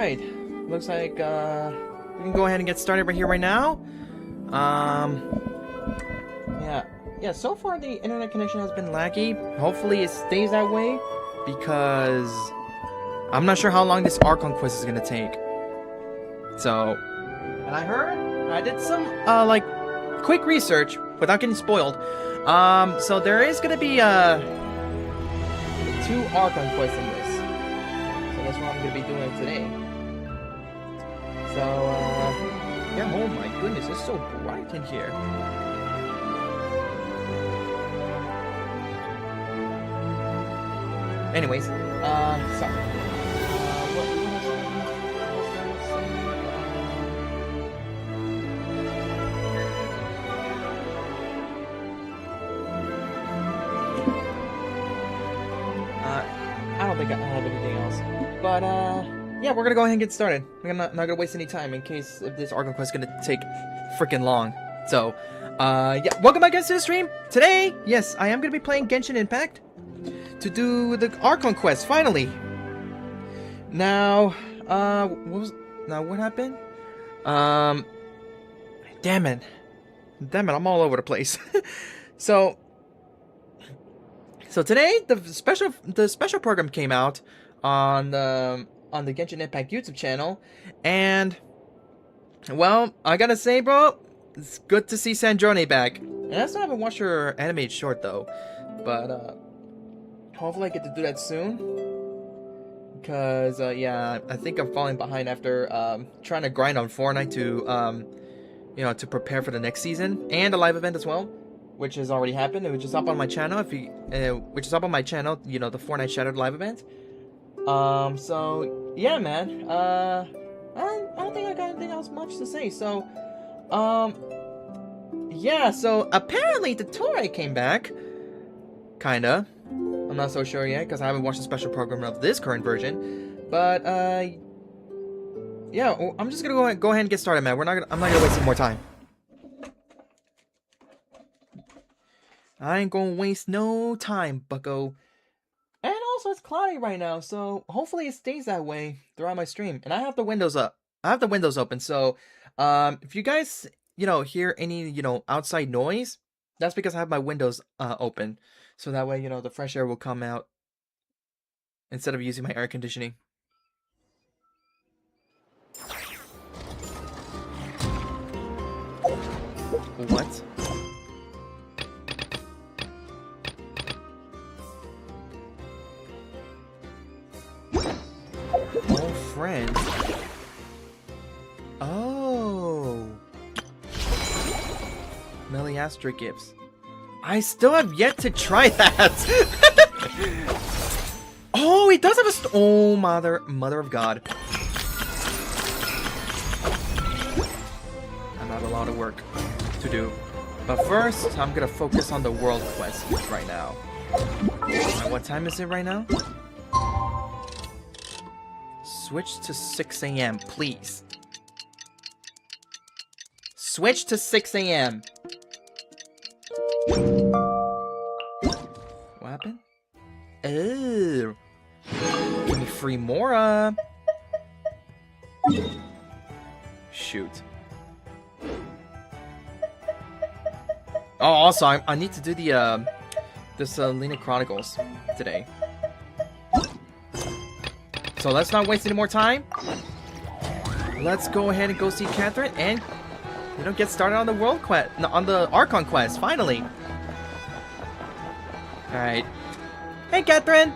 Alright, looks like we can go ahead and get started right here, right now. Yeah, so far the internet connection has been laggy. Hopefully it stays that way, because I'm not sure how long this Archon Quest is gonna take. So, and I did some, like, quick research, without getting spoiled. So there is gonna be, 2 Archon Quests in this. So that's what I'm gonna be doing today. So, yeah, oh my goodness, it's so bright in here. Anyways, sorry. I don't think I have anything else. But, yeah, we're gonna go ahead and get started. We're not gonna waste any time in case if this Archon Quest is gonna take freaking long. So, yeah, welcome back guys to the stream. Today, yes, I am gonna be playing Genshin Impact to do the Archon Quest, finally. Now, what happened? Damn it, I'm all over the place. So today, the special program came out on the Genshin Impact YouTube channel, and well, I gotta say, bro, it's good to see Sandrone back. And I still haven't watched her animated short though, but hopefully I get to do that soon. Because yeah, I think I'm falling behind after trying to grind on Fortnite to you know, to prepare for the next season and a live event as well, which has already happened. It was just up on my channel. Which is up on my channel, you know, the Fortnite Shattered live event. So yeah, man. I don't think I got anything else much to say. So, yeah. So apparently, Dottore came back. Kinda. I'm not so sure yet because I haven't watched the special program of this current version. But yeah. I'm just gonna go ahead and get started, man. I'm not gonna waste any more time. I ain't gonna waste no time, bucko. And also, it's cloudy right now, so hopefully it stays that way throughout my stream. And I have the windows up. I have the windows open, so if you guys, you know, hear any, you know, outside noise, that's because I have my windows open. So that way, you know, the fresh air will come out instead of using my air conditioning. What? Friends. Oh. Meliastra gifts. I still have yet to try that. Oh, he does have a oh, mother of God. I'm not a lot of work to do. But first, I'm gonna focus on the world quest right now. And what time is it right now? Switch to 6 a.m., please. Switch to 6 a.m. What happened? Oh. Give me free Mora. Shoot. Oh, also, I need to do the, this, Luna Chronicles today. So let's not waste any more time. Let's go ahead and go see Catherine and, you know, get started on the world quest, on the Archon Quest, finally. Alright. Hey, Catherine!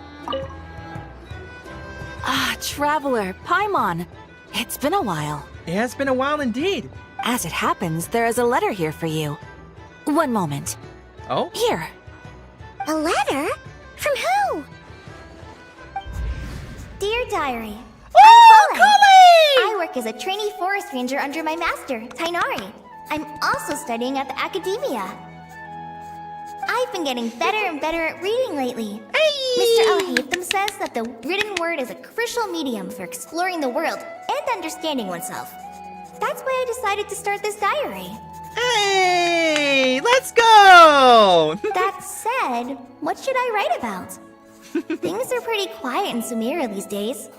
Ah, traveler, Paimon. It's been a while. It has been a while indeed. As it happens, there is a letter here for you. One moment. Oh? Here. A letter? From who? Dear Diary, Oh, I'm Colleen! I work as a trainee forest ranger under my master, Tainari. I'm also studying at the academia. I've been getting better and better at reading lately. Hey! Mr. Al-Haytham says that the written word is a crucial medium for exploring the world and understanding oneself. That's why I decided to start this diary. Hey! Let's go! That said, what should I write about? Things are pretty quiet in Sumeru these days.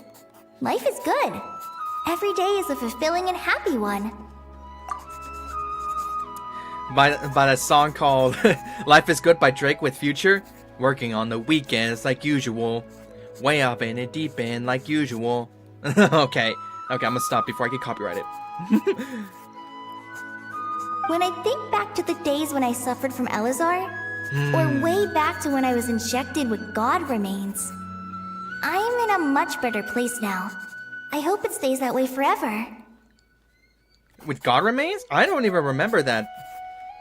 Life is good. Every day is a fulfilling and happy one. By that song called Life is Good by Drake with Future. Working on the weekends like usual. Way up in it deep in like usual. Okay, I'm gonna stop before I get copyrighted. When I think back to the days when I suffered from Elazar, or way back to when I was injected with God remains, I am in a much better place now. I hope it stays that way forever. With God remains? I don't even remember that.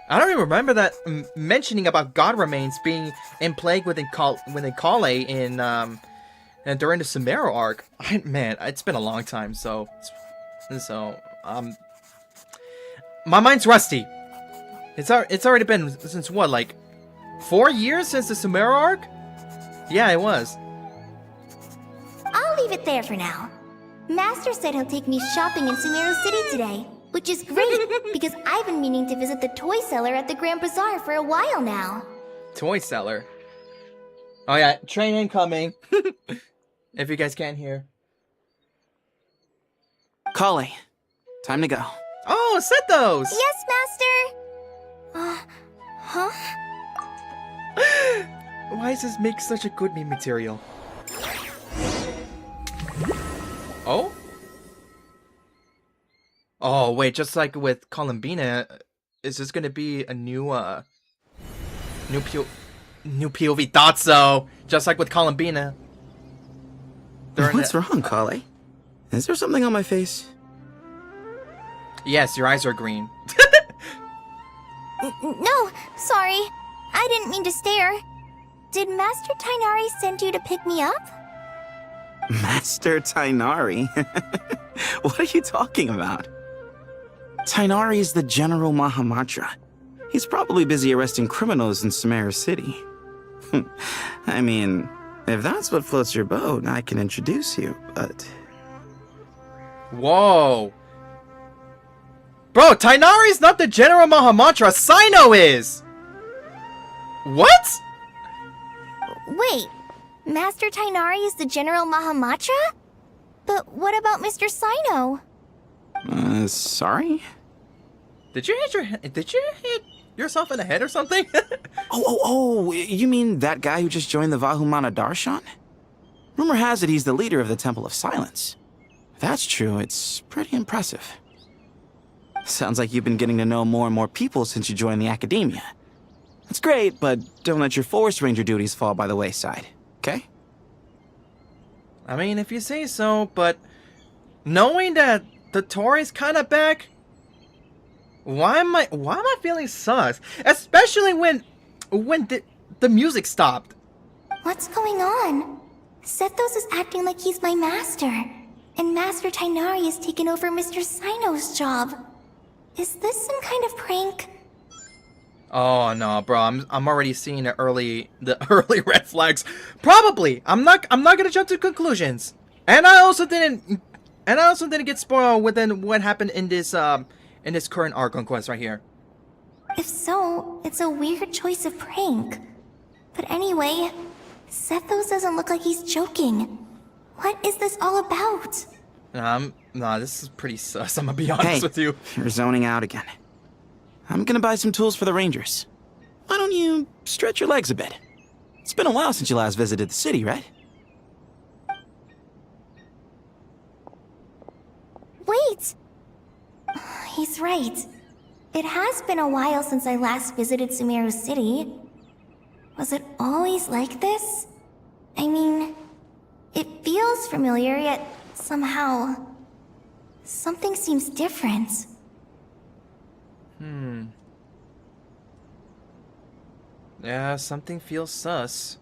I don't even remember that mentioning about God remains being in plague within Kale in during the Sumeru arc. Man, it's been a long time, so my mind's rusty. It's already been since what, like 4 years since the Sumeru arc? Yeah, it was. I'll leave it there for now. Master said he'll take me shopping in Sumeru City today, which is great because I've been meaning to visit the toy seller at the Grand Bazaar for a while now. Toy seller? Oh yeah, train incoming. If you guys can't hear. Kale, time to go. Oh, set those! Yes, Master! Huh? Why does this make such a good meme material? Oh? Oh, wait, just like with Columbina, is this gonna be a new POV? Thought so! Just like with Columbina. What's wrong, Kale? Is there something on my face? Yes, your eyes are green. No, sorry. I didn't mean to stare. Did Master Tainari send you to pick me up? Master Tainari? What are you talking about? Tainari is the General Mahamatra. He's probably busy arresting criminals in Sumeru City. I mean, if that's what floats your boat, I can introduce you, but... Whoa! Bro, Tainari's not the General Mahamatra, Sino is! What? Wait, Master Tainari is the General Mahamatra? But what about Mr. Sino? Sorry? Did you hit yourself in the head or something? Oh, you mean that guy who just joined the Vahumana Darshan? Rumor has it he's the leader of the Temple of Silence. If that's true, it's pretty impressive. Sounds like you've been getting to know more and more people since you joined the academia. That's great, but don't let your Forest Ranger duties fall by the wayside, okay? I mean, if you say so, but knowing that Dottore's kind of back, why am I feeling sus? Especially when the music stopped. What's going on? Sethos is acting like he's my master, and Master Tainari has taken over Mr. Sino's job. Is this some kind of prank? Oh no, bro! I'm already seeing the early red flags. Probably. I'm not gonna jump to conclusions. And I also didn't get spoiled within what happened in this current Archon Quest right here. If so, it's a weird choice of prank. But anyway, Sethos doesn't look like he's joking. What is this all about? Nah, this is pretty sus. I'm gonna be honest with you. You're zoning out again. I'm gonna buy some tools for the Rangers. Why don't you stretch your legs a bit? It's been a while since you last visited the city, right? Wait! He's right. It has been a while since I last visited Sumeru City. Was it always like this? I mean, it feels familiar, yet somehow... something seems different. Yeah, something feels sus.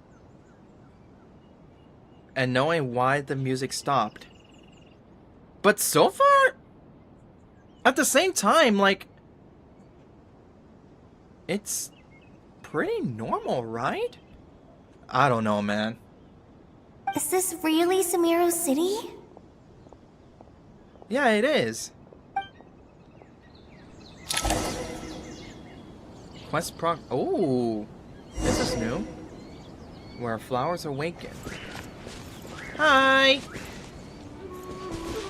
And knowing why the music stopped. But so far, at the same time, like, it's pretty normal, right? I don't know, man. Is this really Sumeru City? Yeah, it is. Quest prog. Oh, this is new. Where flowers awaken. Hi.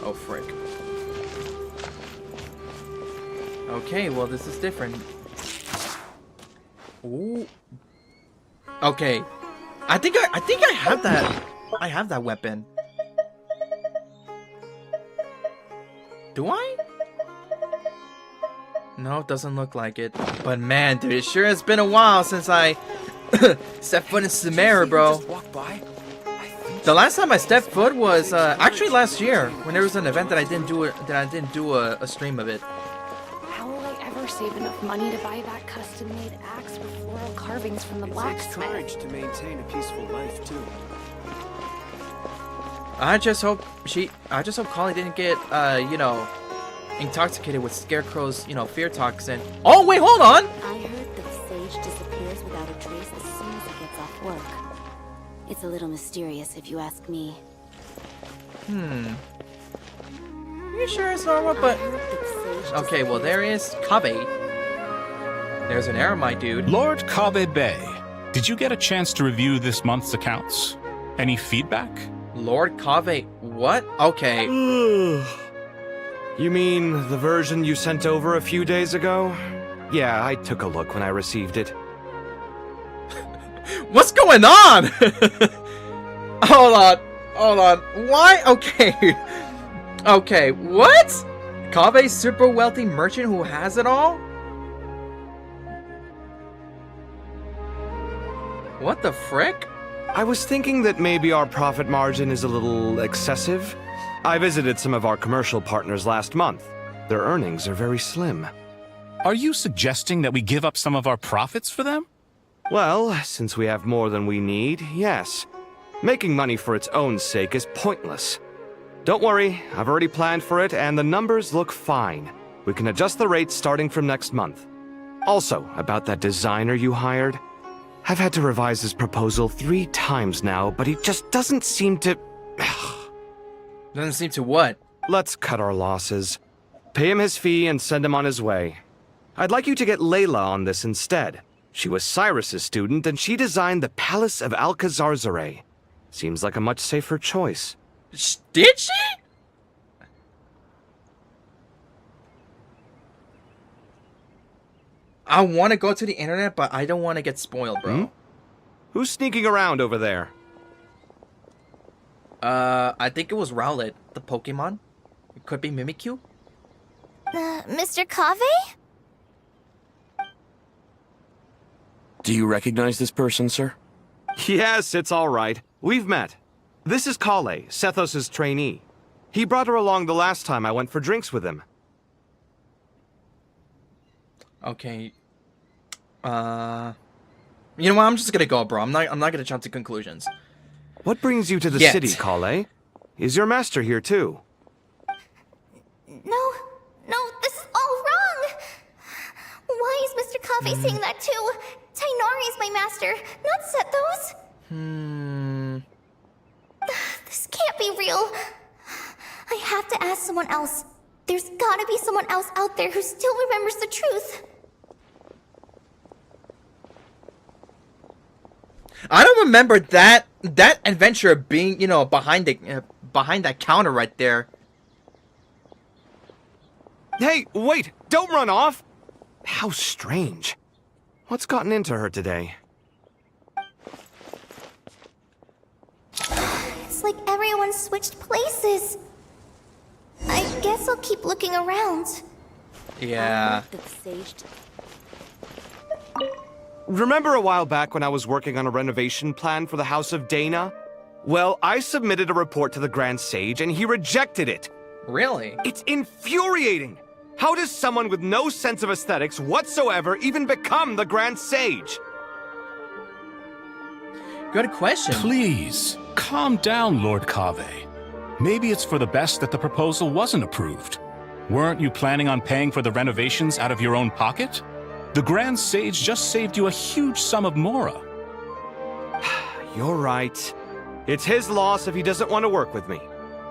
Oh frick. Okay, well this is different. Ooh. Okay. I think I have that. I have that weapon. Do I? No, it doesn't look like it. But man, dude, it sure has been a while since I stepped foot in Sumeru, bro. The last time I stepped foot was actually last year when there was an event that I didn't do a stream of it. How will I ever save enough money to buy that custom-made axe with floral carvings from the blacksmith? Courage to maintain a peaceful life too. I just hope Collie didn't get you know, intoxicated with Scarecrow's, you know, fear toxin. Oh wait, hold on. I heard that Sage disappears without a trace as soon as it gets off work. It's a little mysterious if you ask me. You sure it's normal? But okay, well there is Kabe. There's an arrow, my dude. Lord Kabe Bay, did you get a chance to review this month's accounts? Any feedback? Lord Kave, what? Okay. You mean the version you sent over a few days ago? Yeah, I took a look when I received it. What's going on? Hold on. Why? Okay. Okay, what? Kave's super wealthy merchant who has it all? What the frick? I was thinking that maybe our profit margin is a little excessive. I visited some of our commercial partners last month. Their earnings are very slim. Are you suggesting that we give up some of our profits for them? Well, since we have more than we need, yes. Making money for its own sake is pointless. Don't worry, I've already planned for it and the numbers look fine. We can adjust the rates starting from next month. Also, about that designer you hired, I've had to revise his proposal 3 times now, but he just doesn't seem to... Doesn't seem to what? Let's cut our losses. Pay him his fee and send him on his way. I'd like you to get Layla on this instead. She was Cyrus's student, and she designed the Palace of Alcazarzare. Seems like a much safer choice. Did she? I want to go to the internet, but I don't want to get spoiled, bro. Who's sneaking around over there? I think it was Rowlet, the Pokemon. It could be Mimikyu. Mr. Kave? Do you recognize this person, sir? Yes, it's all right. We've met. This is Kale, Sethos' trainee. He brought her along the last time I went for drinks with him. Okay. You know what? I'm just gonna go, bro. I'm not gonna jump to conclusions. What brings you to the Yet. city, Kale? Is your master here too? No, this is all wrong! Why is Mr. Kave saying that too? Tainari is my master, not Sethos. This can't be real. I have to ask someone else. There's gotta be someone else out there who still remembers the truth. I don't remember that adventure being, you know, behind that counter right there. Hey, wait! Don't run off! How strange. What's gotten into her today? It's like everyone switched places. I guess I'll keep looking around. Yeah. That Sage Remember a while back when I was working on a renovation plan for the House of Dana? Well, I submitted a report to the Grand Sage and he rejected it. Really? It's infuriating! How does someone with no sense of aesthetics whatsoever even become the Grand Sage? Good question. Please, calm down, Lord Kave. Maybe it's for the best that the proposal wasn't approved. Weren't you planning on paying for the renovations out of your own pocket? The Grand Sage just saved you a huge sum of Mora. You're right. It's his loss if he doesn't want to work with me.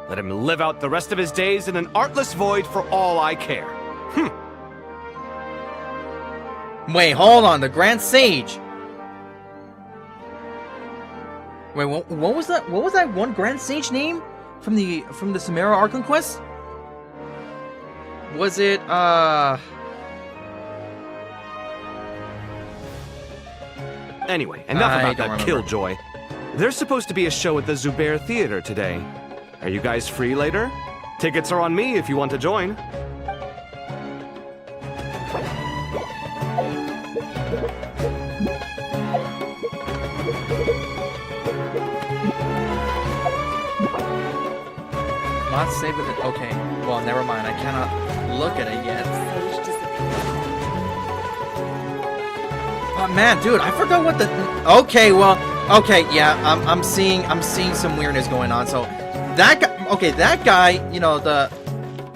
Let him live out the rest of his days in an artless void for all I care. Wait, hold on. The Grand Sage. Wait, what was that? What was that one Grand Sage name from the Sumeru Archon Quest? Was it Anyway, enough I about don't that remember. killjoy. There's supposed to be a show at the Zubair Theater today. Are you guys free later? Tickets are on me if you want to join. Not saving it. Okay. Well, never mind. I cannot look at it yet. Sage disappears. Oh man, dude, I forgot what the. Okay, well, okay, yeah, I'm seeing some weirdness going on. So that guy, okay, that guy, you know the.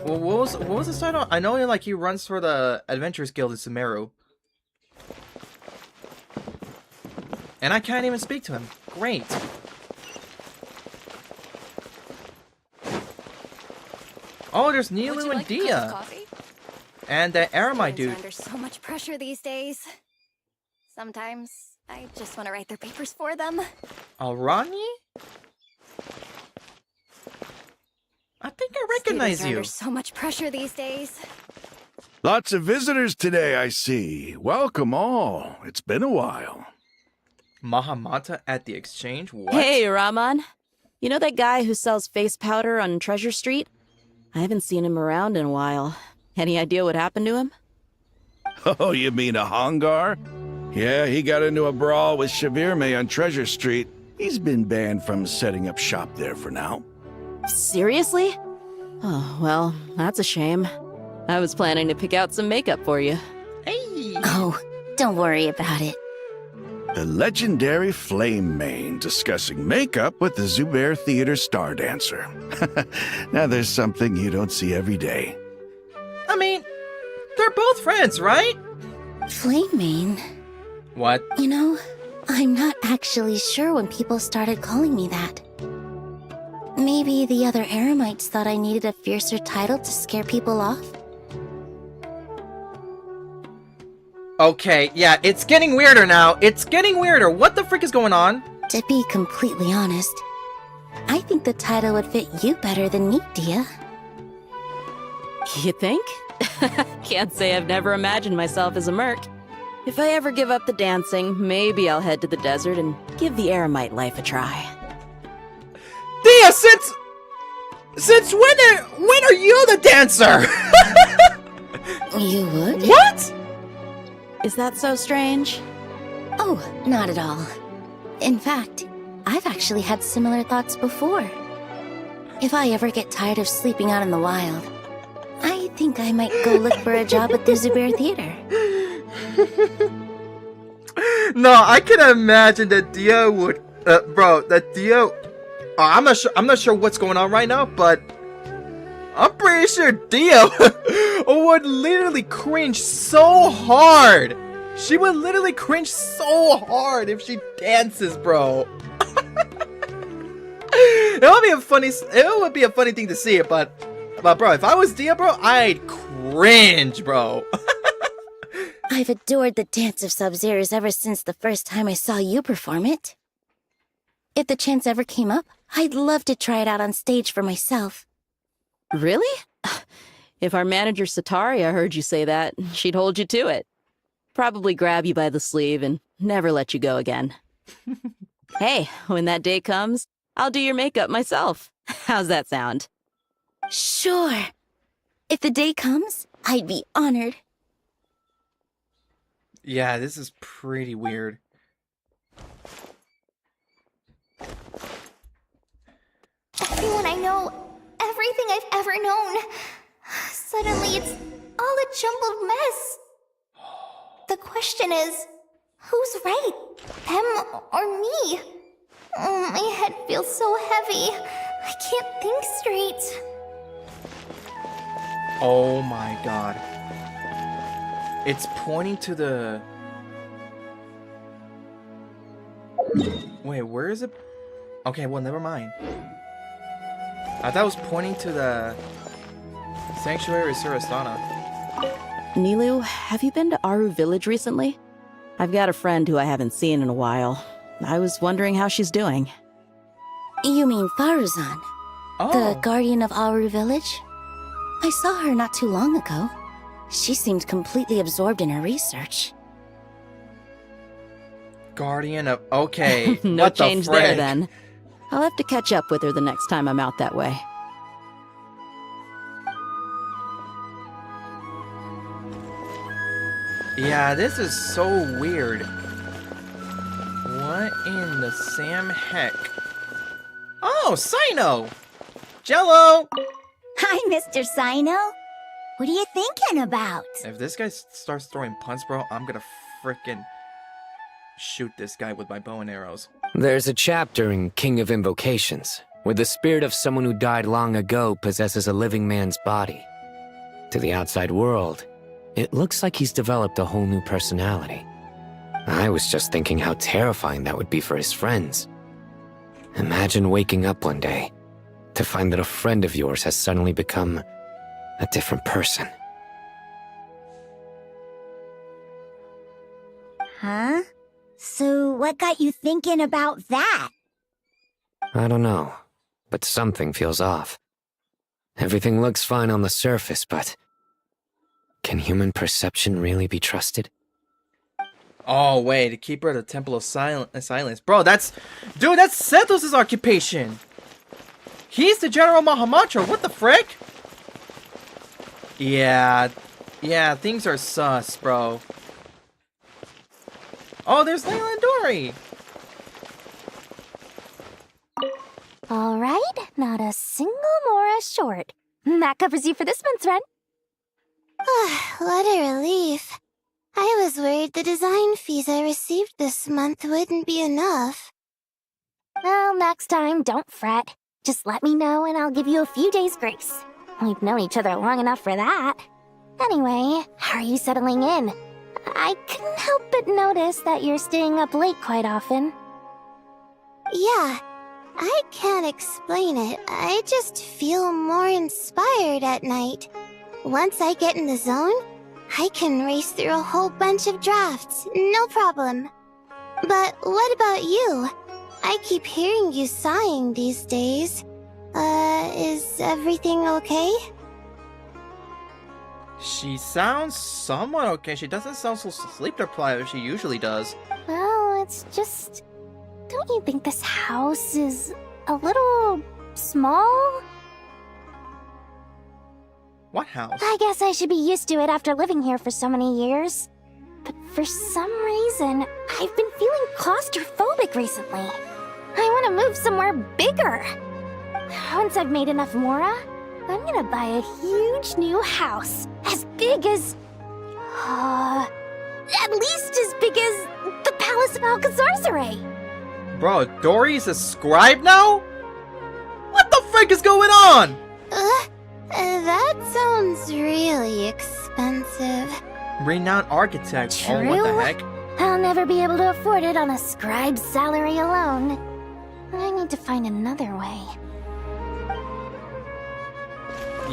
Well, what was his title? I know he runs for the Adventurers Guild in Sumeru. And I can't even speak to him. Great. Oh, there's Nilu and Dia. And the Aramite Students dude. are under so much pressure these days. Sometimes I just want to write their papers for them. Arani? I think I recognize Students are you. under so much pressure these days. Lots of visitors today, I see. Welcome all. It's been a while. Mahamata at the exchange? What? Hey, Raman. You know that guy who sells face powder on Treasure Street? I haven't seen him around in a while. Any idea what happened to him? Oh, you mean a Hongar? Yeah, he got into a brawl with Shavirme on Treasure Street. He's been banned from setting up shop there for now. Seriously? Oh, well, that's a shame. I was planning to pick out some makeup for you. Hey! Oh, don't worry about it. The legendary Flame Mane discussing makeup with the Zubair Theater star dancer. Now there's something you don't see every day. I mean, they're both friends, right? Flame Mane. What? You know, I'm not actually sure when people started calling me that. Maybe the other Aramites thought I needed a fiercer title to scare people off? Okay, yeah, it's getting weirder now. It's getting weirder. What the frick is going on? To be completely honest, I think the title would fit you better than me, Dia. You think? Can't say I've never imagined myself as a merc. If I ever give up the dancing, maybe I'll head to the desert and give the Aramite life a try. Dia, since when are you the dancer? You would? What? Is that so strange? Oh, not at all. In fact, I've actually had similar thoughts before. If I ever get tired of sleeping out in the wild, I think I might go look for a job at the Zubair Theater. No, I can imagine that Dia would, that Dia. I'm not sure what's going on right now, but I'm pretty sure Dia would literally cringe so hard. She would literally cringe so hard if she dances, bro. It would be a funny thing to see, but bro, if I was Dia, bro, I'd cringe, bro. I've adored the dance of Sub-Zeros ever since the first time I saw you perform it. If the chance ever came up, I'd love to try it out on stage for myself. Really? If our manager Sataria heard you say that, she'd hold you to it. Probably grab you by the sleeve and never let you go again. Hey, when that day comes, I'll do your makeup myself. How's that sound? Sure. If the day comes, I'd be honored. Yeah, this is pretty weird. Everyone I know, everything I've ever known. Suddenly it's all a jumbled mess. The question is, who's right? Them or me? Oh, my head feels so heavy. I can't think straight. Oh my god. It's pointing to the... Wait, where is it? Okay, well, never mind. I thought it was pointing to the Sanctuary of Surastana. Nilu, have you been to Aru Village recently? I've got a friend who I haven't seen in a while. I was wondering how she's doing. You mean Faruzan, the guardian of Aru Village? I saw her not too long ago. She seemed completely absorbed in her research. Guardian of... Okay. No what the change there frick? then. I'll have to catch up with her the next time I'm out that way. Yeah, this is so weird. What in the Sam heck? Oh, Sino! Jello! Hi, Mr. Sino. What are you thinking about? If this guy starts throwing punts, bro, I'm gonna frickin' shoot this guy with my bow and arrows. There's a chapter in King of Invocations where the spirit of someone who died long ago possesses a living man's body. To the outside world, it looks like he's developed a whole new personality. I was just thinking how terrifying that would be for his friends. Imagine waking up one day to find that a friend of yours has suddenly become a different person. Huh? So what got you thinking about that? I don't know, but something feels off. Everything looks fine on the surface, but can human perception really be trusted? Oh, wait, the Keeper of the Temple of Silence. Bro, that's... Dude, that's Sethos' occupation! He's the General Mahamatra, what the frick? Yeah, things are sus, bro. Oh, there's Layla and Dory! Alright, not a single Mora short. That covers you for this month's run. What a relief. I was worried the design fees I received this month wouldn't be enough. Well, next time, don't fret. Just let me know and I'll give you a few days' grace. We've known each other long enough for that. Anyway, how are you settling in? I couldn't help but notice that you're staying up late quite often. Yeah, I can't explain it. I just feel more inspired at night. Once I get in the zone, I can race through a whole bunch of drafts, no problem. But what about you? I keep hearing you sighing these days. Is everything okay? She sounds somewhat okay. She doesn't sound so sleep-deprived as she usually does. Well, it's just... Don't you think this house is a little small? What house? I guess I should be used to it after living here for so many years. But for some reason, I've been feeling claustrophobic recently. I want to move somewhere bigger. Once I've made enough Mora, I'm gonna buy a huge new house. As big as... at least as big as the Palace of Alcazarzaray. Bro, Dory's a scribe now? What the frick is going on? That sounds really expensive. Renowned architect. True. Oh, what the heck? I'll never be able to afford it on a scribe's salary alone. I need to find another way.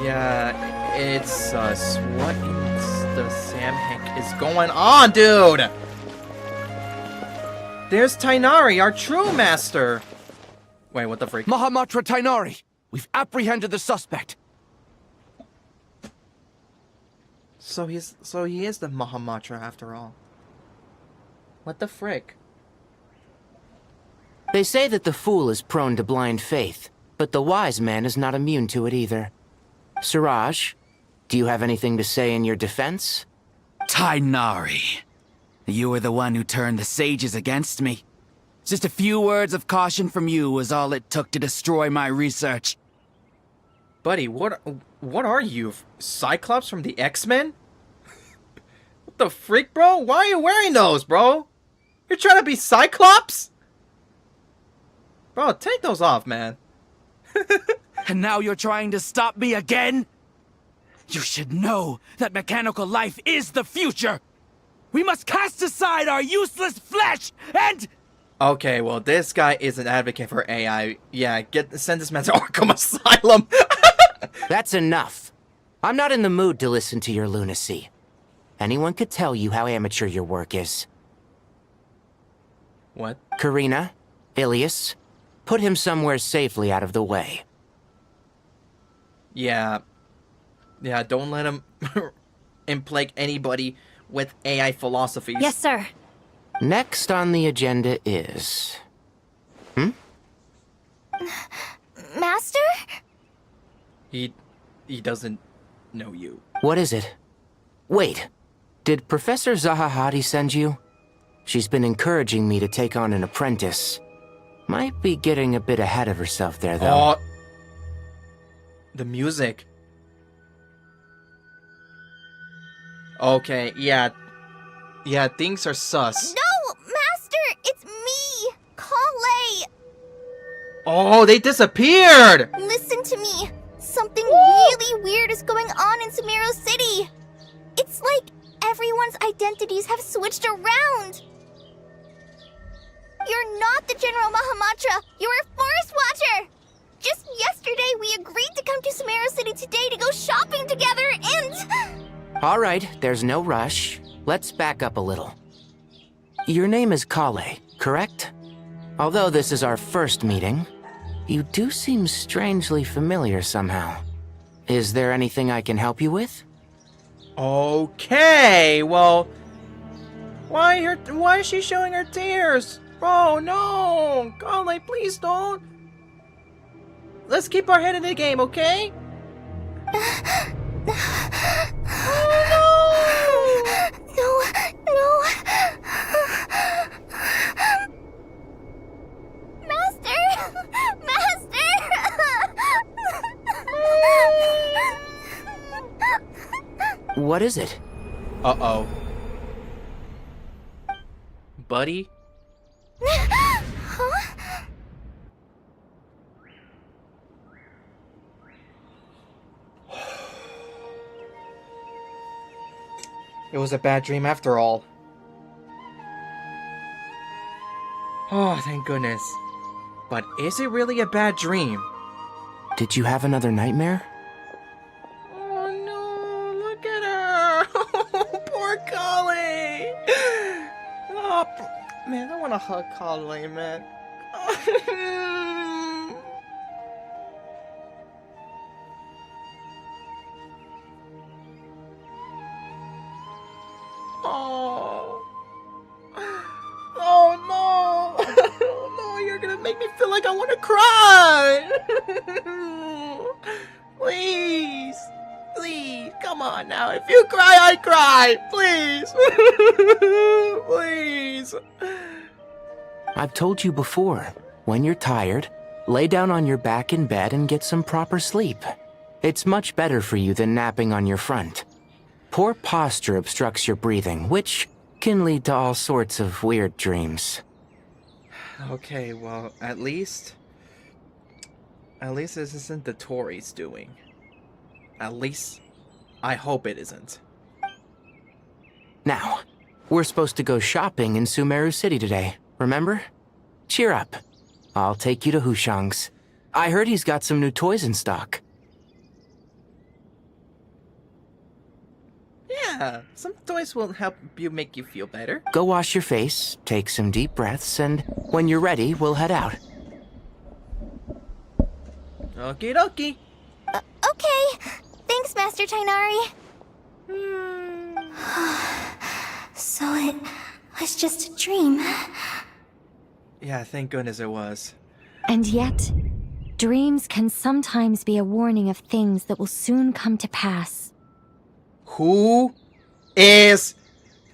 Yeah, it's sus. What in the Sam heck is going on, dude? There's Tainari, our true master. Wait, what the freak? Mahamatra Tainari! We've apprehended the suspect. So he is the Mahamatra after all. What the frick? They say that the fool is prone to blind faith, but the wise man is not immune to it either. Suraj, do you have anything to say in your defense? Tainari, you were the one who turned the sages against me. Just a few words of caution from you was all it took to destroy my research. Buddy, what are you? Cyclops from the X-Men? What the freak, bro? Why are you wearing those, bro? You're trying to be Cyclops? Bro, take those off, man. And now you're trying to stop me again? You should know that mechanical life is the future. We must cast aside our useless flesh and... Okay, well, this guy is an advocate for AI. Yeah, send this man to Arkham Asylum. That's enough. I'm not in the mood to listen to your lunacy. Anyone could tell you how amateur your work is. What? Karina, Ilias, put him somewhere safely out of the way. Yeah, don't let him implague anybody with AI philosophies. Yes, sir. Next on the agenda is... Master? He doesn't know you. What is it? Wait, did Professor Zahahati send you? She's been encouraging me to take on an apprentice. Might be getting a bit ahead of herself there, though. Oh, the music. Okay, yeah, things are sus. No, Master! It's me! Kale! Oh, they disappeared! Listen to me! Something really weird is going on in Sumeru City! It's like everyone's identities have switched around! You're not the General Mahamatra! You're a Forest Watcher! Just yesterday we agreed to come to Sumeru City today to go shopping together and... All right, there's no rush. Let's back up a little. Your name is Kale, correct? Although this is our first meeting, you do seem strangely familiar somehow. Is there anything I can help you with? Okay, well, why is she showing her tears? Oh no, Kale, please don't. Let's keep our head in the game, okay? No. Master! What is it? Uh-oh. Buddy? Huh? It was a bad dream after all. Oh, thank goodness. But is it really a bad dream? Did you have another nightmare? Oh no, look at her! Poor Kale! Oh, man, I want to hug Kale, man. Oh. Oh no! Oh no, you're gonna make me feel like I want to cry! Please! Please, come on now. If you cry, I cry! Please! Please! I've told you before, when you're tired, lay down on your back in bed and get some proper sleep. It's much better for you than napping on your front. Poor posture obstructs your breathing, which can lead to all sorts of weird dreams. Okay, well, at least this isn't the Dottores doing. At least, I hope it isn't. Now, we're supposed to go shopping in Sumeru City today, remember? Cheer up. I'll take you to Hushang's. I heard he's got some new toys in stock. Yeah, some toys will help you make you feel better. Go wash your face, take some deep breaths, and when you're ready, we'll head out. Okie dokie. Okay. Thanks, Master Tainari. So it was just a dream. Yeah, thank goodness it was. And yet, dreams can sometimes be a warning of things that will soon come to pass. Who is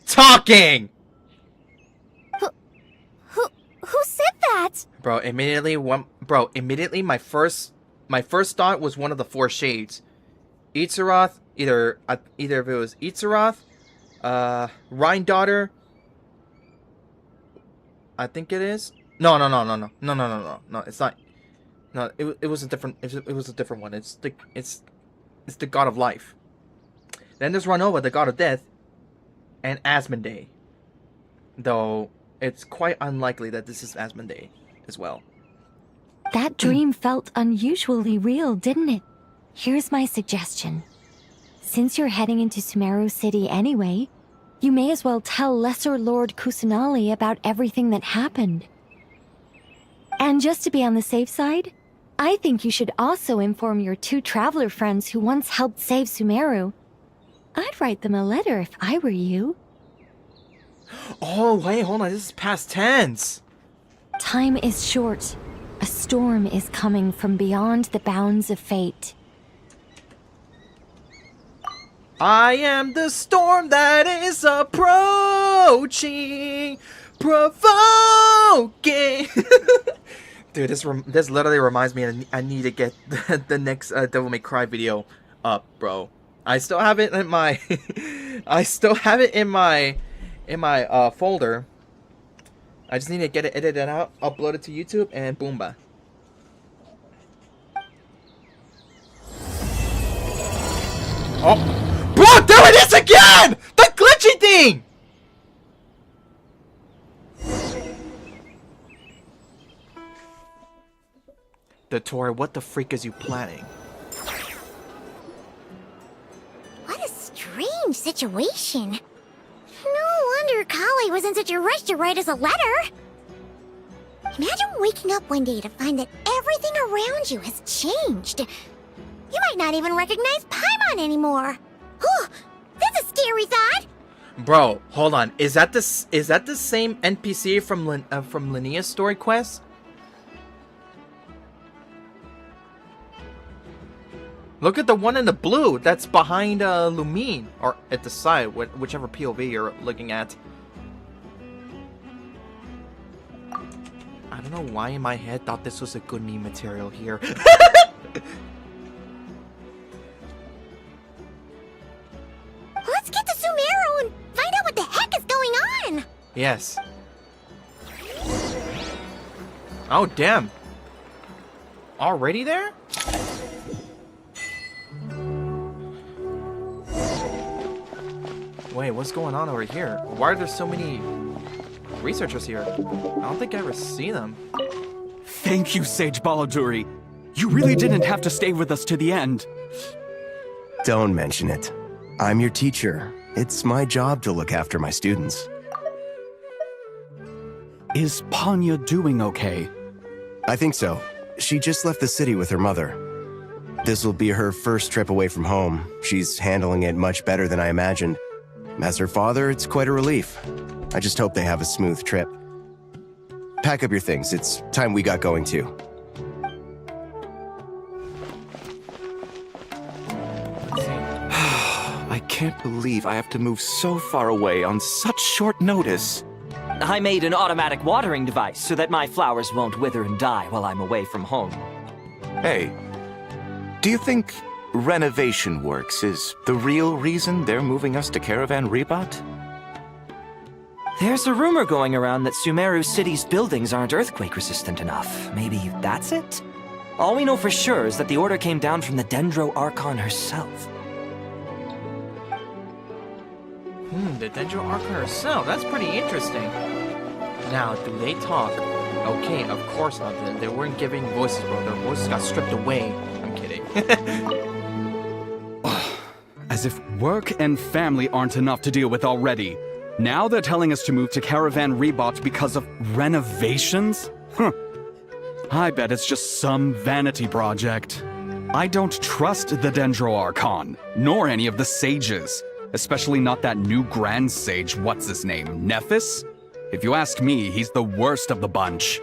talking? Who said that? Bro, immediately my first thought was one of the four shades. Itzeroth, either if it was Itzeroth, Rhine Daughter, I think it is. No, it's not. No, it was a different. It was a different one. It's the god of life. Then there's Ranova, the god of death, and Asmodee. Though it's quite unlikely that this is Asmodee as well. That dream felt unusually real, didn't it? Here's my suggestion. Since you're heading into Sumeru City anyway, you may as well tell Lesser Lord Kusanali about everything that happened. And just to be on the safe side, I think you should also inform your two traveler friends who once helped save Sumeru. I'd write them a letter if I were you. Oh, wait, hold on. This is past tense. Time is short. A storm is coming from beyond the bounds of fate. I am the storm that is approaching, provoking. Dude, this literally reminds me I need to get the next Devil May Cry video up, bro. I still have it in my folder. I just need to get it edited out, upload it to YouTube, and boomba. Oh, bro, there it is again! The glitchy thing! Dottore, what the freak is you planning? What a strange situation. No wonder Kali was in such a rush to write us a letter. Imagine waking up one day to find that everything around you has changed. You might not even recognize Paimon anymore. Whew, that's a scary thought. Bro, hold on. Is that the same NPC from Linea's story quest? Look at the one in the blue that's behind Lumine, or at the side, whichever POV you're looking at. I don't know why in my head thought this was a good meme material here. Let's get to Sumeru and find out what the heck is going on. Yes. Oh, damn. Already there? Wait, what's going on over here? Why are there so many researchers here? I don't think I ever see them. Thank you, Sage Balladuri. You really didn't have to stay with us to the end. Don't mention it. I'm your teacher. It's my job to look after my students. Is Panya doing okay? I think so. She just left the city with her mother. This will be her first trip away from home. She's handling it much better than I imagined. As her father, it's quite a relief. I just hope they have a smooth trip. Pack up your things. It's time we got going too. I can't believe I have to move so far away on such short notice. I made an automatic watering device so that my flowers won't wither and die while I'm away from home. Hey, do you think renovation works is the real reason they're moving us to Caravan Rebot? There's a rumor going around that Sumeru City's buildings aren't earthquake resistant enough. Maybe that's it? All we know for sure is that the order came down from the Dendro Archon herself. The Dendro Archon herself. That's pretty interesting. Now, do they talk? Okay, of course not. They weren't giving voices, bro. Their voices got stripped away. I'm kidding. As if work and family aren't enough to deal with already. Now they're telling us to move to Caravan Rebot because of renovations? Huh. I bet it's just some vanity project. I don't trust the Dendro Archon, nor any of the sages. Especially not that new Grand Sage, what's his name, Nephis? If you ask me, he's the worst of the bunch.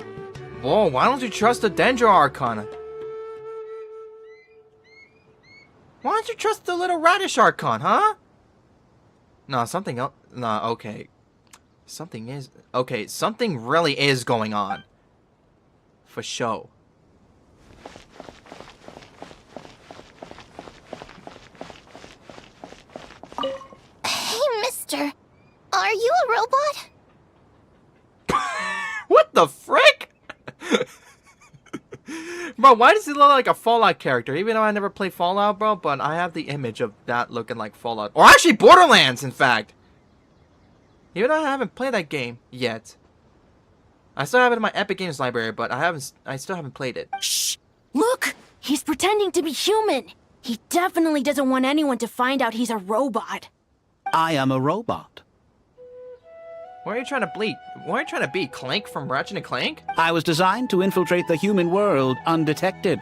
Whoa, why don't you trust the Dendro Archon? Why don't you trust the little radish Archon, huh? No, something else. No, okay. Something is... Okay, something really is going on. For show. Hey, mister. Are you a robot? What the frick? Bro, why does he look like a Fallout character? Even though I never played Fallout, bro, but I have the image of that looking like Fallout. Or actually Borderlands, in fact. Even though I haven't played that game yet. I still have it in my Epic Games library, but I still haven't played it. Shh! Look! He's pretending to be human! He definitely doesn't want anyone to find out he's a robot. I am a robot. Why are you trying to bleed? Why are you trying to be Clank from Ratchet and Clank? I was designed to infiltrate the human world undetected.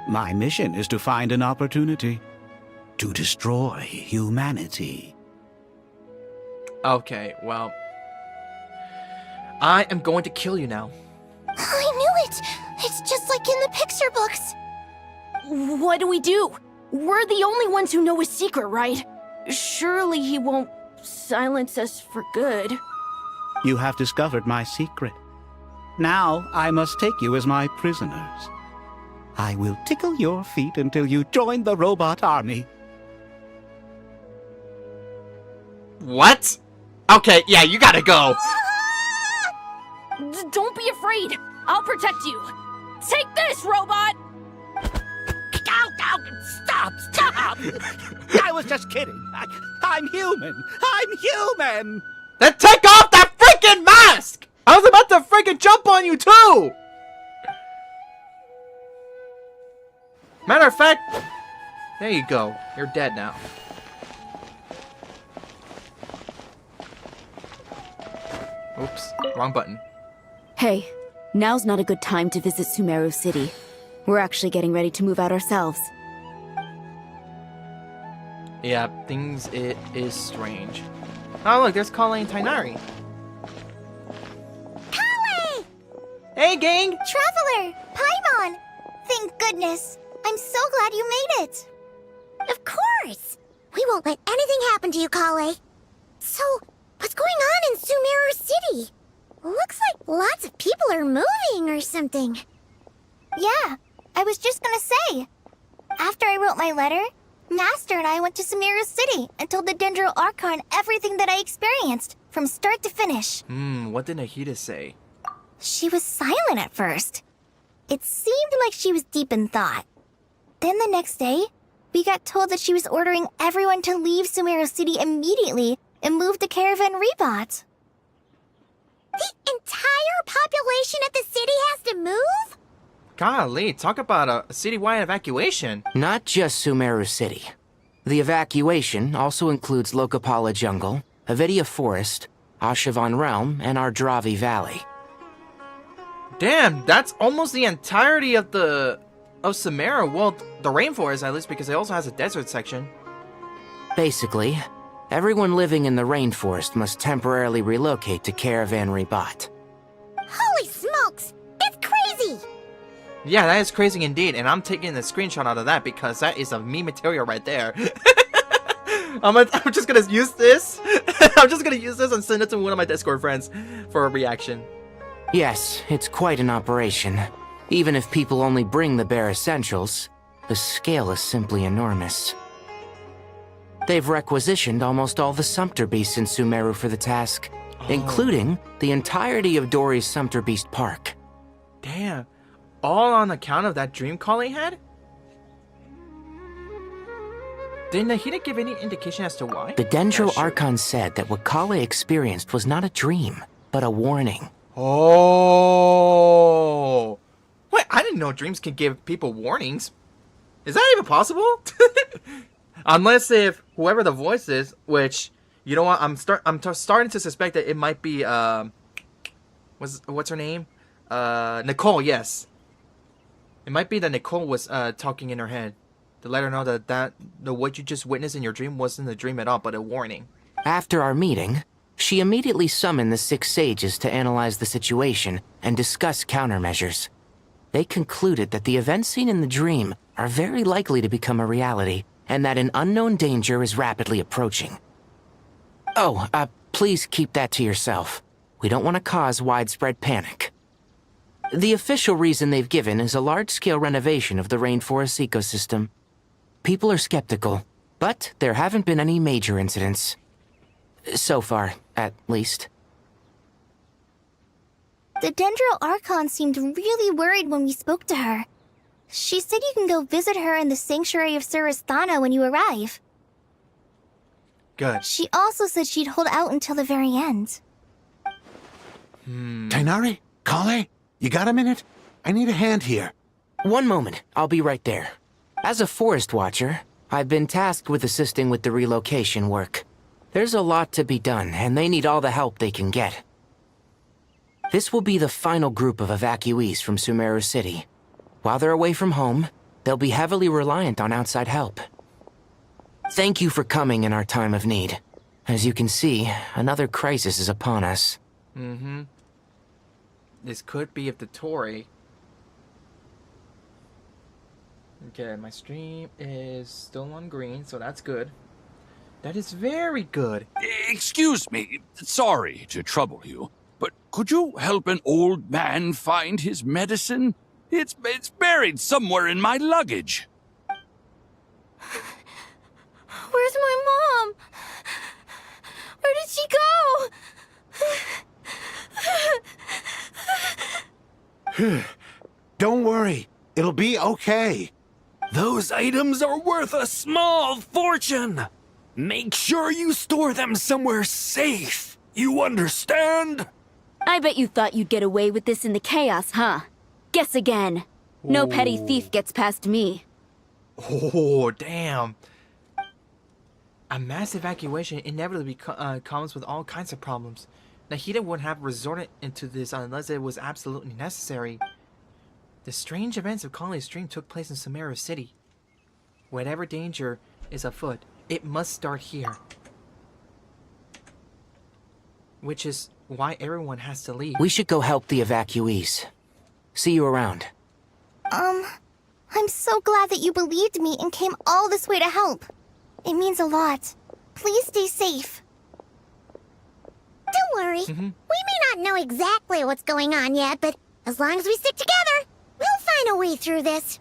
My mission is to find an opportunity to destroy humanity. Okay, well, I am going to kill you now. I knew it! It's just like in the picture books. What do we do? We're the only ones who know his secret, right? Surely he won't silence us for good. You have discovered my secret. Now I must take you as my prisoners. I will tickle your feet until you join the robot army. What? Okay, yeah, you gotta go. Don't be afraid. I'll protect you. Take this, robot! Stop! Stop! I was just kidding. I'm human. I'm human! Then take off that freaking mask! I was about to freaking jump on you too! Matter of fact, there you go. You're dead now. Oops, wrong button. Hey, now's not a good time to visit Sumeru City. We're actually getting ready to move out ourselves. Yeah, it is strange. Oh look, there's Kale and Tighnari. Kale! Hey gang! Traveler! Paimon! Thank goodness. I'm so glad you made it. Of course! We won't let anything happen to you, Kale. So, what's going on in Sumeru City? Looks like lots of people are moving or something. Yeah, I was just gonna say. After I wrote my letter, Master and I went to Sumeru City and told the Dendro Archon everything that I experienced, from start to finish. What did Nahida say? She was silent at first. It seemed like she was deep in thought. Then the next day, we got told that she was ordering everyone to leave Sumeru City immediately and move to Caravan Rebot. The entire population of the city has to move? Golly, talk about a citywide evacuation. Not just Sumeru City. The evacuation also includes Lokapala Jungle, Avidia Forest, Ashavan Realm, and Ardravi Valley. Damn, that's almost the entirety of Sumeru. Well, the rainforest at least, because it also has a desert section. Basically, everyone living in the rainforest must temporarily relocate to Caravan Rebot. Holy smokes! It's crazy! Yeah, that is crazy indeed, and I'm taking a screenshot out of that because that is a meme material right there. I'm just gonna use this. I'm just gonna use this and send it to one of my Discord friends for a reaction. Yes, it's quite an operation. Even if people only bring the bare essentials, the scale is simply enormous. They've requisitioned almost all the Sumpter Beasts in Sumeru for the task, including the entirety of Dory's Sumpter Beast Park. Damn. All on account of that dream Kale had? Did Nahida give any indication as to why? The Dendro Archon said that what Kale experienced was not a dream, but a warning. Oh. Wait, I didn't know dreams can give people warnings. Is that even possible? Unless if whoever the voice is, which, you know what, I'm starting to suspect that it might be, what's her name? Nicole, yes. It might be that Nicole was talking in her head to let her know that what you just witnessed in your dream wasn't a dream at all, but a warning. After our meeting, she immediately summoned the 6 sages to analyze the situation and discuss countermeasures. They concluded that the events seen in the dream are very likely to become a reality, and that an unknown danger is rapidly approaching. Oh, please keep that to yourself. We don't want to cause widespread panic. The official reason they've given is a large-scale renovation of the rainforest ecosystem. People are skeptical, but there haven't been any major incidents. So far, at least. The Dendro Archon seemed really worried when we spoke to her. She said you can go visit her in the Sanctuary of Surasthana when you arrive. Good. She also said she'd hold out until the very end. Tighnari? Kale? You got a minute? I need a hand here. One moment, I'll be right there. As a forest watcher, I've been tasked with assisting with the relocation work. There's a lot to be done, and they need all the help they can get. This will be the final group of evacuees from Sumeru City. While they're away from home, they'll be heavily reliant on outside help. Thank you for coming in our time of need. As you can see, another crisis is upon us. this could be of Dottore. Okay, my stream is still on green, so that's good. That is very good. Excuse me, sorry to trouble you, but could you help an old man find his medicine? It's buried somewhere in my luggage. Where's my mom? Where did she go? Don't worry, it'll be okay. Those items are worth a small fortune. Make sure you store them somewhere safe. You understand? I bet you thought you'd get away with this in the chaos, huh? Guess again. No petty thief gets past me. Oh, damn. A mass evacuation inevitably comes with all kinds of problems. Nahida would have resorted into this unless it was absolutely necessary. The strange events of Kale's dream took place in Sumeru City. Whatever danger is afoot, it must start here. Which is why everyone has to leave. We should go help the evacuees. See you around. I'm so glad that you believed me and came all this way to help. It means a lot. Please stay safe. Don't worry. We may not know exactly what's going on yet, but as long as we stick together, we'll find a way through this.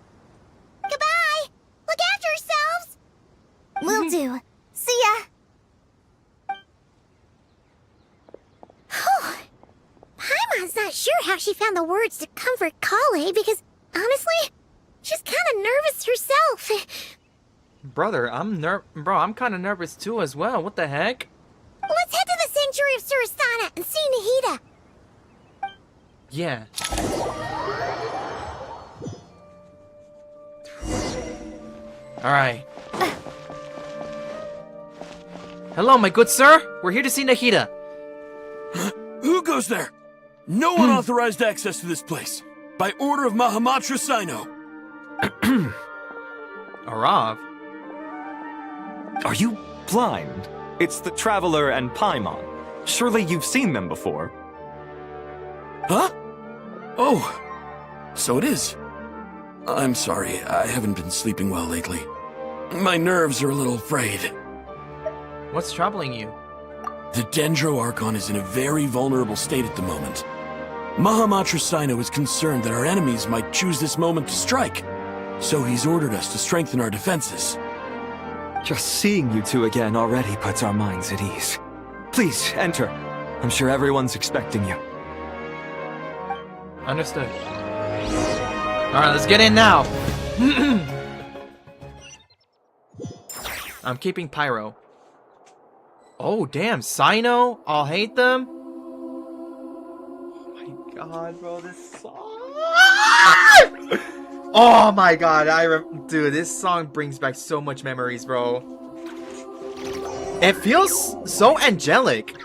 Goodbye! Look after yourselves! Will do. See ya! Paimon's not sure how she found the words to comfort Kale because, honestly, she's kind of nervous herself. Brother, I'm kind of nervous too as well. What the heck? Let's head to the Sanctuary of Surasana and see Nahida. Yeah. Alright. Hello, my good sir. We're here to see Nahida. Who goes there? No unauthorized access to this place. By order of Mahamatra Sino. Arav? Are you blind? It's the Traveler and Paimon. Surely you've seen them before. Huh? Oh, so it is. I'm sorry, I haven't been sleeping well lately. My nerves are a little frayed. What's troubling you? The Dendro Archon is in a very vulnerable state at the moment. Mahamatra Sino is concerned that our enemies might choose this moment to strike, so he's ordered us to strengthen our defenses. Just seeing you two again already puts our minds at ease. Please, enter. I'm sure everyone's expecting you. Understood. Alright, let's get in now. I'm keeping Pyro. Oh, damn. Sino? I'll hate them? Oh my god, bro. This song. Oh my god. Dude, this song brings back so much memories, bro. It feels so angelic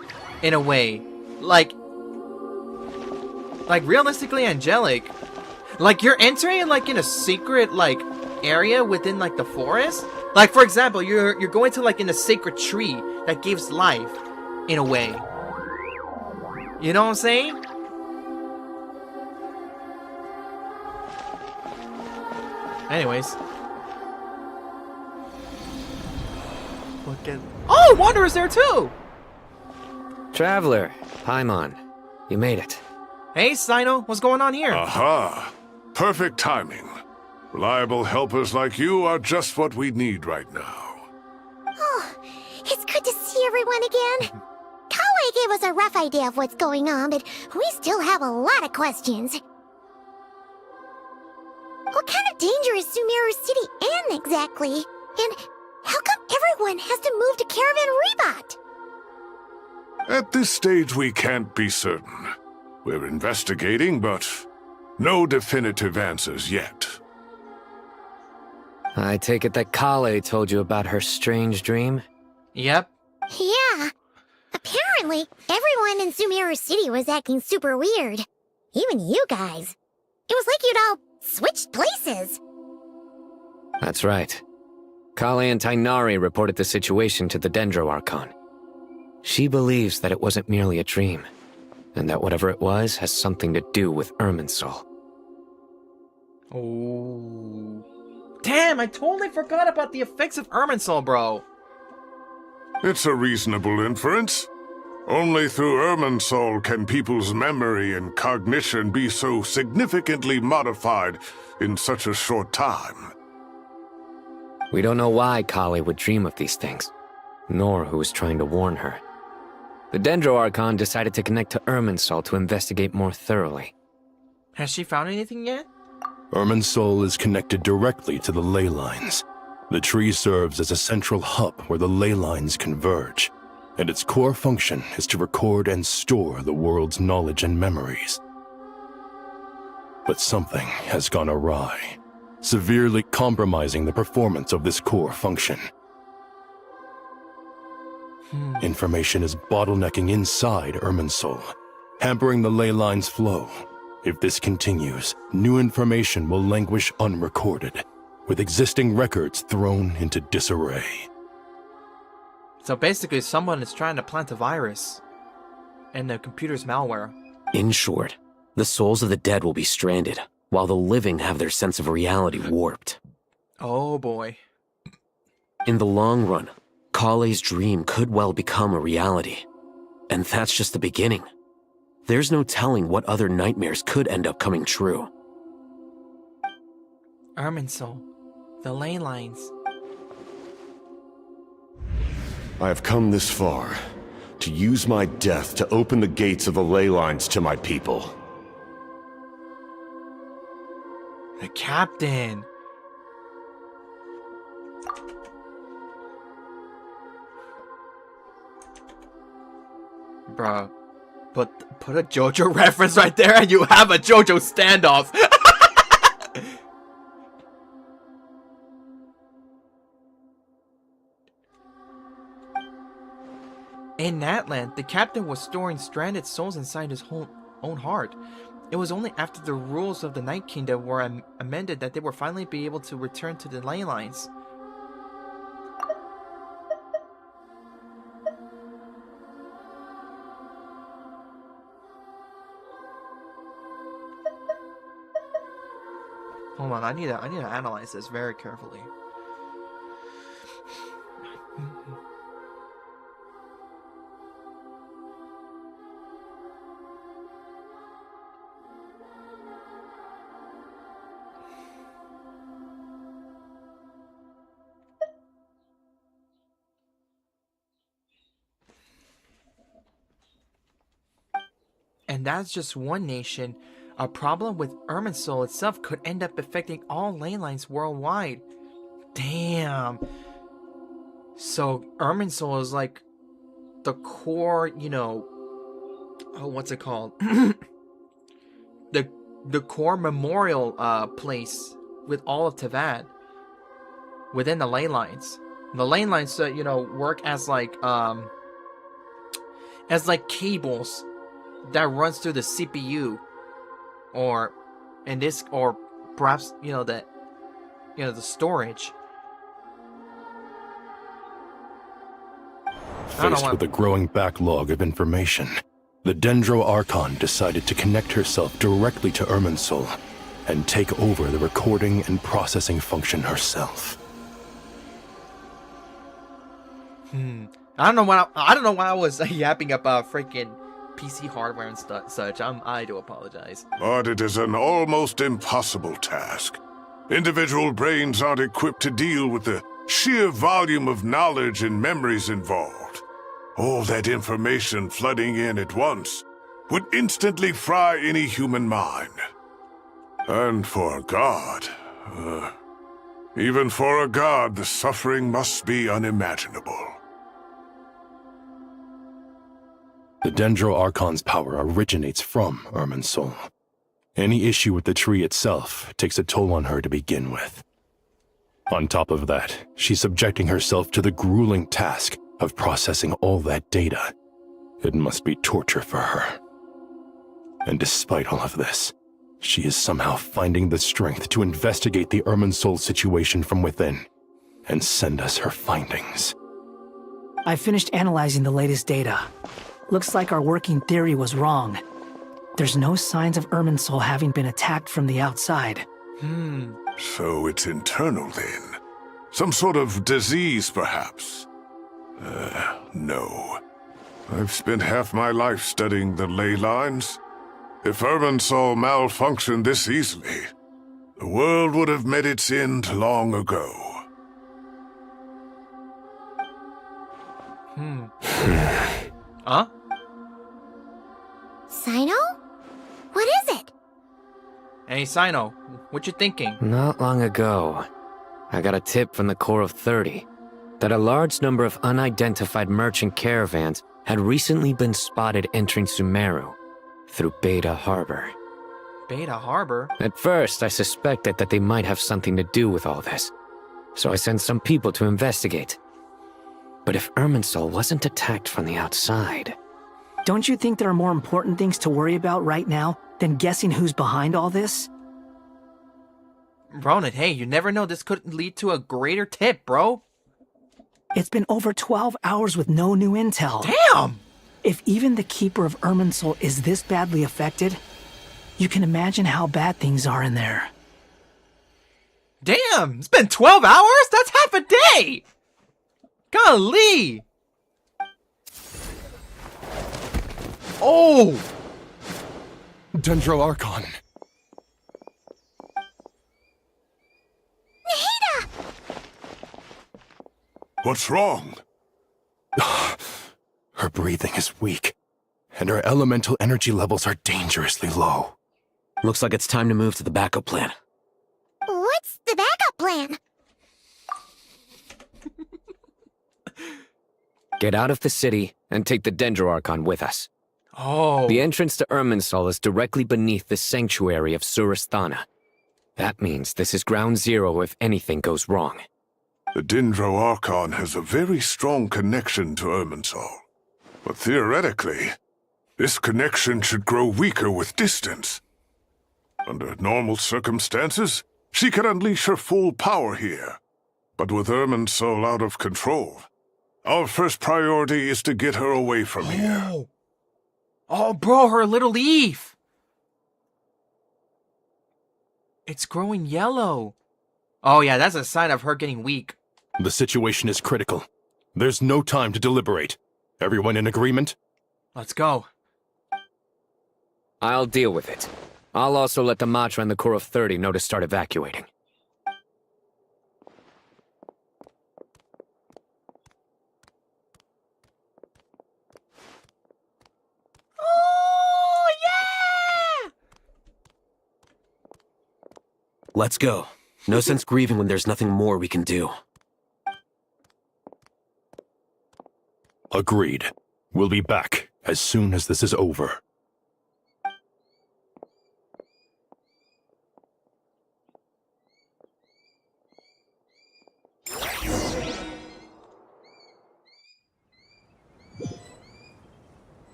in a way. Like realistically angelic. Like you're entering like in a secret like area within like the forest. Like for example, you're going to like in a sacred tree that gives life in a way. You know what I'm saying? Anyways. Look at oh, Wanderer's there too! Traveler, Paimon, you made it. Hey, Sino, what's going on here? Aha! Perfect timing. Reliable helpers like you are just what we need right now. Oh, it's good to see everyone again. Kale gave us a rough idea of what's going on, but we still have a lot of questions. What kind of danger is Sumeru City in exactly? And how come everyone has to move to Caravan Rebot? At this stage, we can't be certain. We're investigating, but no definitive answers yet. I take it that Kale told you about her strange dream? Yep. Yeah. Apparently, everyone in Sumeru City was acting super weird. Even you guys. It was like you'd all switched places. That's right. Kale and Tainari reported the situation to the Dendro Archon. She believes that it wasn't merely a dream. and that whatever it was has something to do with Irminsul. Oh. Damn, I totally forgot about the effects of Irminsul, bro. It's a reasonable inference. Only through Irminsul can people's memory and cognition be so significantly modified in such a short time. We don't know why Kali would dream of these things, nor who was trying to warn her. The Dendro Archon decided to connect to Irminsul to investigate more thoroughly. Has she found anything yet? Irminsul is connected directly to the ley lines. The tree serves as a central hub where the ley lines converge, and its core function is to record and store the world's knowledge and memories. But something has gone awry, severely compromising the performance of this core function. Information is bottlenecking inside Irminsul, hampering the ley line's flow. If this continues, new information will languish unrecorded, with existing records thrown into disarray. So basically, someone is trying to plant a virus in the computer's malware. In short, the souls of the dead will be stranded, while the living have their sense of reality warped. Oh boy. In the long run, Kale's dream could well become a reality. And that's just the beginning. There's no telling what other nightmares could end up coming true. Irminsul, the ley lines. I have come this far to use my death to open the gates of the ley lines to my people. The captain. Bruh, put a JoJo reference right there and you have a JoJo standoff. In Natland, the captain was storing stranded souls inside his own heart. It was only after the rules of the Night Kingdom were amended that they would finally be able to return to the ley lines. Hold on, I need to analyze this very carefully. And that's just one nation. A problem with Irminsul itself could end up affecting all ley lines worldwide. Damn. So Irminsul is like the core, you know, oh, what's it called? the core memorial place with all of Tavad within the ley lines. The ley lines, you know, work as like cables that runs through the CPU, or in this, or perhaps the storage. Faced with a growing backlog of information, the Dendro Archon decided to connect herself directly to Irminsul and take over the recording and processing function herself. I don't know why I was yapping about freaking PC hardware and such. I do apologize. But it is an almost impossible task. Individual brains aren't equipped to deal with the sheer volume of knowledge and memories involved. All that information flooding in at once would instantly fry any human mind. And for a god, even for a god, the suffering must be unimaginable. The Dendro Archon's power originates from Irminsul. Any issue with the tree itself takes a toll on her to begin with. On top of that, she's subjecting herself to the grueling task of processing all that data. It must be torture for her. And despite all of this, she is somehow finding the strength to investigate the Irminsul situation from within and send us her findings. I finished analyzing the latest data. Looks like our working theory was wrong. There's no signs of Irminsul having been attacked from the outside. So it's internal then? Some sort of disease, perhaps? No. I've spent half my life studying the ley lines. If Irminsul malfunctioned this easily, the world would have met its end long ago. Huh? Sino? What is it? Hey, Sino, what you thinking? Not long ago, I got a tip from the Core of 30 that a large number of unidentified merchant caravans had recently been spotted entering Sumeru through Beta Harbor. Beta Harbor? At first, I suspected that they might have something to do with all this, so I sent some people to investigate. But if Irminsul wasn't attacked from the outside... Don't you think there are more important things to worry about right now than guessing who's behind all this? Ronan, hey, you never know, this could lead to a greater tip, bro. It's been over 12 hours with no new intel. Damn! If even the Keeper of Irminsul is this badly affected, you can imagine how bad things are in there. Damn! It's been 12 hours? That's half a day! Golly! Oh! Dendro Archon. Nahida! What's wrong? Her breathing is weak, and her elemental energy levels are dangerously low. Looks like it's time to move to the backup plan. What's the backup plan? Get out of the city and take the Dendro Archon with us. Oh. The entrance to Irminsul is directly beneath the sanctuary of Surasthana. That means this is ground zero if anything goes wrong. The Dendro Archon has a very strong connection to Irminsul. But theoretically, this connection should grow weaker with distance. Under normal circumstances, she could unleash her full power here. But with Irminsul out of control, our first priority is to get her away from here. Oh, bro, her little leaf! It's growing yellow. Oh yeah, that's a sign of her getting weak. The situation is critical. There's no time to deliberate. Everyone in agreement? Let's go. I'll deal with it. I'll also let the Matra and the Core of 30 know to start evacuating. Oh, yeah! Let's go. No sense grieving when there's nothing more we can do. Agreed. We'll be back as soon as this is over.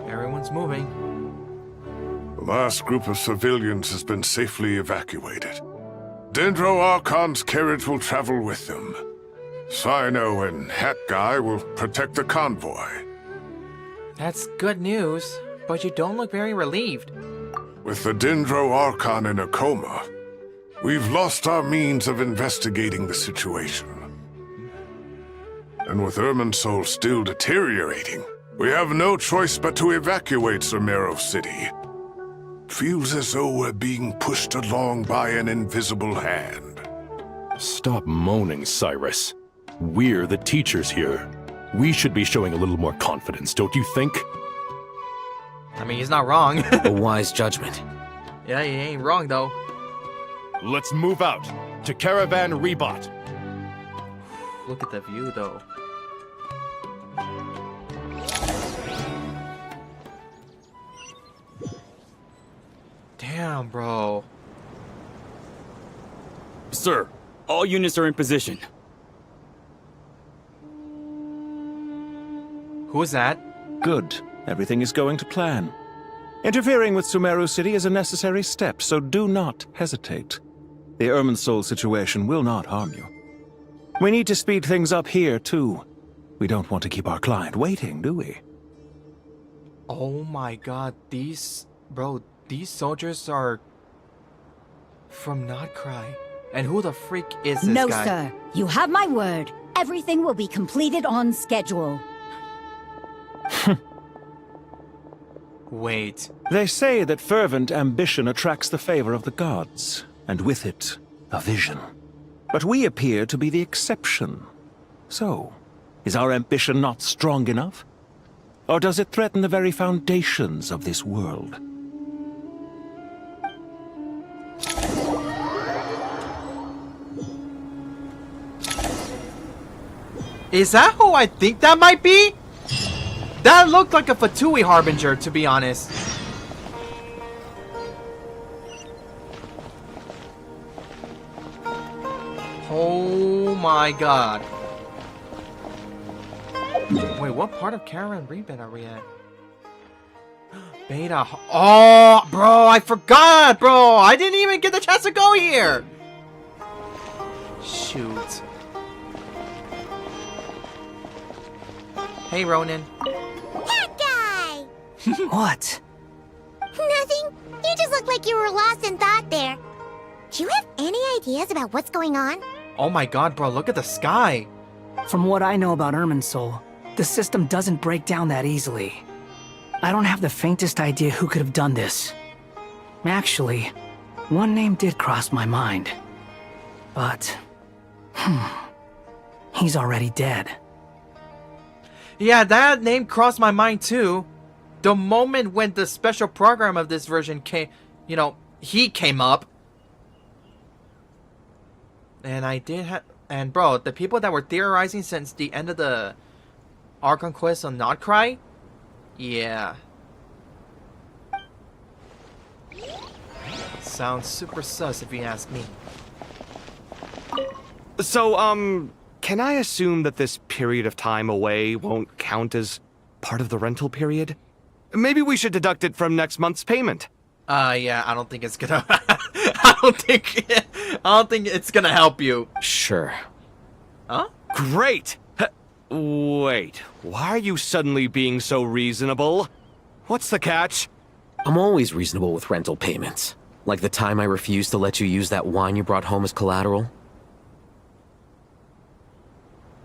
Everyone's moving. The last group of civilians has been safely evacuated. Dendro Archon's carriage will travel with them. Sino and Hat Guy will protect the convoy. That's good news, but you don't look very relieved. With the Dendro Archon in a coma, we've lost our means of investigating the situation. And with Irminsul still deteriorating, we have no choice but to evacuate Sumeru City. Feels as though we're being pushed along by an invisible hand. Stop moaning, Cyrus. We're the teachers here. We should be showing a little more confidence, don't you think? I mean, he's not wrong. A wise judgment. Yeah, he ain't wrong, though. Let's move out to Caravan Rebot. Look at the view, though. Damn, bro. Sir, all units are in position. Who is that? Good. Everything is going to plan. Interfering with Sumeru City is a necessary step, so do not hesitate. The Irminsul situation will not harm you. We need to speed things up here, too. We don't want to keep our client waiting, do we? Oh my god, these soldiers are from Notcry. And who the freak is this No, guy? sir. You have my word. Everything will be completed on schedule. Wait. They say that fervent ambition attracts the favor of the gods, and with it, a vision. But we appear to be the exception. So, is our ambition not strong enough? Or does it threaten the very foundations of this world? Is that who I think that might be? That looked like a Fatui Harbinger, to be honest. Oh my god. Wait, what part of Karen Rebet are we at? Beta. Oh, bro, I forgot, bro. I didn't even get the chance to go here. Shoot. Hey, Ronan. That guy! What? Nothing. You just look like you were lost in thought there. Do you have any ideas about what's going on? Oh my god, bro, look at the sky. From what I know about Irminsul, the system doesn't break down that easily. I don't have the faintest idea who could have done this. Actually, one name did cross my mind. But, he's already dead. Yeah, that name crossed my mind too. The moment when the special program of this version came, you know, he came up. And I did have, and bro, the people that were theorizing since the end of the Archon Quest on Notcry, yeah. Sounds super sus if you ask me. So, can I assume that this period of time away won't count as part of the rental period? Maybe we should deduct it from next month's payment. Yeah, I don't think it's gonna I don't think it's gonna help you. Sure. Huh? Great! Wait, why are you suddenly being so reasonable? What's the catch? I'm always reasonable with rental payments. Like the time I refused to let you use that wine you brought home as collateral.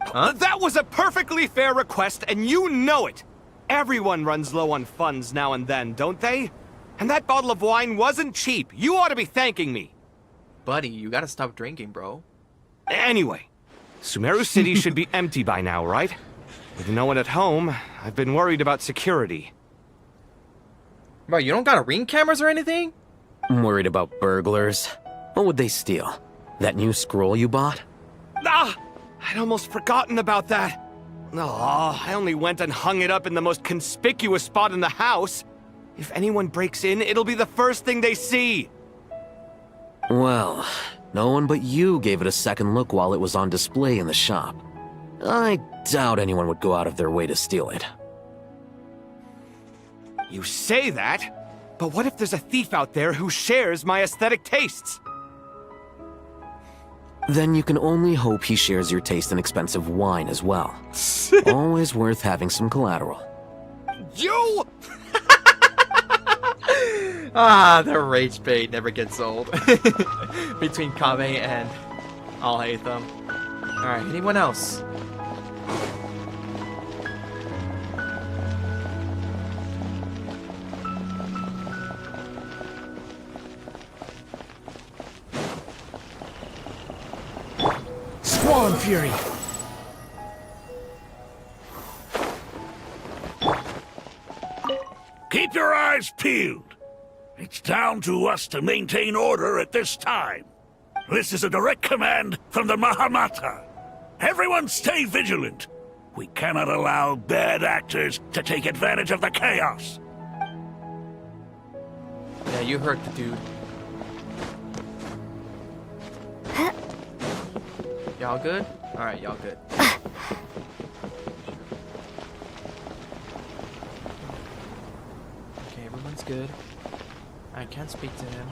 Huh? That was a perfectly fair request, and you know it! Everyone runs low on funds now and then, don't they? And that bottle of wine wasn't cheap. You ought to be thanking me. Buddy, you gotta stop drinking, bro. Anyway, Sumeru City should be empty by now, right? With no one at home, I've been worried about security. Bro, you don't got ring cameras or anything? I'm worried about burglars. What would they steal? That new scroll you bought? Ah! I'd almost forgotten about that. Oh, I only went and hung it up in the most conspicuous spot in the house. If anyone breaks in, it'll be the first thing they see. Well, no one but you gave it a second look while it was on display in the shop. I doubt anyone would go out of their way to steal it. You say that, but what if there's a thief out there who shares my aesthetic tastes? Then you can only hope he shares your taste in expensive wine as well. Always worth having some collateral. You! Ah, the rage bait never gets old. Between Kame and Alhaitham. Alright, anyone else? Squall Fury! Keep your eyes peeled. It's down to us to maintain order at this time. This is a direct command from the Mahamata. Everyone stay vigilant. We cannot allow bad actors to take advantage of the chaos. Yeah, you heard the dude. Y'all good? Alright, y'all good. Okay, everyone's good. I can't speak to him.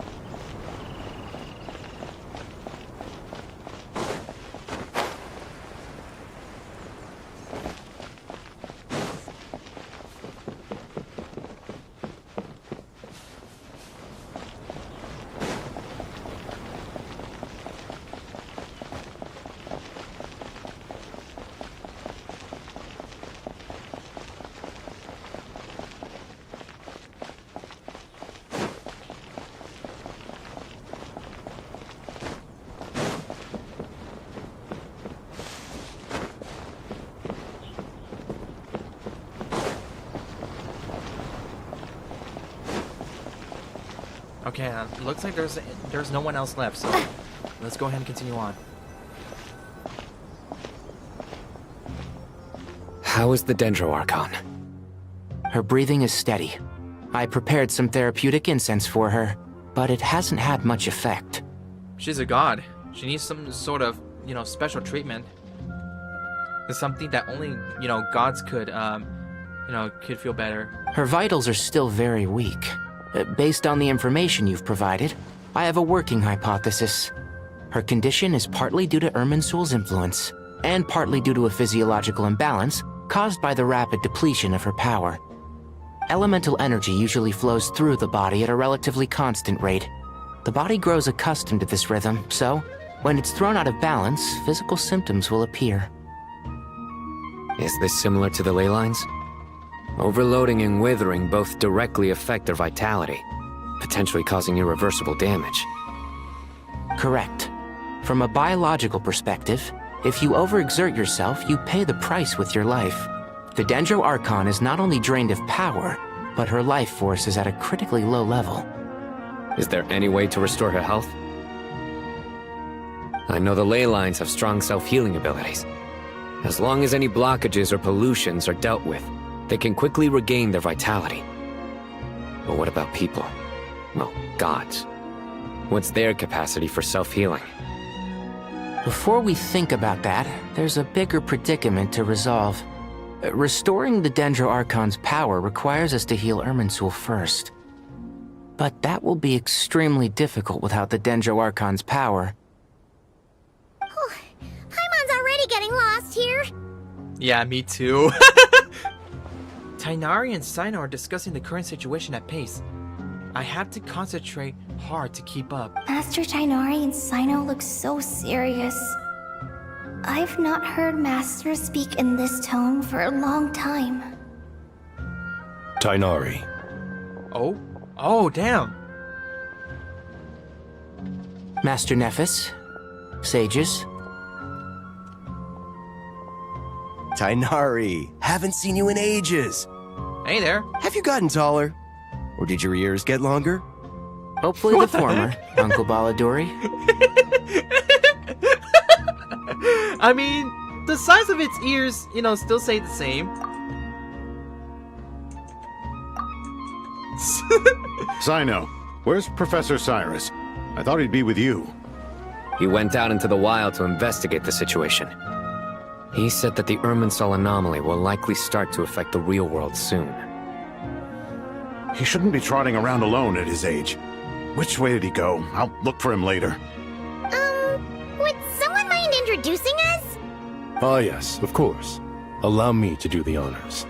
Okay, looks like there's no one else left, so let's go ahead and continue on. How is the Dendro Archon? Her breathing is steady. I prepared some therapeutic incense for her, but it hasn't had much effect. She's a god. She needs some sort of, you know, special treatment. It's something that only, you know, gods could, could feel better. Her vitals are still very weak. Based on the information you've provided, I have a working hypothesis. Her condition is partly due to Irminsul's influence, and partly due to a physiological imbalance caused by the rapid depletion of her power. Elemental energy usually flows through the body at a relatively constant rate. The body grows accustomed to this rhythm, so when it's thrown out of balance, physical symptoms will appear. Is this similar to the ley lines? Overloading and withering both directly affect their vitality, potentially causing irreversible damage. Correct. From a biological perspective, if you overexert yourself, you pay the price with your life. The Dendro Archon is not only drained of power, but her life force is at a critically low level. Is there any way to restore her health? I know the ley lines have strong self-healing abilities. As long as any blockages or pollutions are dealt with, they can quickly regain their vitality. But what about people? Well, gods. What's their capacity for self-healing? Before we think about that, there's a bigger predicament to resolve. Restoring the Dendro Archon's power requires us to heal Irminsul first. But that will be extremely difficult without the Dendro Archon's power. Paimon's already getting lost here. Yeah, me too. Tighnari and Sino are discussing the current situation at pace. I have to concentrate hard to keep up. Master Tighnari and Sino look so serious. I've not heard Master speak in this tone for a long time. Tighnari. Oh, damn. Master Nephis, sages. Tighnari, haven't seen you in ages. Hey there. Have you gotten taller? Or did your ears get longer? Hopefully the former, Uncle Baladori. I mean, the size of its ears, you know, still say the same. Sino, where's Professor Cyrus? I thought he'd be with you. He went out into the wild to investigate the situation. He said that the Irminsul anomaly will likely start to affect the real world soon. He shouldn't be trotting around alone at his age. Which way did he go? I'll look for him later. Would someone mind introducing us? Ah, yes, of course. Allow me to do the honors.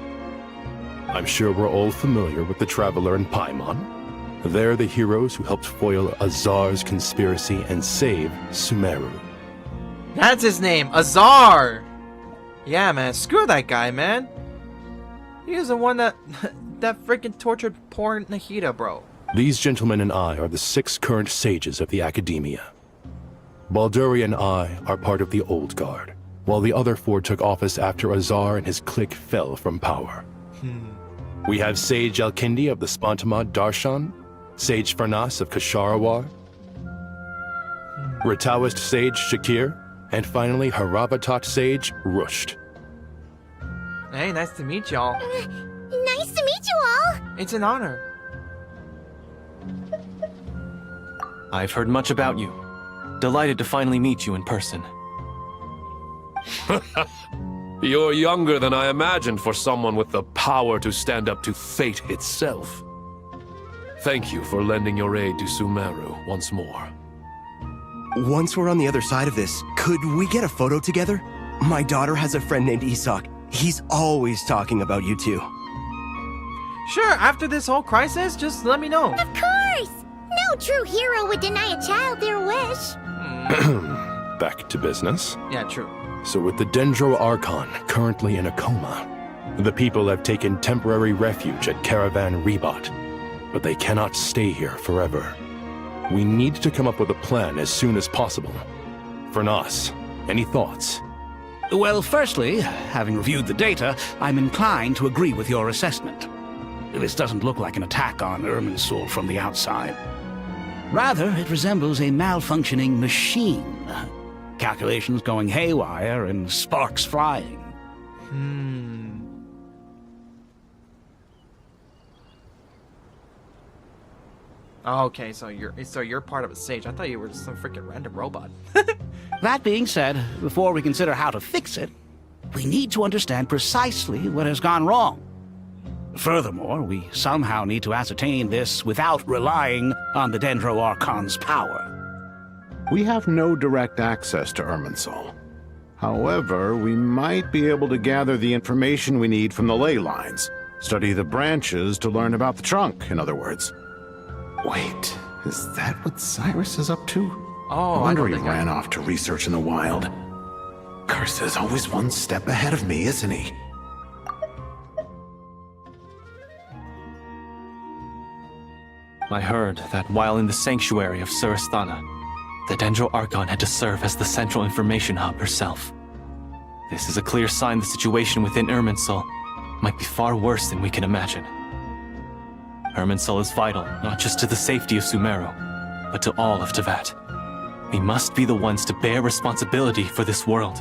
I'm sure we're all familiar with the Traveler and Paimon. They're the heroes who helped foil Azar's conspiracy and save Sumeru. That's his name, Azar! Yeah, man, screw that guy, man. He was the one that freaking tortured poor Nahida, bro. These gentlemen and I are the 6 current sages of the Academia. Balduri and I are part of the Old Guard, while the other 4 took office after Azar and his clique fell from power. We have Sage Alkindi of the Spantamad Darshan, Sage Farnas of Kasharawar, Ritaoist Sage Shakir, and finally Haravatat Sage Rusht. Hey, nice to meet y'all. Nice to meet you all. It's an honor. I've heard much about you. Delighted to finally meet you in person. You're younger than I imagined for someone with the power to stand up to fate itself. Thank you for lending your aid to Sumeru once more. Once we're on the other side of this, could we get a photo together? My daughter has a friend named Isak. He's always talking about you two. Sure, after this whole crisis, just let me know. Of course! No true hero would deny a child their wish. Back to business. Yeah, true. So with the Dendro Archon currently in a coma, the people have taken temporary refuge at Caravan Rebot, but they cannot stay here forever. We need to come up with a plan as soon as possible. Farnas, any thoughts? Well, firstly, having reviewed the data, I'm inclined to agree with your assessment. This doesn't look like an attack on Irminsul from the outside. Rather, it resembles a malfunctioning machine. Calculations going haywire and sparks flying. Okay, so you're part of a sage. I thought you were just some freaking random robot. That being said, before we consider how to fix it, we need to understand precisely what has gone wrong. Furthermore, we somehow need to ascertain this without relying on the Dendro Archon's power. We have no direct access to Irminsul. However, we might be able to gather the information we need from the ley lines. Study the branches to learn about the trunk, in other words. Wait, is that what Cyrus is up to? Oh, I wonder he ran off to research in the wild. Curse, always one step ahead of me, isn't he? I heard that while in the sanctuary of Surasthana, the Dendro Archon had to serve as the central information hub herself. This is a clear sign the situation within Irminsul might be far worse than we can imagine. Irminsul is vital not just to the safety of Sumeru, but to all of Teyvat. We must be the ones to bear responsibility for this world.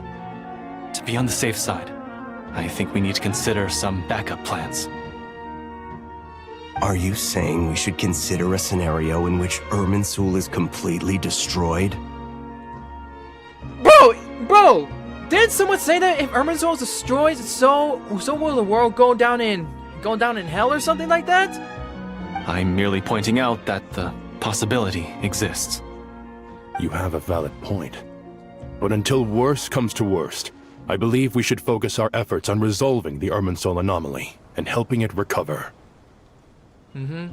To be on the safe side, I think we need to consider some backup plans. Are you saying we should consider a scenario in which Irminsul is completely destroyed? Bro! Didn't someone say that if Irminsul is destroyed, so will the world go down in hell or something like that? I'm merely pointing out that the possibility exists. You have a valid point. But until worst comes to worst, I believe we should focus our efforts on resolving the Irminsul anomaly and helping it recover.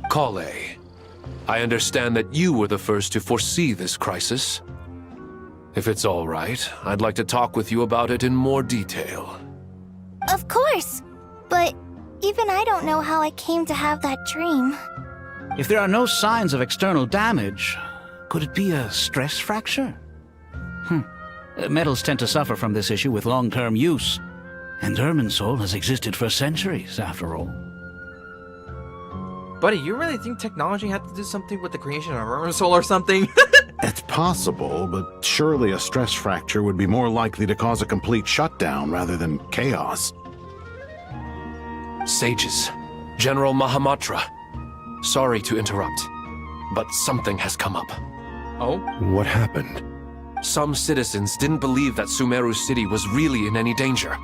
Kale, I understand that you were the first to foresee this crisis. If it's all right, I'd like to talk with you about it in more detail. Of course, but even I don't know how I came to have that dream. If there are no signs of external damage, could it be a stress fracture? Metals tend to suffer from this issue with long-term use, and Irminsul has existed for centuries, after all. Buddy, you really think technology had to do something with the creation of Irminsul or something? It's possible, but surely a stress fracture would be more likely to cause a complete shutdown rather than chaos. Sages, General Mahamatra, sorry to interrupt, but something has come up. Oh? What happened? Some citizens didn't believe that Sumeru City was really in any danger.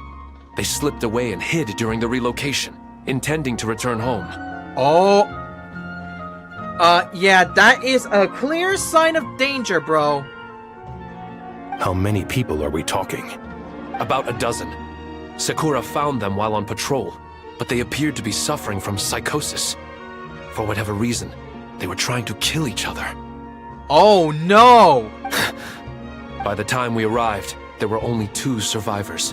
They slipped away and hid during the relocation, intending to return home. Oh. Yeah, that is a clear sign of danger, bro. How many people are we talking? About a dozen. Sakura found them while on patrol, but they appeared to be suffering from psychosis. For whatever reason, they were trying to kill each other. Oh no! By the time we arrived, there were only 2 survivors.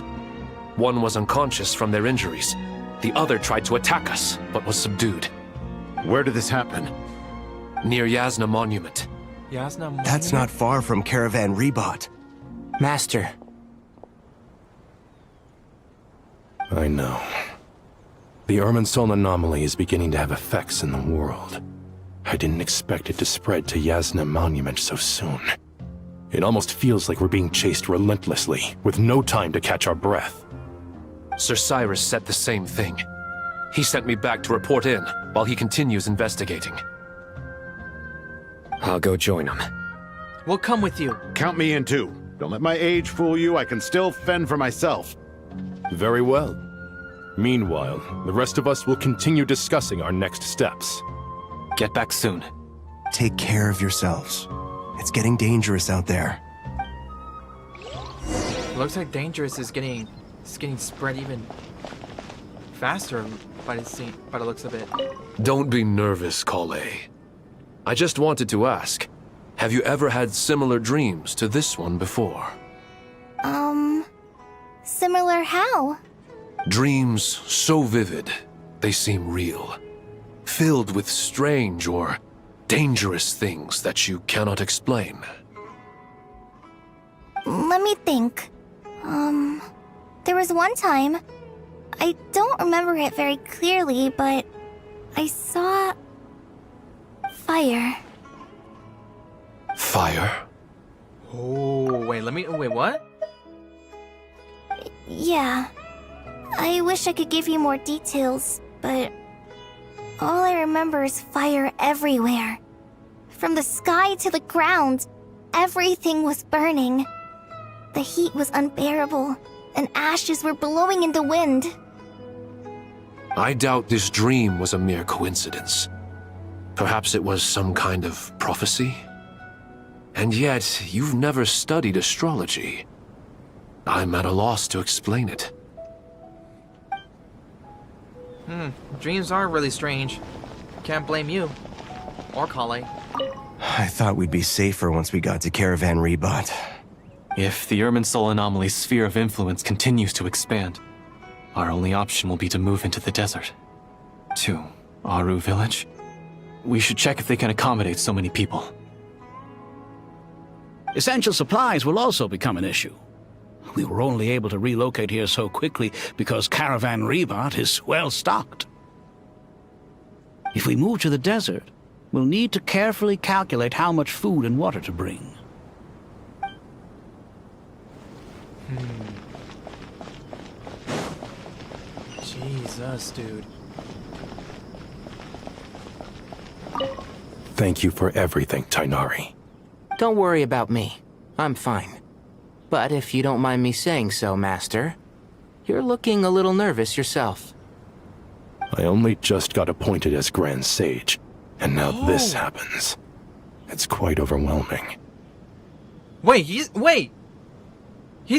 One was unconscious from their injuries. The other tried to attack us, but was subdued. Where did this happen? Near Yasna Monument. Yasna Monument? That's not far from Caravan Rebot. Master. I know. The Irminsul anomaly is beginning to have effects in the world. I didn't expect it to spread to Yasna Monument so soon. It almost feels like we're being chased relentlessly, with no time to catch our breath. Sir Cyrus said the same thing. He sent me back to report in, while he continues investigating. I'll go join him. We'll come with you. Count me in too. Don't let my age fool you, I can still fend for myself. Very well. Meanwhile, the rest of us will continue discussing our next steps. Get back soon. Take care of yourselves. It's getting dangerous out there. Looks like dangerous is getting spread even faster by the looks of it. Don't be nervous, Kale. I just wanted to ask, have you ever had similar dreams to this one before? Similar how? Dreams so vivid, they seem real. Filled with strange or dangerous things that you cannot explain. Let me think. There was one time, I don't remember it very clearly, but I saw fire. fire? Oh, wait, wait, what? Yeah. I wish I could give you more details, but all I remember is fire everywhere. From the sky to the ground, everything was burning. The heat was unbearable, and ashes were blowing in the wind. I doubt this dream was a mere coincidence. Perhaps it was some kind of prophecy? And yet, you've never studied astrology. I'm at a loss to explain it. Dreams are really strange. Can't blame you. Or Kale. I thought we'd be safer once we got to Caravan Rebot. If the Irminsul anomaly's sphere of influence continues to expand, our only option will be to move into the desert. To Aru village? We should check if they can accommodate so many people. Essential supplies will also become an issue. We were only able to relocate here so quickly because Caravan Rebot is well stocked. If we move to the desert, we'll need to carefully calculate how much food and water to bring. Jesus, dude. Thank you for everything, Tainari. Don't worry about me. I'm fine. But if you don't mind me saying so, Master, you're looking a little nervous yourself. I only just got appointed as Grand Sage, and now this happens. It's quite overwhelming. Wait, he's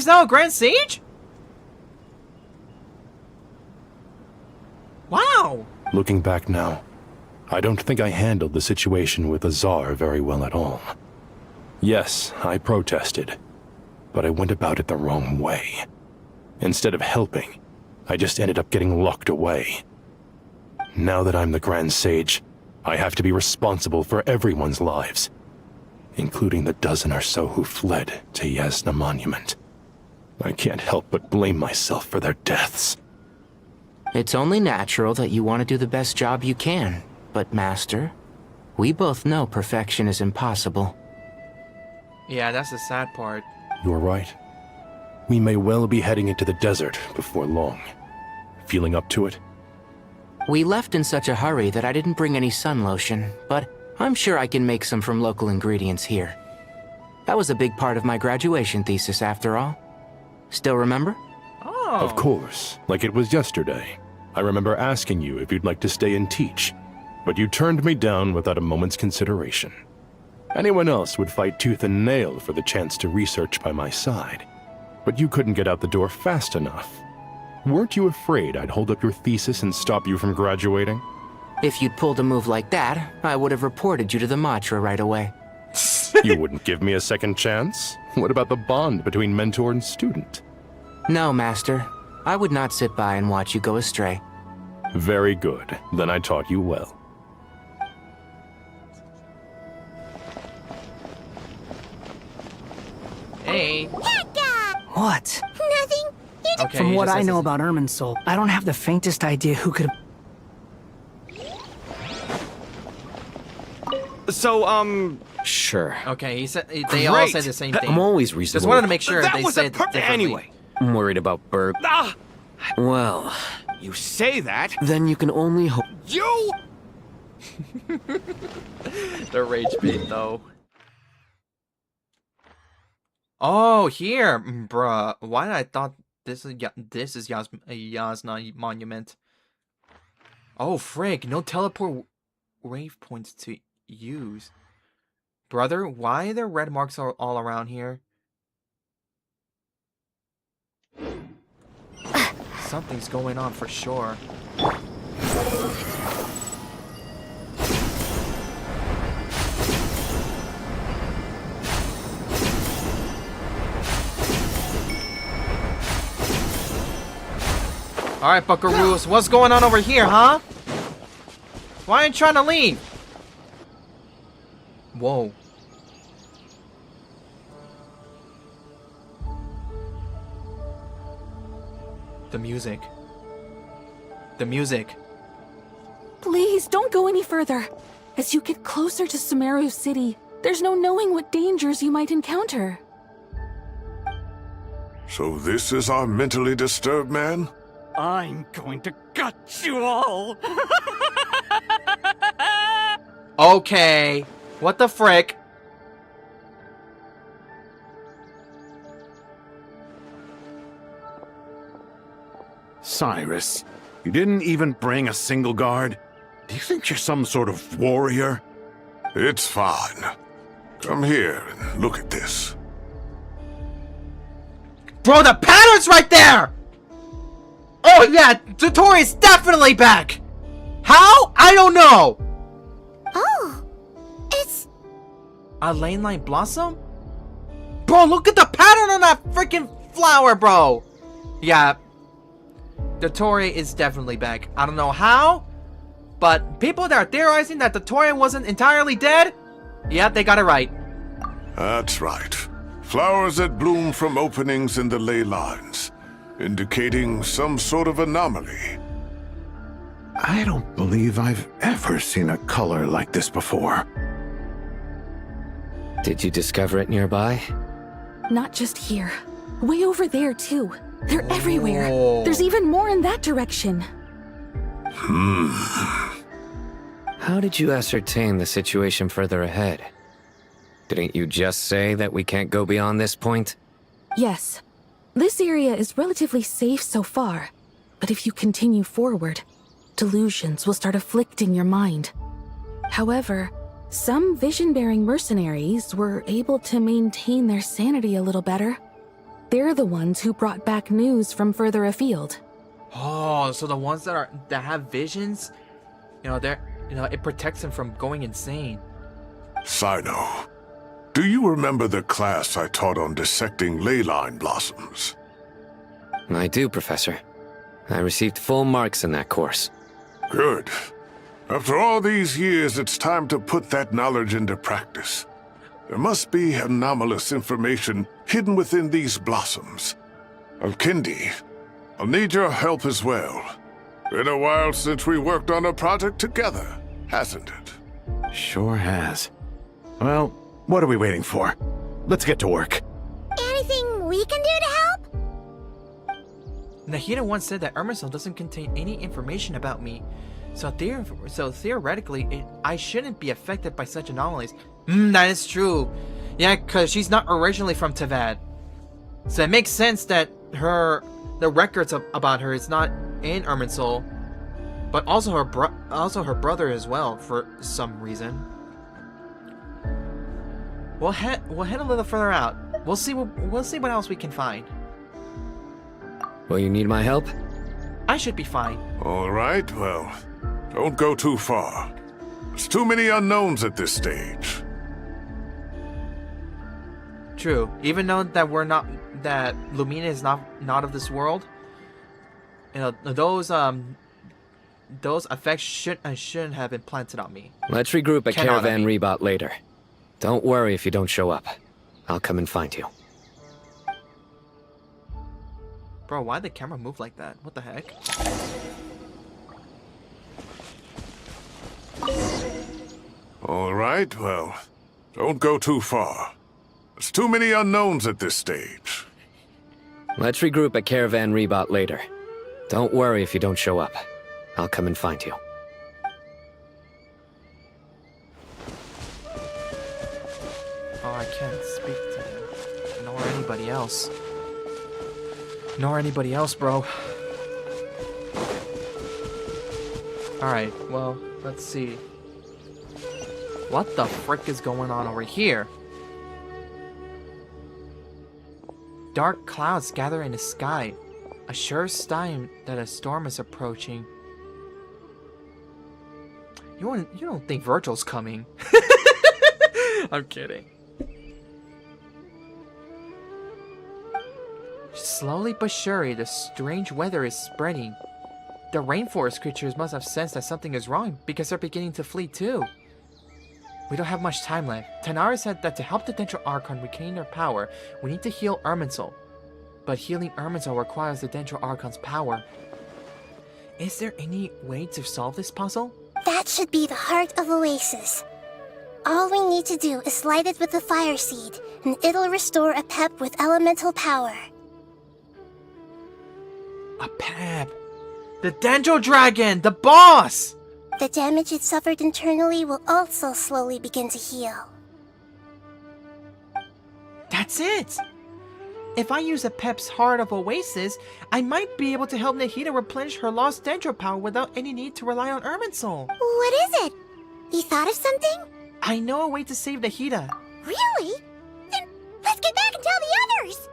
now a Grand Sage? Wow! Looking back now, I don't think I handled the situation with Azar very well at all. Yes, I protested, but I went about it the wrong way. Instead of helping, I just ended up getting locked away. Now that I'm the Grand Sage, I have to be responsible for everyone's lives, including the dozen or so who fled to Yasna Monument. I can't help but blame myself for their deaths. It's only natural that you want to do the best job you can, but Master, we both know perfection is impossible. Yeah, that's the sad part. You're right. We may well be heading into the desert before long. Feeling up to it? We left in such a hurry that I didn't bring any sun lotion, but I'm sure I can make some from local ingredients here. That was a big part of my graduation thesis after all. Still remember? Oh. Of course, like it was yesterday. I remember asking you if you'd like to stay and teach, but you turned me down without a moment's consideration. Anyone else would fight tooth and nail for the chance to research by my side, but you couldn't get out the door fast enough. Weren't you afraid I'd hold up your thesis and stop you from graduating? If you'd pulled a move like that, I would have reported you to the Matra right away. You wouldn't give me a second chance? What about the bond between mentor and student? No, Master. I would not sit by and watch you go astray. Very good. Then I taught you well. Hey. What? Nothing. Okay, From he what just I says know this- about Irminsul, I don't have the faintest idea who could have... So, Sure. Okay, he said they all said the same thing. I'm always Just reasonable. wanted to make sure that they was said a perfect differently. anyway. I'm worried about Berg. Ah, Well, you say that. then you can only hope. You. The rage bait, though. Oh, here, bruh. Why did I thought this is Yasna Monument? Oh, frig! No teleport wave points to use. Brother, why are there red marks all around here? Something's going on for sure. Alright, buckaroos, what's going on over here, huh? Why are you trying to leave? Whoa. The music. The music. Please, don't go any further. As you get closer to Sumeru City, There's no knowing what dangers you might encounter. So this is our mentally disturbed man? I'm going to gut you all! Okay. What the frick? Cyrus, you didn't even bring a single guard? Do you think you're some sort of warrior? It's fine. Come here and look at this. Bro, the pattern's right there! Oh yeah, Dottore is definitely back! How? I don't know! Oh, it's... A lane line blossom? Bro, look at the pattern on that freaking flower, bro! Yeah, Dottore is definitely back. I don't know how, but people that are theorizing that Dottore wasn't entirely dead, yeah, they got it right. That's right. Flowers that bloom from openings in the ley lines, indicating some sort of anomaly. I don't believe I've ever seen a color like this before. Did you discover it nearby? Not just here. Way over there, too. They're everywhere. There's even more in that direction. How did you ascertain the situation further ahead? Didn't you just say that we can't go beyond this point? Yes. This area is relatively safe so far. But if you continue forward, delusions will start afflicting your mind. However, some vision-bearing mercenaries were able to maintain their sanity a little better. They're the ones who brought back news from further afield. Oh, so the ones that have visions, it protects them from going insane. Sino, do you remember the class I taught on dissecting ley line blossoms? I do, Professor. I received full marks in that course. Good. After all these years, it's time to put that knowledge into practice. There must be anomalous information hidden within these blossoms. Alkindi, I'll need your help as well. Been a while since we worked on a project together, hasn't it? Sure has. Well, what are we waiting for? Let's get to work. Anything we can do to help? Nahida once said that Irminsul doesn't contain any information about me. So theoretically, I shouldn't be affected by such anomalies. That is true. Yeah, because she's not originally from Teyvat. So it makes sense that the records about her is not in Irminsul, but also her brother as well for some reason. We'll head a little further out. We'll see what else we can find. Will you need my help? I should be fine. All right, well, don't go too far. There's too many unknowns at this stage. True. Even though that Lumine is not of this world, those effects shouldn't have been planted on me. Let's regroup at Caravan Rebot later. Don't worry if you don't show up. I'll come and find you. Bro, why'd the camera move like that? What the heck? All right, well, don't go too far. There's too many unknowns at this stage. Let's regroup at Caravan Rebot later. Don't worry if you don't show up. I'll come and find you. Oh, I can't speak to him. Nor anybody else. Nor anybody else, bro. Alright, well, let's see. What the frick is going on over here? Dark clouds gather in the sky. A sure sign that a storm is approaching. You don't think Virgil's coming? I'm kidding. Slowly but surely, the strange weather is spreading. The rainforest creatures must have sensed that something is wrong because they're beginning to flee too. We don't have much time left. Tanara said that to help the Dendro Archon regain their power, we need to heal Irminsul. But healing Irminsul requires the Dendro Archon's power. Is there any way to solve this puzzle? That should be the heart of Oasis. All we need to do is light it with the fire seed, and it'll restore a pep with elemental power. A pep. The Dendro Dragon, the boss! The damage it suffered internally will also slowly begin to heal. That's it! If I use a Pep's Heart of Oasis, I might be able to help Nahida replenish her lost Dendro power without any need to rely on Irminsul. What is it? You thought of something? I know a way to save Nahida. Really? Then let's get back and tell the others!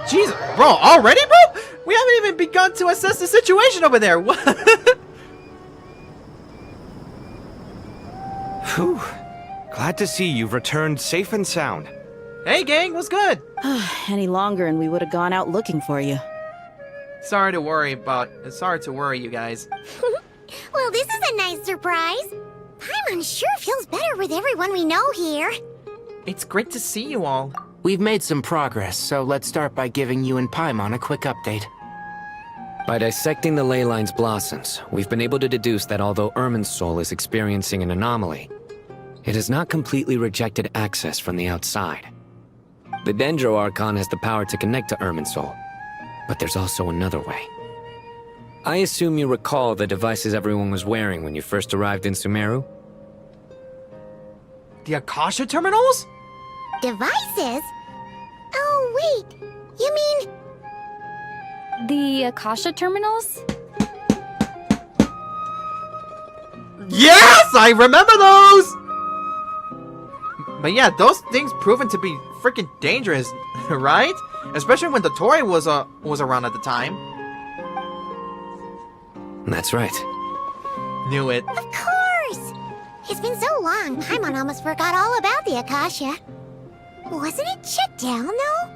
Jesus, bro, already, bro? We haven't even begun to assess the situation over there. What? Whew. Glad to see you've returned safe and sound. Hey, gang, what's good? Any longer and we would have gone out looking for you. Sorry to worry, you guys. Well, this is a nice surprise. Paimon sure feels better with everyone we know here. It's great to see you all. We've made some progress, so let's start by giving you and Paimon a quick update. By dissecting the ley line's blossoms, we've been able to deduce that although Irminsul is experiencing an anomaly, it has not completely rejected access from the outside. The Dendro Archon has the power to connect to Irminsul, but there's also another way. I assume you recall the devices everyone was wearing when you first arrived in Sumeru? The Akasha terminals? Devices? Oh, wait. You mean... The Akasha terminals? Yes! I remember those! But yeah, those things proven to be freaking dangerous, right? Especially when Dottore was around at the time. That's right. Knew it. Of course! It's been so long, Paimon almost forgot all about the Akasha. Wasn't it shut down, though?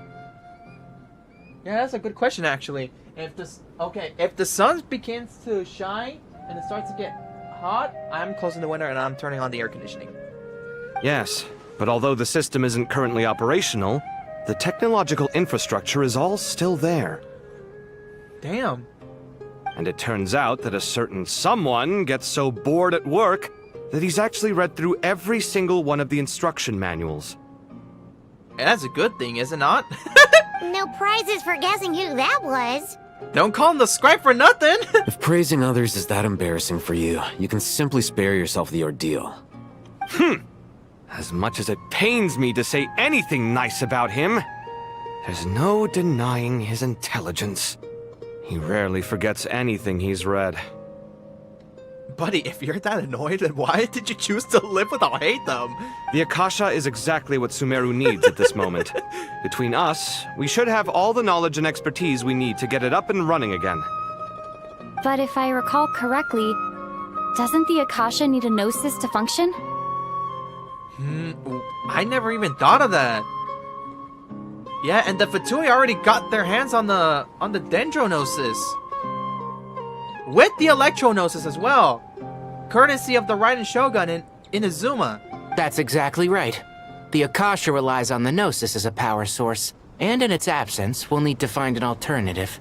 Yeah, that's a good question, actually. If the sun begins to shine and it starts to get hot, I'm closing the window and I'm turning on the air conditioning. Yes, but although the system isn't currently operational, the technological infrastructure is all still there. Damn. And it turns out that a certain someone gets so bored at work that he's actually read through every single one of the instruction manuals. Yeah, that's a good thing, is it not? No prizes for guessing who that was. Don't call him the scribe for nothing! If praising others is that embarrassing for you, you can simply spare yourself the ordeal. As much as it pains me to say anything nice about him, there's no denying his intelligence. He rarely forgets anything he's read. Buddy, if you're that annoyed, then why did you choose to live without hate them? The Akasha is exactly what Sumeru needs at this moment. Between us, we should have all the knowledge and expertise we need to get it up and running again. But if I recall correctly, doesn't the Akasha need a gnosis to function? I never even thought of that. Yeah, and the Fatui already got their hands on the Dendronosis. With the Electronosis as well. Courtesy of the Raiden Shogun in Inazuma. That's exactly right. The Akasha relies on the Gnosis as a power source, and in its absence, we'll need to find an alternative.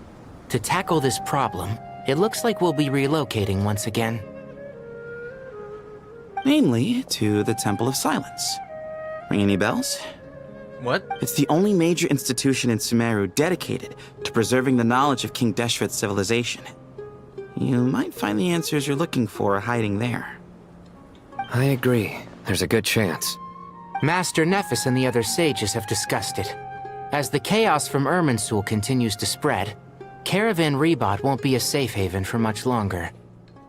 To tackle this problem, it looks like we'll be relocating once again. Namely, to the Temple of Silence. Ring any bells? What? It's the only major institution in Sumeru dedicated to preserving the knowledge of King Deshret's civilization. You might find the answers you're looking for hiding there. I agree. There's a good chance. Master Nephis and the other sages have discussed it. As the chaos from Irminsul continues to spread, Caravan Rebot won't be a safe haven for much longer.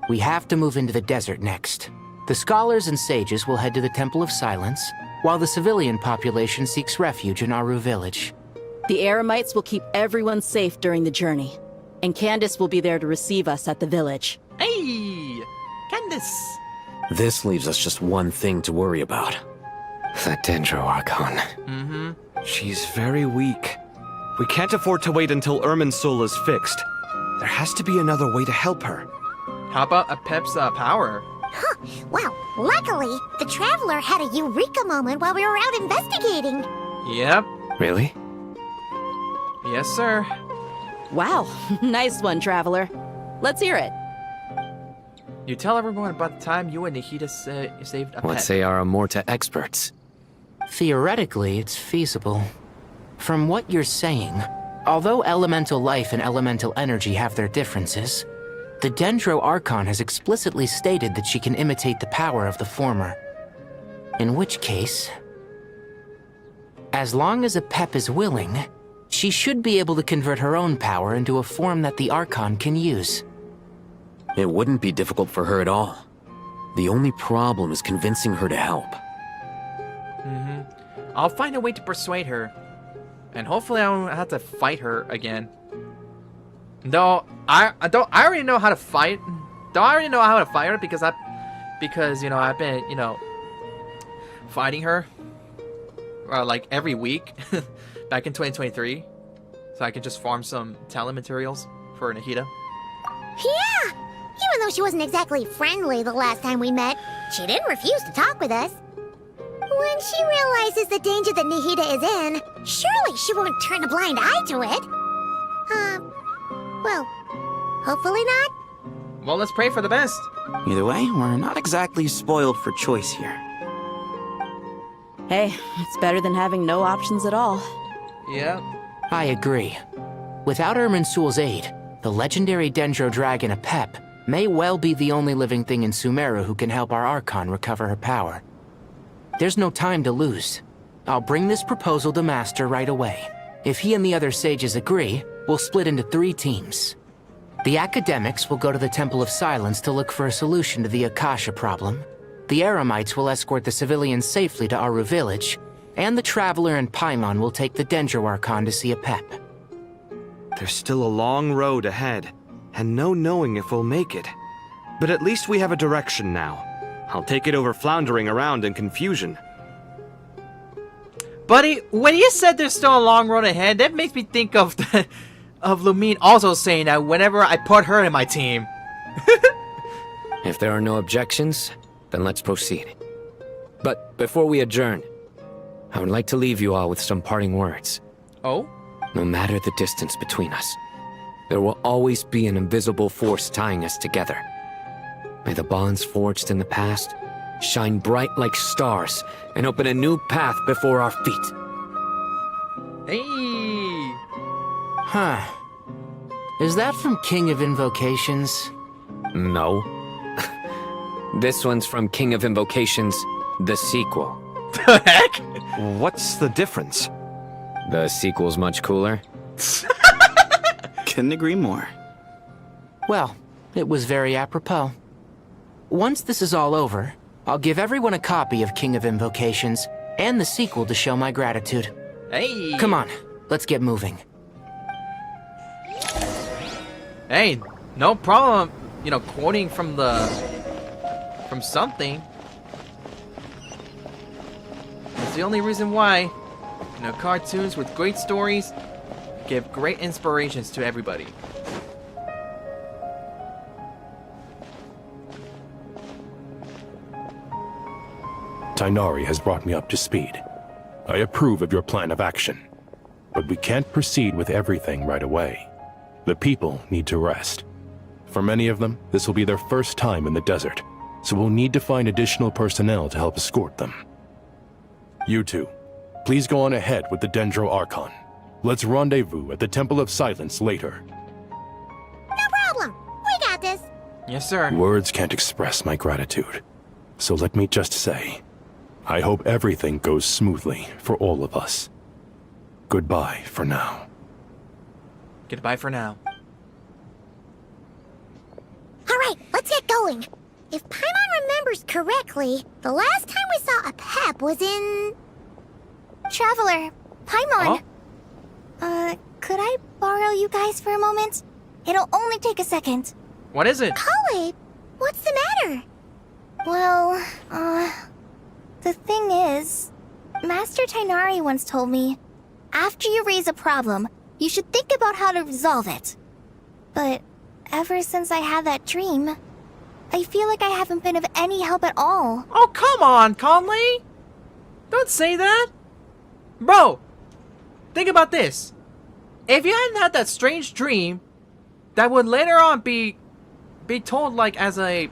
We have to move into the desert next. The scholars and sages will head to the Temple of Silence, while the civilian population seeks refuge in Aru village. The Eremites will keep everyone safe during the journey, and Candace will be there to receive us at the village. Hey! Candace! This leaves us just one thing to worry about. The Dendro Archon. She's very weak. We can't afford to wait until Irminsul is fixed. There has to be another way to help her. How about a Pep's power? Huh. Well, luckily, the Traveler had a eureka moment while we were out investigating. Yep. Really? Yes, sir. Wow, nice one, Traveler. Let's hear it. You tell everyone about the time you and Nihida saved a What pet. say our Amorta experts? Theoretically, it's feasible. From what you're saying, although elemental life and elemental energy have their differences, the Dendro Archon has explicitly stated that she can imitate the power of the former. In which case, as long as a Pep is willing, she should be able to convert her own power into a form that the Archon can use. It wouldn't be difficult for her at all. The only problem is convincing her to help. I'll find a way to persuade her. And hopefully I won't have to fight her again. Though I already know how to fight. Though I already know how to fight her because you know, I've been, you know, fighting her like every week back in 2023. So I can just farm some talent materials for Nihida. Yeah! Even though she wasn't exactly friendly the last time we met, she didn't refuse to talk with us. When she realizes the danger that Nihida is in, surely she won't turn a blind eye to it. Well, hopefully not. Well, let's pray for the best. Either way, we're not exactly spoiled for choice here. Hey, it's better than having no options at all. Yeah. I agree. Without Irminsul's aid, the legendary Dendro Dragon Apep may well be the only living thing in Sumeru who can help our Archon recover her power. There's no time to lose. I'll bring this proposal to Master right away. If he and the other sages agree, we'll split into 3 teams. The academics will go to the Temple of Silence to look for a solution to the Akasha problem. The Eremites will escort the civilians safely to Aru village, and the Traveler and Paimon will take the Dendro Archon to see Apep. There's still a long road ahead, and no knowing if we'll make it. But at least we have a direction now. I'll take it over floundering around in confusion. Buddy, when you said there's still a long road ahead, that makes me think of of Lumine also saying that whenever I put her in my team. If there are no objections, then let's proceed. But before we adjourn, I would like to leave you all with some parting words. Oh? No matter the distance between us, there will always be an invisible force tying us together. May the bonds forged in the past shine bright like stars and open a new path before our feet. Hey! Huh. Is that from King of Invocations? No. This one's from King of Invocations, the sequel. The heck? What's the difference? The sequel's much cooler. Couldn't agree more. Well, it was very apropos. Once this is all over, I'll give everyone a copy of King of Invocations and the sequel to show my gratitude. Hey! Come on, let's get moving. Hey, no problem, you know, quoting from something. It's the only reason why, you know, cartoons with great stories give great inspirations to everybody. Tighnari has brought me up to speed. I approve of your plan of action. But we can't proceed with everything right away. The people need to rest. For many of them, this will be their first time in the desert, so we'll need to find additional personnel to help escort them. You two, please go on ahead with the Dendro Archon. Let's rendezvous at the Temple of Silence later. No problem. We got this. Yes, sir. Words can't express my gratitude. So let me just say, I hope everything goes smoothly for all of us. Goodbye for now. Goodbye for now. Alright, let's get going. If Paimon remembers correctly, the last time we saw a Pep was in... Traveler, Paimon. Could I borrow you guys for a moment? It'll only take a second. What is it? Cully, what's the matter? Well, the thing is, Master Tighnari once told me, after you raise a problem, you should think about how to resolve it. But ever since I had that dream, I feel like I haven't been of any help at all. Oh, come on, Conley! Don't say that! Bro, think about this. If you hadn't had that strange dream, that would later on be told like as a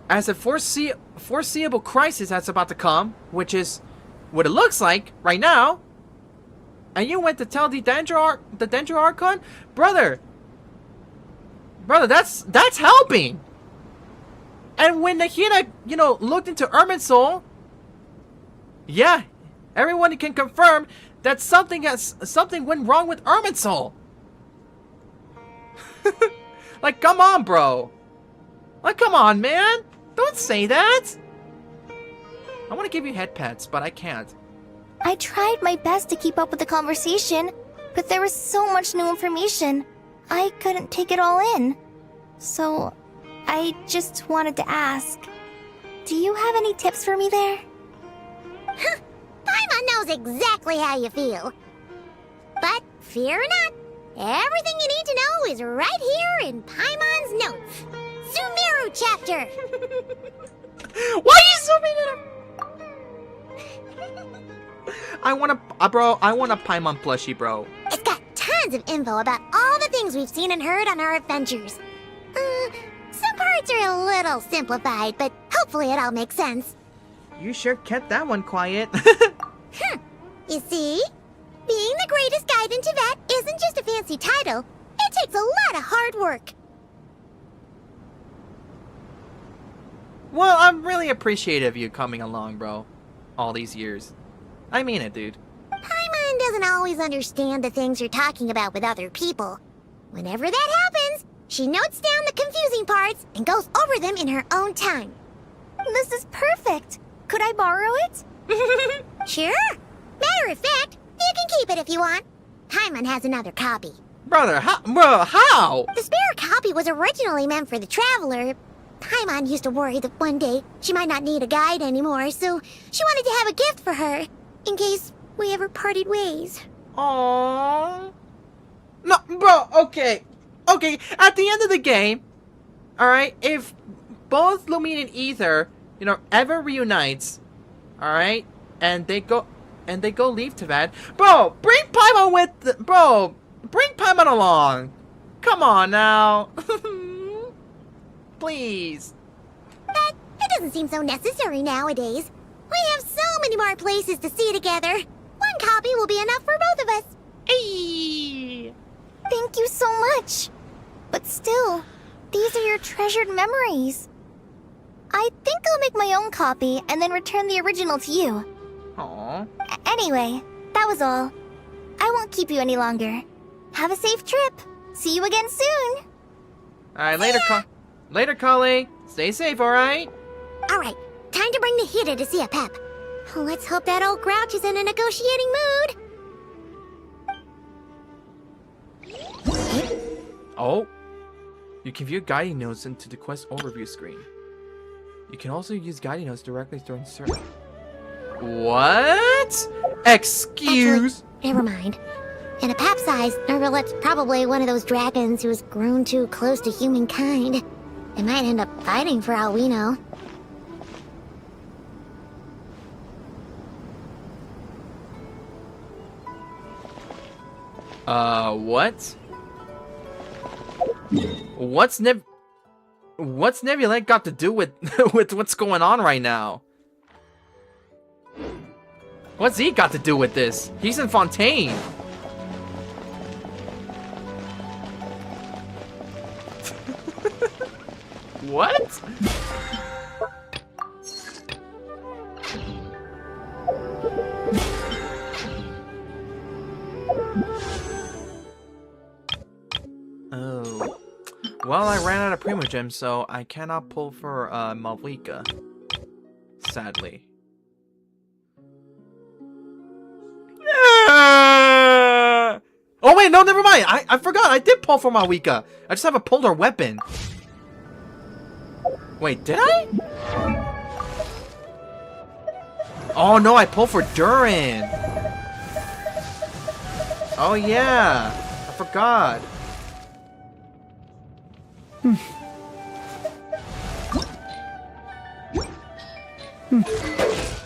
as a foreseeable crisis that's about to come, which is what it looks like right now, and you went to tell the Dendro Archon? Brother, that's helping. And when Nahida, you know, looked into Irminsul, yeah, everyone can confirm that something went wrong with Irminsul. Like, come on, bro. Like, come on, man. Don't say that. I want to give you head pats, but I can't. I tried my best to keep up with the conversation, but there was so much new information. I couldn't take it all in. So, I just wanted to ask, do you have any tips for me there? Paimon knows exactly how you feel. But fear not, everything you need to know is right here in Paimon's notes. Sumeru chapter! Why are you zooming in? I want a Paimon plushie, bro. It's got tons of info about all the things we've seen and heard on our adventures. Some parts are a little simplified, but hopefully it all makes sense. You sure kept that one quiet. You see? Being the greatest guide in Tibet isn't just a fancy title. It takes a lot of hard work. Well, I'm really appreciative of you coming along, bro. All these years. I mean it, dude. Paimon doesn't always understand the things you're talking about with other people. Whenever that happens, she notes down the confusing parts and goes over them in her own time. This is perfect. Could I borrow it? Sure. Matter of fact, you can keep it if you want. Paimon has another copy. Brother, how? The spare copy was originally meant for the traveler. Paimon used to worry that one day she might not need a guide anymore, so she wanted to have a gift for her, in case we ever parted ways. Aww. No, bro, okay. Okay, at the end of the game, alright, if both Lumine and Ether, you know, ever reunites, alright, and they go leave Tibet, bro, bring Paimon bring Paimon along. Come on now. Please. But it doesn't seem so necessary nowadays. We have so many more places to see together. One copy will be enough for both of us. Hey. Thank you so much. But still, these are your treasured memories. I think I'll make my own copy and then return the original to you. Aww. Anyway, that was all. I won't keep you any longer. Have a safe trip. See you again soon. Alright, later, colleague. Stay safe, alright? Alright, time to bring Nahida to see a pep. Let's hope that old grouch is in a negotiating mood. Oh. You can view guiding notes into the quest overview screen. You can also use guiding notes directly during certain... What? Excuse? Actually, never mind. In a pep size, Nervalip's probably one of those dragons who's grown too close to humankind. They might end up fighting for all we know. What? What's Nebulite got to do with with what's going on right now? What's he got to do with this? He's in Fontaine. What? Oh. Well, I ran out of Primogems, so I cannot pull for Malvika. Sadly. Oh wait, no, never mind. I forgot. I did pull for Malvika. I just haven't pulled her weapon. Wait, did I? Oh no, I pulled for Durin. Oh yeah, I forgot.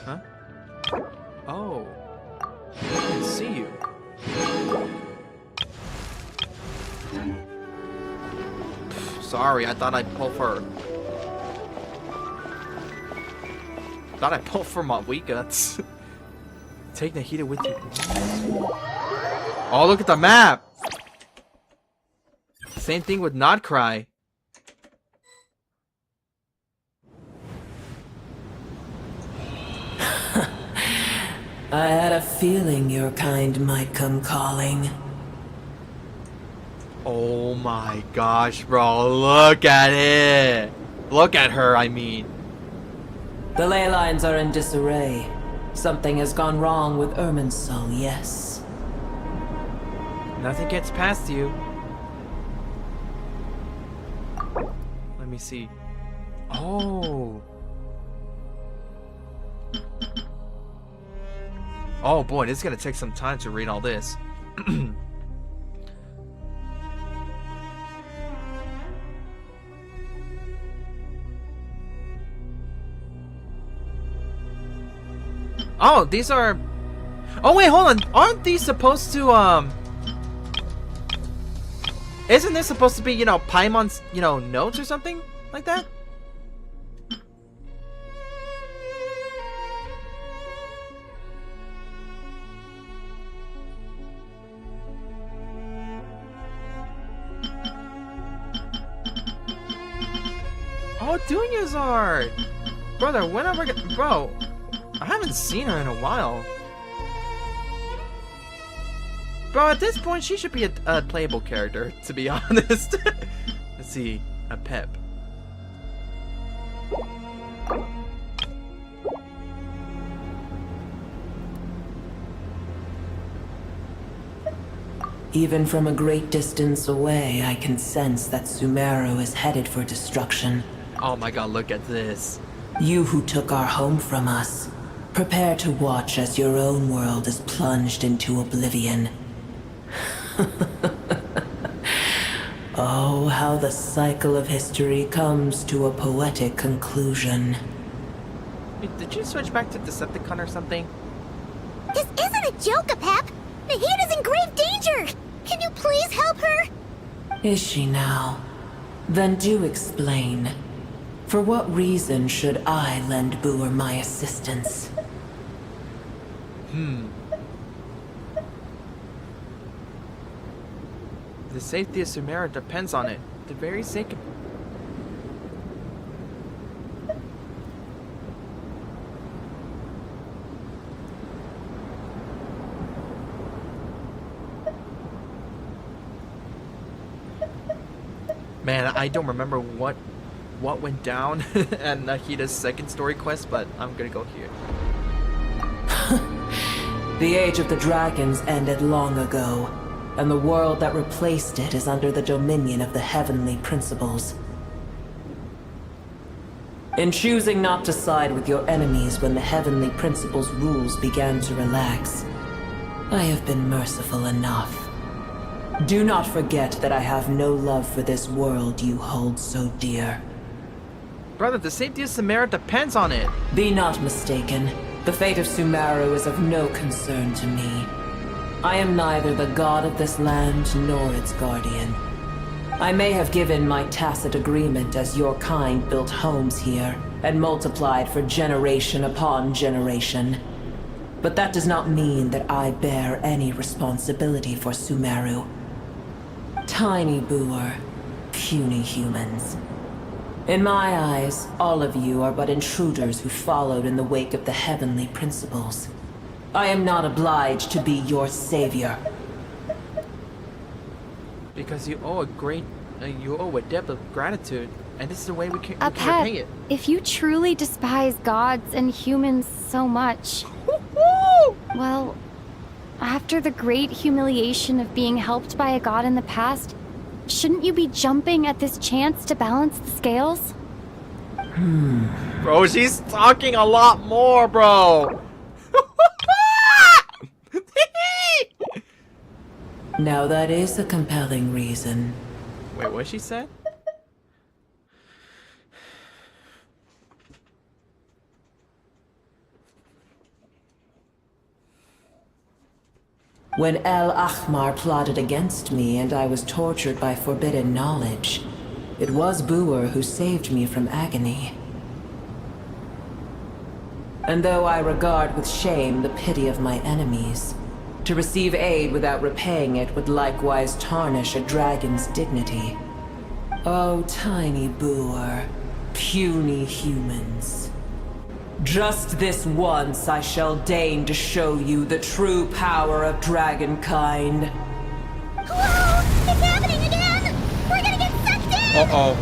Huh? Oh, I can see you. Sorry, I thought I'd pull for Thought I pulled for my weak guts. Take Nahida with you. Oh, look at the map! Same thing with Not Cry. I had a feeling your kind might come calling. Oh my gosh, bro. Look at it. Look at her, I mean. The ley lines are in disarray. Something has gone wrong with Irminsul, yes. Nothing gets past you. Let me see. Oh. Oh boy, this is gonna take some time to read all this. Oh, these are... Oh wait, hold on. Aren't these supposed to, Isn't this supposed to be, you know, Paimon's, you know, notes or something like that? Oh, Dunya's art! Brother, when am I gonna... Bro, I haven't seen her in a while. Bro, at this point, she should be a playable character, to be honest. Let's see. A pep. Even from a great distance away, I can sense that Sumeru is headed for destruction. Oh my god, look at this. You who took our home from us, prepare to watch as your own world is plunged into oblivion. Oh, how the cycle of history comes to a poetic conclusion. Wait, did you switch back to Decepticon or something? This isn't a joke, Pep! Nahida's in grave danger! Can you please help her? Is she now? Then do explain. For what reason should I lend Booer my assistance? The safety of Sumeru depends on it. The very sake of... Man, I don't remember what went down at Nahida's second story quest, but I'm gonna go here. The age of the dragons ended long ago, and the world that replaced it is under the dominion of the heavenly principles. In choosing not to side with your enemies when the heavenly principles' rules began to relax, I have been merciful enough. Do not forget that I have no love for this world you hold so dear. Brother, the safety of Sumeru depends on it. Be not mistaken. The fate of Sumeru is of no concern to me. I am neither the god of this land nor its guardian. I may have given my tacit agreement as your kind built homes here and multiplied for generation upon generation. But that does not mean that I bear any responsibility for Sumeru. Tiny Booer, puny humans. In my eyes, all of you are but intruders who followed in the wake of the heavenly principles. I am not obliged to be your savior. Because you owe a debt of gratitude, and this is the way we can repay Pep, it. if you truly despise gods and humans so much, well, after the great humiliation of being helped by a god in the past, shouldn't you be jumping at this chance to balance the scales? Bro, she's talking a lot more, bro. Now that is a compelling reason. Wait, what she said? When El Ahmar plotted against me and I was tortured by forbidden knowledge, it was Booer who saved me from agony. And though I regard with shame the pity of my enemies, to receive aid without repaying it would likewise tarnish a dragon's dignity. Oh, tiny boor, puny humans. Just this once I shall deign to show you the true power of dragonkind. Whoa! It's happening again! We're gonna get sucked in! Uh-oh.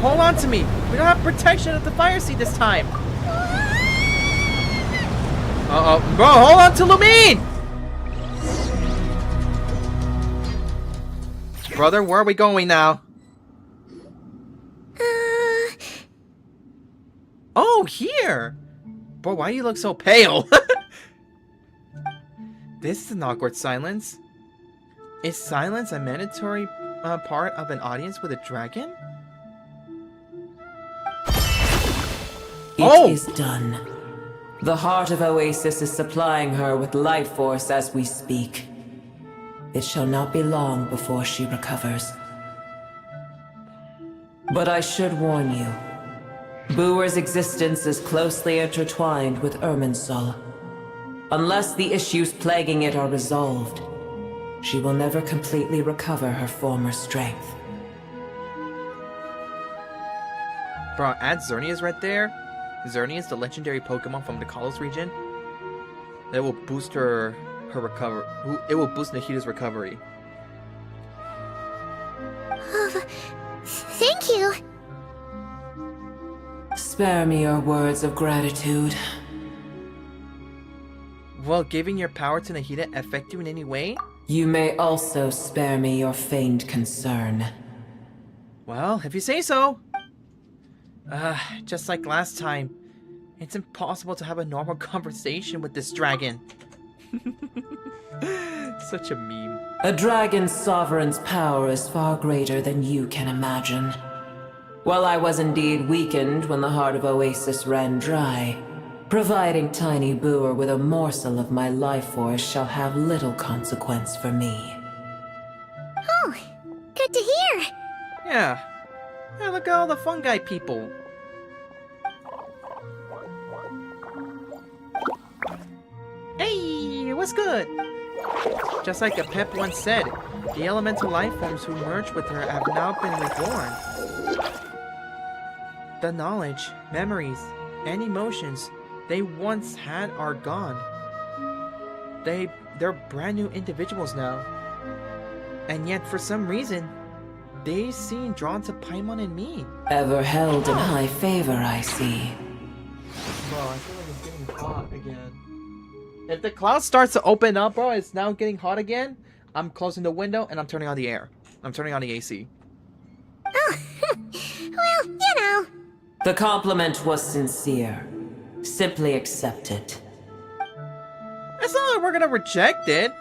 Hold on to me. We don't have protection at the fire seat this time. Uh-oh. Bro, hold on to Lumine! Brother, where are we going now? Oh, here! Bro, why do you look so pale? This is an awkward silence. Is silence a mandatory part of an audience with a dragon? It is done. The heart of Oasis is supplying her with life force as we speak. It shall not be long before she recovers. But I should warn you. Boor's existence is closely intertwined with Irminsul. Unless the issues plaguing it are resolved, she will never completely recover her former strength. Bro, add Xerneas right there. Xerneas, the legendary Pokemon from the Kalos region. That will boost her recovery. It will boost Nahida's recovery. Thank you. Spare me your words of gratitude. Will giving your power to Nahida affect you in any way? You may also spare me your feigned concern. Well, if you say so. Just like last time, it's impossible to have a normal conversation with this dragon. Such a meme. A dragon's sovereign's power is far greater than you can imagine. While I was indeed weakened when the heart of Oasis ran dry, providing Tiny Boor with a morsel of my life force shall have little consequence for me. Oh, good to hear. Yeah. Yeah, look at all the fungi people. Hey, what's good? Just like a Pep once said, the elemental life forms who merged with her have now been reborn. The knowledge, memories, and emotions they once had are gone. They're brand new individuals now. And yet, for some reason, they seem drawn to Paimon and me. Ever held in high favor, I see. Bro, I feel like it's getting hot again. If the cloud starts to open up, bro, it's now getting hot again. I'm closing the window and I'm turning on the air. I'm turning on the AC. Oh, well, you know. The compliment was sincere. Simply accept it. It's not like we're gonna reject it.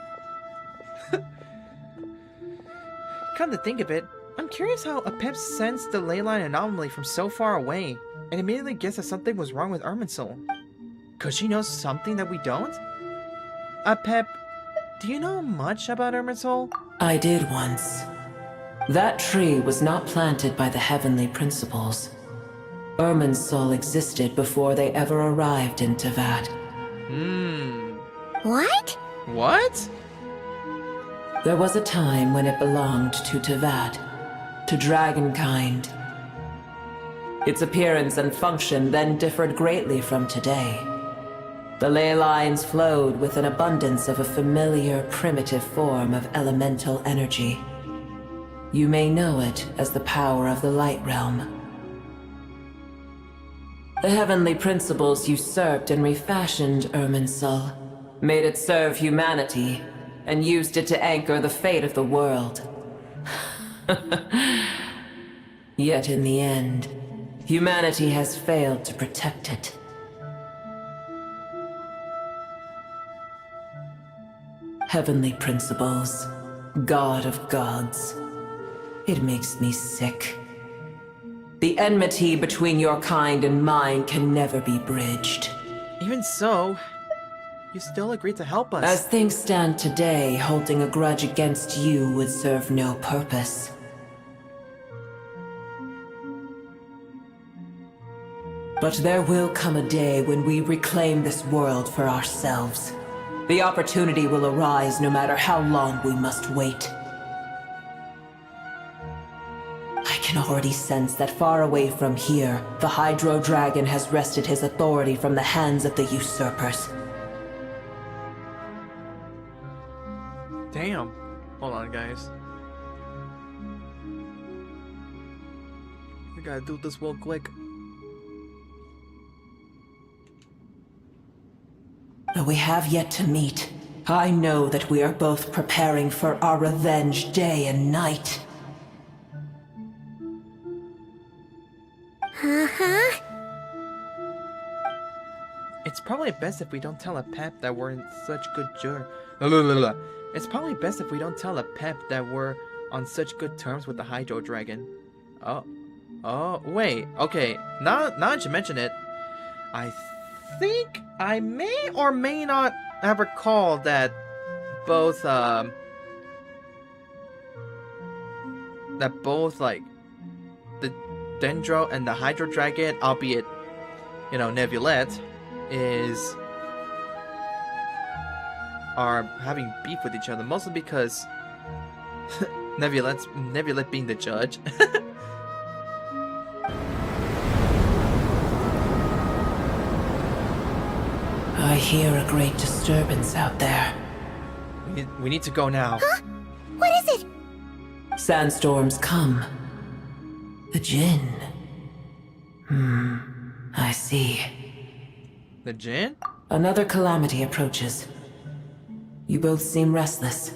Come to think of it, I'm curious how Apep sensed the leyline anomaly from so far away and immediately guessed that something was wrong with Irminsul. Could she know something that we don't? Apep, do you know much about Irminsul? I did once. That tree was not planted by the heavenly principles. Irminsul existed before they ever arrived in Tevat. What? What? There was a time when it belonged to Tevat, to dragonkind. Its appearance and function then differed greatly from today. The ley lines flowed with an abundance of a familiar, primitive form of elemental energy. You may know it as the power of the Light Realm. The heavenly principles usurped and refashioned Irminsul, made it serve humanity, and used it to anchor the fate of the world. Yet in the end, humanity has failed to protect it. Heavenly principles, God of gods. It makes me sick. The enmity between your kind and mine can never be bridged. Even so, you still agreed to help us. As things stand today, holding a grudge against you would serve no purpose. But there will come a day when we reclaim this world for ourselves. The opportunity will arise no matter how long we must wait. I can already sense that far away from here, the Hydro Dragon has wrested his authority from the hands of the usurpers. Damn. Hold on, guys. We gotta do this real quick. Though we have yet to meet, I know that we are both preparing for our revenge day and night. Uh-huh. It's probably best if we don't tell a Pep that we're in such good It's probably best if we don't tell a Pep that we're on such good terms with the Hydro Dragon. Oh, wait. Okay, now that you mention it, I think I may or may not have recalled that both, like, the Dendro and the Hydro Dragon, albeit, you know, Nebulette, are having beef with each other, mostly because Nebulette being the judge. I hear a great disturbance out there. We need to go now. Huh? What is it? Sandstorms come. The Jinn. I see. The Jinn? Another calamity approaches. You both seem restless.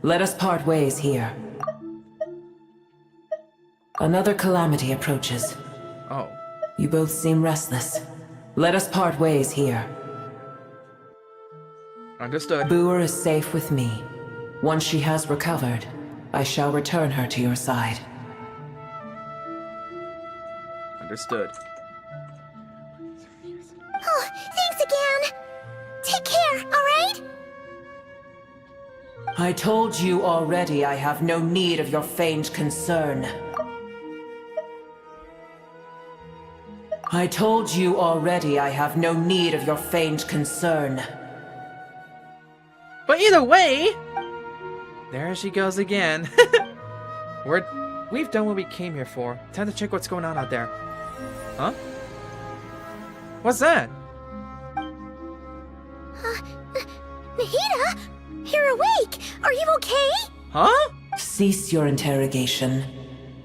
Let us part ways here. Another calamity approaches. Oh. You both seem restless. Let us part ways here. Understood. Booer is safe with me. Once she has recovered, I shall return her to your side. Understood. Oh, thanks again. Take care, alright? I told you already I have no need of your feigned concern. I told you already I have no need of your feigned concern. But either way, there she goes again. We've done what we came here for. Time to check what's going on out there. Huh? What's that? Nahida? You're awake! Are you okay? Huh? Cease your interrogation.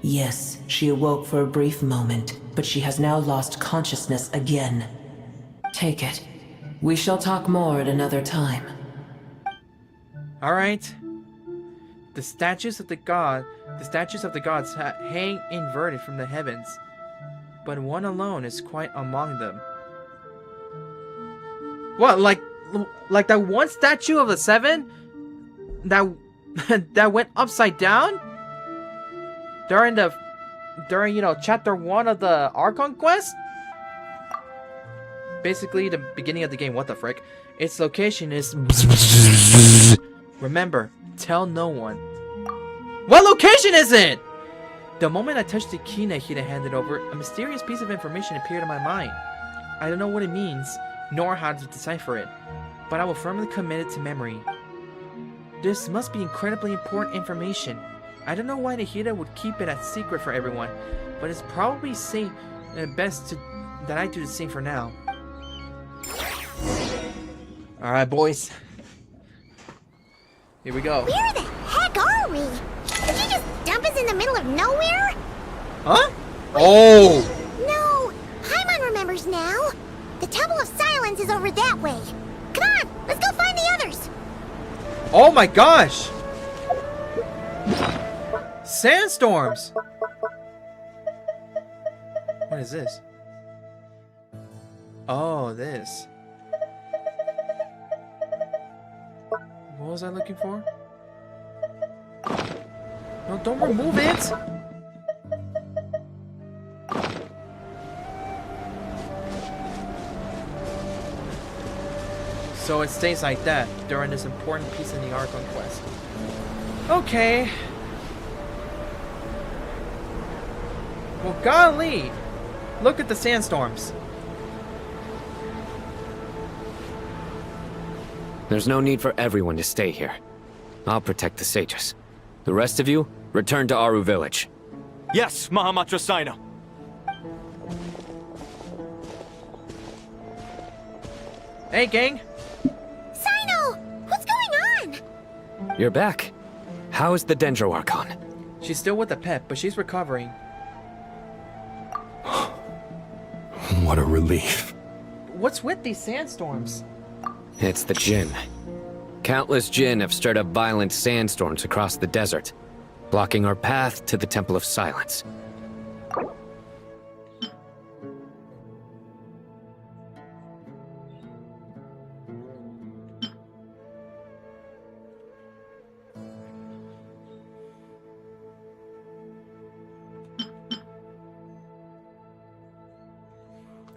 Yes, she awoke for a brief moment, but she has now lost consciousness again. Take it. We shall talk more at another time. Alright. The statues of the gods hang inverted from the heavens, but one alone is quite among them. What, like that one statue of the seven that went upside down during chapter 1 of the Archon Quest? Basically the beginning of the game. What the frick? Its location is remember, tell no one. What location is it? The moment I touched the key Nahida handed over, a mysterious piece of information appeared in my mind. I don't know what it means, nor how to decipher it, but I will firmly commit it to memory. This must be incredibly important information. I don't know why Nahida would keep it a secret for everyone, but it's probably best that I do the same for now. Alright, boys. Here we go. Where the heck are we? Did you just dump us in the middle of nowhere? Huh? Oh! No! Paimon remembers now. The Temple of Silence is over that way. Come on, let's go find the others. Oh my gosh! Sandstorms! What is this? Oh, this. What was I looking for? No, don't remove it! So it stays like that during this important piece in the Archon Quest. Okay. Well, golly! Look at the sandstorms. There's no need for everyone to stay here. I'll protect the sages. The rest of you, return to Aru village. Yes, Mahamatra Sino. Hey, gang! Sino! What's going on? You're back. How is the Dendro Archon? She's still with the pet, but she's recovering. What a relief. What's with these sandstorms? It's the Jinn. Countless Jinn have stirred up violent sandstorms across the desert, blocking our path to the Temple of Silence.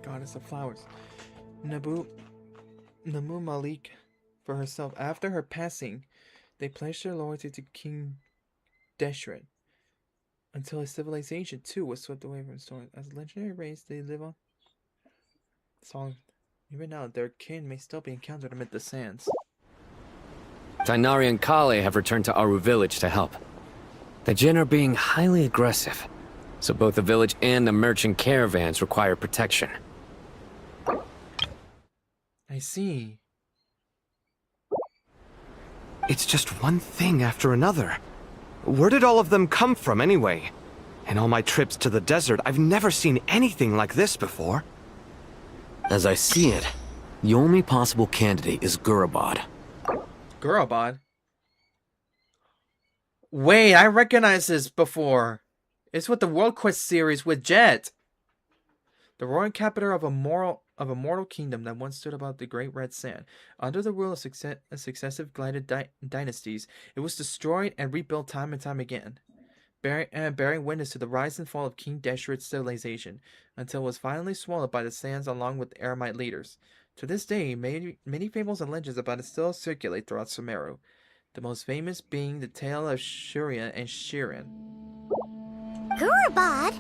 Goddess of Flowers. Namu Malik for herself. After her passing, they pledged their loyalty to King Deshret until his civilization too was swept away from storms. As a legendary race, they live on. So, even now, their kin may still be encountered amid the sands. Tainari and Kale have returned to Aru village to help. The Jinn are being highly aggressive, so both the village and the merchant caravans require protection. I see. It's just one thing after another. Where did all of them come from anyway? In all my trips to the desert, I've never seen anything like this before. As I see it, the only possible candidate is Gurabad. Gurabad? Wait, I recognize this before. It's with the World Quest series with Jet. The roaring capital of a mortal kingdom that once stood above the Great Red Sand. Under the rule of successive glided dynasties, it was destroyed and rebuilt time and time again, bearing witness to the rise and fall of King Deshret's civilization, until it was finally swallowed by the sands along with the Aramite leaders. To this day, many fables and legends about it still circulate throughout Sumeru, the most famous being the tale of Shurian and Shirin. Gurabad?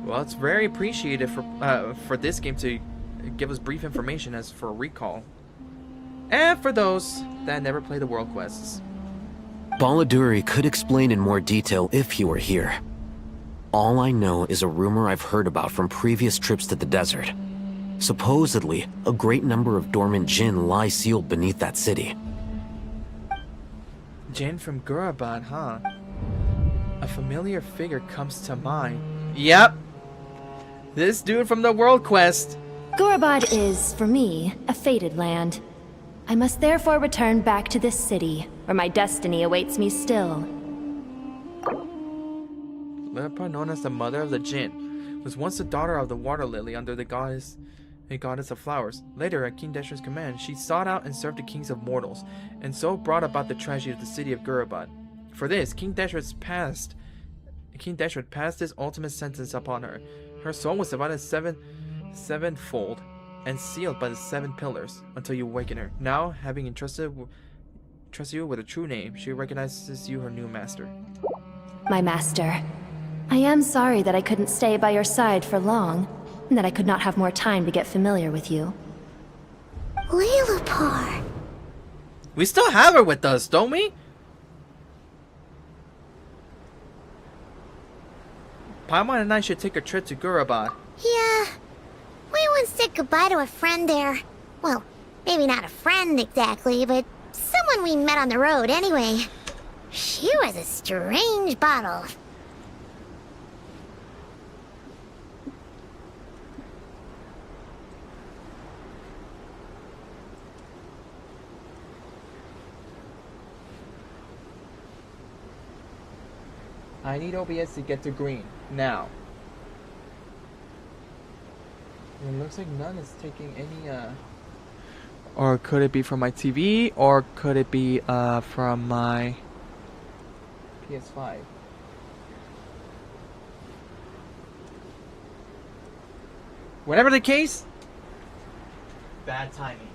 Well, it's very appreciated for this game to give us brief information as for a recall. And for those that never play the World Quests. Baladuri could explain in more detail if he were here. All I know is a rumor I've heard about from previous trips to the desert. Supposedly, a great number of dormant Jinn lie sealed beneath that city. Jinn from Gurabad, huh? A familiar figure comes to mind. Yep! This dude from the World Quest! Gurabad is, for me, a fated land. I must therefore return back to this city, where my destiny awaits me still. Leopard, known as the Mother of the Jinn, was once the daughter of the Water Lily under the goddess of flowers. Later, at King Deshret's command, she sought out and served the kings of mortals, and so brought about the tragedy of the city of Gurabad. For this, King Deshret passed his ultimate sentence upon her. Her soul was divided sevenfold and sealed by the 7 pillars until you awaken her. Now, having entrusted you with a true name, she recognizes you her new master. My master, I am sorry that I couldn't stay by your side for long, and that I could not have more time to get familiar with you. Lilipar. We still have her with us, don't we? Paimon and I should take a trip to Gurabad. Yeah. We once said goodbye to a friend there. Well, maybe not a friend exactly, but someone we met on the road anyway. She was a strange bottle. I need OBS to get to green. Now. It looks like none is taking any, Or could it be from my TV? Or could it be, from my PS5? Whatever the case, bad timing.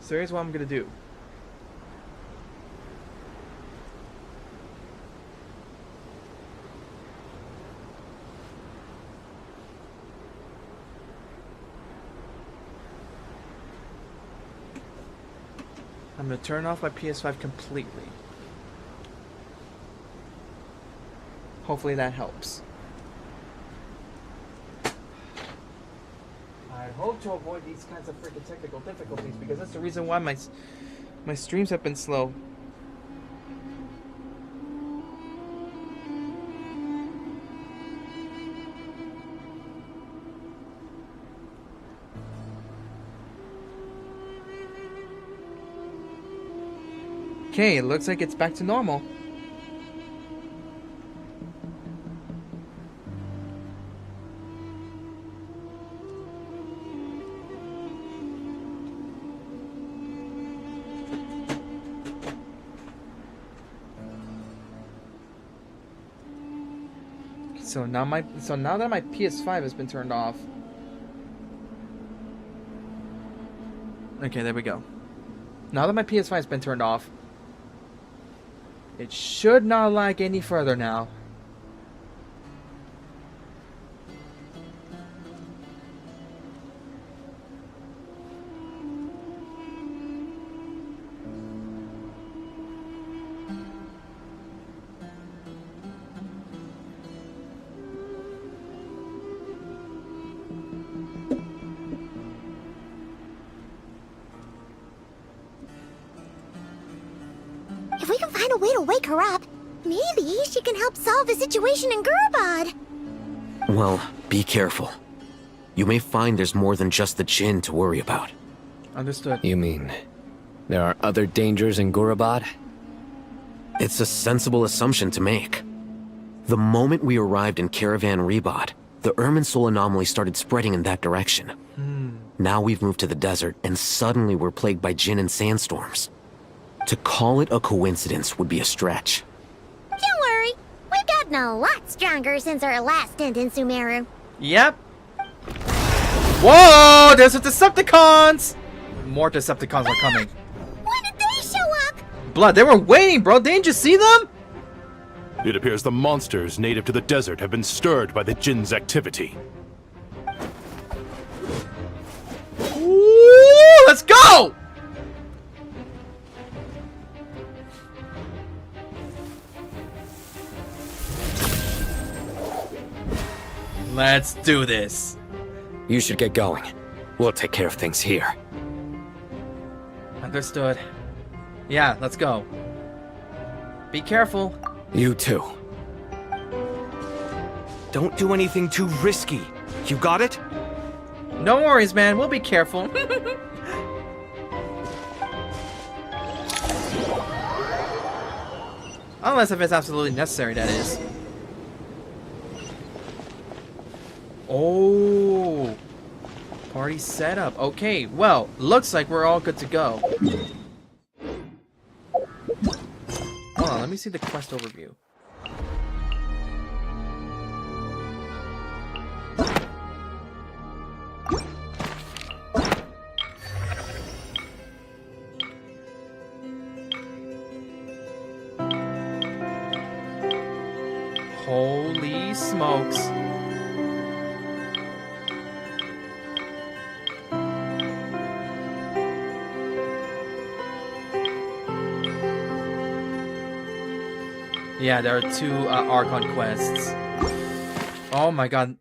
So here's what I'm gonna do. I'm gonna turn off my PS5 completely. Hopefully that helps. I hope to avoid these kinds of freaking technical difficulties because that's the reason why my streams have been slow. Okay, it looks like it's back to normal. So now that my PS5 has been turned off. Okay, there we go. Now that my PS5 has been turned off, it should not lag any further now. If we can find a way to wake her up, maybe she can help solve the situation in Gurbad. Well, be careful. You may find there's more than just the Jinn to worry about. Understood. You mean there are other dangers in Gurabad? It's a sensible assumption to make. The moment we arrived in Caravan Rebad, the Irminsul anomaly started spreading in that direction. Now we've moved to the desert, and suddenly we're plagued by Jinn and sandstorms. To call it a coincidence would be a stretch. Don't worry, we've gotten a lot stronger since our last stint in Sumeru. Yep. Whoa! There's the Decepticons! More Decepticons are coming. When did they show up? Blood, they were waiting, bro. Didn't you see them? It appears the monsters native to the desert have been stirred by the Jinn's activity. Ooh, let's go! Let's do this. You should get going. We'll take care of things here. Understood. Yeah, let's go. Be careful. You too. Don't do anything too risky. You got it? No worries, man. We'll be careful. Unless if it's absolutely necessary, that is. Oh. Party setup. Okay, well, looks like we're all good to go. Hold on, let me see the quest overview. Holy smokes. Yeah, there are two Archon quests. Oh my god.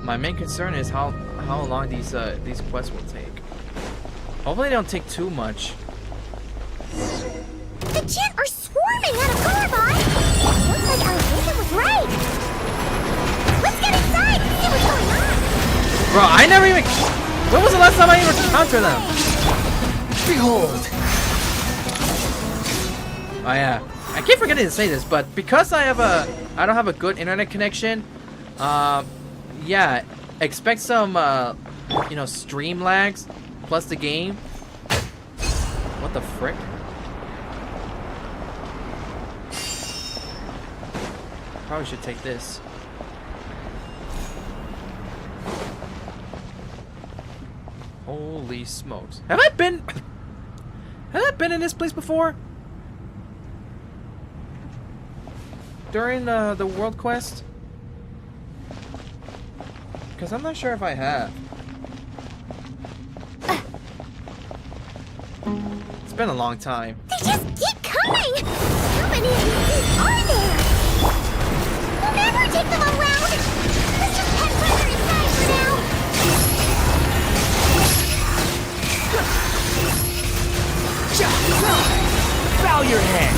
My main concern is how long these quests will take. Hopefully they don't take too much. The Jinn are swarming out of Gurbad! Looks like our vision was right! Let's get inside and see what's going on! Bro, I never even... When was the last time I even encountered them? Behold! Oh yeah. I keep forgetting to say this, but because I don't have a good internet connection, yeah, expect some, you know, stream lags, plus the game. What the frick? Probably should take this. Holy smokes. Have I been in this place before? During the world quest? Because I'm not sure if I have. It's been a long time. They just keep coming! How many NPCs are there? We'll never take them around! Let's just head further inside for now! Bow your head!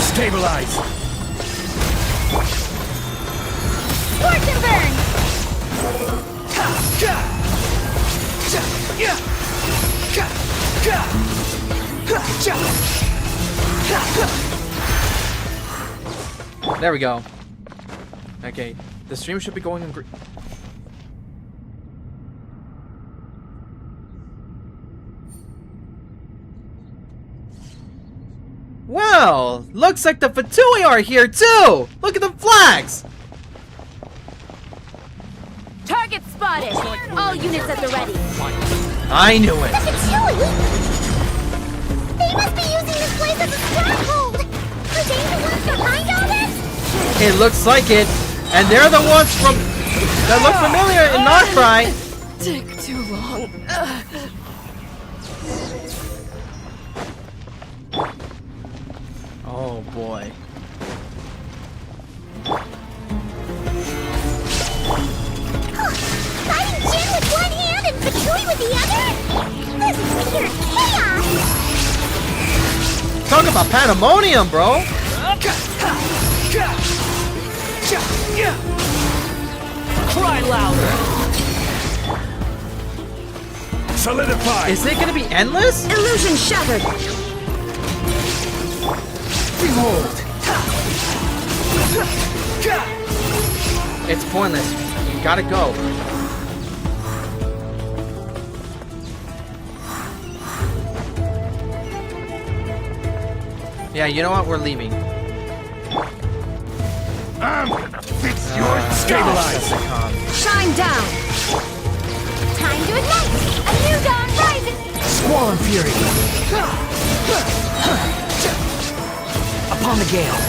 Stabilize! Scorch and burn! There we go. Okay, the stream should be going in green. Well, looks like the Fatui are here too! Look at the flags! Target spotted! All units at the ready. I knew it! The Fatui! They must be using this place as a stronghold! Are they the ones behind all this? It looks like it, and they're the ones from that look familiar in Notcry. Took too long. Oh boy. Fighting Jin with one hand and Fatui with the other? This is pure chaos! Talk about pandemonium, bro! Cry louder! Solidify! Is it gonna be endless? Illusion shattered! Behold! It's pointless. You gotta go. Yeah, you know what? We're leaving. Fix your stabilize! Shine down! Time to ignite! A new dawn rises! Squall and fury! Upon the gale!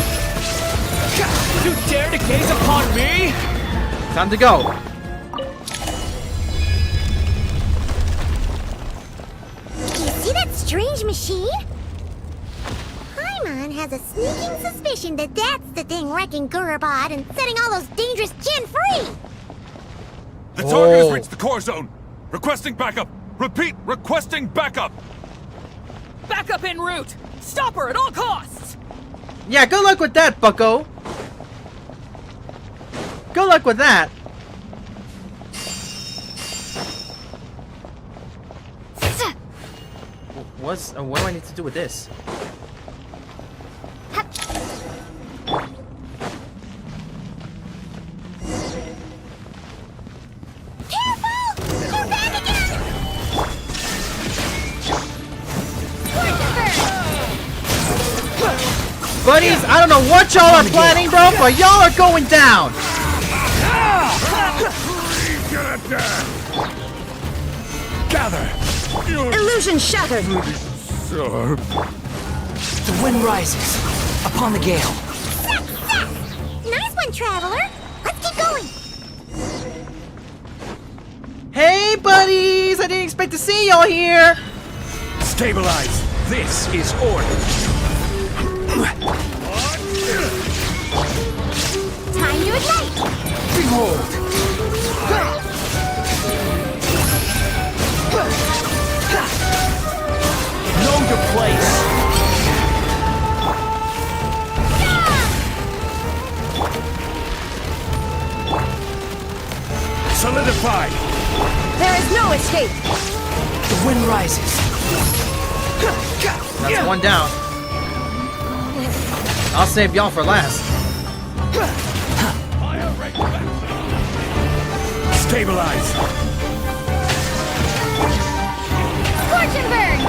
You dare to gaze upon me? Time to go. You see that strange machine? Paimon has a sneaking suspicion that that's the thing wrecking Gurubad and setting all those dangerous Jin free! The target has reached the core zone! Requesting backup! Repeat, requesting backup! Backup en route! Stop her at all costs! Yeah, good luck with that, bucko. Good luck with that. What do I need to do with this? Buddies, I don't know what y'all are planning, bro, but y'all are going down! Gather! Illusion shattered! The wind rises upon the gale. Nice one, Traveler! Let's keep going! Hey, buddies! I didn't expect to see y'all here! Stabilize! This is order! Time to ignite! Behold! Know your place! Solidify! There is no escape! The wind rises! That's one down. I'll save y'all for last. Stabilize! Scorch and burn!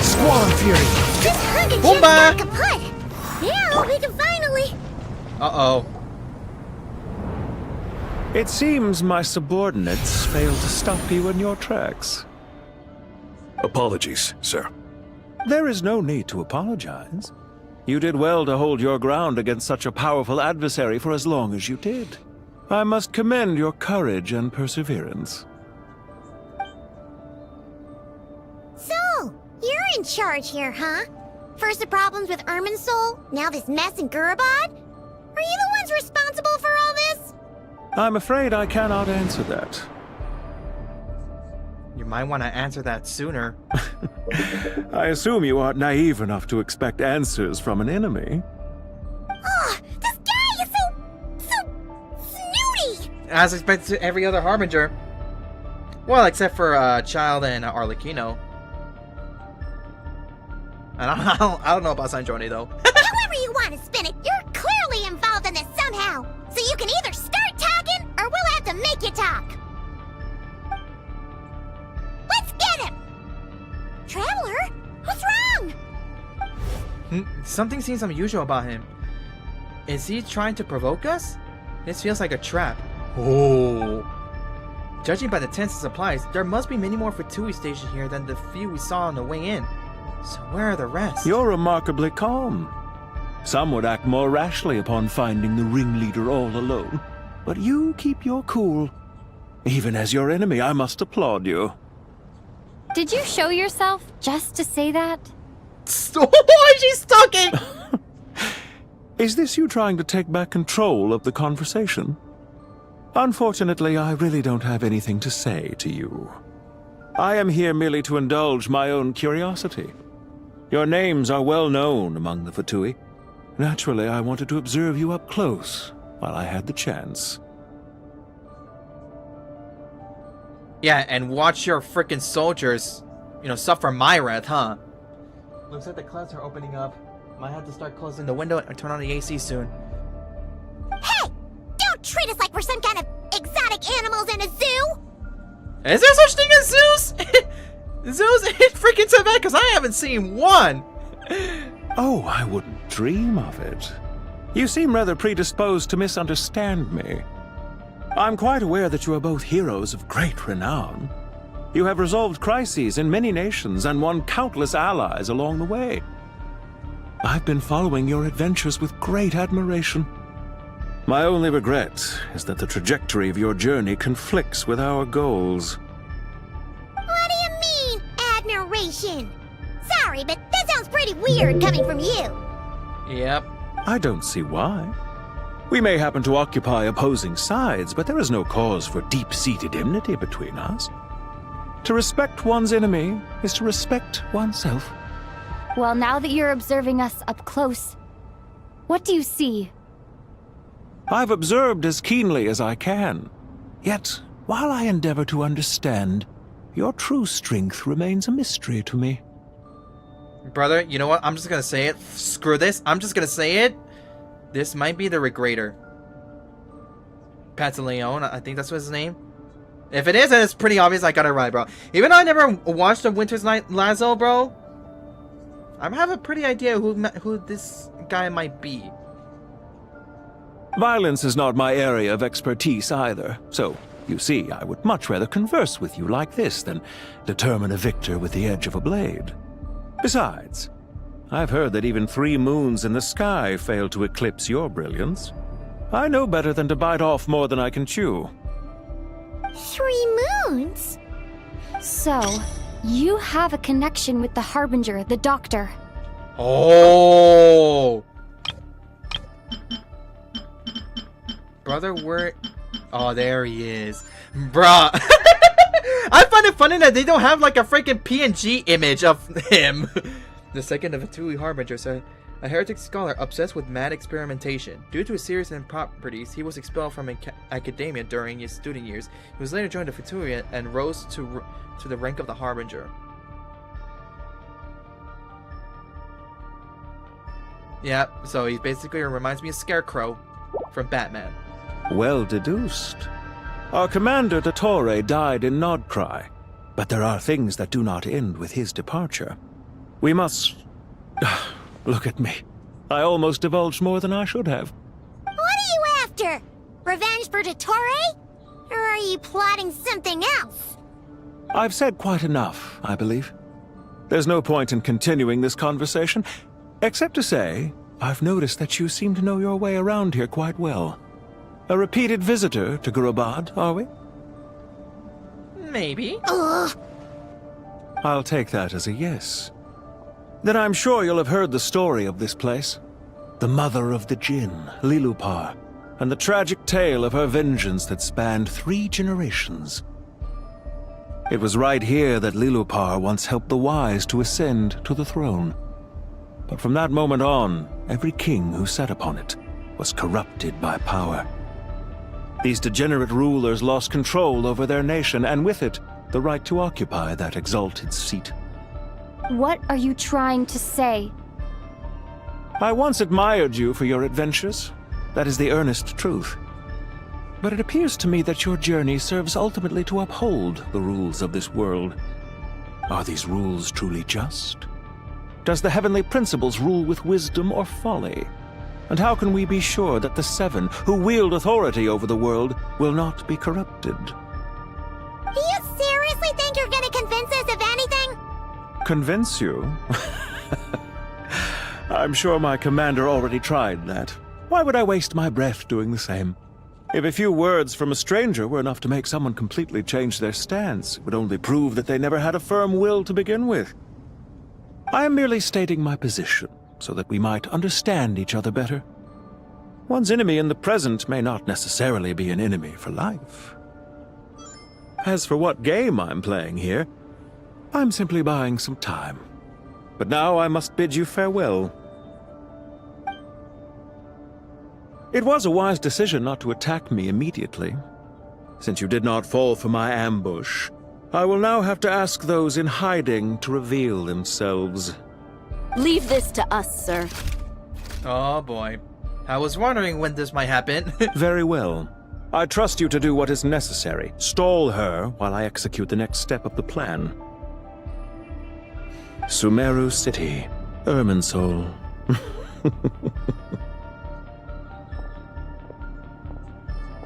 Squall and fury! This hunk of Boomba! Jin's not kaput! Now we can finally... Uh-oh. It seems my subordinates failed to stop you in your tracks. Apologies, sir. There is no need to apologize. You did well to hold your ground against such a powerful adversary for as long as you did. I must commend your courage and perseverance. So, you're in charge here, huh? First the problems with Irminsul, now this mess in Gurabad? Are you the ones responsible for all this? I'm afraid I cannot answer that. You might want to answer that sooner. I assume you aren't naive enough to expect answers from an enemy. Ugh, this guy is so snooty! As expected to every other Harbinger. Well, except for Child and Arlecchino. And I don't know about Sanjoni, though. However you want to spin it, you're clearly involved in this somehow. So you can either start talking, or we'll have to make you talk. Let's get him! Traveler? What's wrong? Something seems unusual about him. Is he trying to provoke us? This feels like a trap. Oh. Judging by the tents and supplies, there must be many more Fatui stationed here than the few we saw on the way in. So where are the rest? You're remarkably calm. Some would act more rashly upon finding the ringleader all alone. But you keep your cool. Even as your enemy, I must applaud you. Did you show yourself just to say that? Why she's talking? Is this you trying to take back control of the conversation? Unfortunately, I really don't have anything to say to you. I am here merely to indulge my own curiosity. Your names are well known among the Fatui. Naturally, I wanted to observe you up close while I had the chance. Yeah, and watch your frickin' soldiers, suffer my wrath, huh? Looks like the clouds are opening up. Might have to start closing the window and turn on the AC soon. Hey! Don't treat us like we're some kind of exotic animals in a zoo! Is there such thing as zoos? Zoos in freaking Tibet? Because I haven't seen one! Oh, I wouldn't dream of it. You seem rather predisposed to misunderstand me. I'm quite aware that you are both heroes of great renown. You have resolved crises in many nations and won countless allies along the way. I've been following your adventures with great admiration. My only regret is that the trajectory of your journey conflicts with our goals. What do you mean, admiration? Sorry, but that sounds pretty weird coming from you. Yep. I don't see why. We may happen to occupy opposing sides, but there is no cause for deep-seated enmity between us. To respect one's enemy is to respect oneself. Well, now that you're observing us up close, what do you see? I've observed as keenly as I can. Yet, while I endeavor to understand, your true strength remains a mystery to me. Brother, you know what? I'm just gonna say it. Screw this. I'm just gonna say it. This might be the Regrator. Pantaleon, I think that's what his name. If it is, then it's pretty obvious I got it right, bro. Even though I never watched the Winter's Night Lazo, bro, I have a pretty idea who this guy might be. Violence is not my area of expertise either, so, you see, I would much rather converse with you like this than determine a victor with the edge of a blade. Besides, I've heard that even 3 moons in the sky fail to eclipse your brilliance. I know better than to bite off more than I can chew. 3 moons? So, you have a connection with the Harbinger, the Doctor. Oh! Brother, where... Oh, there he is. Bruh. I find it funny that they don't have like a freaking PNG image of him. The second of the two Harbingers, a heretic scholar obsessed with mad experimentation. Due to his serious improprieties, he was expelled from academia during his student years. He was later joined the Fatui and rose to the rank of the Harbinger. Yeah, so he basically reminds me of Scarecrow from Batman. Well deduced. Our commander Dottore died in Nodcry, but there are things that do not end with his departure. We must... Look at me. I almost divulged more than I should have. What are you after? Revenge for Dottore? Or are you plotting something else? I've said quite enough, I believe. There's no point in continuing this conversation, except to say, I've noticed that you seem to know your way around here quite well. A repeated visitor to Gurabad, are we? Maybe. I'll take that as a yes. Then I'm sure you'll have heard the story of this place. The mother of the Jinn, Lilupar, and the tragic tale of her vengeance that spanned 3 generations. It was right here that Lilupar once helped the wise to ascend to the throne. But from that moment on, every king who sat upon it was corrupted by power. These degenerate rulers lost control over their nation, and with it, the right to occupy that exalted seat. What are you trying to say? I once admired you for your adventures. That is the earnest truth. But it appears to me that your journey serves ultimately to uphold the rules of this world. Are these rules truly just? Does the heavenly principles rule with wisdom or folly? And how can we be sure that the 7 who wield authority over the world will not be corrupted? Do you seriously think you're gonna convince us of anything? Convince you? I'm sure my commander already tried that. Why would I waste my breath doing the same? If a few words from a stranger were enough to make someone completely change their stance, it would only prove that they never had a firm will to begin with. I am merely stating my position, so that we might understand each other better. One's enemy in the present may not necessarily be an enemy for life. As for what game I'm playing here, I'm simply buying some time. But now I must bid you farewell. It was a wise decision not to attack me immediately. Since you did not fall for my ambush, I will now have to ask those in hiding to reveal themselves. Leave this to us, sir. Oh boy. I was wondering when this might happen. Very well. I trust you to do what is necessary. Stall her while I execute the next step of the plan. Sumeru City, Irminsul.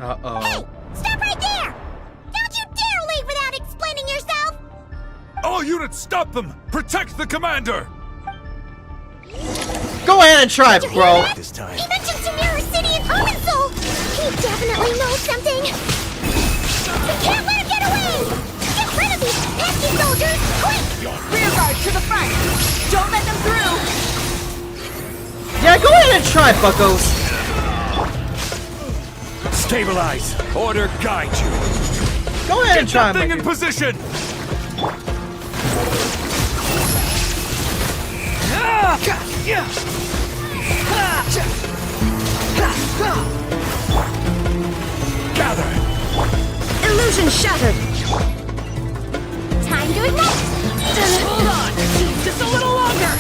Uh-oh. Hey! Stop right there! Don't you dare leave without explaining yourself! All units, stop them! Protect the commander! Go ahead and try, bro! This time. He mentioned Sumeru City and Irminsul! He definitely knows something! We can't let him get away! Get rid of these pesky soldiers, quick! Rear guard to the front! Don't let them through! Yeah, go ahead and try, buckos! Stabilize! Order guide you! Go ahead and try, Get that thing in position! Gather! Illusion shattered! Time to ignite! Hold on! Just a little longer!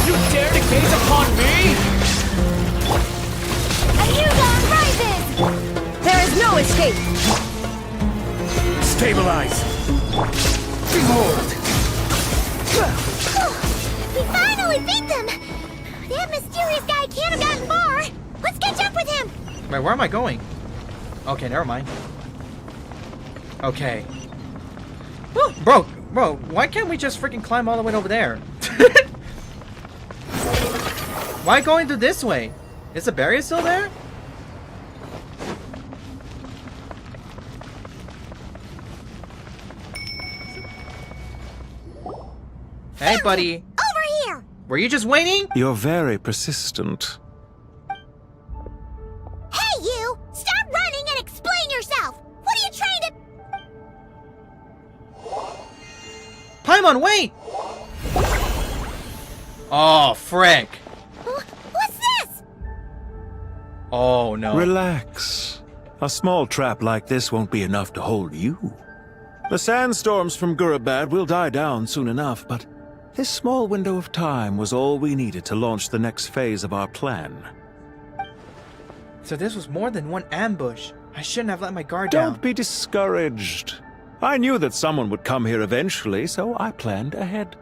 You dare to gaze upon me? A new dawn rises! There is no escape! Stabilize! Behold! We finally beat them! That mysterious guy can't have gotten far! Let's catch up with him! Wait, where am I going? Okay, never mind. Okay. Whew, bro, why can't we just freaking climb all the way over there? Why going through this way? Is the barrier still there? Hey, buddy. Over here! Were you just waiting? You're very persistent. Hey, you! Stop running and explain yourself! What are you trying to... Paimon, wait! Oh, frick. What's this? Oh, no. Relax. A small trap like this won't be enough to hold you. The sandstorms from Gurabad will die down soon enough, but this small window of time was all we needed to launch the next phase of our plan. So this was more than one ambush. I shouldn't have let my guard down. Don't be discouraged. I knew that someone would come here eventually, so I planned ahead.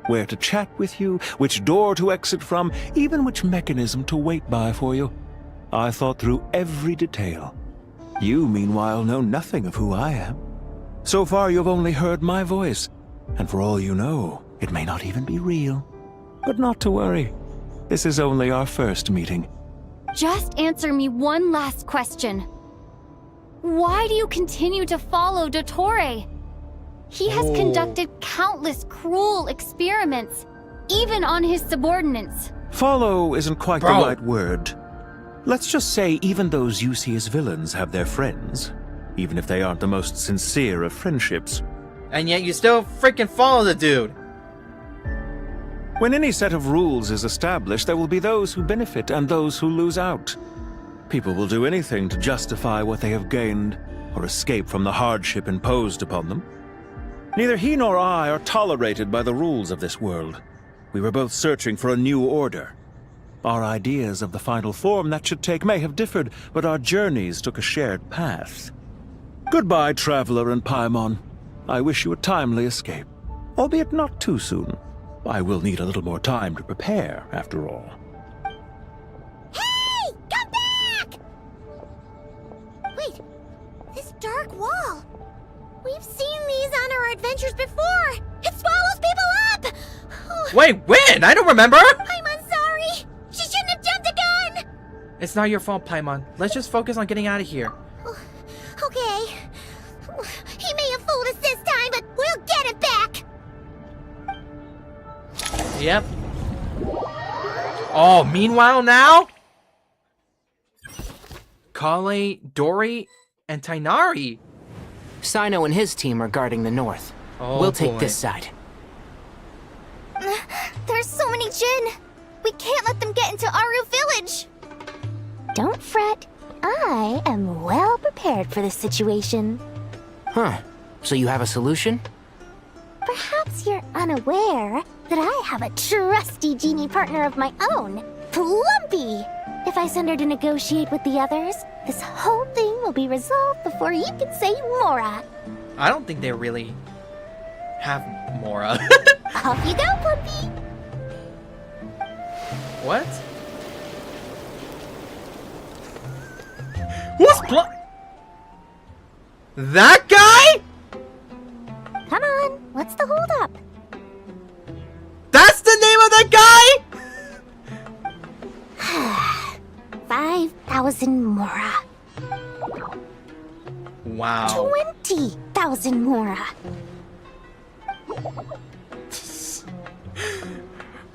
Where to chat with you, which door to exit from, even which mechanism to wait by for you. I thought through every detail. You, meanwhile, know nothing of who I am. So far, you've only heard my voice, and for all you know, it may not even be real. But not to worry. This is only our first meeting. Just answer me one last question. Why do you continue to follow Dottore? He has conducted countless cruel experiments, even on his subordinates. Follow isn't quite the right word. Let's just say even those you see as villains have their friends, even if they aren't the most sincere of friendships. And yet you still freaking follow the dude. When any set of rules is established, there will be those who benefit and those who lose out. People will do anything to justify what they have gained or escape from the hardship imposed upon them. Neither he nor I are tolerated by the rules of this world. We were both searching for a new order. Our ideas of the final form that should take may have differed, but our journeys took a shared path. Goodbye, traveler and paimon. I wish you a timely escape, albeit not too soon. I will need a little more time to prepare, after all. Hey! Come back! Wait, this dark wall. We've seen these on our adventures before. It swallows people up! Wait, when? I don't remember! I'm sorry! She shouldn't have jumped the gun! It's not your fault, Paimon. Let's just focus on getting out of here. Okay. He may have fooled us this time, but we'll get it back! Yep. Oh, meanwhile now? Kale, Dory, and Tainari. Sino and his team are guarding the north. Oh, we'll take boy. this side. There's so many Jin! We can't let them get into Aru Village! Don't fret. I am well prepared for this situation. Huh. So you have a solution? Perhaps you're unaware that I have a trusty genie partner of my own, Plumpy. If I send her to negotiate with the others, this whole thing will be resolved before you can say Mora. I don't think they really have Mora. Off you go, Plumpy. What? Who's that guy? Come on, what's the holdup? That's the name of that guy? 5,000 Mora. Wow. 20,000 Mora.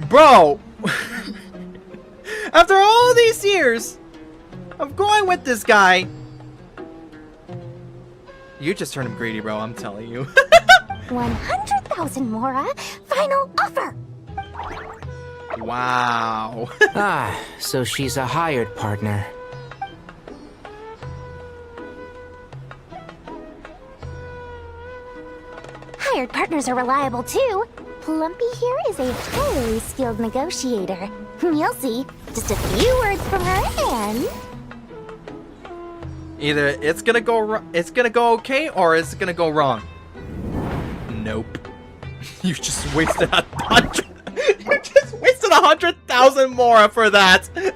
Bro! After all these years of going with this guy, you just turned him greedy, bro, I'm telling you. 100,000 Mora. Final offer. Wow. Ah, so she's a hired partner. Hired partners are reliable too. Plumpy here is a highly skilled negotiator. You'll see. Just a few words from her and... Either it's gonna go okay, or it's gonna go wrong. Nope. You just wasted 100. You just wasted 100,000 Mora for that. Plumpy!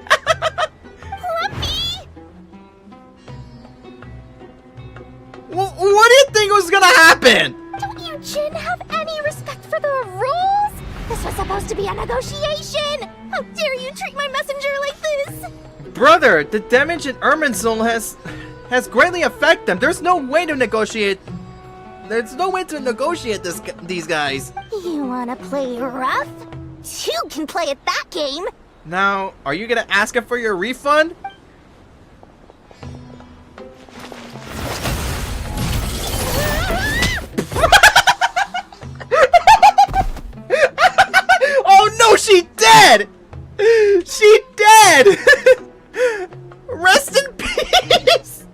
What do you think was gonna happen? Don't you Jin have any respect for the rules? This was supposed to be a negotiation! How dare you treat my messenger like this? Brother, the damage in Irminsul has greatly affected them. There's no way to negotiate. There's no way to negotiate these guys. You wanna play rough? You can play at that game! Now, are you gonna ask him for your refund? Oh no, she dead! She dead! Rest in peace!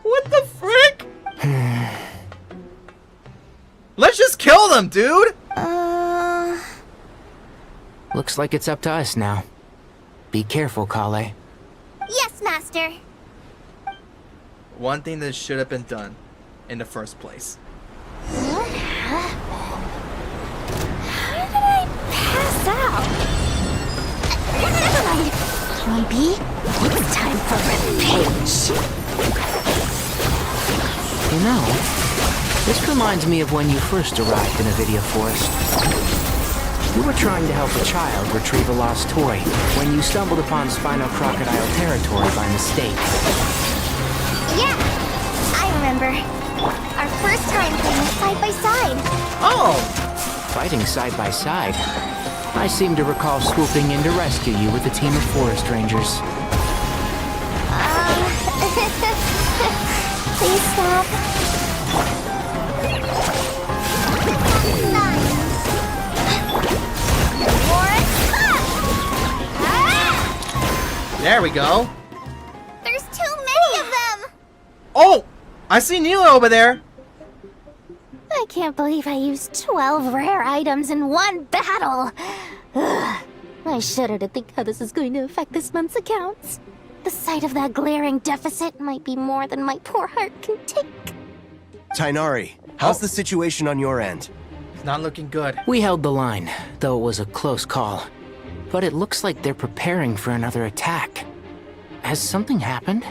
What the frick? Let's just kill them, dude! Looks like it's up to us now. Be careful, Kale. Yes, Master. One thing that should have been done in the first place. What happened? How did I pass out? Never mind. Plumpy, It's time for revenge. You know, this reminds me of when you first arrived in Avidia Forest. You were trying to help a child retrieve a lost toy when you stumbled upon Spino Crocodile territory by mistake. Yeah, I remember. Our first time playing side by side. Oh! Fighting side by side. I seem to recall swooping in to rescue you with a team of forest rangers. Please stop. There we go. There's too many of them. Oh! I see Neela over there. I can't believe I used 12 rare items in one battle. Ugh. I shudder to think how this is going to affect this month's accounts. The sight of that glaring deficit might be more than my poor heart can take. Tainari, how's the situation on your end? It's not looking good. We held the line, though it was a close call. But it looks like they're preparing for another attack. Has something happened?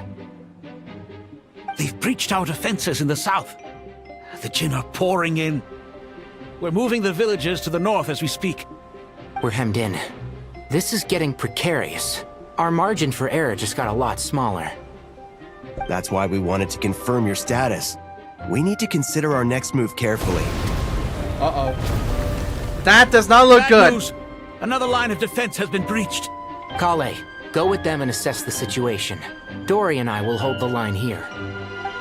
They've breached our defenses in the south. The Jinn are pouring in. We're moving the villagers to the north as we speak. We're hemmed in. This is getting precarious. Our margin for error just got a lot smaller. That's why we wanted to confirm your status. We need to consider our next move carefully. Uh-oh. That does not look Bad good. news. Another line of defense has been breached. Kale, go with them and assess the situation. Dory and I will hold the line here.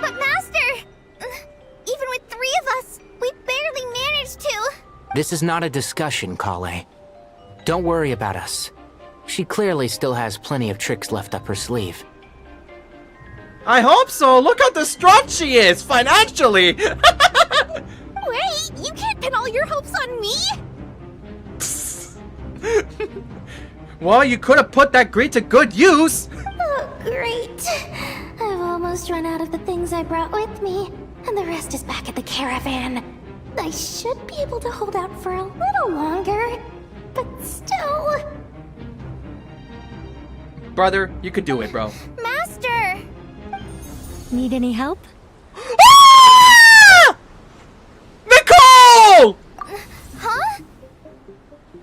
But Master! Even with 3 of us, we barely managed to. This is not a discussion, Kale. Don't worry about us. She clearly still has plenty of tricks left up her sleeve. I hope so. Look how distraught she is financially. Wait, you can't pin all your hopes on me? Well, you could have put that greed to good use. Oh, great. I've almost run out of the things I brought with me, and the rest is back at the caravan. I should be able to hold out for a little longer, but still... Brother, you could do it, bro. Master! Need any help? Ah! Nicole! Huh?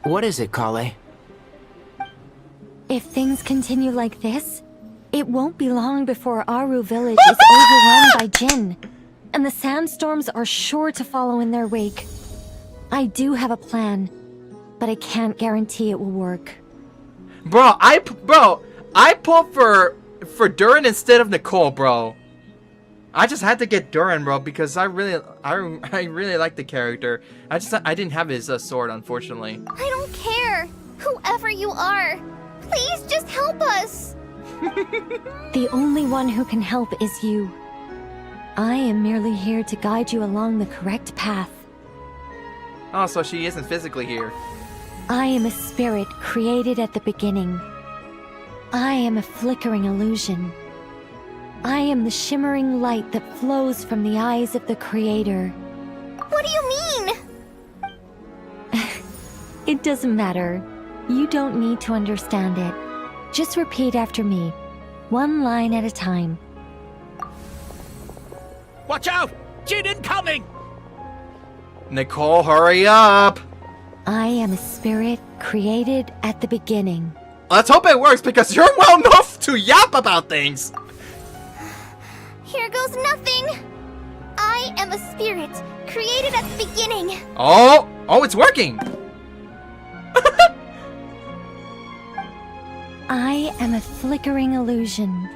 What is it, Kale? If things continue like this, it won't be long before Aru village is overrun by Jinn, and the sandstorms are sure to follow in their wake. I do have a plan, but I can't guarantee it will work. Bro, I pulled for Durin instead of Nicole, bro. I just had to get Durin, bro, because I really like the character. I didn't have his sword, unfortunately. I don't care. Whoever you are, please just help us. The only one who can help is you. I am merely here to guide you along the correct path. Oh, so she isn't physically here. I am a spirit created at the beginning. I am a flickering illusion. I am the shimmering light that flows from the eyes of the Creator. What do you mean? It doesn't matter. You don't need to understand it. Just repeat after me, one line at a time. Watch out! Jinn incoming! Nicole, hurry up! I am a spirit created at the beginning. Let's hope it works, because you're well enough to yap about things! Here goes nothing. I am a spirit created at the beginning. Oh, it's working! I am a flickering illusion.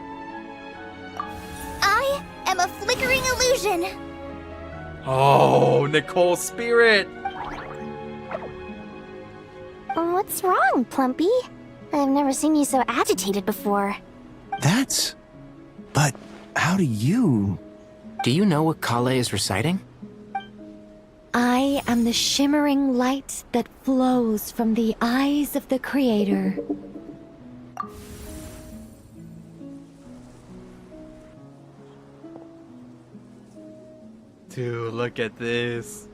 I am a flickering illusion. Oh, Nicole's spirit! What's wrong, Plumpy? I've never seen you so agitated before. But how do you... Do you know what Kale is reciting? I am the shimmering light that flows from the eyes of the Creator. Dude, look at this.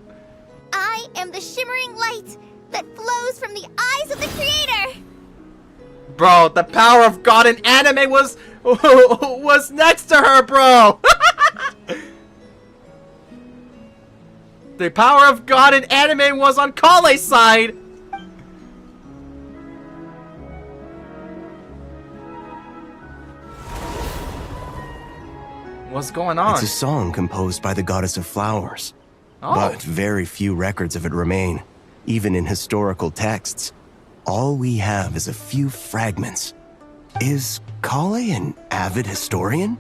I am the shimmering light that flows from the eyes of the Creator. Bro, the power of God in anime was next to her, bro. The power of God in anime was on Kale's side. What's going on? It's a song composed by the goddess of flowers. Oh. But very few records of it remain, even in historical texts. All we have is a few fragments. Is Kale an avid historian?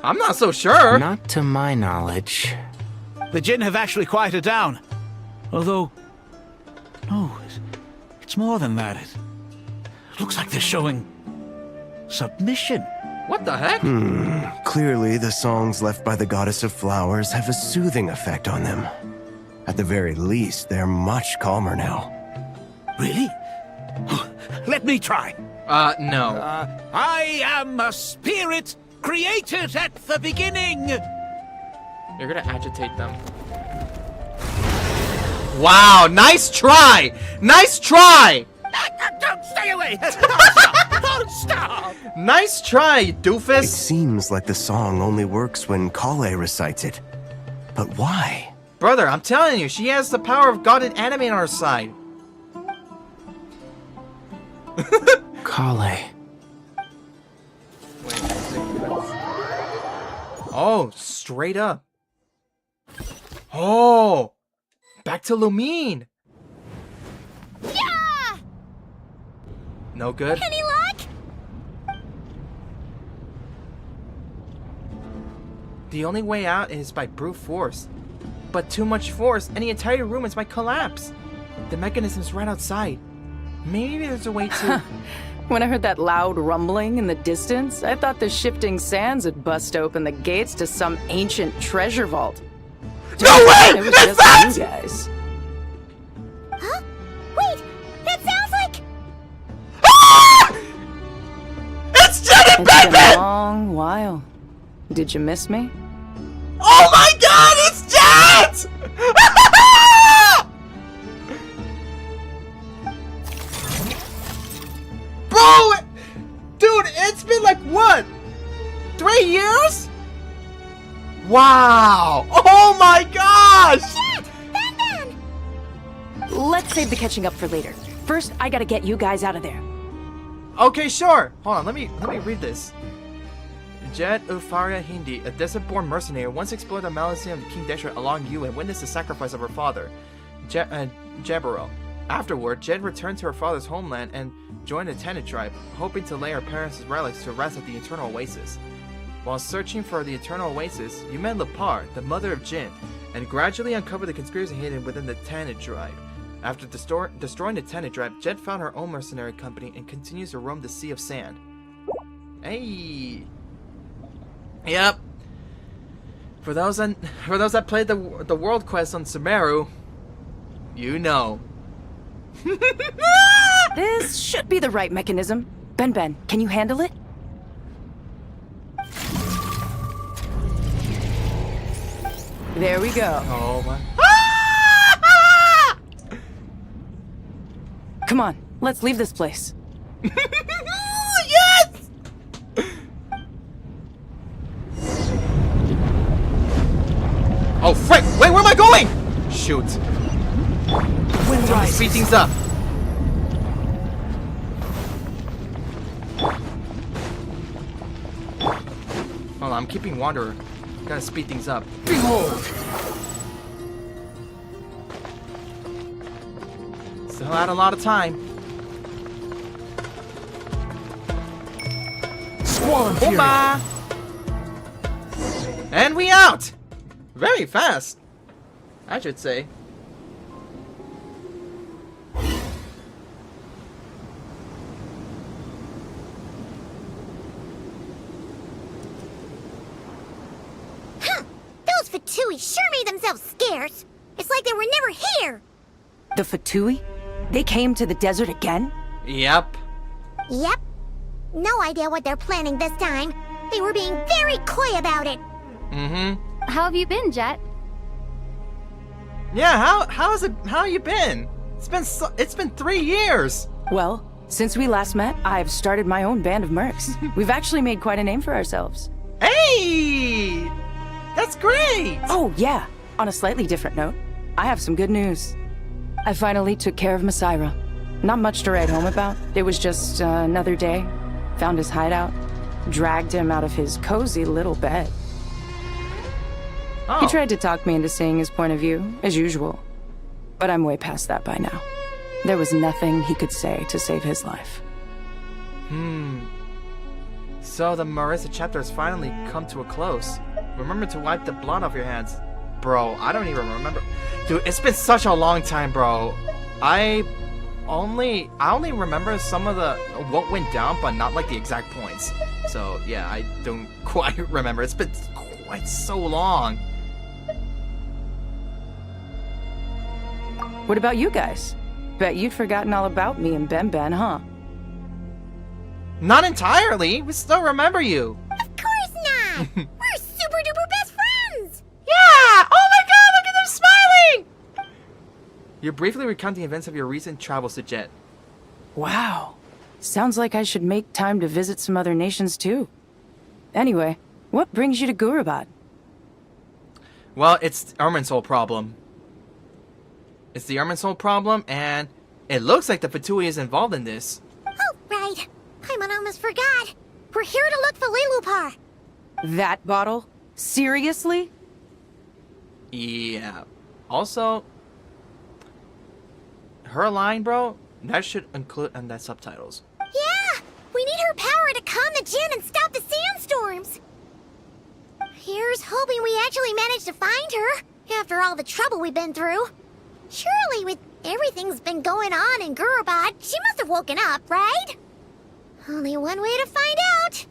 I'm not so sure. Not to my knowledge. The Jinn have actually quieted down. Although, no, it's more than that. It looks like they're showing submission. What the heck? Clearly, the songs left by the goddess of flowers have a soothing effect on them. At the very least, they're much calmer now. Really? Let me try. No. I am a spirit created at the beginning. You're gonna agitate them. Wow, nice try! Nice try! Don't stay away! Don't stop! Nice try, you doofus! It seems like the song only works when Kale recites it. But why? Brother, I'm telling you, she has the power of God in anime on her side. Kale. Oh, straight up. Oh! Back to Lumine! Yeah! No good? Any luck? The only way out is by brute force. But too much force, and the entire room is might collapse. The mechanism's right outside. Maybe there's a way to... When I heard that loud rumbling in the distance, I thought the shifting sands had bust open the gates to some ancient treasure vault. No way! It was just you guys. Huh? Wait, that sounds like... Ah! It's Jenny It's been a Baby! long while. Did you miss me? Oh my god, it's Jet! Bro! Dude, it's been like, what? 3 years? Wow! Oh my gosh! Jet! Batman! Let's save the catching up for later. First, I gotta get you guys out of there. Okay, sure. Hold on, let me read this. Jet Ufaria Hindi, a desert-born mercenary, once explored the Mausoleum of King Deshret along you and witnessed the sacrifice of her father, Jabberel. Afterward, Jed returned to her father's homeland and joined the Tenant tribe, hoping to lay her parents' relics to rest at the Eternal Oasis. While searching for the Eternal Oasis, you met Lepar, the mother of Jin, and gradually uncovered the conspiracy hidden within the Tenant tribe. After destroying the Tenant tribe, Jed found her own mercenary company and continues to roam the Sea of Sand. Hey! Yep. For those that played the World Quest on Sumeru, you know. This should be the right mechanism. Ben, can you handle it? There we go. Oh my. Come on, let's leave this place. Yes! Oh frick! Wait, where am I going? Shoot. Speed things up. Hold on, I'm keeping Wanderer. Gotta speed things up. Behold! Still had a lot of time. Squall and Fury. Opa! And we out! Very fast, I should say. Those Fatui sure made themselves scarce. It's like they were never here. The Fatui? They came to the desert again? Yep. Yep. No idea what they're planning this time. They were being very coy about it. Mm-hmm. How have you been, Jet? Yeah, how you been? It's been 3 years. Well, Since we last met, I've started my own band of mercs. We've actually made quite a name for ourselves. Hey! That's great! Oh, yeah. On a slightly different note, I have some good news. I finally took care of Masaira. Not much to write home about. It was just another day. Found his hideout. Dragged him out of his cozy little bed. Oh. He tried to talk me into seeing his point of view, as usual. But I'm way past that by now. There was nothing he could say to save his life. So the Marissa chapter has finally come to a close. Remember to wipe the blood off your hands. Bro, I don't even remember. Dude, it's been such a long time, bro. I only remember some of the what went down, but not like the exact points. So yeah, I don't quite remember. It's been quite so long. What about you guys? Bet you'd forgotten all about me and Ben Ben, huh? Not entirely. We still remember you. Of course not! We're super duper best friends! Yeah! Oh my god, look at them smiling! You're briefly recounting events of your recent travels to Jet. Wow. Sounds like I should make time to visit some other nations too. Anyway, what brings you to Gurabad? Well, it's Irminsul problem. It's the Irminsul problem, and it looks like the Fatui is involved in this. Oh, right. Paimon almost forgot. We're here to look for Lilupar. That bottle? Seriously? Yeah. Also, her line, bro, that should include in that subtitles. Yeah! We need her power to calm the Jinn and stop the sandstorms. Here's hoping we actually manage to find her, after all the trouble we've been through. Surely, with everything's been going on in Gurabad, she must have woken up, right? Only one way to find out.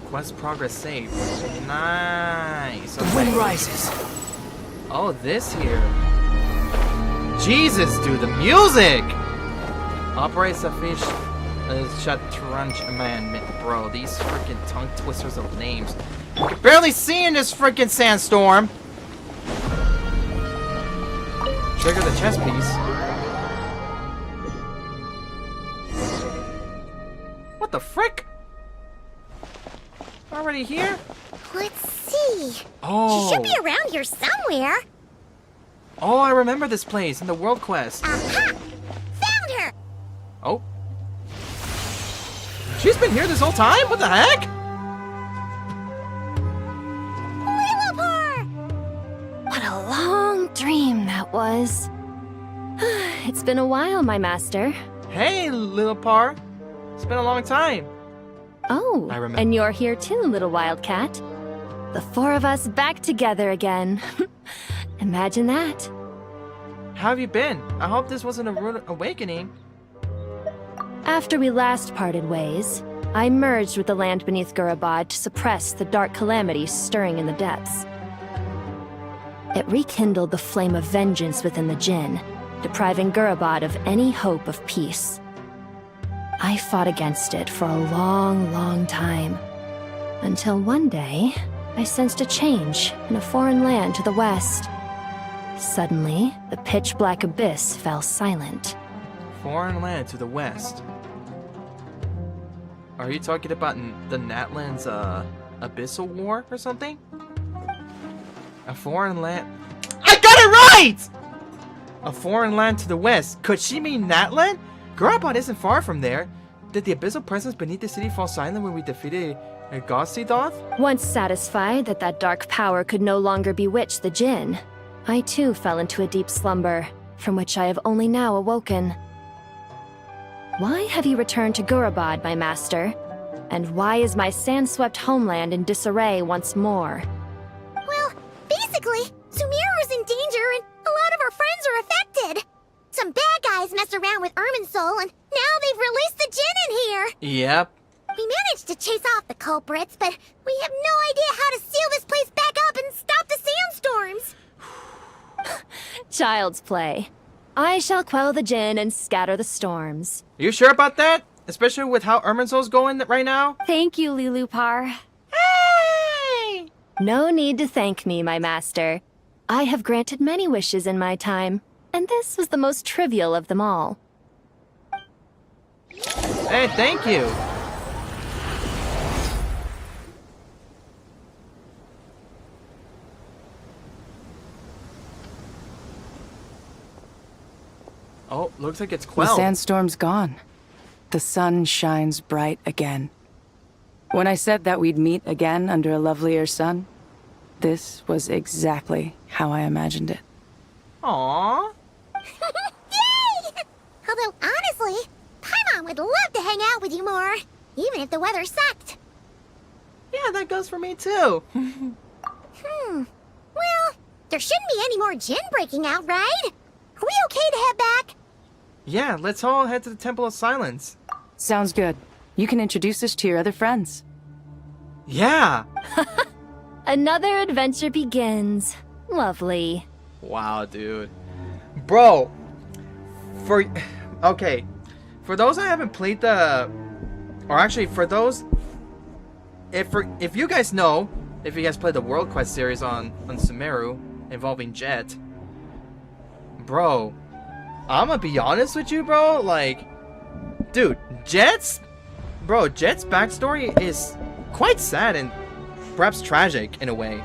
Quest progress saved. Nice. The wind rises. Oh, this here. Jesus, dude, the music! Operate Safish Shatranj Man, bro. These freaking tongue twisters of names. Barely seeing this freaking sandstorm. Trigger the chess piece. What the frick? Already here? Let's see. Oh. She should be around here somewhere. Oh, I remember this place in the World Quest. Aha! Found her! Oh. She's been here this whole time? What the heck? What a long dream that was. It's been a while, my master. Hey, little Par. It's been a long time. Oh, I remember. and you're here too, little wildcat. The four of us back together again. Imagine that. How have you been? I hope this wasn't a rude awakening. After we last parted ways, I merged with the land beneath Gurabad to suppress the dark calamities stirring in the depths. It rekindled the flame of vengeance within the Jinn, depriving Gurabad of any hope of peace. I fought against it for a long, long time, until one day, I sensed a change in a foreign land to the west. Suddenly, the pitch-black abyss fell silent. Foreign land to the west. Are you talking about the Natlan's Abyssal War or something? A foreign land. I got it right! A foreign land to the west. Could she mean Natlan? Gurabad isn't far from there. Did the abyssal presence beneath the city fall silent when we defeated Gossidoth? Once satisfied that that dark power could no longer bewitch the Jinn, I too fell into a deep slumber, from which I have only now awoken. Why have you returned to Gurabad, my master? And why is my sand-swept homeland in disarray once more? Well, basically, Sumeru's in danger and a lot of our friends are affected. Some bad guys messed around with Irminsul and now they've released the Jinn in here. Yep. We managed to chase off the culprits, but we have no idea how to seal this place back up and stop the sandstorms. Child's play. I shall quell the Jinn and scatter the storms. You sure about that? Especially with how Irminsul's going right now? Thank you, Lilupar. Hey! No need to thank me, my master. I have granted many wishes in my time. And this was the most trivial of them all. Hey, thank you. Oh, looks like it's The quelled. sandstorm's gone. The sun shines bright again. When I said that we'd meet again under a lovelier sun, this was exactly how I imagined it. Aww. Yay! Although, honestly, Paimon would love to hang out with you more, even if the weather sucked. Yeah, that goes for me too. Well, there shouldn't be any more gin breaking out, right? Are we okay to head back? Yeah, let's all head to the Temple of Silence. Sounds good. You can introduce us to your other friends. Yeah! Another adventure begins. Lovely. Wow, dude. Bro, okay, for those that haven't played or actually for those, if you guys know, if you guys played the World Quest series on Sumeru involving Jet, bro, I'm gonna be honest with you, bro, like, dude, Jet's backstory is quite sad and perhaps tragic in a way.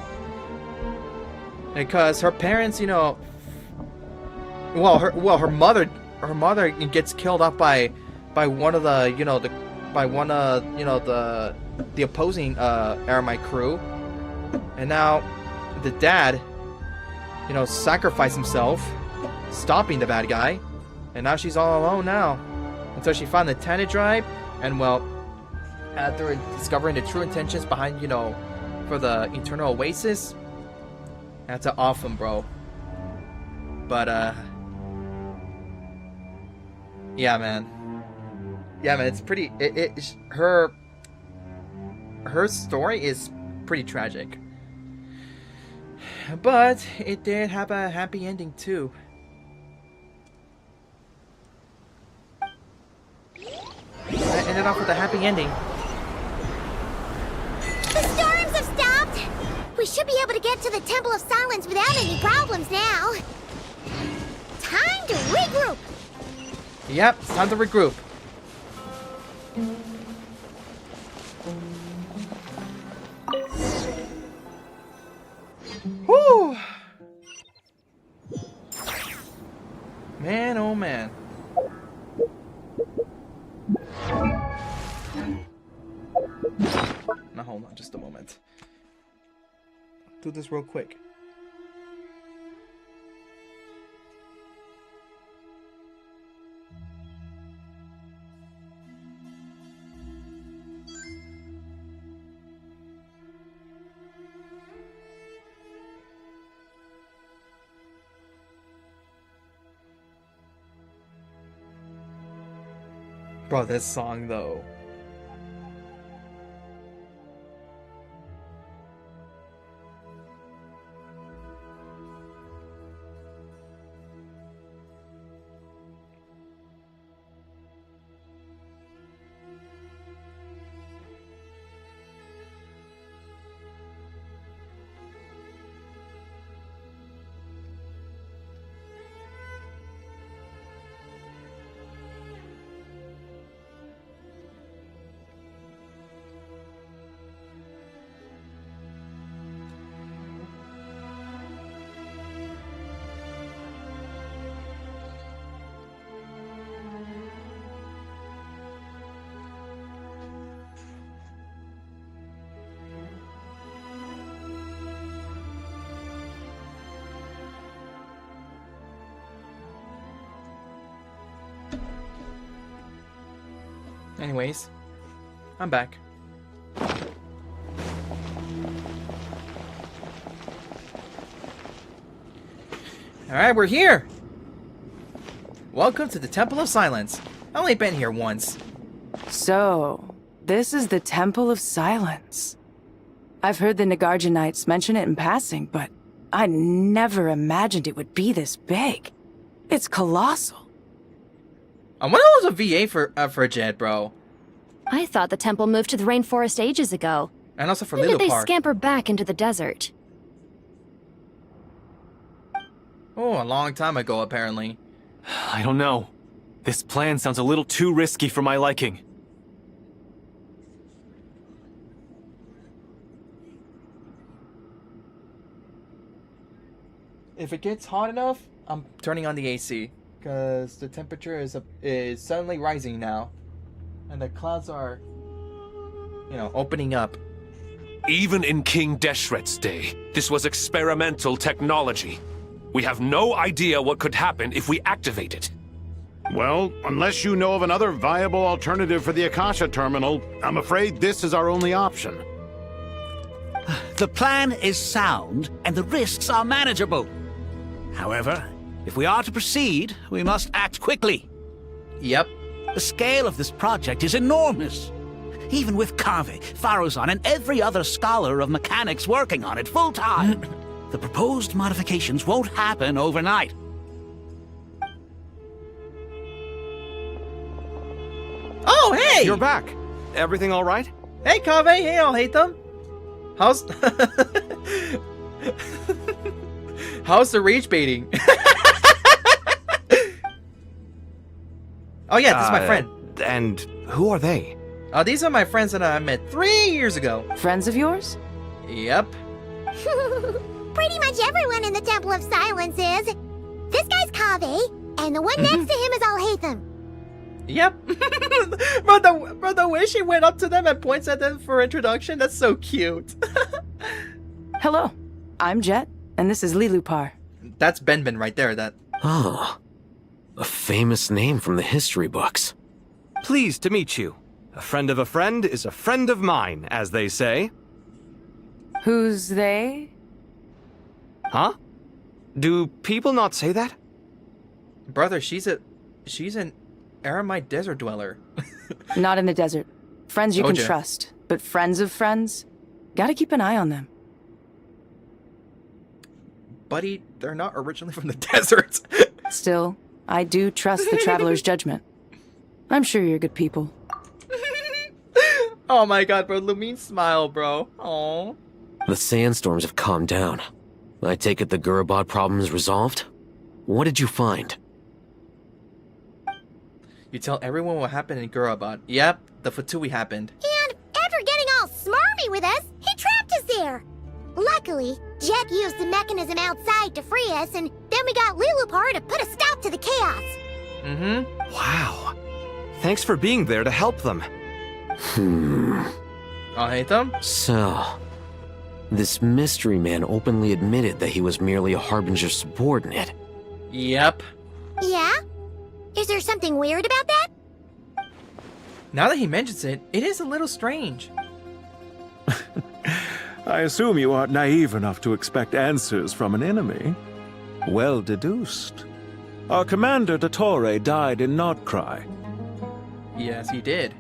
Because her parents, you know, her mother gets killed off by one of the, you know, the opposing Aramite crew, and now the dad, you know, sacrificed himself, stopping the bad guy, and now she's all alone now, until she found the Tanit tribe, and well, after discovering the true intentions behind, you know, for the Eternal Oasis. That's awesome, bro. But, yeah, man. Yeah, man, it's pretty... Her story is pretty tragic. But it did have a happy ending, too. It ended off with a happy ending. The storms have stopped! We should be able to get to the Temple of Silence without any problems now. Time to regroup! Yep, it's time to regroup. Whew! Man, oh man. Now hold on just a moment. Do this real quick. Bro, this song though. Anyways, I'm back. Alright, we're here! Welcome to the Temple of Silence. I only been here once. So, this is the Temple of Silence. I've heard the Nagarjanites mention it in passing, but I never imagined it would be this big. It's colossal. I wonder if it was a VA for Jed, bro. I thought the temple moved to the rainforest ages ago. And also for When Little did they Park. scamper back into the desert? Oh, a long time ago, apparently. I don't know. This plan sounds a little too risky for my liking. If it gets hot enough, I'm turning on the AC. Because the temperature is suddenly rising now. And the clouds are, you know, opening up. Even in King Deshret's day, this was experimental technology. We have no idea what could happen if we activate it. Well, unless you know of another viable alternative for the Akasha terminal, I'm afraid this is our only option. The plan is sound, and the risks are manageable. However, if we are to proceed, we must act quickly. Yep. The scale of this project is enormous. Even with Kaveh, Faruzan, and every other scholar of mechanics working on it full-time, the proposed modifications won't happen overnight. Oh, hey! You're back. Everything all right? Hey, Kaveh. Hey, I'll hate them. How's... How's the rage baiting? Oh, yeah, this is my friend. And who are they? These are my friends that I met 3 years ago. Friends of yours? Yep. Pretty much everyone in the Temple of Silence is. This guy's Kaveh, and the one next to him is Alhaitham. Yep. Bro, the way she went up to them and points at them for introduction, that's so cute. Hello, I'm Jet, and this is Lilupar. That's Benben right there, that. Oh, a famous name from the history books. Pleased to meet you. A friend of a friend is a friend of mine, as they say. Who's they? Huh? Do people not say that? Brother, she's an Aramite desert dweller. Not in the desert. Friends you can Told ya. trust, but friends of friends? Gotta keep an eye on them. Buddy, they're not originally from the desert. Still, I do trust the traveler's judgment. I'm sure you're good people. Oh my god, bro. Lumine smile, bro. Aww. The sandstorms have calmed down. I take it the Gurabad problem is resolved? What did you find? You tell everyone what happened in Gurabad. Yep, the Fatui happened. And after getting all smarmy with us, he trapped us there. Luckily, Jet used the mechanism outside to free us, and then we got Lilupar to put a stop to the chaos. Mm-hmm. Wow. Thanks for being there to help them. I'll hate them? So, this mystery man openly admitted that he was merely a Harbinger subordinate. Yep. Yeah? Is there something weird about that? Now that he mentions it, it is a little strange. I assume you aren't naive enough to expect answers from an enemy. Well deduced. Our commander, Dottore, died in Nordcry. Yes, he did.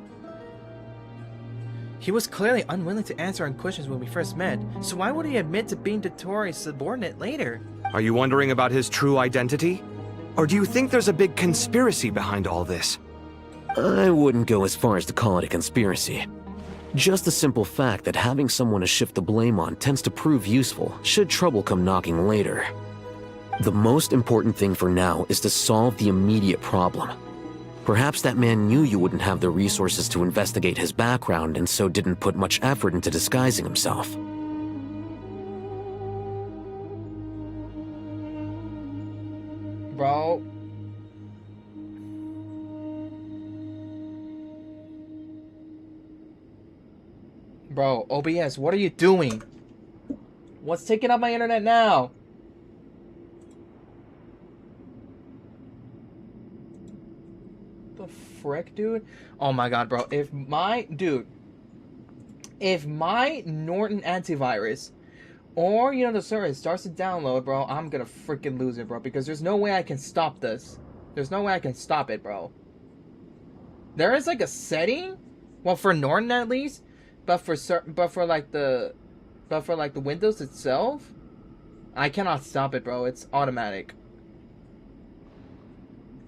He was clearly unwilling to answer our questions when we first met, so why would he admit to being Dottore's subordinate later? Are you wondering about his true identity? Or do you think there's a big conspiracy behind all this? I wouldn't go as far as to call it a conspiracy. Just the simple fact that having someone to shift the blame on tends to prove useful should trouble come knocking later. The most important thing for now is to solve the immediate problem. Perhaps that man knew you wouldn't have the resources to investigate his background and so didn't put much effort into disguising himself. Bro. Bro, OBS, what are you doing? What's taking up my internet now? The frick, dude? Oh my god, bro. If my Norton antivirus or, you know, the service starts to download, bro, I'm gonna freaking lose it, bro. Because there's no way I can stop this. There's no way I can stop it, bro. There is like a setting, well, for Norton at least, but for the Windows itself, I cannot stop it, bro. It's automatic.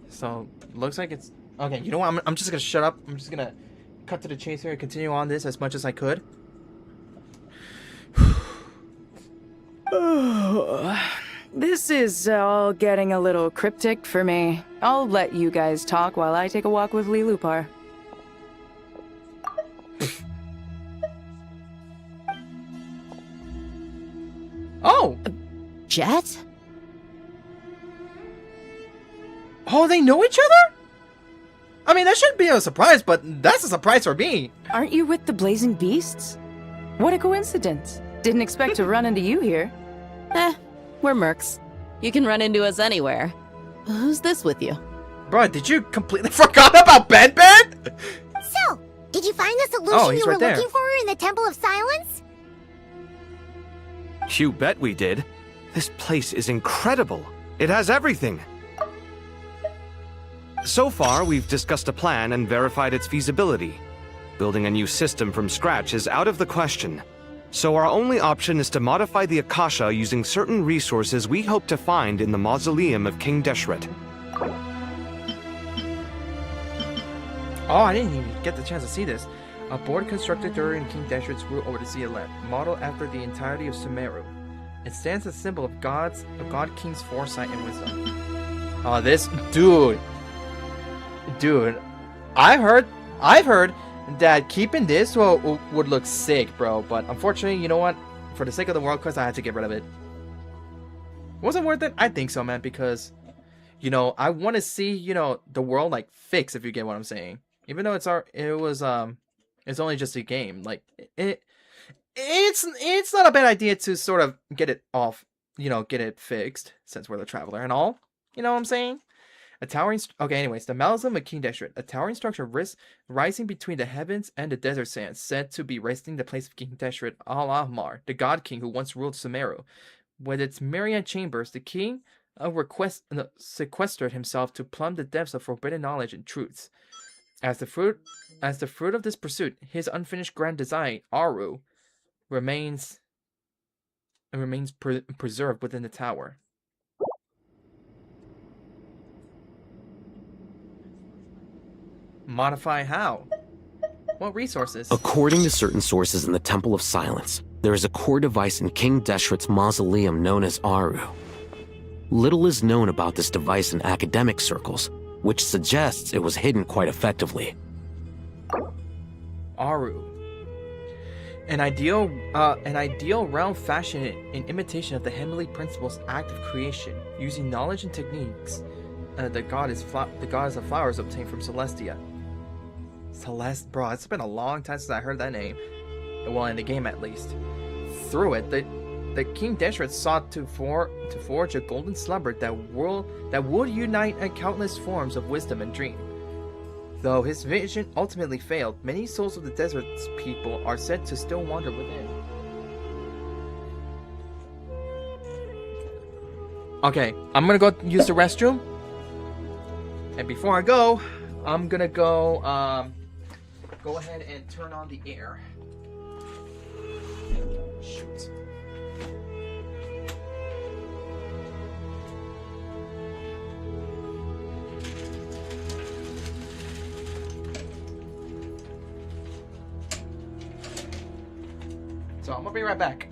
So looks like it's okay. You know what? I'm just gonna shut up. I'm just gonna cut to the chase here and continue on this as much as I could. This is all getting a little cryptic for me. I'll let you guys talk while I take a walk with Lilupar. Oh! Jet? Oh, they know each other? I mean, that shouldn't be a surprise, but that's a surprise for me. Aren't you with the Blazing Beasts? What a coincidence. Didn't expect to run into you here. We're mercs. You can run into us anywhere. Who's this with you? Bro, did you completely forgot about Ben Ben? So, did you find the solution Oh, he's you were right there. looking for in the Temple of Silence? You bet we did. This place is incredible. It has everything. So far, we've discussed a plan and verified its feasibility. Building a new system from scratch is out of the question. So our only option is to modify the Akasha using certain resources we hope to find in the mausoleum of King Deshret. Oh, I didn't even get the chance to see this. A board constructed during King Deshret's rule over the Sea of Land, modeled after the entirety of Sumeru. It stands as a symbol of God King's foresight and wisdom. Oh, this dude, I've heard that keeping this would look sick, bro. But unfortunately, you know what? For the sake of the World Quest, I had to get rid of it. Was it worth it? I think so, man. Because, you know, I want to see, you know, the world like fixed. If you get what I'm saying. Even though it's only just a game. Like it's not a bad idea to sort of get it off, you know, get it fixed since we're the traveler and all. You know what I'm saying? A towering... Okay, anyways, the mausoleum of King Deshret, a towering structure rising between the heavens and the desert sands, said to be resting the place of King Deshret Al-Ahmar, the god king who once ruled Sumeru. With its myriad chambers, the king sequestered himself to plumb the depths of forbidden knowledge and truths. As the fruit of this pursuit, his unfinished grand design, Aru, remains preserved within the tower. Modify how? What resources? According to certain sources in the Temple of Silence, there is a core device in King Deshret's mausoleum known as Aru. Little is known about this device in academic circles, which suggests it was hidden quite effectively. Aru. An ideal realm fashioned in imitation of the heavenly principle's act of creation, using knowledge and techniques the goddess of flowers obtained from Celestia. Bro, it's been a long time since I heard that name. Well, in the game at least. Through it, the King Deshret sought to forge a golden slumber that would unite countless forms of wisdom and dream. Though his vision ultimately failed, many souls of the desert's people are said to still wander within. Okay, I'm gonna go use the restroom. And before I go, I'm gonna go ahead and turn on the air. Shoot. So I'm gonna be right back.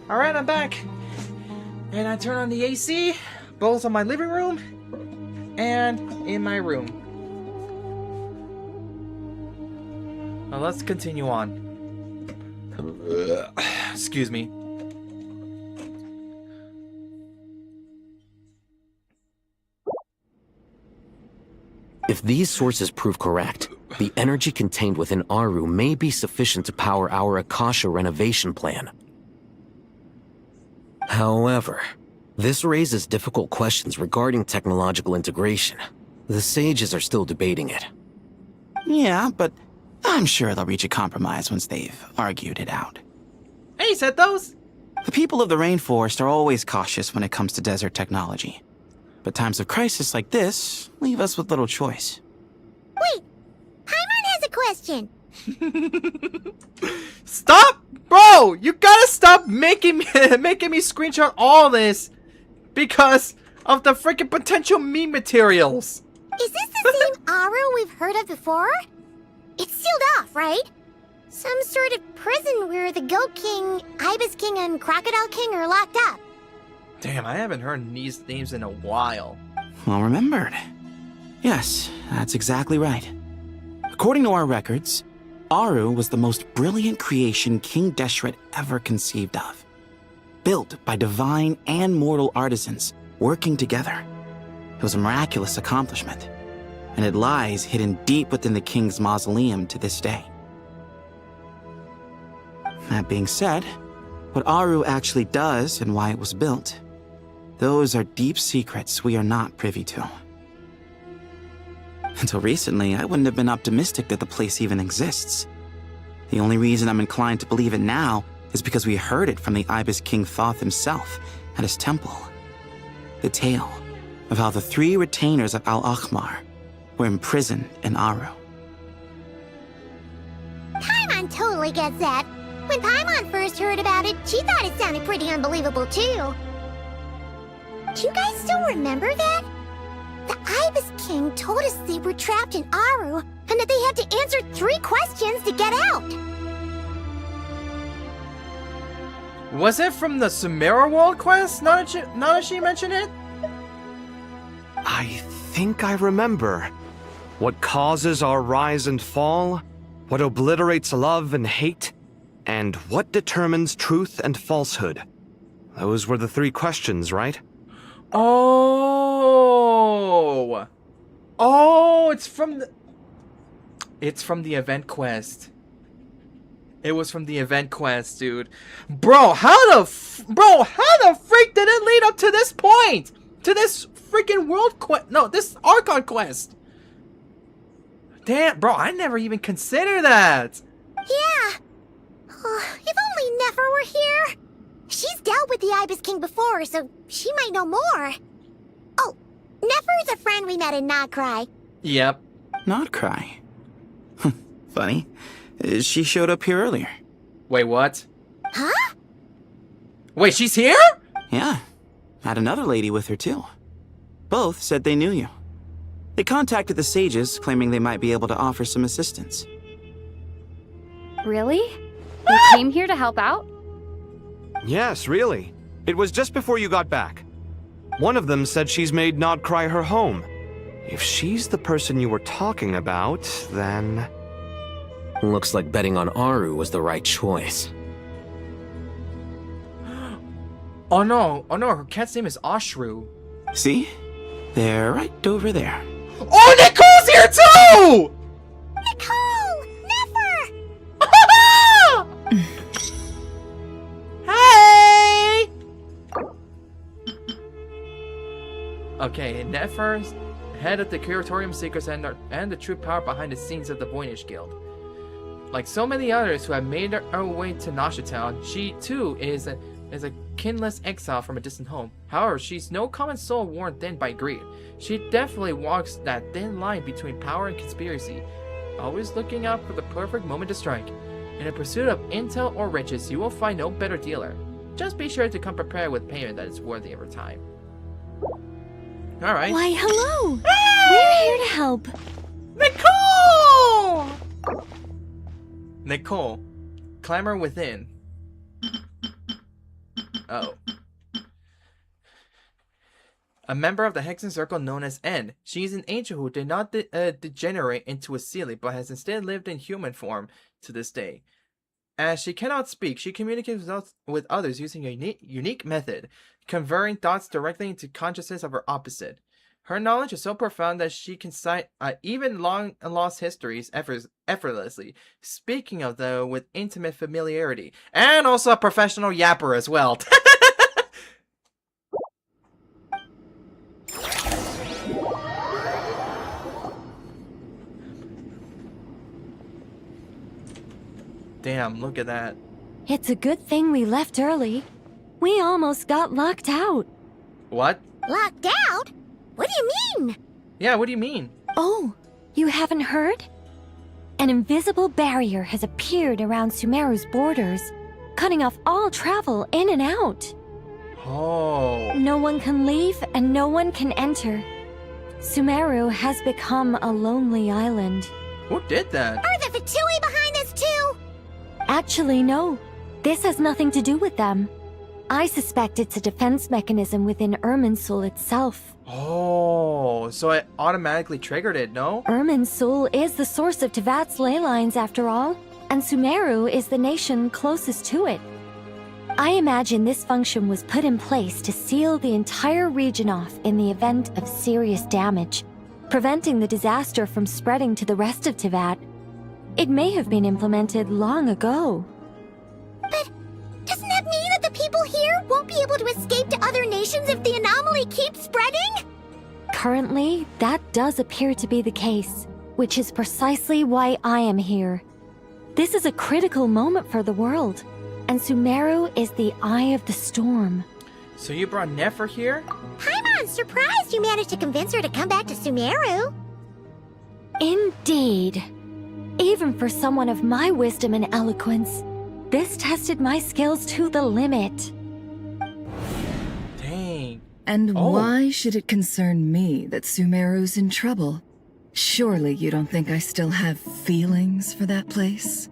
Alright, I'm back. And I turn on the AC, both in my living room and in my room. Now let's continue on. Excuse me. If these sources prove correct, the energy contained within Aru may be sufficient to power our Akasha renovation plan. However, this raises difficult questions regarding technological integration. The sages are still debating it. Yeah, but I'm sure they'll reach a compromise once they've argued it out. Hey, said those? The people of the rainforest are always cautious when it comes to desert technology. But times of crisis like this leave us with little choice. Wait, Paimon has a question. Stop! Bro, you gotta stop making me screenshot all this because of the freaking potential meme materials. Is this the same Aru we've heard of before? It's sealed off, right? Some sort of prison where the Goat King, Ibis King, and Crocodile King are locked up. Damn, I haven't heard these names in a while. Well remembered. Yes, that's exactly right. According to our records, Aru was the most brilliant creation King Deshret ever conceived of. Built by divine and mortal artisans working together. It was a miraculous accomplishment, and it lies hidden deep within the king's mausoleum to this day. That being said, what Aru actually does and why it was built, those are deep secrets we are not privy to. Until recently, I wouldn't have been optimistic that the place even exists. The only reason I'm inclined to believe it now is because we heard it from the Ibis King Thoth himself at his temple. The tale of how the 3 retainers of Al-Akhmar were imprisoned in Aru. Paimon totally gets that. When Paimon first heard about it, she thought it sounded pretty unbelievable too. Do you guys still remember that? The Ibis King told us they were trapped in Aru and that they had to answer 3 questions to get out. Was it from the Sumeru World Quest? Now that she mentioned it? I think I remember. What causes our rise and fall? What obliterates love and hate? And what determines truth and falsehood? Those were the 3 questions, right? Oh! Oh, it's from the event quest. It was from the event quest, dude. Bro, how the freak did it lead up to this point? To this freaking world quest? No, this Archon Quest. Damn, bro, I never even considered that. Yeah. If only Nefer were here. She's dealt with the Ibis King before, so she might know more. Oh, Nefer's a friend we met in Notcry. Yep. Notcry? Funny. She showed up here earlier. Wait, what? Huh? Wait, she's here? Yeah. Had another lady with her, too. Both said they knew you. They contacted the sages, claiming they might be able to offer some assistance. Really? They came here to help out? Yes, really. It was just before you got back. One of them said she's made Nodcry her home. If she's the person you were talking about, then... Looks like betting on Aru was the right choice. Oh no, her cat's name is Ashru. See? They're right over there. Oh, Nicole's here too! Nicole! Nefer! Hey! Okay, Nefer's head of the Curatorium Seekers and the true power behind the scenes of the Voynich Guild. Like so many others who have made their way to Nasha Town, she too is a kinless exile from a distant home. However, she's no common soul worn thin by greed. She definitely walks that thin line between power and conspiracy, always looking out for the perfect moment to strike. In a pursuit of intel or riches, you will find no better dealer. Just be sure to come prepared with payment that is worthy of her time. Alright. Why, hello! Hey! We're here to help. Nicole! Nicole, clamor within. Oh. A member of the Hexen Circle known as N. She is an angel who did not degenerate into a Seelie, but has instead lived in human form to this day. As she cannot speak, she communicates with others using a unique method, converting thoughts directly into consciousness of her opposite. Her knowledge is so profound that she can cite even long-lost histories effortlessly, speaking of them with intimate familiarity, and also a professional yapper as well. Damn, look at that. It's a good thing we left early. We almost got locked out. What? Locked out? What do you mean? Yeah, what do you mean? Oh, you haven't heard? An invisible barrier has appeared around Sumeru's borders, cutting off all travel in and out. Oh. No one can leave and no one can enter. Sumeru has become a lonely island. Who did that? Are the Fatui behind this too? Actually, no. This has nothing to do with them. I suspect it's a defense mechanism within Irminsul itself. Oh, so it automatically triggered it, no? Irminsul is the source of Tevat's ley lines, after all, and Sumeru is the nation closest to it. I imagine this function was put in place to seal the entire region off in the event of serious damage, preventing the disaster from spreading to the rest of Tevat. It may have been implemented long ago. But doesn't that mean that the people here won't be able to escape to other nations if the anomaly keeps spreading? Currently, that does appear to be the case, which is precisely why I am here. This is a critical moment for the world, and Sumeru is the eye of the storm. So you brought Nefer here? Paimon's surprised you managed to convince her to come back to Sumeru. Indeed. Even for someone of my wisdom and eloquence, this tested my skills to the limit. Dang. And why should it concern me that Sumeru's in trouble? Surely you don't think I still have feelings for that place?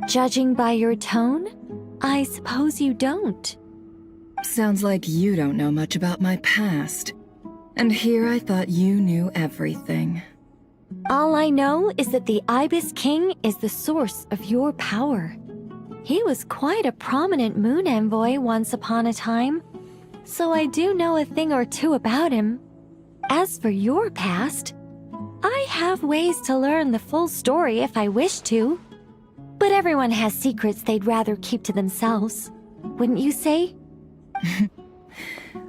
Judging by your tone, I suppose you don't. Sounds like you don't know much about my past. And here I thought you knew everything. All I know is that the Ibis King is the source of your power. He was quite a prominent moon envoy once upon a time, so I do know a thing or two about him. As for your past, I have ways to learn the full story if I wish to. But everyone has secrets they'd rather keep to themselves, wouldn't you say?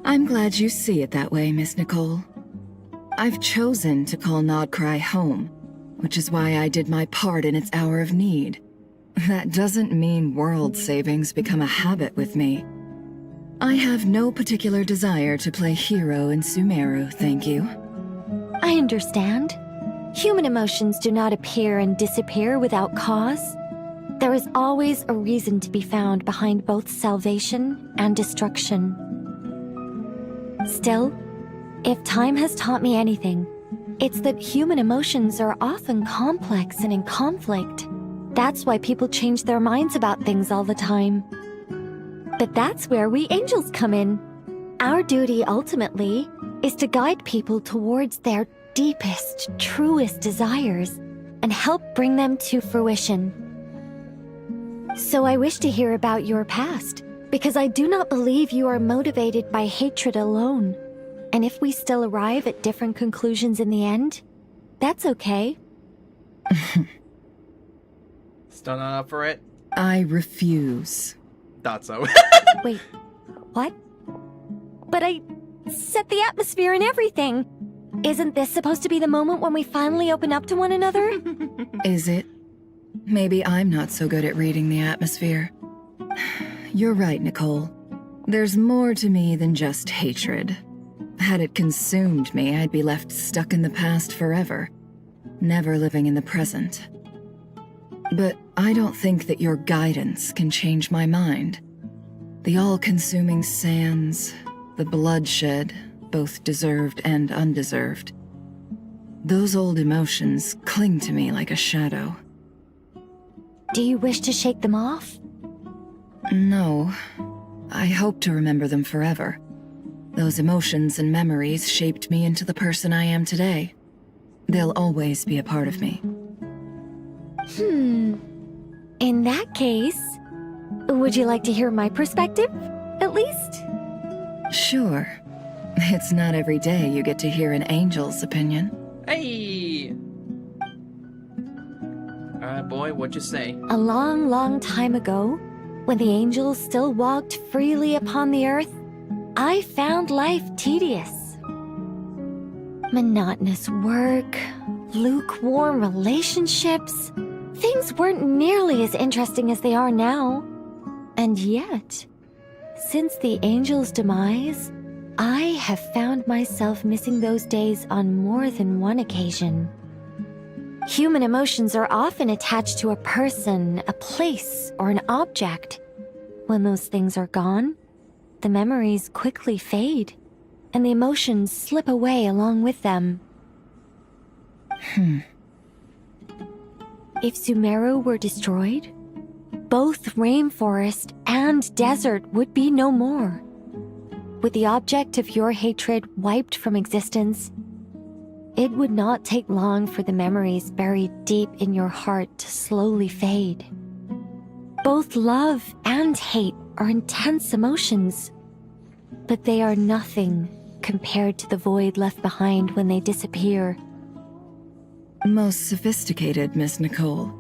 I'm glad you see it that way, Miss Nicole. I've chosen to call Nodcry home, which is why I did my part in its hour of need. That doesn't mean world savings become a habit with me. I have no particular desire to play hero in Sumeru, thank you. I understand. Human emotions do not appear and disappear without cause. There is always a reason to be found behind both salvation and destruction. Still, if time has taught me anything, it's that human emotions are often complex and in conflict. That's why people change their minds about things all the time. But that's where we angels come in. Our duty, ultimately, is to guide people towards their deepest, truest desires and help bring them to fruition. So I wish to hear about your past, because I do not believe you are motivated by hatred alone. And if we still arrive at different conclusions in the end, that's okay. Still not up for it? I refuse. Thought so. Wait, what? But I set the atmosphere and everything. Isn't this supposed to be the moment when we finally open up to one another? Is it? Maybe I'm not so good at reading the atmosphere. You're right, Nicole. There's more to me than just hatred. Had it consumed me, I'd be left stuck in the past forever, never living in the present. But I don't think that your guidance can change my mind. The all-consuming sands, the bloodshed, both deserved and undeserved. Those old emotions cling to me like a shadow. Do you wish to shake them off? No. I hope to remember them forever. Those emotions and memories shaped me into the person I am today. They'll always be a part of me. In that case, would you like to hear my perspective, at least? Sure. It's not every day you get to hear an angel's opinion. Hey! Alright, boy, what'd you say? A long, long time ago, when the angels still walked freely upon the earth, I found life tedious. Monotonous work, lukewarm relationships. Things weren't nearly as interesting as they are now. And yet, since the angels' demise, I have found myself missing those days on more than one occasion. Human emotions are often attached to a person, a place, or an object. When those things are gone, the memories quickly fade, and the emotions slip away along with them. If Sumeru were destroyed, both rainforest and desert would be no more. With the object of your hatred wiped from existence, it would not take long for the memories buried deep in your heart to slowly fade. Both love and hate are intense emotions, but they are nothing compared to the void left behind when they disappear. Most sophisticated, Miss Nicole.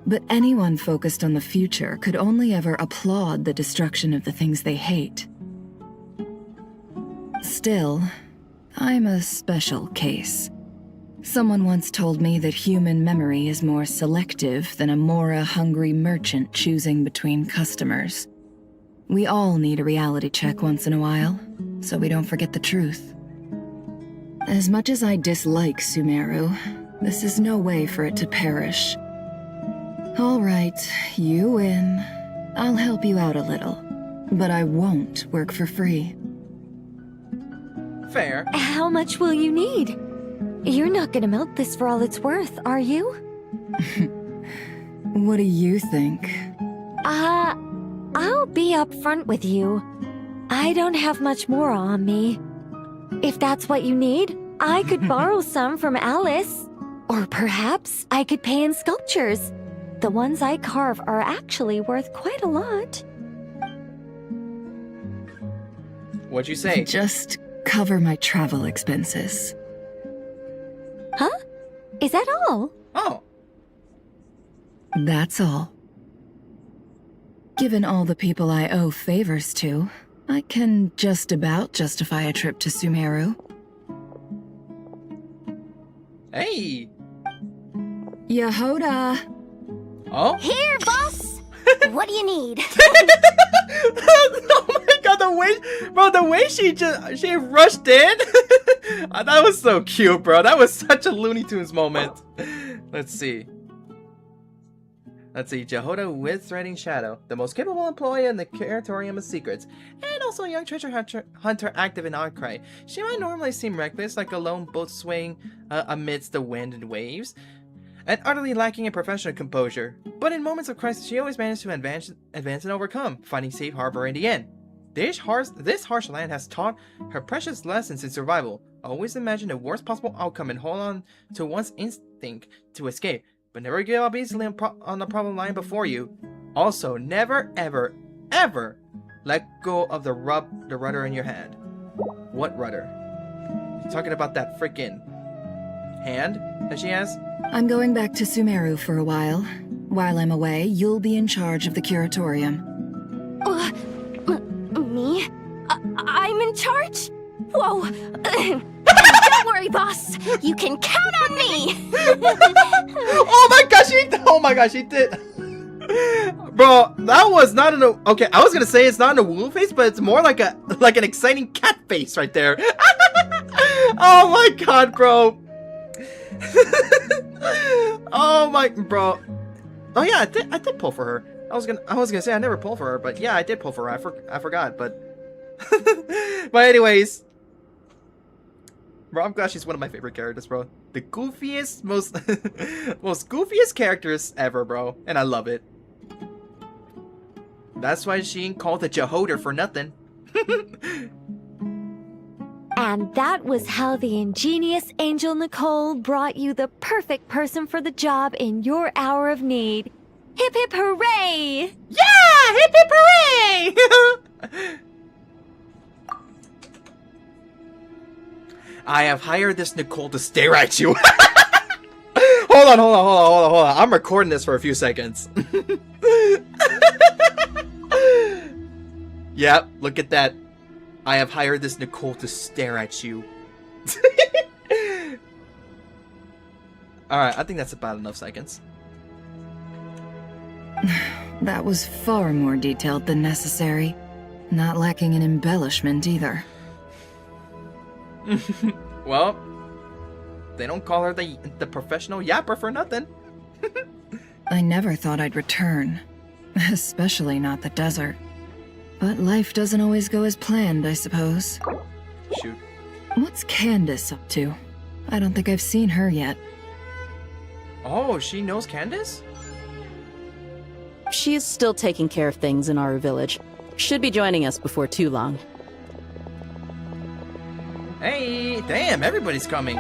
But anyone focused on the future could only ever applaud the destruction of the things they hate. Still, I'm a special case. Someone once told me that human memory is more selective than a Mora-hungry merchant choosing between customers. We all need a reality check once in a while, so we don't forget the truth. As much as I dislike Sumeru, this is no way for it to perish. All right, you win. I'll help you out a little, but I won't work for free. Fair. How much will you need? You're not gonna milk this for all it's worth, are you? What do you think? I'll be upfront with you. I don't have much more on me. If that's what you need, I could borrow some from Alice. Or perhaps I could pay in sculptures. The ones I carve are actually worth quite a lot. What'd you say? Just cover my travel expenses. Huh? Is that all? Oh. That's all. Given all the people I owe favors to, I can just about justify a trip to Sumeru. Hey! Yehoda! Oh? Here, boss! What do you need? Oh my god, the way she rushed in! That was so cute, bro. That was such a Looney Tunes moment. Let's see. Yehoda with Threading Shadow, the most capable employee in the Curatorium of Secrets, and also a young treasure hunter active in Outcry. She might normally seem reckless, like a lone boat swaying amidst the wind and waves, and utterly lacking in professional composure. But in moments of crisis, she always manages to advance and overcome, finding safe harbor in the end. This harsh land has taught her precious lessons in survival. Always imagine the worst possible outcome and hold on to one's instinct to escape, but never give up easily on the problem lying before you. Also, never, ever, ever let go of the rudder in your hand. What rudder? You're talking about that freaking hand that she has? I'm going back to Sumeru for a while. While I'm away, you'll be in charge of the Curatorium. Me? I'm in charge? Whoa! Don't worry, boss. You can count on me. Oh my gosh, she did. Bro, that was not an okay. I was gonna say it's not an Wooloo face, but it's more like an exciting cat face right there. Oh my god, bro. Oh my, bro. Oh yeah, I did pull for her. I was gonna say I never pull for her, but yeah, I did pull for her. I forgot, but but anyways, bro, I'm glad she's one of my favorite characters, bro. The goofiest, most goofiest characters ever, bro, and I love it. That's why she ain't called the Jehoder for nothing. And that was how the ingenious Angel Nicole brought you the perfect person for the job in your hour of need. Hip hip hooray! Yeah! Hip hip hooray! I have hired this Nicole to stare at you. Hold on. I'm recording this for a few seconds. Yep, look at that. I have hired this Nicole to stare at you. Alright, I think that's about enough seconds. That was far more detailed than necessary. Not lacking in embellishment either. Well, they don't call her the professional yapper for nothing. I never thought I'd return. Especially not the desert. But life doesn't always go as planned, I suppose. Shoot. What's Candace up to? I don't think I've seen her yet. Oh, she knows Candace? She is still taking care of things in our village. Should be joining us before too long. Hey, damn, everybody's coming.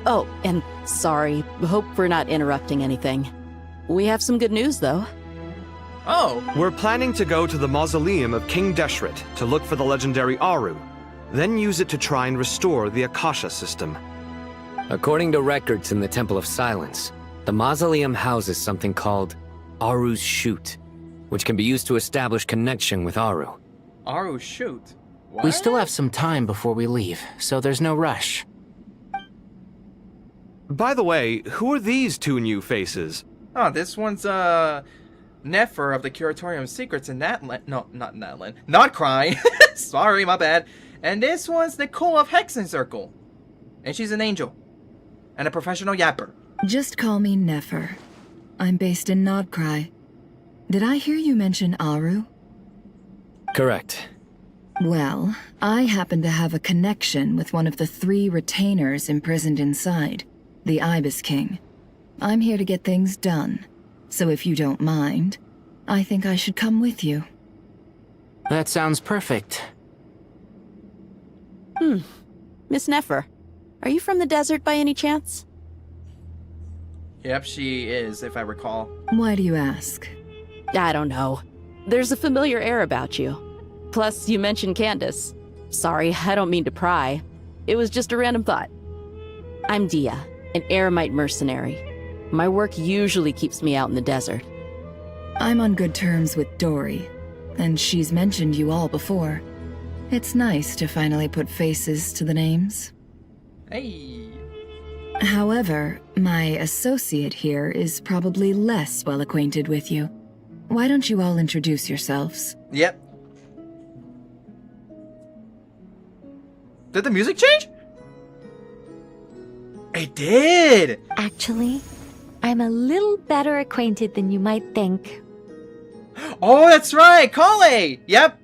Oh, and sorry. Hope we're not interrupting anything. We have some good news, though. Oh. We're planning to go to the mausoleum of King Deshret to look for the legendary Aru, then use it to try and restore the Akasha system. According to records in the Temple of Silence, the mausoleum houses something called Aru's Shoot, which can be used to establish connection with Aru. Aru's Shoot? What? We still have some time before we leave, so there's no rush. By the way, who are these two new faces? Oh, this one's, Nefer of the Curatorium Secrets in Natlan. No, not Natlan. Not Cry. Sorry, my bad. And this one's Nicole of Hexen Circle. And she's an angel. And a professional yapper. Just call me Nefer. I'm based in Nodcry. Did I hear you mention Aru? Correct. Well, I happen to have a connection with one of the 3 retainers imprisoned inside, the Ibis King. I'm here to get things done, so if you don't mind, I think I should come with you. That sounds perfect. Miss Nefer, are you from the desert by any chance? Yep, she is, if I recall. Why do you ask? I don't know. There's a familiar air about you. Plus, you mentioned Candace. Sorry, I don't mean to pry. It was just a random thought. I'm Dia, an eremite mercenary. My work usually keeps me out in the desert. I'm on good terms with Dory, and she's mentioned you all before. It's nice to finally put faces to the names. Hey. However, my associate here is probably less well acquainted with you. Why don't you all introduce yourselves? Yep. Did the music change? It did! Actually, I'm a little better acquainted than you might think. Oh, that's right! Kale! Yep!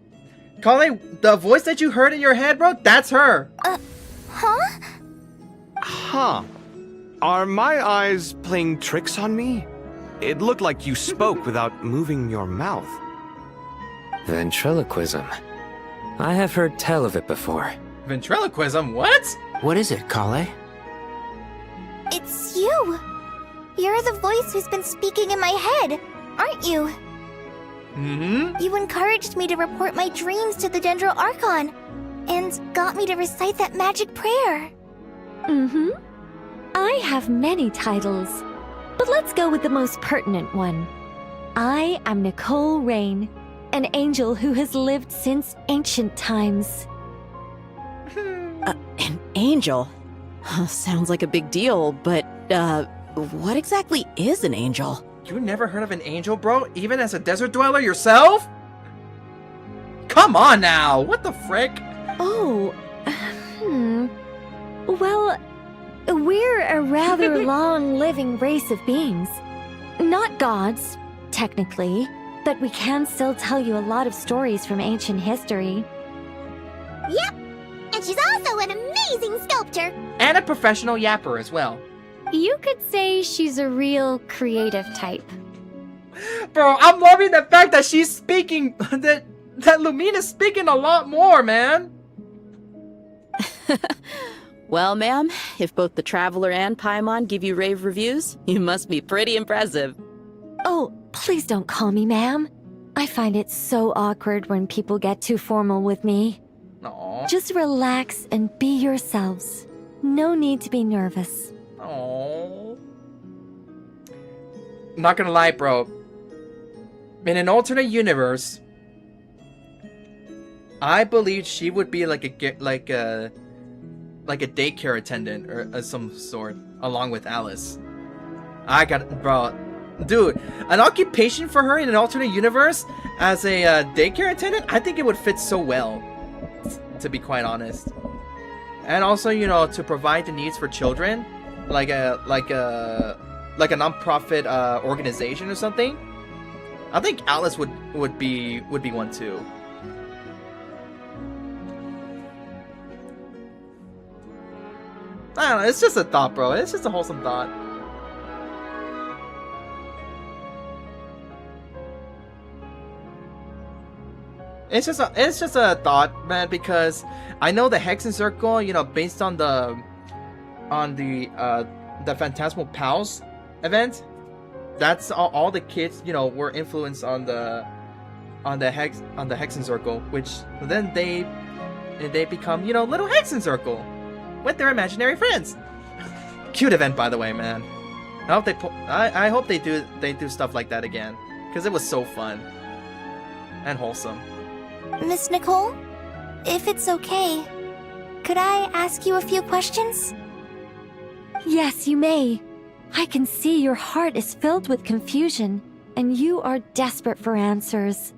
Kale, the voice that you heard in your head, bro, that's her! Huh? Huh. Are my eyes playing tricks on me? It looked like you spoke without moving your mouth. Ventriloquism. I have heard tell of it before. Ventriloquism? What? What is it, Kale? It's you! You're the voice who's been speaking in my head, aren't you? Mm-hmm. You encouraged me to report my dreams to the Dendro Archon, and got me to recite that magic prayer. Mm-hmm. I have many titles, but let's go with the most pertinent one. I am Nicole Rain, an angel who has lived since ancient times. An angel? Sounds like a big deal, but, what exactly is an angel? You never heard of an angel, bro? Even as a desert dweller yourself? Come on now! What the frick? Oh, Well, we're a rather long-living race of beings. Not gods, technically, but we can still tell you a lot of stories from ancient history. Yep, and she's also an amazing sculptor. And a professional yapper as well. You could say she's a real creative type. Bro, I'm loving the fact that she's speaking, that Lumine is speaking a lot more, man. Well, ma'am, if both the Traveler and Paimon give you rave reviews, you must be pretty impressive. Oh, please don't call me ma'am. I find it so awkward when people get too formal with me. Aww. Just relax and be yourselves. No need to be nervous. Aww. Not gonna lie, bro. In an alternate universe, I believe she would be like a daycare attendant or some sort, along with Alice. Bro, dude, an occupation for her in an alternate universe as a daycare attendant, I think it would fit so well, to be quite honest. And also, you know, to provide the needs for children, like a non-profit organization or something. I think Alice would be one too. I don't know, it's just a thought, bro. It's just a wholesome thought. It's just a thought, man, because I know the Hexen Circle, you know, based on the Phantasmal Pals event, that's all the kids, you know, were influenced on the Hexen Circle, which then they become, you know, little Hexen Circle with their imaginary friends. Cute event, by the way, man. I hope they do stuff like that again, because it was so fun and wholesome. Miss Nicole, if it's okay, could I ask you a few questions? Yes, you may. I can see your heart is filled with confusion, and you are desperate for answers.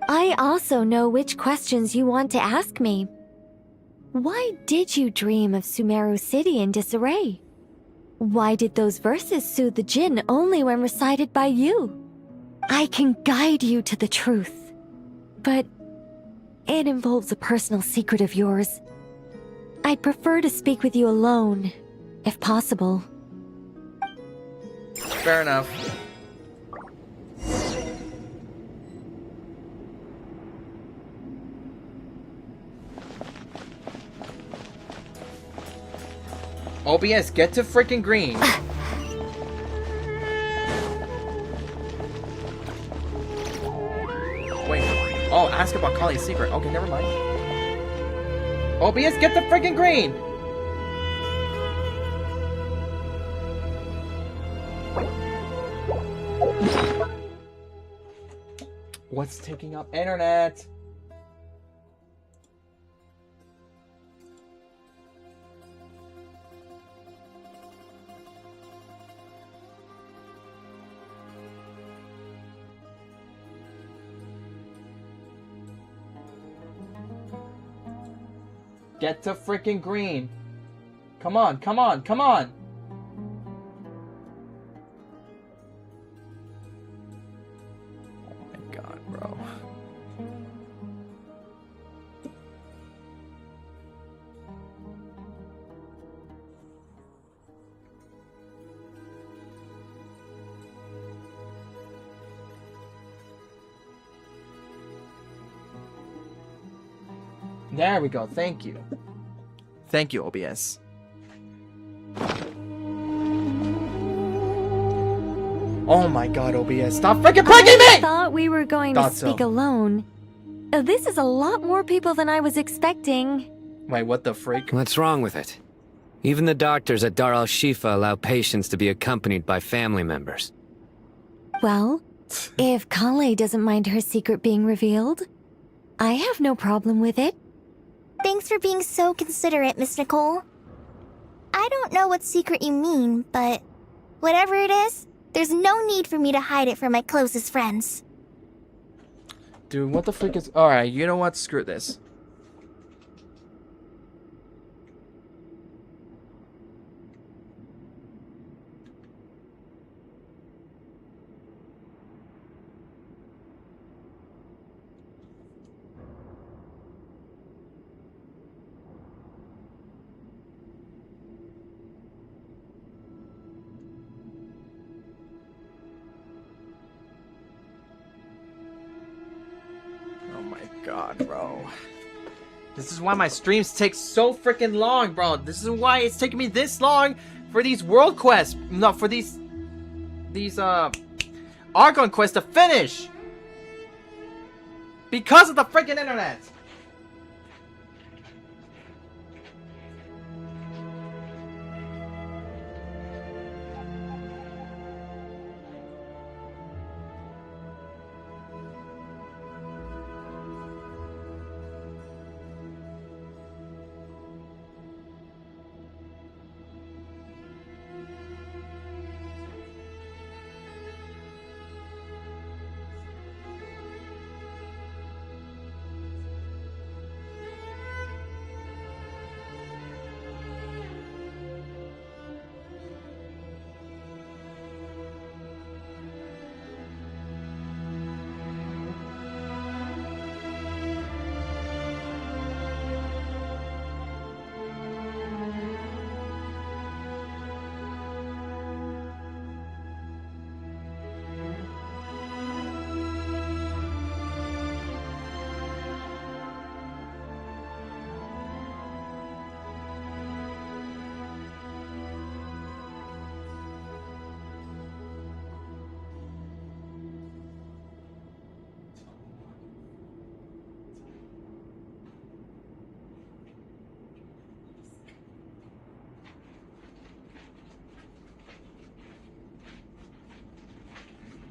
I also know which questions you want to ask me. Why did you dream of Sumeru City in disarray? Why did those verses soothe the Jinn only when recited by you? I can guide you to the truth, but it involves a personal secret of yours. I'd prefer to speak with you alone, if possible. Fair enough. OBS, get to freaking green. Wait. Oh, ask about Kali's secret. Okay, never mind. OBS, get the freaking green. What's taking up internet? Get to freaking green. Come on, come on, come on. Oh my god, bro. There we go. Thank you. Thank you, OBS. Oh my god, OBS. Stop freaking plugging me! I thought we were going to Thought speak so. alone. This is a lot more people than I was expecting. Wait, what the freak? What's wrong with it? Even the doctors at Dar al-Shifa allow patients to be accompanied by family members. Well, if Kale doesn't mind her secret being revealed, I have no problem with it. Thanks for being so considerate, Miss Nicole. I don't know what secret you mean, but whatever it is, there's no need for me to hide it from my closest friends. Dude, what the freak is... Alright, you know what? Screw this. god, bro. This is why my streams take so freaking long, bro. This is why it's taking me this long for these world quests. No, for these Archon Quest to finish. Because of the freaking internet.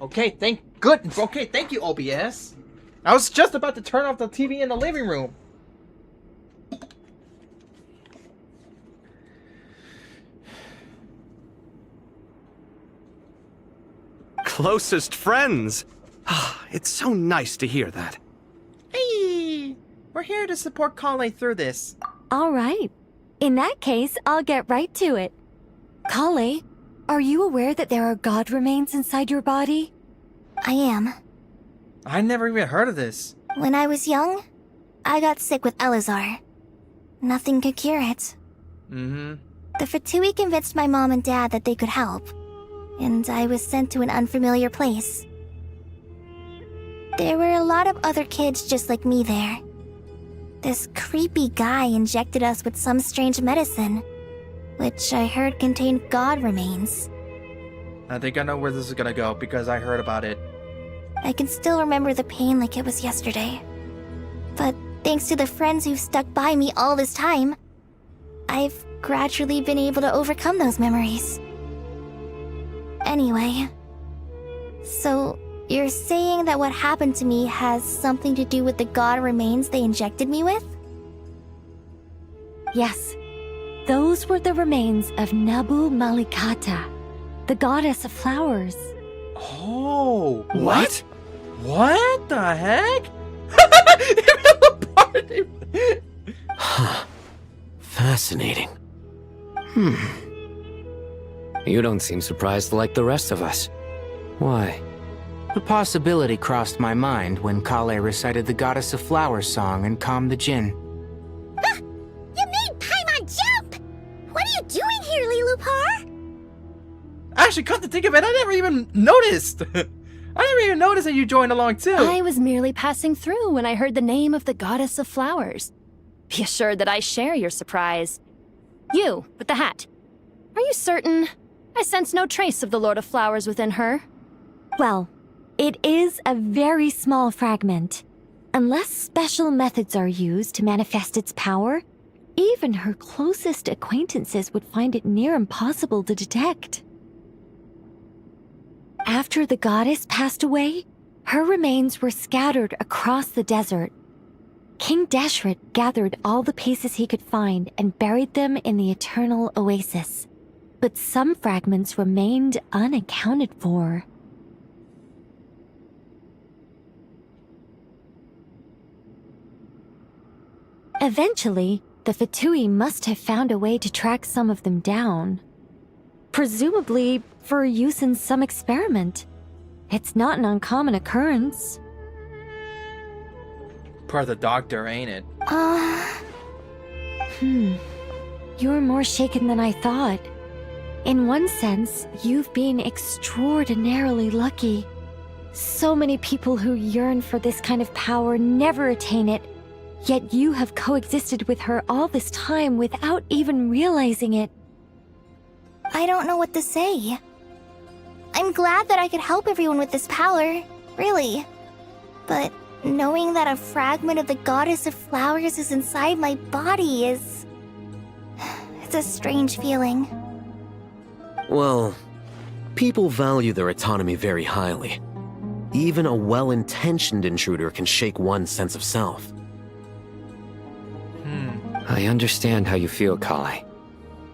Okay, thank you, OBS. I was just about to turn off the TV in the living room. Closest friends. It's so nice to hear that. Hey, we're here to support Kale through this. All right. In that case, I'll get right to it. Kale, are you aware that there are god remains inside your body? I am. I never even heard of this. When I was young, I got sick with Elazar. Nothing could cure it. Mm-hmm. The Fatui convinced my mom and dad that they could help, and I was sent to an unfamiliar place. There were a lot of other kids just like me there. This creepy guy injected us with some strange medicine, which I heard contained god remains. I think I know where this is gonna go because I heard about it. I can still remember the pain like it was yesterday. But thanks to the friends who've stuck by me all this time, I've gradually been able to overcome those memories. Anyway, so you're saying that what happened to me has something to do with the god remains they injected me with? Yes. Those were the remains of Nabu Malikata, the goddess of flowers. Oh, what? What the heck? Huh. Fascinating. You don't seem surprised like the rest of us. Why? The possibility crossed my mind when Kale recited the Goddess of Flowers song and calmed the djinn. You made Paimon jump! What are you doing here, Lilupar? Actually, come to think of it, I never even noticed. I never even noticed that you joined along too. I was merely passing through when I heard the name of the Goddess of Flowers. Be assured that I share your surprise. You, with the hat. Are you certain? I sense no trace of the Lord of Flowers within her. Well, it is a very small fragment. Unless special methods are used to manifest its power, even her closest acquaintances would find it near impossible to detect. After the goddess passed away, her remains were scattered across the desert. King Deshret gathered all the pieces he could find and buried them in the eternal oasis. But some fragments remained unaccounted for. Eventually, the Fatui must have found a way to track some of them down. Presumably for use in some experiment. It's not an uncommon occurrence. Per the doctor, ain't it? You're more shaken than I thought. In one sense, you've been extraordinarily lucky. So many people who yearn for this kind of power never attain it, yet you have coexisted with her all this time without even realizing it. I don't know what to say. I'm glad that I could help everyone with this power, really. But knowing that a fragment of the Goddess of Flowers is inside my body is... it's a strange feeling. Well, people value their autonomy very highly. Even a well-intentioned intruder can shake one's sense of self. I understand how you feel, Kale.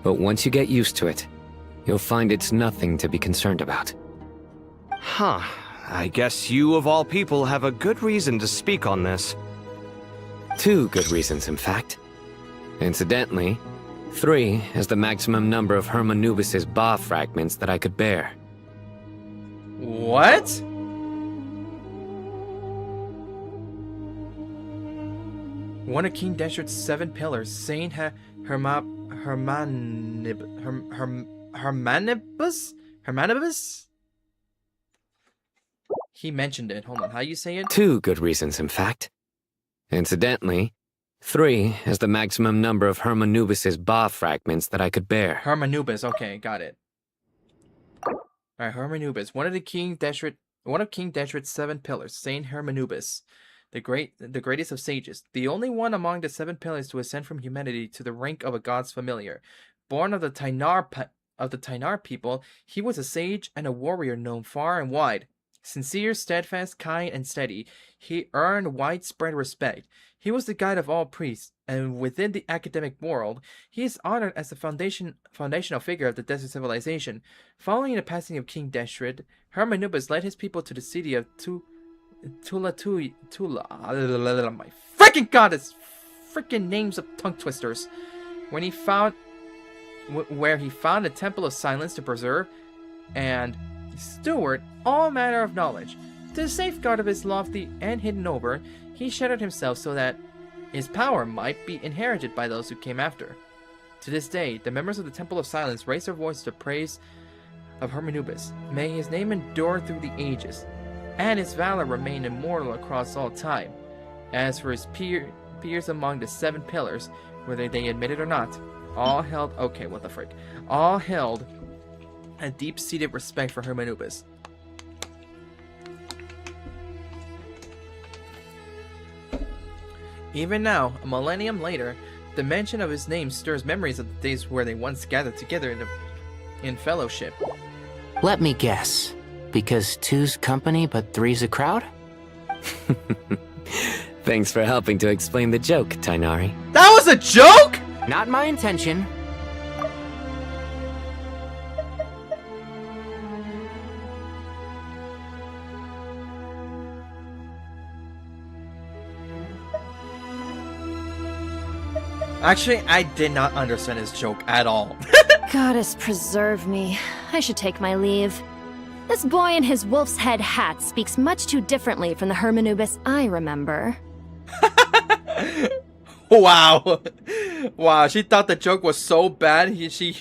But once you get used to it, you'll find it's nothing to be concerned about. Huh. I guess you, of all people, have a good reason to speak on this. 2 good reasons, in fact. Incidentally, 3 is the maximum number of Hermanubis's Ba fragments that I could bear. What? One of King Deshret's 7 pillars, Saint Hermanibus? He mentioned it. Hold on, how you say it? 2 good reasons, in fact. Incidentally, 3 is the maximum number of Hermanubis's Ba fragments that I could bear. Hermanubis, okay, got it. Alright, Hermanubis. One of King Deshret's 7 pillars, Saint Hermanubis. The greatest of sages, the only one among the 7 pillars to ascend from humanity to the rank of a god's familiar. Born of the Tainar people, he was a sage and a warrior known far and wide. Sincere, steadfast, kind, and steady, he earned widespread respect. He was the guide of all priests, and within the academic world, he is honored as the foundational figure of the desert civilization. Following the passing of King Deshret, Hermanubis led his people to the city of Tula. My freaking god, it's freaking names of tongue twisters. Where he found a temple of silence to preserve and steward all manner of knowledge. To the safeguard of his lofty and hidden over, he shattered himself so that his power might be inherited by those who came after. To this day, the members of the Temple of Silence raise their voice to praise of Hermanubis. May his name endure through the ages, and his valor remain immortal across all time. As for his peers among the 7 pillars, whether they admit it or not, all held a deep-seated respect for Hermanubis. Even now, a millennium later, the mention of his name stirs memories of the days where they once gathered together in fellowship. Let me guess. Because 2's company, but 3's a crowd? Thanks for helping to explain the joke, Tainari. That was a joke?! Not my intention. Actually, I did not understand his joke at all. Goddess preserve me. I should take my leave. This boy in his wolf's head hat speaks much too differently from the Hermanubis I remember. Wow. Wow, she thought the joke was so bad, she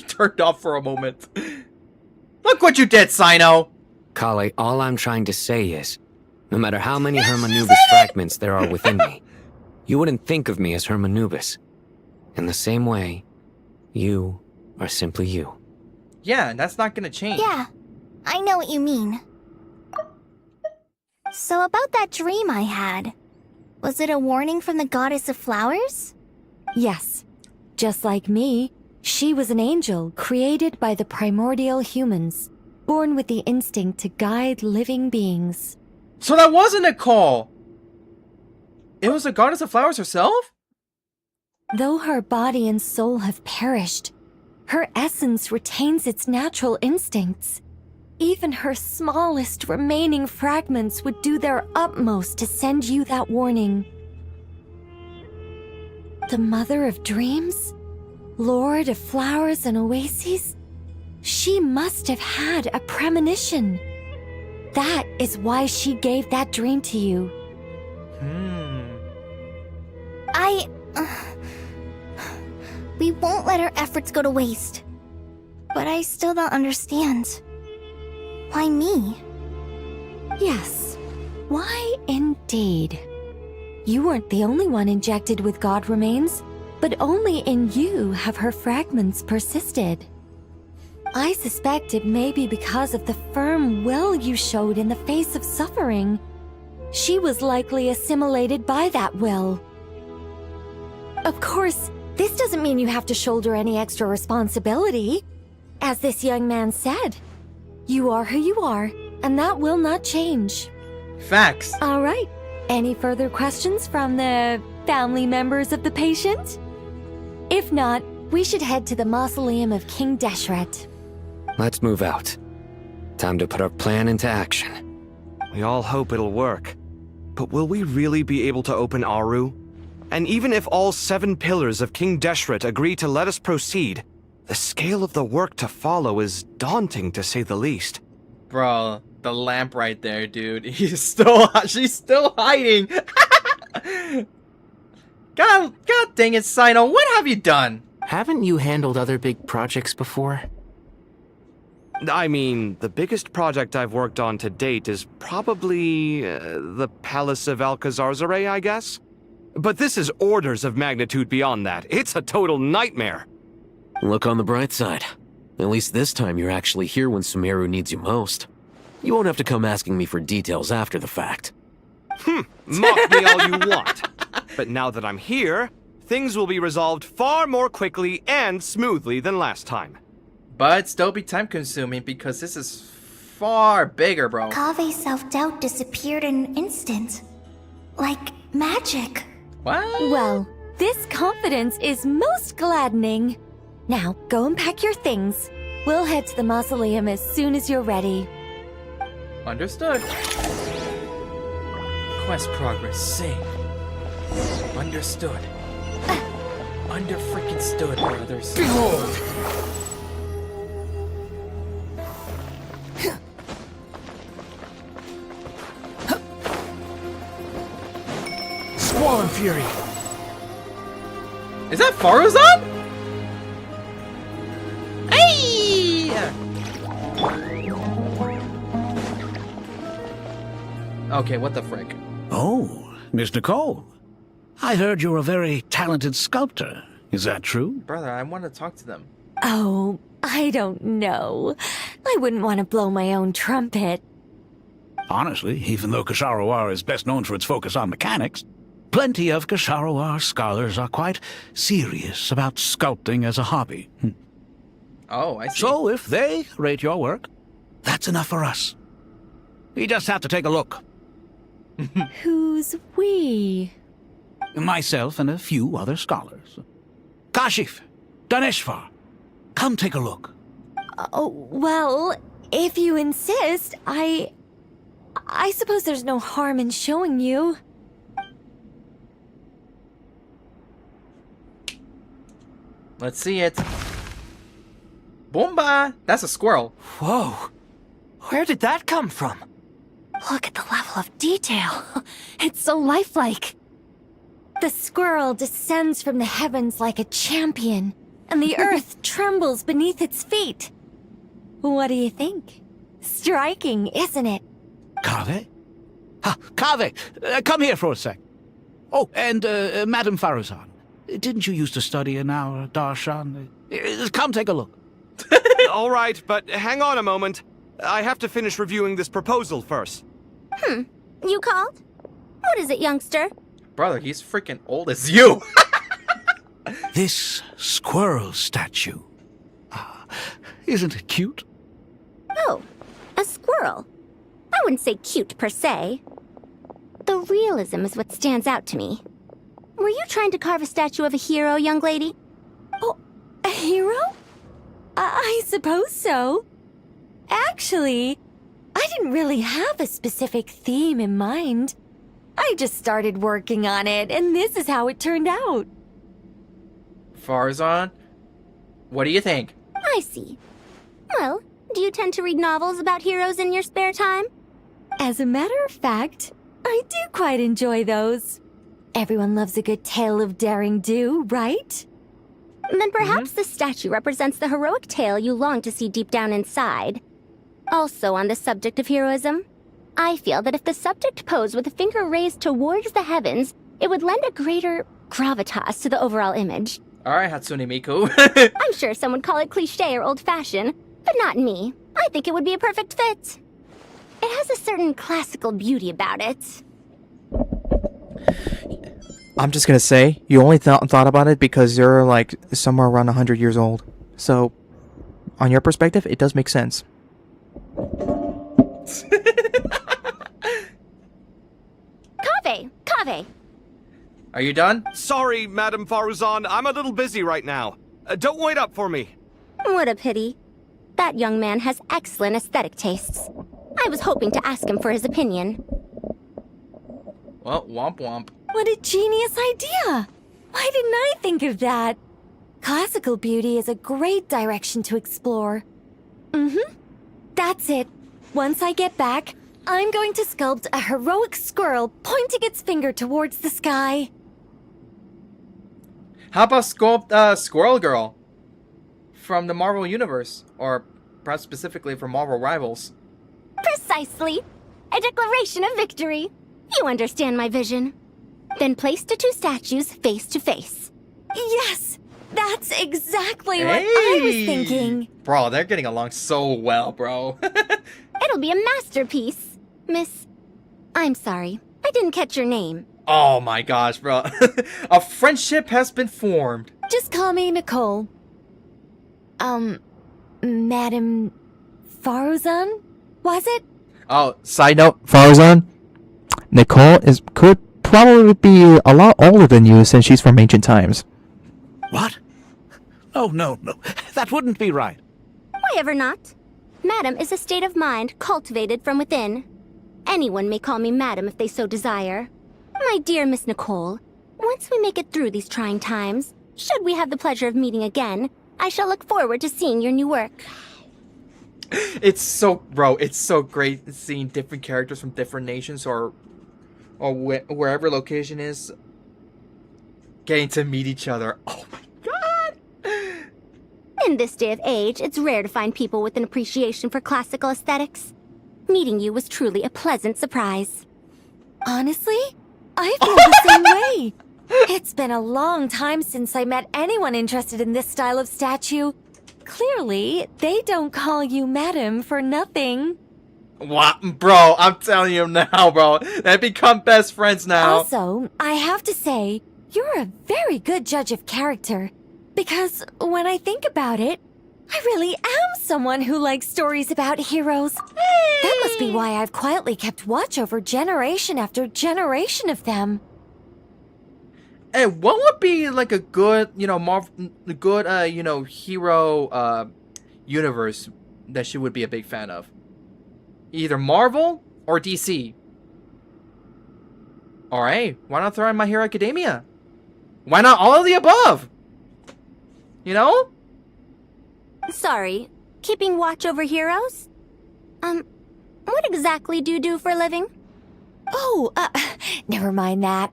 turned off for a moment. Look what you did, Sino! Kale, all I'm trying to say is, no matter how many Hermanubis fragments there are within me, you wouldn't think of me as Hermanubis. In the same way, you are simply you. Yeah, that's not gonna change. Yeah, I know what you mean. So about that dream I had, was it a warning from the Goddess of Flowers? Yes. Just like me, she was an angel created by the primordial humans, born with the instinct to guide living beings. So that wasn't a call! It was the Goddess of Flowers herself? Though her body and soul have perished, her essence retains its natural instincts. Even her smallest remaining fragments would do their utmost to send you that warning. The Mother of Dreams? Lord of Flowers and Oases? She must have had a premonition. That is why she gave that dream to you. We won't let our efforts go to waste. But I still don't understand. Why me? Yes. Why indeed? You weren't the only one injected with god remains, but only in you have her fragments persisted. I suspect it may be because of the firm will you showed in the face of suffering. She was likely assimilated by that will. Of course, this doesn't mean you have to shoulder any extra responsibility. As this young man said, you are who you are, and that will not change. Facts. All right. Any further questions from the family members of the patient? If not, we should head to the mausoleum of King Deshret. Let's move out. Time to put our plan into action. We all hope it'll work. But will we really be able to open Aru? And even if all 7 pillars of King Deshret agree to let us proceed, the scale of the work to follow is daunting to say the least. Bro, the lamp right there, dude. She's still hiding. God dang it, Sino, what have you done? Haven't you handled other big projects before? I mean, the biggest project I've worked on to date is probably the Palace of Alcazarzaray, I guess? But this is orders of magnitude beyond that. It's a total nightmare. Look on the bright side. At least this time you're actually here when Sumeru needs you most. You won't have to come asking me for details after the fact. Mock me all you want. But now that I'm here, things will be resolved far more quickly and smoothly than last time. But still be time consuming because this is far bigger, bro. Kave's self-doubt disappeared in an instant. Like magic. What? Well, this confidence is most gladdening. Now, go and pack your things. We'll head to the mausoleum as soon as you're ready. Understood. Quest progress saved. Understood. Under-freaking-stood, brothers. Behold! Squall and Fury! Is that Faruzan? Hey! Okay, what the frick? Oh, Miss Nicole. I heard you're a very talented sculptor. Is that true? Brother, I want to talk to them. Oh, I don't know. I wouldn't want to blow my own trumpet. Honestly, even though Kasharawar is best known for its focus on mechanics, plenty of Kasharawar scholars are quite serious about sculpting as a hobby. Oh, I see. So if they rate your work, that's enough for us. We just have to take a look. Who's we? Myself and a few other scholars. Kashif, Daneshvar, come take a look. Oh, well, if you insist, I suppose there's no harm in showing you. Let's see it. Boomba! That's a squirrel. Whoa! Where did that come from? Look at the level of detail. It's so lifelike. The squirrel descends from the heavens like a champion, and the earth trembles beneath its feet. What do you think? Striking, isn't it? Kave? Kave, come here for a sec. Oh, and Madame Faruzan, didn't you used to study in our darshan? Come take a look. All right, but hang on a moment. I have to finish reviewing this proposal first. You called? What is it, youngster? Brother, he's freaking old as you. This squirrel statue. Isn't it cute? Oh, a squirrel. I wouldn't say cute per se. The realism is what stands out to me. Were you trying to carve a statue of a hero, young lady? Oh, a hero? I suppose so. Actually, I didn't really have a specific theme in mind. I just started working on it, and this is how it turned out. Farzan, what do you think? I see. Well, do you tend to read novels about heroes in your spare time? As a matter of fact, I do quite enjoy those. Everyone loves a good tale of daring do, right? Then perhaps the statue represents the heroic tale you long to see deep down inside. Also on the subject of heroism, I feel that if the subject posed with a finger raised towards the heavens, it would lend a greater gravitas to the overall image. Alright, Hatsune Miku. I'm sure some would call it cliché or old-fashioned, but not me. I think it would be a perfect fit. It has a certain classical beauty about it. I'm just gonna say, you only thought about it because you're like somewhere around 100 years old. So, on your perspective, it does make sense. Kaveh! Are you done? Sorry, Madame Faruzan, I'm a little busy right now. Don't wait up for me. What a pity. That young man has excellent aesthetic tastes. I was hoping to ask him for his opinion. Well, womp womp. What a genius idea! Why didn't I think of that? Classical beauty is a great direction to explore. That's it. Once I get back, I'm going to sculpt a heroic squirrel pointing its finger towards the sky. How about sculpt Squirrel Girl from the Marvel Universe, or perhaps specifically from Marvel Rivals? Precisely. A declaration of victory. You understand my vision. Then place the two statues face to face. Yes! That's exactly what I was thinking. Bro, they're getting along so well, bro. It'll be a masterpiece. Miss... I'm sorry. I didn't catch your name. Oh my gosh, bro. A friendship has been formed. Just call me Nicole. Madam Faruzan? Was it? Oh, side note, Farzan, Nicole could probably be a lot older than you since she's from ancient times. What? Oh, no. That wouldn't be right. Why ever not? Madam is a state of mind cultivated from within. Anyone may call me Madam if they so desire. My dear Miss Nicole, once we make it through these trying times, should we have the pleasure of meeting again, I shall look forward to seeing your new work. It's so great seeing different characters from different nations or wherever location is getting to meet each other. Oh my god! In this day of age, it's rare to find people with an appreciation for classical aesthetics. Meeting you was truly a pleasant surprise. Honestly, I feel the same way. It's been a long time since I met anyone interested in this style of statue. Clearly, they don't call you Madam for nothing. What? Bro, I'm telling you now, bro. They become best friends now. Also, I have to say, you're a very good judge of character. Because when I think about it, I really am someone who likes stories about heroes. That must be why I've quietly kept watch over generation after generation of them. Hey, what would be like a good, hero universe that she would be a big fan of? Either Marvel or DC. Alright, why not throw in My Hero Academia? Why not all of the above? You know? Sorry, keeping watch over heroes? What exactly do you do for a living? Oh, never mind that.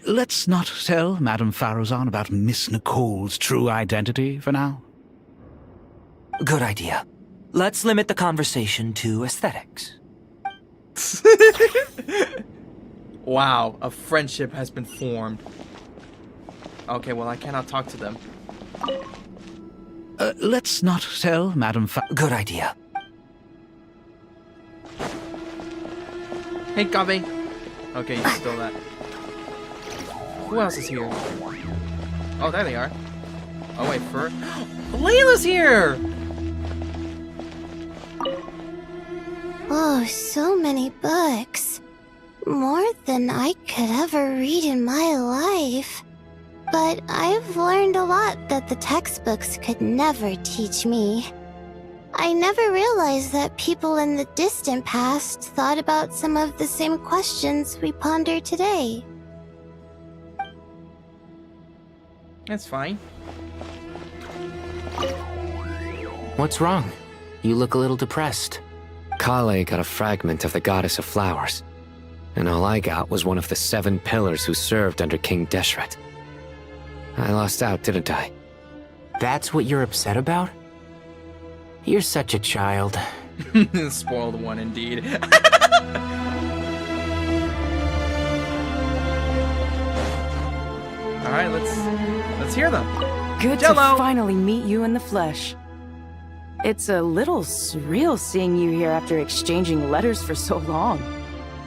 Let's not tell Madame Faruzan about Miss Nicole's true identity for now. Good idea. Let's limit the conversation to aesthetics. Wow, a friendship has been formed. Okay, well, I cannot talk to them. Let's not tell Madame Good idea. Hey, Gabe. Okay, you stole that. Who else is here? Oh, there they are. Oh, wait, Fur. Layla's here! Oh, so many books. More than I could ever read in my life. But I've learned a lot that the textbooks could never teach me. I never realized that people in the distant past thought about some of the same questions we ponder today. That's fine. What's wrong? You look a little depressed. Kale got a fragment of the Goddess of Flowers, and all I got was one of the 7 pillars who served under King Deshret. I lost out, didn't I? That's what you're upset about? You're such a child. Spoiled one indeed. Alright, let's hear them. Good Jello. to finally meet you in the flesh. It's a little surreal seeing you here after exchanging letters for so long.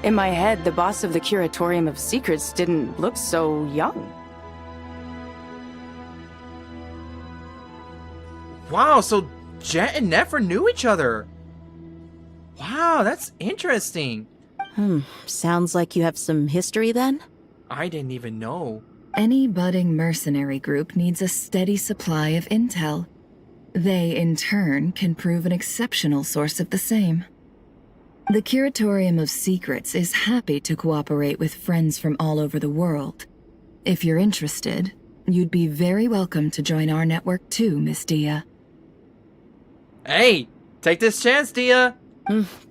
In my head, the boss of the Curatorium of Secrets didn't look so young. Wow, so Jet and Nefer knew each other. Wow, that's interesting. Sounds like you have some history then? I didn't even know. Any budding mercenary group needs a steady supply of intel. They, in turn, can prove an exceptional source of the same. The Curatorium of Secrets is happy to cooperate with friends from all over the world. If you're interested, you'd be very welcome to join our network too, Miss Dia. Hey, take this chance, Dia.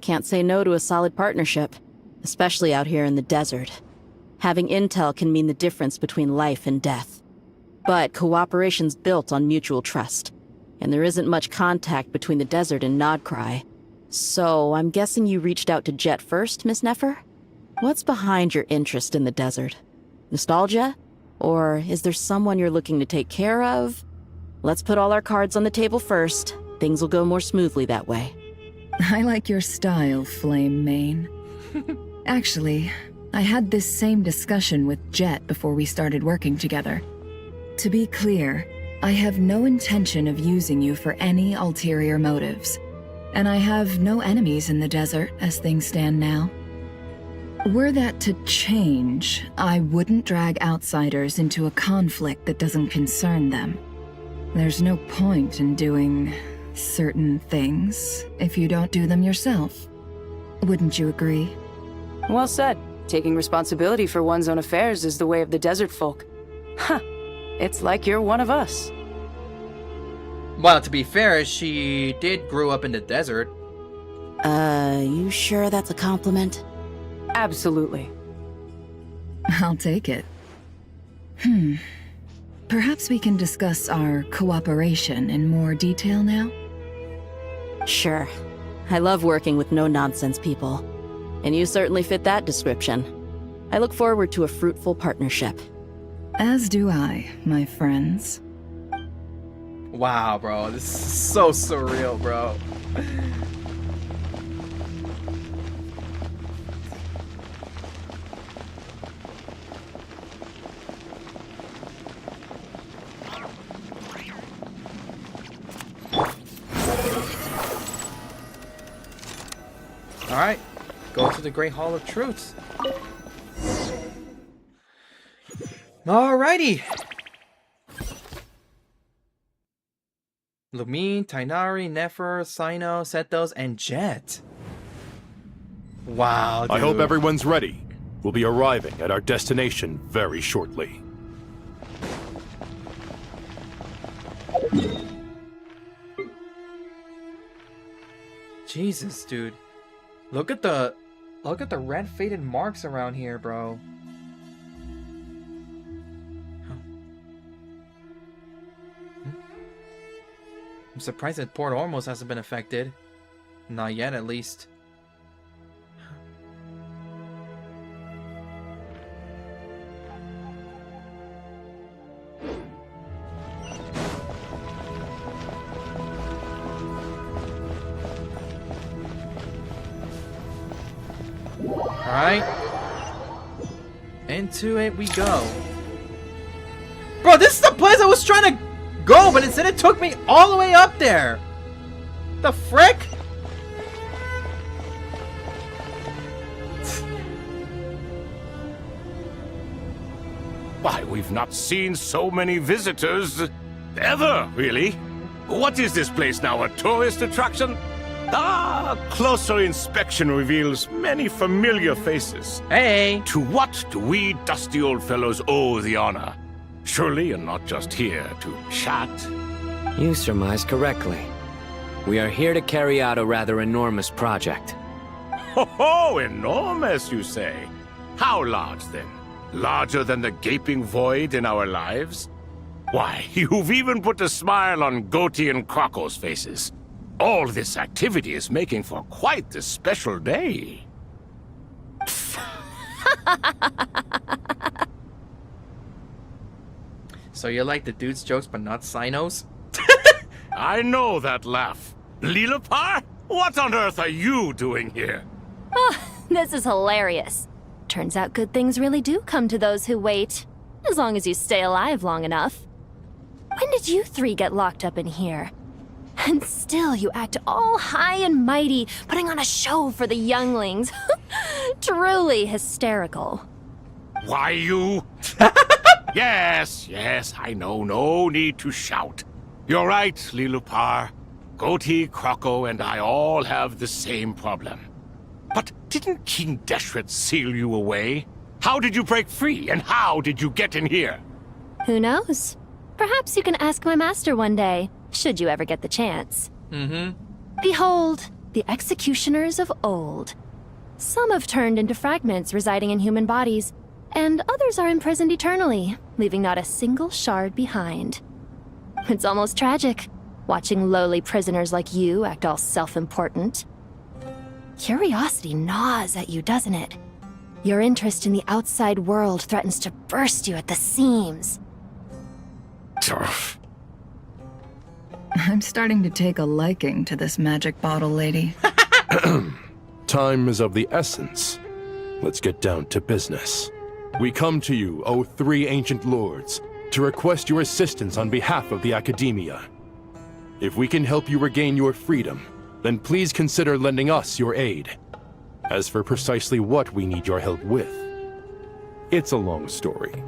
Can't say no to a solid partnership, especially out here in the desert. Having intel can mean the difference between life and death. But cooperation's built on mutual trust, and there isn't much contact between the desert and Nodcry. So, I'm guessing you reached out to Jet first, Miss Nefer? What's behind your interest in the desert? Nostalgia? Or is there someone you're looking to take care of? Let's put all our cards on the table first. Things will go more smoothly that way. I like your style, Flame Mane. Actually, I had this same discussion with Jet before we started working together. To be clear, I have no intention of using you for any ulterior motives, and I have no enemies in the desert as things stand now. Were that to change, I wouldn't drag outsiders into a conflict that doesn't concern them. There's no point in doing certain things if you don't do them yourself. Wouldn't you agree? Well said. Taking responsibility for one's own affairs is the way of the desert folk. Huh. It's like you're one of us. Well, to be fair, she did grow up in the desert. You sure that's a compliment? Absolutely. I'll take it. Perhaps we can discuss our cooperation in more detail now? Sure. I love working with no-nonsense people. And you certainly fit that description. I look forward to a fruitful partnership. As do I, my friends. Wow, bro. This is so surreal, bro. Alright, go to the Great Hall of Truths. Alrighty. Lumine, Tainari, Nefer, Sino, Setos, and Jet. Wow, dude. I hope everyone's ready. We'll be arriving at our destination very shortly. Jesus, dude. Look at the red faded marks around here, bro. I'm surprised that Port Ormos hasn't been affected. Not yet, at least. Alright. Into it we go. Bro, this is the place I was trying to go, but instead it took me all the way up there. The frick? Why, we've not seen so many visitors ever, really. What is this place now, a tourist attraction? Ah, closer inspection reveals many familiar faces. Hey! To what do we dusty old fellows owe the honor? Surely you're not just here to chat. You surmise correctly. We are here to carry out a rather enormous project. Ho, enormous, you say? How large, then? Larger than the gaping void in our lives? Why, you've even put a smile on Goatee and Crocco's faces. All this activity is making for quite the special day. So you like the dude's jokes but not Sinos? I know that laugh. Lilipar? What on earth are you doing here? Oh, this is hilarious. Turns out good things really do come to those who wait. As long as you stay alive long enough. When did you three get locked up in here? And still you act all high and mighty, putting on a show for the younglings. Truly hysterical. Why, you... Yes, I know. No need to shout. You're right, Lilipar. Goatee, Croco, and I all have the same problem. But didn't King Deshret seal you away? How did you break free, and how did you get in here? Who knows? Perhaps you can ask my master one day, should you ever get the chance. Behold, the executioners of old. Some have turned into fragments residing in human bodies, and others are imprisoned eternally, leaving not a single shard behind. It's almost tragic, watching lowly prisoners like you act all self-important. Curiosity gnaws at you, doesn't it? Your interest in the outside world threatens to burst you at the seams. I'm starting to take a liking to this magic bottle lady. Time is of the essence. Let's get down to business. We come to you, O three ancient lords, to request your assistance on behalf of the Academia. If we can help you regain your freedom, then please consider lending us your aid. As for precisely what we need your help with, it's a long story.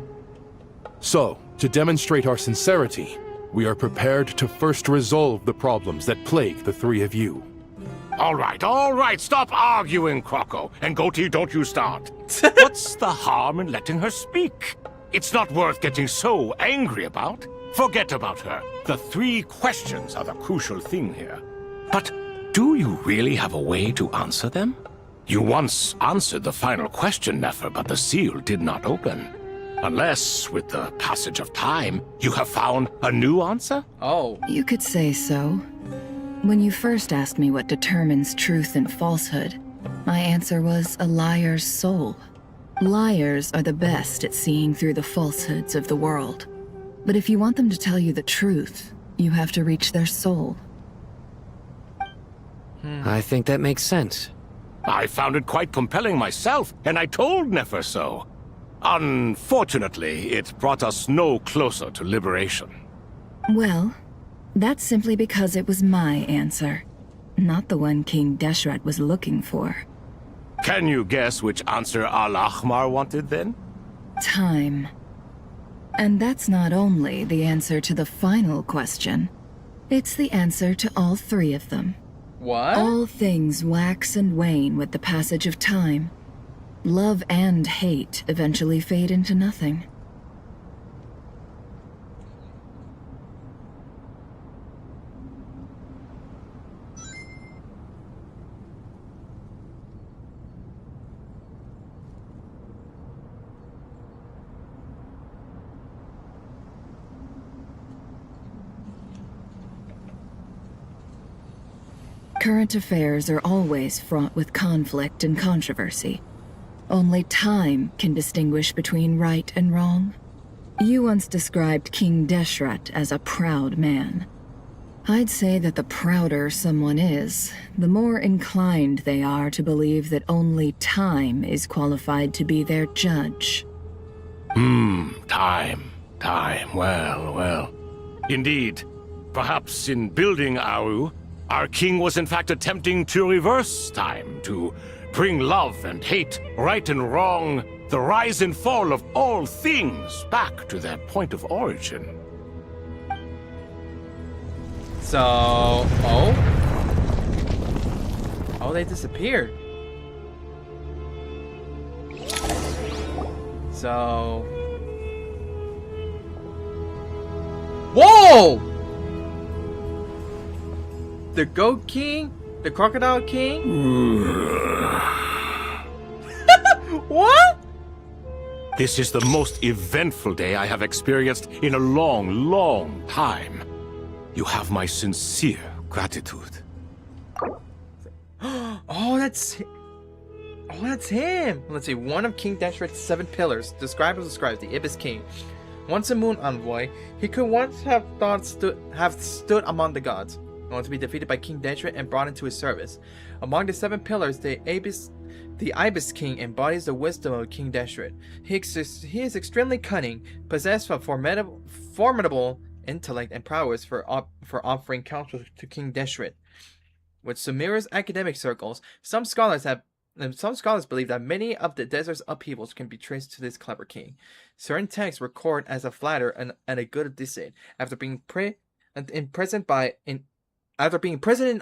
So, to demonstrate our sincerity, we are prepared to first resolve the problems that plague the three of you. All right, stop arguing, Croco. And Goatee, don't you start. What's the harm in letting her speak? It's not worth getting so angry about. Forget about her. The three questions are the crucial thing here. But do you really have a way to answer them? You once answered the final question, Nefer, but the seal did not open. Unless, with the passage of time, you have found a new answer? Oh. You could say so. When you first asked me what determines truth and falsehood, my answer was a liar's soul. Liars are the best at seeing through the falsehoods of the world. But if you want them to tell you the truth, you have to reach their soul. I think that makes sense. I found it quite compelling myself, and I told Nefer so. Unfortunately, it brought us no closer to liberation. Well, that's simply because it was my answer, not the one King Deshret was looking for. Can you guess which answer Al-Ahmar wanted then? Time. And that's not only the answer to the final question, it's the answer to all three of them. What? All things wax and wane with the passage of time. Love and hate eventually fade into nothing. Current affairs are always fraught with conflict and controversy. Only time can distinguish between right and wrong. You once described King Deshret as a proud man. I'd say that the prouder someone is, the more inclined they are to believe that only time is qualified to be their judge. Time. Well. Indeed. Perhaps in building Aru, our king was in fact attempting to reverse time, to bring love and hate, right and wrong, the rise and fall of all things back to their point of origin. So... Oh, they disappeared. So... Whoa! The Goat King? The Crocodile King? What? This is the most eventful day I have experienced in a long time. You have my sincere gratitude. Oh, that's him. Let's see. One of King Deshret's 7 pillars, described as described, the Ibis King. Once a moon envoy, he could once have stood among the gods, only to be defeated by King Deshret and brought into his service. Among the 7 pillars, the Ibis King embodies the wisdom of King Deshret. He is extremely cunning, possessed of formidable intellect and prowess for offering counsel to King Deshret. With Sumeru's academic circles, some scholars believe that many of the desert's upheavals can be traced to this clever king. Certain texts record as a flatter and a good deceit. After being imprisoned in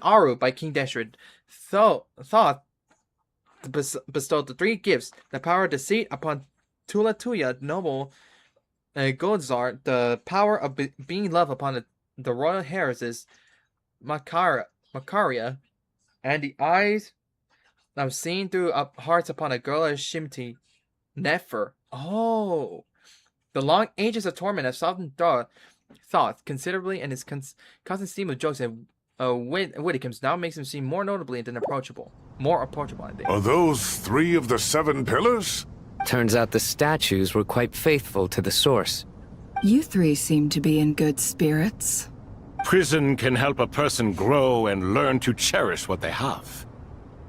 Aru by King Deshret, Thoth bestowed the 3 gifts: the power of deceit upon Tulatuya, noble Goldzar, the power of being loved upon the royal heiresses Makaria, and the eyes of seeing through hearts upon a girl as Shimti Nefer. Oh, the long ages of torment have softened Thoth considerably, and his constant stream of jokes and Widdicums now makes him seem more notably and approachable. More approachable, I think. Are those 3 of the 7 pillars? Turns out the statues were quite faithful to the source. You 3 seem to be in good spirits. Prison can help a person grow and learn to cherish what they have.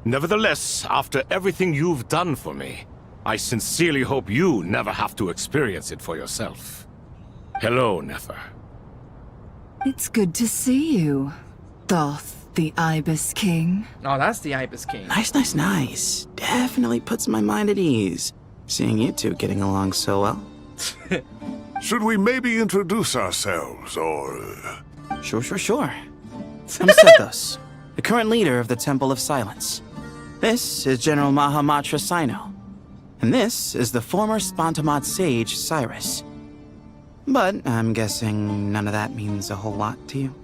Nevertheless, after everything you've done for me, I sincerely hope you never have to experience it for yourself. Hello, Nefer. It's good to see you, Thoth, the Ibis King. Oh, that's the Ibis King. Nice. Definitely puts my mind at ease, seeing you 2 getting along so well. Should we maybe introduce ourselves, or... Sure. I'm Sethos, the current leader of the Temple of Silence. This is General Mahamatra Sino, and this is the former Spantamot sage, Cyrus. But I'm guessing none of that means a whole lot to you.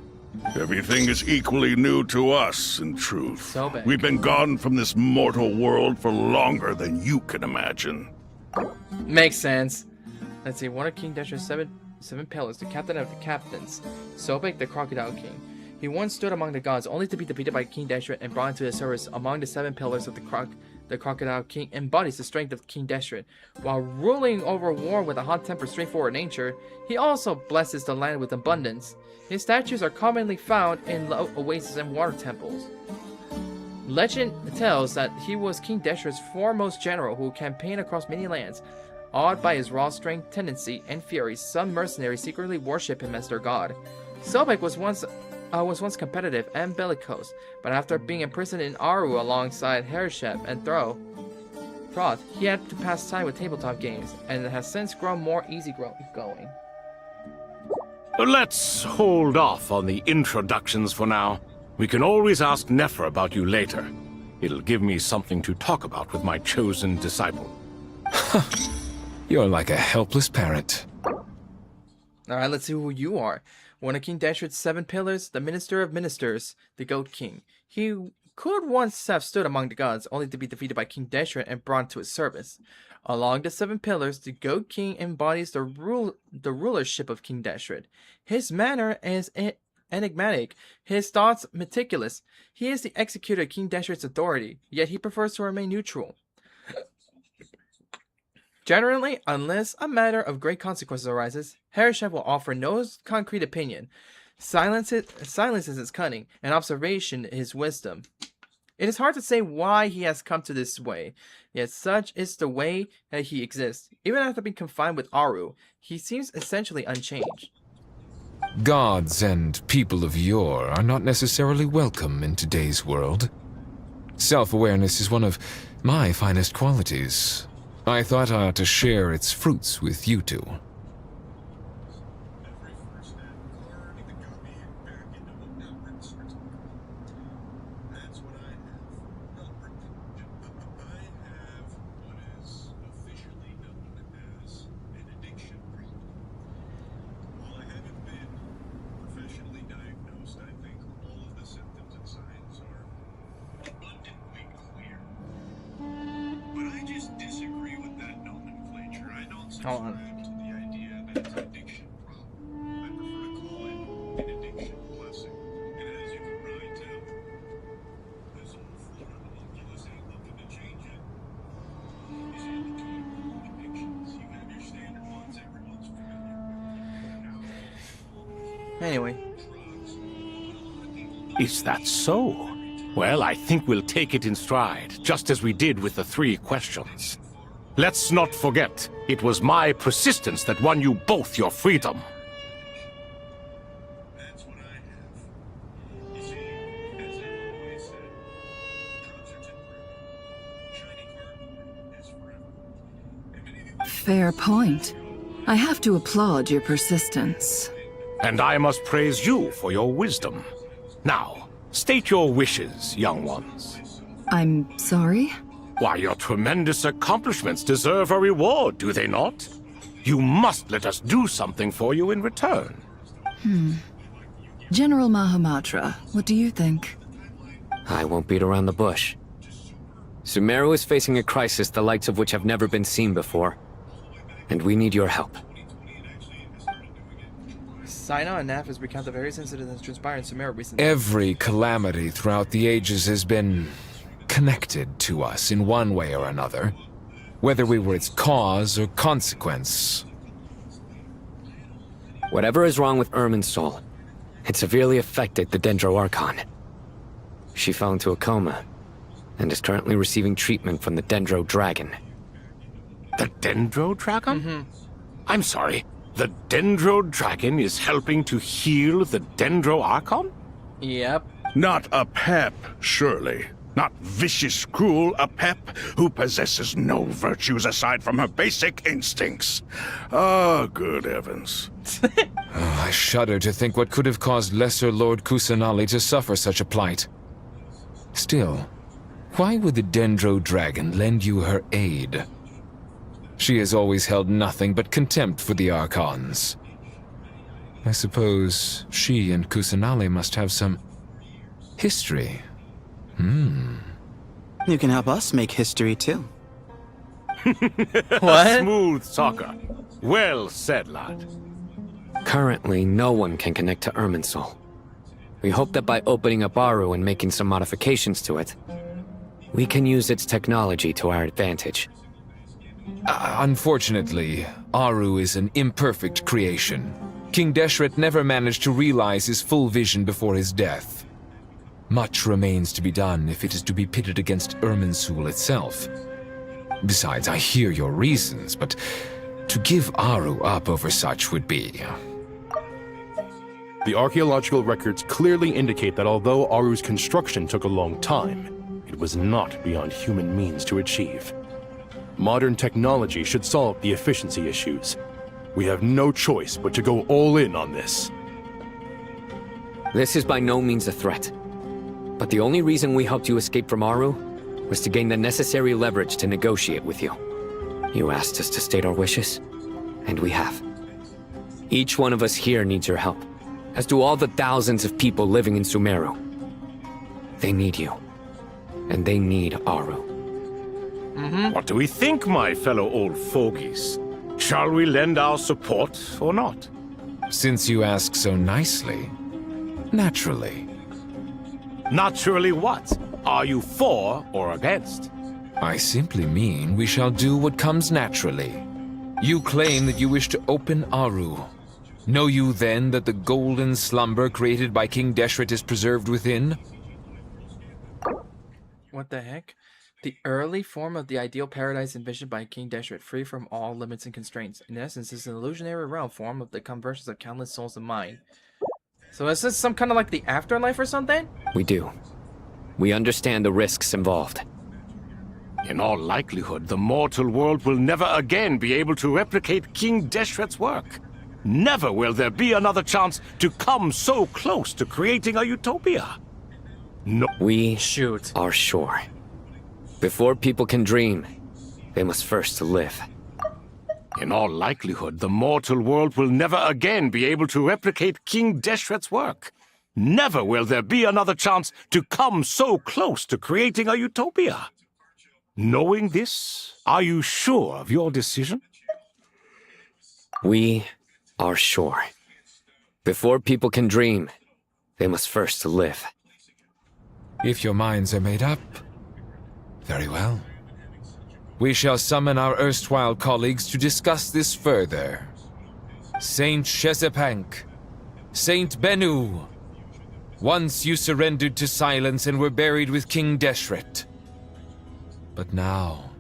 Everything is equally new to us, in truth. So big. We've been gone from this mortal world for longer than you can imagine. Makes sense. Let's see. One of King Deshret's seven pillars, the captain of the captains, Sobek the Crocodile King. He once stood among the gods, only to be defeated by King Deshret and brought into his service. Among the 7 pillars of the Crocodile King embodies the strength of King Deshret. While ruling over war with a hot-tempered, straightforward nature, he also blesses the land with abundance. His statues are commonly found in oases and water temples. Legend tells that he was King Deshret's foremost general who campaigned across many lands. Awed by his raw strength, tendency, and fury, some mercenaries secretly worship him as their god. Sobek was once competitive and bellicose, but after being imprisoned in Aru alongside Herishep and Thoth, he had to pass time with tabletop games, and has since grown more easygoing. Let's hold off on the introductions for now. We can always ask Nefer about you later. It'll give me something to talk about with my chosen disciple. You're like a helpless parrot. Alright, let's see who you are. One of King Deshret's 7 pillars, the Minister of Ministers, the Goat King. He could once have stood among the gods, only to be defeated by King Deshret and brought to his service. Along the 7 pillars, the Goat King embodies the rulership of King Deshret. His manner is enigmatic, his thoughts meticulous. He is the executor of King Deshret's authority, yet he prefers to remain neutral. Generally, unless a matter of great consequences arises, Herishep will offer no concrete opinion. Silence is his cunning, and observation his wisdom. It is hard to say why he has come to this way, yet such is the way that he exists. Even after being confined with Aru, he seems essentially unchanged. Gods and people of yore are not necessarily welcome in today's world. Self-awareness is one of my finest qualities. I thought I ought to share its fruits with you 2. Hold on. Anyway. Is that so? Well, I think we'll take it in stride, just as we did with the 3 questions. Let's not forget, it was my persistence that won you both your freedom. Fair point. I have to applaud your persistence. And I must praise you for your wisdom. Now, state your wishes, young ones. I'm sorry? Why, your tremendous accomplishments deserve a reward, do they not? You must let us do something for you in return. General Mahamatra, what do you think? I won't beat around the bush. Sumeru is facing a crisis the likes of which have never been seen before. And we need your help. Sina and Naf has recounted the various incidents that transpired in Sumeru recently. Every calamity throughout the ages has been connected to us in one way or another, whether we were its cause or consequence. Whatever is wrong with Irminsul, it severely affected the Dendro Archon. She fell into a coma and is currently receiving treatment from the Dendro Dragon. The Dendro Dragon? I'm sorry, the Dendro Dragon is helping to heal the Dendro Archon? Yep. Not a pep, surely. Not vicious, cruel a pep who possesses no virtues aside from her basic instincts. Oh, good heavens. I shudder to think what could have caused Lesser Lord Kusanali to suffer such a plight. Still, why would the Dendro Dragon lend you her aid? She has always held nothing but contempt for the Archons. I suppose she and Kusanali must have some history. You can help us make history too. What? Smooth talker. Well said, lad. Currently, no one can connect to Irminsul. We hope that by opening up Aru and making some modifications to it, we can use its technology to our advantage. Unfortunately, Aru is an imperfect creation. King Deshret never managed to realize his full vision before his death. Much remains to be done if it is to be pitted against Irminsul itself. Besides, I hear your reasons, but to give Aru up over such would be... The archaeological records clearly indicate that although Aru's construction took a long time, it was not beyond human means to achieve. Modern technology should solve the efficiency issues. We have no choice but to go all in on this. This is by no means a threat. But the only reason we helped you escape from Aru was to gain the necessary leverage to negotiate with you. You asked us to state our wishes, and we have. Each one of us here needs your help, as do all the thousands of people living in Sumeru. They need you, and they need Aru. What do we think, my fellow old fogies? Shall we lend our support or not? Since you ask so nicely, naturally. Naturally what? Are you for or against? I simply mean we shall do what comes naturally. You claim that you wish to open Aru. Know you then that the golden slumber created by King Deshret is preserved within? What the heck? The early form of the ideal paradise envisioned by King Deshret, free from all limits and constraints. In essence, is an illusionary realm form of the convergence of countless souls of mind. So is this some kind of like the afterlife or something? We do. We understand the risks involved. In all likelihood, the mortal world will never again be able to replicate King Deshret's work. Never will there be another chance to come so close to creating a utopia. No. We are sure. Before people can dream, they must first live. In all likelihood, the mortal world will never again be able to replicate King Deshret's work. Never will there be another chance to come so close to creating a utopia. Knowing this, are you sure of your decision? We are sure. Before people can dream, they must first live. If your minds are made up, very well. We shall summon our erstwhile colleagues to discuss this further. Saint Chesapank, Saint Bennu. Once you surrendered to silence and were buried with King Deshret. But now,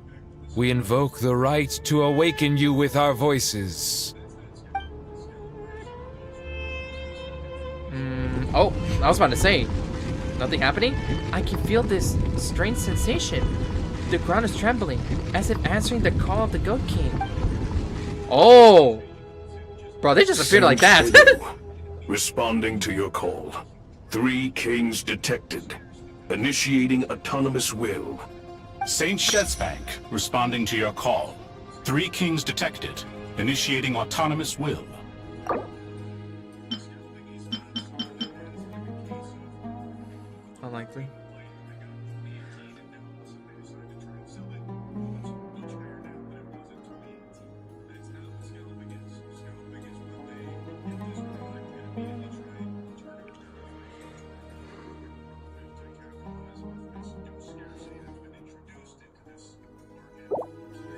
we invoke the right to awaken you with our voices. Oh, I was about to say, nothing happening? I can feel this strange sensation. The ground is trembling, as if answering the call of the Goat King. Oh! Bro, they just appeared like that. Responding to your call. 3 kings detected. Initiating autonomous will. Saint Shezbank, responding to your call. 3 kings detected. Initiating autonomous will. Unlikely.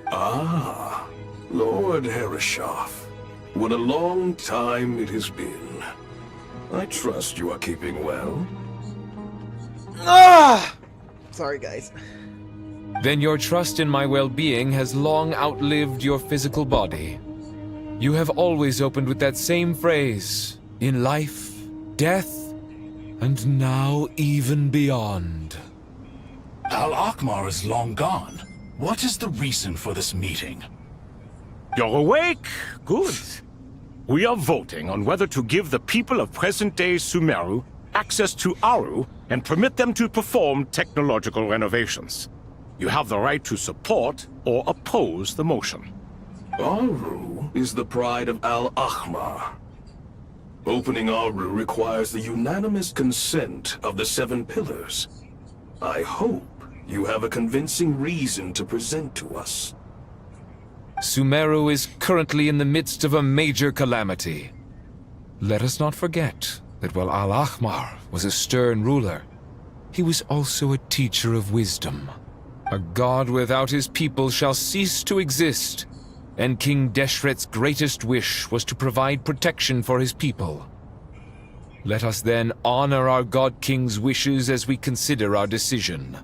Ah, Lord Herreshoff. What a long time it has been. I trust you are keeping well. Ah! Sorry, guys. Then your trust in my well-being has long outlived your physical body. You have always opened with that same phrase, in life, death, and now even beyond. Al-Akhmar is long gone. What is the reason for this meeting? You're awake? Good. We are voting on whether to give the people of present-day Sumeru access to Aru and permit them to perform technological renovations. You have the right to support or oppose the motion. Aru is the pride of Al-Akhmar. Opening Aru requires the unanimous consent of the 7 pillars. I hope you have a convincing reason to present to us. Sumeru is currently in the midst of a major calamity. Let us not forget that while Al-Akhmar was a stern ruler, he was also a teacher of wisdom. A god without his people shall cease to exist, and King Deshret's greatest wish was to provide protection for his people. Let us then honor our God King's wishes as we consider our decision.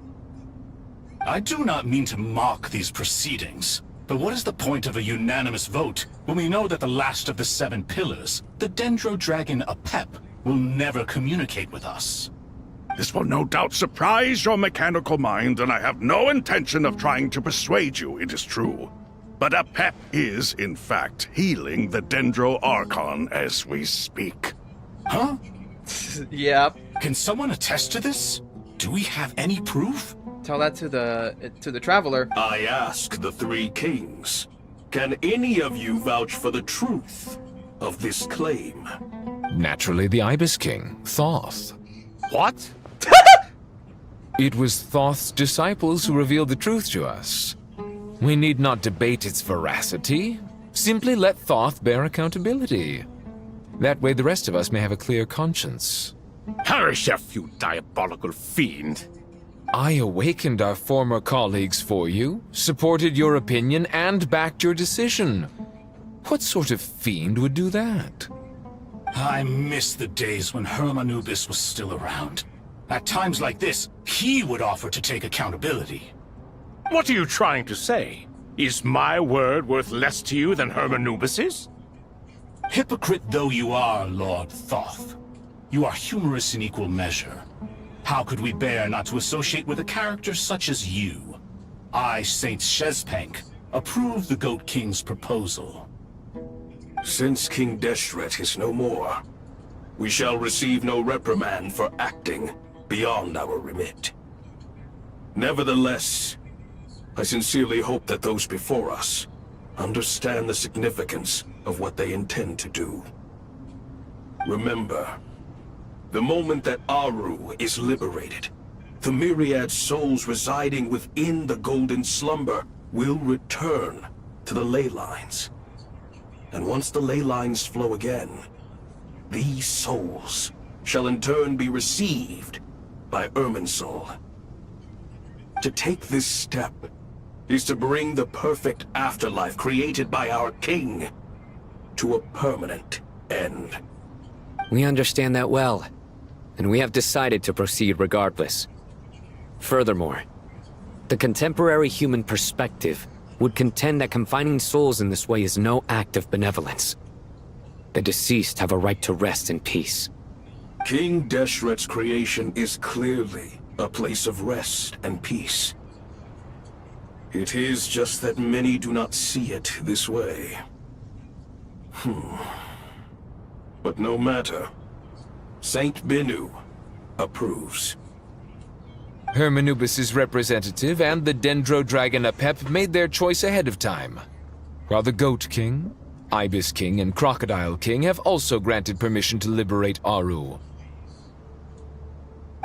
I do not mean to mock these proceedings, but what is the point of a unanimous vote when we know that the last of the 7 pillars, the Dendro Dragon Apep, will never communicate with us? This will no doubt surprise your mechanical mind, and I have no intention of trying to persuade you it is true. But Apep is, in fact, healing the Dendro Archon as we speak. Huh? Yep. Can someone attest to this? Do we have any proof? Tell that to the traveler. I ask the 3 kings. Can any of you vouch for the truth of this claim? Naturally, the Ibis King, Thoth. What? It was Thoth's disciples who revealed the truth to us. We need not debate its veracity. Simply let Thoth bear accountability. That way the rest of us may have a clear conscience. Herreshoff, you diabolical fiend. I awakened our former colleagues for you, supported your opinion, and backed your decision. What sort of fiend would do that? I miss the days when Hermanubis was still around. At times like this, he would offer to take accountability. What are you trying to say? Is my word worth less to you than Hermanubis's? Hypocrite though you are, Lord Thoth, you are humorous in equal measure. How could we bear not to associate with a character such as you? I, Saint Shezbank, approve the Goat King's proposal. Since King Deshret is no more, we shall receive no reprimand for acting beyond our remit. Nevertheless, I sincerely hope that those before us understand the significance of what they intend to do. Remember, the moment that Aru is liberated, the myriad souls residing within the Golden Slumber will return to the ley lines. And once the ley lines flow again, these souls shall in turn be received by Irminsul. To take this step is to bring the perfect afterlife created by our king to a permanent end. We understand that well, and we have decided to proceed regardless. Furthermore, the contemporary human perspective would contend that confining souls in this way is no act of benevolence. The deceased have a right to rest in peace. King Deshret's creation is clearly a place of rest and peace. It is just that many do not see it this way. But no matter. Saint Binu approves. Hermanubis' representative and the Dendro Dragon Apep made their choice ahead of time, while the Goat King, Ibis King, and Crocodile King have also granted permission to liberate Aru.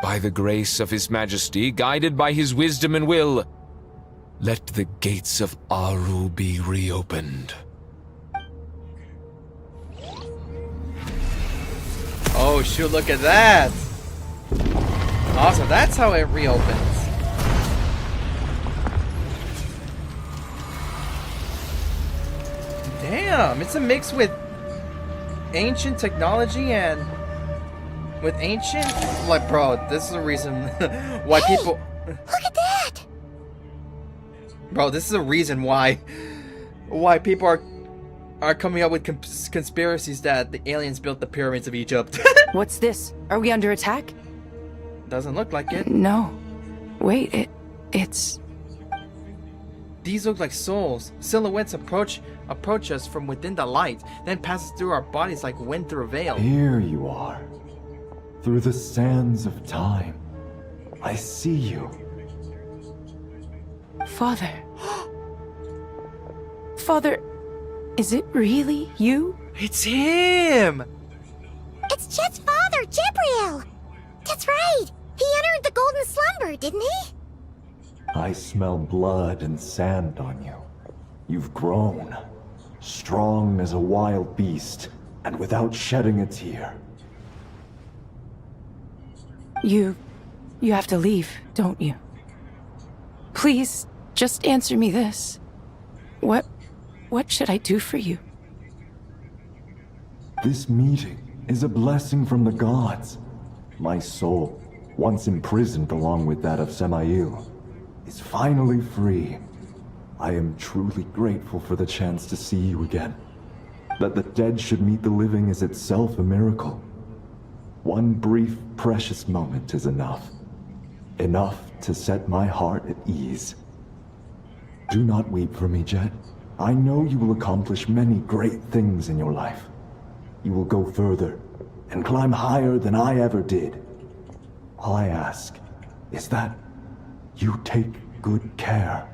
By the grace of His Majesty, guided by his wisdom and will, let the gates of Aru be reopened. Oh shoot, look at that! Awesome, that's how it reopens. Damn, it's a mix with ancient technology and with ancient, like, bro, this is the reason why people. Look at that! Bro, this is a reason why people are coming up with conspiracies that the aliens built the pyramids of Egypt. What's this? Are we under attack? Doesn't look like it. No. Wait, it's... These look like souls. Silhouettes approach us from within the light, then passes through our bodies like wind through a veil. Here you are. Through the sands of time. I see you. Father. Father, is it really you? It's him! It's Jet's father, Jibriel! That's right! He entered the golden slumber, didn't he? I smell blood and sand on you. You've grown. Strong as a wild beast, and without shedding a tear. You have to leave, don't you? Please, just answer me this. What should I do for you? This meeting is a blessing from the gods. My soul, once imprisoned along with that of Samael, is finally free. I am truly grateful for the chance to see you again. That the dead should meet the living is itself a miracle. One brief, precious moment is enough. Enough to set my heart at ease. Do not weep for me, Jet. I know you will accomplish many great things in your life. You will go further and climb higher than I ever did. All I ask is that you take good care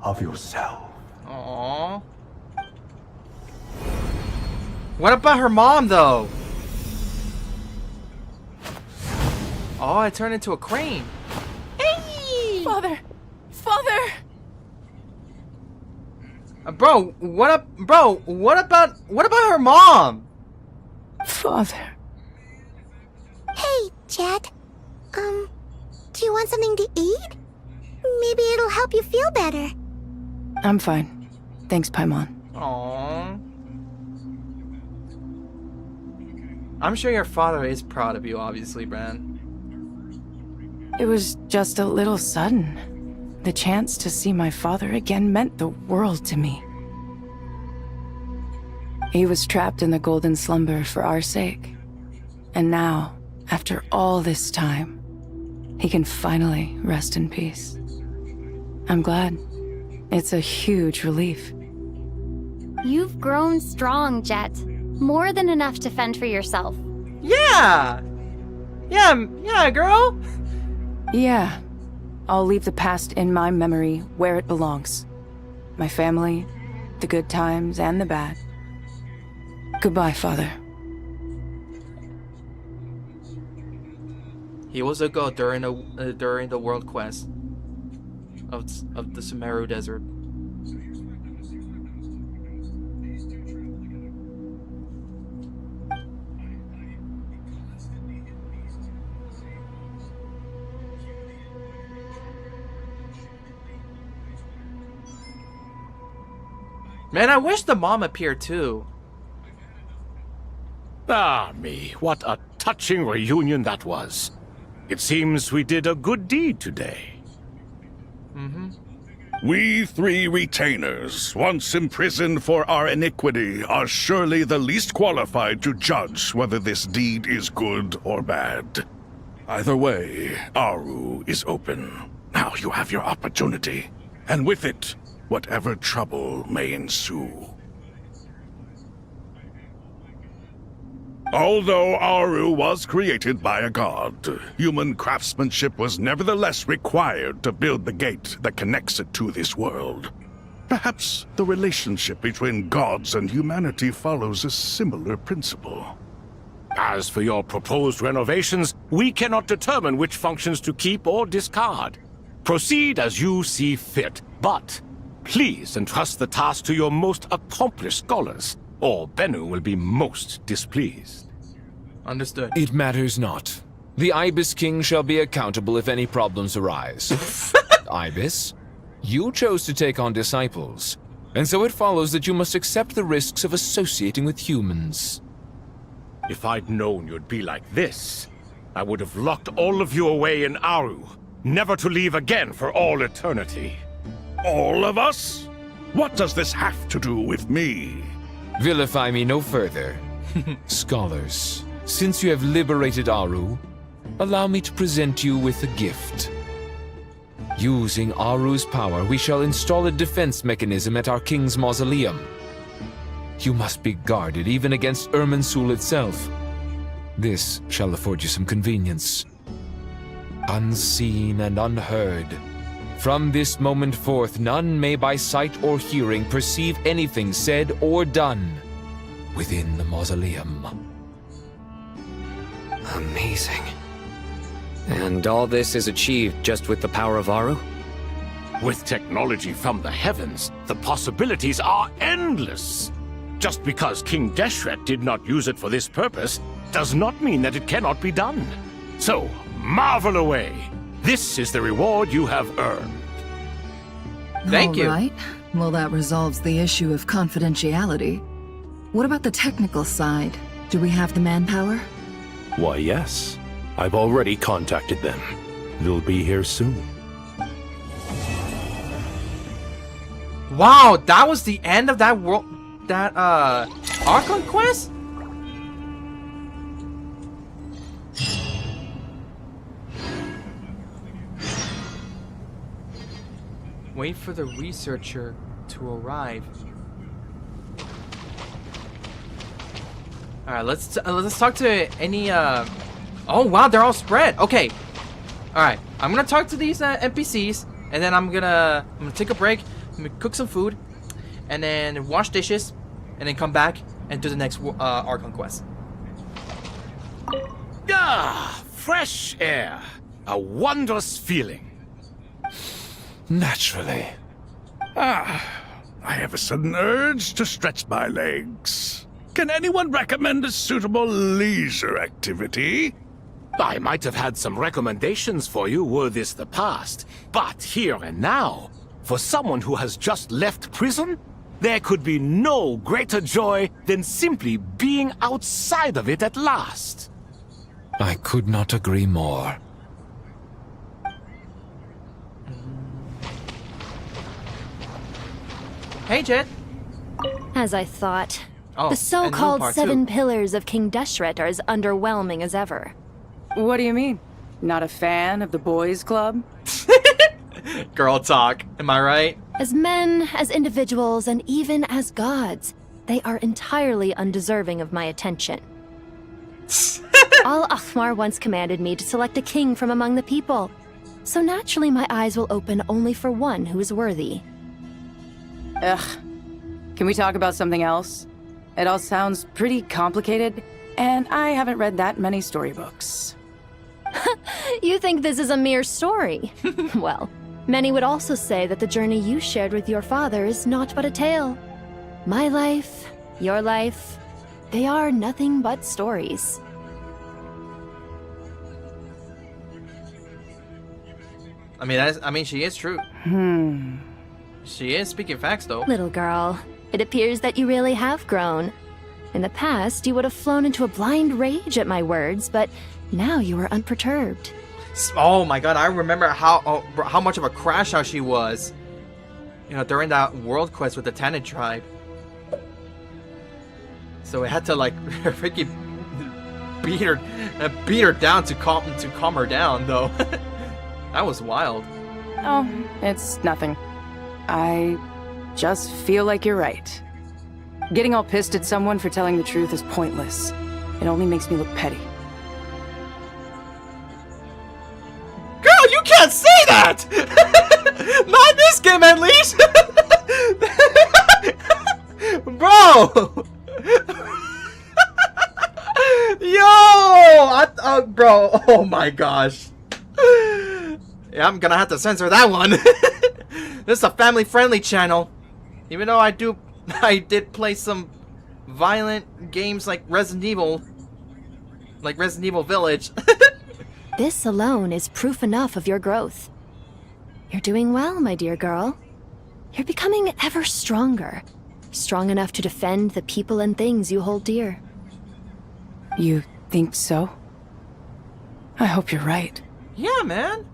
of yourself. Aww. What about her mom, though? Oh, I turned into a crane. Hey! Father! Father! Bro, what up? Bro, what about her mom? Father. Hey, Jet. Do you want something to eat? Maybe it'll help you feel better. I'm fine. Thanks, Paimon. Aww. I'm sure your father is proud of you, obviously, Bryan. It was just a little sudden. The chance to see my father again meant the world to me. He was trapped in the golden slumber for our sake. And now, after all this time, he can finally rest in peace. I'm glad. It's a huge relief. You've grown strong, Jet. More than enough to fend for yourself. Yeah! Yeah, girl! Yeah. I'll leave the past in my memory where it belongs. My family, the good times and the bad. Goodbye, Father. He was a god during the world quest of the Sumeru desert. Man, I wish the mom appeared too. Ah, me, what a touching reunion that was. It seems we did a good deed today. We three retainers, once imprisoned for our iniquity, are surely the least qualified to judge whether this deed is good or bad. Either way, Aru is open. Now you have your opportunity, and with it, whatever trouble may ensue. Although Aru was created by a god, human craftsmanship was nevertheless required to build the gate that connects it to this world. Perhaps the relationship between gods and humanity follows a similar principle. As for your proposed renovations, we cannot determine which functions to keep or discard. Proceed as you see fit, but please entrust the task to your most accomplished scholars, or Bennu will be most displeased. Understood. It matters not. The Ibis King shall be accountable if any problems arise. Ibis, you chose to take on disciples, and so it follows that you must accept the risks of associating with humans. If I'd known you'd be like this, I would have locked all of you away in Aru, never to leave again for all eternity. All of us? What does this have to do with me? Vilify me no further. Scholars, since you have liberated Aru, allow me to present you with a gift. Using Aru's power, we shall install a defense mechanism at our king's mausoleum. You must be guarded even against Irminsul itself. This shall afford you some convenience. Unseen and unheard. From this moment forth, none may by sight or hearing perceive anything said or done within the mausoleum. Amazing. And all this is achieved just with the power of Aru? With technology from the heavens, the possibilities are endless. Just because King Deshret did not use it for this purpose does not mean that it cannot be done. So, marvel away. This is the reward you have earned. Thank you. All right. Well, that resolves the issue of confidentiality. What about the technical side? Do we have the manpower? Why, yes. I've already contacted them. They'll be here soon. Wow, that was the end of that world. That Archon Quest? Wait for the researcher to arrive. All right, let's talk to any. Oh wow, they're all spread. Okay. All right, I'm gonna talk to these NPCs, and then I'm gonna take a break, I'm gonna cook some food, and then wash dishes, and then come back and do the next Archon Quest. Ah, fresh air. A wondrous feeling. Naturally. I have a sudden urge to stretch my legs. Can anyone recommend a suitable leisure activity? I might have had some recommendations for you were this the past, but here and now, for someone who has just left prison, there could be no greater joy than simply being outside of it at last. I could not agree more. Hey, Jet. As I thought. Oh, The so-called and Part 7 2. pillars of King Deshret are as underwhelming as ever. What do you mean? Not a fan of the boys' club? Girl talk. Am I right? As men, as individuals, and even as gods, they are entirely undeserving of my attention. Al-Akhmar once commanded me to select a king from among the people, so naturally my eyes will open only for one who is worthy. Ugh. Can we talk about something else? It all sounds pretty complicated, and I haven't read that many storybooks. You think this is a mere story? Well, many would also say that the journey you shared with your father is not but a tale. My life, your life, they are nothing but stories. I mean, she is true. She is speaking facts, though. Little girl, it appears that you really have grown. In the past, you would have flown into a blind rage at my words, but now you are unperturbed. Oh my god, I remember how much of a crash out she was. You know, during that world quest with the Tannin tribe. So we had to like freaking beat her down to calm her down though. That was wild. Oh, it's nothing. I just feel like you're right. Getting all pissed at someone for telling the truth is pointless. It only makes me look petty. Girl, you can't say that! Not in this game, at least! Bro! Yo! Bro, oh my gosh. Yeah, I'm gonna have to censor that one. This is a family-friendly channel. Even though I did play some violent games like Resident Evil. Like Resident Evil Village. This alone is proof enough of your growth. You're doing well, my dear girl. You're becoming ever stronger. Strong enough to defend the people and things you hold dear. You think so? I hope you're right. Yeah, man.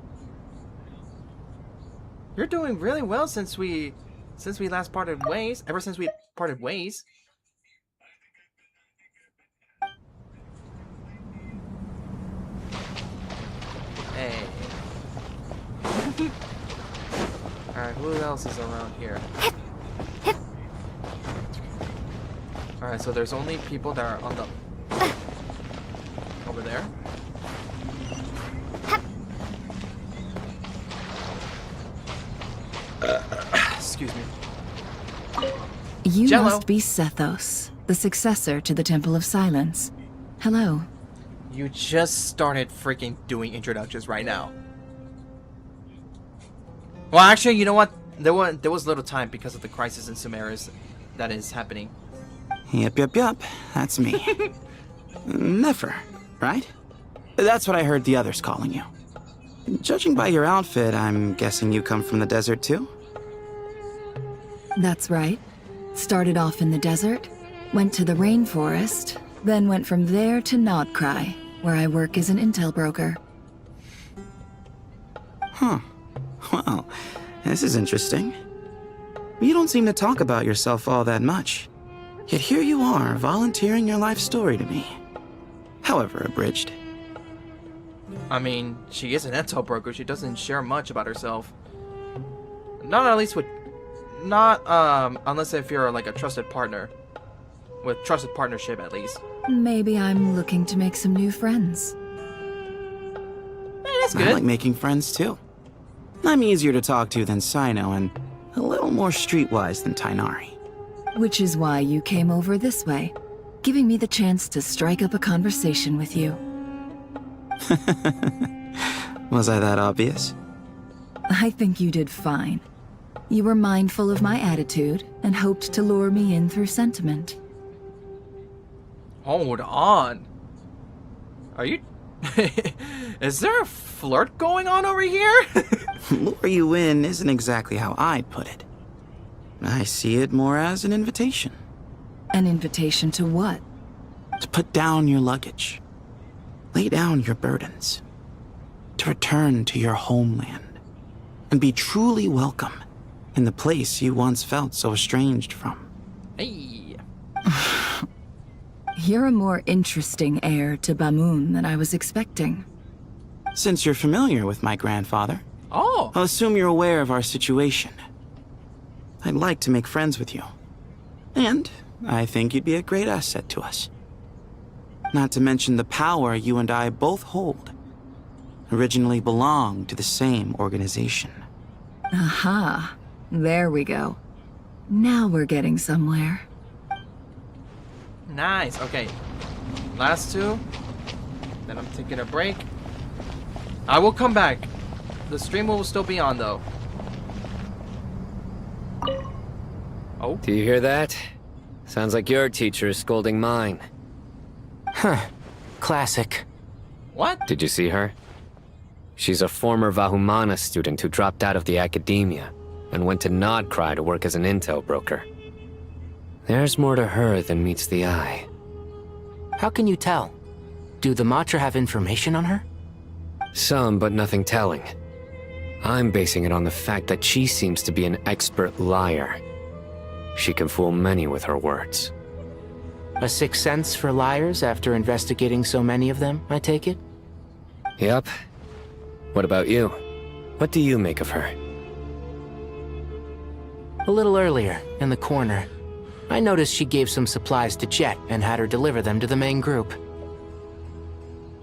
You're doing really well since we last parted ways. Ever since we parted ways. Hey. Alright, who else is around here? Alright, so there's only people that are on the... over there. Excuse me. You Jello. must be Sethos, the successor to the Temple of Silence. Hello. You just started freaking doing introductions right now. Well, actually, you know what? There was little time because of the crisis in Sumeru that is happening. Yep, that's me. Nefer, right? That's what I heard the others calling you. Judging by your outfit, I'm guessing you come from the desert too? That's right. Started off in the desert, went to the rainforest, then went from there to Nodcry, where I work as an intel broker. Huh. Well, this is interesting. You don't seem to talk about yourself all that much. Yet here you are, volunteering your life story to me. However abridged. I mean, she is an intel broker. She doesn't share much about herself. Not at least with... Not, unless if you're like a trusted partner. With trusted partnership, at least. Maybe I'm looking to make some new friends. Hey, that's good. I like making friends too. I'm easier to talk to than Sino and a little more streetwise than Tainari. Which is why you came over this way, giving me the chance to strike up a conversation with you. Was I that obvious? I think you did fine. You were mindful of my attitude and hoped to lure me in through sentiment. Hold on. Are you... Is there a flirt going on over here? Lure you in isn't exactly how I'd put it. I see it more as an invitation. An invitation to what? To put down your luggage. Lay down your burdens. To return to your homeland. And be truly welcome in the place you once felt so estranged from. Hey. You're a more interesting heir to Bamun than I was expecting. Since you're familiar with my grandfather, I'll assume you're aware of our situation. I'd like to make friends with you. And I think you'd be a great asset to us. Not to mention the power you and I both hold. Originally belonged to the same organization. Aha. There we go. Now we're getting somewhere. Nice. Okay. Last two. Then I'm taking a break. I will come back. The stream will still be on, though. Oh. Do you hear that? Sounds like your teacher is scolding mine. Huh. Classic. What? Did you see her? She's a former Vahumana student who dropped out of the academia and went to Nodcry to work as an intel broker. There's more to her than meets the eye. How can you tell? Do the Matra have information on her? Some, but nothing telling. I'm basing it on the fact that she seems to be an expert liar. She can fool many with her words. A sixth sense for liars after investigating so many of them, I take it? Yep. What about you? What do you make of her? A little earlier, in the corner, I noticed she gave some supplies to Jet and had her deliver them to the main group.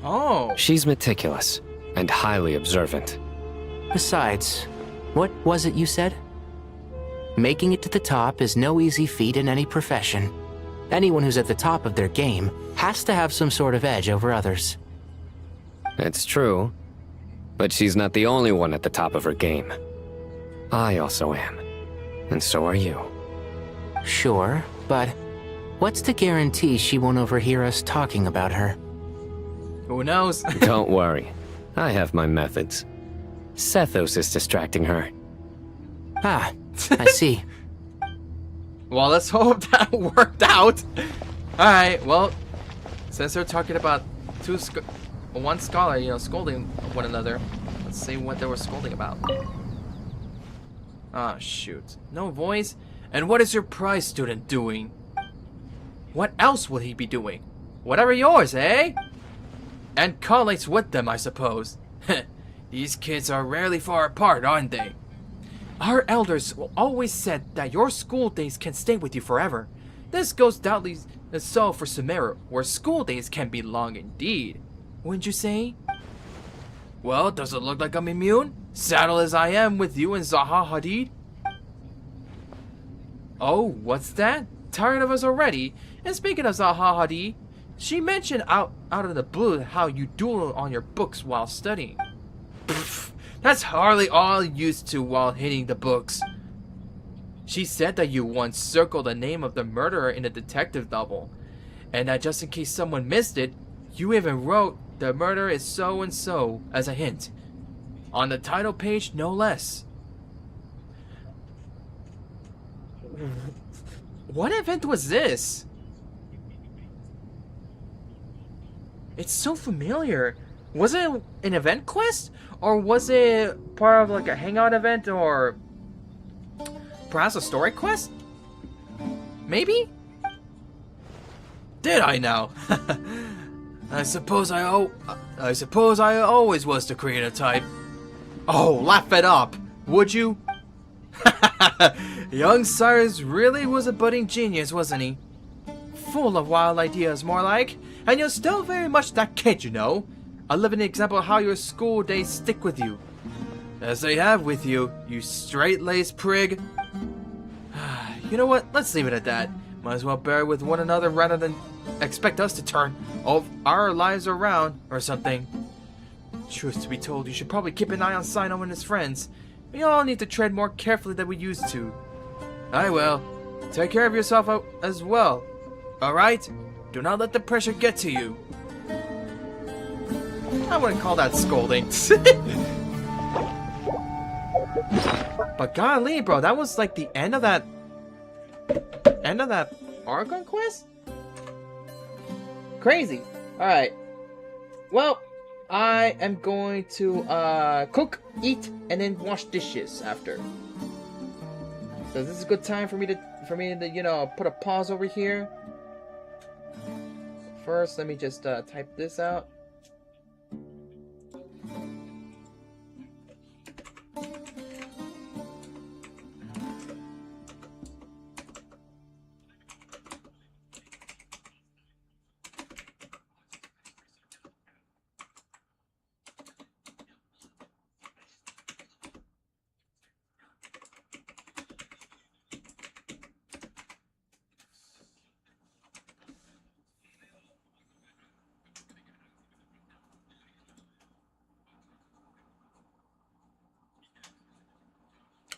Oh. She's meticulous and highly observant. Besides, what was it you said? Making it to the top is no easy feat in any profession. Anyone who's at the top of their game has to have some sort of edge over others. It's true, but she's not the only one at the top of her game. I also am, and so are you. Sure, but what's to guarantee she won't overhear us talking about her? Who knows? Don't worry, I have my methods. Sethos is distracting her. Ah, I see. Well, let's hope that worked out. Alright, well, since they're talking about one scholar, you know, scolding one another, let's see what they were scolding about. Ah, shoot. No voice? And what is your prize student doing? What else would he be doing? Whatever yours, eh? And colleagues with them, I suppose. These kids are rarely far apart, aren't they? Our elders always said that your school days can stay with you forever. This goes doubly so for Sumeru, where school days can be long indeed. Wouldn't you say? Well, does it look like I'm immune? Saddled as I am with you and Zaha Hadid? Oh, what's that? Tired of us already? And speaking of Zaha Hadid, she mentioned out of the blue how you duel on your books while studying. Pfft. That's hardly all used to while hitting the books. She said that you once circled the name of the murderer in a detective novel, and that just in case someone missed it, you even wrote the murderer is so and so as a hint. On the title page, no less. What event was this? It's so familiar. Was it an event quest? Or was it part of like a hangout event or perhaps a story quest? Maybe? Did I now? I suppose I always was the creative type. Oh, laugh it up, would you? Young Cyrus really was a budding genius, wasn't he? Full of wild ideas, more like. And you're still very much that kid, you know. A living example of how your school days stick with you. As they have with you, you straight-laced prig. You know what? Let's leave it at that. Might as well bear with one another rather than expect us to turn all our lives around or something. Truth to be told, you should probably keep an eye on Sino and his friends. We all need to tread more carefully than we used to. I will. Take care of yourself as well. Alright? Do not let the pressure get to you. I wouldn't call that scolding. But golly, bro, that was like the end of that Archon Quest? Crazy. Alright. Well, I am going to cook, eat, and then wash dishes after. So this is a good time for me to you know, put a pause over here. First, let me just type this out.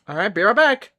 Alright, be right back.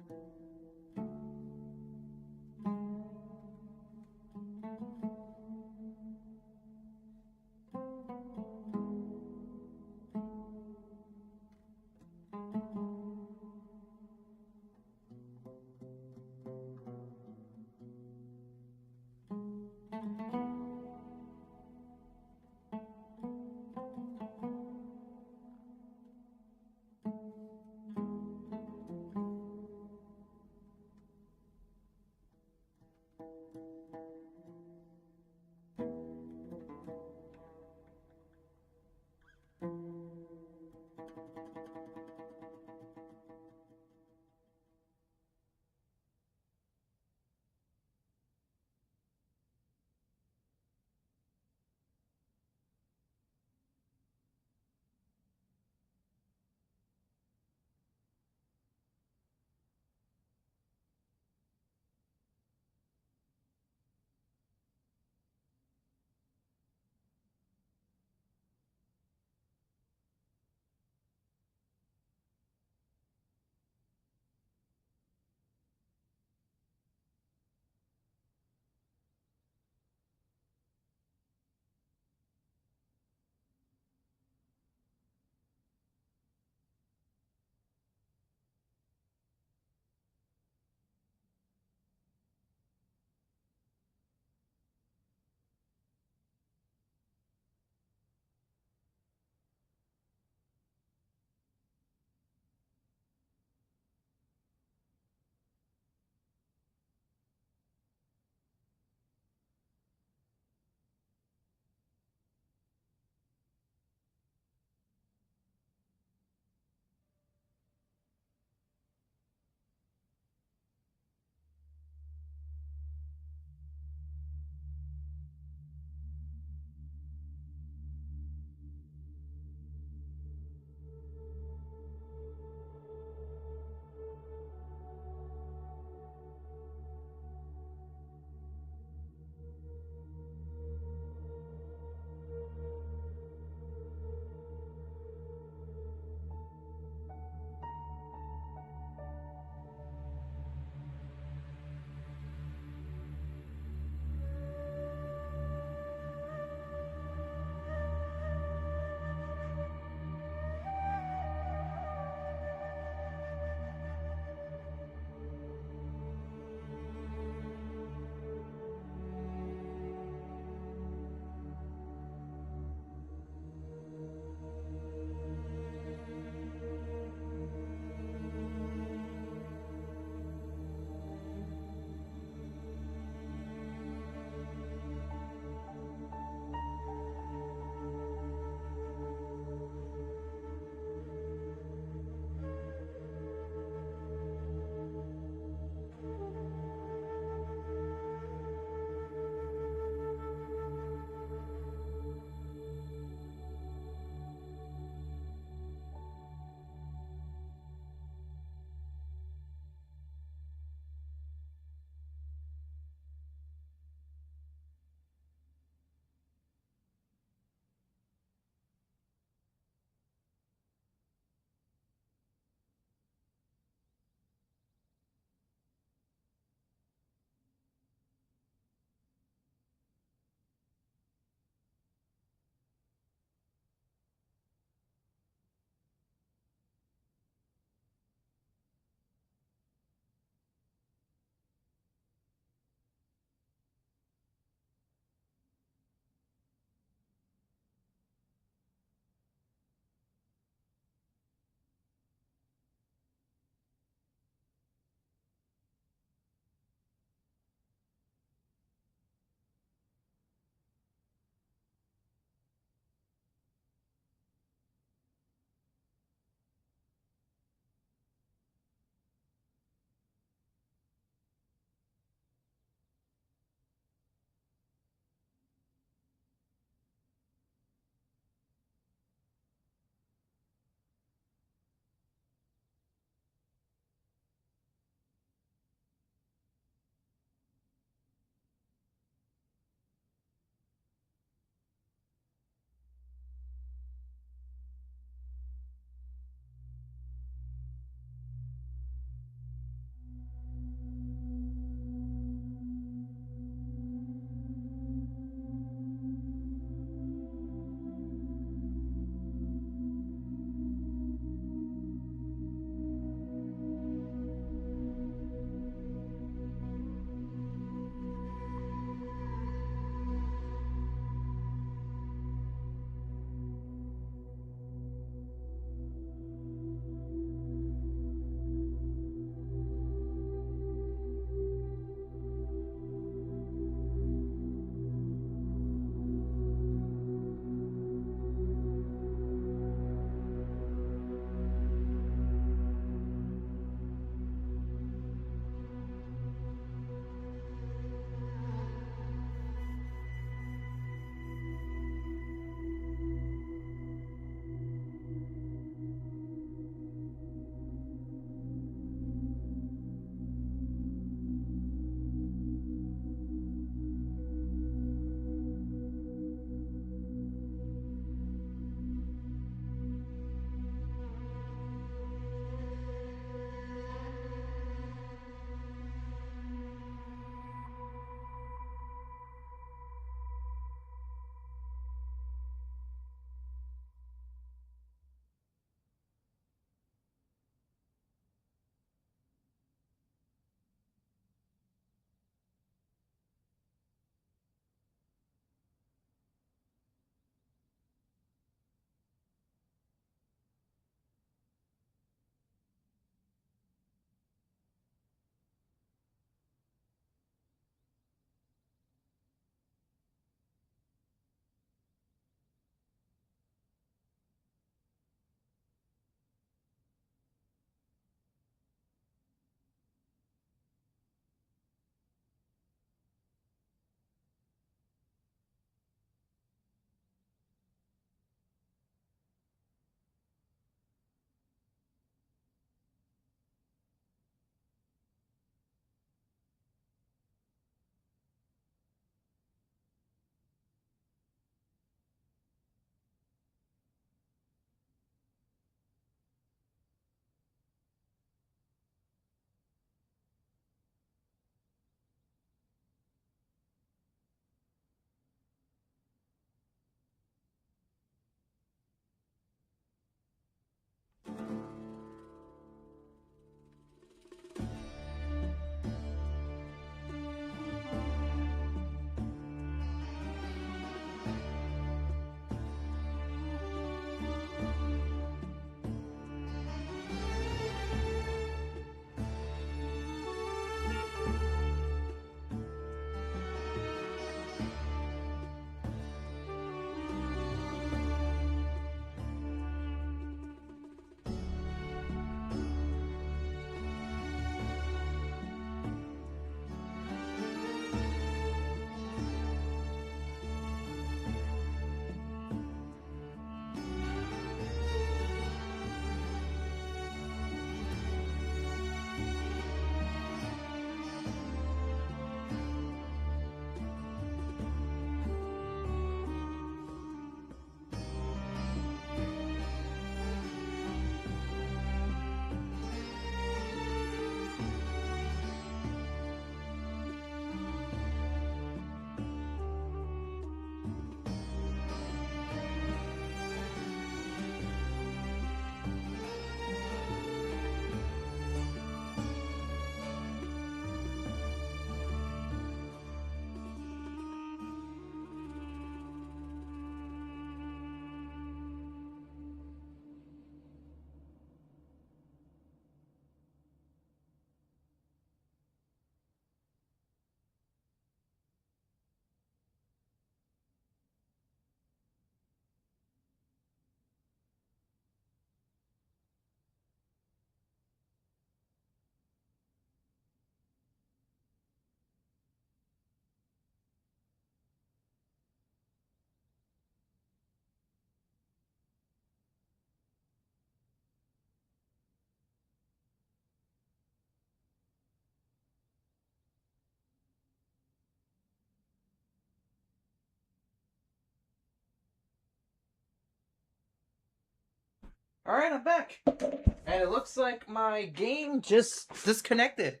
Alright, I'm back. And it looks like my game just disconnected.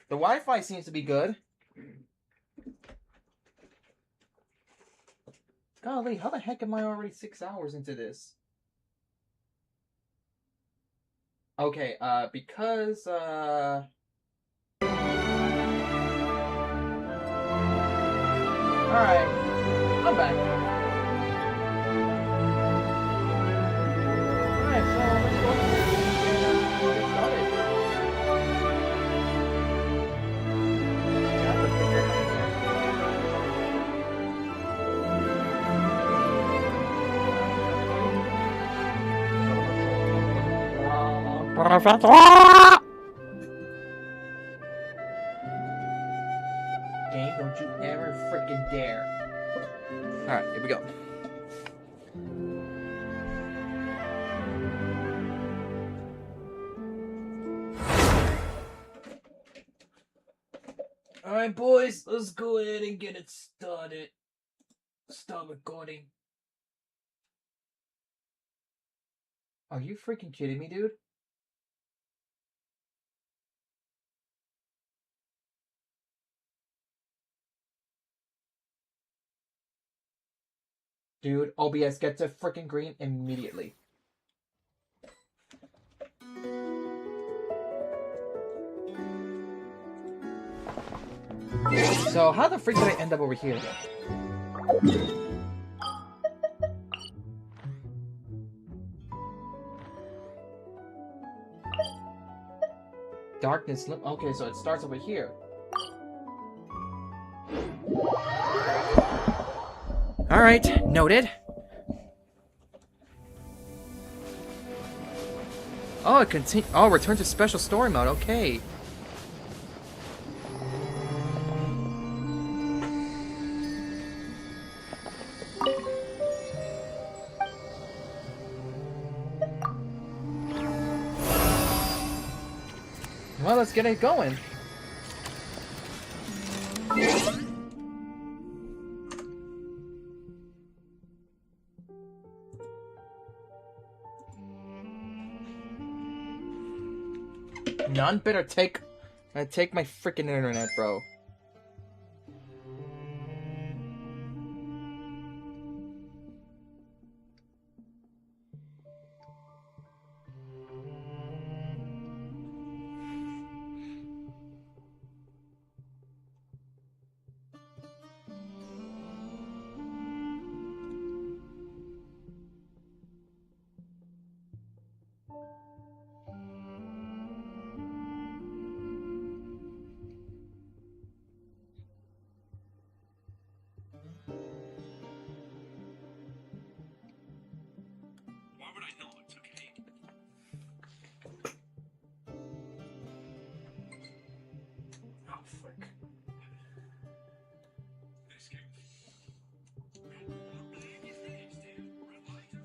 The Wi-Fi seems to be good. Golly, how the heck am I already 6 hours into this? Okay, because, Alright, I'm back. Alright, so let's go ahead and get started. Yeah, let's get Game, don't you ever freaking dare. Alright, here we go. Alright, boys, let's go ahead and get it started. Start recording. Are you freaking kidding me, dude? Dude, OBS gets a freaking green immediately. So, how the freak did I end up over here? Darkness. Okay, so it starts over here. Alright, noted. Oh, it return to special story mode. Okay. Well, let's get it going. None better take my freaking internet, bro.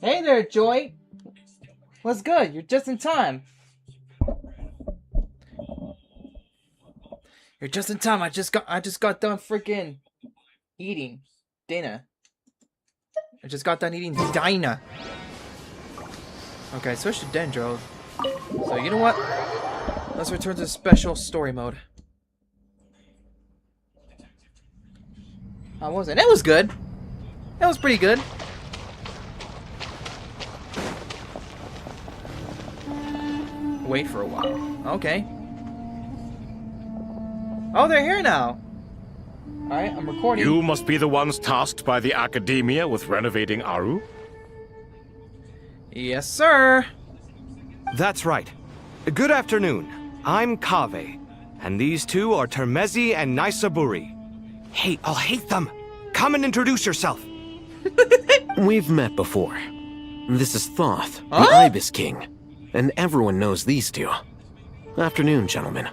Hey there, Joy. What's good? You're just in time. You're just in time. I just got done freaking eating dinner. I just got done eating dinner. Okay, switch to Dendro. So you know what? Let's return to special story mode. How was it? It was good. It was pretty good. Wait for a while. Okay. Oh, they're here now. Alright, I'm recording. You must be the ones tasked by the Academia with renovating Aru? Yes, sir. That's right. Good afternoon. I'm Kaveh, and these two are Termezi and Naisaburi. Hey, I'll hate them. Come and introduce yourself. We've met before. This is Thoth, the Ibis King, and everyone knows these two. Afternoon, gentlemen.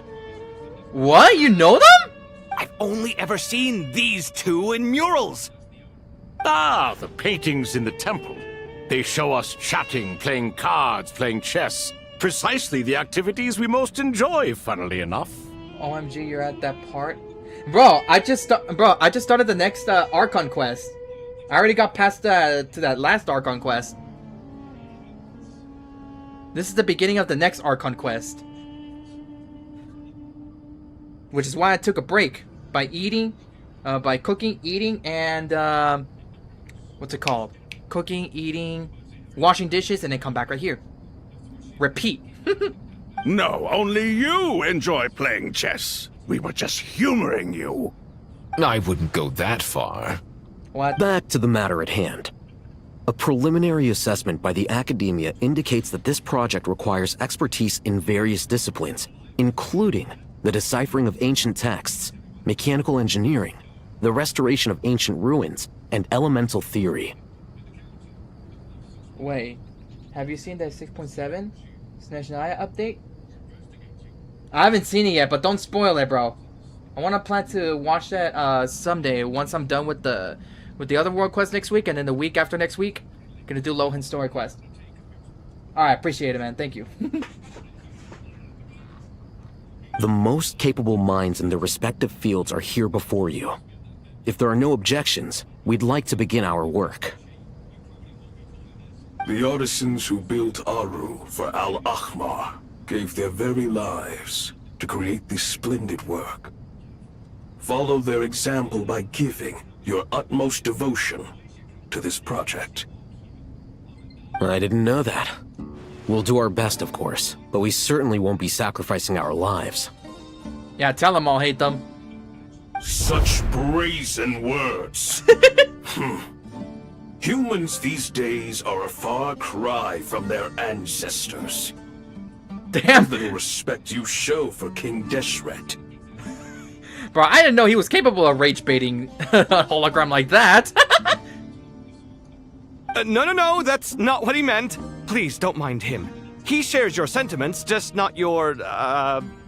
What? You know them? I've only ever seen these two in murals. Ah, the paintings in the temple. They show us chatting, playing cards, playing chess. Precisely the activities we most enjoy, funnily enough. OMG, you're at that part? Bro, I just started the next Archon Quest. I already got past to that last Archon Quest. This is the beginning of the next Archon Quest. Which is why I took a break by cooking, eating, and what's it called? Cooking, eating, washing dishes, and then come back right here. Repeat. No, only you enjoy playing chess. We were just humoring you. I wouldn't go that far. What? Back to the matter at hand. A preliminary assessment by the academia indicates that this project requires expertise in various disciplines, including the deciphering of ancient texts, mechanical engineering, the restoration of ancient ruins, and elemental theory. Wait, have you seen that 6.7 Snezhnaya update? I haven't seen it yet, but don't spoil it, bro. I want to plan to watch that someday once I'm done with the other world quest next week, and then the week after next week, I'm gonna do Lohan story quest. All right, appreciate it, man. Thank you. The most capable minds in their respective fields are here before you. If there are no objections, we'd like to begin our work. The artisans who built Aru for Al-Ahmar gave their very lives to create this splendid work. Follow their example by giving your utmost devotion to this project. I didn't know that. We'll do our best, of course, but we certainly won't be sacrificing our lives. Yeah, tell them I'll hate them. Such brazen words. Humans these days are a far cry from their ancestors. Damn. Little respect you show for King Deshret. Bro, I didn't know he was capable of rage baiting a hologram like that. No, that's not what he meant. Please don't mind him. He shares your sentiments, just not your,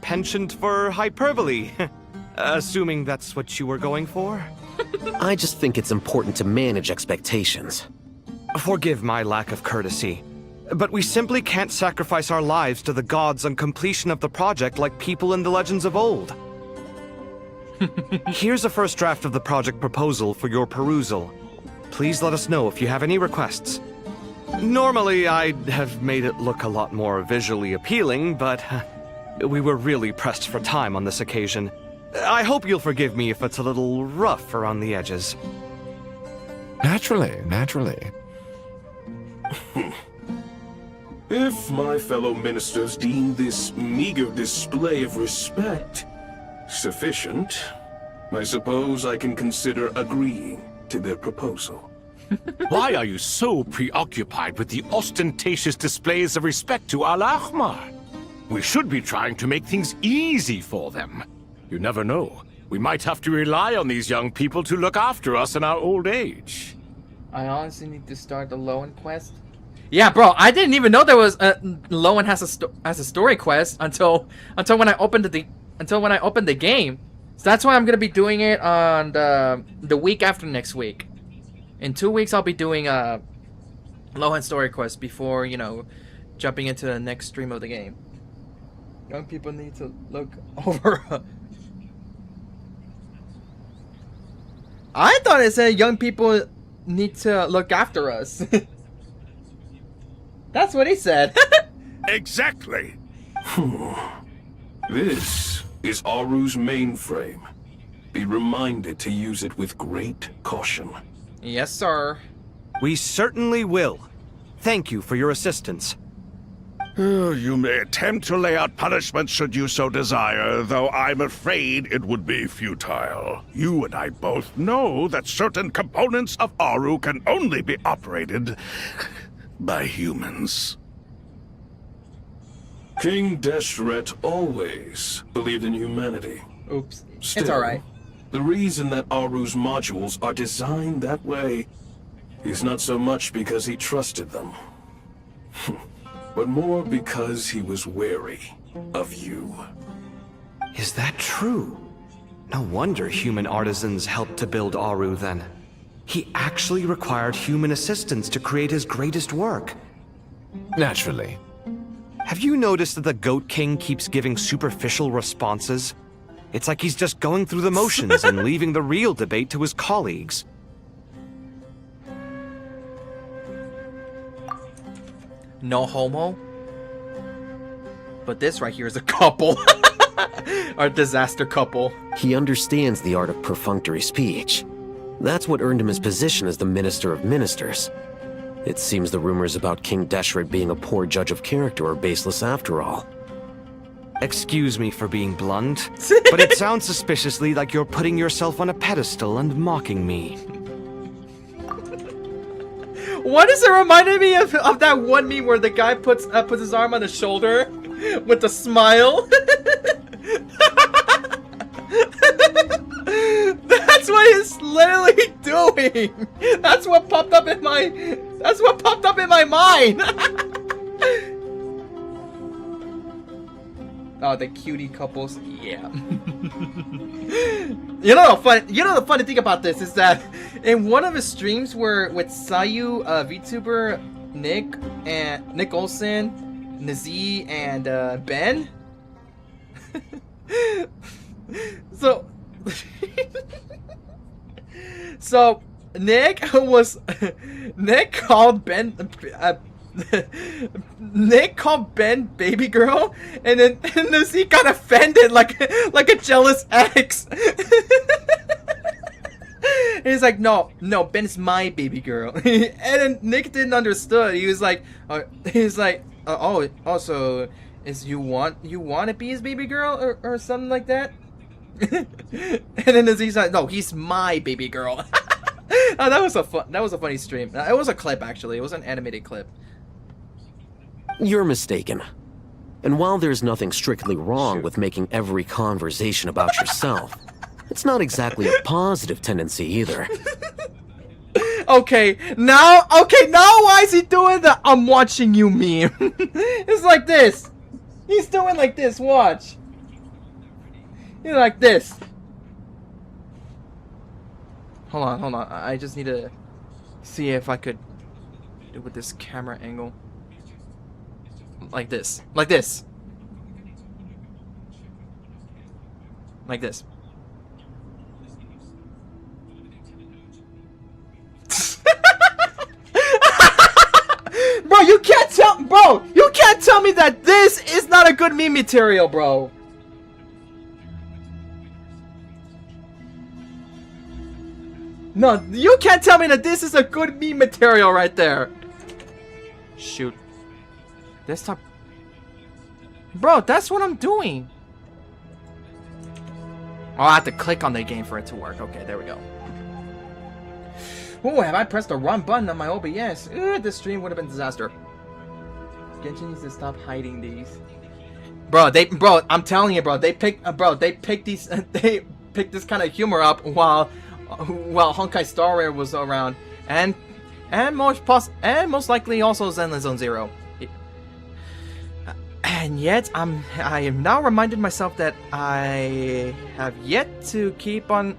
penchant for hyperbole. Assuming that's what you were going for? I just think it's important to manage expectations. Forgive my lack of courtesy, but we simply can't sacrifice our lives to the gods on completion of the project like people in the legends of old. Here's a first draft of the project proposal for your perusal. Please let us know if you have any requests. Normally, I'd have made it look a lot more visually appealing, but we were really pressed for time on this occasion. I hope you'll forgive me if it's a little rough around the edges. Naturally. If my fellow ministers deem this meager display of respect sufficient, I suppose I can consider agreeing to their proposal. Why are you so preoccupied with the ostentatious displays of respect to Al-Ahmar? We should be trying to make things easy for them. You never know. We might have to rely on these young people to look after us in our old age. I honestly need to start the Lohan quest. Yeah, bro, I didn't even know there was Lohan has a story quest until when I opened the game. So that's why I'm gonna be doing it on the week after next week. In 2 weeks, I'll be doing Lohan story quest before, you know, jumping into the next stream of the game. Young people need to look over. I thought it said young people need to look after us. That's what he said. Exactly. This is Aru's mainframe. Be reminded to use it with great caution. Yes, sir. We certainly will. Thank you for your assistance. You may attempt to lay out punishment should you so desire, though I'm afraid it would be futile. You and I both know that certain components of Aru can only be operated by humans. King Deshret always believed in humanity. Oops. Still, it's alright. The reason that Aru's modules are designed that way is not so much because he trusted them, but more because he was wary of you. Is that true? No wonder human artisans helped to build Aru then. He actually required human assistance to create his greatest work. Naturally. Have you noticed that the Goat King keeps giving superficial responses? It's like he's just going through the motions and leaving the real debate to his colleagues. No homo? But this right here is a couple. Our disaster couple. He understands the art of perfunctory speech. That's what earned him his position as the Minister of Ministers. It seems the rumors about King Deshret being a poor judge of character are baseless after all. Excuse me for being blunt, but it sounds suspiciously like you're putting yourself on a pedestal and mocking me. Why does it remind me of that one meme where the guy puts his arm on his shoulder with a smile? That's what he's literally doing. That's what popped up in my mind. Oh, the cutie couples. Yeah. You know the funny thing about this is that in one of his streams where with Sayu, VTuber Nick Olsen, Nazi, and Ben. So Nick called Ben Nick called Ben baby girl, and then Nazi got offended like a jealous ex. And he's like, no, Ben's my baby girl. And then Nick didn't understand. He was like, oh, also, is you want to be his baby girl or something like that? And then Nazi's like, no, he's my baby girl. Oh, that was a funny stream. It was a clip actually. It was an animated clip. You're mistaken. And while there's nothing strictly wrong with making every conversation about yourself, it's not exactly a positive tendency either. Okay, now why is he doing the I'm watching you meme? It's like this. He's doing like this, watch. He's like this. Hold on. I just need to see if I could do it with this camera angle. Like this. Like this. Like this. Bro, you can't tell me that this is not a good meme material, bro. No, you can't tell me that this is a good meme material right there. Shoot. Desktop. Bro, that's what I'm doing. Oh, I have to click on the game for it to work. Okay, there we go. Oh, have I pressed the wrong button on my OBS? This stream would have been a disaster. Genshin needs to stop hiding these. Bro, I'm telling you, bro, they picked this kind of humor up while Honkai Star Rail was around, and most likely also Zenless Zone Zero. And yet, I am now reminded myself that I have yet to keep on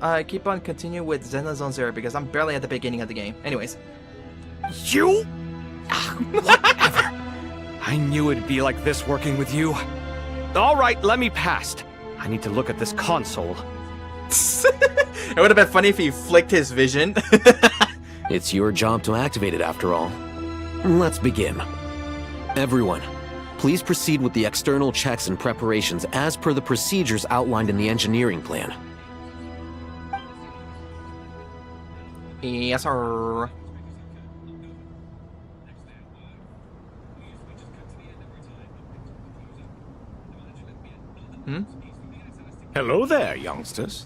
continue with Zenless Zone Zero because I'm barely at the beginning of the game. Anyways, you? Whatever. I knew it'd be like this working with you. All right, let me past. I need to look at this console. It would have been funny if he flicked his vision. It's your job to activate it after all. Let's begin. Everyone, please proceed with the external checks and preparations as per the procedures outlined in the engineering plan. Yes, sir. Hello there, youngsters.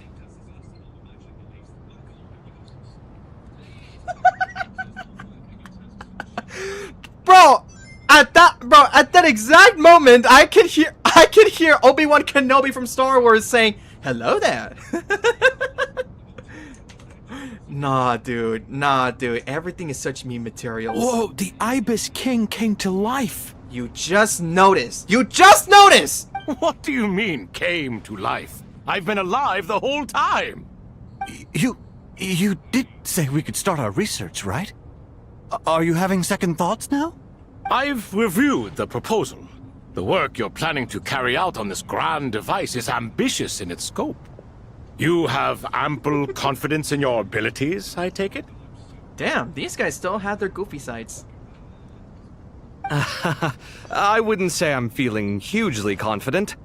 Bro, at that exact moment, I could hear Obi-Wan Kenobi from Star Wars saying, "Hello there." Nah, dude. Everything is such meme materials. Whoa, the Ibis King came to life. You just noticed. What do you mean, came to life? I've been alive the whole time. You did say we could start our research, right? Are you having second thoughts now? I've reviewed the proposal. The work you're planning to carry out on this grand device is ambitious in its scope. You have ample confidence in your abilities, I take it? Damn, these guys still have their goofy sides. I wouldn't say I'm feeling hugely confident,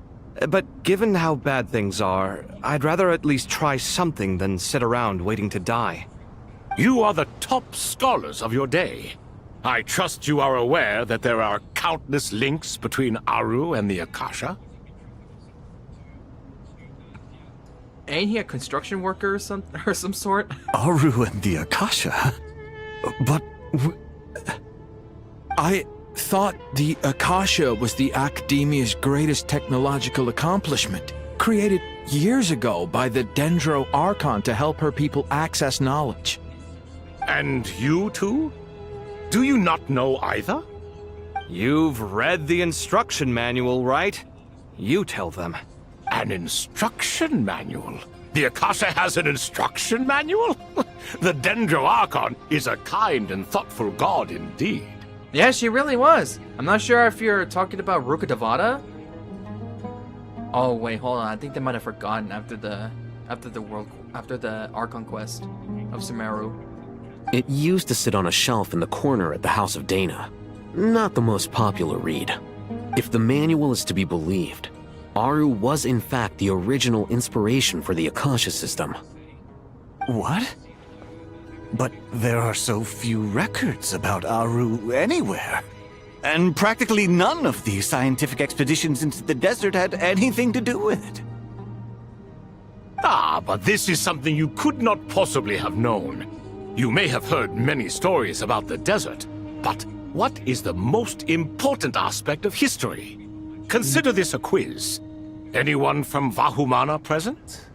but given how bad things are, I'd rather at least try something than sit around waiting to die. You are the top scholars of your day. I trust you are aware that there are countless links between Aru and the Akasha? Ain't he a construction worker or some sort? Aru and the Akasha? But... I thought the Akasha was the Academia's greatest technological accomplishment, created years ago by the Dendro Archon to help her people access knowledge. And you too? Do you not know either? You've read the instruction manual, right? You tell them. An instruction manual? The Akasha has an instruction manual? The Dendro Archon is a kind and thoughtful god indeed. Yeah, she really was. I'm not sure if you're talking about Ruka Devata. Oh wait, hold on. I think they might have forgotten after the Archon Quest of Sumeru. It used to sit on a shelf in the corner at the House of Dana. Not the most popular read. If the manual is to be believed, Aru was in fact the original inspiration for the Akasha system. What? But there are so few records about Aru anywhere. And practically none of these scientific expeditions into the desert had anything to do with it. Ah, but this is something you could not possibly have known. You may have heard many stories about the desert, but what is the most important aspect of history? Consider this a quiz. Anyone from Vahumana present?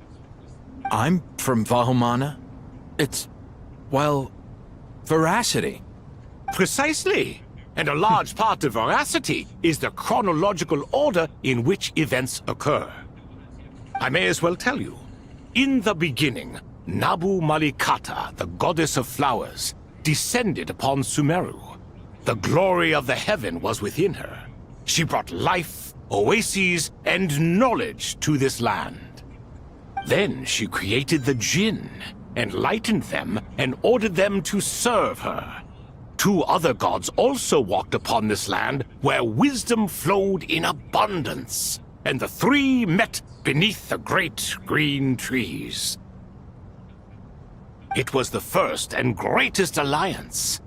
I'm from Vahumana. It's, well, veracity. Precisely. And a large part of veracity is the chronological order in which events occur. I may as well tell you. In the beginning, Nabu Malikata, the goddess of flowers, descended upon Sumeru. The glory of the heaven was within her. She brought life, oases, and knowledge to this land. Then she created the Jinn, enlightened them, and ordered them to serve her. 2 other gods also walked upon this land where wisdom flowed in abundance, and the 3 met beneath the great green trees. It was the first and greatest alliance.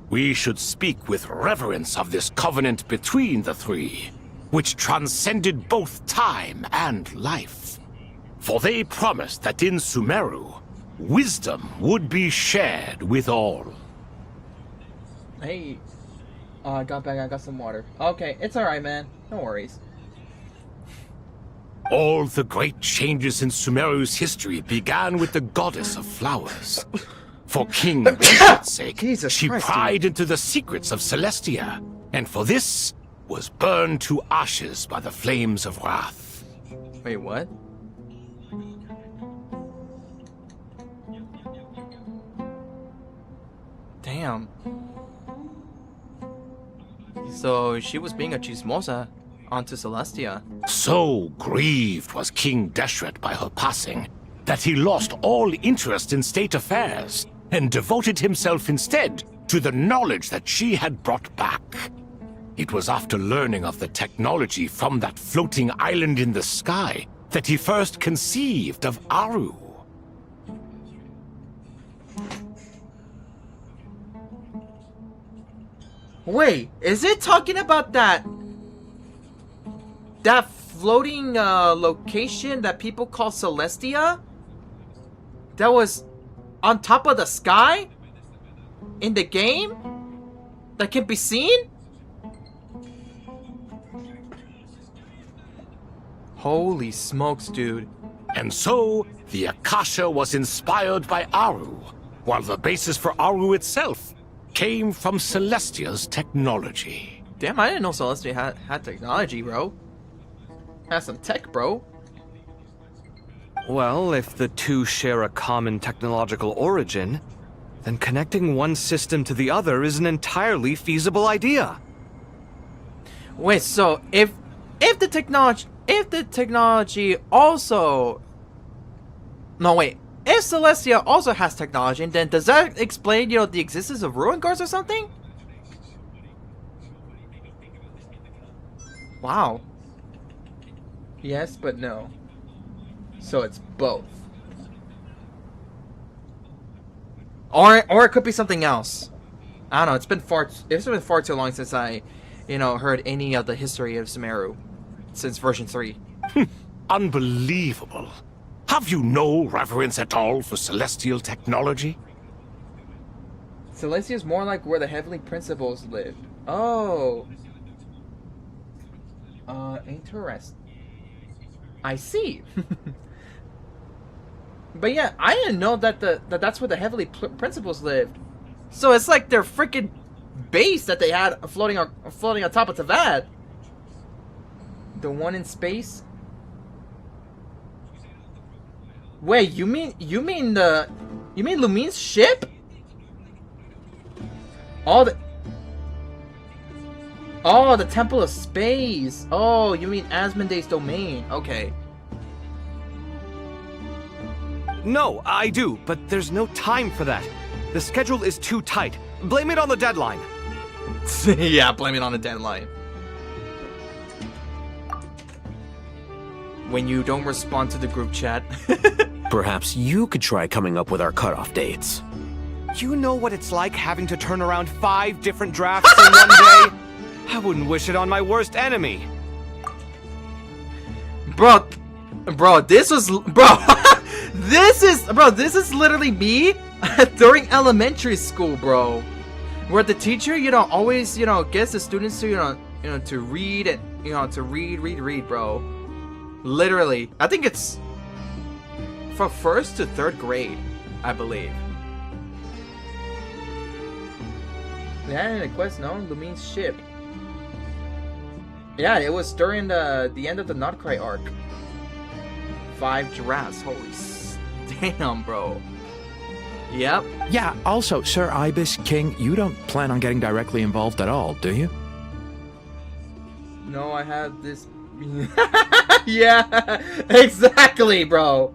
We should speak with reverence of this covenant between the 3, which transcended both time and life. For they promised that in Sumeru, wisdom would be shared with all. Hey, I got back. I got some water. Okay, it's alright, man. No worries. All the great changes in Sumeru's history began with the goddess of flowers. For King Deshret's sake, she pried into the secrets of Celestia, and for this was burned to ashes by the flames of wrath. Wait, what? Damn. So she was being a chismosa onto Celestia. So grieved was King Deshret by her passing that he lost all interest in state affairs and devoted himself instead to the knowledge that she had brought back. It was after learning of the technology from that floating island in the sky that he first conceived of Aru. Wait, is it talking about that floating location that people call Celestia? That was on top of the sky? In the game? That can be seen? Holy smokes, dude. And so, the Akasha was inspired by Aru, while the basis for Aru itself came from Celestia's technology. Damn, I didn't know Celestia had technology, bro. Has some tech, bro. Well, if the 2 share a common technological origin, then connecting one system to the other is an entirely feasible idea. Wait, so if the technology also... No, wait. If Celestia also has technology, then does that explain, the existence of ruin guards or something? Wow. Yes, but no. So it's both. Or it could be something else. I don't know. It's been far too long since I, heard any of the history of Sumeru since version 3. Unbelievable. Have you no reverence at all for celestial technology? Celestia is more like where the heavenly principles lived. Oh. Interesting. I see. But yeah, I didn't know that that's where the heavenly principles lived. So it's like their freaking base that they had floating on top of Tavad. The one in space. Wait, you mean Lumine's ship? The Temple of Space. Oh, you mean Asmonde's domain. Okay. No, I do, but there's no time for that. The schedule is too tight. Blame it on the deadline. Yeah, blame it on the deadline. When you don't respond to the group chat. Perhaps you could try coming up with our cutoff dates. You know what it's like having to turn around 5 different drafts in one day? I wouldn't wish it on my worst enemy. Bro, this is literally me during elementary school, bro. Where the teacher, always, gets the students to, to read and, to read, bro. Literally. I think it's from 1st to 3rd grade, I believe. They had a quest known Lumine's ship. Yeah, it was during the end of the Notcry arc. 5 giraffes. Holy damn, bro. Yep. Yeah, also, Sir Ibis King, you don't plan on getting directly involved at all, do you? No, I have this... Yeah, exactly, bro.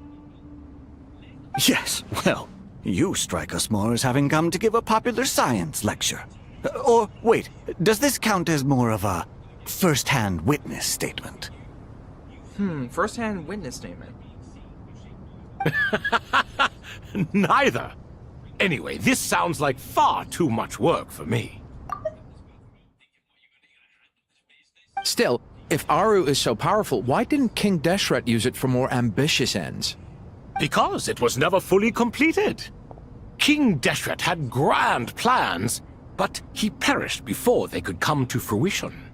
Yes, well, you strike us more as having come to give a popular science lecture. Or, wait, does this count as more of a first-hand witness statement? First-hand witness statement. Neither. Anyway, this sounds like far too much work for me. Still, if Aru is so powerful, why didn't King Deshret use it for more ambitious ends? Because it was never fully completed. King Deshret had grand plans, but he perished before they could come to fruition.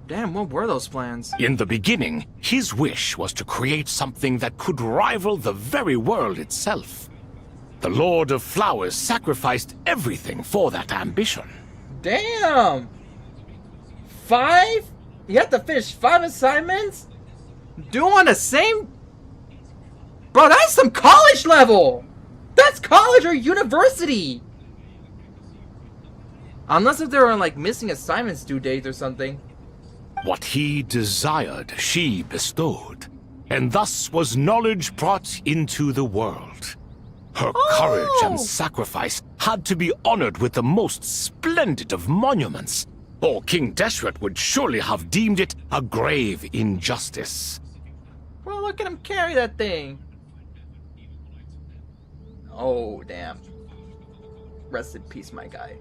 Damn, what were those plans? In the beginning, his wish was to create something that could rival the very world itself. The Lord of Flowers sacrificed everything for that ambition. Damn! 5? You have to finish 5 assignments? Doing the same? Bro, that's some college level! That's college or university! Unless if they were like missing assignments due dates or something. What he desired, she bestowed, and thus was knowledge brought into the world. Her courage and sacrifice had to be honored with the most splendid of monuments, or King Deshret would surely have deemed it a grave injustice. Bro, look at him carry that thing. Oh, damn. Rest in peace, my guy.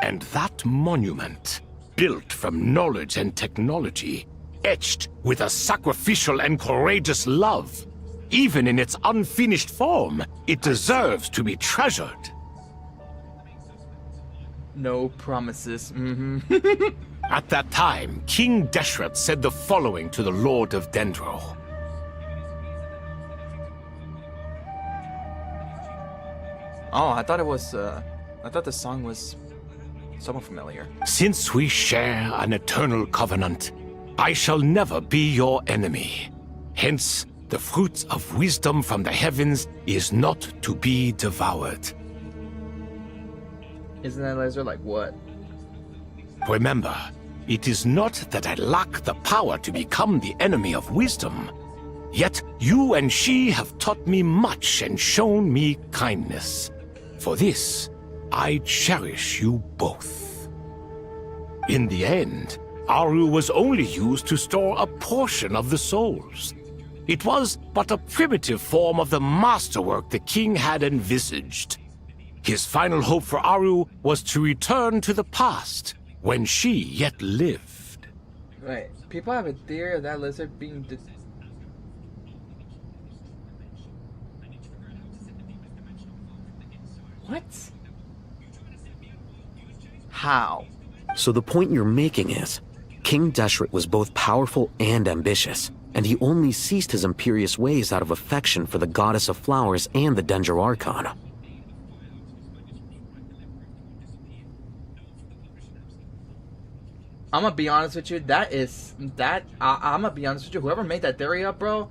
And that monument, built from knowledge and technology, etched with a sacrificial and courageous love. Even in its unfinished form, it deserves to be treasured. No promises. At that time, King Deshret said the following to the Lord of Dendro. Oh, I thought it was, I thought the song was somewhat familiar. Since we share an eternal covenant, I shall never be your enemy. Hence, the fruit of wisdom from the heavens is not to be devoured. Isn't that lizard like what? Remember, it is not that I lack the power to become the enemy of wisdom. Yet you and she have taught me much and shown me kindness. For this, I cherish you both. In the end, Aru was only used to store a portion of the souls. It was but a primitive form of the masterwork the king had envisaged. His final hope for Aru was to return to the past, when she yet lived. Right. People have a theory of that lizard being... What? How? So the point you're making is, King Deshret was both powerful and ambitious, and he only ceased his imperious ways out of affection for the goddess of flowers and the Dendro Archon. I'm gonna be honest with you, I'm gonna be honest with you, whoever made that theory up, bro,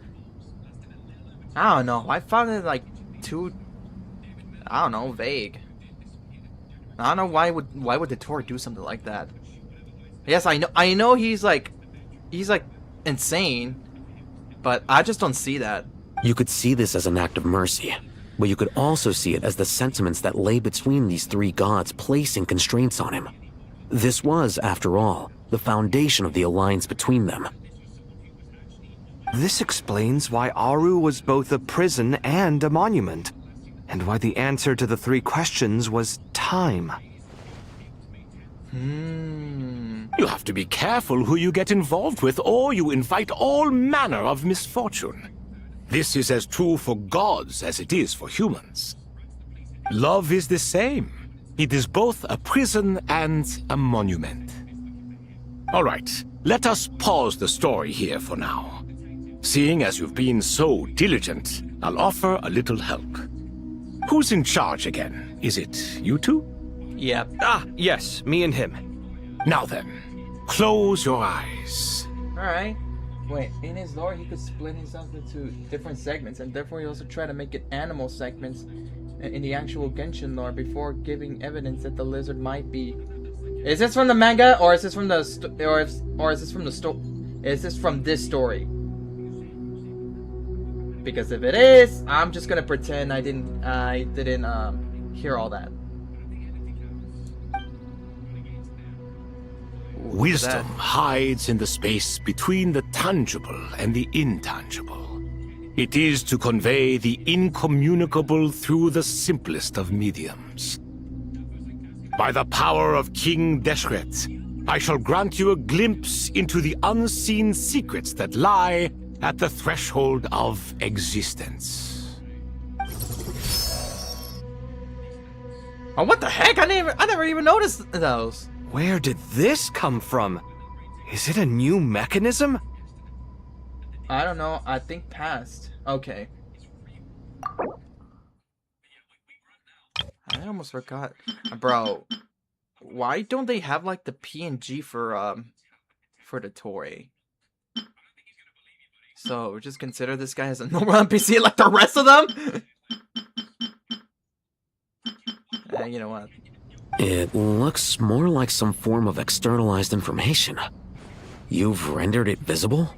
I don't know, I found it like too, I don't know, vague. I don't know why would Dottore do something like that. Yes, I know he's like insane, but I just don't see that. You could see this as an act of mercy, but you could also see it as the sentiments that lay between these three gods placing constraints on him. This was, after all, the foundation of the alliance between them. This explains why Aru was both a prison and a monument, and why the answer to the three questions was time. You have to be careful who you get involved with, or you invite all manner of misfortune. This is as true for gods as it is for humans. Love is the same. It is both a prison and a monument. All right, let us pause the story here for now. Seeing as you've been so diligent, I'll offer a little help. Who's in charge again? Is it you two? Yep. Ah, yes, me and him. Now then, close your eyes. Alright. Wait, in his lore he could split himself into different segments, and therefore he also tried to make it animal segments in the actual Genshin lore before giving evidence that the lizard might be. Is this from the manga, or is this from the is this from this story? Because if it is, I'm just gonna pretend I didn't hear all that. Wisdom hides in the space between the tangible and the intangible. It is to convey the incommunicable through the simplest of mediums. By the power of King Deshret, I shall grant you a glimpse into the unseen secrets that lie at the threshold of existence. Oh, what the heck? I never even noticed those. Where did this come from? Is it a new mechanism? I don't know. I think past. Okay. I almost forgot. Bro, why don't they have like the PNG for Dottore? So just consider this guy as a normal NPC like the rest of them? You know what? It looks more like some form of externalized information. You've rendered it visible?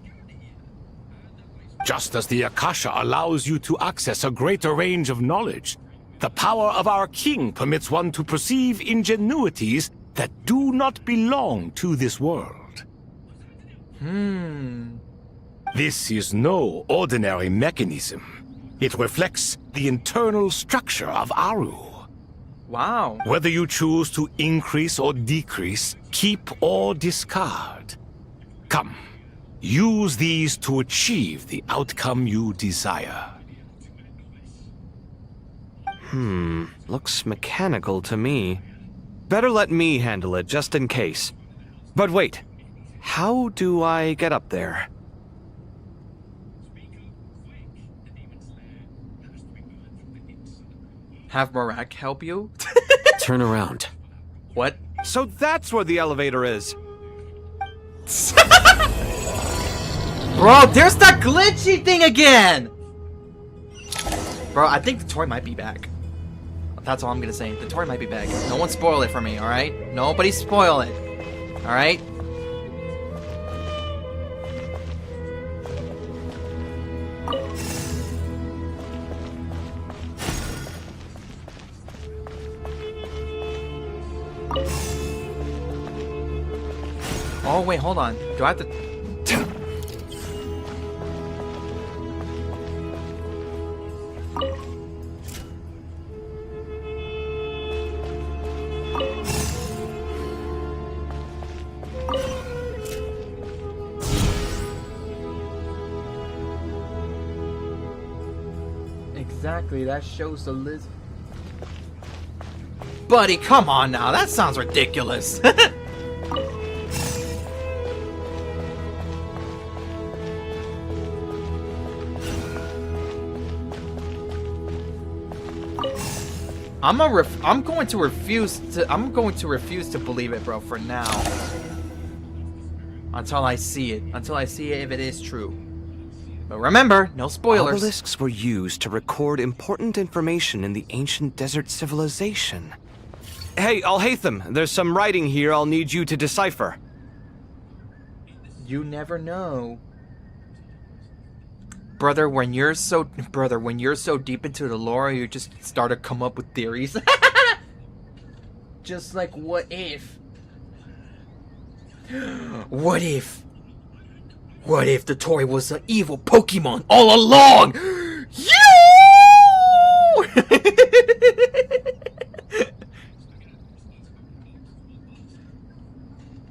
Just as the Akasha allows you to access a greater range of knowledge, the power of our king permits one to perceive ingenuities that do not belong to this world. This is no ordinary mechanism. It reflects the internal structure of Aru. Wow. Whether you choose to increase or decrease, keep or discard. Come, use these to achieve the outcome you desire. Looks mechanical to me. Better let me handle it, just in case. But wait, how do I get up there? Have Marak help you? Turn around. What? So that's where the elevator is. Bro, there's that glitchy thing again! Bro, I think Dottore might be back. That's all I'm gonna say. Dottore might be back. No one spoil it for me, alright? Nobody spoil it. Alright? Oh wait, hold on. Do I have to? Exactly, that shows the list. Buddy, come on now. That sounds ridiculous. I'm going to refuse to believe it, bro, for now. Until I see it. Until I see it if it is true. But remember, no spoilers. Obelisks were used to record important information in the ancient desert civilization. Hey, Alhaitham, there's some writing here I'll need you to decipher. You never know. Brother, when you're so deep into the lore, you just start to come up with theories. Just like, what if? What if? What if Dottore was an evil Pokemon all along? You!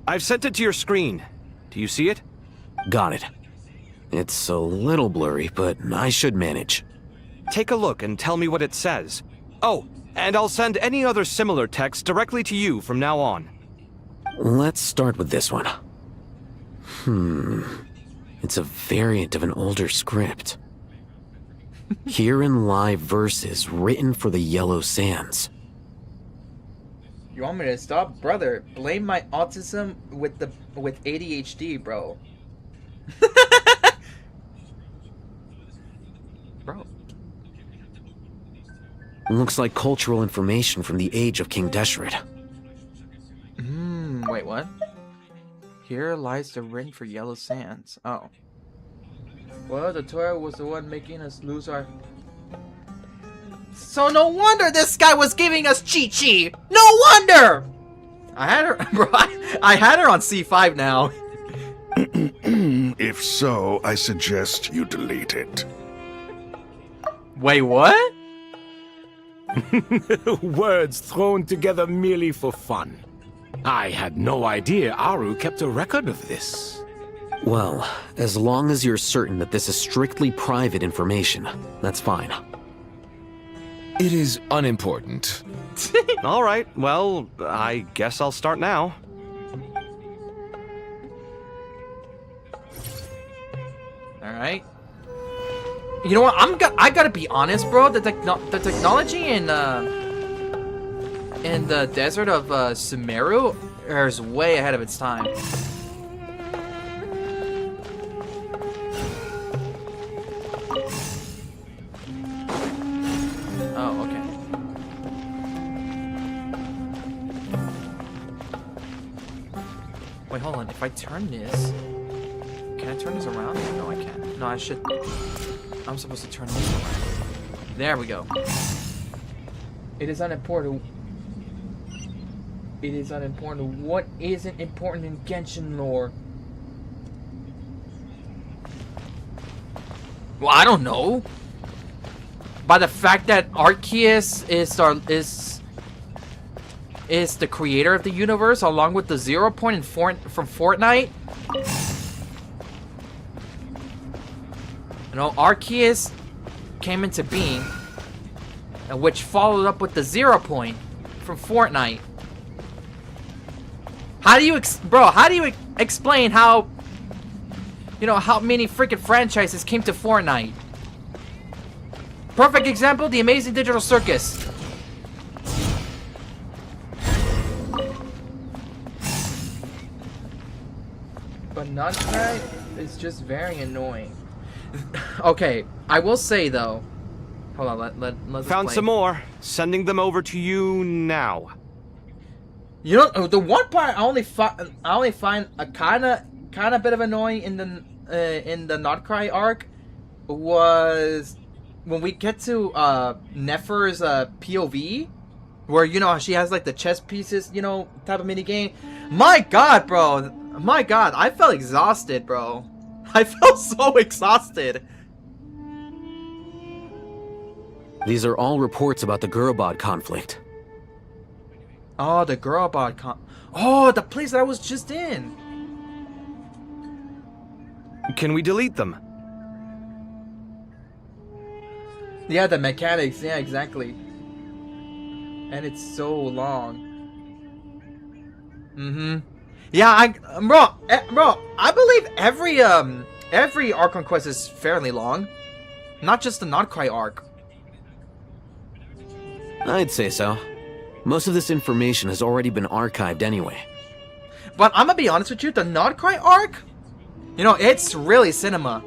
I've sent it to your screen. Do you see it? Got it. It's a little blurry, but I should manage. Take a look and tell me what it says. Oh, and I'll send any other similar text directly to you from now on. Let's start with this one. It's a variant of an older script. Herein lie verses written for the Yellow Sands. You want me to stop? Brother, blame my autism with ADHD, bro. Bro. Looks like cultural information from the age of King Deshret. Wait, what? Here lies the ring for Yellow Sands. Oh. Well, Dottore was the one making us lose our... So no wonder this guy was giving us Chi-Chi! No wonder! I had her... Bro, I had her on C5 now. If so, I suggest you delete it. Wait, what? Words thrown together merely for fun. I had no idea Aru kept a record of this. Well, as long as you're certain that this is strictly private information, that's fine. It is unimportant. All right, well, I guess I'll start now. All right. You know what? I gotta be honest, bro. The technology in the desert of Sumeru is way ahead of its time. Oh, okay. Wait, hold on. If I turn this, can I turn this around? No, I can't. No, I should. I'm supposed to turn this around. There we go. It is unimportant. It is unimportant. What isn't important in Genshin lore? Well, I don't know. By the fact that Arceus is the creator of the universe, along with the 0 point from Fortnite. You know, Arceus came into being, which followed up with the 0 point from Fortnite. How do you, how do you explain how, you know, how many freaking franchises came to Fortnite? Perfect example, the Amazing Digital Circus. But Nunchuck is just very annoying. Okay, I will say though. Hold on, let's Found play. some more. Sending them over to you now. You know, the one part I only find a kind of bit of annoying in the Notcry arc was when we get to Nefer's POV, where, you know, she has like the chess pieces, you know, type of mini game. My God, bro, My god, I felt exhausted, bro. I felt so exhausted. These are all reports about the Gurabad conflict. Oh, the Gurabad Oh, the place that I was just in. Can we delete them? Yeah, the mechanics. Yeah, exactly. And it's so long. Yeah, bro, I believe every Archon Quest is fairly long. Not just the Notcry arc. I'd say so. Most of this information has already been archived anyway. But I'm gonna be honest with you, the Notcry arc, you know, it's really cinema.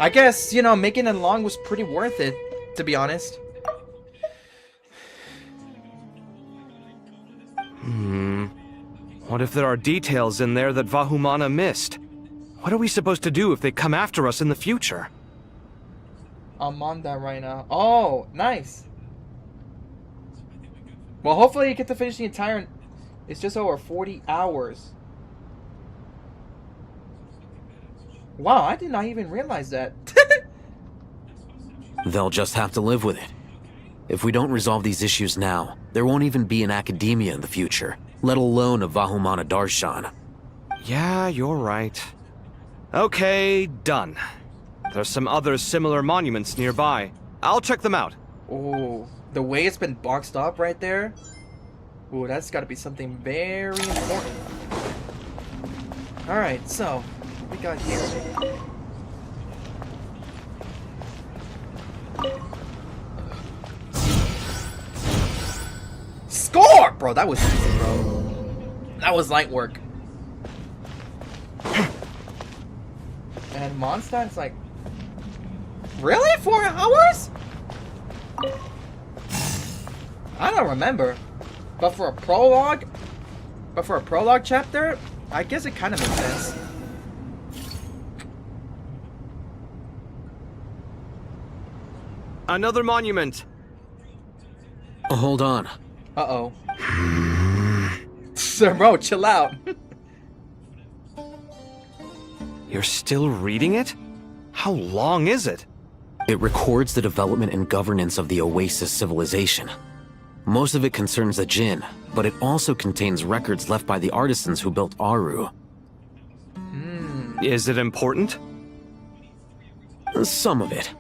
I guess, you know, making it long was pretty worth it, to be honest. What if there are details in there that Vahumana missed? What are we supposed to do if they come after us in the future? I'm on that right now. Oh, nice. Well, hopefully you get to finish the entire... It's just over 40 hours. Wow, I did not even realize that. They'll just have to live with it. If we don't resolve these issues now, there won't even be an academia in the future, let alone a Vahumana Darshan. Yeah, you're right. Okay, done. There's some other similar monuments nearby. I'll check them out. Oh, the way it's been boxed up right there. Ooh, that's gotta be something very important. Alright, so, what we got here? Score! Bro, that was easy, bro. That was light work. And Mondstadt's like... Really? 4 hours? I don't remember. But for a prologue chapter, I guess it kind of makes sense. Another monument. Hold on. Uh-oh. Sir, bro, chill out. You're still reading it? How long is it? It records the development and governance of the Oasis civilization. Most of it concerns the Jinn, but it also contains records left by the artisans who built Aru. Is it important? Some of it.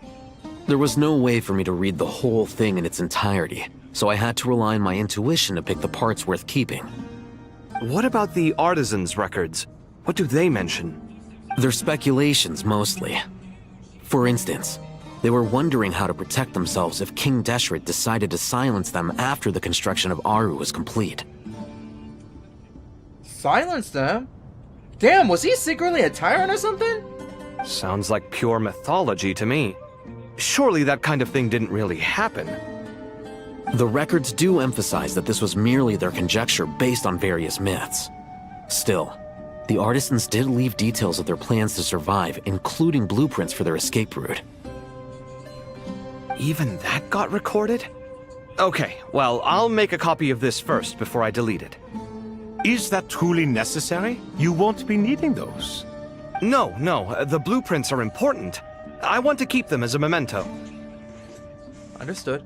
There was no way for me to read the whole thing in its entirety, so I had to rely on my intuition to pick the parts worth keeping. What about the artisans' records? What do they mention? They're speculations, mostly. For instance, they were wondering how to protect themselves if King Deshret decided to silence them after the construction of Aru was complete. Silence them? Damn, was he secretly a tyrant or something? Sounds like pure mythology to me. Surely that kind of thing didn't really happen. The records do emphasize that this was merely their conjecture based on various myths. Still, the artisans did leave details of their plans to survive, including blueprints for their escape route. Even that got recorded? Okay, well, I'll make a copy of this first before I delete it. Is that truly necessary? You won't be needing those. No, the blueprints are important. I want to keep them as a memento. Understood.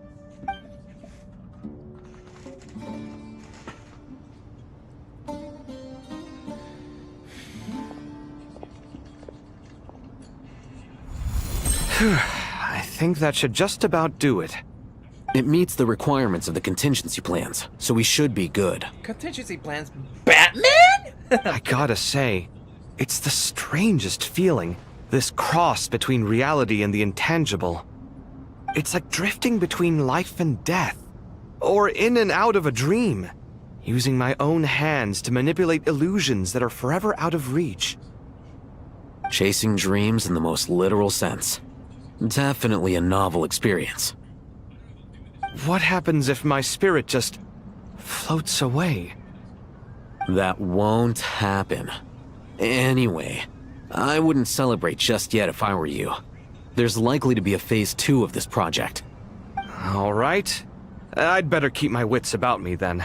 I think that should just about do it. It meets the requirements of the contingency plans, so we should be good. Contingency plans? Batman? I gotta say, it's the strangest feeling, this cross between reality and the intangible. It's like drifting between life and death, or in and out of a dream, using my own hands to manipulate illusions that are forever out of reach. Chasing dreams in the most literal sense. Definitely a novel experience. What happens if my spirit just floats away? That won't happen. Anyway, I wouldn't celebrate just yet if I were you. There's likely to be a phase 2 of this project. All right. I'd better keep my wits about me then.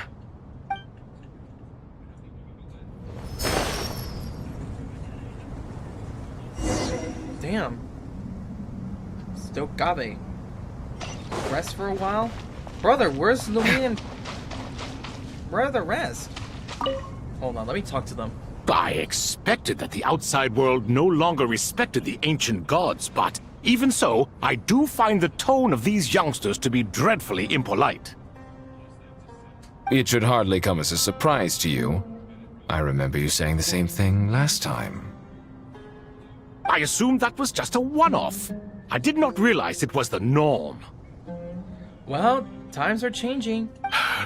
Damn. Still Gabe. Rest for a while? Brother, where's Lumine? Where are the rest? Hold on, let me talk to them. I expected that the outside world no longer respected the ancient gods, but even so, I do find the tone of these youngsters to be dreadfully impolite. It should hardly come as a surprise to you. I remember you saying the same thing last time. I assumed that was just a one-off. I did not realize it was the norm. Well, times are changing.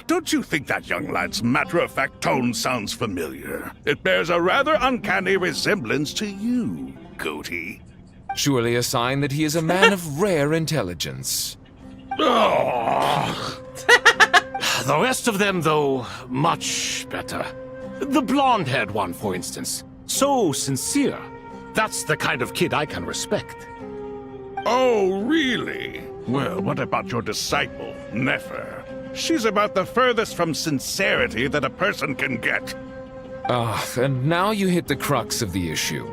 Don't you think that young lad's matter-of-fact tone sounds familiar? It bears a rather uncanny resemblance to you, Goatee. Surely a sign that he is a man of rare intelligence. Oh. The rest of them, though, much better. The blonde-haired one, for instance. So sincere. That's the kind of kid I can respect. Oh, really? Well, what about your disciple, Nefer? She's about the furthest from sincerity that a person can get. And now you hit the crux of the issue.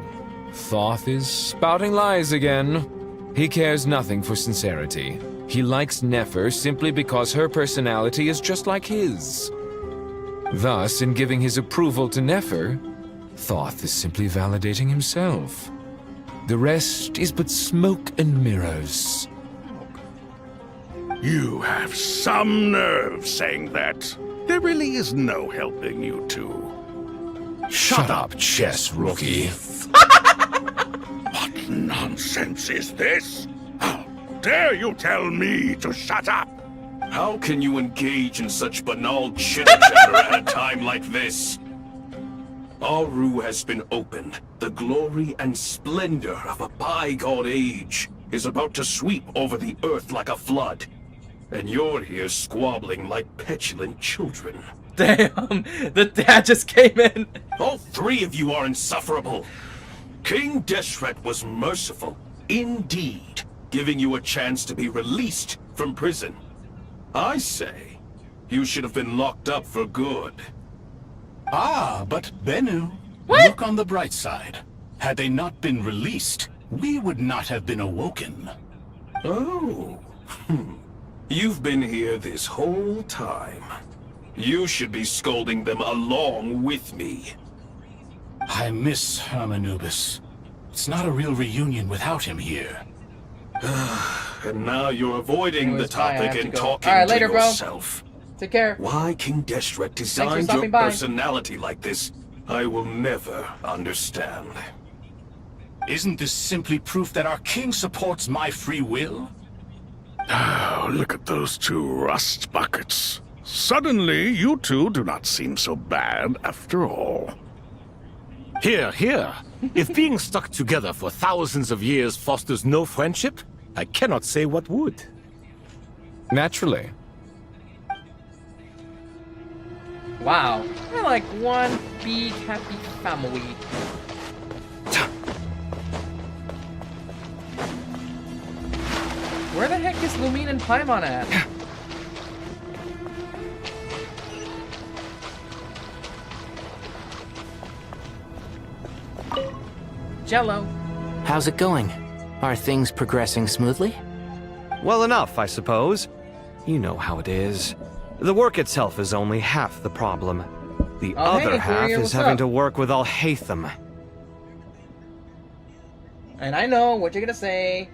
Thoth is spouting lies again. He cares nothing for sincerity. He likes Nefer simply because her personality is just like his. Thus, in giving his approval to Nefer, Thoth is simply validating himself. The rest is but smoke and mirrors. You have some nerve saying that. There really is no helping you two. Shut up, chess rookie. What nonsense is this? How dare you tell me to shut up? How can you engage in such banal chitter-chatter at a time like this? Aru has been opened. The glory and splendor of a bygone age is about to sweep over the earth like a flood. And you're here squabbling like petulant children. Damn, the dad just came in. All three of you are insufferable. King Deshret was merciful, indeed, giving you a chance to be released from prison. I say, you should have been locked up for good. Ah, but Bennu, look on the bright side. Had they not been released, we would not have been awoken. Oh, you've been here this whole time. You should be scolding them along with me. I miss Hermanubis. It's not a real reunion without him here. And now you're avoiding the topic and talking Alright, to later, bro. yourself. Take care. Why King Deshret designed stopping your by. personality like this, I will never understand. Isn't this simply proof that our king supports my free will? Oh, look at those two rust buckets. Suddenly, you two do not seem so bad after all. Here, here. If being stuck together for thousands of years fosters no friendship, I cannot say what would. Naturally. Wow. We're like one big happy family. Where the heck is Lumine and Paimon at? Jello. How's it going? Are things progressing smoothly? Well enough, I suppose. You know how it is. The work itself is only half the problem. The Oh, other hey, half Courier, is what's having up? to work with Al-Haytham. And I know what you're gonna say.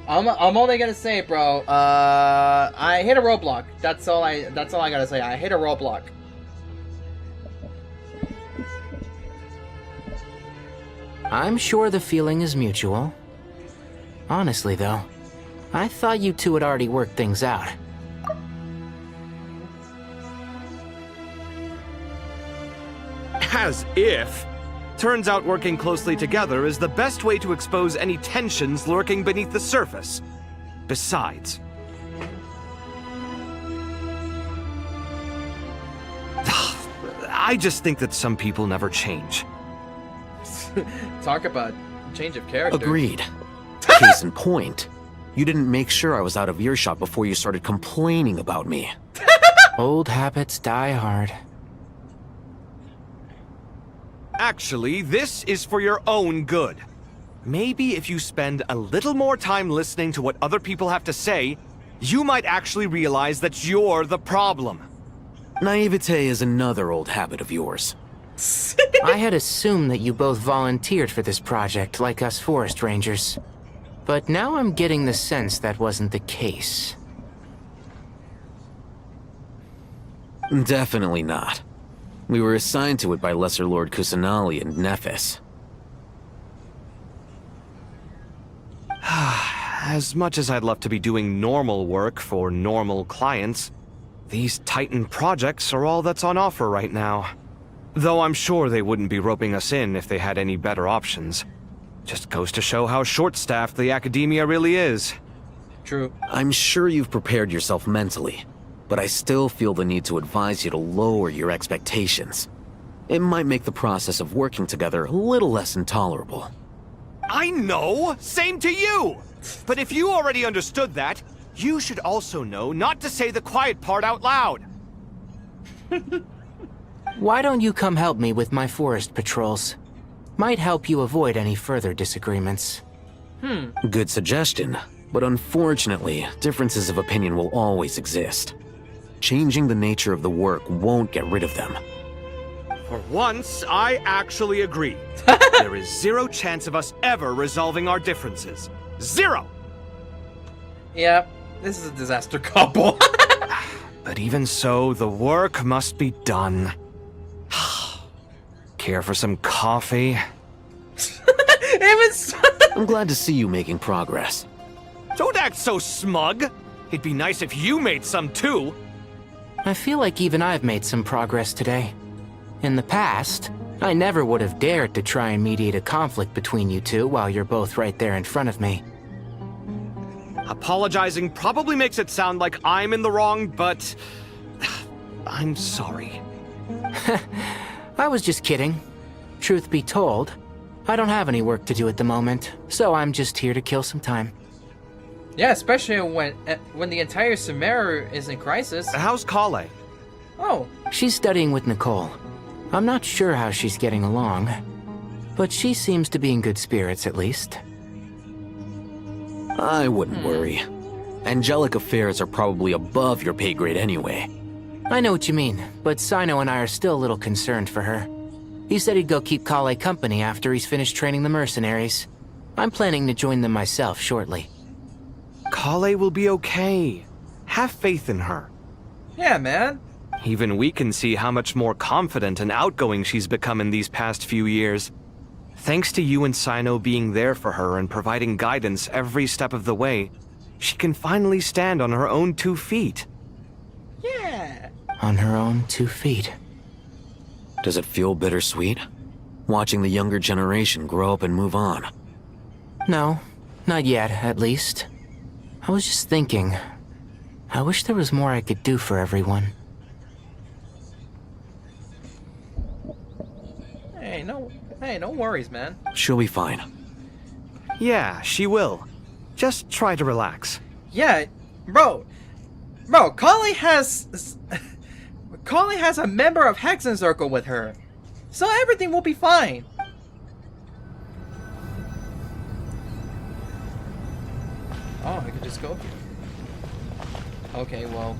I'm only gonna say, bro. I hit a roadblock. That's all I gotta say. I hit a roadblock. I'm sure the feeling is mutual. Honestly, though, I thought you two had already worked things out. As if! Turns out working closely together is the best way to expose any tensions lurking beneath the surface. Besides... I just think that some people never change. Talk about change of character. Agreed. Case in point, you didn't make sure I was out of earshot before you started complaining about me. Old habits die hard. Actually, this is for your own good. Maybe if you spend a little more time listening to what other people have to say, you might actually realize that you're the problem. Naivete is another old habit of yours. I had assumed that you both volunteered for this project, like us forest rangers. But now I'm getting the sense that wasn't the case. Definitely not. We were assigned to it by Lesser Lord Kusanali and Nephis. As much as I'd love to be doing normal work for normal clients, these Titan projects are all that's on offer right now. Though I'm sure they wouldn't be roping us in if they had any better options. Just goes to show how short-staffed the academia really is. True. I'm sure you've prepared yourself mentally, but I still feel the need to advise you to lower your expectations. It might make the process of working together a little less intolerable. I know! Same to you! But if you already understood that, you should also know not to say the quiet part out loud. Why don't you come help me with my forest patrols? Might help you avoid any further disagreements. Good suggestion, but unfortunately, differences of opinion will always exist. Changing the nature of the work won't get rid of them. For once, I actually agree. There is zero chance of us ever resolving our differences. Zero! Yeah, this is a disaster couple. But even so, the work must be done. Care for some coffee? I'm glad to see you making progress. Don't act so smug! It'd be nice if you made some too! I feel like even I've made some progress today. In the past, I never would have dared to try and mediate a conflict between you two while you're both right there in front of me. Apologizing probably makes it sound like I'm in the wrong, but... I'm sorry. I was just kidding. Truth be told, I don't have any work to do at the moment, so I'm just here to kill some time. Yeah, especially when the entire Sumeru is in crisis. How's Kale? Oh. She's studying with Nicole. I'm not sure how she's getting along, but she seems to be in good spirits at least. I wouldn't worry. Angelic affairs are probably above your pay grade anyway. I know what you mean, but Sino and I are still a little concerned for her. He said he'd go keep Kale company after he's finished training the mercenaries. I'm planning to join them myself shortly. Kale will be okay. Have faith in her. Yeah, man. Even we can see how much more confident and outgoing she's become in these past few years. Thanks to you and Sino being there for her and providing guidance every step of the way, she can finally stand on her own 2 feet. Yeah. On her own 2 feet. Does it feel bittersweet? Watching the younger generation grow up and move on? No, not yet, at least. I was just thinking, I wish there was more I could do for everyone. Hey, no worries, man. She'll be fine. Yeah, she will. Just try to relax. Yeah, bro, Kale has a member of Hexen Circle with her, so everything will be fine. Oh, I could just go here. Okay, well.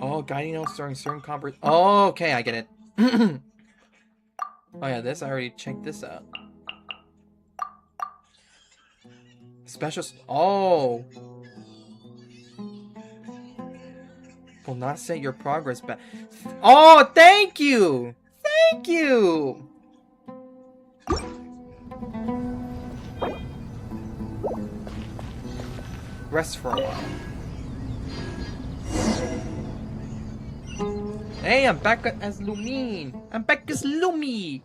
Oh, guiding notes during certain conversations. Oh, okay, I get it. Oh yeah, this, I already checked this out. Oh. Will not set your progress back. Oh, thank you! Thank you! Rest for a while. Hey, I'm back as Lumine. I'm back as Lumi.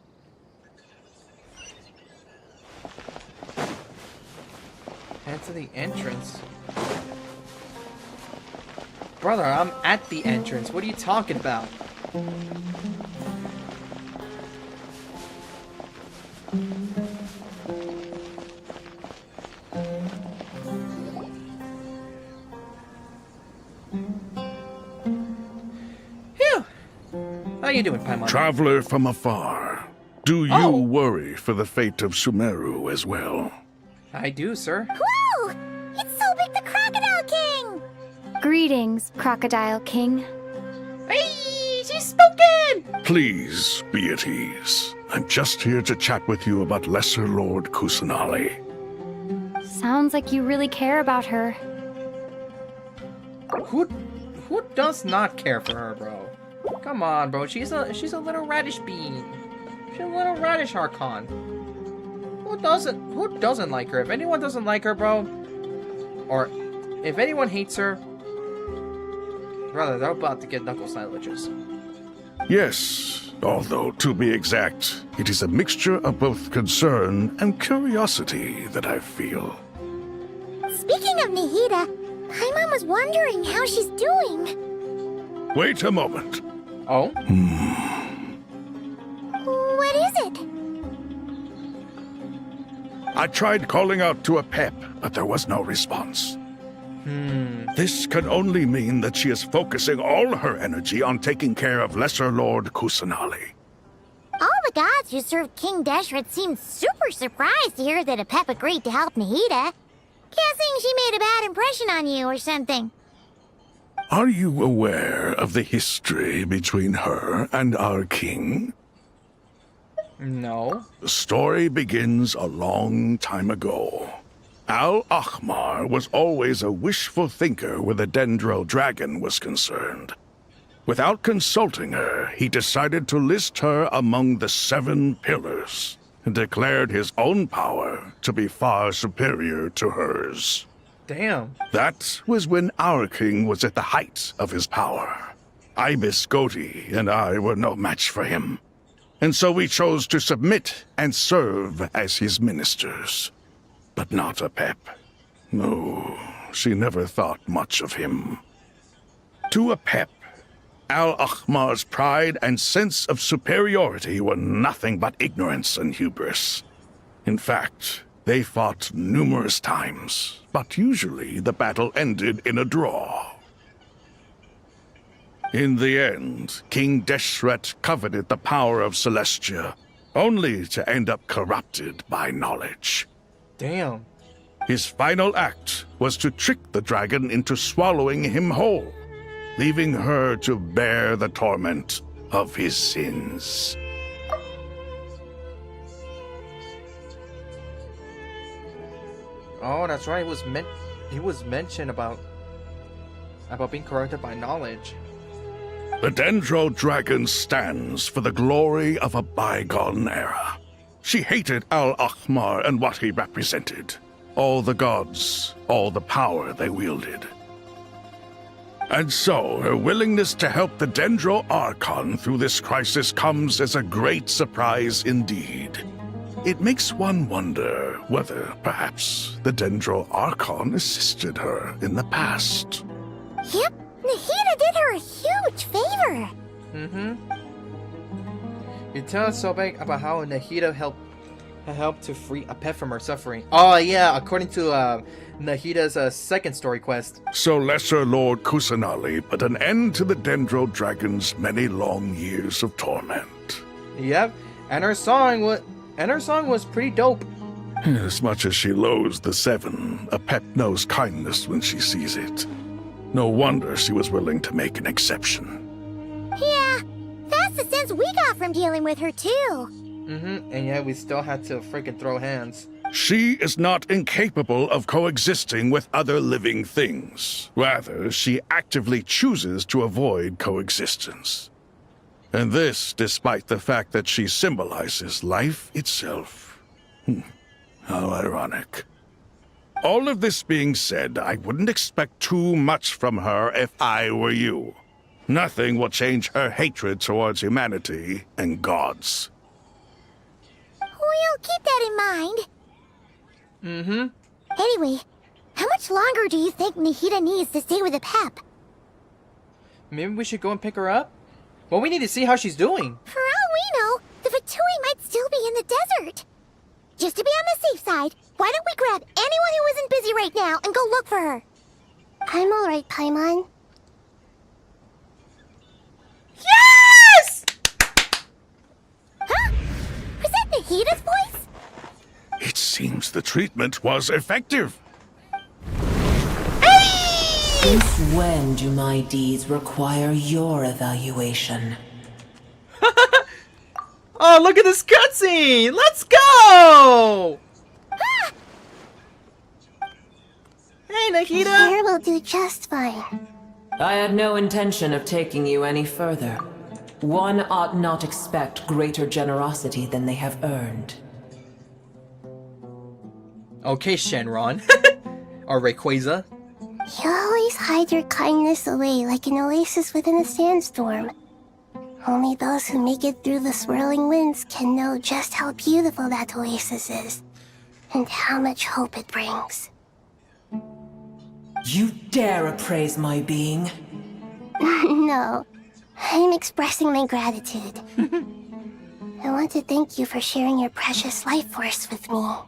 Head to the entrance. Brother, I'm at the entrance. What are you talking about? you doing, Paimon? Traveler from afar, do you worry for the fate of Sumeru as well? I do, sir. Whoa! It's Sobek the Crocodile King! Greetings, Crocodile King. Hey, she's spoken! Please be at ease. I'm just here to chat with you about Lesser Lord Kusanali. Sounds like you really care about her. Who does not care for her, bro? Come on, bro. She's a little radish bean. She's a little radish Archon. Who doesn't like her? If anyone doesn't like her, bro, or if anyone hates her, brother, they're about to get knuckle sandwiches. Yes, although to be exact, it is a mixture of both concern and curiosity that I feel. Speaking of Nahida, Paimon was wondering how she's doing. Wait a moment. Oh? What is it? I tried calling out to a pep, but there was no response. This can only mean that she is focusing all her energy on taking care of Lesser Lord Kusanali. All the gods who served King Deshret seemed super surprised to hear that a pep agreed to help Nahida. Guessing she made a bad impression on you or something. Are you aware of the history between her and our king? No. The story begins a long time ago. Al-Ahmar was always a wishful thinker where the Dendro dragon was concerned. Without consulting her, he decided to list her among the 7 pillars and declared his own power to be far superior to hers. Damn. That was when our king was at the height of his power. Ibis Goti and I were no match for him. And so we chose to submit and serve as his ministers. But not a pep. No, she never thought much of him. To a pep, Al-Ahmar's pride and sense of superiority were nothing but ignorance and hubris. In fact, they fought numerous times, but usually the battle ended in a draw. In the end, King Deshret coveted the power of Celestia, only to end up corrupted by knowledge. Damn. His final act was to trick the dragon into swallowing him whole, leaving her to bear the torment of his sins. Oh, that's right. He was mentioned about being corrupted by knowledge. The Dendro dragon stands for the glory of a bygone era. She hated Al-Ahmar and what he represented. All the gods, all the power they wielded. And so, her willingness to help the Dendro Archon through this crisis comes as a great surprise indeed. It makes one wonder whether, perhaps, the Dendro Archon assisted her in the past. Yep, Nahida did her a huge favor. You tell us, Sobek, about how Nahida helped to free a pet from her suffering. Oh yeah, according to Nahida's second story quest. So Lesser Lord Kusanali put an end to the Dendro Dragon's many long years of torment. Yep, and her song was pretty dope. As much as she loathes the 7, a pet knows kindness when she sees it. No wonder she was willing to make an exception. Yeah, that's the sense we got from dealing with her too. And yet we still had to freaking throw hands. She is not incapable of coexisting with other living things. Rather, she actively chooses to avoid coexistence. And this despite the fact that she symbolizes life itself. How ironic. All of this being said, I wouldn't expect too much from her if I were you. Nothing will change her hatred towards humanity and gods. We'll keep that in mind. Anyway, how much longer do you think Nahida needs to stay with the pep? Maybe we should go and pick her up? Well, we need to see how she's doing. For all we know, the Fatui might still be in the desert. Just to be on the safe side, why don't we grab anyone who isn't busy right now and go look for her? I'm alright, Paimon. Yes! Nahida's voice? It seems the treatment was effective. Since when do my deeds require your evaluation? Oh, look at this cutscene! Let's go! Hey, Nahida! Here will do just fine. I had no intention of taking you any further. One ought not expect greater generosity than they have earned. Okay, Shenron. Or Rayquaza. You always hide your kindness away like an oasis within a sandstorm. Only those who make it through the swirling winds can know just how beautiful that oasis is, and how much hope it brings. You dare appraise my being? No, I'm expressing my gratitude. I want to thank you for sharing your precious life force with me.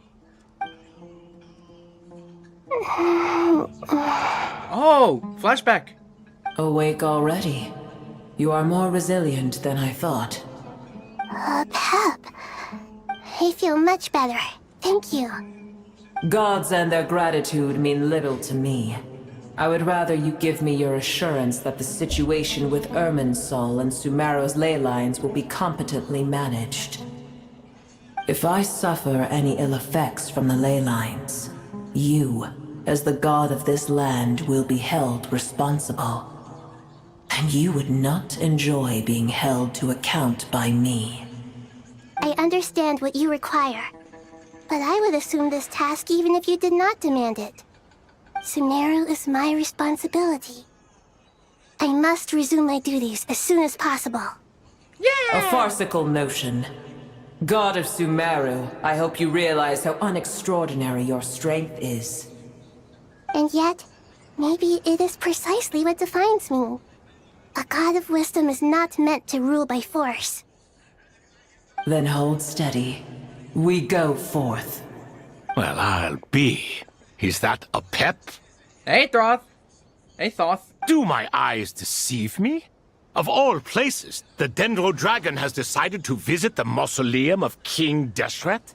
Oh, flashback. Awake already. You are more resilient than I thought. Pep. I feel much better. Thank you. Gods and their gratitude mean little to me. I would rather you give me your assurance that the situation with Irminsul and Sumeru's ley lines will be competently managed. If I suffer any ill effects from the ley lines, you, as the god of this land, will be held responsible. And you would not enjoy being held to account by me. I understand what you require, but I would assume this task even if you did not demand it. Sumeru is my responsibility. I must resume my duties as soon as possible. A farcical notion. God of Sumeru, I hope you realize how unextraordinary your strength is. And yet, maybe it is precisely what defines me. A god of wisdom is not meant to rule by force. Then hold steady. We go forth. Well, I'll be. Is that a pep? Hey, Thoth. Hey, Thoth. Do my eyes deceive me? Of all places, the Dendro Dragon has decided to visit the mausoleum of King Deshret?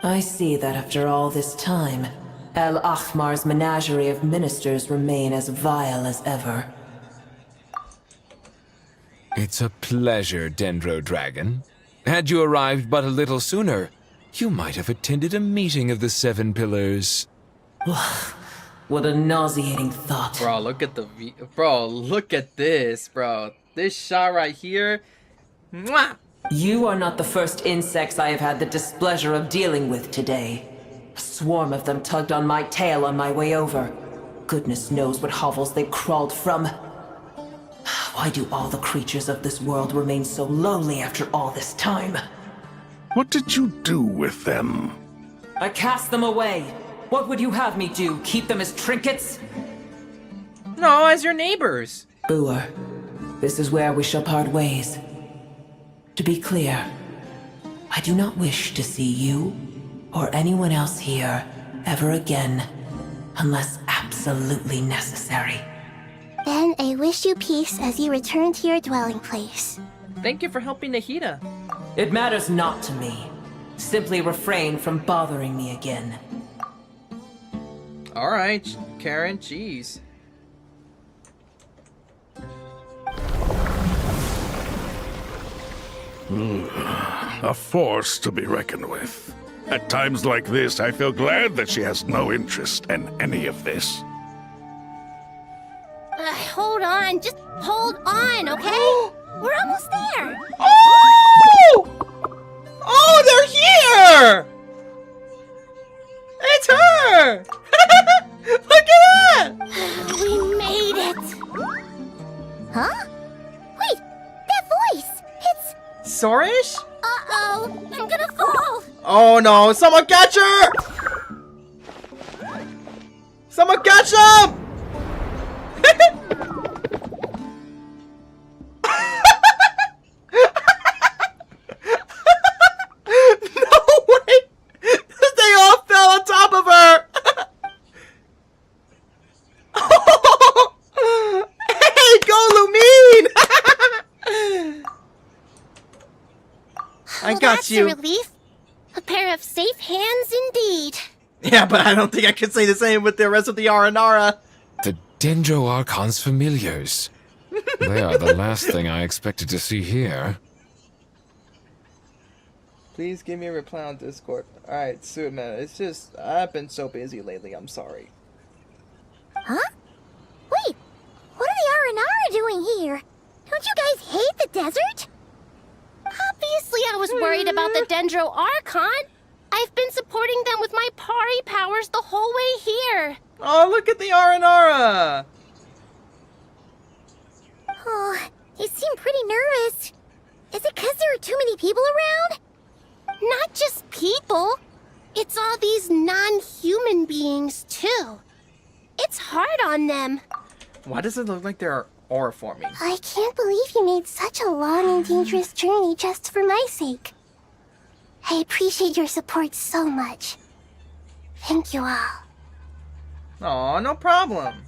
I see that after all this time, El Ahmar's menagerie of ministers remain as vile as ever. It's a pleasure, Dendro Dragon. Had you arrived but a little sooner, you might have attended a meeting of the Seven Pillars. What a nauseating thought. Bro, look at bro, look at this, bro. This shot right here. Mwah! You are not the first insects I have had the displeasure of dealing with today. A swarm of them tugged on my tail on my way over. Goodness knows what hovels they crawled from. Why do all the creatures of this world remain so lowly after all this time? What did you do with them? I cast them away. What would you have me do? Keep them as trinkets? No, as your neighbors. Boer, this is where we shall part ways. To be clear, I do not wish to see you or anyone else here ever again, unless absolutely necessary. Then I wish you peace as you return to your dwelling place. Thank you for helping Nahida. It matters not to me. Simply refrain from bothering me again. Alright, Karen, jeez. A force to be reckoned with. At times like this, I feel glad that she has no interest in any of this. Hold on, just hold on, okay? We're almost there. Oh! Oh, they're here! It's her! Look at that! We made it! Huh? Wait, that voice! It's... Sorish? Uh-oh, I'm gonna fall! Oh no, someone catch her! Someone catch him! No way! They all fell on top of her! Hey, go Lumine! I got That's you. a relief. A pair of safe hands indeed. Yeah, but I don't think I can say the same with the rest of the Aranara. The Dendro Archon's familiars. They are the last thing I expected to see here. Please give me a reply on Discord. Alright, suit man. It's just, I've been so busy lately. I'm sorry. Huh? Wait, what are the Aranara doing here? Don't you guys hate the desert? Obviously I was worried about the Dendro Archon. I've been supporting them with my Pari powers the whole way here. Oh, look at the Aranara! Oh, they seem pretty nervous. Is it because there are too many people around? Not just people. It's all these non-human beings, too. It's hard on them. Why does it look like they're aura forming? I can't believe you made such a long and dangerous journey just for my sake. I appreciate your support so much. Thank you all. Aw, no problem.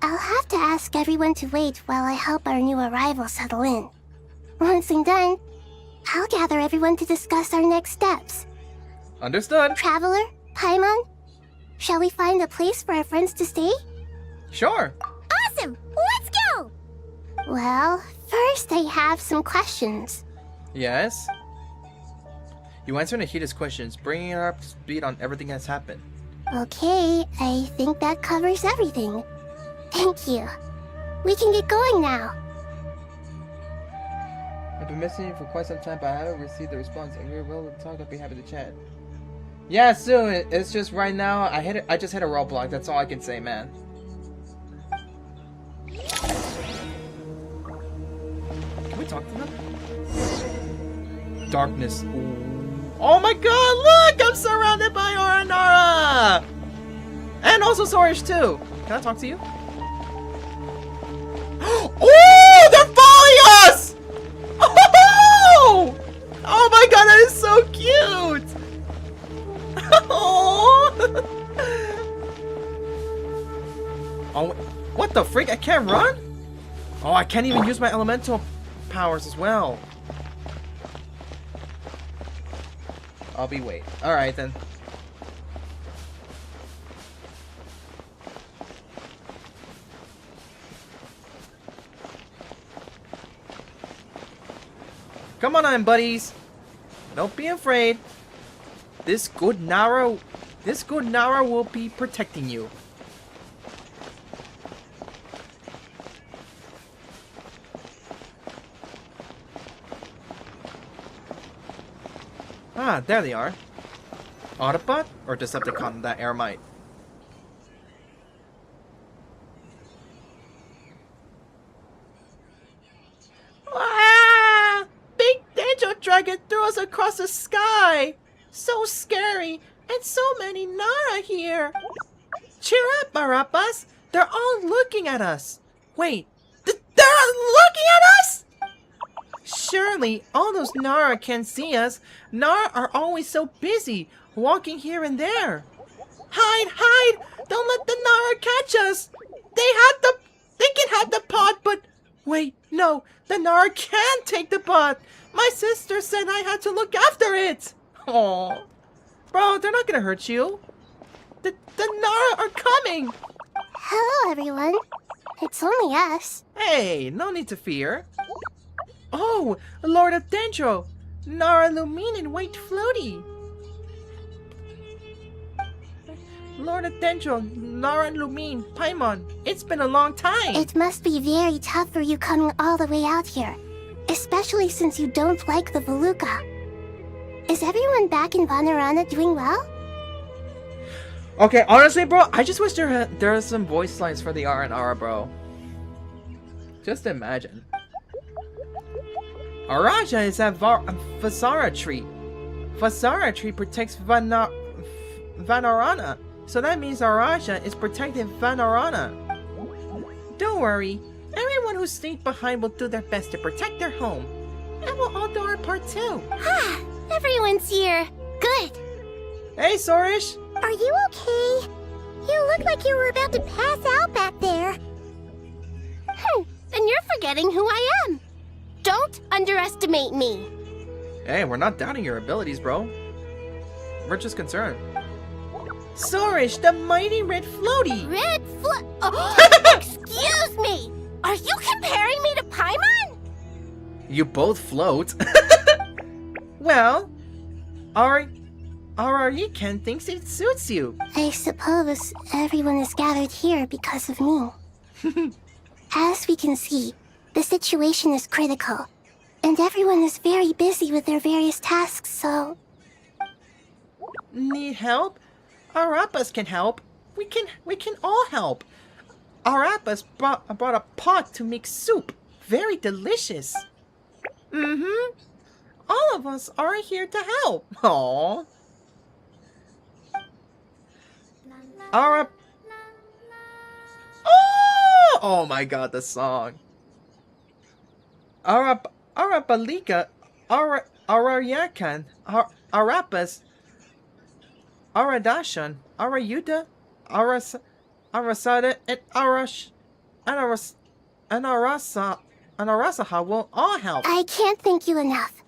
I'll have to ask everyone to wait while I help our new arrival settle in. Once I'm done, I'll gather everyone to discuss our next steps. Understood. Traveler, Paimon, shall we find a place for our friends to stay? Sure. Awesome! Let's go! Well, first I have some questions. Yes? You answer Nahita's questions, bringing her up to speed on everything that's happened. Okay, I think that covers everything. Thank you. We can get going now. I've been messaging you for quite some time, but I haven't received the response. If you're willing to talk, I'd be happy to chat. Yeah, soon. It's just right now. I just hit a roadblock. That's all I can say, man. Can we talk to them? Darkness. Ooh. Oh my God! Look, I'm surrounded by Aranara, and also Sorish too. Can I talk to you? Oh, they're following us! Oh! Oh my God, that is so cute! Oh, what the freak? I can't run? Oh, I can't even use my elemental powers as well. I'll be wait. Alright then. Come on in, buddies. Don't be afraid. This good Nara will be protecting you. Ah, there they are. Autobot or Decepticon that Eremite? Ah! Big Danger Dragon threw us across the sky! So scary! And so many Nara here! Cheer up, Marapas! They're all looking at us! Wait, they're looking at us?! Surely, all those Nara can't see us. Nara are always so busy, walking here and there. Hide, hide! Don't let the Nara catch us! They can have the pot, but... Wait, no, the Nara can't take the pot! My sister said I had to look after it! Aww. Bro, they're not gonna hurt you. The Nara are coming! Hello, everyone. It's only us. Hey, no need to fear. Oh, Lord of Dendro! Nara Lumine and White Floaty! Lord of Dendro, Nara Lumine, Paimon, it's been a long time! It must be very tough for you coming all the way out here. Especially since you don't like the Veluca. Is everyone back in Vanarana doing well? Okay, honestly, bro, I just wish there are some voice lines for the R&R, bro. Just imagine. Araja is at Vasara tree. Vasara tree protects Vanarana, so that means Araja is protecting Vanarana. Don't worry, everyone who stayed behind will do their best to protect their home, and we'll all do our part too. Ah, everyone's here. Good. Hey, Sorish. Are you okay? You look like you were about to pass out back there. Then you're forgetting who I am. Don't underestimate me. Hey, we're not doubting your abilities, bro. We're just concerned. Sorish, the mighty red floaty! Excuse me! Are you comparing me to Paimon? You both float. Well, Ken thinks it suits you. I suppose everyone is gathered here because of me. As we can see, the situation is critical, and everyone is very busy with their various tasks, so... Need help? Arapas can help. We can all help. Arapas brought a pot to make soup. Very delicious. Mm-hmm. All of us are here to help. Aww. Oh my god, the song. Arabalika, Arayakan, Arapas, Aradashan, Arayuda, Arasada, and Arasaha will all help. I can't thank you enough.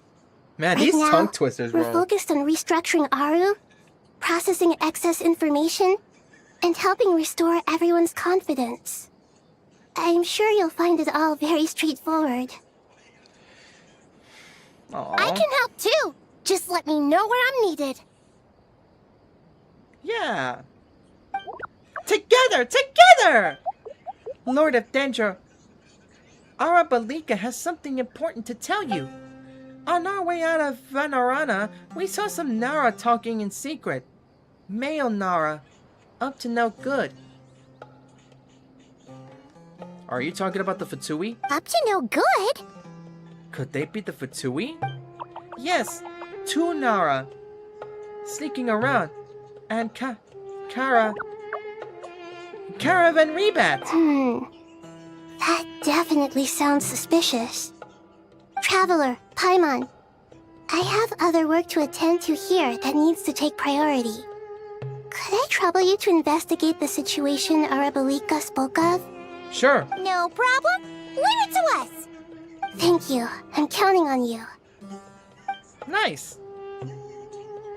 Man, Right these now, tongue twisters, we're bro. focused on restructuring Aru, processing excess information, and helping restore everyone's confidence. I'm sure you'll find it all very straightforward. Aww. I can help too. Just let me know where I'm needed. Yeah. Together! Lord of Danger, Arabalika has something important to tell you. On our way out of Vanarana, we saw some Nara talking in secret. Male Nara, up to no good. Are you talking about the Fatui? Up to no good? Could they be the Fatui? Yes, 2 Nara. Sneaking around. And Caravan Rebats. That definitely sounds suspicious. Traveler, Paimon, I have other work to attend to here that needs to take priority. Could I trouble you to investigate the situation Arabalika spoke of? Sure. No problem. Leave it to us. Thank you. I'm counting on you. Nice.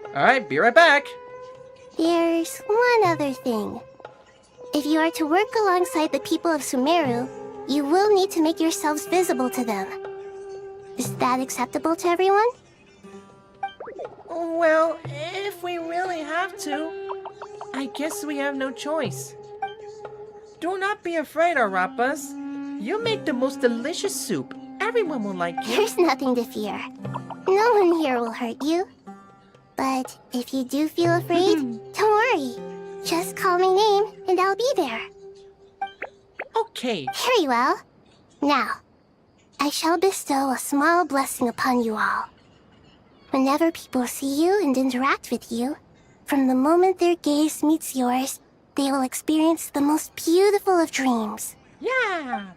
Alright, be right back. There's one other thing. If you are to work alongside the people of Sumeru, you will need to make yourselves visible to them. Is that acceptable to everyone? Well, if we really have to, I guess we have no choice. Do not be afraid, Arapas. You make the most delicious soup. Everyone will like you. There's nothing to fear. No one here will hurt you. But if you do feel afraid, don't worry. Just call my name and I'll be there. Okay. Very well. Now, I shall bestow a small blessing upon you all. Whenever people see you and interact with you, from the moment their gaze meets yours, they will experience the most beautiful of dreams. Yeah!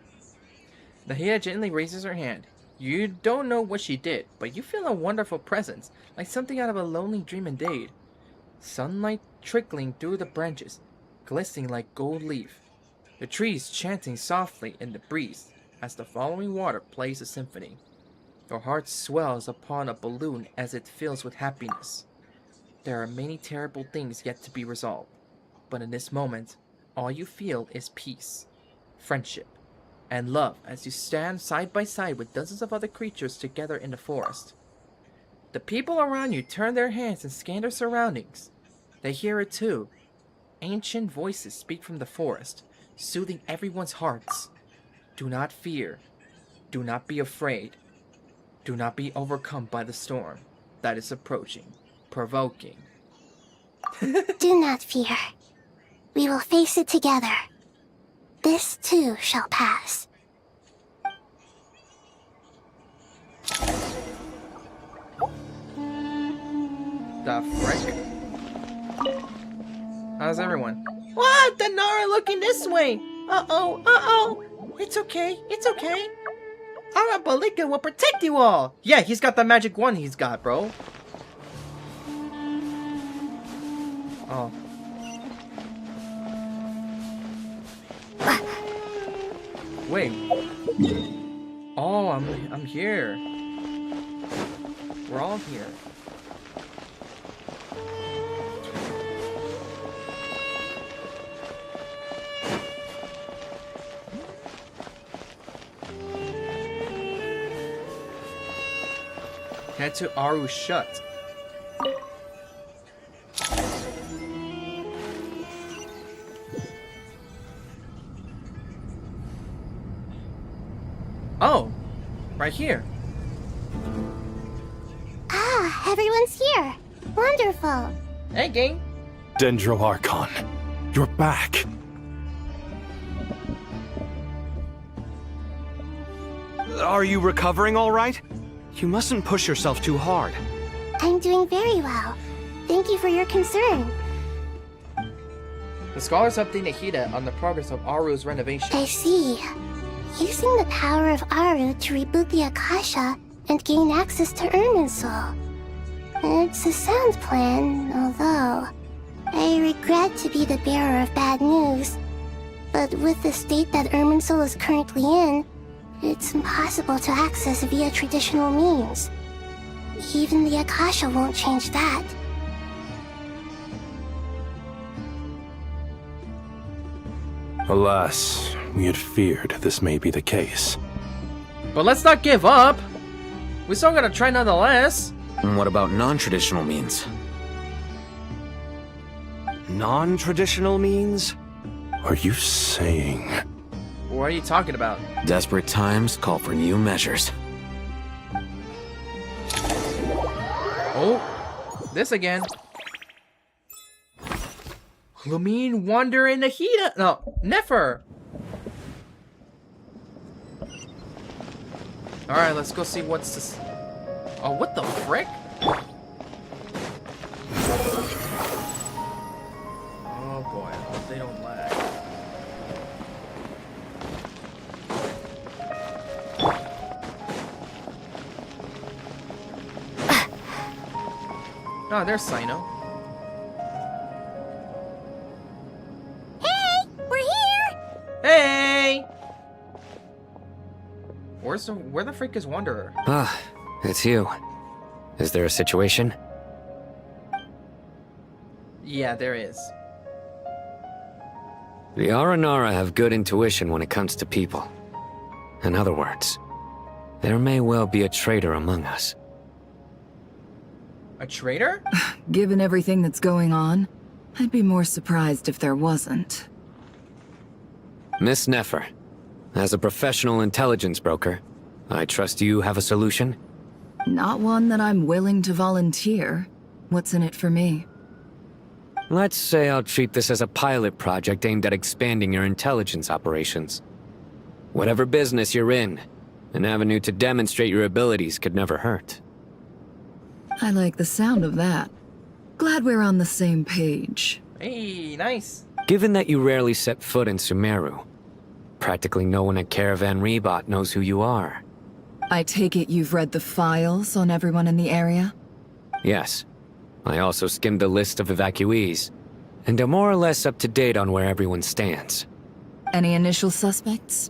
Nahia gently raises her hand. You don't know what she did, but you feel a wonderful presence, like something out of a lonely dream indeed. Sunlight trickling through the branches, glistening like gold leaf. The trees chanting softly in the breeze as the following water plays a symphony. Your heart swells upon a balloon as it fills with happiness. There are many terrible things yet to be resolved, but in this moment, all you feel is peace, friendship, and love as you stand side by side with dozens of other creatures together in the forest. The people around you turn their heads and scan their surroundings. They hear it too. Ancient voices speak from the forest, soothing everyone's hearts. Do not fear. Do not be afraid. Do not be overcome by the storm that is approaching, provoking. Do not fear. We will face it together. This too shall pass. The frick? How's everyone? What? The Nara looking this way! Uh-oh. It's okay. Arabalika will protect you all! Yeah, he's got the magic one he's got, bro. Oh. Wait. Oh, I'm here. We're all here. Head to Aru Shut. Oh, right here. Ah, everyone's here. Wonderful. Hey, gang. Dendro Archon, you're back. Are you recovering all right? You mustn't push yourself too hard. I'm doing very well. Thank you for your concern. The scholars update Nahida on the progress of Aru's renovation. I see. Using the power of Aru to reboot the Akasha and gain access to Irminsul. It's a sound plan, although I regret to be the bearer of bad news. But with the state that Irminsul is currently in, it's impossible to access via traditional means. Even the Akasha won't change that. Alas, we had feared this may be the case. But let's not give up. We're still gonna try nonetheless. And what about non-traditional means? Non-traditional means? Are you saying... What are you talking about? Desperate times call for new measures. Oh, this again. Lumine Wander in Nahida. No, Nefer. Alright, let's go see what's this. Oh, what the frick? Oh boy, I hope they don't lag. Oh, there's Sino. Hey, we're here! Hey! Where the frick is Wanderer? Ah, it's you. Is there a situation? Yeah, there is. The Aranara have good intuition when it comes to people. In other words, there may well be a traitor among us. A traitor? Given everything that's going on, I'd be more surprised if there wasn't. Miss Nefer, as a professional intelligence broker, I trust you have a solution? Not one that I'm willing to volunteer. What's in it for me? Let's say I'll treat this as a pilot project aimed at expanding your intelligence operations. Whatever business you're in, an avenue to demonstrate your abilities could never hurt. I like the sound of that. Glad we're on the same page. Hey, nice. Given that you rarely set foot in Sumeru, practically no one at Caravan Rebot knows who you are. I take it you've read the files on everyone in the area? Yes. I also skimmed the list of evacuees, and am more or less up to date on where everyone stands. Any initial suspects?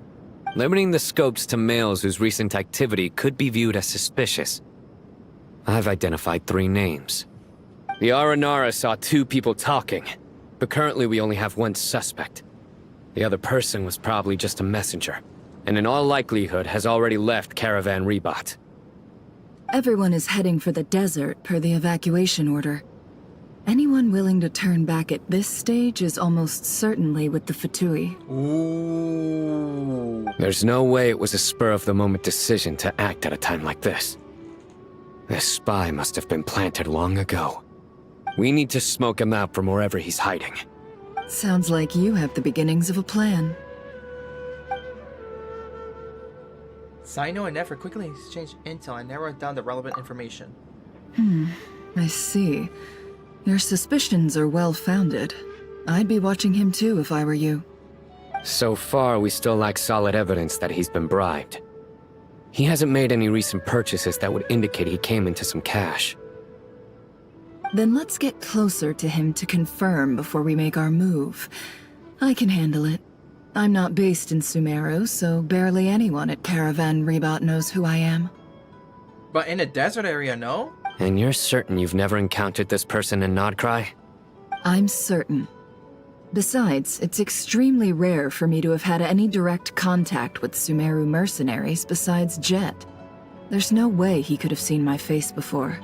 Limiting the scopes to males whose recent activity could be viewed as suspicious. I've identified 3 names. The Aranara saw 2 people talking, but currently we only have 1 suspect. The other person was probably just a messenger, and in all likelihood has already left Caravan Rebot. Everyone is heading for the desert per the evacuation order. Anyone willing to turn back at this stage is almost certainly with the Fatui. Ooh. There's no way it was a spur-of-the-moment decision to act at a time like this. This spy must have been planted long ago. We need to smoke him out from wherever he's hiding. Sounds like you have the beginnings of a plan. Sino and Nefer quickly exchanged intel and narrowed down the relevant information. I see. Your suspicions are well-founded. I'd be watching him too if I were you. So far, we still lack solid evidence that he's been bribed. He hasn't made any recent purchases that would indicate he came into some cash. Then let's get closer to him to confirm before we make our move. I can handle it. I'm not based in Sumeru, so barely anyone at Caravan Rebot knows who I am. But in a desert area, no? And you're certain you've never encountered this person in Nodcry? I'm certain. Besides, it's extremely rare for me to have had any direct contact with Sumeru mercenaries besides Jet. There's no way he could have seen my face before.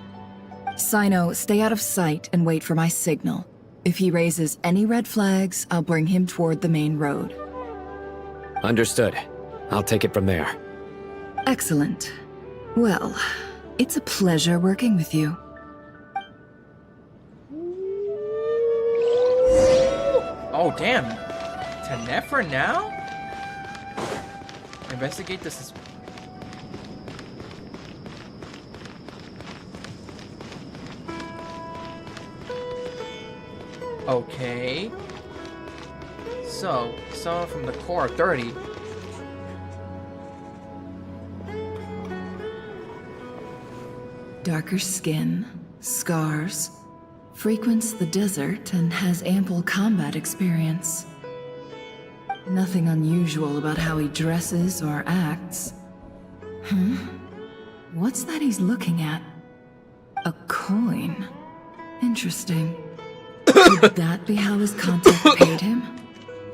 Sino, stay out of sight and wait for my signal. If he raises any red flags, I'll bring him toward the main road. Understood. I'll take it from there. Excellent. Well, it's a pleasure working with you. Oh, damn. To Nefer now? Investigate this. Okay. So, someone from the core of 30. Darker skin, scars, frequents the desert and has ample combat experience. Nothing unusual about how he dresses or acts. What's that he's looking at? A coin. Interesting. Could that be how his contact paid him?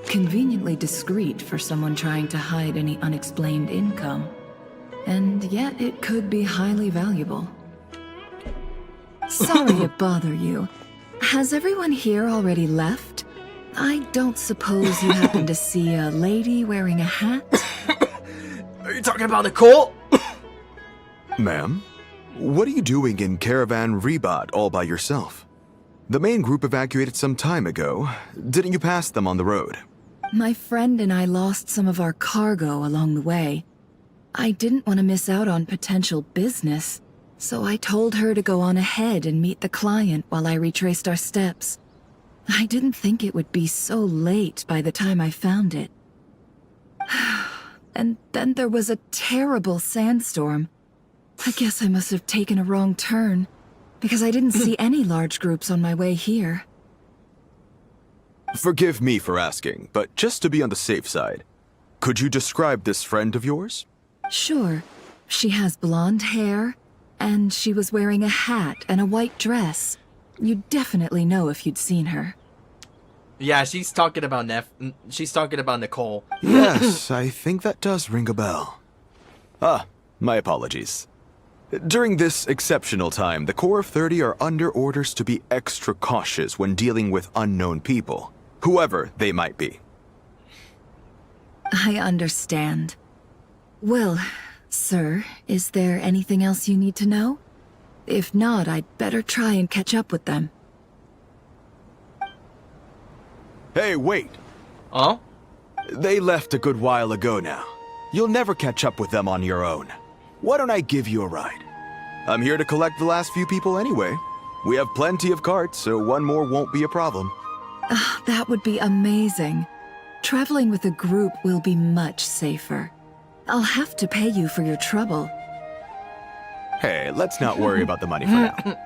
Conveniently discreet for someone trying to hide any unexplained income. And yet it could be highly valuable. Sorry to bother you. Has everyone here already left? I don't suppose you happen to see a lady wearing a hat? Are you talking about Nicole? Ma'am, what are you doing in Caravan Rebat all by yourself? The main group evacuated some time ago. Didn't you pass them on the road? My friend and I lost some of our cargo along the way. I didn't want to miss out on potential business, so I told her to go on ahead and meet the client while I retraced our steps. I didn't think it would be so late by the time I found it. And then there was a terrible sandstorm. I guess I must have taken a wrong turn, because I didn't see any large groups on my way here. Forgive me for asking, but just to be on the safe side, could you describe this friend of yours? Sure. She has blonde hair, and she was wearing a hat and a white dress. You'd definitely know if you'd seen her. Yeah, she's talking about She's talking about Nicole. Yes, I think that does ring a bell. Ah, my apologies. During this exceptional time, the Core of 30 are under orders to be extra cautious when dealing with unknown people, whoever they might be. I understand. Well, sir, is there anything else you need to know? If not, I'd better try and catch up with them. Hey, wait! Oh? They left a good while ago now. You'll never catch up with them on your own. Why don't I give you a ride? I'm here to collect the last few people anyway. We have plenty of carts, so one more won't be a problem. That would be amazing. Traveling with a group will be much safer. I'll have to pay you for your trouble. Hey, let's not worry about the money for now.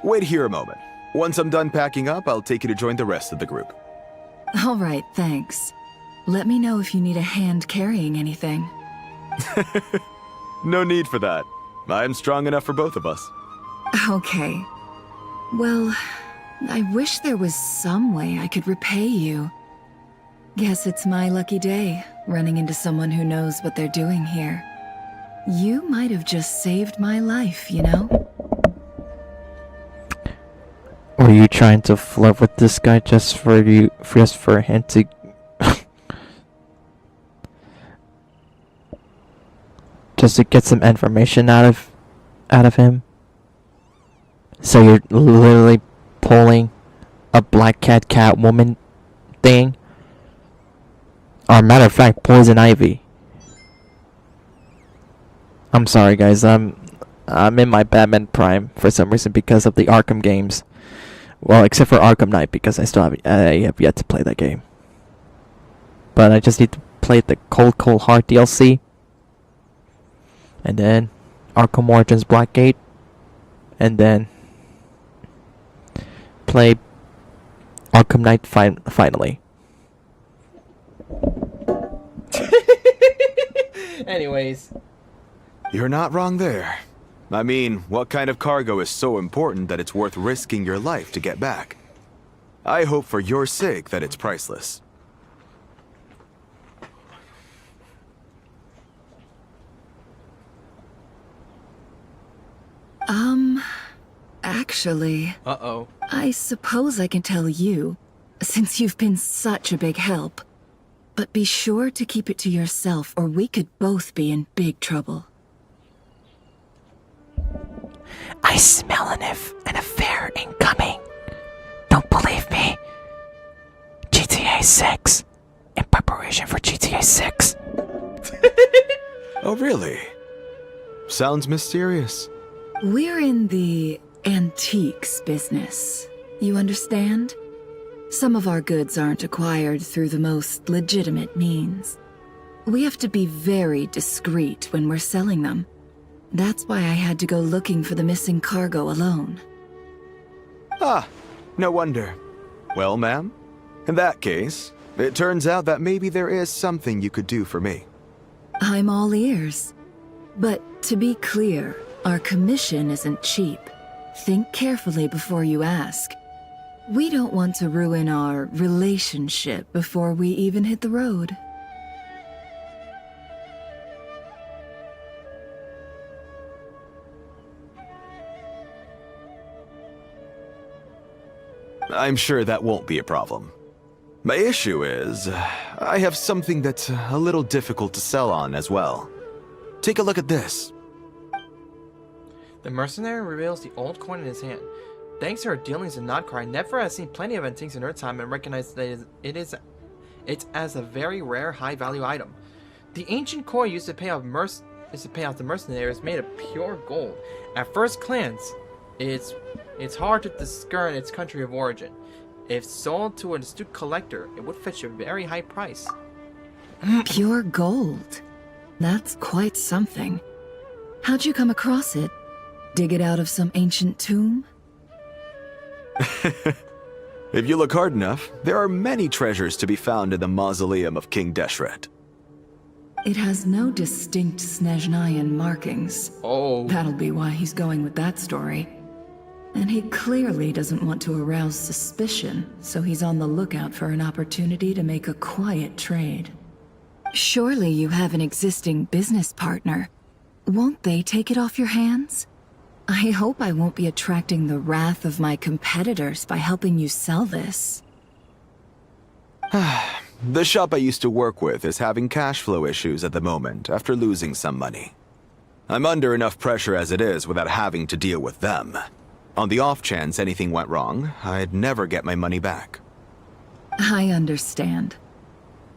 Wait here a moment. Once I'm done packing up, I'll take you to join the rest of the group. All right, thanks. Let me know if you need a hand carrying anything. No need for that. I'm strong enough for both of us. Okay. Well, I wish there was some way I could repay you. Guess it's my lucky day, running into someone who knows what they're doing here. You might have just saved my life, you know? Were you trying to flirt with this guy just for him to just to get some information out of him? So you're literally pulling a black cat woman thing? Or matter of fact, poison ivy. I'm sorry guys, I'm in my Batman Prime for some reason because of the Arkham games. Well, except for Arkham Knight, because I have yet to play that game. But I just need to play the Cold Heart DLC. And then Arkham Origins Blackgate. And then play Arkham Knight finally. Anyways. You're not wrong there. I mean, what kind of cargo is so important that it's worth risking your life to get back? I hope for your sake that it's priceless. Actually... Uh-oh. I suppose I can tell you, since you've been such a big help. But be sure to keep it to yourself, or we could both be in big trouble. I smell an affair incoming. Don't believe me? GTA 6. In preparation for GTA 6. Oh, really? Sounds mysterious. We're in the antiques business. You understand? Some of our goods aren't acquired through the most legitimate means. We have to be very discreet when we're selling them. That's why I had to go looking for the missing cargo alone. Ah, no wonder. Well, ma'am, in that case, it turns out that maybe there is something you could do for me. I'm all ears. But to be clear, our commission isn't cheap. Think carefully before you ask. We don't want to ruin our relationship before we even hit the road. I'm sure that won't be a problem. My issue is, I have something that's a little difficult to sell on as well. Take a look at this. The mercenary reveals the old coin in his hand. Thanks to her dealings in Nodcar, Nefer has seen plenty of antiques in her time and recognized that it's as a very rare, high-value item. The ancient coin used to pay off the mercenary is made of pure gold. At first glance, it's hard to discern its country of origin. If sold to an astute collector, it would fetch a very high price. Pure gold? That's quite something. How'd you come across it? Dig it out of some ancient tomb? If you look hard enough, there are many treasures to be found in the mausoleum of King Deshret. It has no distinct Snezhnayan markings. Oh. That'll be why he's going with that story. And he clearly doesn't want to arouse suspicion, so he's on the lookout for an opportunity to make a quiet trade. Surely you have an existing business partner. Won't they take it off your hands? I hope I won't be attracting the wrath of my competitors by helping you sell this. The shop I used to work with is having cash flow issues at the moment after losing some money. I'm under enough pressure as it is without having to deal with them. On the off chance anything went wrong, I'd never get my money back. I understand.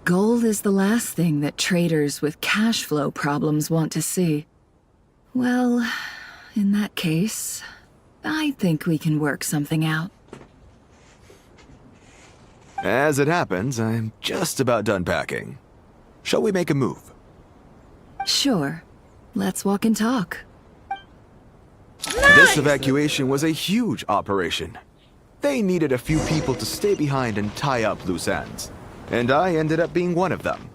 Gold is the last thing that traders with cash flow problems want to see. Well, in that case, I think we can work something out. As it happens, I'm just about done packing. Shall we make a move? Sure. Let's walk and talk. This evacuation was a huge operation. They needed a few people to stay behind and tie up loose ends. And I ended up being one of them.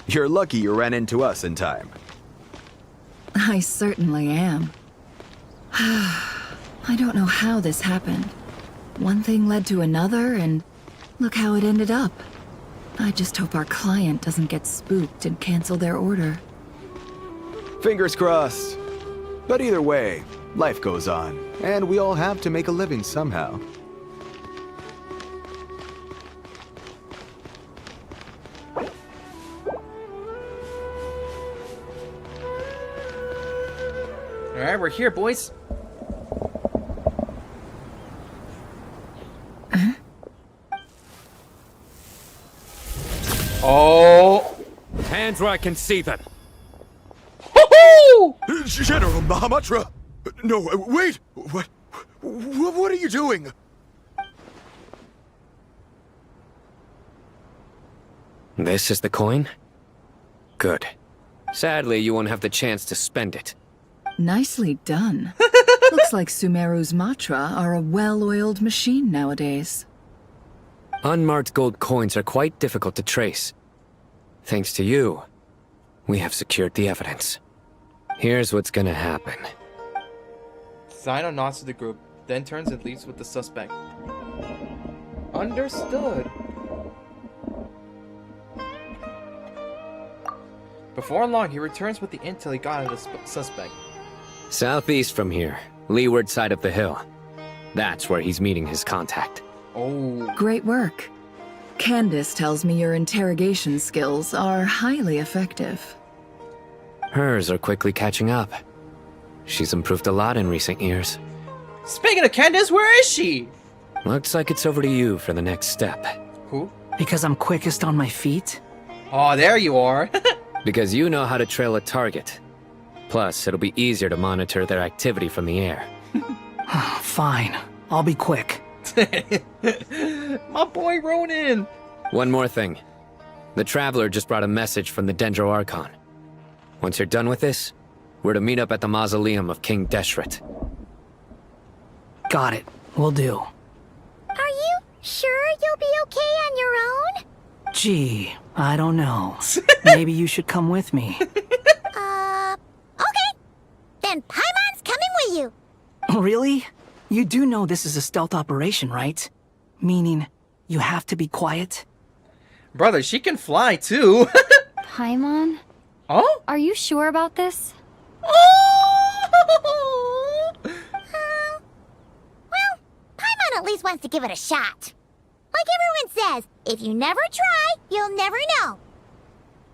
You're lucky you ran into us in time. I certainly am. I don't know how this happened. One thing led to another, and look how it ended up. I just hope our client doesn't get spooked and cancel their order. Fingers crossed. But either way, life goes on, and we all have to make a living somehow. Alright, we're here, boys. Oh! Hands where I can see them. General Mahamatra! No, wait! What are you doing? This is the coin? Good. Sadly, you won't have the chance to spend it. Nicely done. Looks like Sumeru's Matra are a well-oiled machine nowadays. Unmarked gold coins are quite difficult to trace. Thanks to you, we have secured the evidence. Here's what's gonna happen. Zino nods to the group, then turns and leaves with the suspect. Understood. Before long, he returns with the intel he got of the suspect. Southeast from here, leeward side of the hill. That's where he's meeting his contact. Oh. Great work. Candace tells me your interrogation skills are highly effective. Hers are quickly catching up. She's improved a lot in recent years. Speaking of Candace, where is she? Looks like it's over to you for the next step. Who? Because I'm quickest on my feet? Oh, there you are. Because you know how to trail a target. Plus, it'll be easier to monitor their activity from the air. Fine. I'll be quick. My boy Ronin. One more thing. The Traveler just brought a message from the Dendro Archon. Once you're done with this, we're to meet up at the mausoleum of King Deshret. Got it. Will do. Are you sure you'll be okay on your own? Gee, I don't know. Maybe you should come with me. Okay. Then Paimon's coming with you. Really? You do know this is a stealth operation, right? Meaning, you have to be quiet? Brother, she can fly too. Paimon? Oh? Are you sure about this? Well, Paimon at least wants to give it a shot. Like everyone says, if you never try, you'll never know.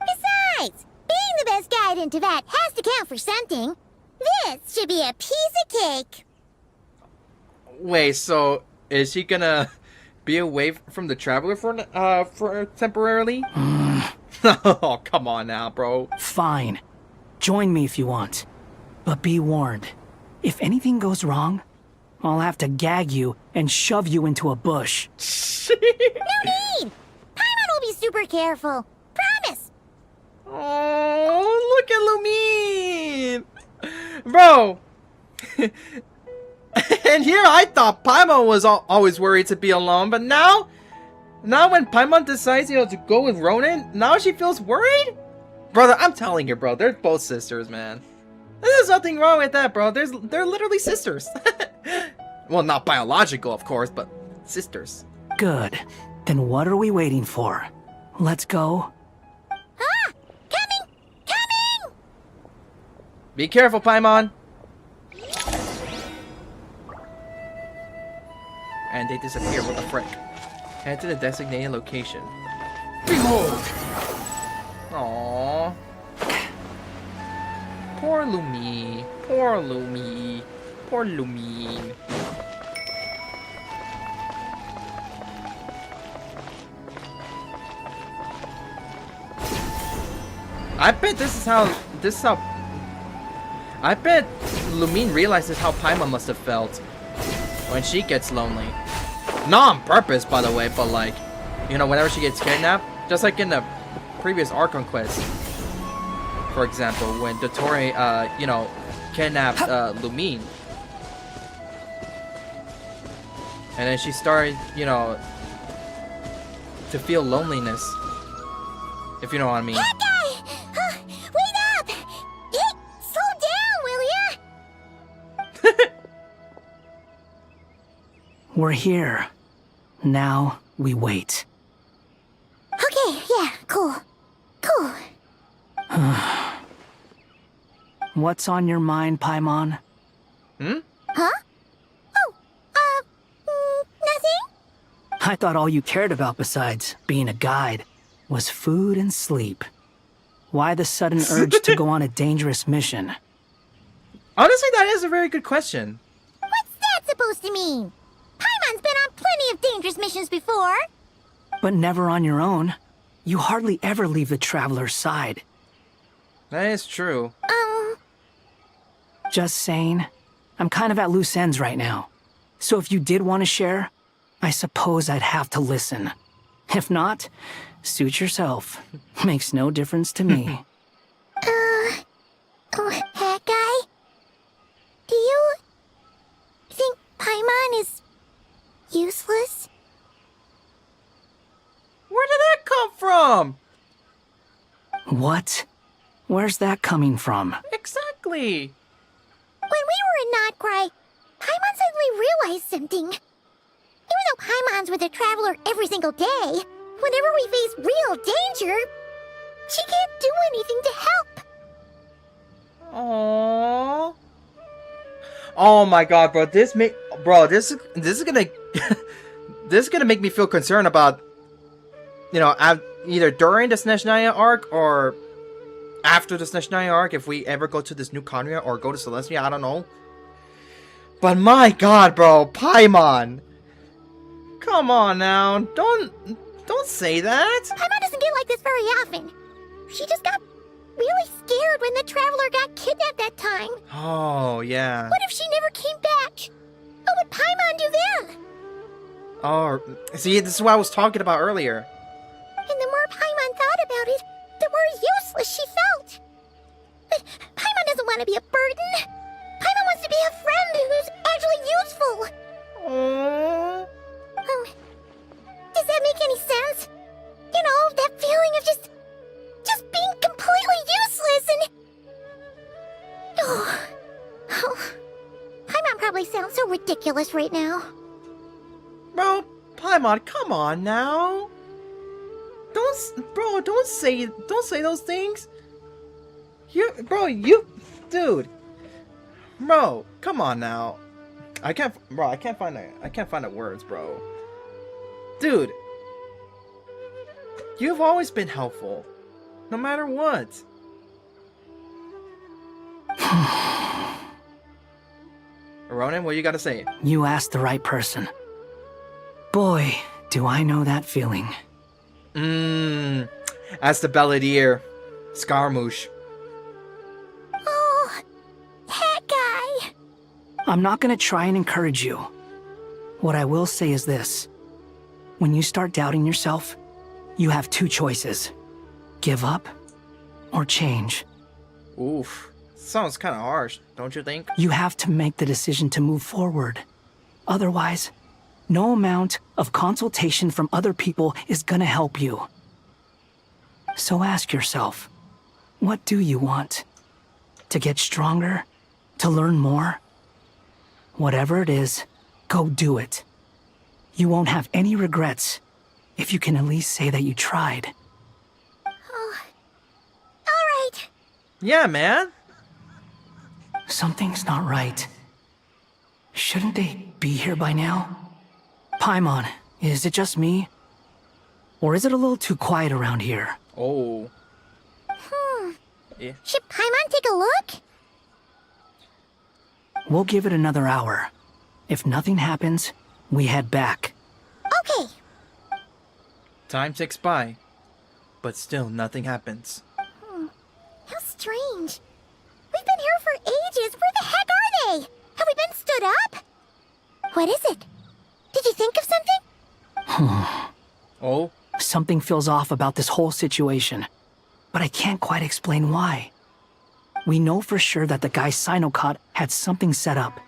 Besides, being the best guide into that has to count for something. This should be a piece of cake. Wait, so is she gonna be away from the Traveler for temporarily? Oh, come on now, bro. Fine. Join me if you want. But be warned. If anything goes wrong, I'll have to gag you and shove you into a bush. No need! Paimon will be super careful. Promise. Oh, look at Lumine! Bro! And here I thought Paimon was always worried to be alone, but now when Paimon decides, to go with Ronin, now she feels worried? Brother, I'm telling you, bro, they're both sisters, man. There's nothing wrong with that, bro. They're literally sisters. Well, not biological, of course, but sisters. Good. Then what are we waiting for? Let's go. Coming! Be careful, Paimon. And they disappear. What the frick? Head to the designated location. Behold! Aww. Poor Lumine. Poor Lumine. Poor Lumine. I bet I bet Lumine realizes how Paimon must have felt when she gets lonely. Not on purpose, by the way, but like, whenever she gets kidnapped, just like in the previous Archon Quest, for example, when Dottore, kidnapped Lumine, and then she started, to feel loneliness, if you know what I mean. Wait up! Slow down, will ya? We're here. Now we wait. Okay, yeah, cool. What's on your mind, Paimon? Huh? Nothing? I thought all you cared about besides being a guide was food and sleep. Why the sudden urge to go on a dangerous mission? Honestly, that is a very good question. What's that supposed to mean? Paimon's been on plenty of dangerous missions before. But never on your own. You hardly ever leave the Traveler's side. That is true. Just saying. I'm kind of at loose ends right now. So if you did want to share, I suppose I'd have to listen. If not, suit yourself. Makes no difference to me. That guy? Do you think Paimon is useless? Where did that come from? What? Where's that coming from? Exactly. When we were in Notcry, I realized something. Even though Paimon's with a traveler every single day, whenever we face real danger, she can't do anything to help. Aww. Oh my god, bro. This is gonna this is gonna make me feel concerned about, you know, either during the Snezhnaya arc or after the Snezhnaya arc, if we ever go to this new Conria or go to Celestia, I don't know. But my god, bro, Paimon. Come on now. Don't say that. Paimon doesn't get like this very often. She just got really scared when the traveler got kidnapped that time. Oh, yeah. What if she never came back? What would Paimon do then? Oh, see, this is what I was talking about earlier. And the more Paimon thought about it, the more useless she felt. But Paimon doesn't want to be a burden. Paimon wants to be a friend who's actually useful. Aww. Does that make any sense? You know, that feeling of just being completely useless and... Oh. Paimon probably sounds so ridiculous right now. Bro, Paimon, come on now. Don't say those things. Dude. Bro, come on now. I can't find the words, bro. Dude. You've always been helpful. No matter what. Ronan, what you gotta say? You asked the right person. Boy, do I know that feeling. That's the Belladere. Scaramouche. Oh, that guy. I'm not gonna try and encourage you. What I will say is this. When you start doubting yourself, you have two choices. Give up or change. Oof. Sounds kind of harsh, don't you think? You have to make the decision to move forward. Otherwise, no amount of consultation from other people is gonna help you. So ask yourself, what do you want? To get stronger? To learn more? Whatever it is, go do it. You won't have any regrets if you can at least say that you tried. Oh. All right. Yeah, man. Something's not right. Shouldn't they be here by now? Paimon, is it just me? Or is it a little too quiet around here? Oh. Yeah. Should Paimon take a look? We'll give it another hour. If nothing happens, we head back. Okay. Time ticks by, but still nothing happens. How strange. We've been here for ages. Where the heck are they? Have we been stood up? What is it? Did you think of something? Oh? Something feels off about this whole situation, but I can't quite explain why. We know for sure that the guy Sinocot had something set up,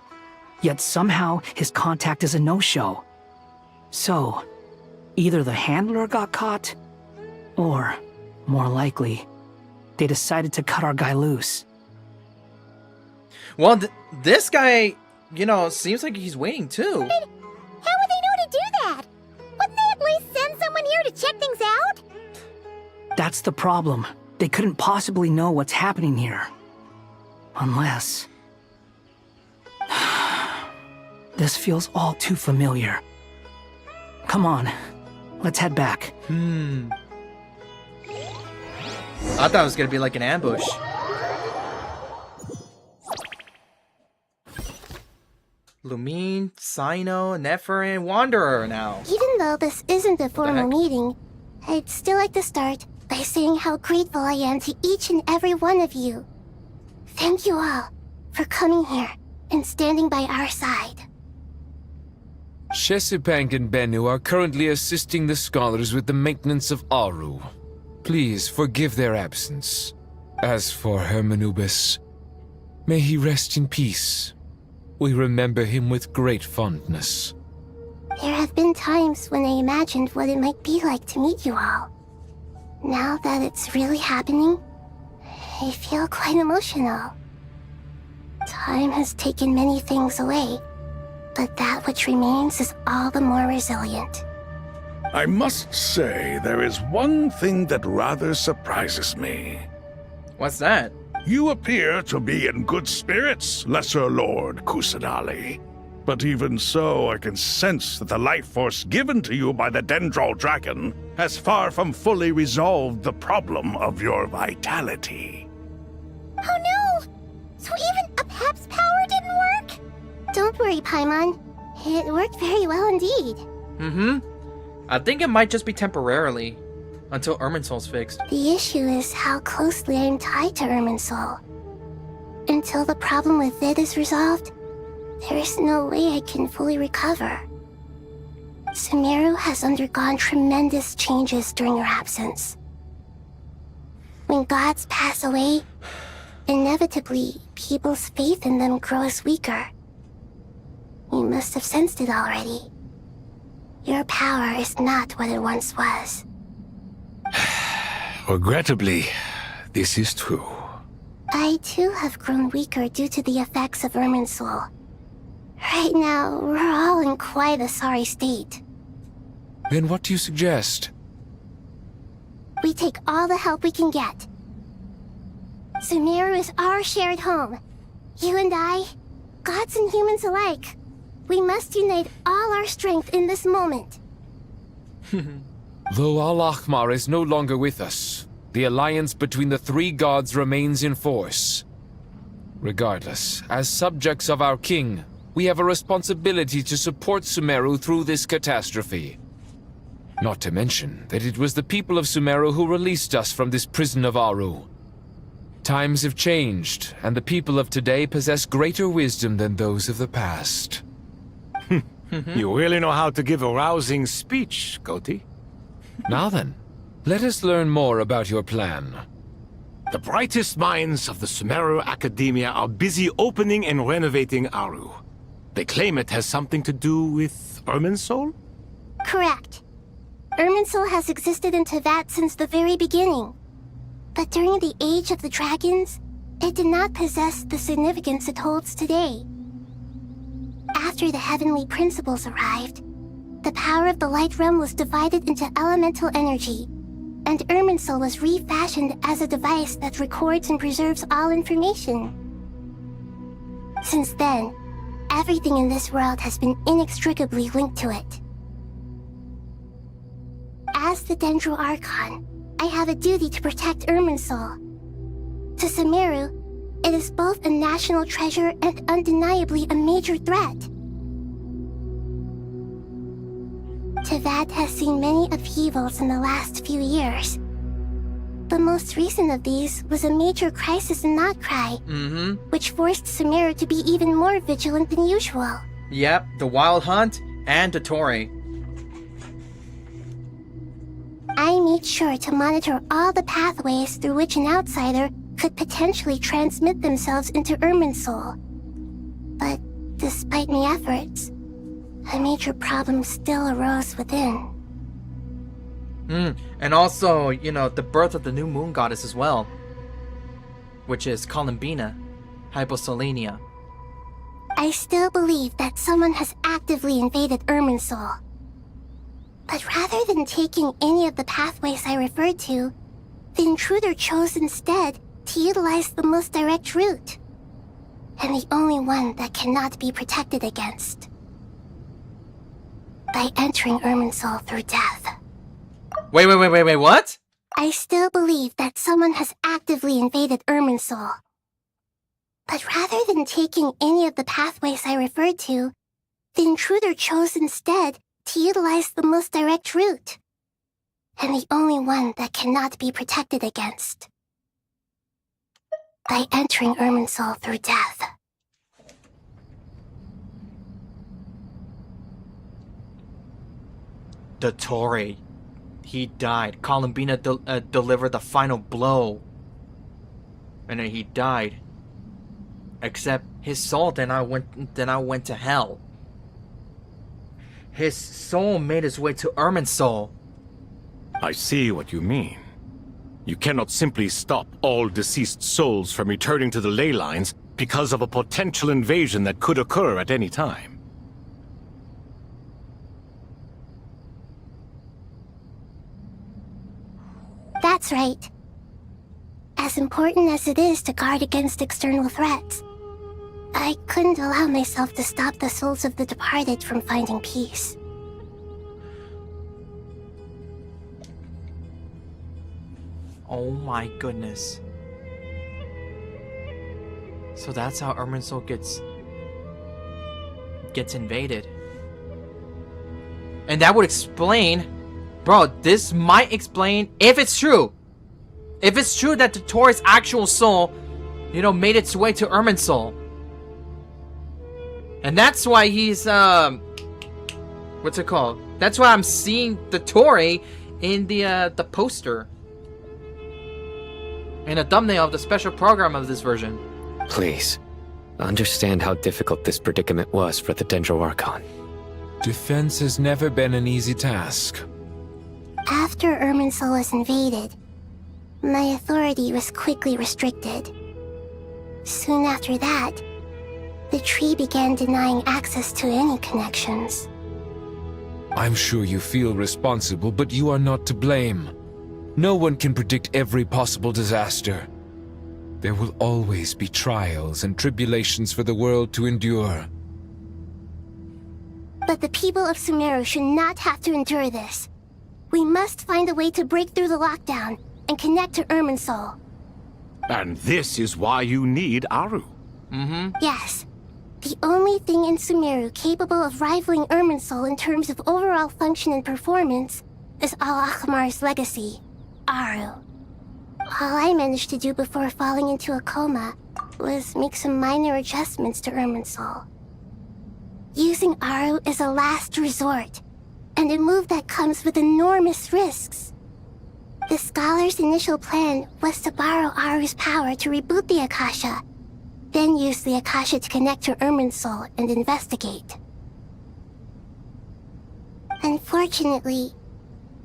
yet somehow his contact is a no-show. So, either the handler got caught, or, more likely, they decided to cut our guy loose. Well, this guy, you know, seems like he's waiting too. How would they know to do that? Wouldn't they at least send someone here to check things out? That's the problem. They couldn't possibly know what's happening here. Unless... This feels all too familiar. Come on, let's head back. I thought it was gonna be like an ambush. Lumine, Sino, Nefer, and Wanderer now. Even though this isn't a formal meeting, I'd still like to start by saying how grateful I am to each and every one of you. Thank you all for coming here and standing by our side. Shesipank and Bennu are currently assisting the scholars with the maintenance of Aru. Please forgive their absence. As for Hermanubis, may he rest in peace. We remember him with great fondness. There have been times when I imagined what it might be like to meet you all. Now that it's really happening, I feel quite emotional. Time has taken many things away, But that which remains is all the more resilient. I must say, there is one thing that rather surprises me. What's that? You appear to be in good spirits, Lesser Lord Kusanali. But even so, I can sense that the life force given to you by the Dendral Dragon has far from fully resolved the problem of your vitality. Oh no! So even a Pep's power didn't work? Don't worry, Paimon. It worked very well indeed. Mm-hmm. I think it might just be temporarily, until Irminsol's fixed. The issue is how closely I am tied to Irminsul. Until the problem with it is resolved, there is no way I can fully recover. Sumeru has undergone tremendous changes during your absence. When gods pass away, inevitably, people's faith in them grows weaker. You must have sensed it already. Your power is not what it once was. Regrettably, this is true. I too have grown weaker due to the effects of Irminsul. Right now, we're all in quite a sorry state. Then what do you suggest? We take all the help we can get. Sumeru is our shared home. You and I, gods and humans alike. We must unite all our strength in this moment. Though Al-Ahmar is no longer with us, the alliance between the three gods remains in force. Regardless, as subjects of our king, we have a responsibility to support Sumeru through this catastrophe. Not to mention that it was the people of Sumeru who released us from this prison of Aru. Times have changed, and the people of today possess greater wisdom than those of the past. You really know how to give a rousing speech, Koti. Now then, let us learn more about your plan. The brightest minds of the Sumeru Academia are busy opening and renovating Aru. They claim it has something to do with Irminsul? Correct. Irminsul has existed in Teyvat since the very beginning. But during the Age of the Dragons, it did not possess the significance it holds today. After the heavenly principles arrived, the power of the Light Realm was divided into elemental energy, and Irminsul was refashioned as a device that records and preserves all information. Since then, everything in this world has been inextricably linked to it. As the Dendral Archon, I have a duty to protect Irminsul. To Sumeru, it is both a national treasure and undeniably a major threat. Teyvat has seen many upheavals in the last few years. The most recent of these was a major crisis in Notcry, which forced Sumeru to be even more vigilant than usual. Yep, the Wild Hunt and Dottore. I made sure to monitor all the pathways through which an outsider could potentially transmit themselves into Irminsul. But despite my efforts, a major problem still arose within. And also, you know, the birth of the new moon goddess as well, which is Columbina, Hyposolenia. I still believe that someone has actively invaded Irminsul. But rather than taking any of the pathways I referred to, the intruder chose instead to utilize the most direct route, and the only one that cannot be protected against. By entering Irminsul through death. Wait, what? I still believe that someone has actively invaded Irminsul. But rather than taking any of the pathways I referred to, the intruder chose instead to utilize the most direct route, and the only one that cannot be protected against. By entering Irminsul through death. Dottore. He died. Columbina delivered the final blow. And then he died. Except his soul then I went to hell. His soul made its way to Irminsul. I see what you mean. You cannot simply stop all deceased souls from returning to the ley lines because of a potential invasion that could occur at any time. That's right. As important as it is to guard against external threats, I couldn't allow myself to stop the souls of the departed from finding peace. Oh my goodness. So that's how Irminsul gets invaded. And that would explain, bro, this might explain, if it's true. If it's true that Dottore's actual soul, you know, made its way to Irminsul. And that's why he's, what's it called? That's why I'm seeing Dottore in the poster. In a thumbnail of the special program of this version. Please, understand how difficult this predicament was for the Dendro Archon. Defense has never been an easy task. After Irminsul was invaded, my authority was quickly restricted. Soon after that, the tree began denying access to any connections. I'm sure you feel responsible, but you are not to blame. No one can predict every possible disaster. There will always be trials and tribulations for the world to endure. But the people of Sumeru should not have to endure this. We must find a way to break through the lockdown and connect to Irminsul. And this is why you need Aru. Yes. The only thing in Sumeru capable of rivaling Irminsul in terms of overall function and performance is Al-Akhmar's legacy, Aru. All I managed to do before falling into a coma was make some minor adjustments to Irminsul. Using Aru is a last resort, and a move that comes with enormous risks. The scholar's initial plan was to borrow Aru's power to reboot the Akasha, then use the Akasha to connect to Irminsul and investigate. Unfortunately,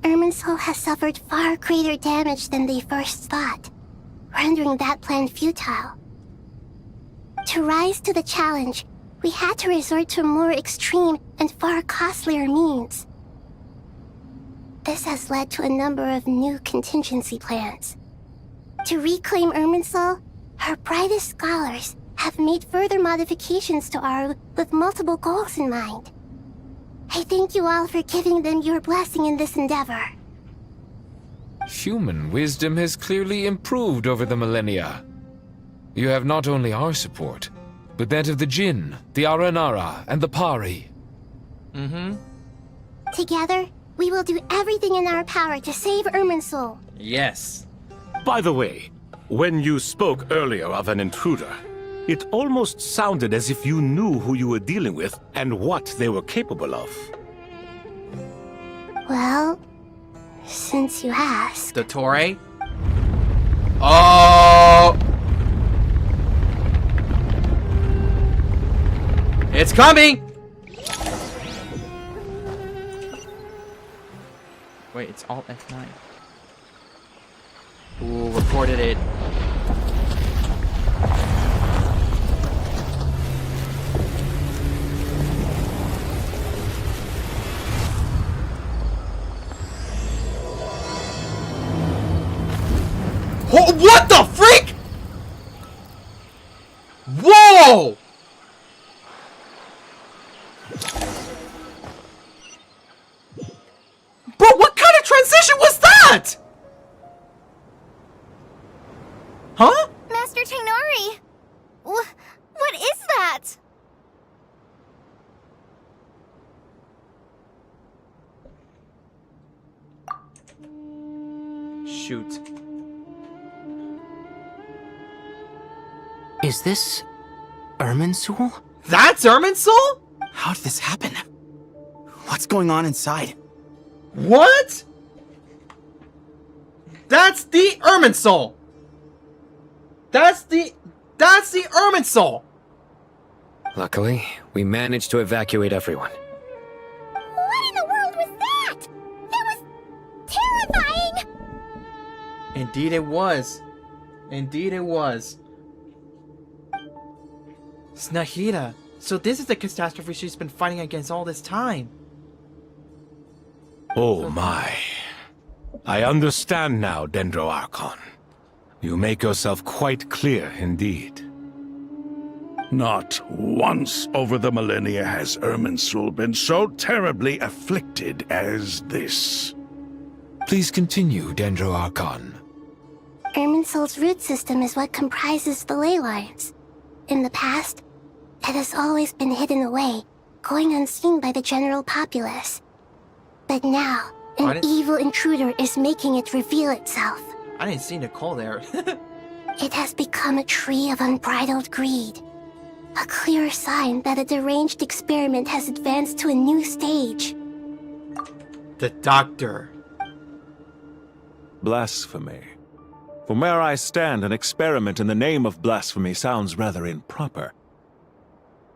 Irminsul has suffered far greater damage than they first thought, rendering that plan futile. To rise to the challenge, we had to resort to more extreme and far costlier means. This has led to a number of new contingency plans. To reclaim Irminsul, our brightest scholars have made further modifications to Aru with multiple goals in mind. I thank you all for giving them your blessing in this endeavor. Human wisdom has clearly improved over the millennia. You have not only our support, but that of the Jinn, the Aranara, and the Pari. Together, we will do everything in our power to save Irminsul. Yes. By the way, when you spoke earlier of an intruder, it almost sounded as if you knew who you were dealing with and what they were capable of. Well, since you asked... Dottore? Oh! It's coming! Wait, it's Alt F9. Ooh, reported it. Oh, what the freak? Whoa! Bro, what kind of transition was that? Huh? Master Tainari! What is that? Shoot. Is this Irminsul? That's Irminsul? How did this happen? What's going on inside? What? That's the Irminsul. That's the Irminsul. Luckily, we managed to evacuate everyone. What in the world was that? That was terrifying! Indeed it was. Indeed it was. Snahira. So this is the catastrophe she's been fighting against all this time. Oh my. I understand now, Dendro Archon. You make yourself quite clear indeed. Not once over the millennia has Irminsul been so terribly afflicted as this. Please continue, Dendro Archon. Irminsul's root system is what comprises the ley lines. In the past, it has always been hidden away, going unseen by the general populace. But now, an evil intruder is making it reveal itself. I didn't see Nicole there. It has become a tree of unbridled greed. A clear sign that a deranged experiment has advanced to a new stage. The doctor. Blasphemy. From where I stand, an experiment in the name of blasphemy sounds rather improper.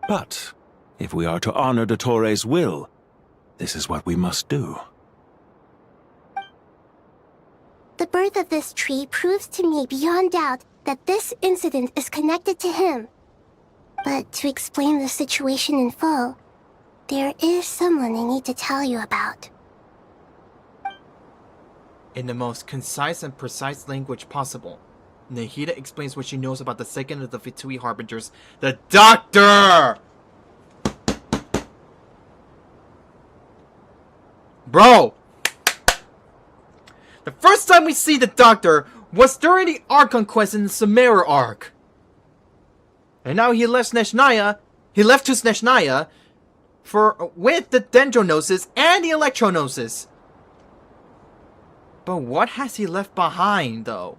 But, if we are to honor Dottore's will, this is what we must do. The birth of this tree proves to me beyond doubt that this incident is connected to him. But to explain the situation in full, there is someone I need to tell you about. In the most concise and precise language possible, Nahida explains what she knows about the second of the Fatui Harbingers, the Doctor! Bro! The first time we see the Doctor was during the Archon Quest in the Sumeru arc. And now he left Snezhnaya. He left to Snezhnaya with the Dendronosis and the Electronosis. But what has he left behind, though?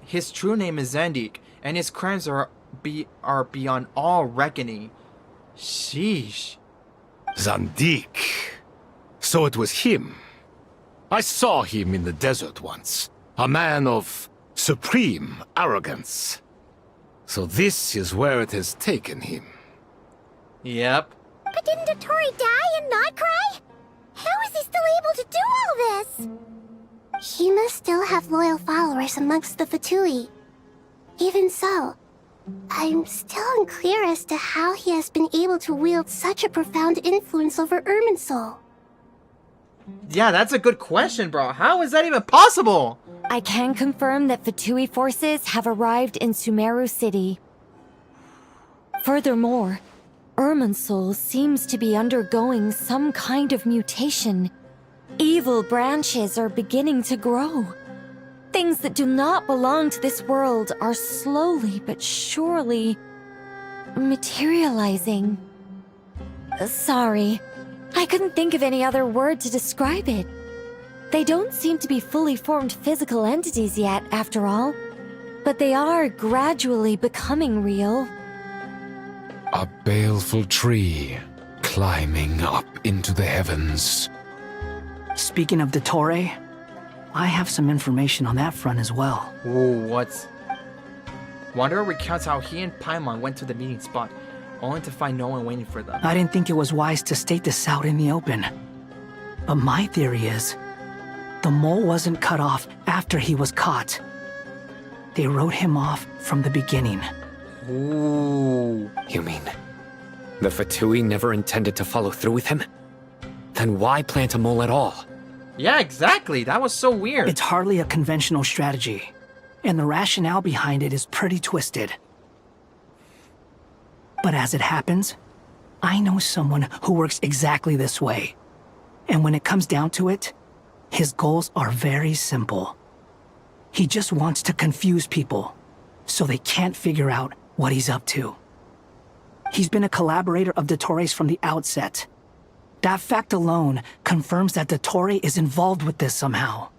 His true name is Zandik, and his crimes are beyond all reckoning. Sheesh. Zandik. So it was him. I saw him in the desert once. A man of supreme arrogance. So this is where it has taken him. Yep. But didn't Dottore die and not cry? How is he still able to do all this? He must still have loyal followers amongst the Fatui. Even so, I'm still unclear as to how he has been able to wield such a profound influence over Irminsul. Yeah, that's a good question, bro. How is that even possible? I can confirm that Fatui forces have arrived in Sumeru City. Furthermore, Irminsul seems to be undergoing some kind of mutation. Evil branches are beginning to grow. Things that do not belong to this world are slowly but surely materializing. Sorry, I couldn't think of any other word to describe it. They don't seem to be fully formed physical entities yet, after all, but they are gradually becoming real. A baleful tree climbing up into the heavens. Speaking of Dottore, I have some information on that front as well. Ooh, what? Wanderer recounts how he and Paimon went to the meeting spot, only to find no one waiting for them. I didn't think it was wise to state this out in the open. But my theory is, the mole wasn't cut off after he was caught. They wrote him off from the beginning. Ooh. You mean the Fatui never intended to follow through with him? Then why plant a mole at all? Yeah, exactly. That was so weird. It's hardly a conventional strategy, and the rationale behind it is pretty twisted. But as it happens, I know someone who works exactly this way. And when it comes down to it, his goals are very simple. He just wants to confuse people, so they can't figure out what he's up to. He's been a collaborator of Dottore's from the outset. That fact alone confirms that Dottore is involved with this somehow.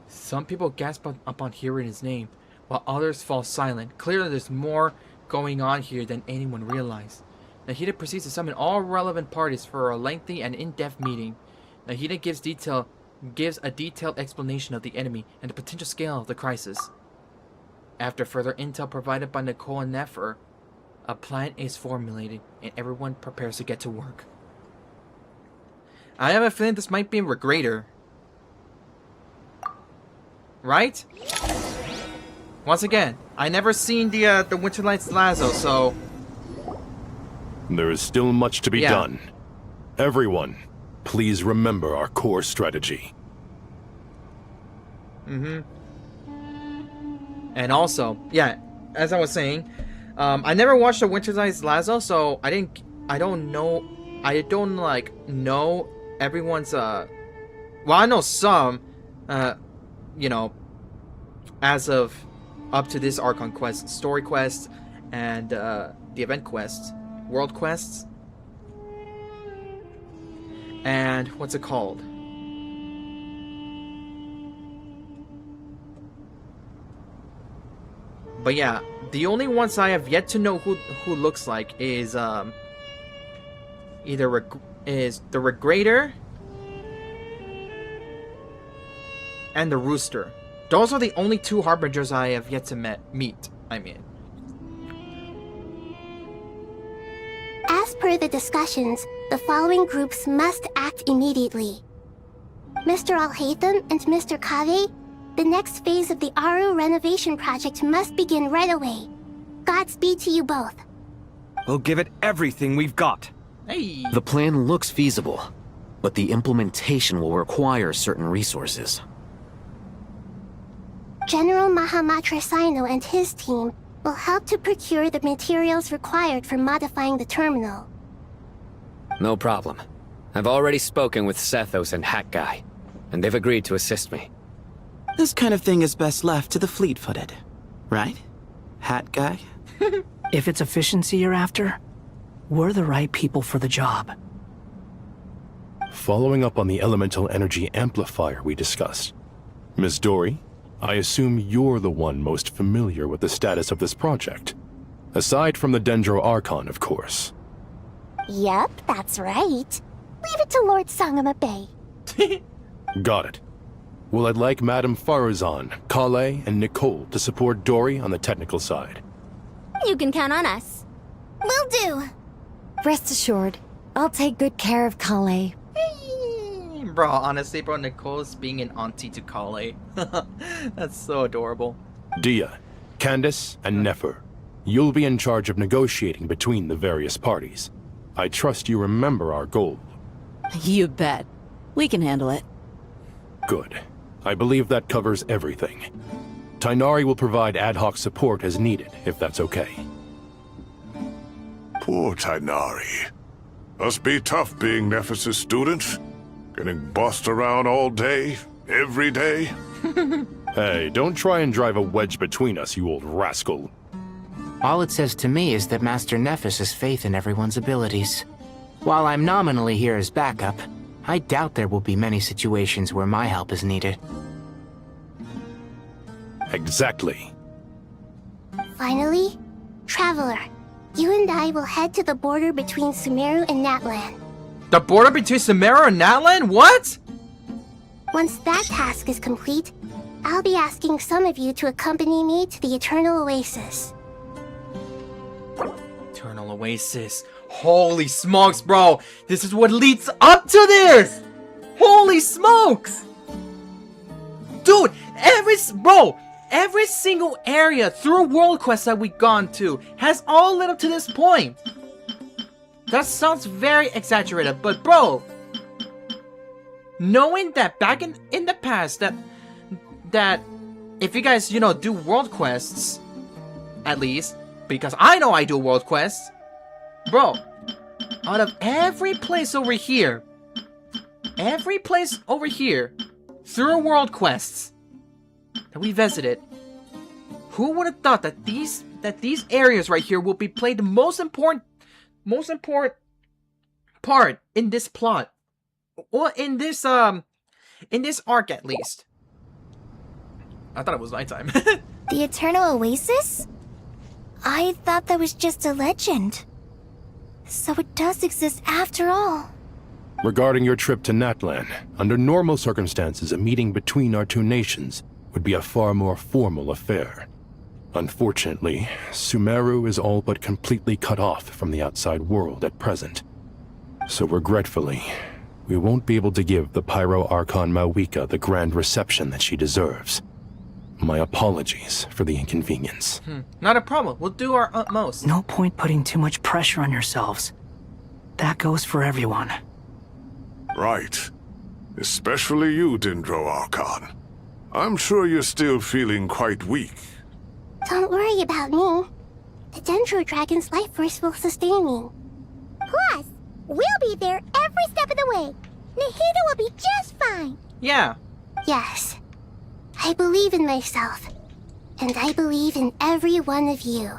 Some people gasp upon hearing his name, while others fall silent. Clearly there's more going on here than anyone realized. Nahida proceeds to summon all relevant parties for a lengthy and in-depth meeting. Nahida gives a detailed explanation of the enemy and the potential scale of the crisis. After further intel provided by Nicole and Nefer, a plan is formulated and everyone prepares to get to work. I have a feeling this might be a regrader. Right? Once again, I never seen the Winterlight's Lazo, so There is still much to be done. Everyone, please remember our core strategy. And also, yeah, as I was saying, I never watched the Winter's Eyes Lazo, so I don't know everyone's, well, I know some, you know, as of up to this Archon Quest, story quests, and, the event quests, world quests, and what's it called? But yeah, the only ones I have yet to know who looks like is either is the Regrator and the Rooster. Those are the only two Harbingers I have yet to meet. I mean, As per the discussions, the following groups must act immediately. Mr. Alhaitham and Mr. Kave, the next phase of the Aru renovation project must begin right away. Godspeed to you both. We'll give it everything we've got. Hey. The plan looks feasible, but the implementation will require certain resources. General Mahamatra Sino and his team will help to procure the materials required for modifying the terminal. No problem. I've already spoken with Sethos and Hat Guy, and they've agreed to assist me. This kind of thing is best left to the fleet-footed, right? Hat Guy? If it's efficiency you're after, we're the right people for the job. Following up on the elemental energy amplifier we discussed, Ms. Dory, I assume you're the one most familiar with the status of this project. Aside from the Dendro Archon, of course. Yep, that's right. Leave it to Lord Sangama Bay. Got it. Well, I'd like Madame Farazan, Kale, and Nicole to support Dory on the technical side. You can count on us. Will do. Rest assured, I'll take good care of Kale. Bro, honestly, bro, Nicole's being an auntie to Kale. That's so adorable. Dia, Candace, and Nefer, you'll be in charge of negotiating between the various parties. I trust you remember our goal. You bet. We can handle it. Good. I believe that covers everything. Tainari will provide ad hoc support as needed, if that's okay. Poor Tainari. Must be tough being Nephis' student. Getting bossed around all day, every day. Hey, don't try and drive a wedge between us, you old rascal. All it says to me is that Master Nephis has faith in everyone's abilities. While I'm nominally here as backup, I doubt there will be many situations where my help is needed. Exactly. Finally, Traveler, you and I will head to the border between Sumeru and Natlan. The border between Sumeru and Natlan? What? Once that task is complete, I'll be asking some of you to accompany me to the Eternal Oasis. Eternal Oasis. Holy smokes, bro. This is what leads up to this. Holy smokes. Dude, every single area through World Quest that we've gone to has all led up to this point. That sounds very exaggerated, but bro, knowing that back in the past that if you guys, you know, do World Quests, at least, because I know I do World Quests, bro, out of every place over here, through World Quests that we visited, who would have thought that these areas right here will be played the most important part in this plot, or in this arc at least. I thought it was nighttime. The Eternal Oasis? I thought that was just a legend. So it does exist after all. Regarding your trip to Natlan, under normal circumstances, a meeting between our two nations would be a far more formal affair. Unfortunately, Sumeru is all but completely cut off from the outside world at present. So regretfully, we won't be able to give the Pyro Archon Mawika the grand reception that she deserves. My apologies for the inconvenience. Not a problem. We'll do our utmost. No point putting too much pressure on yourselves. That goes for everyone. Right. Especially you, Dendro Archon. I'm sure you're still feeling quite weak. Don't worry about me. The Dendro Dragon's life force will sustain me. Plus, we'll be there every step of the way. Nahida will be just fine. Yeah. Yes. I believe in myself. And I believe in every one of you.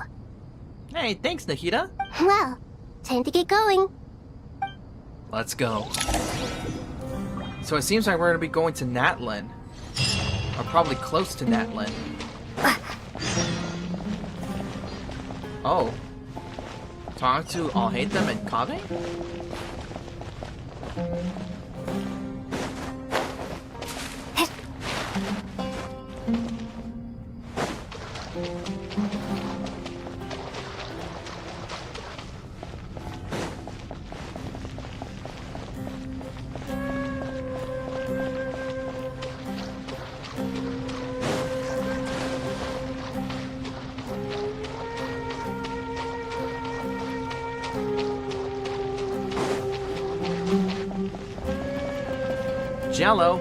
Hey, thanks, Nahida. Well, time to get going. Let's go. So it seems like we're gonna be going to Natlin. Or probably close to Natlin. Oh. Talk to I'll hate them and Kave? Jello.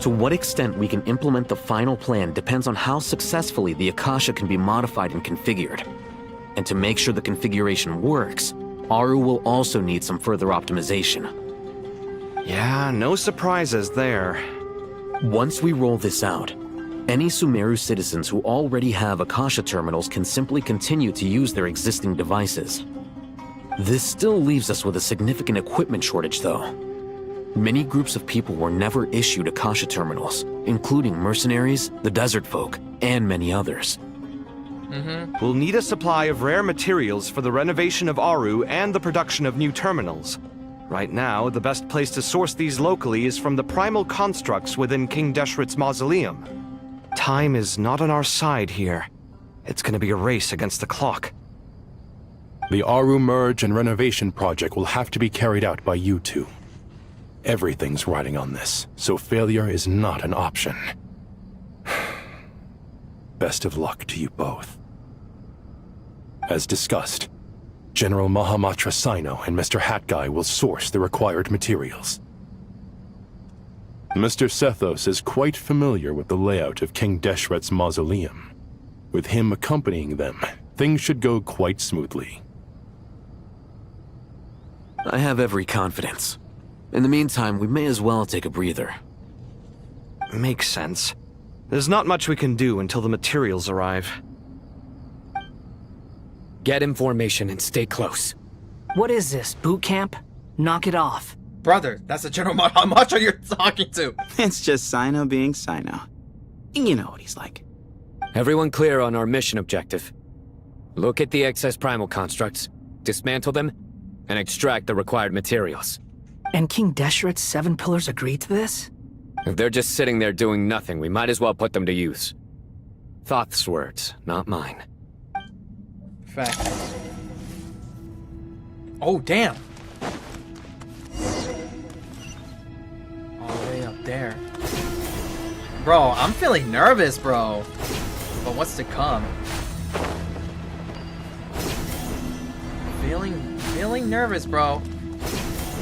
To what extent we can implement the final plan depends on how successfully the Akasha can be modified and configured. And to make sure the configuration works, Aru will also need some further optimization. Yeah, no surprises there. Once we roll this out, any Sumeru citizens who already have Akasha terminals can simply continue to use their existing devices. This still leaves us with a significant equipment shortage, though. Many groups of people were never issued Akasha terminals, including mercenaries, the desert folk, and many others. We'll need a supply of rare materials for the renovation of Aru and the production of new terminals. Right now, the best place to source these locally is from the primal constructs within King Deshret's mausoleum. Time is not on our side here. It's gonna be a race against the clock. The Aru merge and renovation project will have to be carried out by you two. Everything's riding on this, so failure is not an option. Best of luck to you both. As discussed, General Mahamatra Sino and Mr. Hat Guy will source the required materials. Mr. Sethos is quite familiar with the layout of King Deshret's mausoleum. With him accompanying them, things should go quite smoothly. I have every confidence. In the meantime, we may as well take a breather. Makes sense. There's not much we can do until the materials arrive. Get information and stay close. What is this, boot camp? Knock it off. Brother, that's the General Mahamatra you're talking to. It's just Sino being Sino. You know what he's like. Everyone clear on our mission objective. Look at the excess primal constructs, dismantle them, and extract the required materials. And King Deshret's 7 pillars agreed to this? If they're just sitting there doing nothing, we might as well put them to use. Thoth's words, not mine. Fact. Oh, damn. All the way up there. Bro, I'm feeling nervous, bro. But what's to come? Feeling nervous, bro.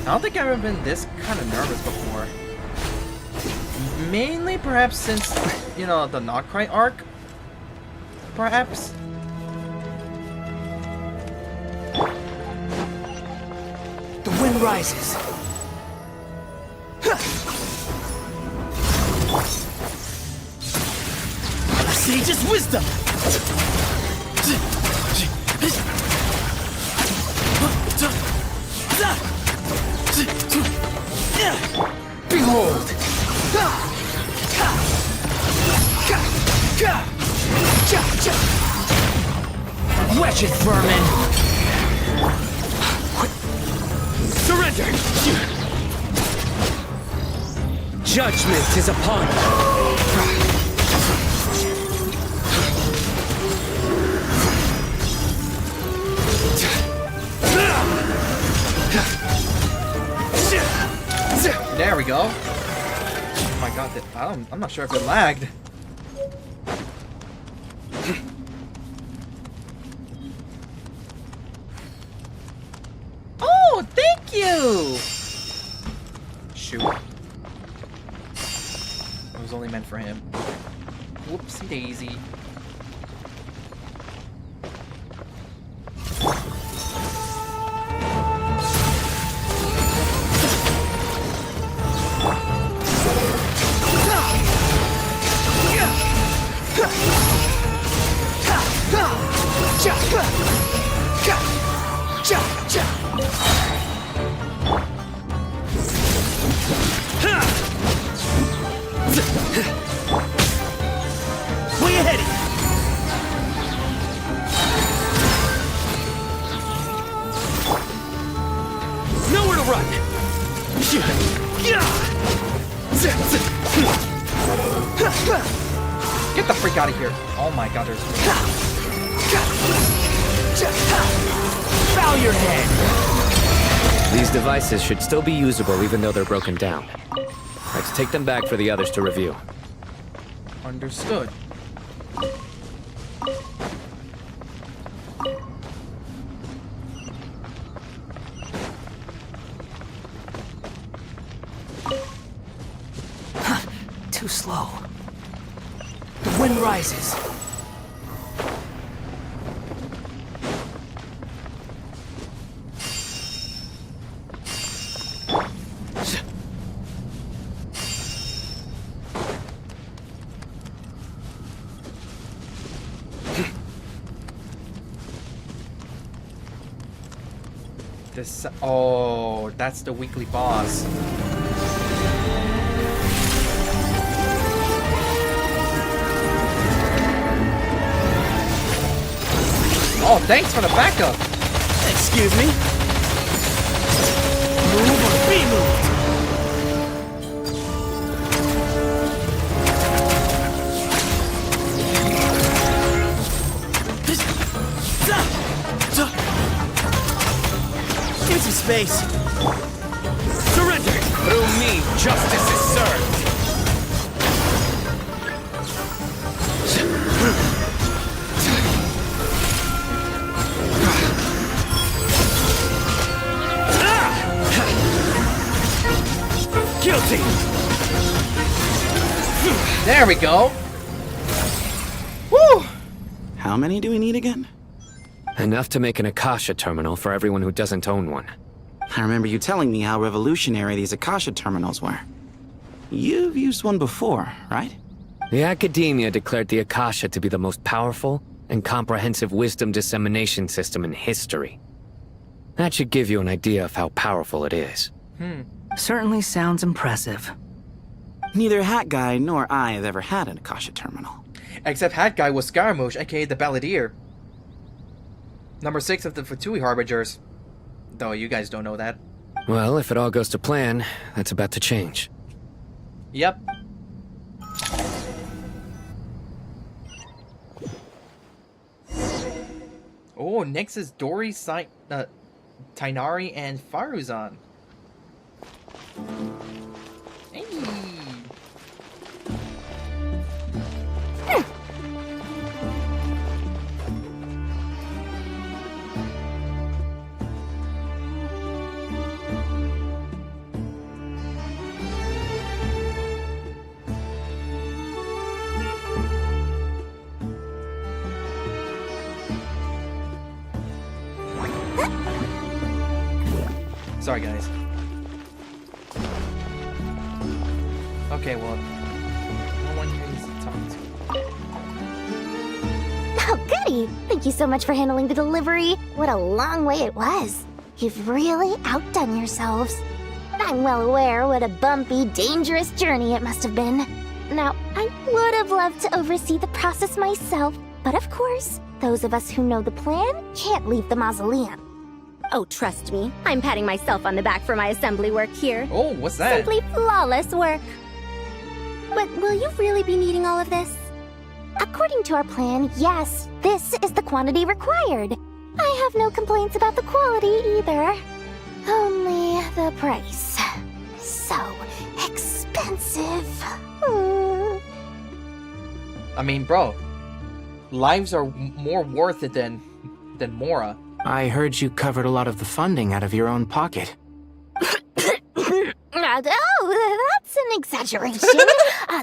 I don't think I've ever been this kind of nervous before. Mainly, perhaps, since, you know, the Notcry arc. Perhaps. The wind rises. A sage's wisdom! Behold! Wretched vermin! Surrender! Judgment is upon you! There we go. Oh my god, I'm not sure if it lagged. Oh, thank you! Shoot. It was only meant for him. Whoopsie daisy. Way ahead! Nowhere to run! Get the freak out of here! Oh my god, there's... Bow your head! These devices should still be usable even though they're broken down. Let's take them back for the others to review. Understood. Too slow. The wind rises. This... Oh, that's the weekly boss. Oh, thanks for the backup. Excuse me? Move or be moved! Give some space. Surrender! Through me, justice is served. Guilty! There we go. Woo! How many do we need again? Enough to make an Akasha terminal for everyone who doesn't own one. I remember you telling me how revolutionary these Akasha terminals were. You've used one before, right? The Academia declared the Akasha to be the most powerful and comprehensive wisdom dissemination system in history. That should give you an idea of how powerful it is. Certainly sounds impressive. Neither Hat Guy nor I have ever had an Akasha terminal. Except Hat Guy was Scaramouche, aka the Balladeer. Number 6 of the Fatui Harbingers. Though you guys don't know that. Well, if it all goes to plan, that's about to change. Yep. Oh, next is Dori, Tainari, and Faruzan. Hey. Sorry, guys. Okay, well, no one here needs to talk to. Oh, goody! Thank you so much for handling the delivery. What a long way it was. You've really outdone yourselves. I'm well aware what a bumpy, dangerous journey it must have been. Now, I would have loved to oversee the process myself, but of course, those of us who know the plan can't leave the mausoleum. Oh, trust me, I'm patting myself on the back for my assembly work here. Oh, what's that? Simply flawless work. But will you really be needing all of this? According to our plan, yes, this is the quantity required. I have no complaints about the quality either. Only the price. So expensive. I mean, bro, lives are more worth it than Mora. I heard you covered a lot of the funding out of your own pocket. that's an exaggeration.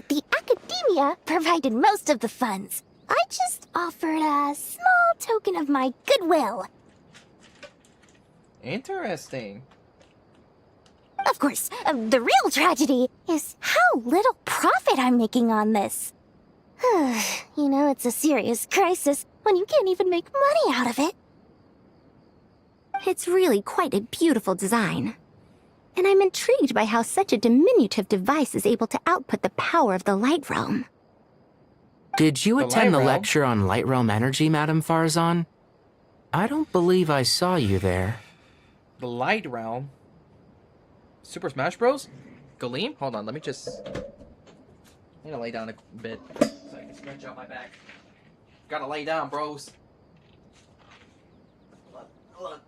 The academia provided most of the funds. I just offered a small token of my goodwill. Interesting. Of course, the real tragedy is how little profit I'm making on this. You know, it's a serious crisis when you can't even make money out of it. It's really quite a beautiful design. And I'm intrigued by how such a diminutive device is able to output the power of the Light Realm. Did you The attend Light the Realm? lecture on Light Realm energy, Madame Farzan? I don't believe I saw you there. The Light Realm? Super Smash Bros? Galeem? Hold on, let me just... I'm gonna lay down a bit so I can stretch out my back. Gotta lay down, bros. Look.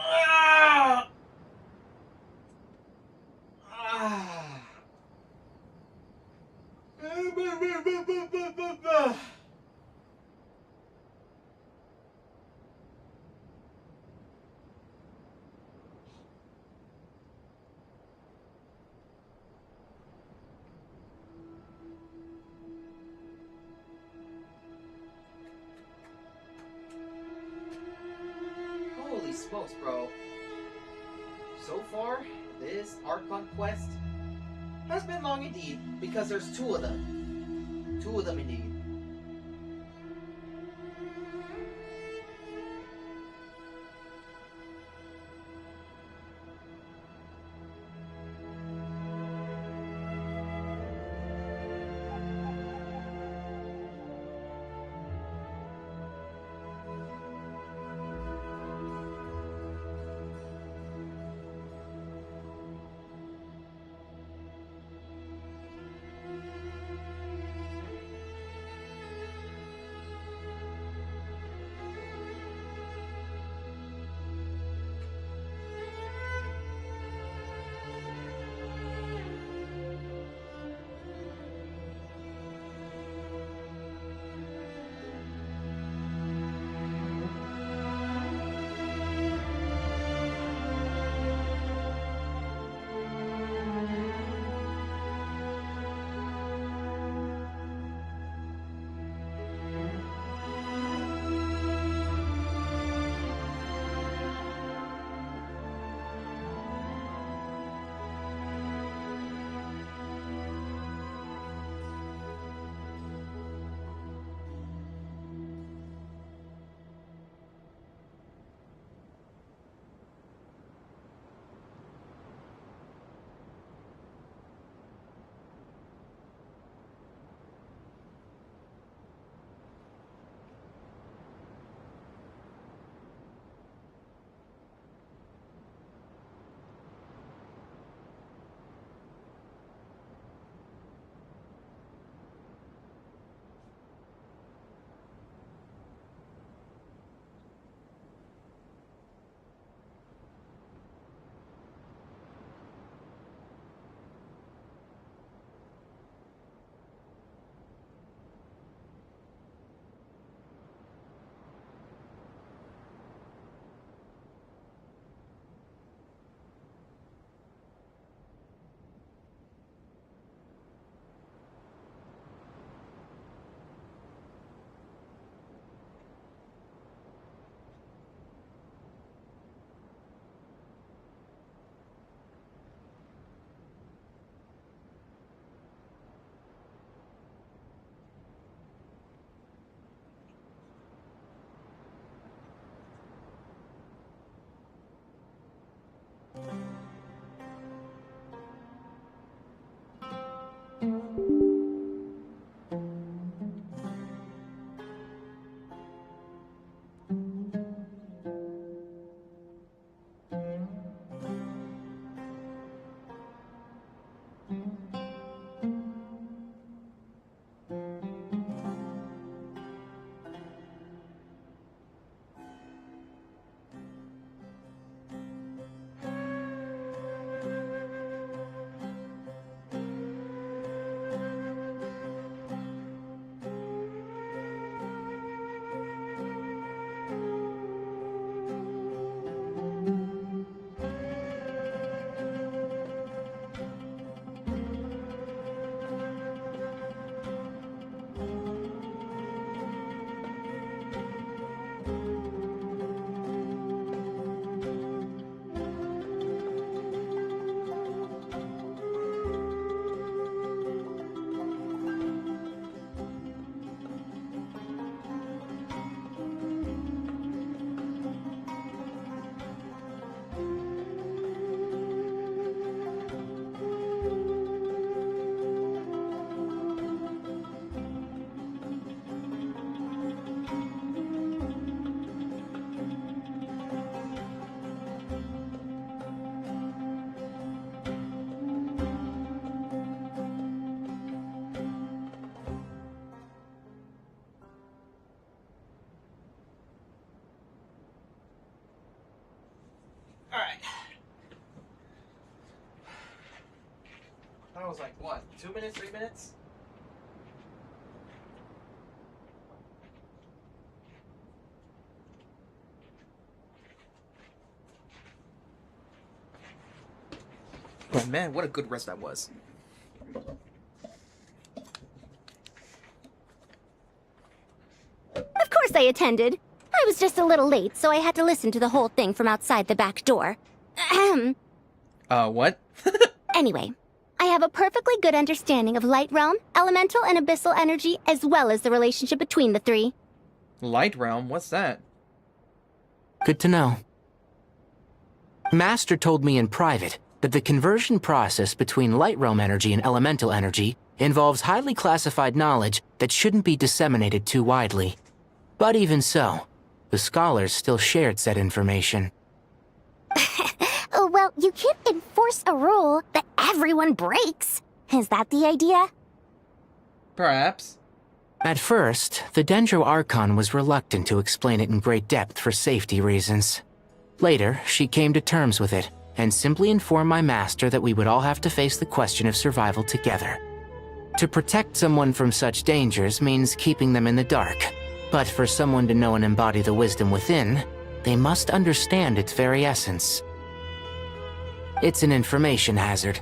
Ah! Ah! Holy smokes, bro. So far, this Archon Quest has been long indeed, because there's two of them. Two of them indeed. Alright. That was like, what, 2 minutes, 3 minutes? Oh man, what a good rest that was. Of course I attended. I was just a little late, so I had to listen to the whole thing from outside the back door. Ahem. What? Anyway, I have a perfectly good understanding of Light Realm, Elemental, and Abyssal energy, as well as the relationship between the three. Light Realm? What's that? Good to know. Master told me in private that the conversion process between Light Realm energy and Elemental energy involves highly classified knowledge that shouldn't be disseminated too widely. But even so, the scholars still shared said information. Well, you can't enforce a rule that everyone breaks. Is that the idea? Perhaps. At first, the Dendro Archon was reluctant to explain it in great depth for safety reasons. Later, she came to terms with it, and simply informed my master that we would all have to face the question of survival together. To protect someone from such dangers means keeping them in the dark, but for someone to know and embody the wisdom within, they must understand its very essence. It's an information hazard.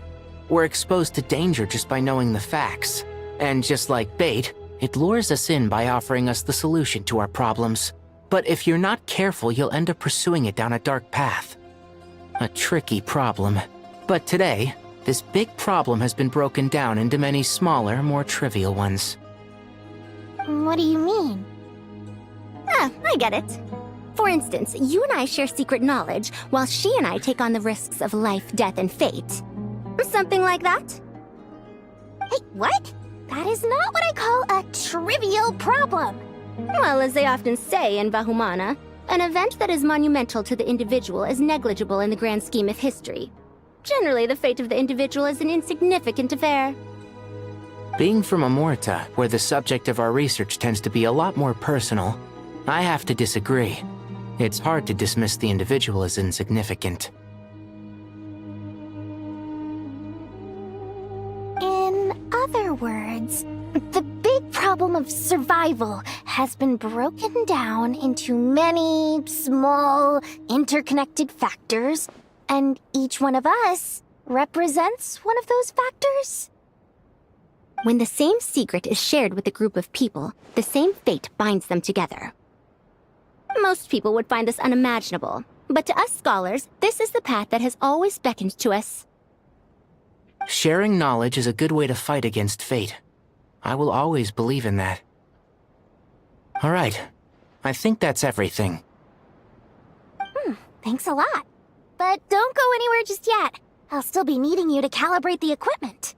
We're exposed to danger just by knowing the facts, and just like bait, it lures us in by offering us the solution to our problems. But if you're not careful, you'll end up pursuing it down a dark path. A tricky problem. But today, this big problem has been broken down into many smaller, more trivial ones. What do you mean? I get it. For instance, you and I share secret knowledge, while she and I take on the risks of life, death, and fate. Something like that? Hey, what? That is not what I call a trivial problem. Well, as they often say in Bahumana, an event that is monumental to the individual is negligible in the grand scheme of history. Generally, the fate of the individual is an insignificant affair. Being from Amorta, where the subject of our research tends to be a lot more personal, I have to disagree. It's hard to dismiss the individual as insignificant. In other words, the big problem of survival has been broken down into many small, interconnected factors, and each one of us represents one of those factors? When the same secret is shared with a group of people, the same fate binds them together. Most people would find this unimaginable, but to us scholars, this is the path that has always beckoned to us. Sharing knowledge is a good way to fight against fate. I will always believe in that. All right. I think that's everything. Thanks a lot. But don't go anywhere just yet. I'll still be needing you to calibrate the equipment.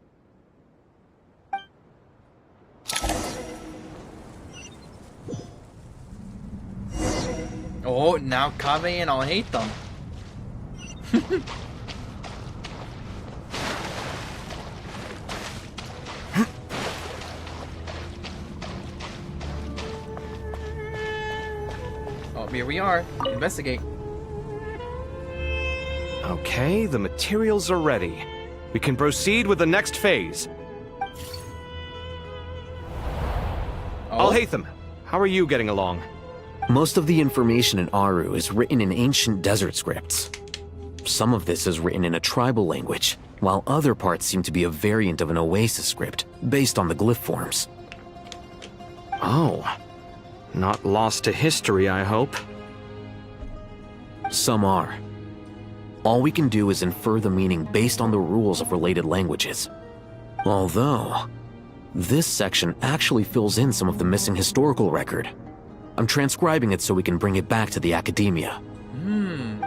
Oh, now Kave and I'll hate them. Oh, here we are. Investigate. Okay, the materials are ready. We can proceed with the next phase. Al-Haytham, how are you getting along? Most of the information in Aru is written in ancient desert scripts. Some of this is written in a tribal language, while other parts seem to be a variant of an Oasis script, based on the glyph forms. Oh. Not lost to history, I hope. Some are. All we can do is infer the meaning based on the rules of related languages. Although, this section actually fills in some of the missing historical record. I'm transcribing it so we can bring it back to the academia.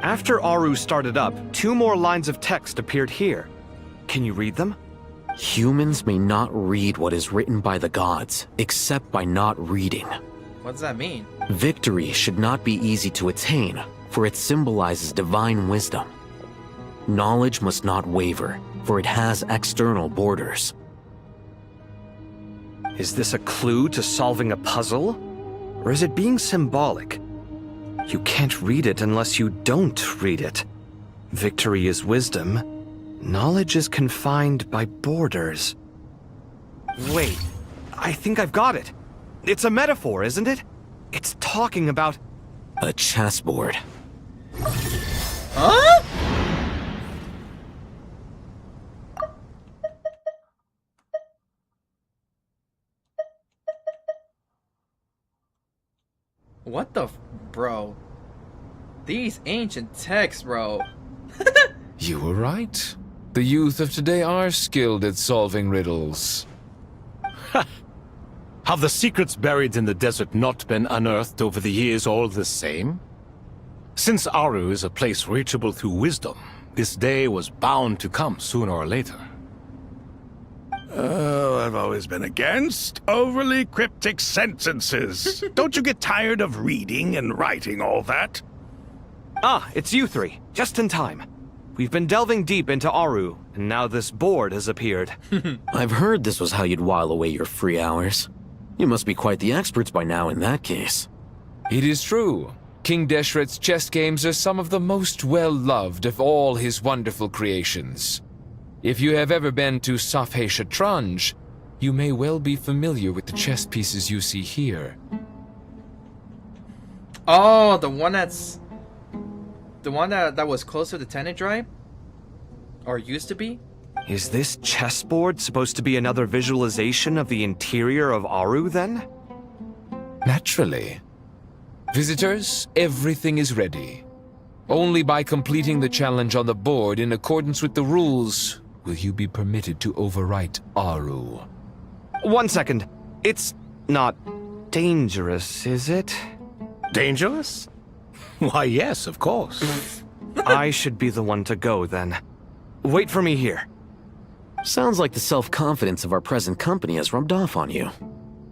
After Aru started up, 2 more lines of text appeared here. Can you read them? Humans may not read what is written by the gods, except by not reading. What does that mean? Victory should not be easy to attain, for it symbolizes divine wisdom. Knowledge must not waver, for it has external borders. Is this a clue to solving a puzzle? Or is it being symbolic? You can't read it unless you don't read it. Victory is wisdom. Knowledge is confined by borders. Wait, I think I've got it. It's a metaphor, isn't it? It's talking about a chessboard. Huh? What the bro? These ancient texts, bro. You were right. The youth of today are skilled at solving riddles. Have the secrets buried in the desert not been unearthed over the years all the same? Since Aru is a place reachable through wisdom, this day was bound to come sooner or later. Oh, I've always been against overly cryptic sentences. Don't you get tired of reading and writing all that? Ah, it's you three. Just in time. We've been delving deep into Aru, and now this board has appeared. I've heard this was how you'd while away your free hours. You must be quite the experts by now in that case. It is true. King Deshret's chess games are some of the most well-loved of all his wonderful creations. If you have ever been to Safhe Shatranj, you may well be familiar with the chess pieces you see here. Oh, the one that's... The one that was closer to Tenet Drive? Or used to be? Is this chessboard supposed to be another visualization of the interior of Aru, then? Naturally. Visitors, everything is ready. Only by completing the challenge on the board in accordance with the rules will you be permitted to overwrite Aru. 1 second. It's not dangerous, is it? Dangerous? Why, yes, of course. I should be the one to go, then. Wait for me here. Sounds like the self-confidence of our present company has rubbed off on you.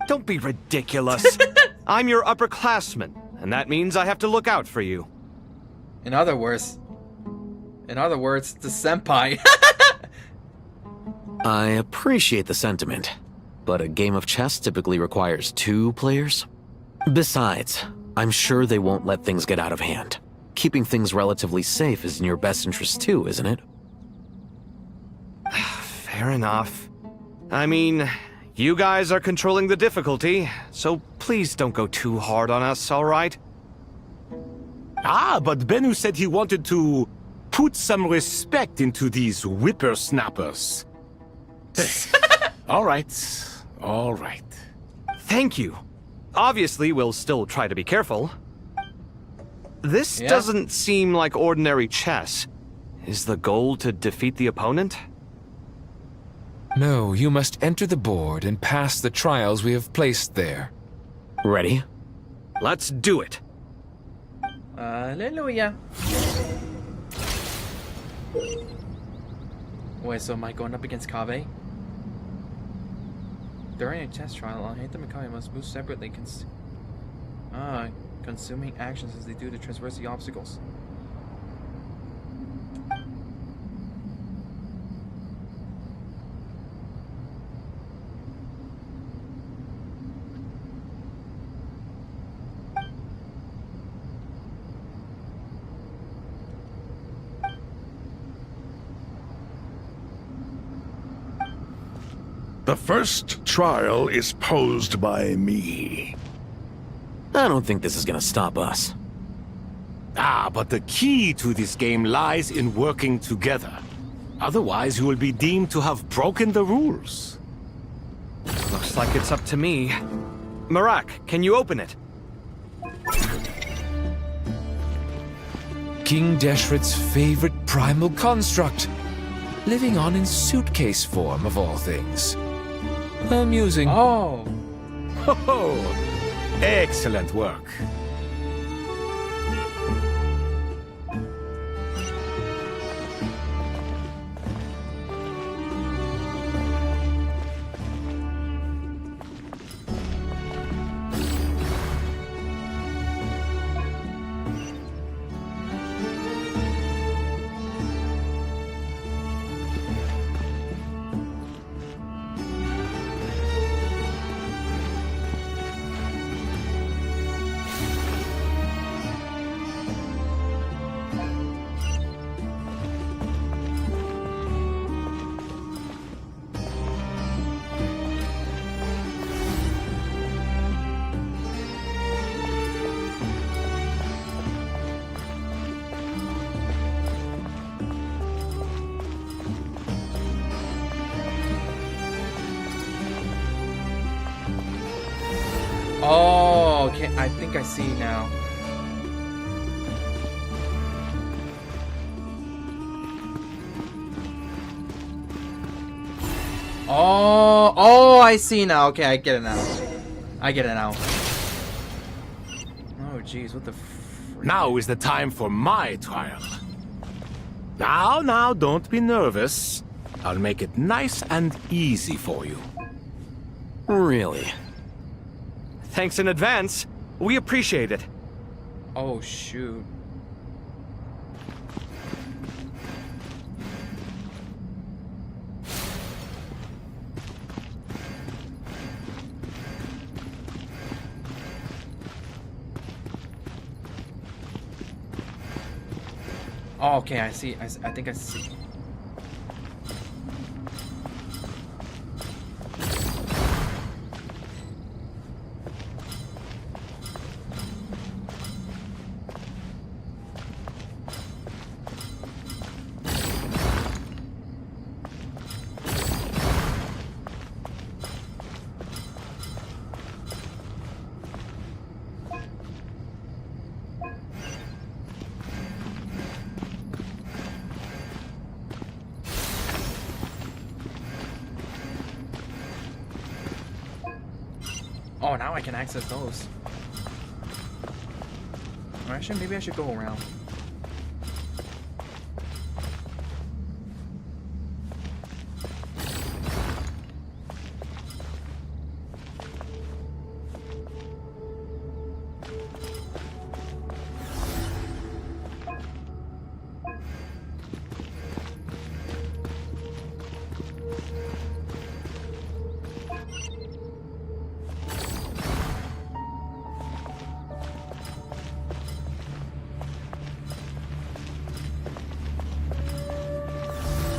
Don't be ridiculous. I'm your upperclassman, and that means I have to look out for you. In other words, the senpai. I appreciate the sentiment, but a game of chess typically requires 2 players. Besides, I'm sure they won't let things get out of hand. Keeping things relatively safe is in your best interest too, isn't it? Fair enough. I mean, you guys are controlling the difficulty, so please don't go too hard on us, all right? Ah, but Bennu said he wanted to put some respect into these whippersnappers. All right, all right. Thank you. Obviously, we'll still try to be careful. This doesn't seem like ordinary chess. Is the goal to defeat the opponent? No, you must enter the board and pass the trials we have placed there. Ready? Let's do it. Hallelujah. Wait, so am I going up against Kaveh? During a test trial, Alhaitham and Kaveh must move separately, consuming actions as they do to traverse the obstacles. The first trial is posed by me. I don't think this is gonna stop us. Ah, but the key to this game lies in working together. Otherwise, you will be deemed to have broken the rules. Looks like it's up to me. Marak, can you open it? King Deshret's favorite primal construct. Living on in suitcase form, of all things. Amusing. Oh. Ho-ho! Excellent work. Okay, I think I see now. Oh, I see now. Okay, I get it now. I get it now. Oh, jeez, what the Now is the time for my trial. Now, don't be nervous. I'll make it nice and easy for you. Really? Thanks in advance. We appreciate it. Oh, shoot. Oh, okay, I see. I think I see. Oh, now I can access those. Or actually, maybe I should go around.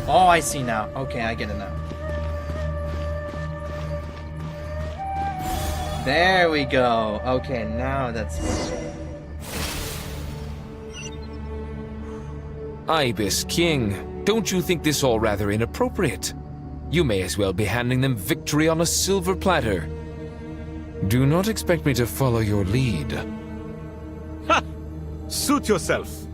Oh, I see now. Okay, I get it now. There we go. Okay, now that's... Ibis King, don't you think this all rather inappropriate? You may as well be handing them victory on a silver platter. Do not expect me to follow your lead. Ha! Suit yourself.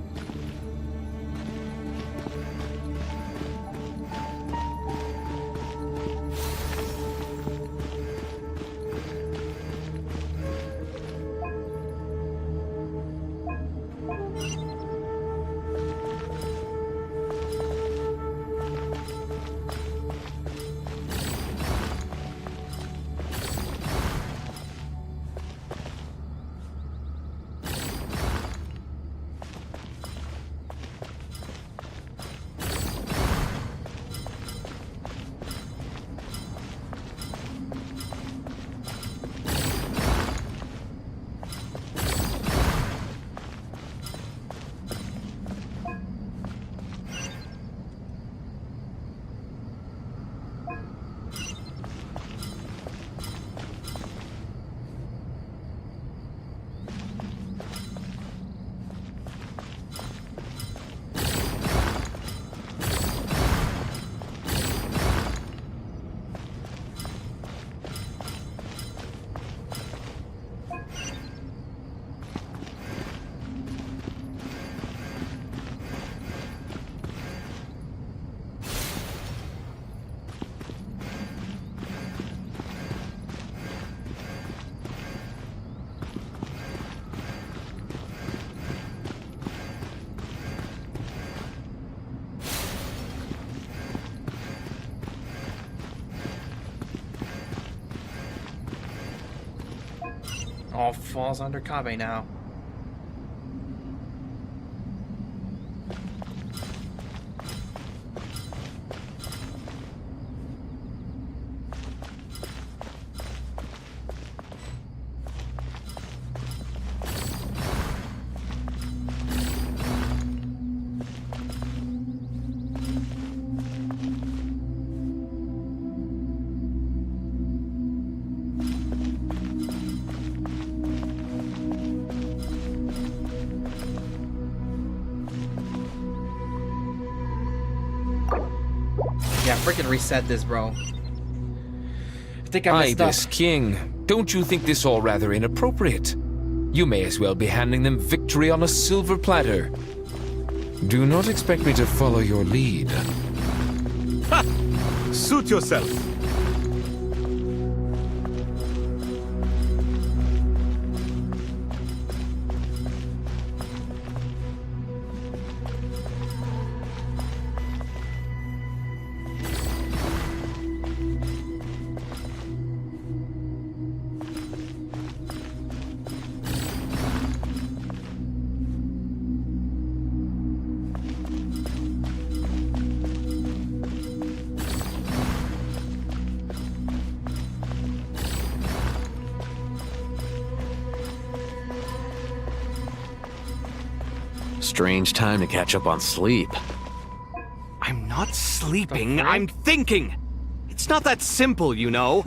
all falls under Kabe now. Yeah, freaking reset this, bro. I think I messed up. Ibis King, don't you think this all rather inappropriate? You may as well be handing them victory on a silver platter. Do not expect me to follow your lead. Ha! Suit yourself. Strange time to catch up on sleep. I'm not sleeping, I'm thinking! It's not that simple, you know.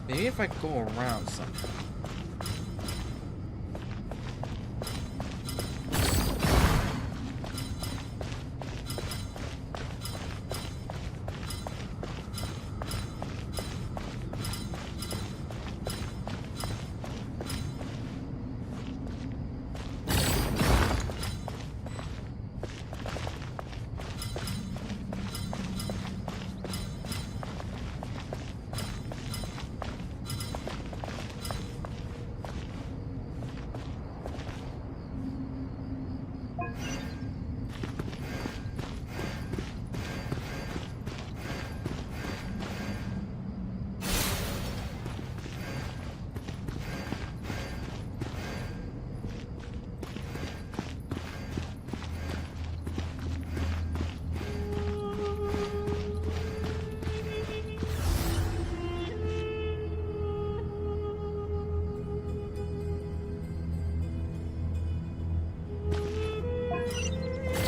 Maybe if I go around something.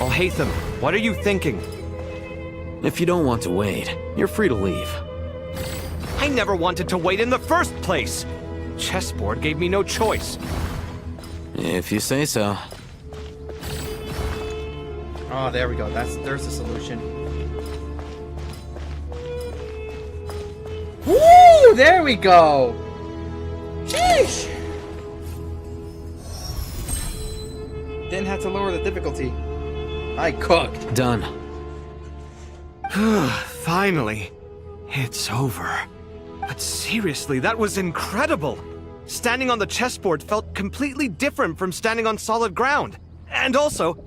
Oh, Hatham, what are you thinking? If you don't want to wait, you're free to leave. I never wanted to wait in the first place! Chessboard gave me no choice. If you say so. Oh, there we go. There's the solution. Woo! There we go! Sheesh! Didn't have to lower the difficulty. I cooked. Done. Finally. It's over. But seriously, that was incredible. Standing on the chessboard felt completely different from standing on solid ground. And also...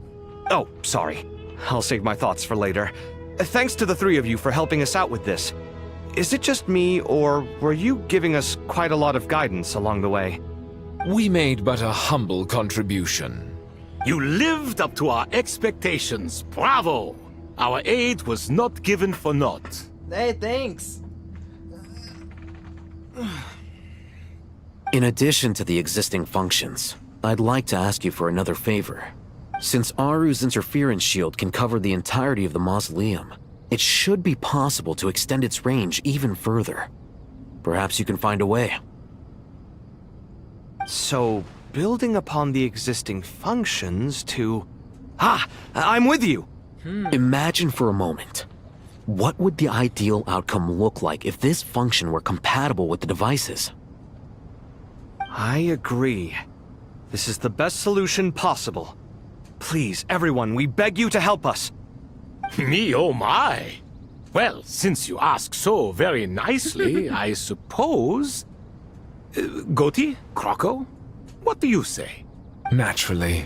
Oh, sorry. I'll save my thoughts for later. Thanks to the three of you for helping us out with this. Is it just me, or were you giving us quite a lot of guidance along the way? We made but a humble contribution. You lived up to our expectations. Bravo! Our aid was not given for naught. Hey, thanks. In addition to the existing functions, I'd like to ask you for another favor. Since Aru's interference shield can cover the entirety of the mausoleum, it should be possible to extend its range even further. Perhaps you can find a way. So, building upon the existing functions to... Ah! I'm with you! Imagine for a moment. What would the ideal outcome look like if this function were compatible with the devices? I agree. This is the best solution possible. Please, everyone, we beg you to help us. Me, oh my! Well, since you ask so very nicely, I suppose... Goti? Croco? What do you say? Naturally.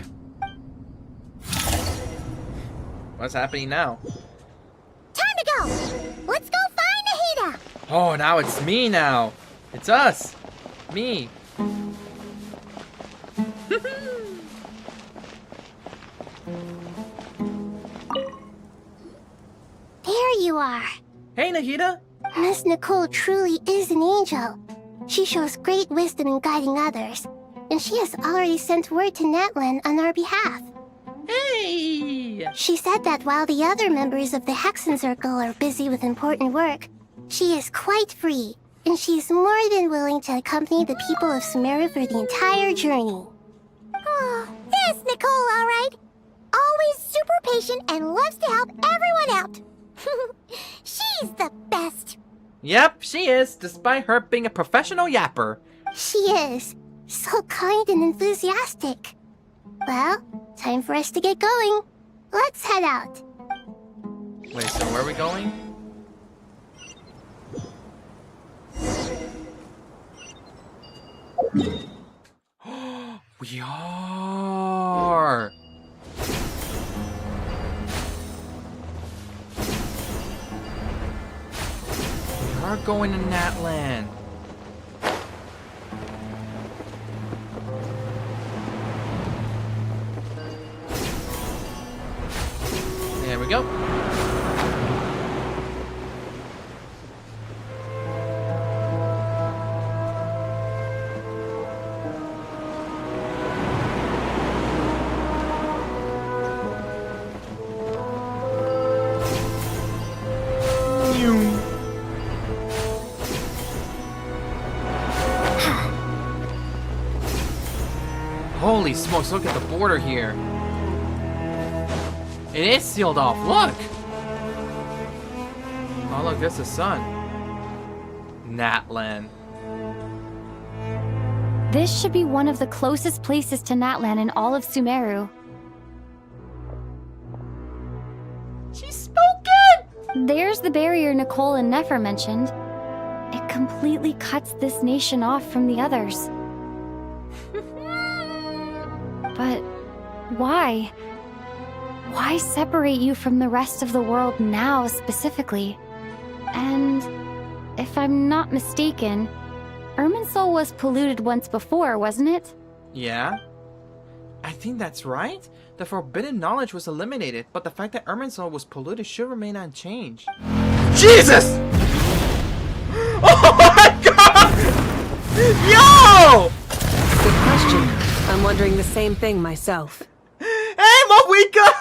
What's happening now? Time to go! Let's go find Nahida! Oh, now it's me now. It's us. Me. There you are. Hey, Nahida. Miss Nicole truly is an angel. She shows great wisdom in guiding others, and she has already sent word to Natlan on our behalf. Hey! She said that while the other members of the Hexen Circle are busy with important work, she is quite free, and she's more than willing to accompany the people of Sumeru for the entire journey. Oh, there's Nicole, all right. Always super patient and loves to help everyone out. She's the best. Yep, she is, despite her being a professional yapper. She is. So kind and enthusiastic. Well, time for us to get going. Let's head out. Wait, so where are we going? We are! We are going to Natland. There we go. Holy smokes, look at the border here. It is sealed off, look! Oh look, there's the sun. Natland. This should be one of the closest places to Natland in all of Sumeru. She's spoken! There's the barrier Nicole and Nefer mentioned. It completely cuts this nation off from the others. But why? Why separate you from the rest of the world now, specifically? And if I'm not mistaken, Irminsul was polluted once before, wasn't it? Yeah? I think that's right. The forbidden knowledge was eliminated, but the fact that Irminsul was polluted should remain unchanged. Jesus! Oh my god! Yo! Good question. I'm wondering the same thing myself. Hey, Mawika!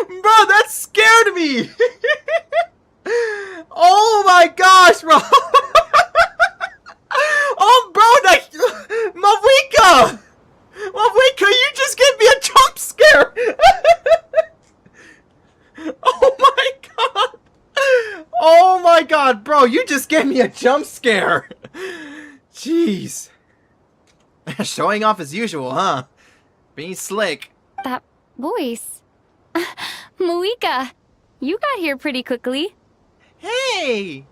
Bro, that scared me! Oh my gosh, bro! Oh, bro, that... Mawika! Mawika, you just gave me a jump scare! Oh my god! Oh my god, bro, you just gave me a jump scare! Jeez. Showing off as usual, huh? Being slick. That voice. Moika, you got here pretty quickly. Hey!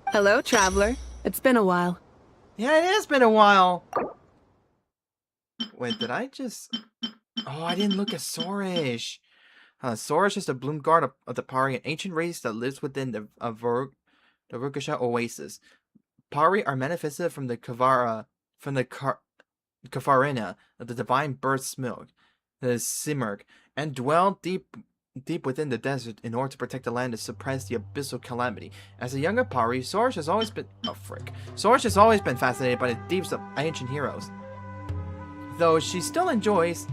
Hello, traveler. It's been a while. Yeah, it has been a while. Wait, did I just... Oh, I didn't look at Sorish. Sorish is the bloom guard of the Pari, an ancient race that lives within the Rukasha Oasis. Pari are manifested from the Kafarina, the divine bird's milk, the Simirk, and dwell deep within the desert in order to protect the land and suppress the abyssal calamity. As a younger Pari, Sorish has always been fascinated by the deeps of ancient heroes. Though she still enjoys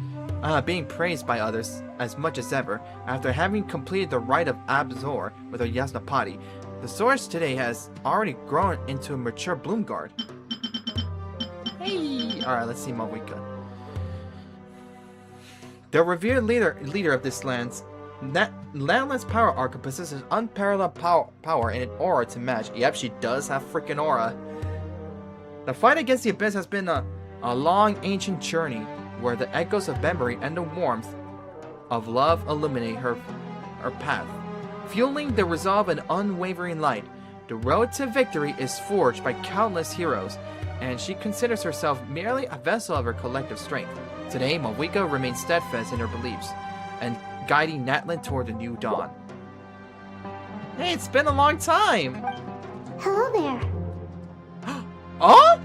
being praised by others as much as ever, after having completed the rite of Abzor with her Yasnapati, the Sorish today has already grown into a mature bloom guard. Hey! Alright, let's see Mawika. The revered leader of this land's power arc possesses unparalleled power and an aura to match. Yep, she does have freaking aura. The fight against the Abyss has been a long ancient journey where the echoes of memory and the warmth of love illuminate her path, fueling the resolve and unwavering light. The road to victory is forged by countless heroes, and she considers herself merely a vessel of her collective strength. Today, Mawika remains steadfast in her beliefs, and guiding Natland toward the new dawn. Hey, it's been a long time! Hello there. Oh?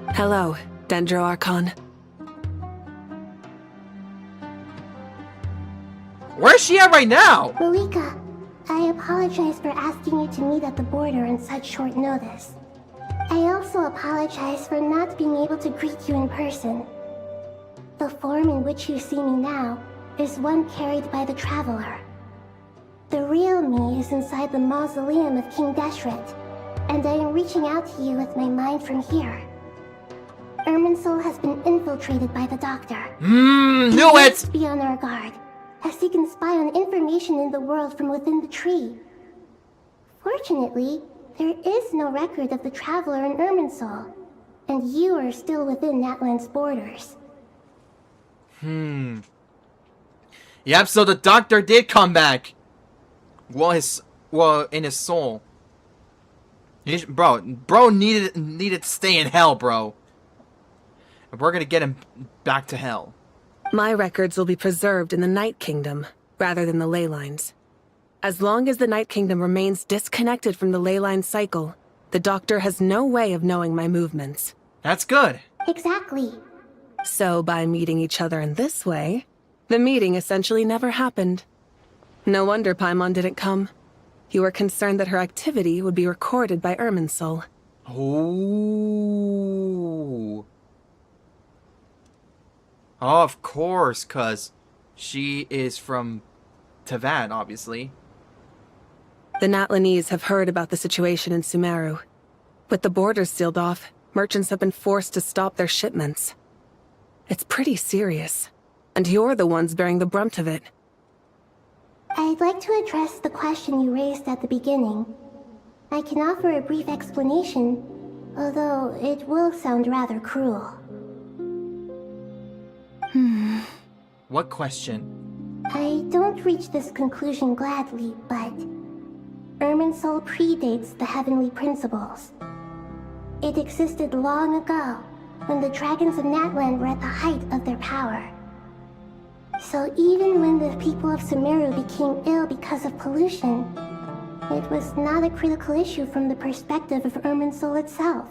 Hello, Dendro Archon. Where's she at right now? Malika, I apologize for asking you to meet at the border on such short notice. I also apologize for not being able to greet you in person. The form in which you see me now is one carried by the Traveler. The real me is inside the mausoleum of King Deshret, and I am reaching out to you with my mind from here. Irminsul has been infiltrated by the Doctor. Knew it! Must be on our guard, as he can spy on information in the world from within the tree. Fortunately, there is no record of the Traveler in Irminsul, and you are still within Natlan's borders. Yep, so the Doctor did come back. Well, in his soul. Bro needed to stay in hell, bro. And we're gonna get him back to hell. My records will be preserved in the Night Kingdom, rather than the ley lines. As long as the Night Kingdom remains disconnected from the ley line cycle, the Doctor has no way of knowing my movements. That's good. Exactly. So by meeting each other in this way, the meeting essentially never happened. No wonder Paimon didn't come. You were concerned that her activity would be recorded by Irminsul. Ooh. Oh, of course, cuz she is from Teyvat, obviously. The Natlanese have heard about the situation in Sumeru. With the borders sealed off, merchants have been forced to stop their shipments. It's pretty serious, and you're the ones bearing the brunt of it. I'd like to address the question you raised at the beginning. I can offer a brief explanation, although it will sound rather cruel. What question? I don't reach this conclusion gladly, but Irminsul predates the heavenly principles. It existed long ago, when the dragons of Natlan were at the height of their power. So even when the people of Sumeru became ill because of pollution, it was not a critical issue from the perspective of Irminsul itself.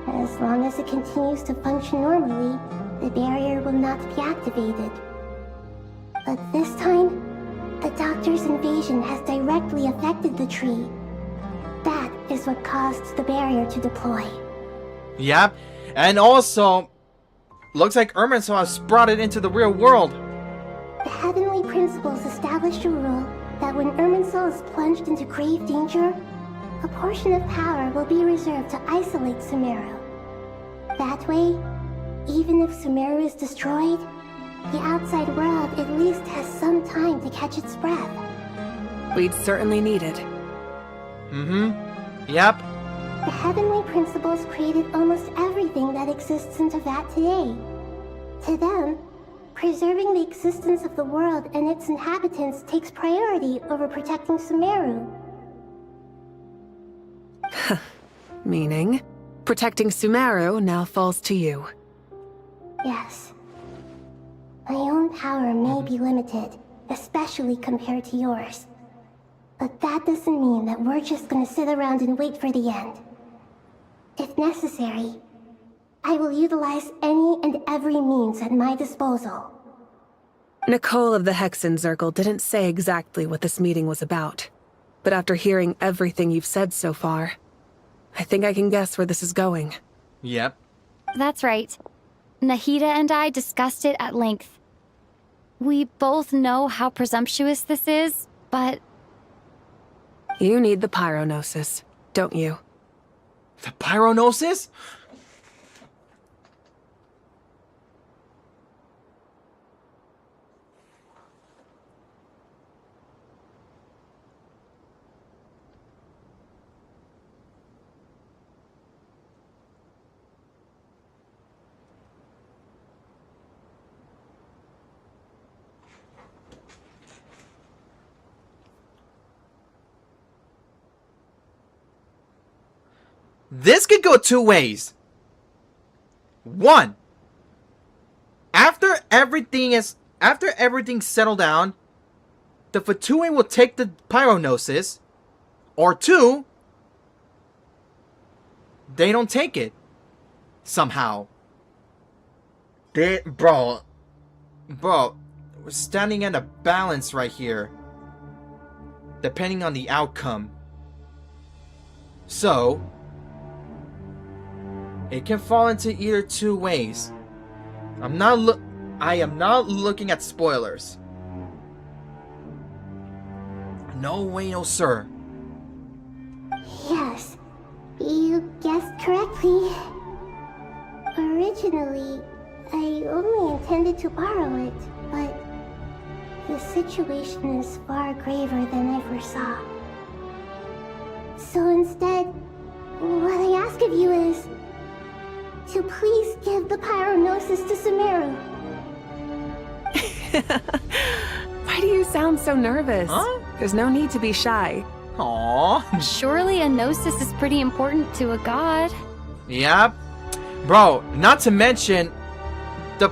As long as it continues to function normally, the barrier will not be activated. But this time, the Doctor's invasion has directly affected the tree. That is what caused the barrier to deploy. Yep, and also, looks like Irminsul has brought it into the real world. The heavenly principles established a rule that when Irminsul is plunged into grave danger, a portion of power will be reserved to isolate Sumeru. That way, even if Sumeru is destroyed, the outside world at least has some time to catch its breath. We'd certainly need it. Yep. The heavenly principles created almost everything that exists in Teyvat today. To them, preserving the existence of the world and its inhabitants takes priority over protecting Sumeru. Meaning, protecting Sumeru now falls to you. Yes. My own power may be limited, especially compared to yours. But that doesn't mean that we're just gonna sit around and wait for the end. If necessary, I will utilize any and every means at my disposal. Nicole of the Hexen Circle didn't say exactly what this meeting was about. But after hearing everything you've said so far, I think I can guess where this is going. Yep. That's right. Nahida and I discussed it at length. We both know how presumptuous this is, but... You need the pyronosis, don't you? The pyronosis? This could go two ways. One, after everything's settled down, the Fatui will take the pyronosis. Or two, they don't take it. Somehow. Bro, we're standing at a balance right here. Depending on the outcome. So, it can fall into either two ways. I am not looking at spoilers. No way, no sir. Yes, you guessed correctly. Originally, I only intended to borrow it, but the situation is far graver than I foresaw. So instead, what I ask of you is to please give the pyronosis to Sumeru. Why do you sound so nervous? Huh? There's no need to be shy. Aww. Surely a gnosis is pretty important to a god. Yep. Bro, not to mention the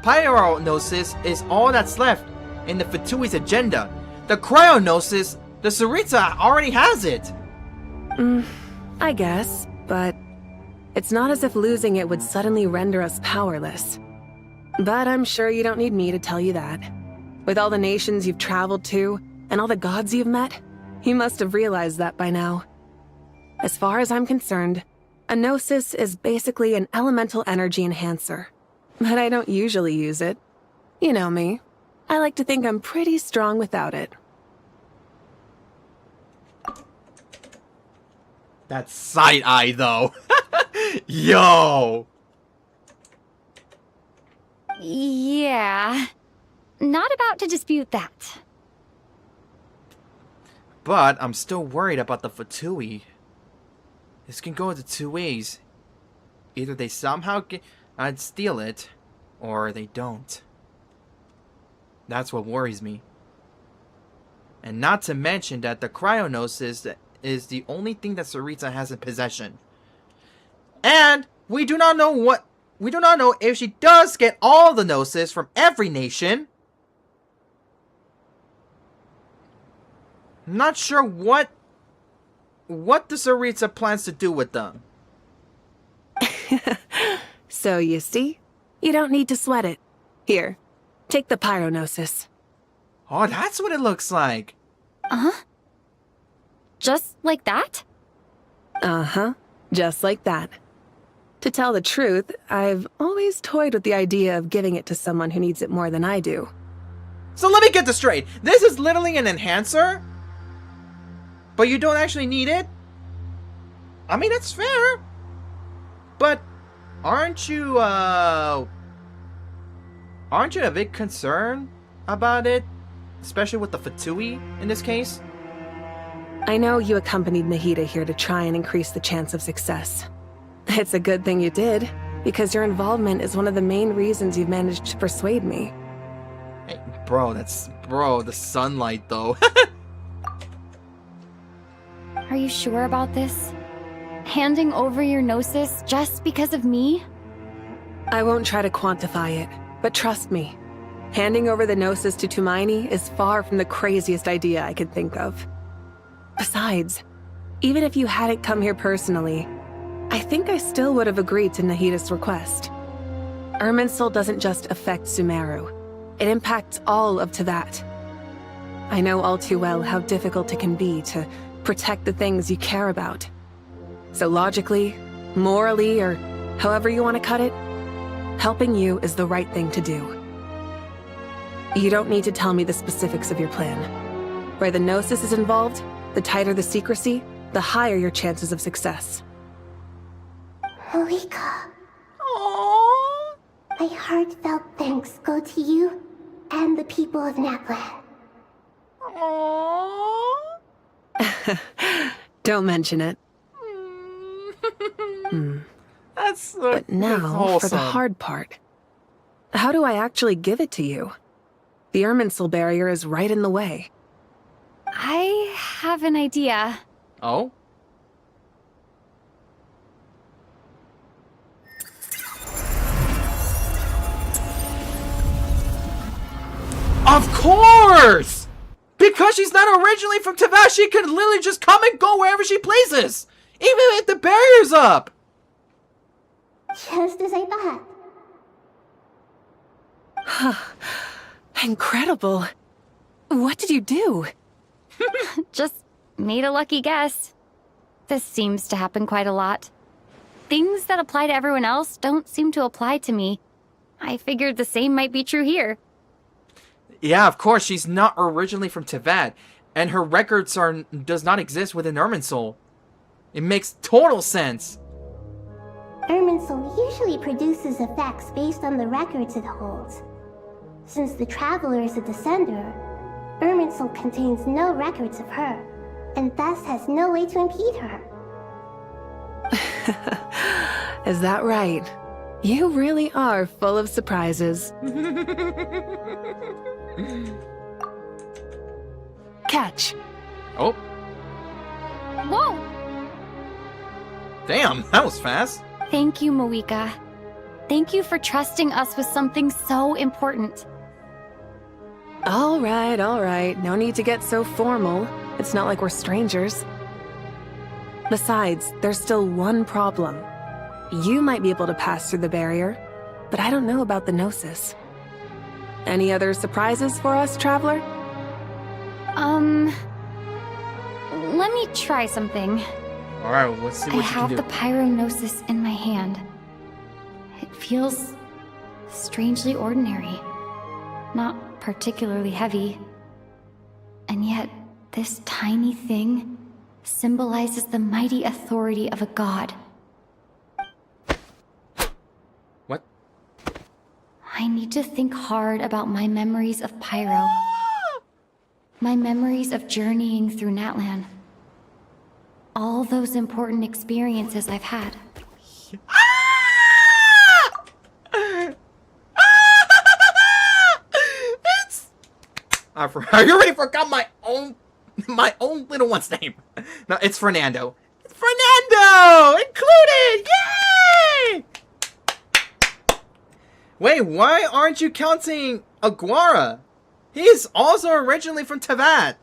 pyronosis is all that's left in the Fatui's agenda. The cryonosis, the Tsaritsa already has it. I guess, but it's not as if losing it would suddenly render us powerless. But I'm sure you don't need me to tell you that. With all the nations you've traveled to, and all the gods you've met, you must have realized that by now. As far as I'm concerned, a gnosis is basically an elemental energy enhancer. But I don't usually use it. You know me. I like to think I'm pretty strong without it. That side eye though. Yo. Yeah. Not about to dispute that. But I'm still worried about the Fatui. This can go into two ways. Either they somehow steal it, or they don't. That's what worries me. And not to mention that the cryonosis is the only thing that Tsaritsa has in possession. And we do not know if she does get all the gnosis from every nation. I'm not sure what the Tsaritsa plans to do with them. So you see? You don't need to sweat it. Here, take the pyronosis. Oh, that's what it looks like. Uh-huh. Just like that? Uh-huh. Just like that. To tell the truth, I've always toyed with the idea of giving it to someone who needs it more than I do. So let me get this straight. This is literally an enhancer? But you don't actually need it? I mean, that's fair. But aren't you a bit concerned about it? Especially with the Fatui in this case? I know you accompanied Nahida here to try and increase the chance of success. It's a good thing you did, because your involvement is one of the main reasons you've managed to persuade me. Hey, the sunlight though. Are you sure about this? Handing over your gnosis just because of me? I won't try to quantify it, but trust me. Handing over the gnosis to Tumaini is far from the craziest idea I could think of. Besides, even if you hadn't come here personally, I think I still would have agreed to Nahida's request. Irminsul doesn't just affect Sumeru. It impacts all of Teyvat. I know all too well how difficult it can be to protect the things you care about. So logically, morally, or however you want to cut it, helping you is the right thing to do. You don't need to tell me the specifics of your plan. Where the gnosis is involved, the tighter the secrecy, the higher your chances of success. Malika. Aww. My heartfelt thanks go to you and the people of Naplan. Don't mention it. But now, for the hard part. How do I actually give it to you? The Irminsul barrier is right in the way. I have an idea. Oh? Of course! Because she's not originally from Teyvat, she could literally just come and go wherever she pleases! Even if the barrier's up! Just as I thought. Incredible. What did you do? Just made a lucky guess. This seems to happen quite a lot. Things that apply to everyone else don't seem to apply to me, I figured the same might be true here. Yeah, of course, she's not originally from Teyvat, and her records does not exist within Irminsul. It makes total sense. Irminsul usually produces effects based on the records it holds. Since the Traveler is a descender, Irminsul contains no records of her, and thus has no way to impede her. Is that right? You really are full of surprises. Catch. Oh. Whoa! Damn, that was fast. Thank you, Moika. Thank you for trusting us with something so important. All right, all right. No need to get so formal. It's not like we're strangers. Besides, there's still one problem. You might be able to pass through the barrier, but I don't know about the Gnosis. Any other surprises for us, Traveler? Let me try something. Alright, let's see what you I have can the do. Pyronosis in my hand. It feels strangely ordinary. Not particularly heavy. And yet, this tiny thing symbolizes the mighty authority of a god. What? I need to think hard about my memories of Pyro. My memories of journeying through Natlan. All those important experiences I've had. I already forgot my own little one's name. No, it's Fernando. It's Fernando! Included! Yay! Wait, why aren't you counting Aguara? He's also originally from Teyvat.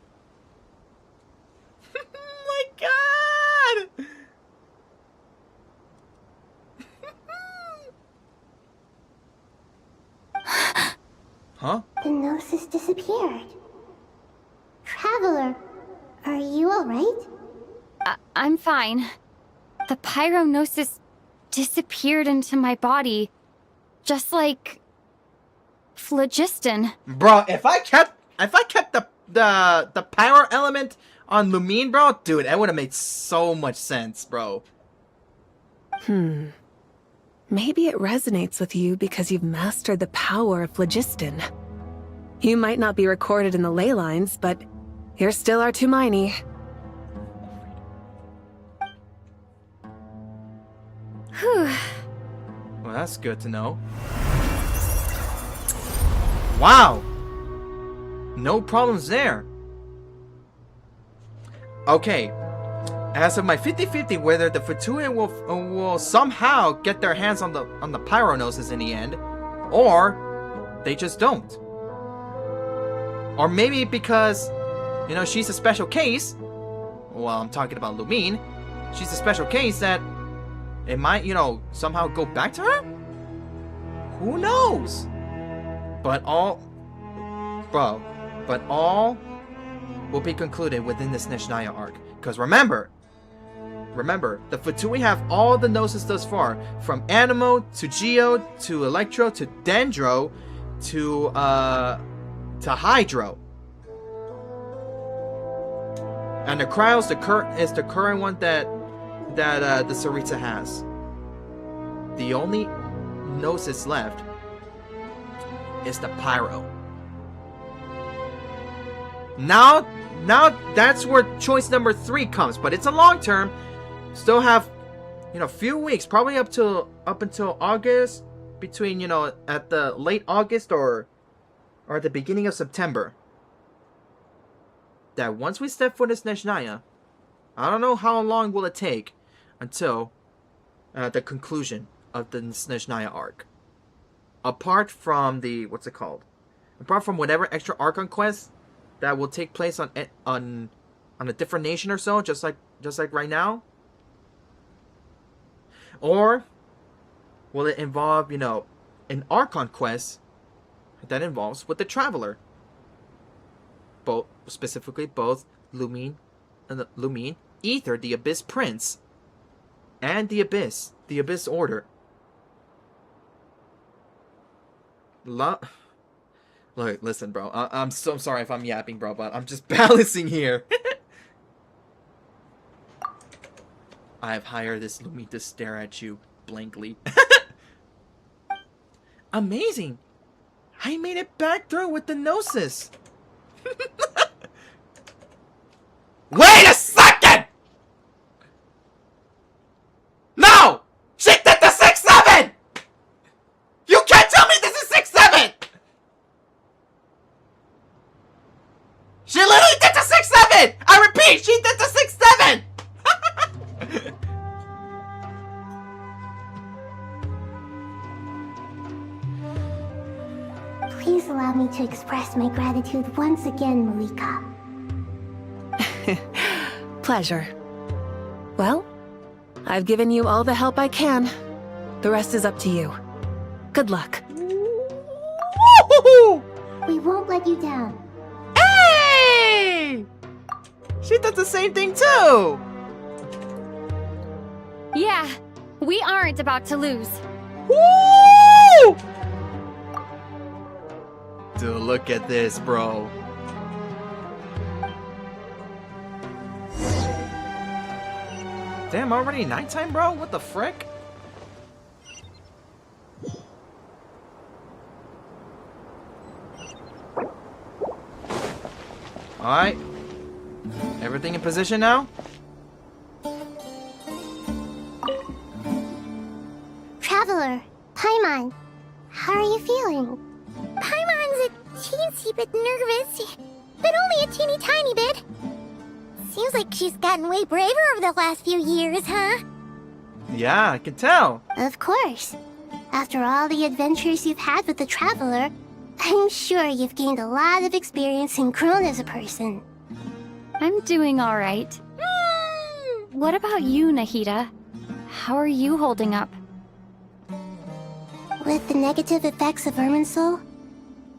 My god! Huh? The Gnosis disappeared. Traveler, are you alright? I'm fine. The Pyronosis disappeared into my body. Just like... phlogiston. Bro, if I kept the power element on Lumine, bro, dude, that would have made so much sense, bro. Maybe it resonates with you because you've mastered the power of phlogiston. You might not be recorded in the ley lines, but you're still our Tumini. Whew. Well, that's good to know. Wow! No problems there. Okay. As of my 50-50 whether the Fatui will somehow get their hands on the Pyronosis in the end, or they just don't. Or maybe because, you know, she's a special case. Well, I'm talking about Lumine. She's a special case that it might, you know, somehow go back to her? Who knows? But all will be concluded within this Neshnaya arc. Because remember, the Fatui have all the Gnosis thus far, from Animo to Geo to Electro to Dendro to Hydro. And the Cryos is the current one that the Sarita has. The only Gnosis left is the Pyro. Now that's where choice number 3 comes, but it's a long term. Still have, you know, a few weeks, probably up until August, between, you know, at the late August or at the beginning of September. That once we step foot in Snezhnaya, I don't know how long will it take until the conclusion of the Snezhnaya arc. Apart from the apart from whatever extra Archon Quest that will take place on a different nation or so, just like right now. Or will it involve, you know, an Archon Quest that involves with the Traveler? Specifically both Lumine, Ether, the Abyss Prince, and the Abyss Order. Look, listen, bro. I'm so sorry if I'm yapping, bro, but I'm just balancing here. I have hired this lumine to stare at you blankly. Amazing! I made it back through with the gnosis. Wait a second! No! She did the 6-7! You can't tell me this is 6-7! She literally did the 6-7! I repeat, she did the 6-7! Please allow me to express my gratitude once again, Malika. Pleasure. Well, I've given you all the help I can. The rest is up to you. Good luck. We won't let you down. Hey! She does the same thing too! Yeah, we aren't about to lose. Woo! Dude, look at this, bro. Damn, already nighttime, bro? What the frick? Alright. Everything in position now? Traveler, Paimon, how are you feeling? Paimon's a teensy bit nervous, but only a teeny tiny bit. Seems like she's gotten way braver over the last few years, huh? Yeah, I can tell. Of course. After all the adventures you've had with the Traveler, I'm sure you've gained a lot of experience and grown as a person. I'm doing all right. What about you, Nahida? How are you holding up? With the negative effects of Irminsul,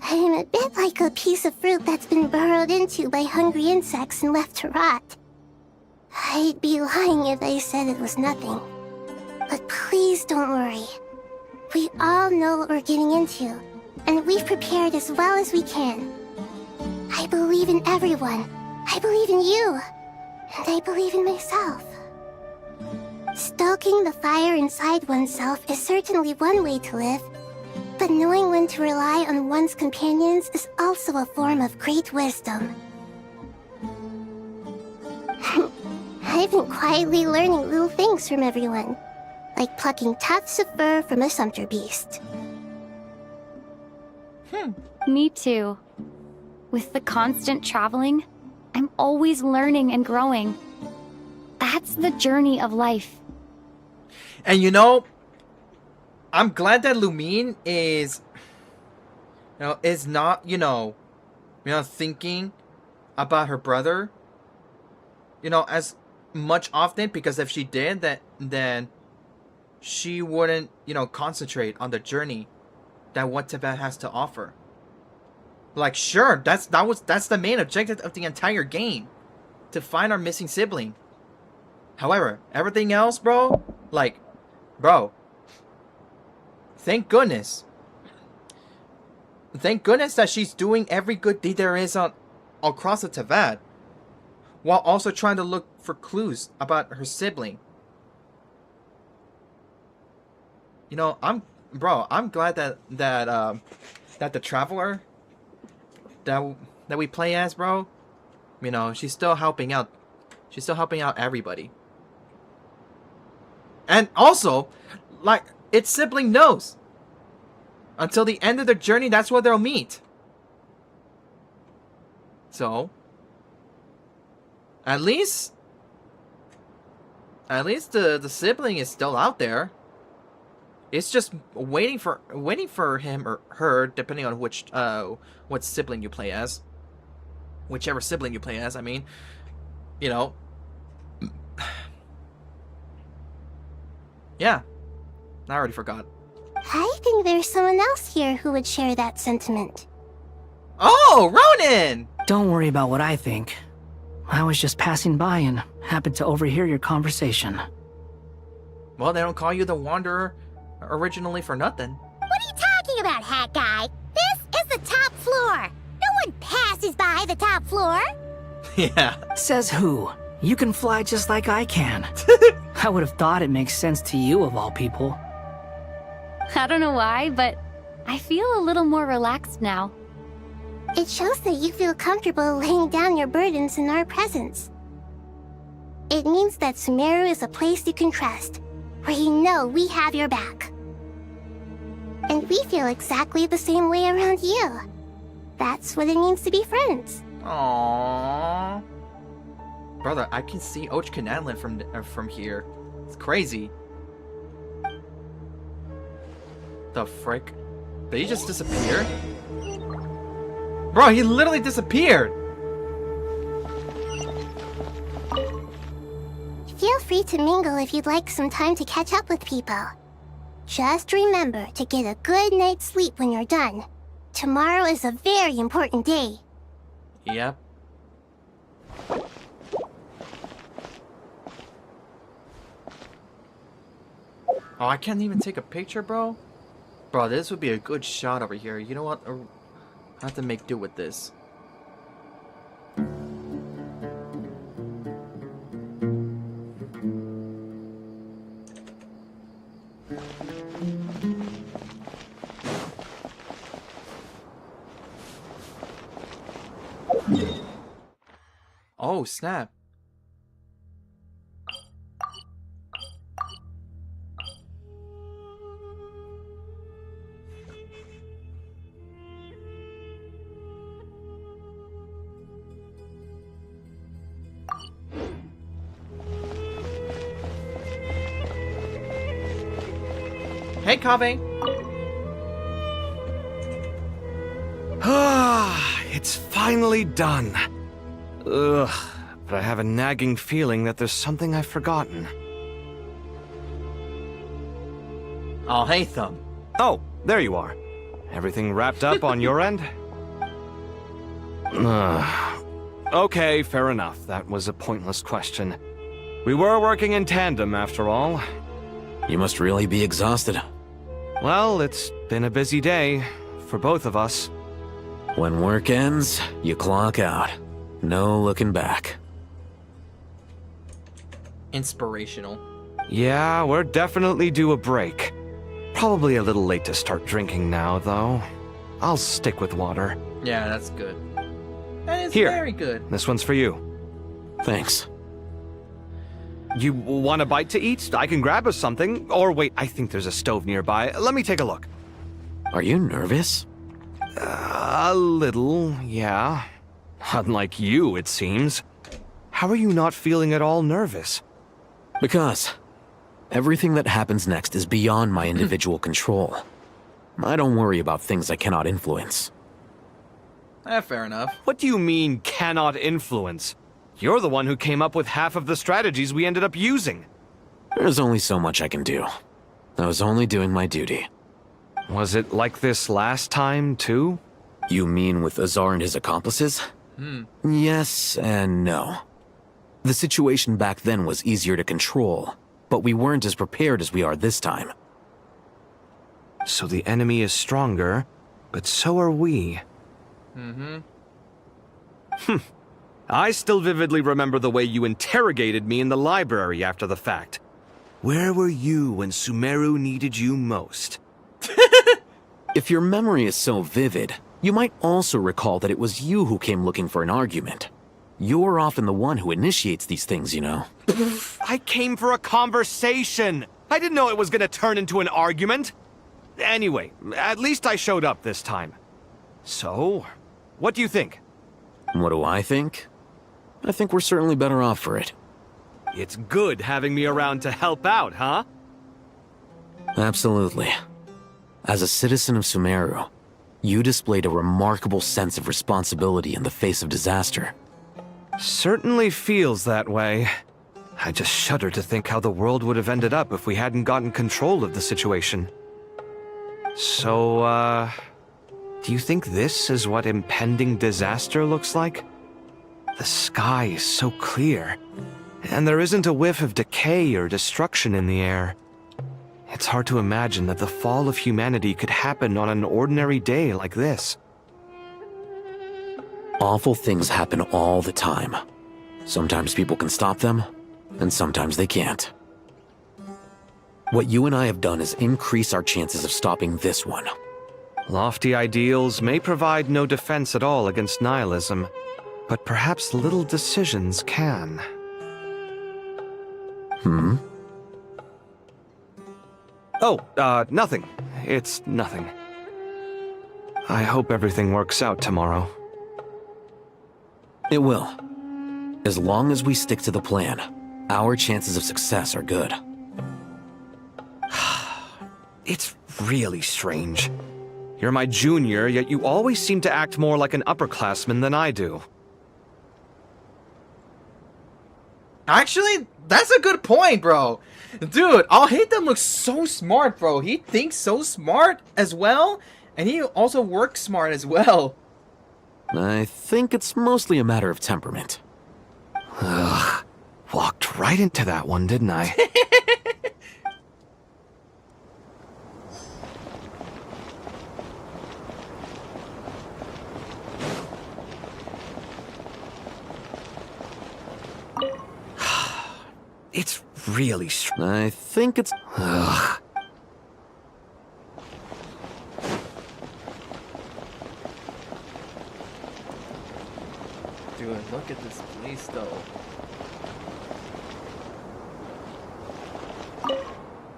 I'm a bit like a piece of fruit that's been burrowed into by hungry insects and left to rot. I'd be lying if I said it was nothing. But please don't worry. We all know what we're getting into, and we've prepared as well as we can. I believe in everyone. I believe in you. And I believe in myself. Stoking the fire inside oneself is certainly one way to live, but knowing when to rely on one's companions is also a form of great wisdom. I've been quietly learning little things from everyone, like plucking tufts of fur from a sumpter beast. Me too. With the constant traveling, I'm always learning and growing. That's the journey of life. And you know, I'm glad that Lumine is, is not, thinking about her brother, as much often, because if she did, then she wouldn't, concentrate on the journey that what Tibet has to offer. Like, sure, that's the main objective of the entire game, to find our missing sibling. However, everything else, bro, thank goodness. Thank goodness that she's doing every good deed there is across the Tibet, while also trying to look for clues about her sibling. I'm glad that the Traveler that we play as, bro, she's still helping out. She's still helping out everybody. And also, its sibling knows. Until the end of their journey, that's where they'll meet. So, at least the sibling is still out there. It's just waiting for him or her, depending on what sibling you play as. Whichever sibling you play as, I mean. Yeah. I already forgot. I think there's someone else here who would share that sentiment. Oh, Ronan! Don't worry about what I think. I was just passing by and happened to overhear your conversation. Well, they don't call you the Wanderer originally for nothing. What are you talking about, hat guy? passes by the top floor? Yeah. Says who? You can fly just like I can. I would have thought it makes sense to you of all people. I don't know why, but I feel a little more relaxed now. It shows that you feel comfortable laying down your burdens in our presence. It means that Sumeru is a place you can trust, where you know we have your back. And we feel exactly the same way around you. That's what it means to be friends. Aww. Brother, I can see Ochkanadlin from here. It's crazy. The frick? Did he just disappear? Bro, he literally disappeared! Feel free to mingle if you'd like some time to catch up with people. Just remember to get a good night's sleep when you're done. Tomorrow is a very important day. Yep. Oh, I can't even take a picture, bro? Bro, this would be a good shot over here. You know what? I have to make do with this. Oh, snap. Hey, Kaveh. It's finally done. Ugh, but I have a nagging feeling that there's something I've forgotten. Oh, hey, Thumb. Oh, there you are. Everything wrapped up on your end? Okay, fair enough. That was a pointless question. We were working in tandem, after all. You must really be exhausted. Well, it's been a busy day for both of us. When work ends, you clock out. No looking back. Inspirational. Yeah, we're definitely due a break. Probably a little late to start drinking now, though. I'll stick with water. Yeah, that's good. That is Here, very good. This one's for you. Thanks. You want a bite to eat? I can grab us something. Or wait, I think there's a stove nearby. Let me take a look. Are you nervous? A little, yeah. Unlike you, it seems. How are you not feeling at all nervous? Because everything that happens next is beyond my individual control. I don't worry about things I cannot influence. Fair enough. What do you mean, cannot influence? You're the one who came up with half of the strategies we ended up using. There's only so much I can do. I was only doing my duty. Was it like this last time, too? You mean with Azar and his accomplices? Yes and no. The situation back then was easier to control, but we weren't as prepared as we are this time. So the enemy is stronger, but so are we. I still vividly remember the way you interrogated me in the library after the fact. Where were you when Sumeru needed you most? If your memory is so vivid, you might also recall that it was you who came looking for an argument. You're often the one who initiates these things, you know. I came for a conversation! I didn't know it was gonna turn into an argument! Anyway, at least I showed up this time. So, what do you think? What do I think? I think we're certainly better off for it. It's good having me around to help out, huh? Absolutely. As a citizen of Sumeru, you displayed a remarkable sense of responsibility in the face of disaster. Certainly feels that way. I just shudder to think how the world would have ended up if we hadn't gotten control of the situation. So, do you think this is what impending disaster looks like? The sky is so clear, and there isn't a whiff of decay or destruction in the air. It's hard to imagine that the fall of humanity could happen on an ordinary day like this. Awful things happen all the time. Sometimes people can stop them, and sometimes they can't. What you and I have done is increase our chances of stopping this one. Lofty ideals may provide no defense at all against nihilism, but perhaps little decisions can. Hmm? Oh, nothing. It's nothing. I hope everything works out tomorrow. It will. As long as we stick to the plan, our chances of success are good. It's really strange. You're my junior, yet you always seem to act more like an upperclassman than I do. Actually, that's a good point, bro. Dude, I'll hate them looks so smart, bro. He thinks so smart as well, and he also works smart as well. I think it's mostly a matter of temperament. Ugh. Walked right into that one, didn't I? It's really I think it's... Ugh. Dude, look at this place, though.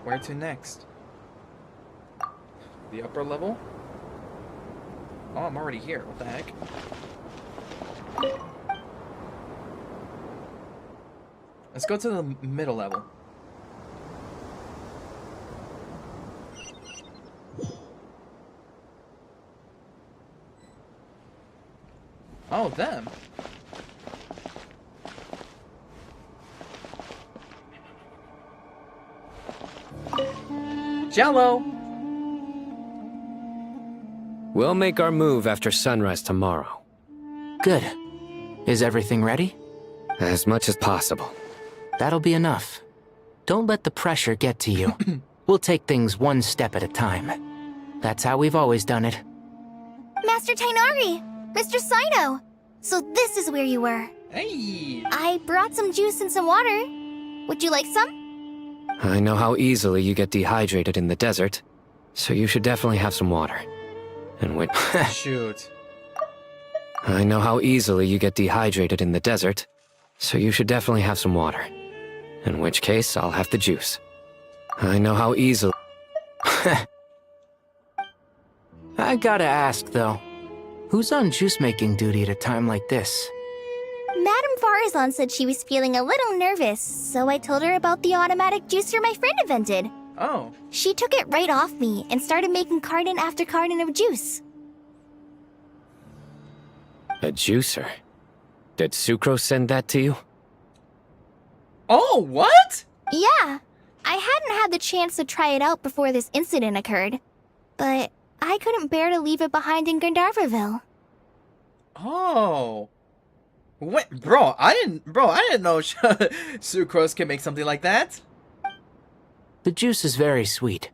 Where to next? The upper level? Oh, I'm already here. What the heck? Let's go to the middle level. Oh, them. Jello! We'll make our move after sunrise tomorrow. Good. Is everything ready? As much as possible. That'll be enough. Don't let the pressure get to you. We'll take things one step at a time. That's how we've always done it. Master Tainari! Mr. Saito! So this is where you were. Hey! I brought some juice and some water. Would you like some? I know how easily you get dehydrated in the desert, so you should definitely have some water. And wait. Shoot. I know how easily you get dehydrated in the desert, so you should definitely have some water. In which case, I'll have the juice. I know how easily... I gotta ask, though. Who's on juice-making duty at a time like this? Madame Farazan said she was feeling a little nervous, so I told her about the automatic juicer my friend invented. Oh. She took it right off me and started making carton after carton of juice. A juicer? Did Sucrose send that to you? Oh, what? Yeah. I hadn't had the chance to try it out before this incident occurred, but I couldn't bear to leave it behind in Gandharvaville. Oh. Wait, bro, I didn't know Sucrose can make something like that. The juice is very sweet.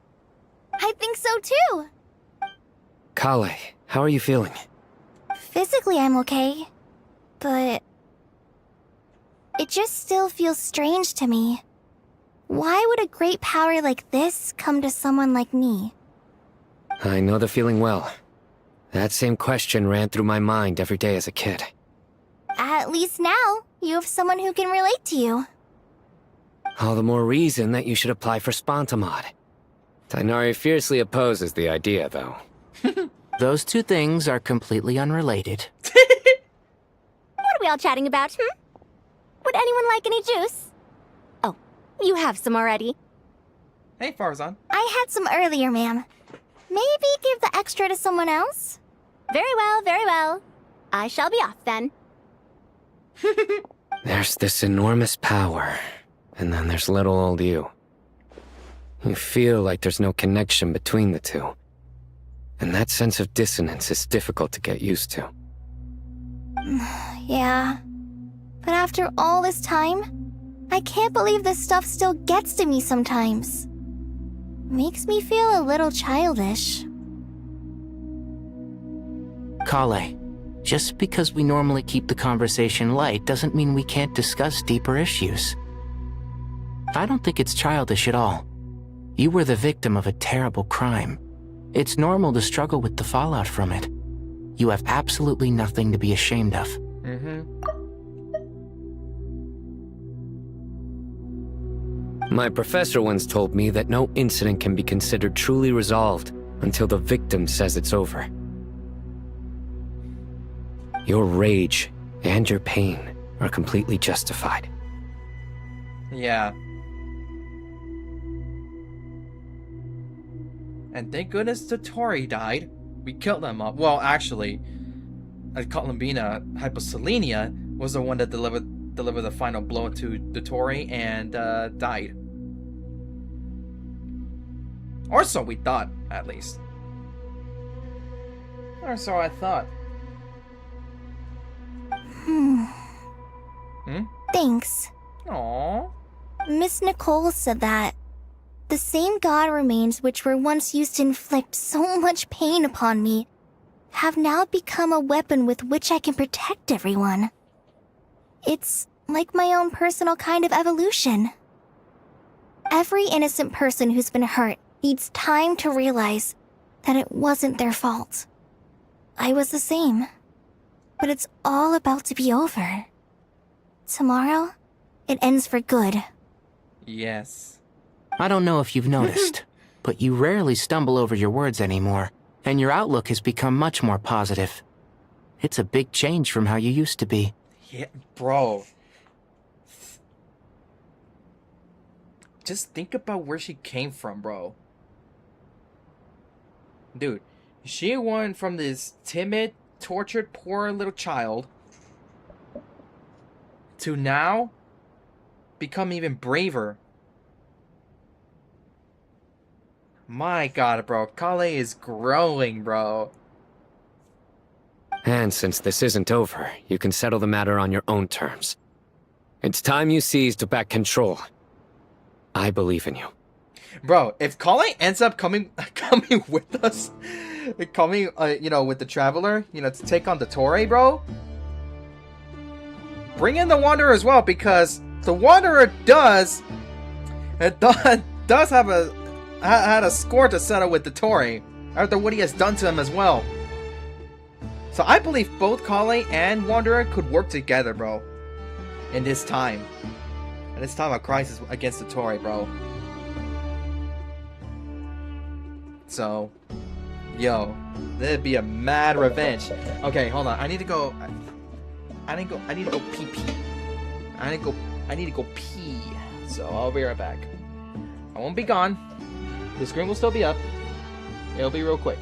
I think so too. Kale, how are you feeling? Physically, I'm okay, but it just still feels strange to me. Why would a great power like this come to someone like me? I know the feeling well. That same question ran through my mind every day as a kid. At least now, you have someone who can relate to you. All the more reason that you should apply for Spontamod. Tainari fiercely opposes the idea, though. Those two things are completely unrelated. What are we all chatting about, Would anyone like any juice? Oh, you have some already. Hey, Farzan. I had some earlier, ma'am. Maybe give the extra to someone else? Very well, very well. I shall be off then. There's this enormous power, and then there's little old you. You feel like there's no connection between the two. And that sense of dissonance is difficult to get used to. Yeah. But after all this time, I can't believe this stuff still gets to me sometimes. Makes me feel a little childish. Kale, Just because we normally keep the conversation light doesn't mean we can't discuss deeper issues. I don't think it's childish at all. You were the victim of a terrible crime. It's normal to struggle with the fallout from it. You have absolutely nothing to be ashamed of. My professor once told me that no incident can be considered truly resolved until the victim says it's over. Your rage and your pain are completely justified. Yeah. And thank goodness Dottore died. We killed him up. Well, actually, Columbina Hyposelenia was the one that delivered the final blow to Dottore and died. Or so we thought, at least. Or so I thought. Thanks. Aww. Miss Nicole said that the same god remains which were once used to inflict so much pain upon me have now become a weapon with which I can protect everyone. It's like my own personal kind of evolution. Every innocent person who's been hurt needs time to realize that it wasn't their fault. I was the same. But it's all about to be over. Tomorrow, it ends for good. Yes. I don't know if you've noticed, but you rarely stumble over your words anymore, and your outlook has become much more positive. It's a big change from how you used to be. Yeah, bro. Just think about where she came from, bro. Dude, she went from this timid, tortured, poor little child to now become even braver. My god, bro. Kale is growing, bro. And since this isn't over, you can settle the matter on your own terms. It's time you seized back control. I believe in you. Bro, if Kale ends up coming with us, coming, with the Traveler, to take on the Dottore, bro, bring in the Wanderer as well, because the Wanderer does have had a score to settle with the Dottore after what he has done to him as well. So I believe both Kale and Wanderer could work together, bro, in this time. In this time of crisis against the Dottore, bro. So, yo, that'd be a mad revenge. Okay, hold on. I need to go. I need to go pee pee. I need to go pee. So I'll be right back. I won't be gone. The screen will still be up. It'll be real quick.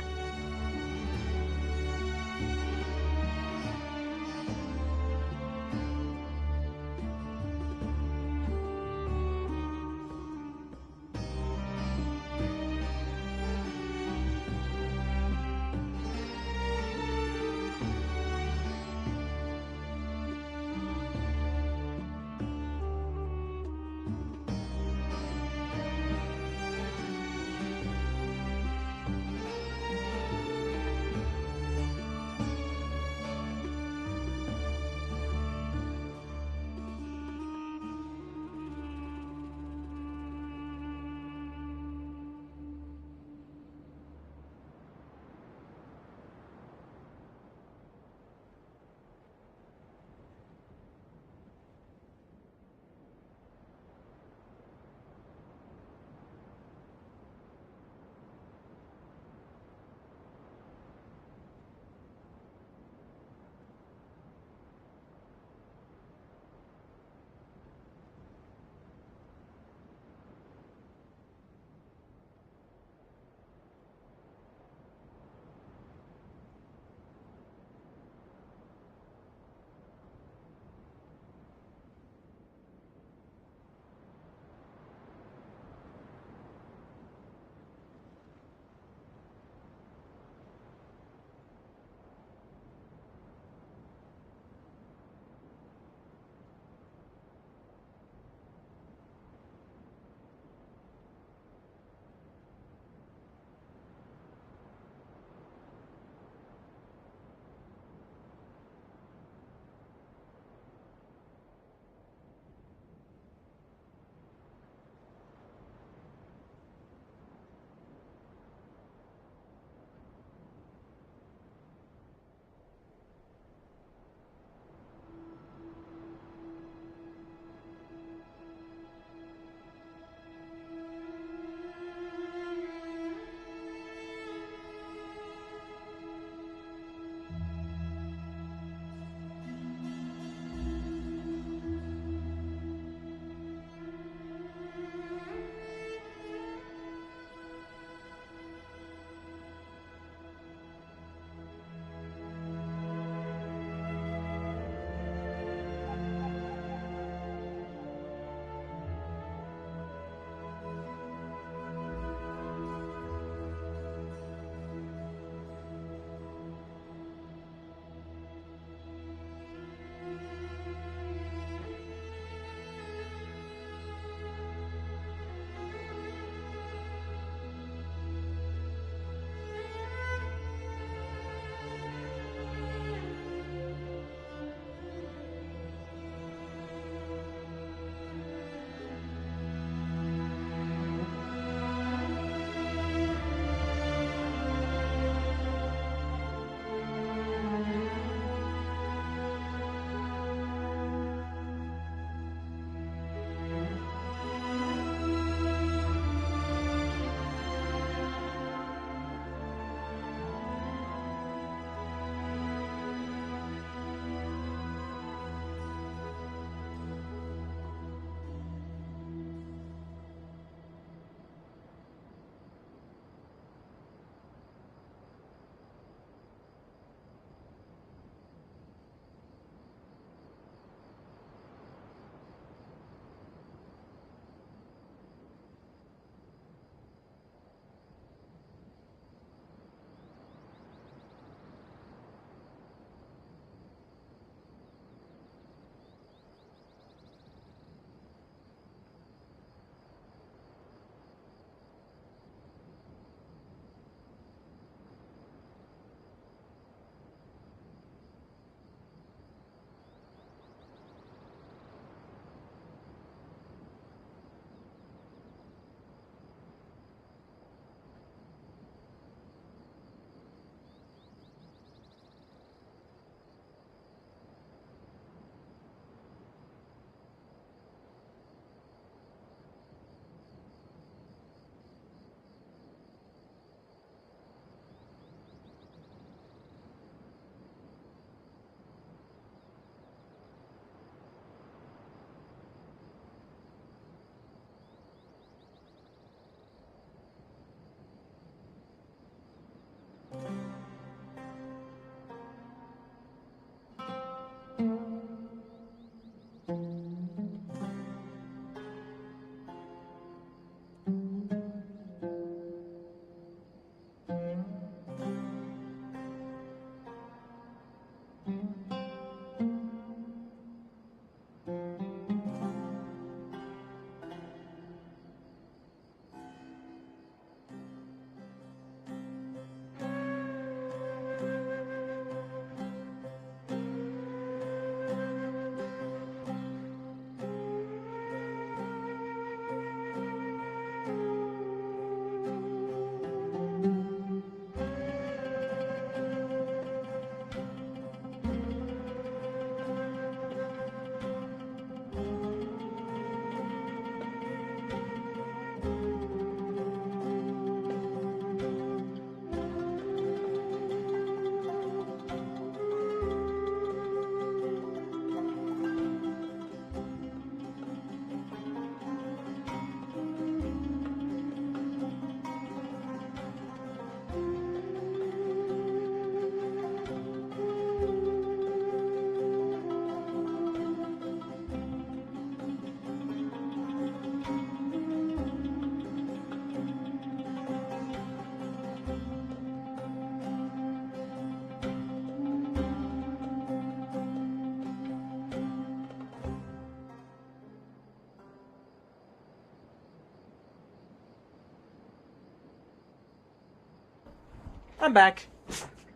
I'm back.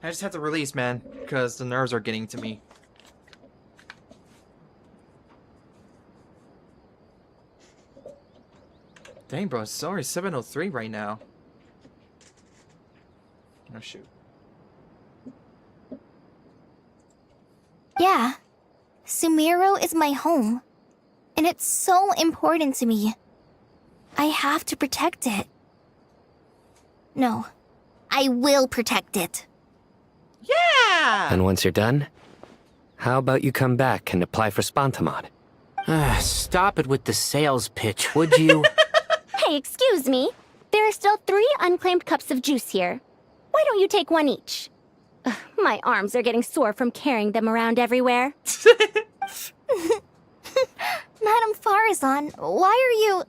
I just had to release, man, because the nerves are getting to me. Dang, bro, it's already 7:03 right now. Oh, shoot. Yeah. Sumeru is my home. And it's so important to me. I have to protect it. No. I will protect it. Yeah! And once you're done, how about you come back and apply for Spontamod? Stop it with the sales pitch, would you? Hey, excuse me. There are still 3 unclaimed cups of juice here. Why don't you take one each? Ugh, my arms are getting sore from carrying them around everywhere. Madame Farazan, why are you...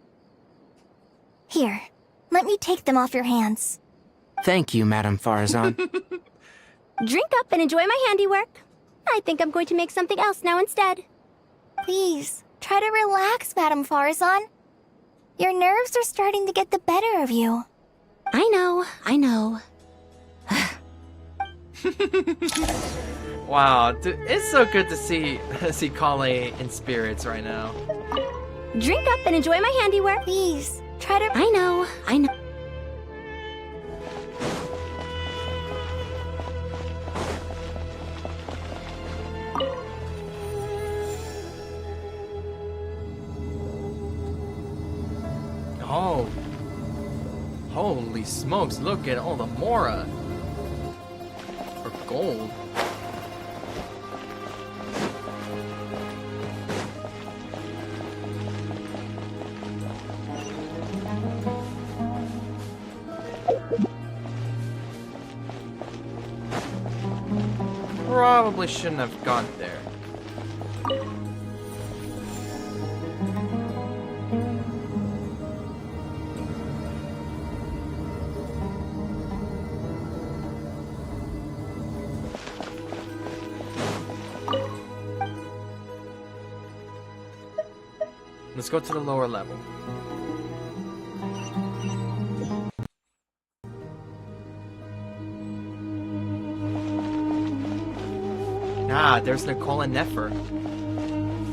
Here, let me take them off your hands. Thank you, Madame Farazan. Drink up and enjoy my handiwork. I think I'm going to make something else now instead. Please, try to relax, Madame Farazan. Your nerves are starting to get the better of you. I know. Wow, dude, it's so good to see Kale in spirits right now. Drink up and enjoy my handiwork. Please, try to... I know. Oh. Holy smokes, look at all the Mora. Or gold. Probably shouldn't have gone there. Let's go to the lower level. Ah, there's Nicole and Nefer.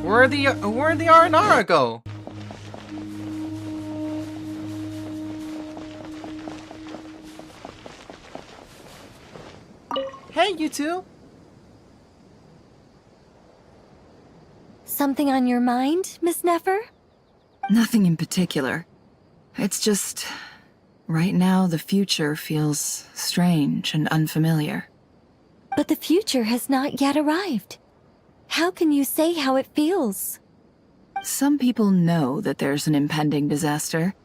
Where'd the Aranara go? Hey, you two. Something on your mind, Miss Nefer? Nothing in particular. It's just... right now, the future feels strange and unfamiliar. But the future has not yet arrived. How can you say how it feels? Some people know that there's an impending disaster.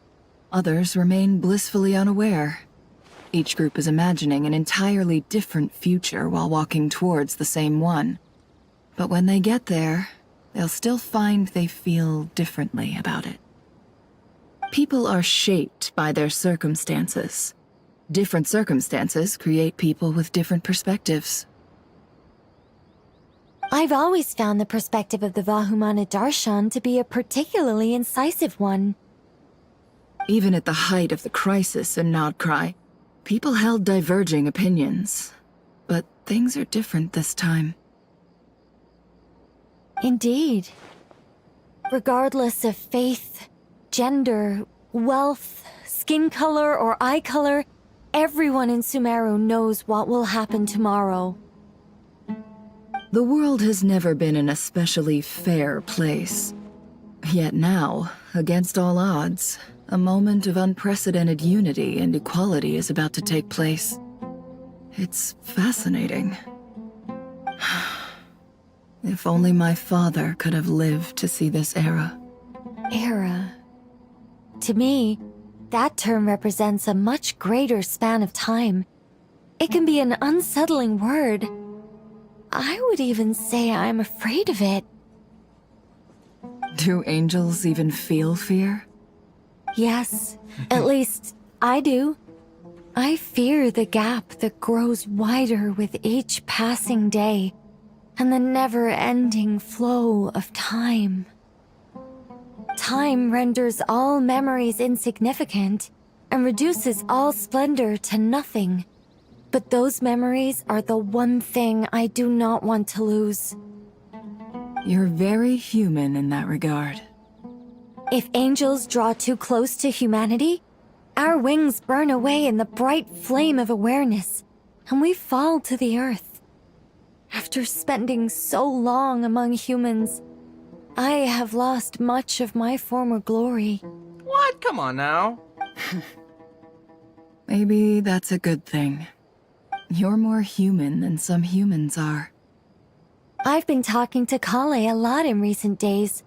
Others remain blissfully unaware. Each group is imagining an entirely different future while walking towards the same one. But when they get there, they'll still find they feel differently about it. People are shaped by their circumstances. Different circumstances create people with different perspectives. I've always found the perspective of the Vahumana Darshan to be a particularly incisive one. Even at the height of the crisis in Nodcry, people held diverging opinions. But things are different this time. Indeed. Regardless of faith, gender, wealth, skin color, or eye color, everyone in Sumeru knows what will happen tomorrow. The world has never been an especially fair place. Yet now, against all odds, a moment of unprecedented unity and equality is about to take place. It's fascinating. If only my father could have lived to see this era. Era. To me, that term represents a much greater span of time. It can be an unsettling word. I would even say I'm afraid of it. Do angels even feel fear? Yes, at least I do. I fear the gap that grows wider with each passing day, and the never-ending flow of time. Time renders all memories insignificant, and reduces all splendor to nothing. But those memories are the one thing I do not want to lose. You're very human in that regard. If angels draw too close to humanity, our wings burn away in the bright flame of awareness, and we fall to the earth. After spending so long among humans, I have lost much of my former glory. What? Come on now. Maybe that's a good thing. You're more human than some humans are. I've been talking to Kale a lot in recent days.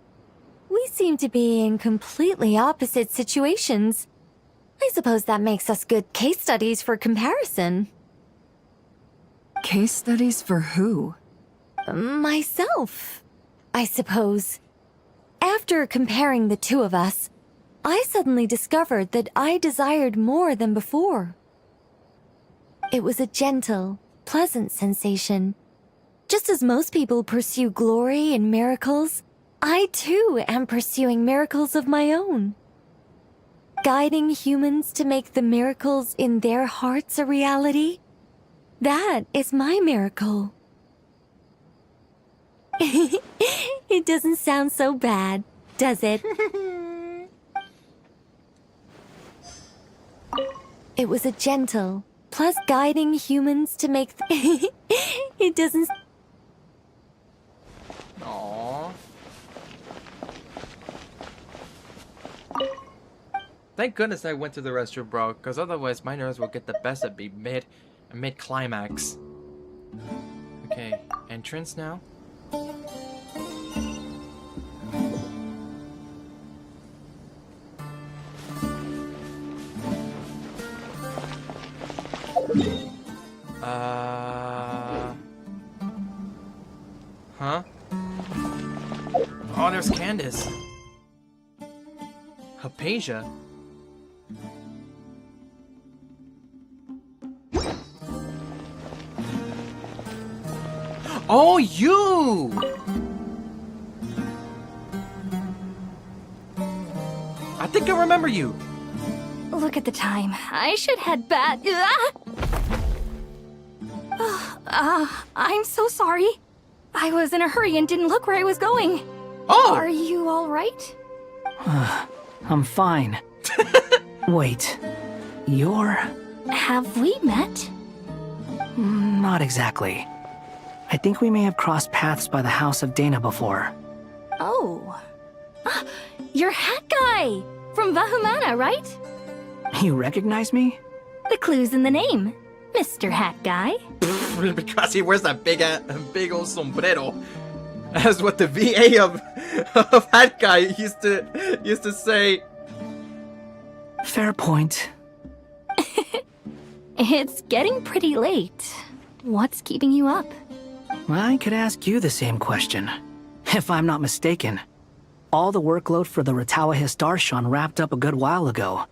We seem to be in completely opposite situations. I suppose that makes us good case studies for comparison. Case studies for who? Myself, I suppose. After comparing the two of us, I suddenly discovered that I desired more than before. It was a gentle, pleasant sensation. Just as most people pursue glory and miracles, I too am pursuing miracles of my own. Guiding humans to make the miracles in their hearts a reality, that is my miracle. It doesn't sound so bad, does it? It was a gentle, plus guiding humans to make it doesn't... Aww. Thank goodness I went to the restroom, bro, because otherwise my nerves will get the best of me mid-climax. Okay, entrance now. Huh? Oh, there's Candace. Hypatia. Oh, you! I think I remember you. Look at the time. I should head back. I'm so sorry. I was in a hurry and didn't look where I was going. Oh! Are you all right? I'm fine. Wait, you're... Have we met? Not exactly. I think we may have crossed paths by the house of Dana before. Oh. You're Hat Guy! From Vahumana, right? You recognize me? The clue's in the name. Mr. Hat Guy. Because he wears that big old sombrero. That's what the VA of Hat Guy used to say. Fair point. It's getting pretty late. What's keeping you up? I could ask you the same question. If I'm not mistaken, all the workload for the Ratawa Histarshon wrapped up a good while ago.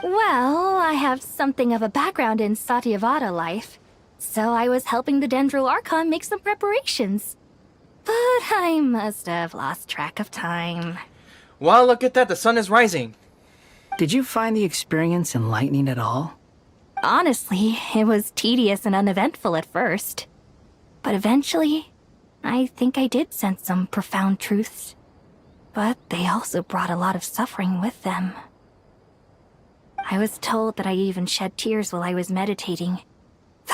Well, I have something of a background in Satyavada life, so I was helping the Dendro Archon make some preparations. But I must have lost track of time. Well, look at that, the sun is rising. Did you find the experience enlightening at all? Honestly, it was tedious and uneventful at first. But eventually, I think I did sense some profound truths. But they also brought a lot of suffering with them. I was told that I even shed tears while I was meditating,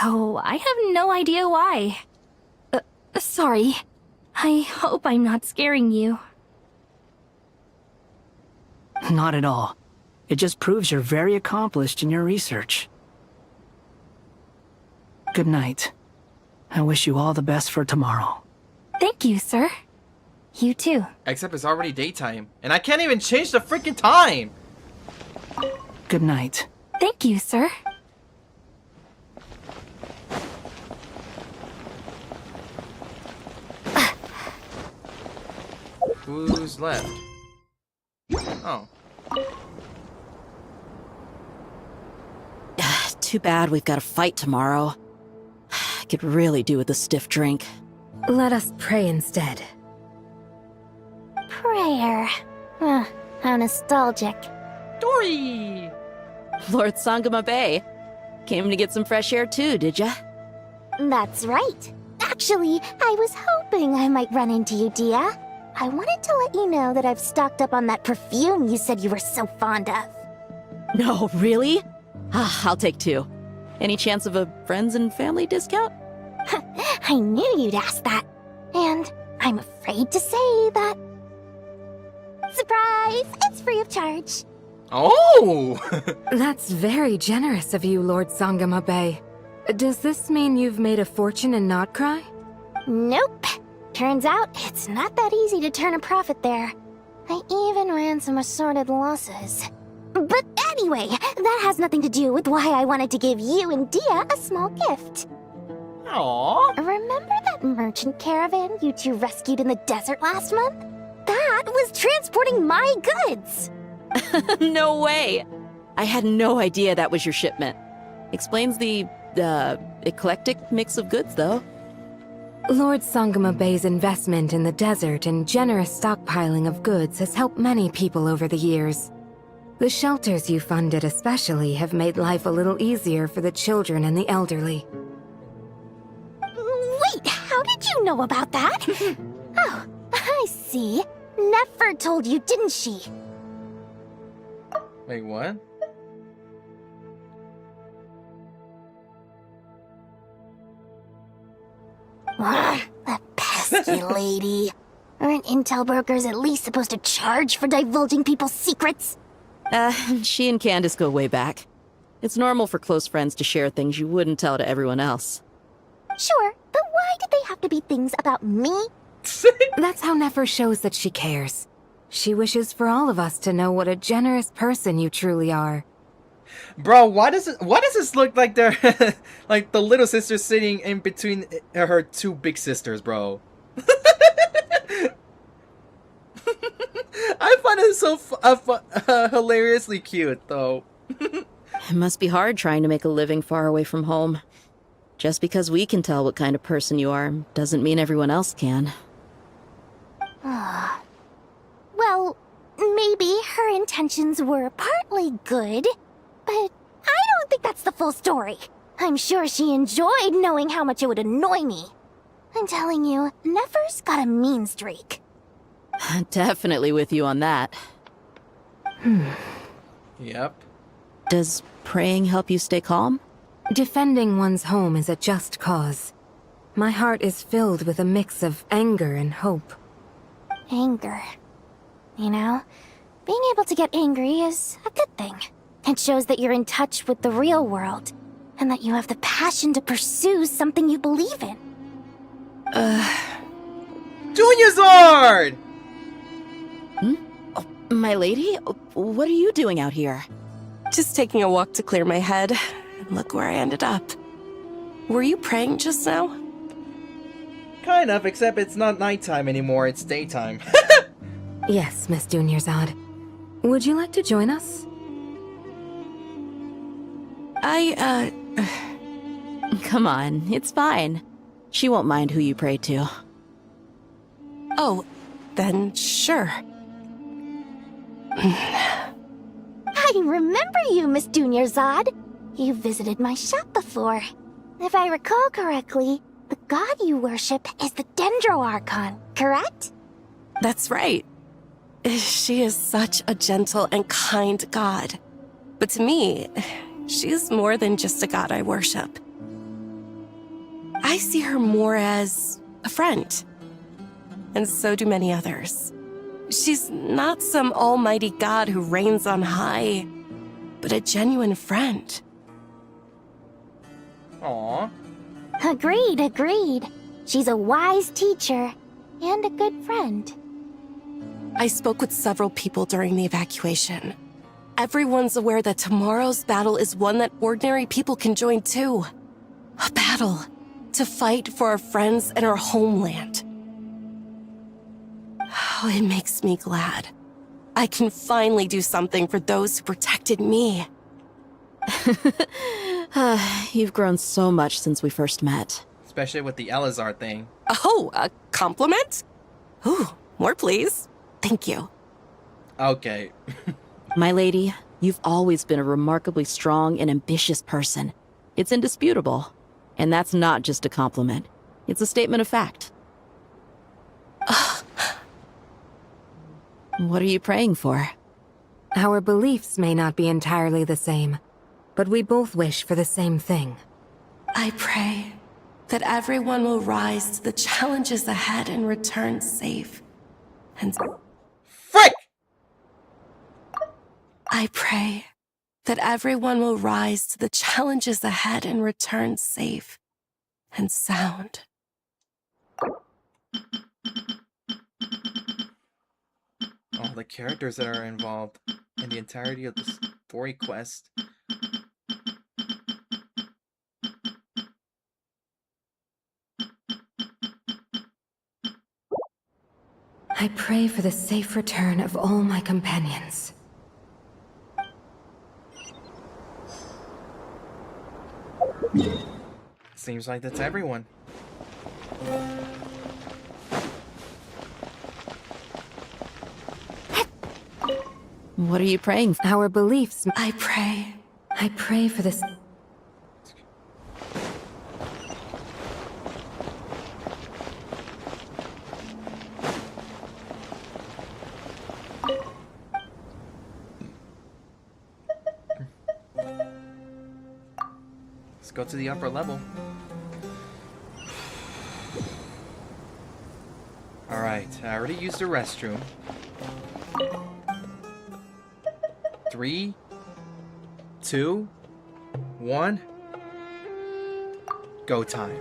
though I have no idea why. Sorry. I hope I'm not scaring you. Not at all. It just proves you're very accomplished in your research. Good night. I wish you all the best for tomorrow. Thank you, sir. You too. Except it's already daytime, and I can't even change the freaking time! Good night. Thank you, sir. Who's left? Oh. Too bad we've got a fight tomorrow. I could really do with a stiff drink. Let us pray instead. Prayer. How nostalgic. Dory! Lord Sangama Bay. Came to get some fresh air too, did ya? That's right. Actually, I was hoping I might run into you, Dia. I wanted to let you know that I've stocked up on that perfume you said you were so fond of. No, really? I'll take 2. Any chance of a friends and family discount? I knew you'd ask that. And I'm afraid to say that... Surprise! It's free of charge. Oh! That's very generous of you, Lord Sangama Bay. Does this mean you've made a fortune in Notcry? Nope. Turns out, it's not that easy to turn a profit there. I even ran some assorted losses. But anyway, that has nothing to do with why I wanted to give you and Dia a small gift. Aww. Remember that merchant caravan you two rescued in the desert last month? That was transporting my goods! No way! I had no idea that was your shipment. Explains the, eclectic mix of goods, though. Lord Sangama Bay's investment in the desert and generous stockpiling of goods has helped many people over the years. The shelters you funded especially have made life a little easier for the children and the elderly. Wait, how did you know about that? Oh, I see. Nefer told you, didn't she? Wait, what? The pesky lady. Aren't intel brokers at least supposed to charge for divulging people's secrets? She and Candace go way back. It's normal for close friends to share things you wouldn't tell to everyone else. Sure, but why did they have to be things about me? That's how Nefer shows that she cares. She wishes for all of us to know what a generous person you truly are. Bro, why does this look like they're like the little sister sitting in between her 2 big sisters, bro? I find it so hilariously cute, though. It must be hard trying to make a living far away from home. Just because we can tell what kind of person you are doesn't mean everyone else can. Well, maybe her intentions were partly good, but I don't think that's the full story. I'm sure she enjoyed knowing how much it would annoy me. I'm telling you, Nefer's got a mean streak. Definitely with you on that. Yep. Does praying help you stay calm? Defending one's home is a just cause. My heart is filled with a mix of anger and hope. Anger. You know, being able to get angry is a good thing. It shows that you're in touch with the real world, and that you have the passion to pursue something you believe in. Junior Zord! Oh, my lady? What are you doing out here? Just taking a walk to clear my head. And look where I ended up. Were you praying just now? Kind of, except it's not nighttime anymore, it's daytime. Yes, Miss Dunyarzad. Would you like to join us? Come on, it's fine. She won't mind who you pray to. Oh, then sure. I remember you, Miss Dunyarzad. You visited my shop before. If I recall correctly, the god you worship is the Dendro Archon, correct? That's right. She is such a gentle and kind god. But to me, she is more than just a god I worship. I see her more as a friend. And so do many others. She's not some almighty god who reigns on high, but a genuine friend. Aww. Agreed. She's a wise teacher and a good friend. I spoke with several people during the evacuation. Everyone's aware that tomorrow's battle is one that ordinary people can join too. A battle to fight for our friends and our homeland. Oh, it makes me glad. I can finally do something for those who protected me. You've grown so much since we first met. Especially with the Elazar thing. Oh, a compliment? Ooh, more please. Thank you. Okay. My lady, you've always been a remarkably strong and ambitious person. It's indisputable. And that's not just a compliment. It's a statement of fact. What are you praying for? Our beliefs may not be entirely the same, but we both wish for the same thing. I pray that everyone will rise to the challenges ahead and return safe. And Frick! I pray that everyone will rise to the challenges ahead and return safe and sound. All the characters that are involved in the entirety of the story quest. I pray for the safe return of all my companions. Seems like that's everyone. What are you praying for? Our beliefs. I pray for this. Let's go to the upper level. Alright, I already used the restroom. 3, 2, 1. Go time.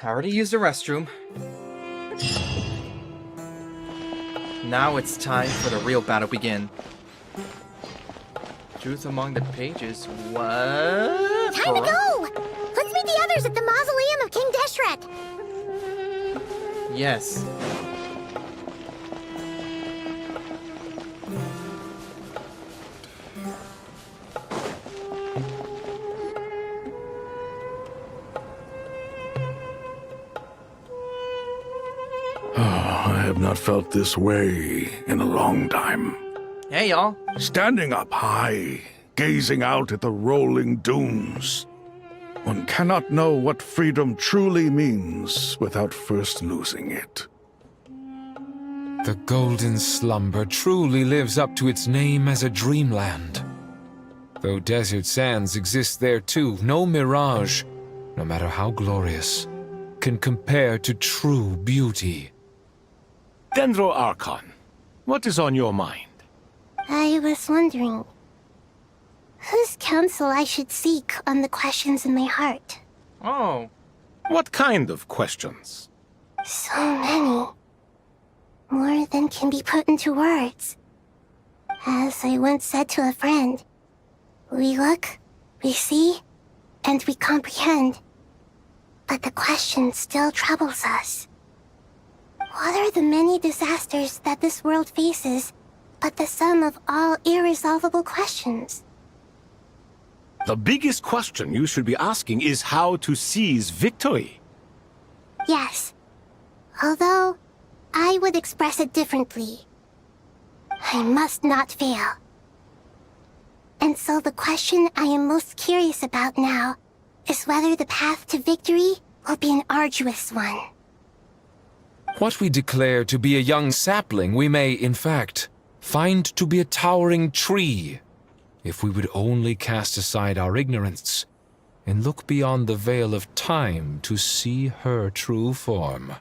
I already used the restroom. Now it's time for the real battle begin. Truth among the pages. What? Time to go! Let's meet the others at the mausoleum of King Deshret. Yes. I have not felt this way in a long time. Hey, y'all. Standing up high, gazing out at the rolling dunes. One cannot know what freedom truly means without first losing it. The golden slumber truly lives up to its name as a dreamland. Though desert sands exist there too, no mirage, no matter how glorious, can compare to true beauty. Dendro Archon, what is on your mind? I was wondering whose counsel I should seek on the questions in my heart. Oh. What kind of questions? So many. More than can be put into words. As I once said to a friend, we look, we see, and we comprehend. But the question still troubles us. What are the many disasters that this world faces but the sum of all irresolvable questions? The biggest question you should be asking is how to seize victory. Yes. Although, I would express it differently. I must not fail. And so the question I am most curious about now is whether the path to victory will be an arduous one. What we declare to be a young sapling, we may, in fact, find to be a towering tree, if we would only cast aside our ignorance and look beyond the veil of time to see her true form.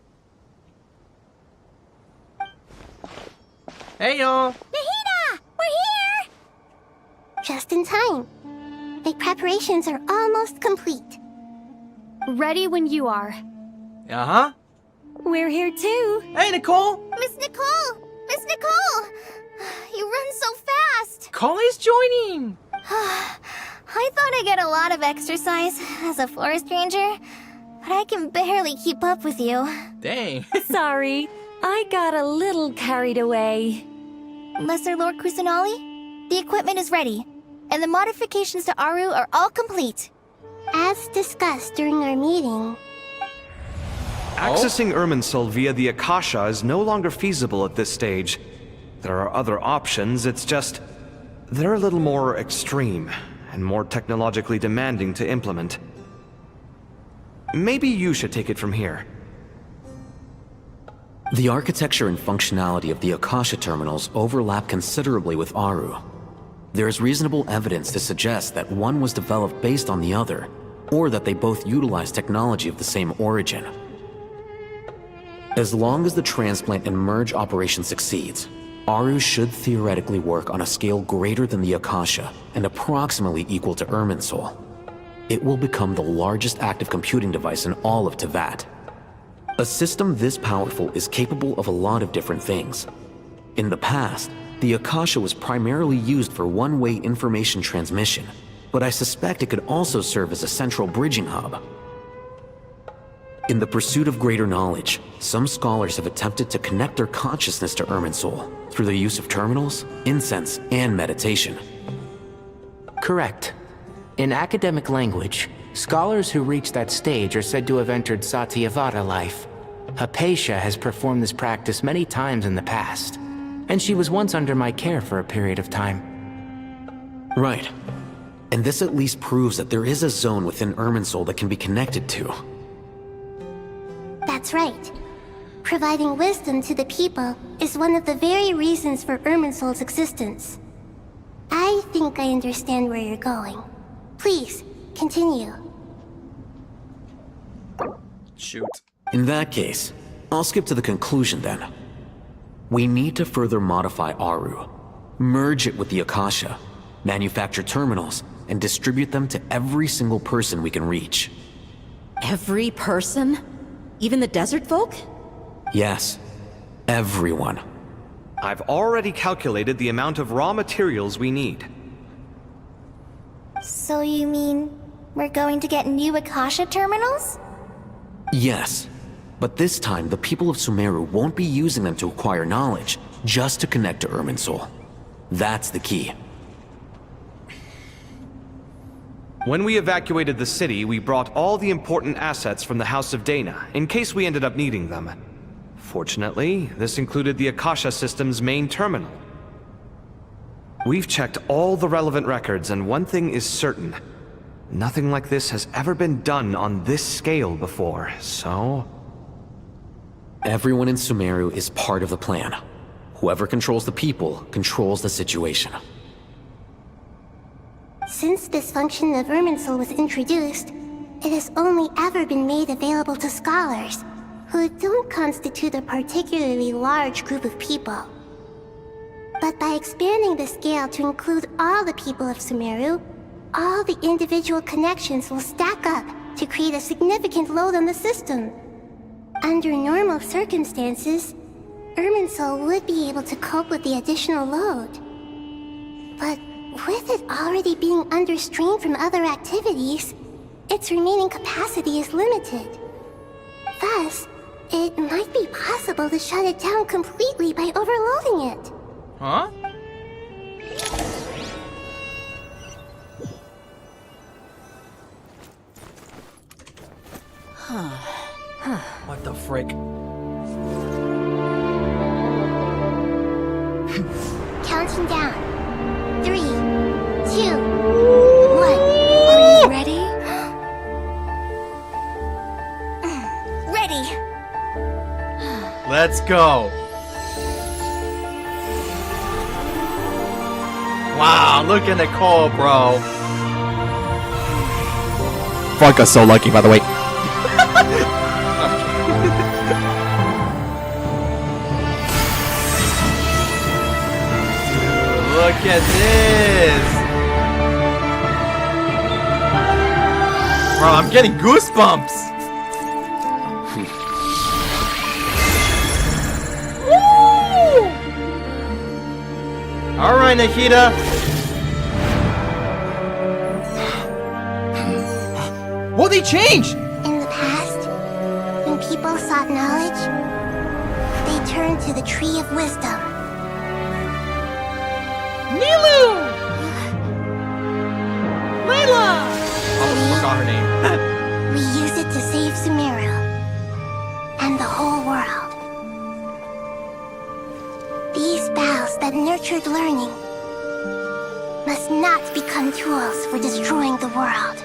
Hey, y'all! Nahida! We're here! Just in time. The preparations are almost complete. Ready when you are. Uh-huh. We're here too. Hey, Nicole! Miss Nicole! Miss Nicole! You run so fast! Collie's joining! I thought I'd get a lot of exercise as a forest ranger, but I can barely keep up with you. Dang. Sorry, I got a little carried away. Lesser Lord Kusanali, the equipment is ready, and the modifications to Aru are all complete. As discussed during our meeting, accessing Irminsul via the Akasha is no longer feasible at this stage. There are other options, it's just they're a little more extreme. and more technologically demanding to implement. Maybe you should take it from here. The architecture and functionality of the Akasha terminals overlap considerably with Aru. There is reasonable evidence to suggest that one was developed based on the other, or that they both utilize technology of the same origin. As long as the transplant and merge operation succeeds, Aru should theoretically work on a scale greater than the Akasha and approximately equal to Irminsul. It will become the largest active computing device in all of Teyvat. A system this powerful is capable of a lot of different things. In the past, the Akasha was primarily used for one-way information transmission, but I suspect it could also serve as a central bridging hub. In the pursuit of greater knowledge, some scholars have attempted to connect their consciousness to Irminsul through the use of terminals, incense, and meditation. Correct. In academic language, scholars who reach that stage are said to have entered Satyavada life. Hypatia has performed this practice many times in the past, and she was once under my care for a period of time. Right. And this at least proves that there is a zone within Irminsul that can be connected to. That's right. Providing wisdom to the people is one of the very reasons for Irminsul's existence. I think I understand where you're going. Please, continue. Shoot. In that case, I'll skip to the conclusion then. We need to further modify Aru, merge it with the Akasha, manufacture terminals, and distribute them to every single person we can reach. Every person? Even the desert folk? Yes, everyone. I've already calculated the amount of raw materials we need. So you mean we're going to get new Akasha terminals? Yes, but this time the people of Sumeru won't be using them to acquire knowledge, just to connect to Irminsul. That's the key. When we evacuated the city, we brought all the important assets from the House of Dana, in case we ended up needing them. Fortunately, this included the Akasha system's main terminal. We've checked all the relevant records, and one thing is certain. Nothing like this has ever been done on this scale before, so... Everyone in Sumeru is part of the plan. Whoever controls the people controls the situation. Since this function of Irminsul was introduced, it has only ever been made available to scholars, who don't constitute a particularly large group of people. But by expanding the scale to include all the people of Sumeru, all the individual connections will stack up to create a significant load on the system. Under normal circumstances, Irminsul would be able to cope with the additional load. But with it already being under strain from other activities, its remaining capacity is limited. Thus, it might be possible to shut it down completely by overloading it. Huh? What the frick? Counting down. 3, 2, 1. Are you ready? Ready! Let's go. Wow, look at Nicole, bro. Fuck us so lucky, by the way. Look at this. Bro, I'm getting goosebumps. Woo! All right, Nikita. What did they change? In the past, when people sought knowledge, they turned to the Tree of Wisdom. Nilu! Layla! Oh, I forgot her name. We use it to save Sumeru and the whole world. These boughs that nurtured learning must not become tools for destroying the world.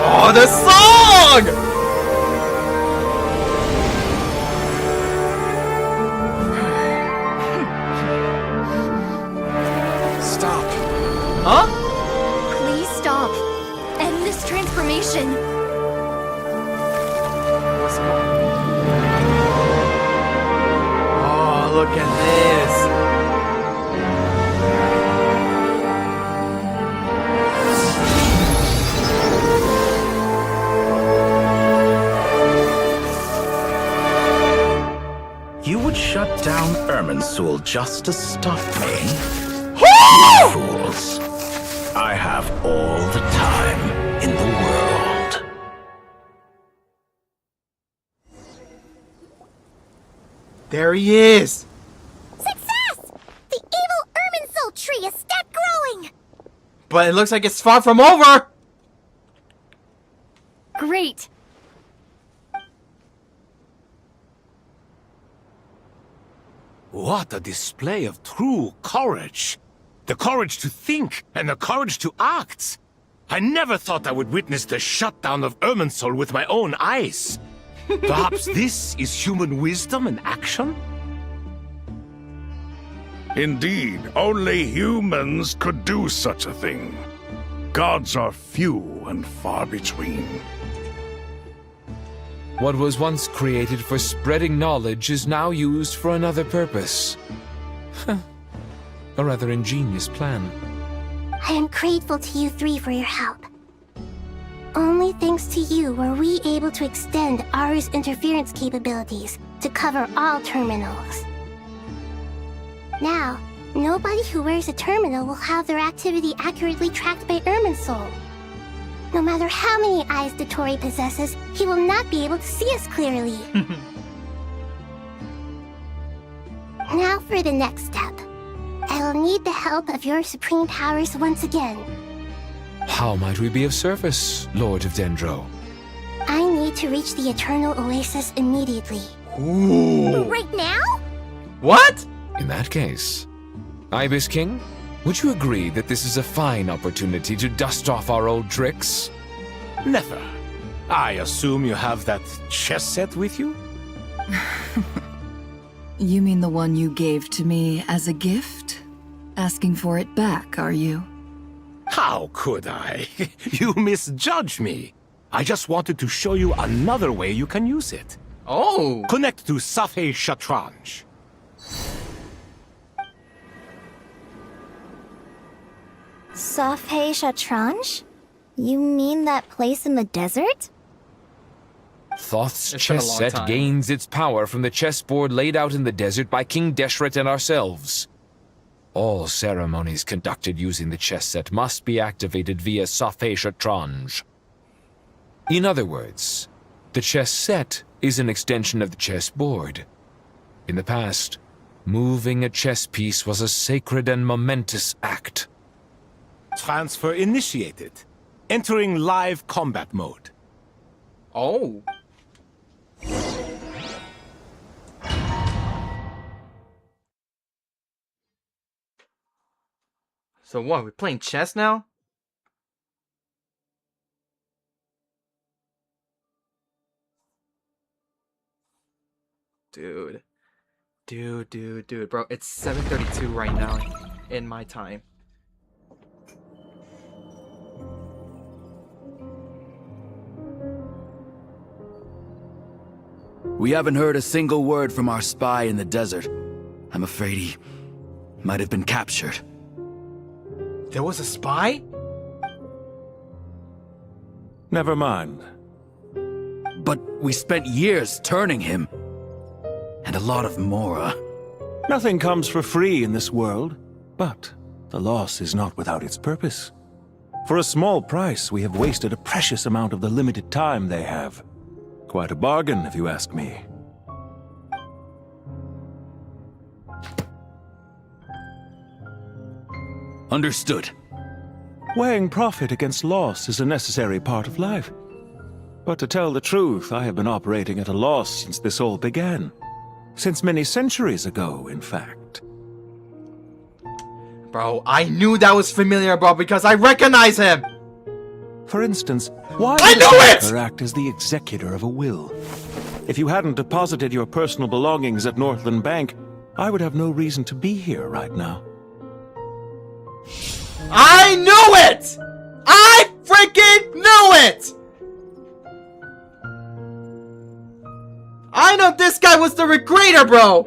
Oh, the song! Stop. Huh? Please stop. End this transformation. Oh, look at this. You would shut down Irminsul just to stop me? You fools. I have all the time in the world. There he is. Success! The evil Irminsul tree has stopped growing! But it looks like it's far from over. Great. What a display of true courage! The courage to think and the courage to act! I never thought I would witness the shutdown of Irminsul with my own eyes. Perhaps this is human wisdom in action? Indeed, only humans could do such a thing. Gods are few and far between. What was once created for spreading knowledge is now used for another purpose. A rather ingenious plan. I am grateful to you three for your help. Only thanks to you were we able to extend Aru's interference capabilities to cover all terminals. Now, nobody who wears a terminal will have their activity accurately tracked by Irminsul. No matter how many eyes Dottore possesses, he will not be able to see us clearly. Now for the next step. I will need the help of your supreme powers once again. How might we be of service, Lord of Dendro? I need to reach the Eternal Oasis immediately. Ooh. Right now? What? In that case, Ibis King, would you agree that this is a fine opportunity to dust off our old tricks? Never. I assume you have that chess set with you? You mean the one you gave to me as a gift? Asking for it back, are you? How could I? You misjudge me. I just wanted to show you another way you can use it. Oh! Connect to Safei Shatranj. Safei Shatranj? You mean that place in the desert? Thoth's It's been a chess long set time. gains its power from the chessboard laid out in the desert by King Deshret and ourselves. All ceremonies conducted using the chess set must be activated via Safei Shatranj. In other words, the chess set is an extension of the chessboard. In the past, moving a chess piece was a sacred and momentous act. Transfer initiated. Entering live combat mode. Oh. So what, we're playing chess now? Dude. Dude, bro, it's 7:32 right now in my time. We haven't heard a single word from our spy in the desert. I'm afraid he might have been captured. There was a spy? Never mind. But we spent years turning him. And a lot of Mora. Nothing comes for free in this world, but the loss is not without its purpose. For a small price, we have wasted a precious amount of the limited time they have. Quite a bargain, if you ask me. Understood. Weighing profit against loss is a necessary part of life. But to tell the truth, I have been operating at a loss since this all began. Since many centuries ago, in fact. Bro, I knew that was familiar, bro, because I recognize him! For instance, why I does knew it! Dottore act as the executor of a will? If you hadn't deposited your personal belongings at Northland Bank, I would have no reason to be here right now. I knew it! I freaking knew it! I know this guy was the recreator, bro!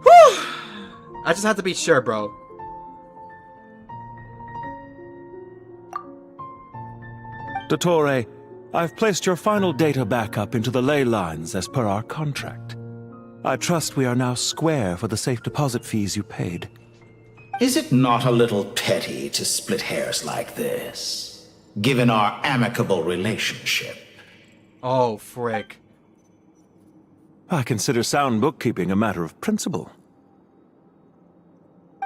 Whew! I just had to be sure, bro. Dottore, I've placed your final data backup into the ley lines as per our contract. I trust we are now square for the safe deposit fees you paid. Is it not a little petty to split hairs like this, given our amicable relationship? Oh, frick. I consider sound bookkeeping a matter of principle.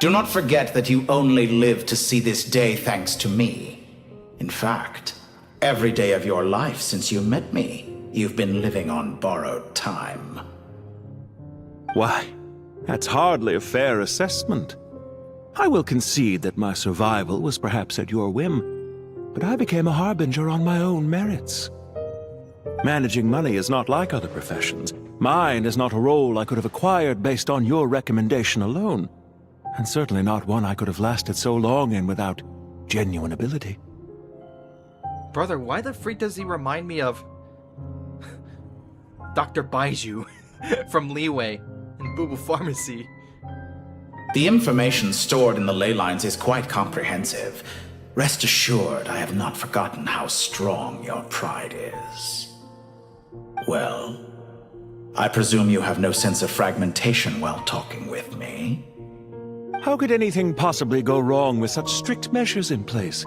Do not forget that you only live to see this day thanks to me. In fact, every day of your life since you met me, you've been living on borrowed time. Why, that's hardly a fair assessment. I will concede that my survival was perhaps at your whim, but I became a harbinger on my own merits. Managing money is not like other professions. Mine is not a role I could have acquired based on your recommendation alone, and certainly not one I could have lasted so long in without genuine ability. Brother, why the freak does he remind me of Dr. Baiju from Leeway in Boo Boo Pharmacy? The information stored in the ley lines is quite comprehensive. Rest assured, I have not forgotten how strong your pride is. Well, I presume you have no sense of fragmentation while talking with me? How could anything possibly go wrong with such strict measures in place?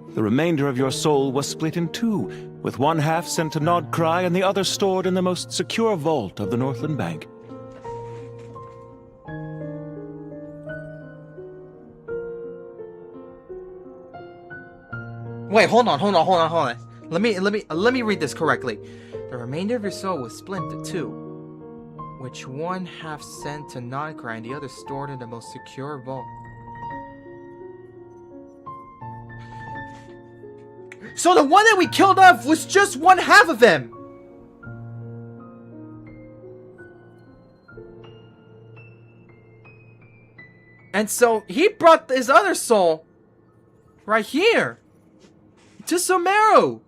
The remainder of your soul was split in two, with one half sent to Nodcry and the other stored in the most secure vault of the Northland Bank. Wait, hold on. Let me read this correctly. The remainder of your soul was split into two, which one half sent to Nodcry and the other stored in the most secure vault. So the one that we killed off was just one half of him! And so he brought his other soul right here to Sumeru!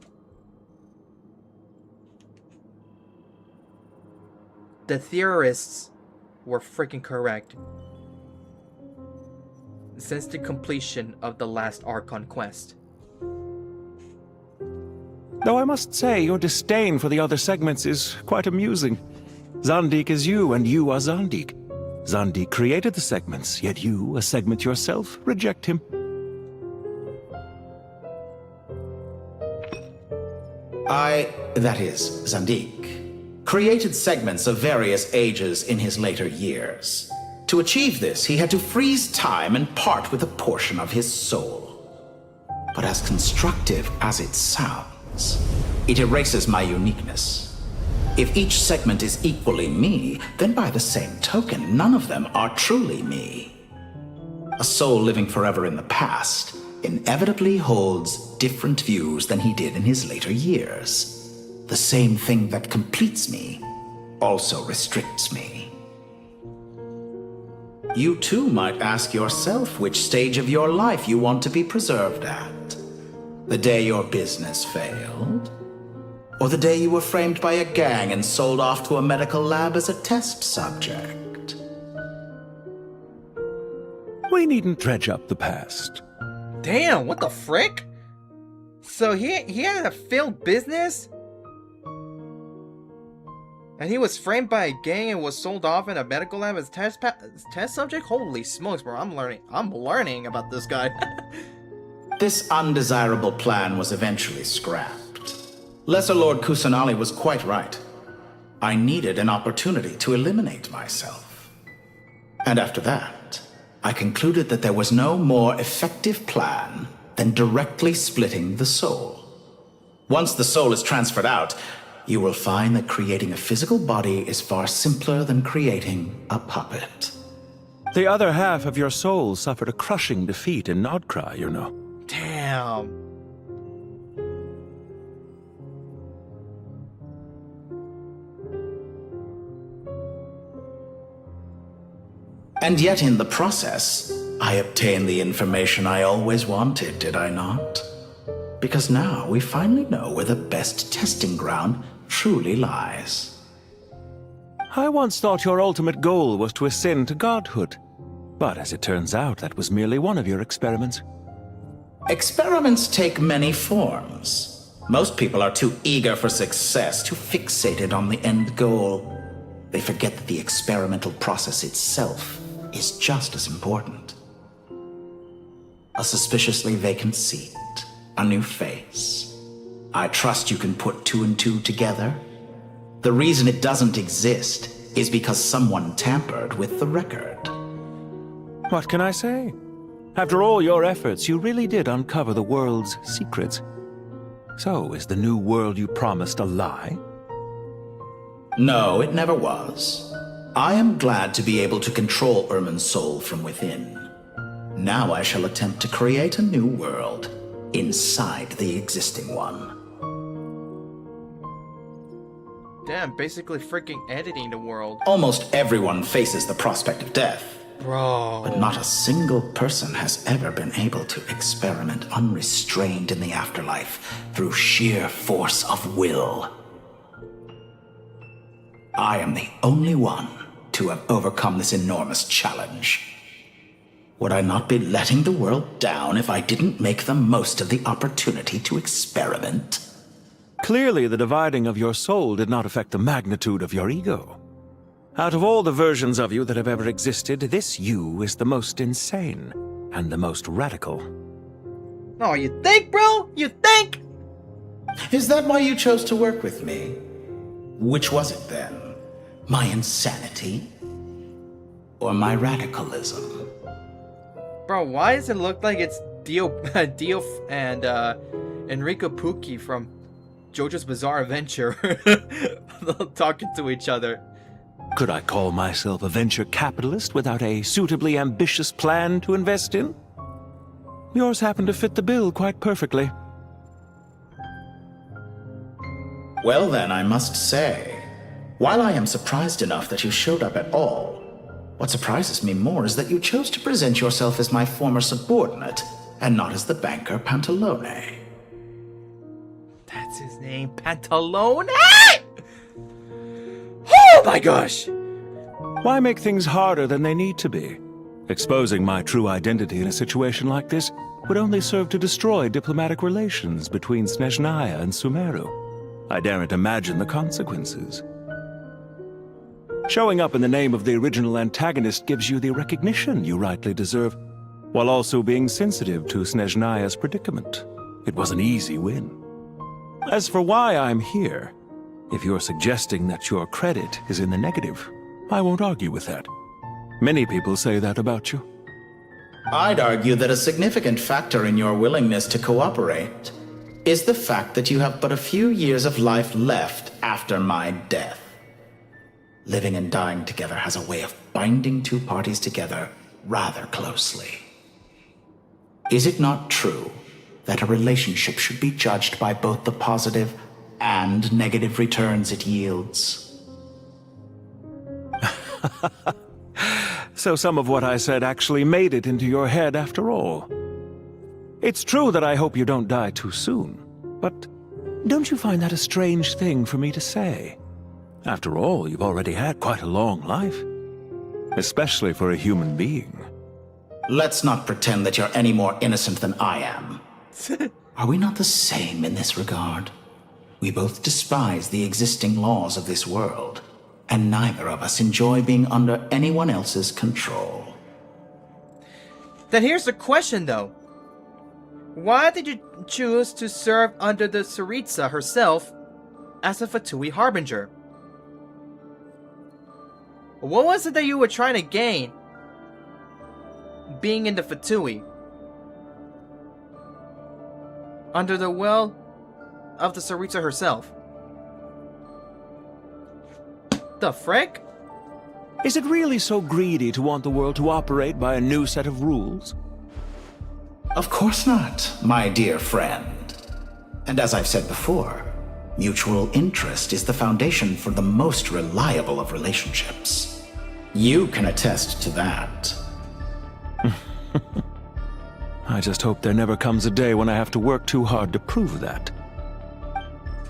The theorists were freaking correct. Since the completion of the last Archon Quest. Though I must say, your disdain for the other segments is quite amusing. Zandik is you, and you are Zandik. Zandik created the segments, yet you, a segment yourself, reject him. That is, Zandik, created segments of various ages in his later years. To achieve this, he had to freeze time and part with a portion of his soul. But as constructive as it sounds, it erases my uniqueness. If each segment is equally me, then by the same token, none of them are truly me. A soul living forever in the past inevitably holds different views than he did in his later years. The same thing that completes me also restricts me. You too might ask yourself which stage of your life you want to be preserved at. The day your business failed? Or the day you were framed by a gang and sold off to a medical lab as a test subject? We needn't dredge up the past. Damn, what the frick? So he had a failed business? And he was framed by a gang and was sold off in a medical lab as test subject? Holy smokes, bro, I'm learning about this guy. This undesirable plan was eventually scrapped. Lesser Lord Kusanali was quite right. I needed an opportunity to eliminate myself. And after that, I concluded that there was no more effective plan than directly splitting the soul. Once the soul is transferred out, you will find that creating a physical body is far simpler than creating a puppet. The other half of your soul suffered a crushing defeat in Nodcry, you know. Damn. And yet in the process, I obtained the information I always wanted, did I not? Because now we finally know where the best testing ground truly lies. I once thought your ultimate goal was to ascend to godhood. But as it turns out, that was merely one of your experiments. Experiments take many forms. Most people are too eager for success, too fixated on the end goal. They forget that the experimental process itself is just as important. A suspiciously vacant seat, a new face. I trust you can put two and two together. The reason it doesn't exist is because someone tampered with the record. What can I say? After all your efforts, you really did uncover the world's secrets. So, is the new world you promised a lie? No, it never was. I am glad to be able to control Irmin's soul from within. Now I shall attempt to create a new world inside the existing one. Damn, basically freaking editing the world. Almost everyone faces the prospect of death. Bro. But not a single person has ever been able to experiment unrestrained in the afterlife through sheer force of will. I am the only one to have overcome this enormous challenge. Would I not be letting the world down if I didn't make the most of the opportunity to experiment? Clearly, the dividing of your soul did not affect the magnitude of your ego. Out of all the versions of you that have ever existed, this you is the most insane and the most radical. Oh, you think, bro? You think? Is that why you chose to work with me? Which was it then? My insanity? Or my radicalism? Bro, why does it look like it's Dio and Enrico Pucci from JoJo's Bizarre Adventure talking to each other? Could I call myself a venture capitalist without a suitably ambitious plan to invest in? Yours happened to fit the bill quite perfectly. Well then, I must say, while I am surprised enough that you showed up at all, what surprises me more is that you chose to present yourself as my former subordinate, and not as the banker Pantalone. That's his name, Pantalone? Oh my gosh! Why make things harder than they need to be? Exposing my true identity in a situation like this would only serve to destroy diplomatic relations between Snezhnaya and Sumeru. I daren't imagine the consequences. Showing up in the name of the original antagonist gives you the recognition you rightly deserve, while also being sensitive to Snezhnaya's predicament. It was an easy win. As for why I'm here, if you're suggesting that your credit is in the negative, I won't argue with that. Many people say that about you. I'd argue that a significant factor in your willingness to cooperate is the fact that you have but a few years of life left after my death. Living and dying together has a way of binding two parties together rather closely. Is it not true that a relationship should be judged by both the positive and negative returns it yields? So some of what I said actually made it into your head after all. It's true that I hope you don't die too soon, but don't you find that a strange thing for me to say? After all, you've already had quite a long life, especially for a human being. Let's not pretend that you're any more innocent than I am. Are we not the same in this regard? We both despise the existing laws of this world, and neither of us enjoy being under anyone else's control. Then here's the question, though. Why did you choose to serve under the Tsaritsa herself as a Fatui Harbinger? What was it that you were trying to gain being in the Fatui? Under the well of the Tsaritsa herself. The frick? Is it really so greedy to want the world to operate by a new set of rules? Of course not, my dear friend. And as I've said before, mutual interest is the foundation for the most reliable of relationships. You can attest to that. I just hope there never comes a day when I have to work too hard to prove that.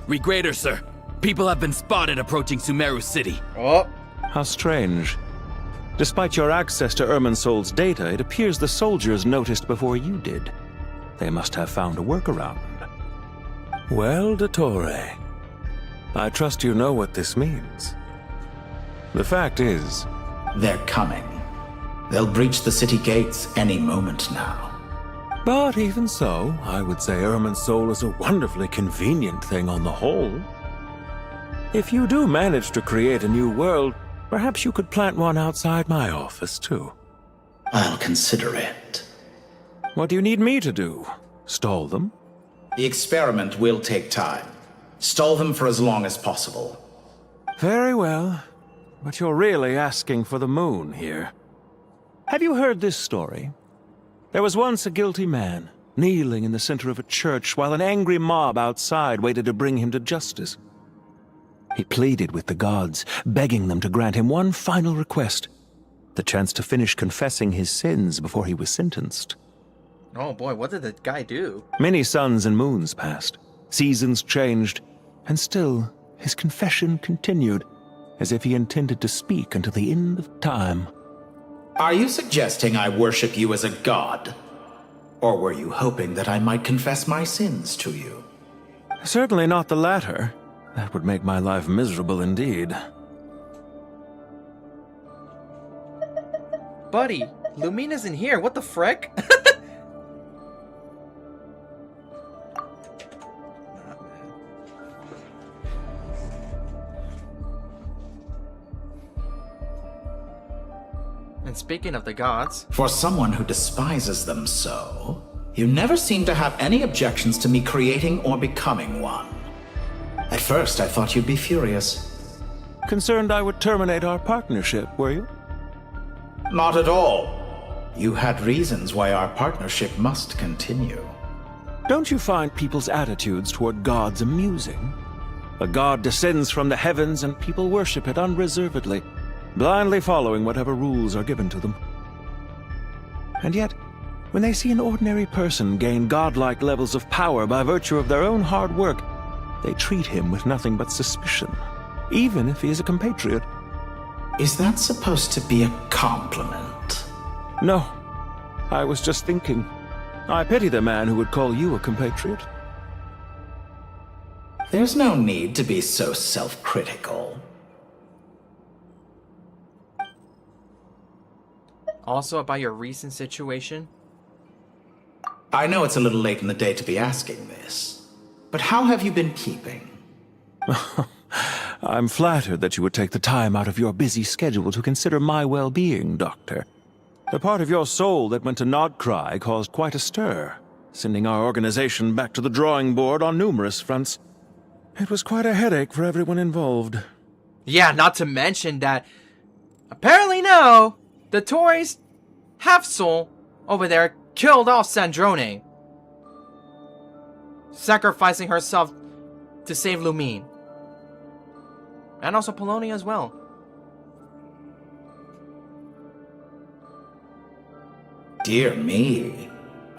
Regrader, sir. People have been spotted approaching Sumeru City. Oh. How strange. Despite your access to Irminsol's data, it appears the soldiers noticed before you did. They must have found a workaround. Well, Dottore, I trust you know what this means. The fact is... They're coming. They'll breach the city gates any moment now. But even so, I would say Irminsol is a wonderfully convenient thing on the whole. If you do manage to create a new world, perhaps you could plant one outside my office, too. I'll consider it. What do you need me to do? Stall them? The experiment will take time. Stall them for as long as possible. Very well. But you're really asking for the moon here. Have you heard this story? There was once a guilty man, kneeling in the center of a church while an angry mob outside waited to bring him to justice. He pleaded with the gods, begging them to grant him one final request, the chance to finish confessing his sins before he was sentenced. Oh boy, what did the guy do? Many suns and moons passed, seasons changed, and still his confession continued, as if he intended to speak until the end of time. Are you suggesting I worship you as a god? Or were you hoping that I might confess my sins to you? Certainly not the latter. That would make my life miserable indeed. Buddy, Lumine isn't here. What the frick? And speaking of the gods... For someone who despises them so, you never seem to have any objections to me creating or becoming one. At first, I thought you'd be furious. Concerned I would terminate our partnership, were you? Not at all. You had reasons why our partnership must continue. Don't you find people's attitudes toward gods amusing? A god descends from the heavens and people worship it unreservedly, blindly following whatever rules are given to them. And yet, when they see an ordinary person gain godlike levels of power by virtue of their own hard work, they treat him with nothing but suspicion, even if he is a compatriot. Is that supposed to be a compliment? No. I was just thinking. I pity the man who would call you a compatriot. There's no need to be so self-critical. Also about your recent situation? I know it's a little late in the day to be asking this. But how have you been keeping? I'm flattered that you would take the time out of your busy schedule to consider my well-being, Doctor. The part of your soul that went to Nodcry caused quite a stir, sending our organization back to the drawing board on numerous fronts. It was quite a headache for everyone involved. Yeah, not to mention that... Apparently no! Dottore's half-soul over there killed off Sandrone, sacrificing herself to save Lumine. And also Polonia as well. Dear me.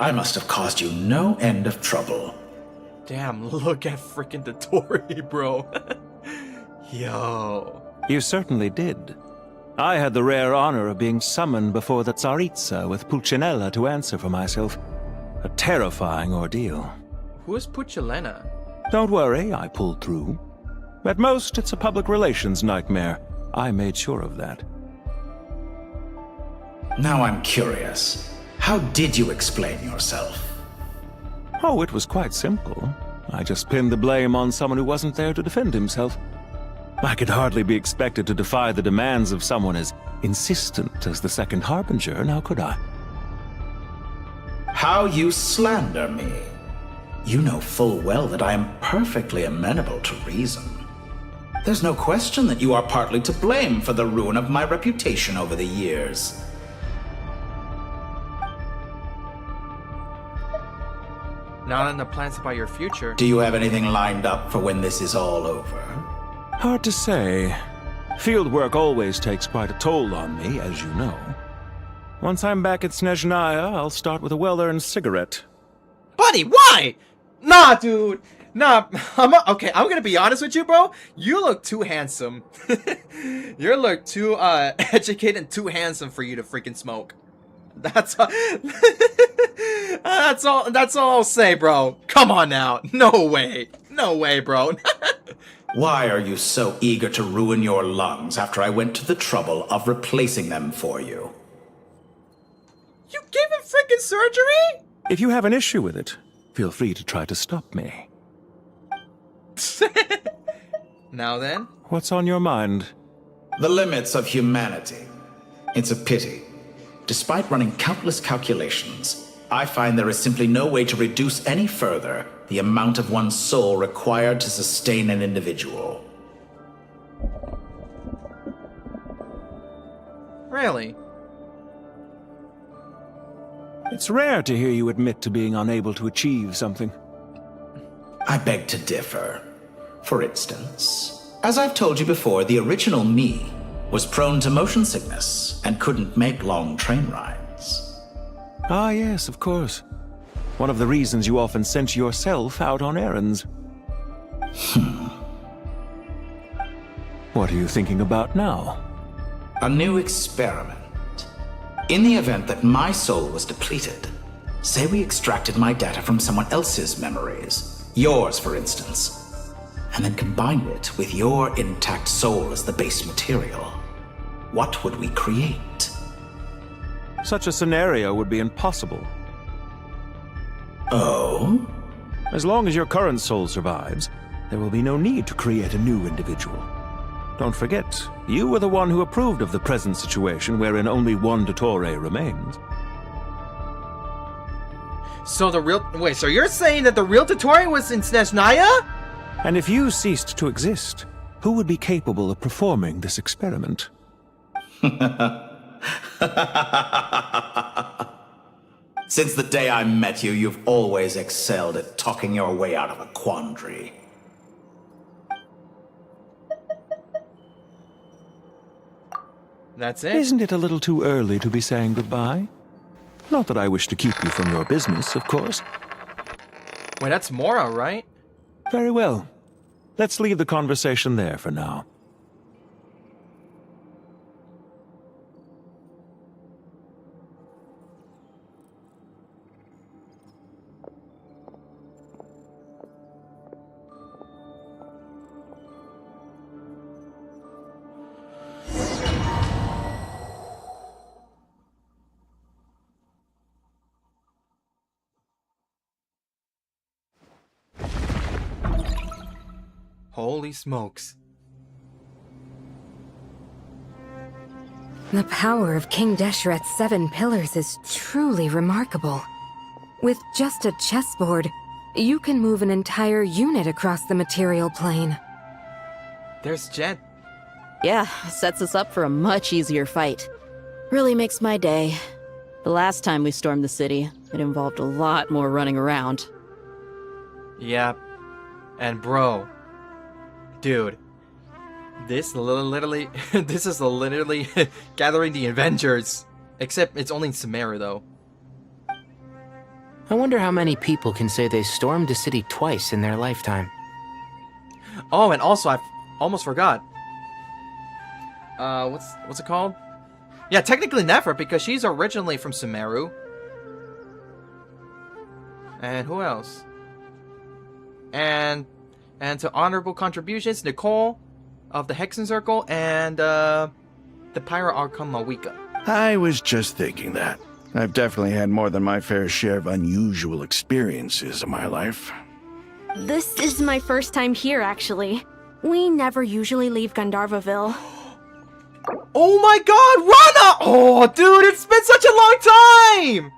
I must have caused you no end of trouble. Damn, look at freaking Dottore, bro. Yo. You certainly did. I had the rare honor of being summoned before the Tsaritsa with Pulcinella to answer for myself. A terrifying ordeal. Who is Pucciolena? Don't worry, I pulled through. At most, it's a public relations nightmare. I made sure of that. Now I'm curious. How did you explain yourself? Oh, it was quite simple. I just pinned the blame on someone who wasn't there to defend himself. I could hardly be expected to defy the demands of someone as insistent as the Second Harbinger, now could I? How you slander me. You know full well that I am perfectly amenable to reason. There's no question that you are partly to blame for the ruin of my reputation over the years. Not in the plans about your future. Do you have anything lined up for when this is all over? Hard to say. Field work always takes quite a toll on me, as you know. Once I'm back at Snezhnaya, I'll start with a well-earned cigarette. Buddy, why? Nah, dude. Nah, okay, I'm gonna be honest with you, bro. You look too handsome. You look too, educated and too handsome for you to freaking smoke. That's all, that's all I'll say, bro. Come on now. No way. No way, bro. Why are you so eager to ruin your lungs after I went to the trouble of replacing them for you? You gave him freaking surgery? If you have an issue with it, feel free to try to stop me. Now then? What's on your mind? The limits of humanity. It's a pity. Despite running countless calculations, I find there is simply no way to reduce any further the amount of one's soul required to sustain an individual. Really? It's rare to hear you admit to being unable to achieve something. I beg to differ. For instance, as I've told you before, the original me was prone to motion sickness and couldn't make long train rides. Ah, yes, of course. One of the reasons you often sent yourself out on errands. What are you thinking about now? A new experiment. In the event that my soul was depleted, say we extracted my data from someone else's memories, yours for instance, and then combined it with your intact soul as the base material, what would we create? Such a scenario would be impossible. Oh? As long as your current soul survives, there will be no need to create a new individual. Don't forget, you were the one who approved of the present situation wherein only one Dottore remains. So the real... Wait, so you're saying that the real Dottore was in Snezhnaya? And if you ceased to exist, who would be capable of performing this experiment? Since the day I met you, you've always excelled at talking your way out of a quandary. That's it? Isn't it a little too early to be saying goodbye? Not that I wish to keep you from your business, of course. Wait, that's Mora, right? Very well. Let's leave the conversation there for now. Holy smokes. The power of King Deshret's 7 pillars is truly remarkable. With just a chessboard, you can move an entire unit across the material plane. There's Jet. Yeah, sets us up for a much easier fight. Really makes my day. The last time we stormed the city, it involved a lot more running around. Yeah. And bro, dude, this literally this is literally gathering the Avengers. Except it's only in Sumeru though. I wonder how many people can say they stormed a city twice in their lifetime. Oh, and also I almost forgot. What's it called? Yeah, technically never, because she's originally from Sumeru. And who else? And to honorable contributions, Nicole of the Hexen Circle and the Pyro Archon Mawika. I was just thinking that. I've definitely had more than my fair share of unusual experiences in my life. This is my first time here, actually. We never usually leave Gandharvaville. Oh my god, Rana! Oh, dude, it's been such a long time!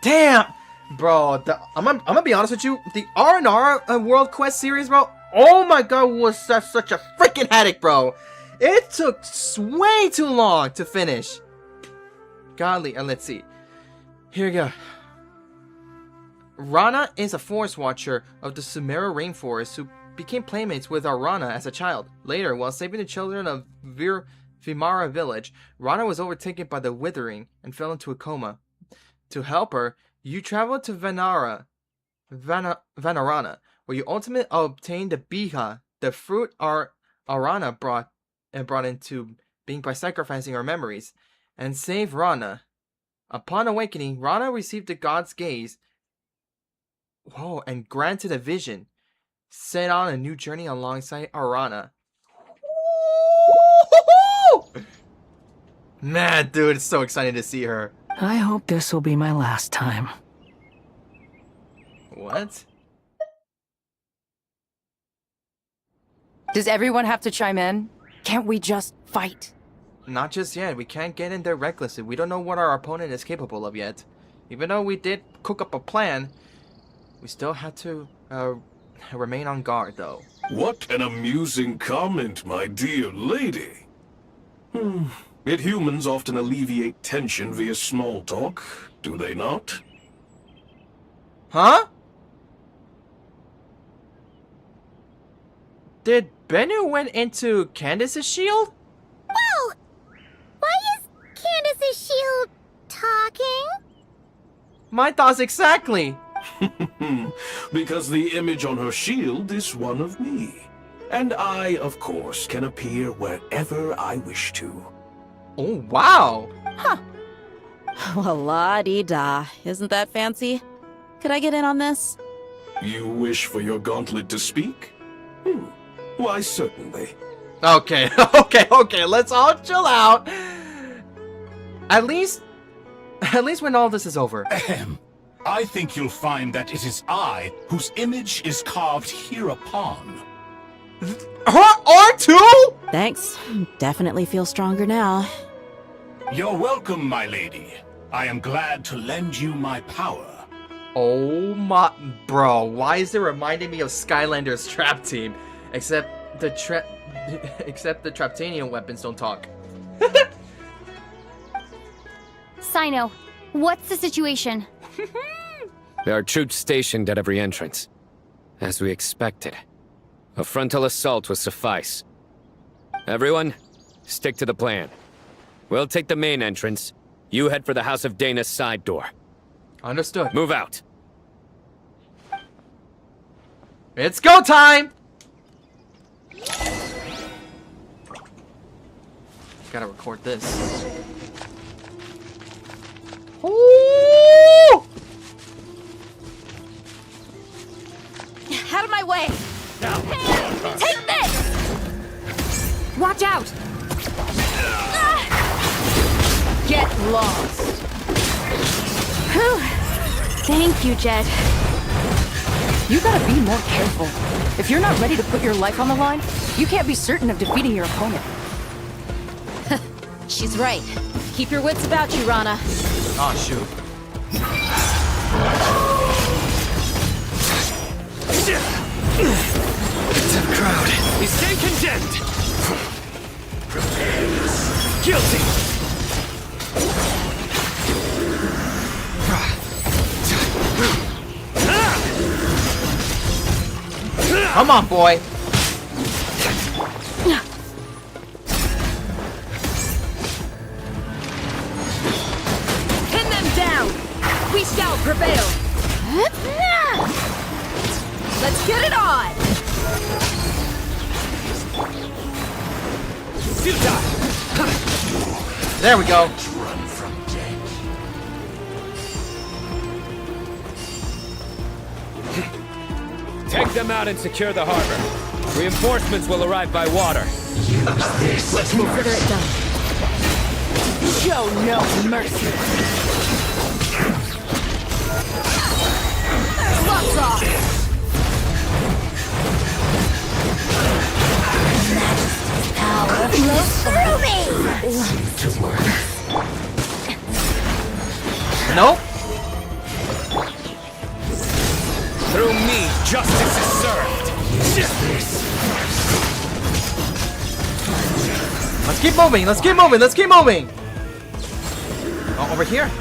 Damn! Bro, I'm gonna be honest with you. The R&R World Quest series, bro. Oh my god, was such a freaking headache, bro. It took way too long to finish. Godly, and let's see. Here we go. Rana is a forest watcher of the Sumeru rainforest who became playmates with Rana as a child. Later, while saving the children of Vimara village, Rana was overtaken by the withering and fell into a coma. To help her, you travel to Vanarana, where you ultimately obtain the Biha, the fruit Arana brought into being by sacrificing her memories, and save Rana. Upon awakening, Rana received the god's gaze, and granted a vision, set on a new journey alongside Arana. Man, dude, it's so exciting to see her. I hope this will be my last time. What? Does everyone have to chime in? Can't we just fight? Not just yet. We can't get in there recklessly. We don't know what our opponent is capable of yet. Even though we did cook up a plan, we still had to remain on guard, though. What an amusing comment, my dear lady. Yet humans often alleviate tension via small talk, do they not? Huh? Did Bennu went into Candace's shield? Whoa! Why is Candace's shield talking? My thoughts exactly. Because the image on her shield is one of me. And I, of course, can appear wherever I wish to. Oh, wow. Huh. Well, la-dee-da. Isn't that fancy? Could I get in on this? You wish for your gauntlet to speak? Why, certainly. Okay, okay, let's all chill out. At least when all this is over. Ahem. I think you'll find that it is I whose image is carved hereupon. R2? Thanks. Definitely feel stronger now. You're welcome, my lady. I am glad to lend you my power. Oh my... Bro, why is it reminding me of Skylander's trap team? Except the Traptanian weapons don't talk. Sino, what's the situation? There are troops stationed at every entrance. As we expected. A frontal assault will suffice. Everyone, stick to the plan. We'll take the main entrance. You head for the House of Dana's side door. Understood. Move out. It's go time! Gotta record this. Ooh! Out of my way! Take this! Watch out! Get lost. Whew. Thank you, Jed. You gotta be more careful. If you're not ready to put your life on the line, you can't be certain of defeating your opponent. She's right. Keep your wits about you, Rana. Oh, shoot. Tough crowd. We stand condemned. Guilty. Come on, boy. Pin them down! We shall prevail! Let's get it on! There we go. Take them out and secure the harbor. Reinforcements will arrive by water. Let's consider it done. Show no mercy! Lots off! Power flows through me! Nope. Through me, justice is served. Let's keep moving. Let's keep moving. Let's keep moving. Oh, over here.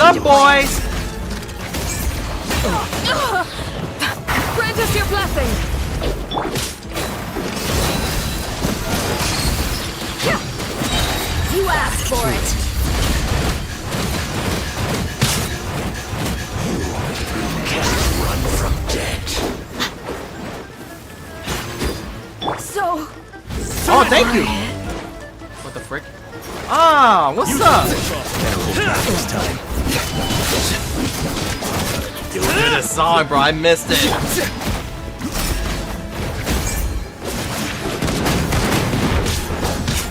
Up, boys. Grant us your blessing! You asked for it. Can't run from death. So... Oh, thank you. What the frick? Ah, what's up? This time. You did a song, bro. I missed it.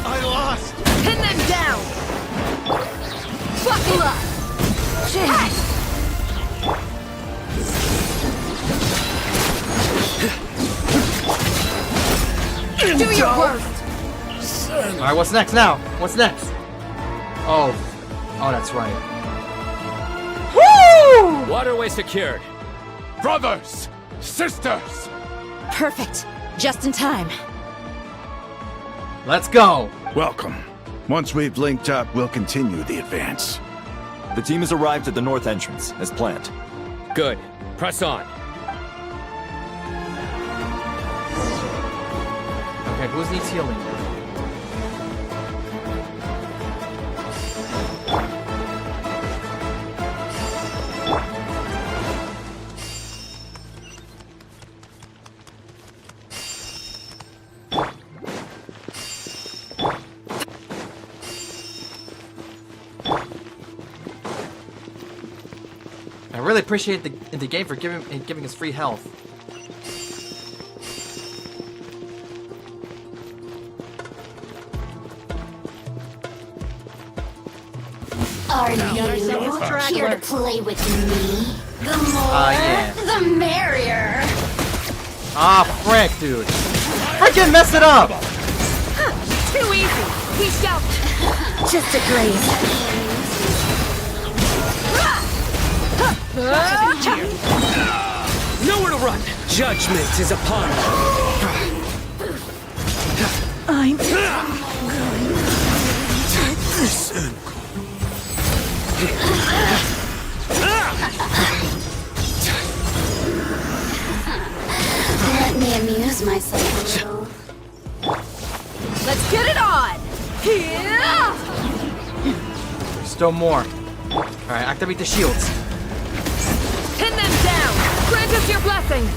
I lost. Pin them down! Buckle up! Do your worst! Alright, what's next now? What's next? Oh. Oh, that's right. Woo! Waterway secured. Brothers! Sisters! Perfect. Just in time. Let's go. Welcome. Once we've linked up, we'll continue the advance. The team has arrived at the north entrance, as planned. Good. Press on. Okay, who needs healing? I really appreciate the game for giving us free health. Are you here to play with me? The more, yeah. the merrier. Ah, frick, dude. Freaking mess it up! Too easy! Peace out! Just a graze. Nowhere to run. Judgment is upon you. I'm... Listen. Let me amuse myself a little. Let's get it on! Yeah! There's still more. Alright, activate the shields. Pin them down! Grant us your blessing!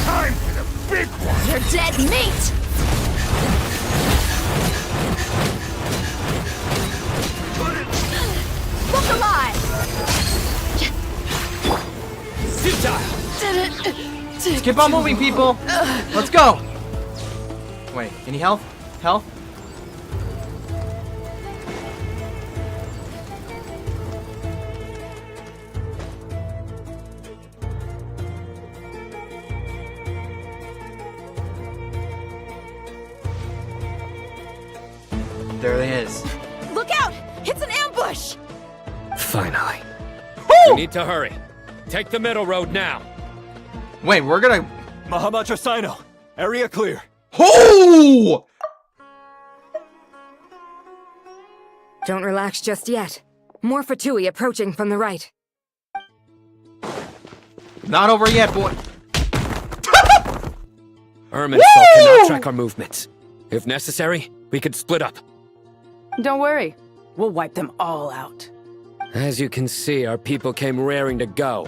Time for the big one. You're dead meat! Look alive! Let's keep on moving, people! Let's go! Wait, any health? Health? There it is. Look out! It's an ambush! Finally. You need to hurry. Take the middle road now. Wait, we're gonna... Mahamacha Sino, area clear. Oh! Don't relax just yet. More Fatui approaching from the right. Not over yet, boy. Ermin's soul cannot track our movements. If necessary, we could split up. Don't worry. We'll wipe them all out. As you can see, our people came raring to go.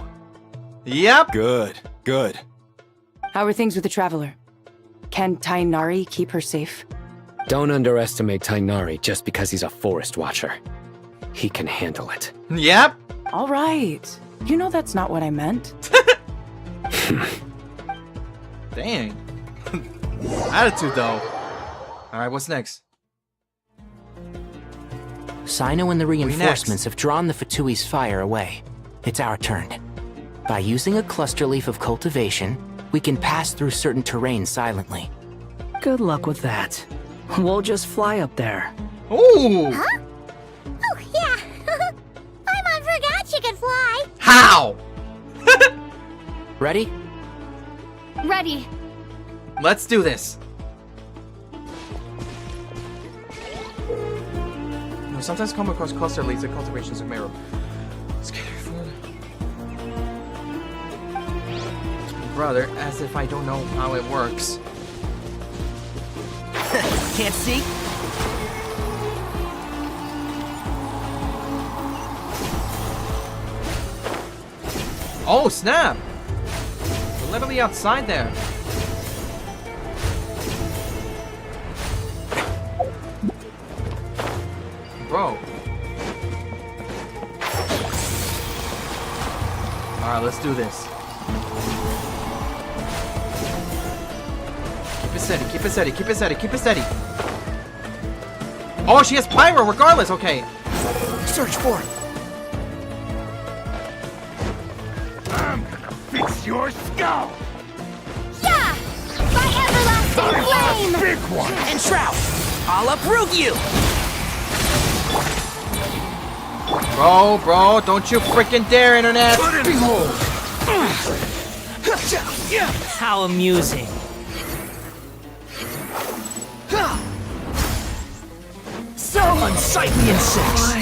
Yep. Good, good. How are things with the Traveler? Can Tainari keep her safe? Don't underestimate Tainari just because he's a forest watcher. He can handle it. Yep. All right. You know that's not what I meant. Dang. Attitude, though. Alright, what's next? Sino and the reinforcements next? have drawn the Fatui's fire away. It's our turn. By using a cluster leaf of cultivation, we can pass through certain terrain silently. Good luck with that. We'll just fly up there. Ooh! Huh? Oh, yeah. Paimon forgot she could fly. How? Ready? Ready. Let's do this. You know, sometimes come across cluster leads and cultivations of Sumeru. Brother, as if I don't know how it works. Can't see? Oh, snap! We're literally outside there. Bro. Alright, let's do this. Keep it steady, keep it steady, keep it steady, keep it steady. Oh, she has pyro regardless, okay. Search for it. I'm gonna fix your skull! Yeah! My everlasting flame! Big one! And Shroud, I'll uproot you! Bro, don't you freaking dare, internet! Behold! How amusing. So unsightly insects!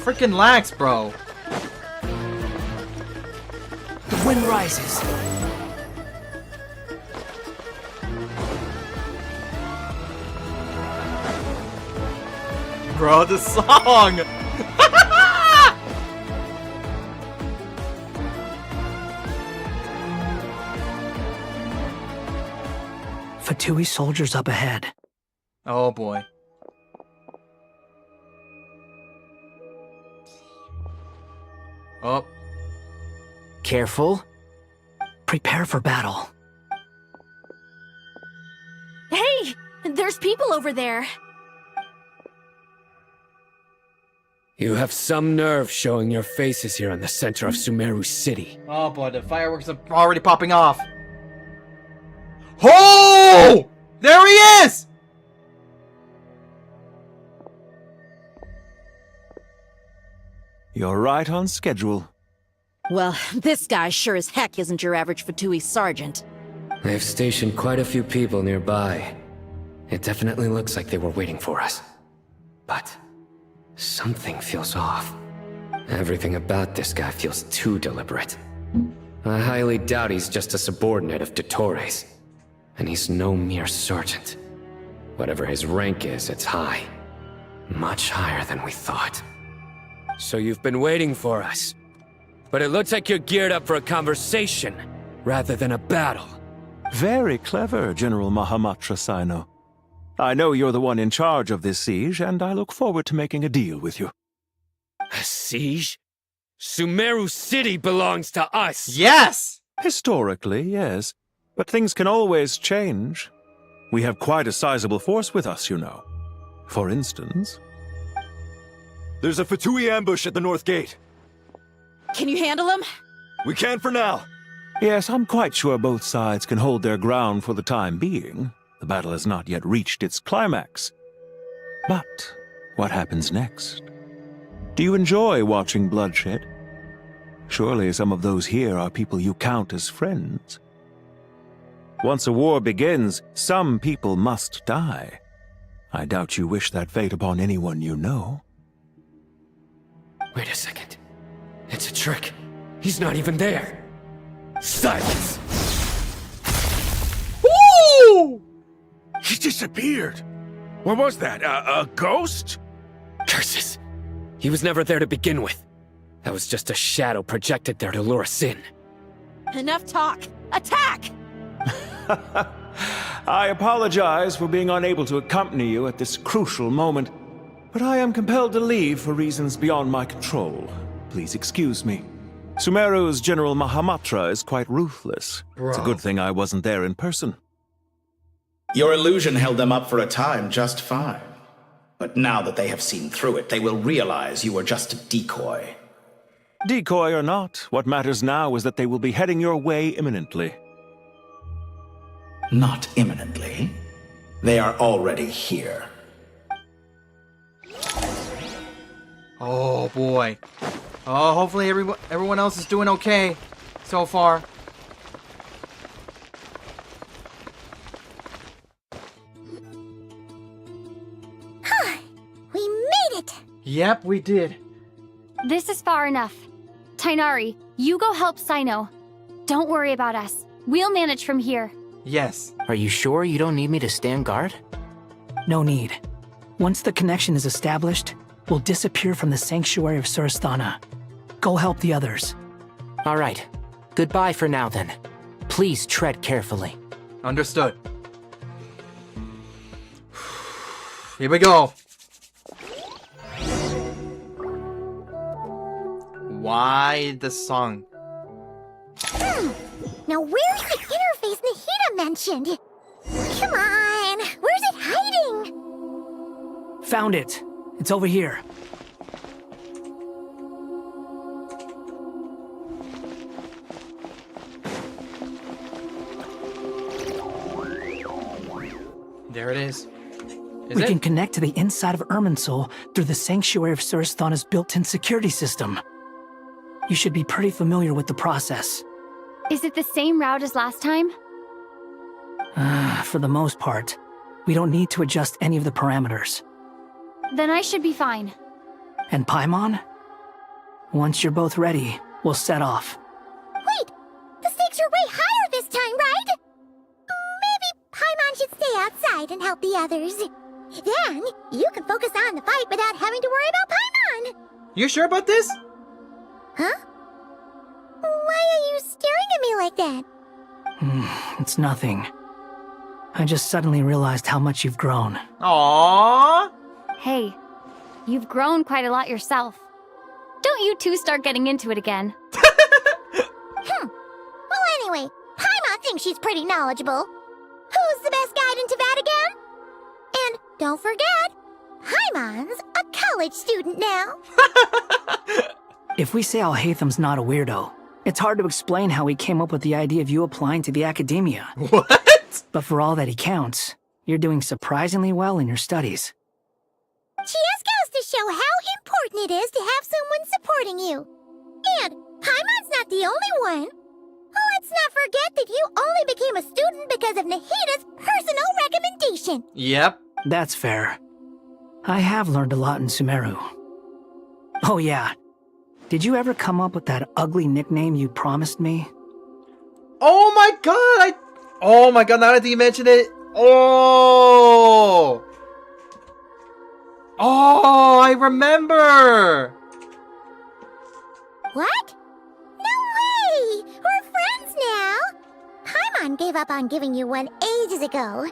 Freaking lax, bro. The wind rises. Bro, the song! Fatui soldiers up ahead. Oh boy. Oh. Careful. Prepare for battle. Hey! There's people over there. You have some nerve showing your faces here in the center of Sumeru City. Oh boy, the fireworks are already popping off. Oh! There he is! You're right on schedule. Well, this guy sure as heck isn't your average Fatui sergeant. They've stationed quite a few people nearby. It definitely looks like they were waiting for us. But something feels off. Everything about this guy feels too deliberate. I highly doubt he's just a subordinate of Dottore's. And he's no mere sergeant. Whatever his rank is, it's high. Much higher than we thought. So you've been waiting for us. But it looks like you're geared up for a conversation, rather than a battle. Very clever, General Mahamatra Sino. I know you're the one in charge of this siege, and I look forward to making a deal with you. A siege? Sumeru City belongs to us! Yes! Historically, yes. But things can always change. We have quite a sizable force with us, you know. For instance... There's a Fatui ambush at the north gate. Can you handle him? We can for now. Yes, I'm quite sure both sides can hold their ground for the time being. The battle has not yet reached its climax. But what happens next? Do you enjoy watching bloodshed? Surely some of those here are people you count as friends. Once a war begins, some people must die. I doubt you wish that fate upon anyone you know. Wait a second. It's a trick. He's not even there. Silence! Woo! He disappeared. What was that? A ghost? Curses! He was never there to begin with. That was just a shadow projected there to lure us in. Enough talk! Attack! I apologize for being unable to accompany you at this crucial moment, but I am compelled to leave for reasons beyond my control. Please excuse me. Sumeru's General Mahamatra is quite ruthless. Bro. It's a good thing I wasn't there in person. Your illusion held them up for a time just fine. But now that they have seen through it, they will realize you were just a decoy. Decoy or not, what matters now is that they will be heading your way imminently. Not imminently. They are already here. Oh boy. Oh, hopefully everyone else is doing okay so far. We made it! Yep, we did. This is far enough. Tainari, you go help Sino. Don't worry about us. We'll manage from here. Yes. Are you sure you don't need me to stand guard? No need. Once the connection is established, we'll disappear from the sanctuary of Suristhana. Go help the others. All right. Goodbye for now, then. Please tread carefully. Understood. Here we go. Why the song? Now where's the interface Nahida mentioned? Come on, where's it hiding? Found it. It's over here. There it is. We can connect to the inside of Irminsul through the Sanctuary of Suristhana's built-in security system. You should be pretty familiar with the process. Is it the same route as last time? For the most part. We don't need to adjust any of the parameters. Then I should be fine. And Paimon? Once you're both ready, we'll set off. Wait! The stakes are way higher this time, right? Maybe Paimon should stay outside and help the others. Then, you can focus on the fight without having to worry about Paimon! You sure about this? Huh? Why are you staring at me like that? It's nothing. I just suddenly realized how much you've grown. Aww. Hey, you've grown quite a lot yourself. Don't you two start getting into it again. Well, anyway, Paimon thinks she's pretty knowledgeable. Who's the best guide in Tavatigan? And don't forget, Paimon's a college student now. If we say Alhatham's not a weirdo, it's hard to explain how he came up with the idea of you applying to the academia. What? But for all that he counts, you're doing surprisingly well in your studies. She just goes to show how important it is to have someone supporting you. And Paimon's not the only one. Let's not forget that you only became a student because of Nahida's personal recommendation. Yep. That's fair. I have learned a lot in Sumeru. Oh yeah. Did you ever come up with that ugly nickname you promised me? Oh my god! Oh my god, now that you mention it. Oh! Oh, I remember! What? No way! We're friends now! Paimon gave up on giving you one ages ago.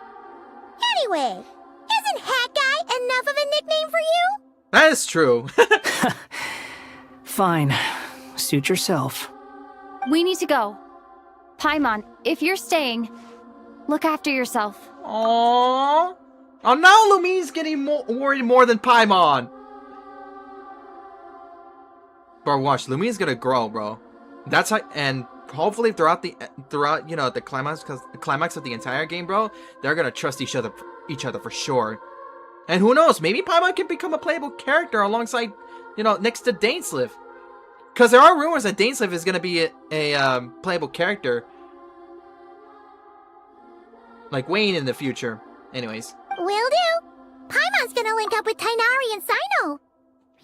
Anyway, isn't Hat Guy enough of a nickname for you? That is true. Fine. Suit yourself. We need to go. Paimon, if you're staying, look after yourself. Aww. Oh, now Lumine's getting worried more than Paimon. Bro, watch. Lumine's gonna grow, bro. That's how, and hopefully throughout the climax of the entire game, bro, they're gonna trust each other for sure. And who knows? Maybe Paimon can become a playable character alongside, next to Dainsleif. Because there are rumors that Dainsleif is gonna be a playable character, like Wayne in the future. Anyways. Will do. Paimon's gonna link up with Tainari and Sino.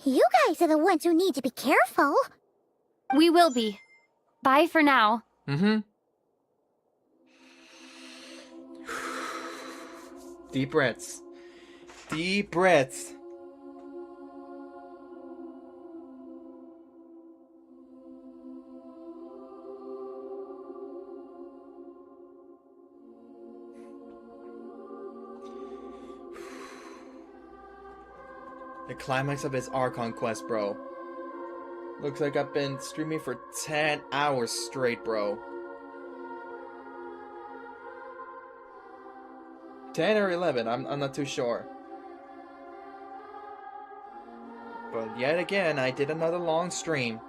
You guys are the ones who need to be careful. We will be. Bye for now. Deep breaths. Deep breaths. The climax of his Archon Quest, bro. Looks like I've been streaming for 10 hours straight, bro. 10 or 11, I'm not too sure. But yet again, I did another long stream.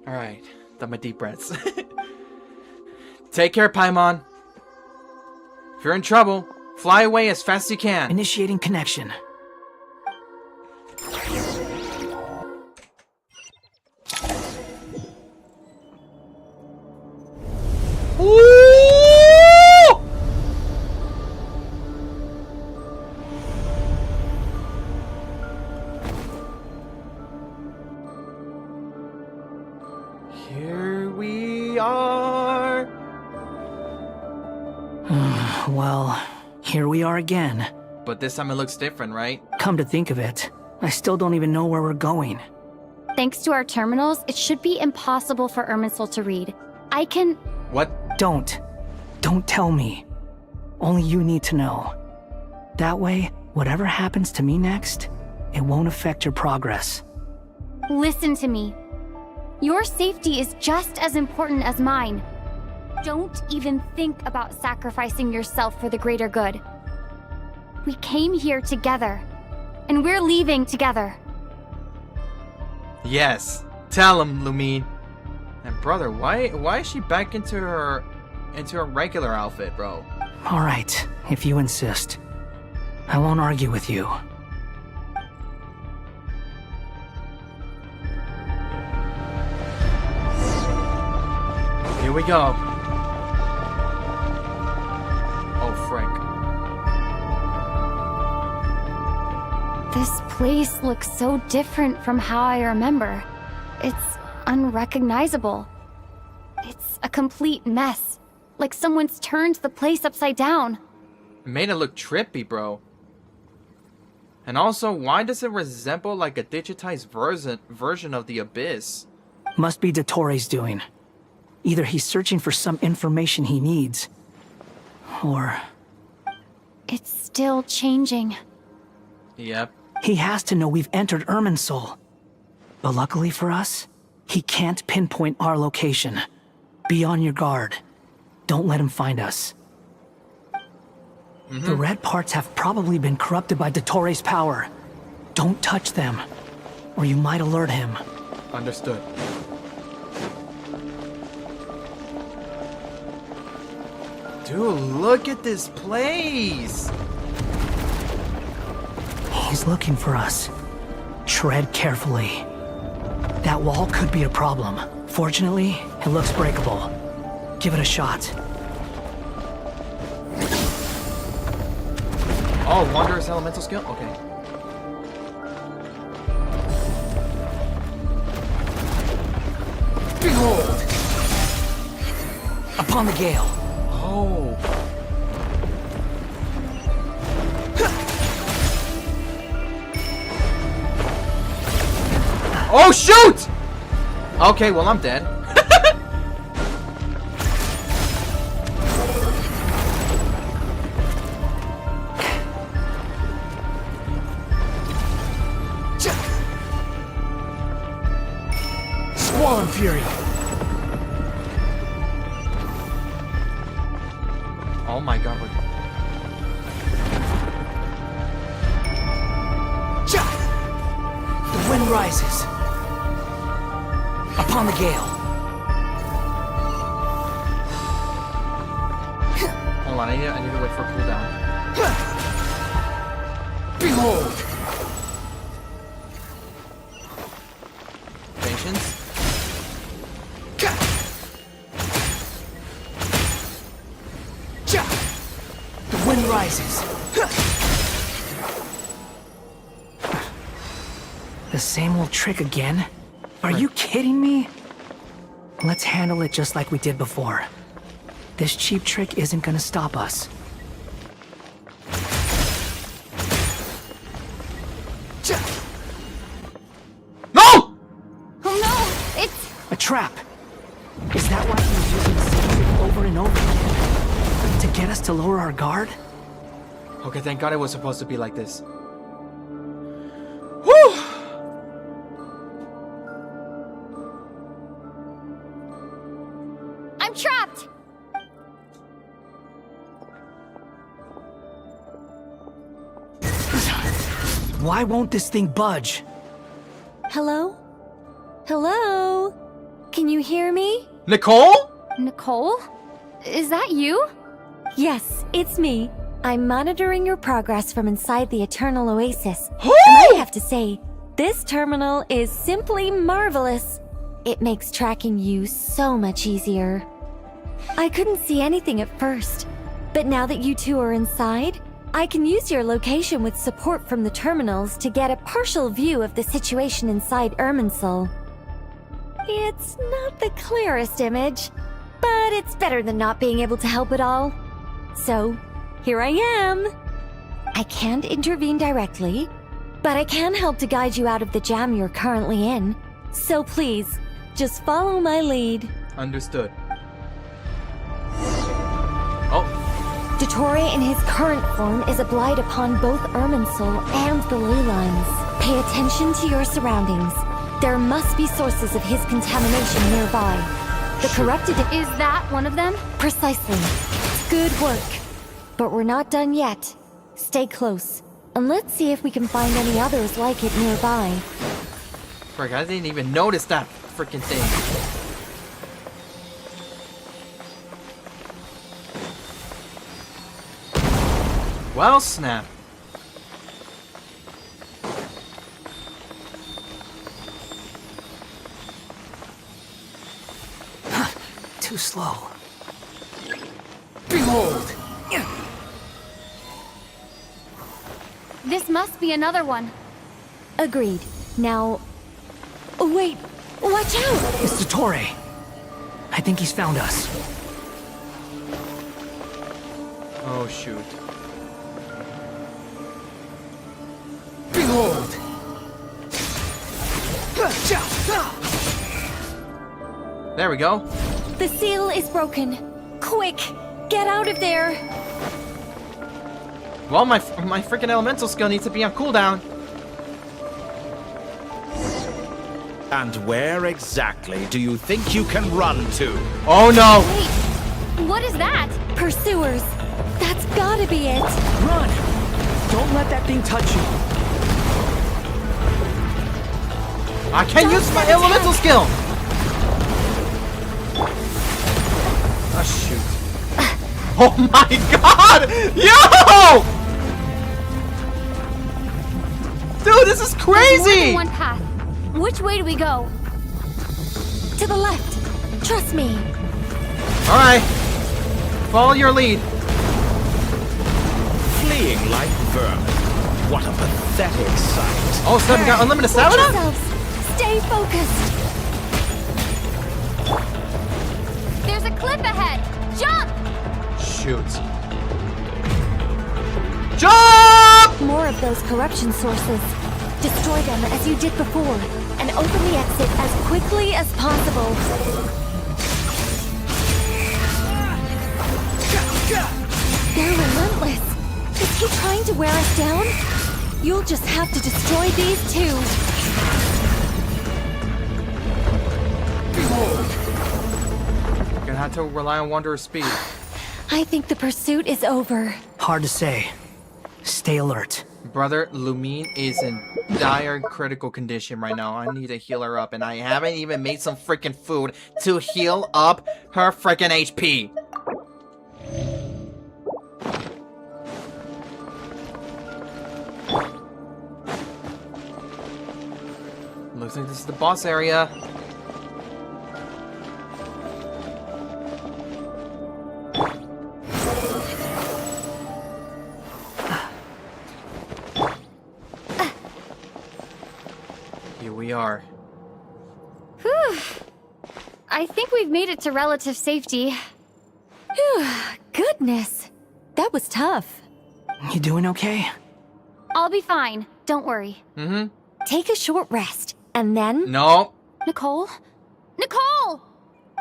Alright, done my deep breaths. Take care, Paimon. If you're in trouble, fly away as fast as you can. Initiating connection. Here we are. Well, here we are again. But this time it looks different, right? Come to think of it, I still don't even know where we're going. Thanks to our terminals, it should be impossible for Irminsul to read. I can... What? Don't tell me. Only you need to know. That way, whatever happens to me next, it won't affect your progress. Listen to me. Your safety is just as important as mine. Don't even think about sacrificing yourself for the greater good. We came here together, and we're leaving together. Yes. Tell him, Lumine. And brother, why is she back into her regular outfit, bro? All right, if you insist. I won't argue with you. Here we go. Oh, frick. This place looks so different from how I remember. It's unrecognizable. It's a complete mess. Like someone's turned the place upside down. It made it look trippy, bro. And also, why does it resemble like a digitized version of the Abyss? Must be Dottore's doing. Either he's searching for some information he needs, or... It's still changing. Yep. He has to know we've entered Irminsul. But luckily for us, he can't pinpoint our location. Be on your guard. Don't let him find us. The red parts have probably been corrupted by Dottore's power. Don't touch them, or you might alert him. Understood. Dude, look at this place! He's looking for us. Tread carefully. That wall could be a problem. Fortunately, it looks breakable. Give it a shot. Oh, wondrous elemental skill? Okay. Behold! Upon the gale. Oh. Oh, shoot! Okay, well, I'm dead. Squall and Fury. Oh my god. The wind rises. Upon the gale. Hold on, I need to wait for a cooldown. Behold! Patience. The wind rises. The same old trick again? Are you kidding me? Let's handle it just like we did before. This cheap trick isn't gonna stop us. No! Oh no! It's... A trap! Is that why he's using the same trick over and over again? To get us to lower our guard? Okay, thank god it was supposed to be like this. Whew! I'm trapped! Why won't this thing budge? Hello? Hello? can you hear me? Nicole? Nicole? Is that you? Yes, it's me. I'm monitoring your progress from inside the Eternal Oasis. And I have to say, this terminal is simply marvelous. It makes tracking you so much easier. I couldn't see anything at first, but now that you two are inside, I can use your location with support from the terminals to get a partial view of the situation inside Irminsul. It's not the clearest image, but it's better than not being able to help at all. So, here I am. I can't intervene directly, but I can help to guide you out of the jam you're currently in. So please, just follow my lead. Understood. Oh. Dottore in his current form is a blight upon both Irminsul and the ley lines. Pay attention to your surroundings. There must be sources of his contamination nearby. The corrupted... Is that one of them? Precisely. Good work. But we're not done yet. Stay close, and let's see if we can find any others like it nearby. Frick, I didn't even notice that freaking thing. Well, snap. Too slow. Behold! This must be another one. Agreed. Now... Oh, wait! Watch out! It's Dottore. I think he's found us. Oh, shoot. Behold! There we go. The seal is broken. Quick! Get out of there! Well, my freaking elemental skill needs to be on cooldown. And where exactly do you think you can run to? Oh no! Wait, what is that? Pursuers. That's gotta be it. Run! Don't let that thing touch you. I can't use my elemental skill! Oh, shoot. Oh my god! Yo! Dude, this is There's crazy! more than one path. Which way do we go? To the left. Trust me. Alright. Follow your lead. Fleeing like vermin. What a pathetic sight. Oh, so we got unlimited Watch stamina? yourselves. Stay focused. There's a cliff ahead. Jump! Shoot. Jump! More of those corruption sources. Destroy them as you did before, and open the exit as quickly as possible. They're relentless. Is he trying to wear us down? You'll just have to destroy these too. Gonna have to rely on Wanderer's speed. I think the pursuit is over. Hard to say. Stay alert. Brother, Lumine is in dire critical condition right now. I need to heal her up, and I haven't even made some freaking food to heal up her freaking HP. Looks like this is the boss area. Here we are. Whew. I think we've made it to relative safety. Phew, goodness. That was tough. You doing okay? I'll be fine. Don't worry. Mm-hmm. Take a short rest, and then... No. Nicole? Nicole!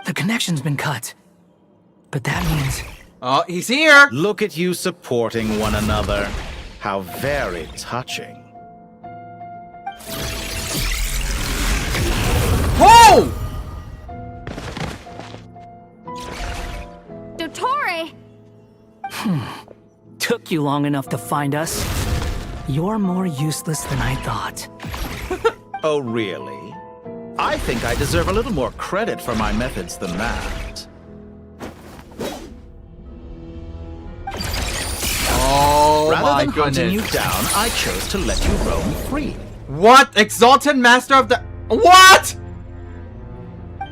The connection's been cut. But that means... Oh, he's here! Look at you supporting one another. How very touching. Whoa! Dottore! Took you long enough to find us. You're more useless than I thought. Oh, really? I think I deserve a little more credit for my methods than that. Oh Rather my than hunting you goodness. down, I chose to let you roam free. What? Exalted Master of the... What?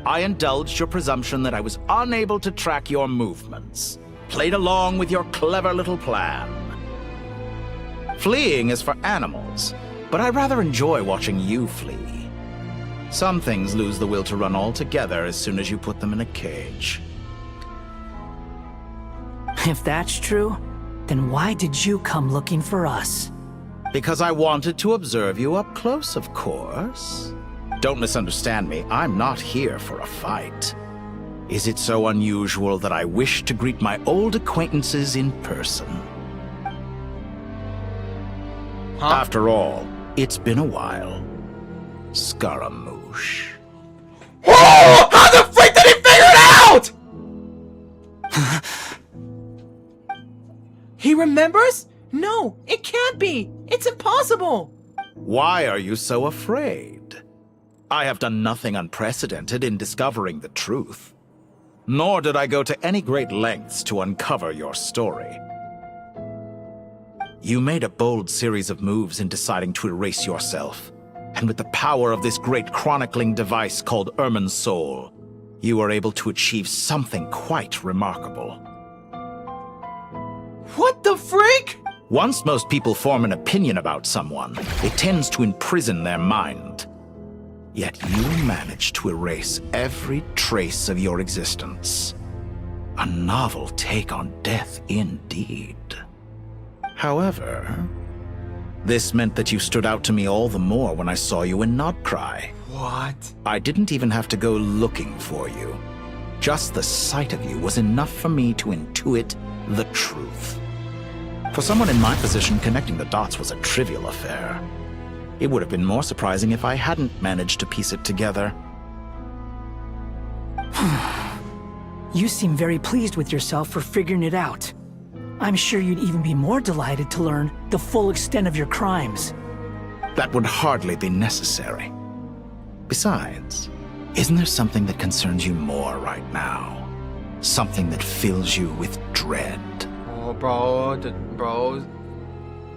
I indulged your presumption that I was unable to track your movements. Played along with your clever little plan. Fleeing is for animals, but I rather enjoy watching you flee. Some things lose the will to run altogether as soon as you put them in a cage. If that's true, then why did you come looking for us? Because I wanted to observe you up close, of course. Don't misunderstand me, I'm not here for a fight. Is it so unusual that I wish to greet my old acquaintances in person? Huh? After all, it's been a while. Scaramouche. Oh! How the freak did he figure it out? He remembers? No, it can't be. It's impossible. Why are you so afraid? I have done nothing unprecedented in discovering the truth. Nor did I go to any great lengths to uncover your story. You made a bold series of moves in deciding to erase yourself. And with the power of this great chronicling device called Ermin's Soul, you were able to achieve something quite remarkable. What the freak? Once most people form an opinion about someone, it tends to imprison their mind. Yet you managed to erase every trace of your existence. A novel take on death indeed. However, this meant that you stood out to me all the more when I saw you in Nodcry. What? I didn't even have to go looking for you. Just the sight of you was enough for me to intuit the truth. For someone in my position, connecting the dots was a trivial affair. It would have been more surprising if I hadn't managed to piece it together. You seem very pleased with yourself for figuring it out. I'm sure you'd even be more delighted to learn the full extent of your crimes. That would hardly be necessary. Besides, isn't there something that concerns you more right now? Something that fills you with dread? Oh, bro,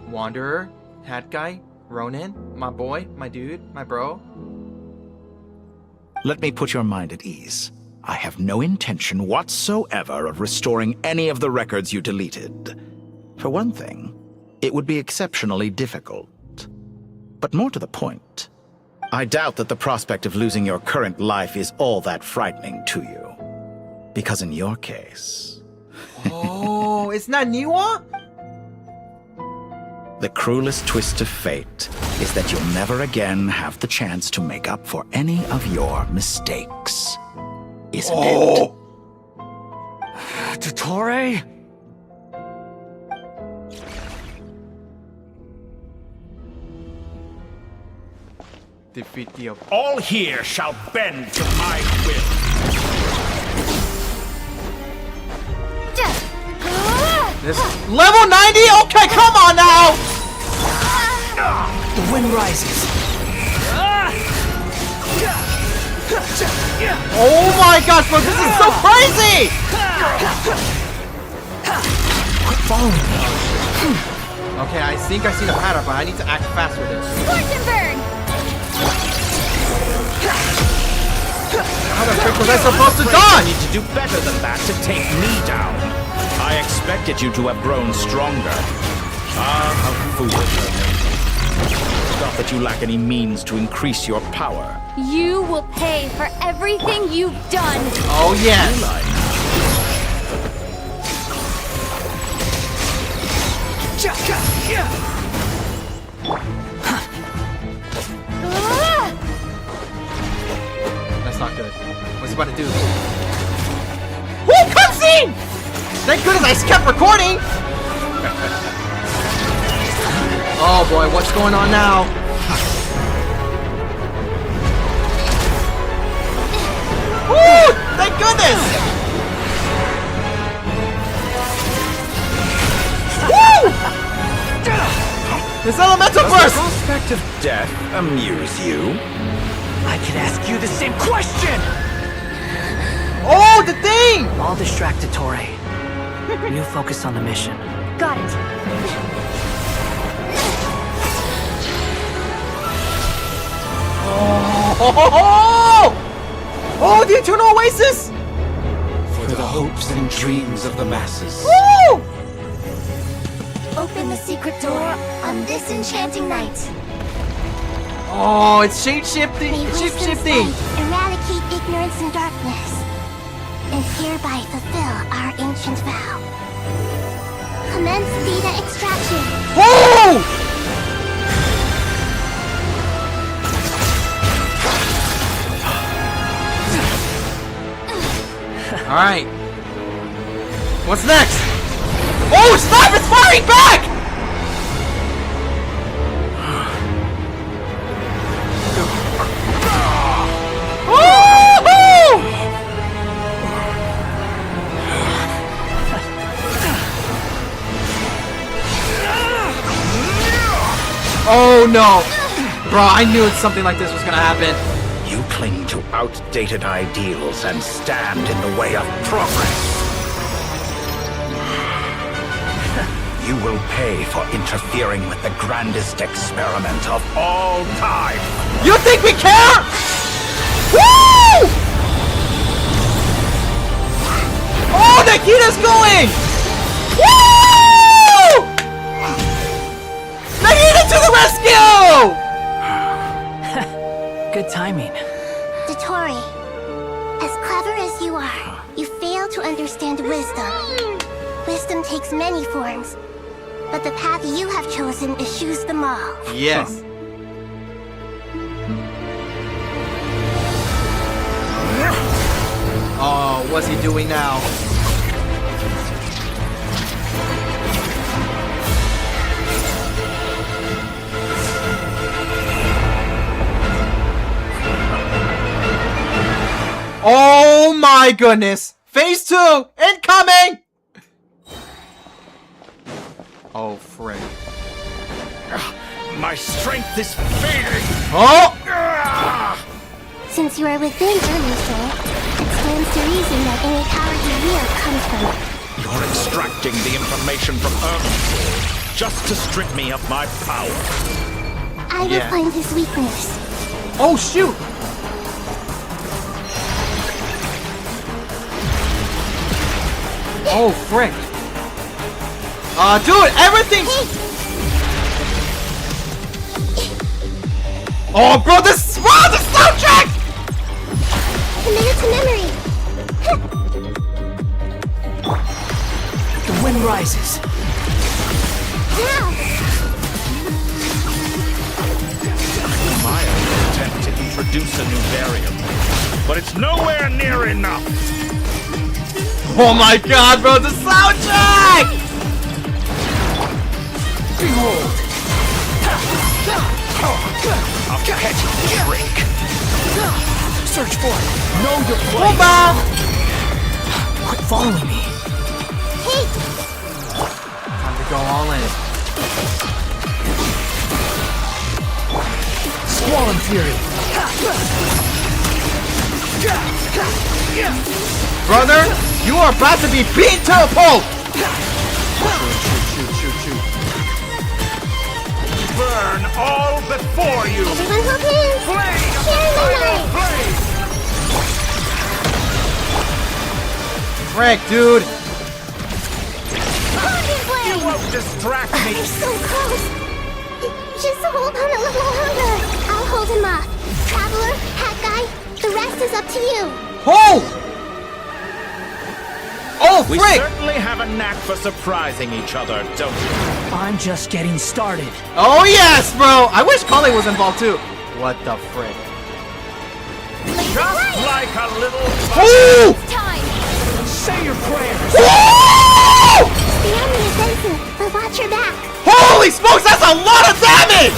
Wanderer, Hat Guy, Ronin, my boy, my dude, my bro. Let me put your mind at ease. I have no intention whatsoever of restoring any of the records you deleted. For one thing, it would be exceptionally difficult. But more to the point, I doubt that the prospect of losing your current life is all that frightening to you. Because in your case... Oh, it's not Niwa? The cruelest twist of fate is that you'll never again have the chance to make up for any of your mistakes. Isn't it? Dottore? Defeat the... All here shall bend to my will. This level 90? Okay, come on now! The wind rises. Oh my gosh, bro, this is so crazy! Quit following me. Okay, I think I see the pattern, but I need to act fast with this. Scorch burn! How the frick was I supposed to dodge? You need to do better than that to take me down. I expected you to have grown stronger. Ah, how foolish of me. Not that you lack any means to increase your power. You will pay for everything you've done. Oh, yes. That's not good. What's he about to do? Woo, cutscene! Thank goodness I kept recording! Oh boy, what's going on now? Woo! Thank goodness! Woo! This elemental burst! Does the prospect of death amuse you? I could ask you the same question! Oh, the thing! I'll distract Dottore. You focus on the mission. Got it. Oh, the Eternal Oasis! For the hopes and dreams of the masses. Woo! Open the secret door on this enchanting night. Oh, it's shape-shifting! May wisdom's Shape-shifting! light eradicate ignorance and darkness, and hereby fulfill our ancient vow. Commence data extraction. Oh! Alright. What's next? Oh, stop! It's firing back! Oh no! Bro, I knew something like this was gonna happen. You cling to outdated ideals and stand in the way of progress. You will pay for interfering with the grandest experiment of all time. You think we care? Woo! Oh, Nikita's going! Woo! Nikita to the rescue! Good timing. Dottore, as clever as you are, you fail to understand wisdom. Wisdom takes many forms, but the path you have chosen eschews them all. Yes. Oh, what's he doing now? Oh my goodness! Phase 2 incoming! Oh, frick. My strength is fading! Oh! Since you are within Soul, it stands to reason that any power you wield comes from it. You're extracting the information from Soul just to strip me of my power. I will find his weakness. Oh, shoot! Oh, frick. Dude, everything! Oh, bro, the soundtrack! Commit it to memory. The wind rises. Now! Maya will attempt to introduce a new variable, but it's nowhere near enough. Oh my god, bro, the soundtrack! Behold! I'll catch you, trick. Search for it. Know your place. Oba! Quit following me. Hey! Time to go all in. Squall and Fury. Brother, you are about to be beaten to a pulp! Shoot. Burn all before you. Everyone hold hands! Share the light! Frick, dude! You won't distract me. They're so close! Just hold on a little longer. I'll hold him off. Traveler, Hat Guy, the rest is up to you. Hold! Oh, We frick! certainly have a knack for surprising each other, don't we? I'm just getting started. Oh yes, bro! I wish Kali was involved too. What the frick? Just like a little... Ooh! Time! Say your prayers! The enemy is innocent, but watch your back. Holy smokes, that's a lot of damage!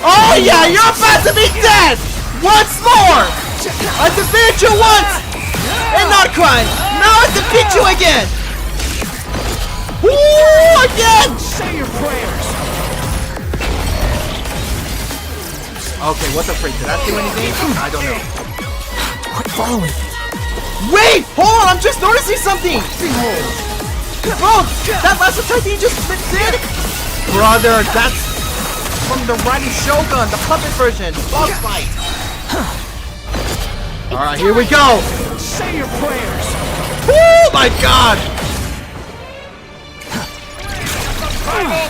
Oh yeah, you're about to be dead! Once more! I defeated you once! And not crying! Now I defeat you again! Woo! Again! Say your prayers! Okay, what the freak? Did that do anything? I don't know. Quit following. Wait! Hold on! I'm just noticing something! Bro! That last attack that you just did? Brother, that's from the Riding Shogun, the puppet version, the boss fight! Alright, here we go! Say your prayers! Oh my god!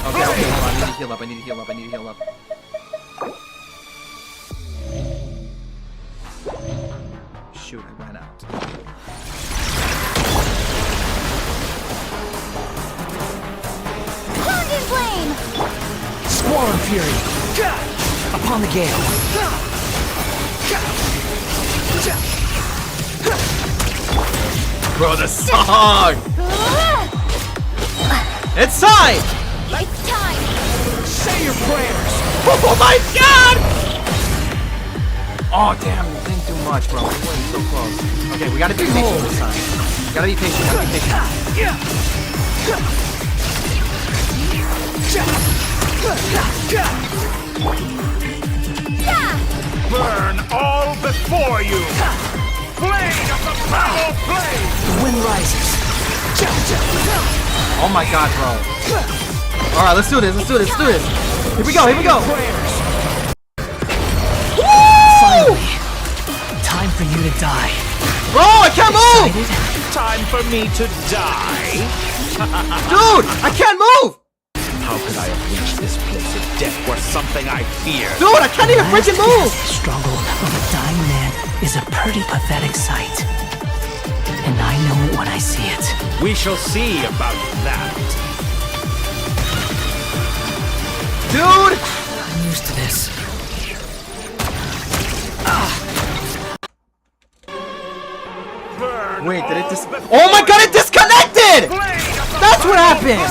Okay, hold on. I need to heal up. I need to heal up. Shoot, I ran out. Conjure flame! Squall Fury! Upon the gale! Bro, the song! It's time! It's time! Say your prayers! Oh my god! Oh damn, we didn't do much, bro. We were so close. Okay, we gotta be patient this time. Gotta be patient, Burn all before you! Blade of the primal blade! The wind rises. Oh my god, bro. Alright, let's do this. Here we go. Finally. Time for you to die. Bro, I can't move! Time for me to die? Dude, I can't move! How could I have reached this place of death where something I fear? Dude, I can't even freaking move! The struggle of a dying man is a pretty pathetic sight. And I know it when I see it. We shall see about that. Dude! I'm used to this. Wait, did it oh my god, it disconnected! That's what happened!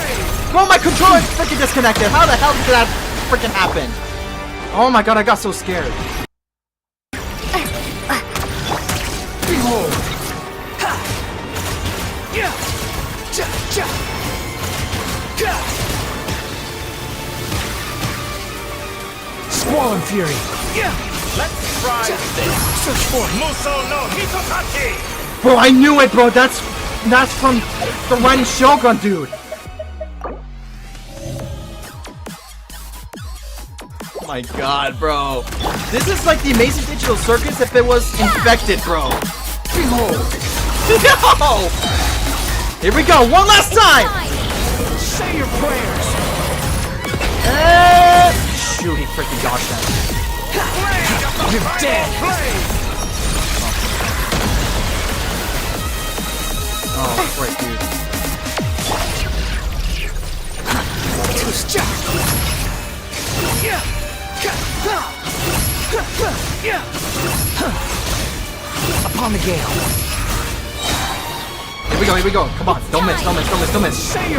Bro, my controller is freaking disconnected. How the hell did that freaking happen? Oh my god, I got so scared. Behold! Squall Fury! Let's try this! Search for it! Muso no Hitotachi! Bro, I knew it, bro. That's from the Riding Shogun, dude. Oh my god, bro. This is like the Amazing Digital Circus if it was infected, bro. Behold! No! Here we go, one last time! Say your prayers! Shoot, he freaking dodged that. You're dead! Oh, frick, dude. Upon the gale. Here we go. Come on, don't miss. Come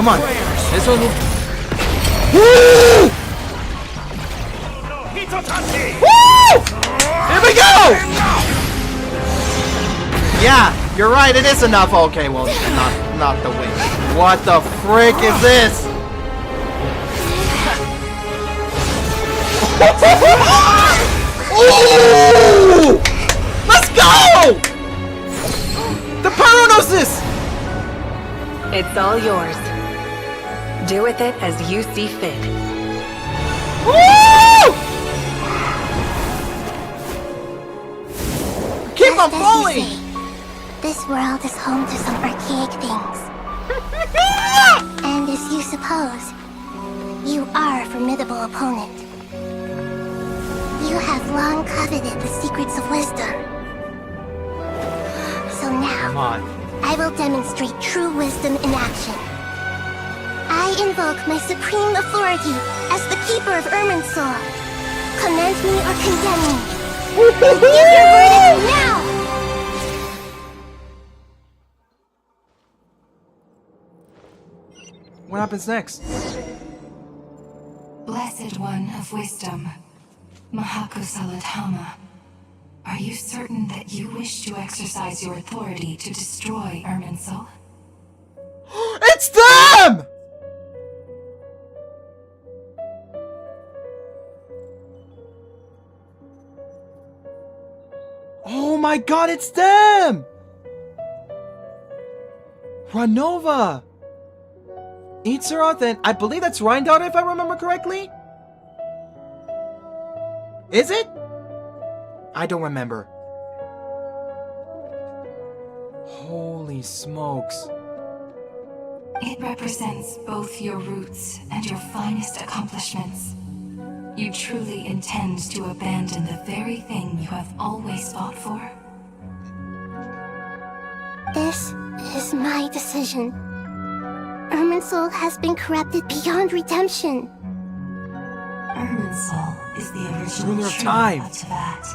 on. This one will... Woo! Woo! Here we go! Yeah, you're right, it is enough. Okay, well, not the win. What the frick is this? Ooh! Let's go! The Pyronosis! It's all yours. Do with it as you see fit. Woo! Keep on falling! This world is home to some archaic things. And as you suppose, you are a formidable opponent. You have long coveted the secrets of wisdom. So now, Come on. I will demonstrate true wisdom in action. I invoke my supreme authority as the keeper of Irminsul. Commend me or condemn me. Give your verdict now! What happens next? Blessed One of Wisdom, Mahakosaladhama, are you certain that you wish to exercise your authority to destroy Irminsul? It's them! my god, it's them! Ranova! Itzeroth, and I believe that's Rhindaughter if I remember correctly? Is it? I don't remember. Holy smokes. It represents both your roots and your finest accomplishments. You truly intend to abandon the very thing you have always fought for? This is my decision. Irminsul has been corrupted beyond redemption. Irminsul is the original Ruler of tree time. of Teyvat.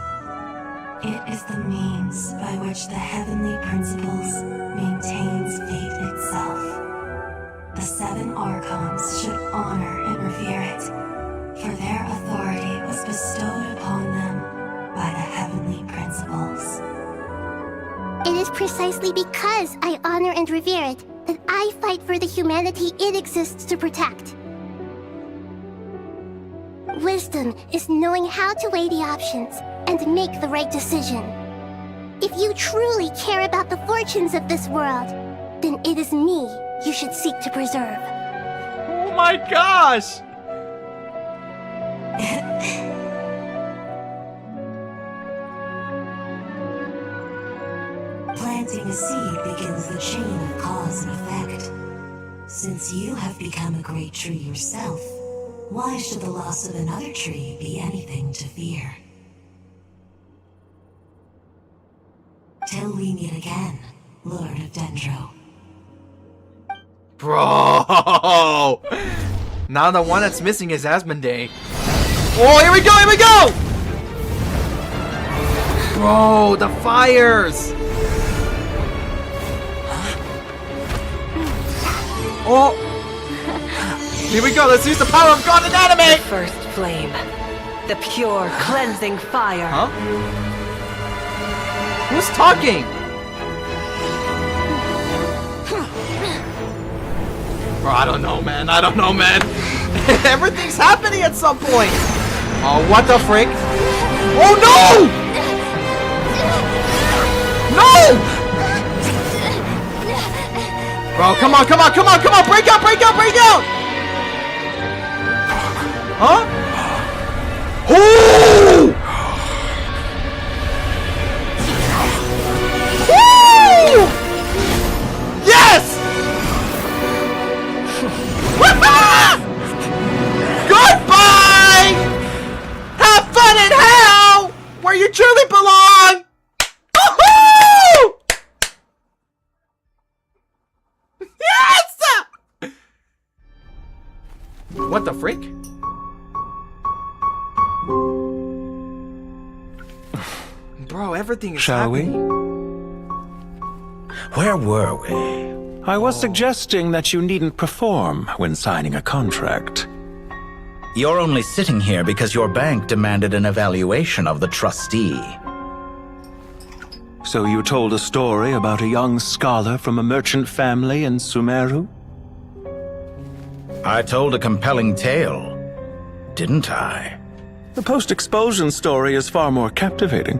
It is the means by which the heavenly principles maintains fate itself. The 7 Archons should honor and revere it, for their authority was bestowed upon them by the heavenly principles. It is precisely because I honor and revere it that I fight for the humanity it exists to protect. Wisdom is knowing how to weigh the options and make the right decision. If you truly care about the fortunes of this world, then it is me you should seek to preserve. Oh my gosh! Planting a seed begins the chain of cause and effect. Since you have become a great tree yourself, why should the loss of another tree be anything to fear? Till we meet again, Lord of Dendro. Bro! Now the one that's missing is Asmodee. Oh, here we go, here we go! Bro, the fires! Oh! Here we go, let's use the power of God in anime! The first flame. The pure, cleansing fire. Huh? Who's talking? Bro, I don't know, man. I don't know, man. Everything's happening at some point. Oh, what the frick? Oh, no! No! Bro, come on, come on, come on, come on! Break out, break out, break out! Huh? Oh! Woo! Yes! Goodbye! Have fun in hell! Where you truly belong! Woohoo! Yes! What the frick? Bro, everything is Shall happening. Where were we? I was suggesting that you needn't perform when signing a contract. You're only sitting here because your bank demanded an evaluation of the trustee. So you told a story about a young scholar from a merchant family in Sumeru? I told a compelling tale, didn't I? The post-expulsion story is far more captivating.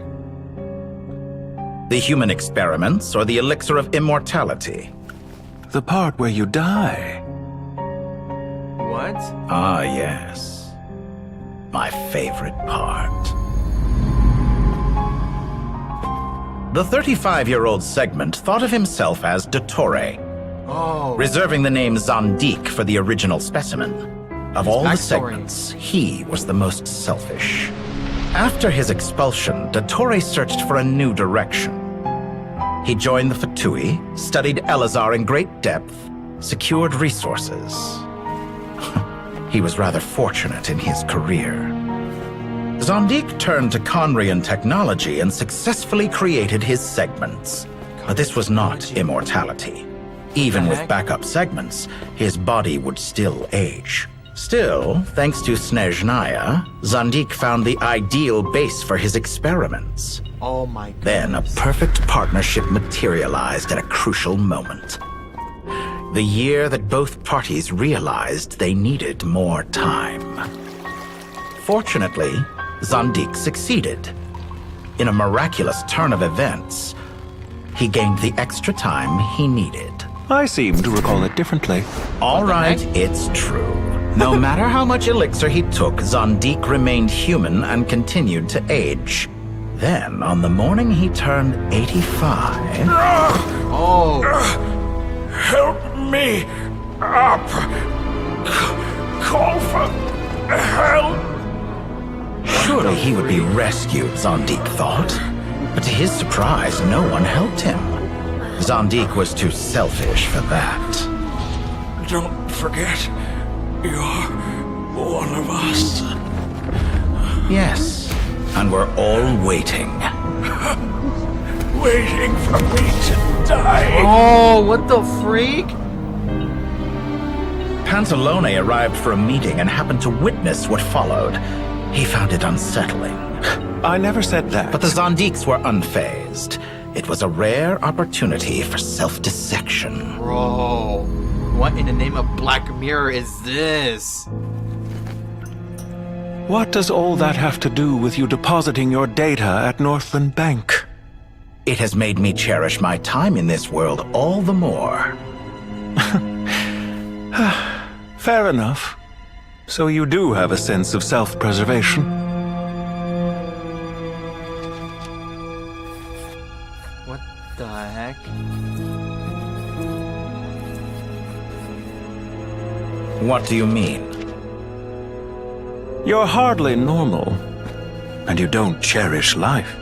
The human experiments or the elixir of immortality? The part where you die. What? Ah, yes. My favorite part. The 35-year-old segment thought of himself as Dottore, reserving the name Zandik for the original specimen. Of all the segments, he was the most selfish. After his expulsion, Dottore searched for a new direction. He joined the Fatui, studied Elazar in great depth, secured resources. He was rather fortunate in his career. Zandik turned to Conrian technology and successfully created his segments. But this was not immortality. Even with backup segments, his body would still age. Still, thanks to Snezhnaya, Zandik found the ideal base for his experiments. Oh my god. Then a perfect partnership materialized at a crucial moment. The year that both parties realized they needed more time. Fortunately, Zandik succeeded. in a miraculous turn of events, he gained the extra time he needed. I seem to recall it differently. All right, it's true. No matter how much elixir he took, Zondique remained human and continued to age. Then, on the morning he turned 85... Oh! Help me up! Call for help! Surely he would be rescued, Zondique thought. But to his surprise, no one helped him. Zondique was too selfish for that. Don't forget, you're one of us. Yes, and we're all waiting. Waiting for me to die. Oh, what the freak? Pantalone arrived for a meeting and happened to witness what followed. He found it unsettling. I never said that. But the Zondiques were unfazed. It was a rare opportunity for self-dissection. Bro, what in the name of Black Mirror is this? What does all that have to do with you depositing your data at Northland Bank? It has made me cherish my time in this world all the more. Fair enough. So you do have a sense of self-preservation. What the heck? What do you mean? You're hardly normal, and you don't cherish life.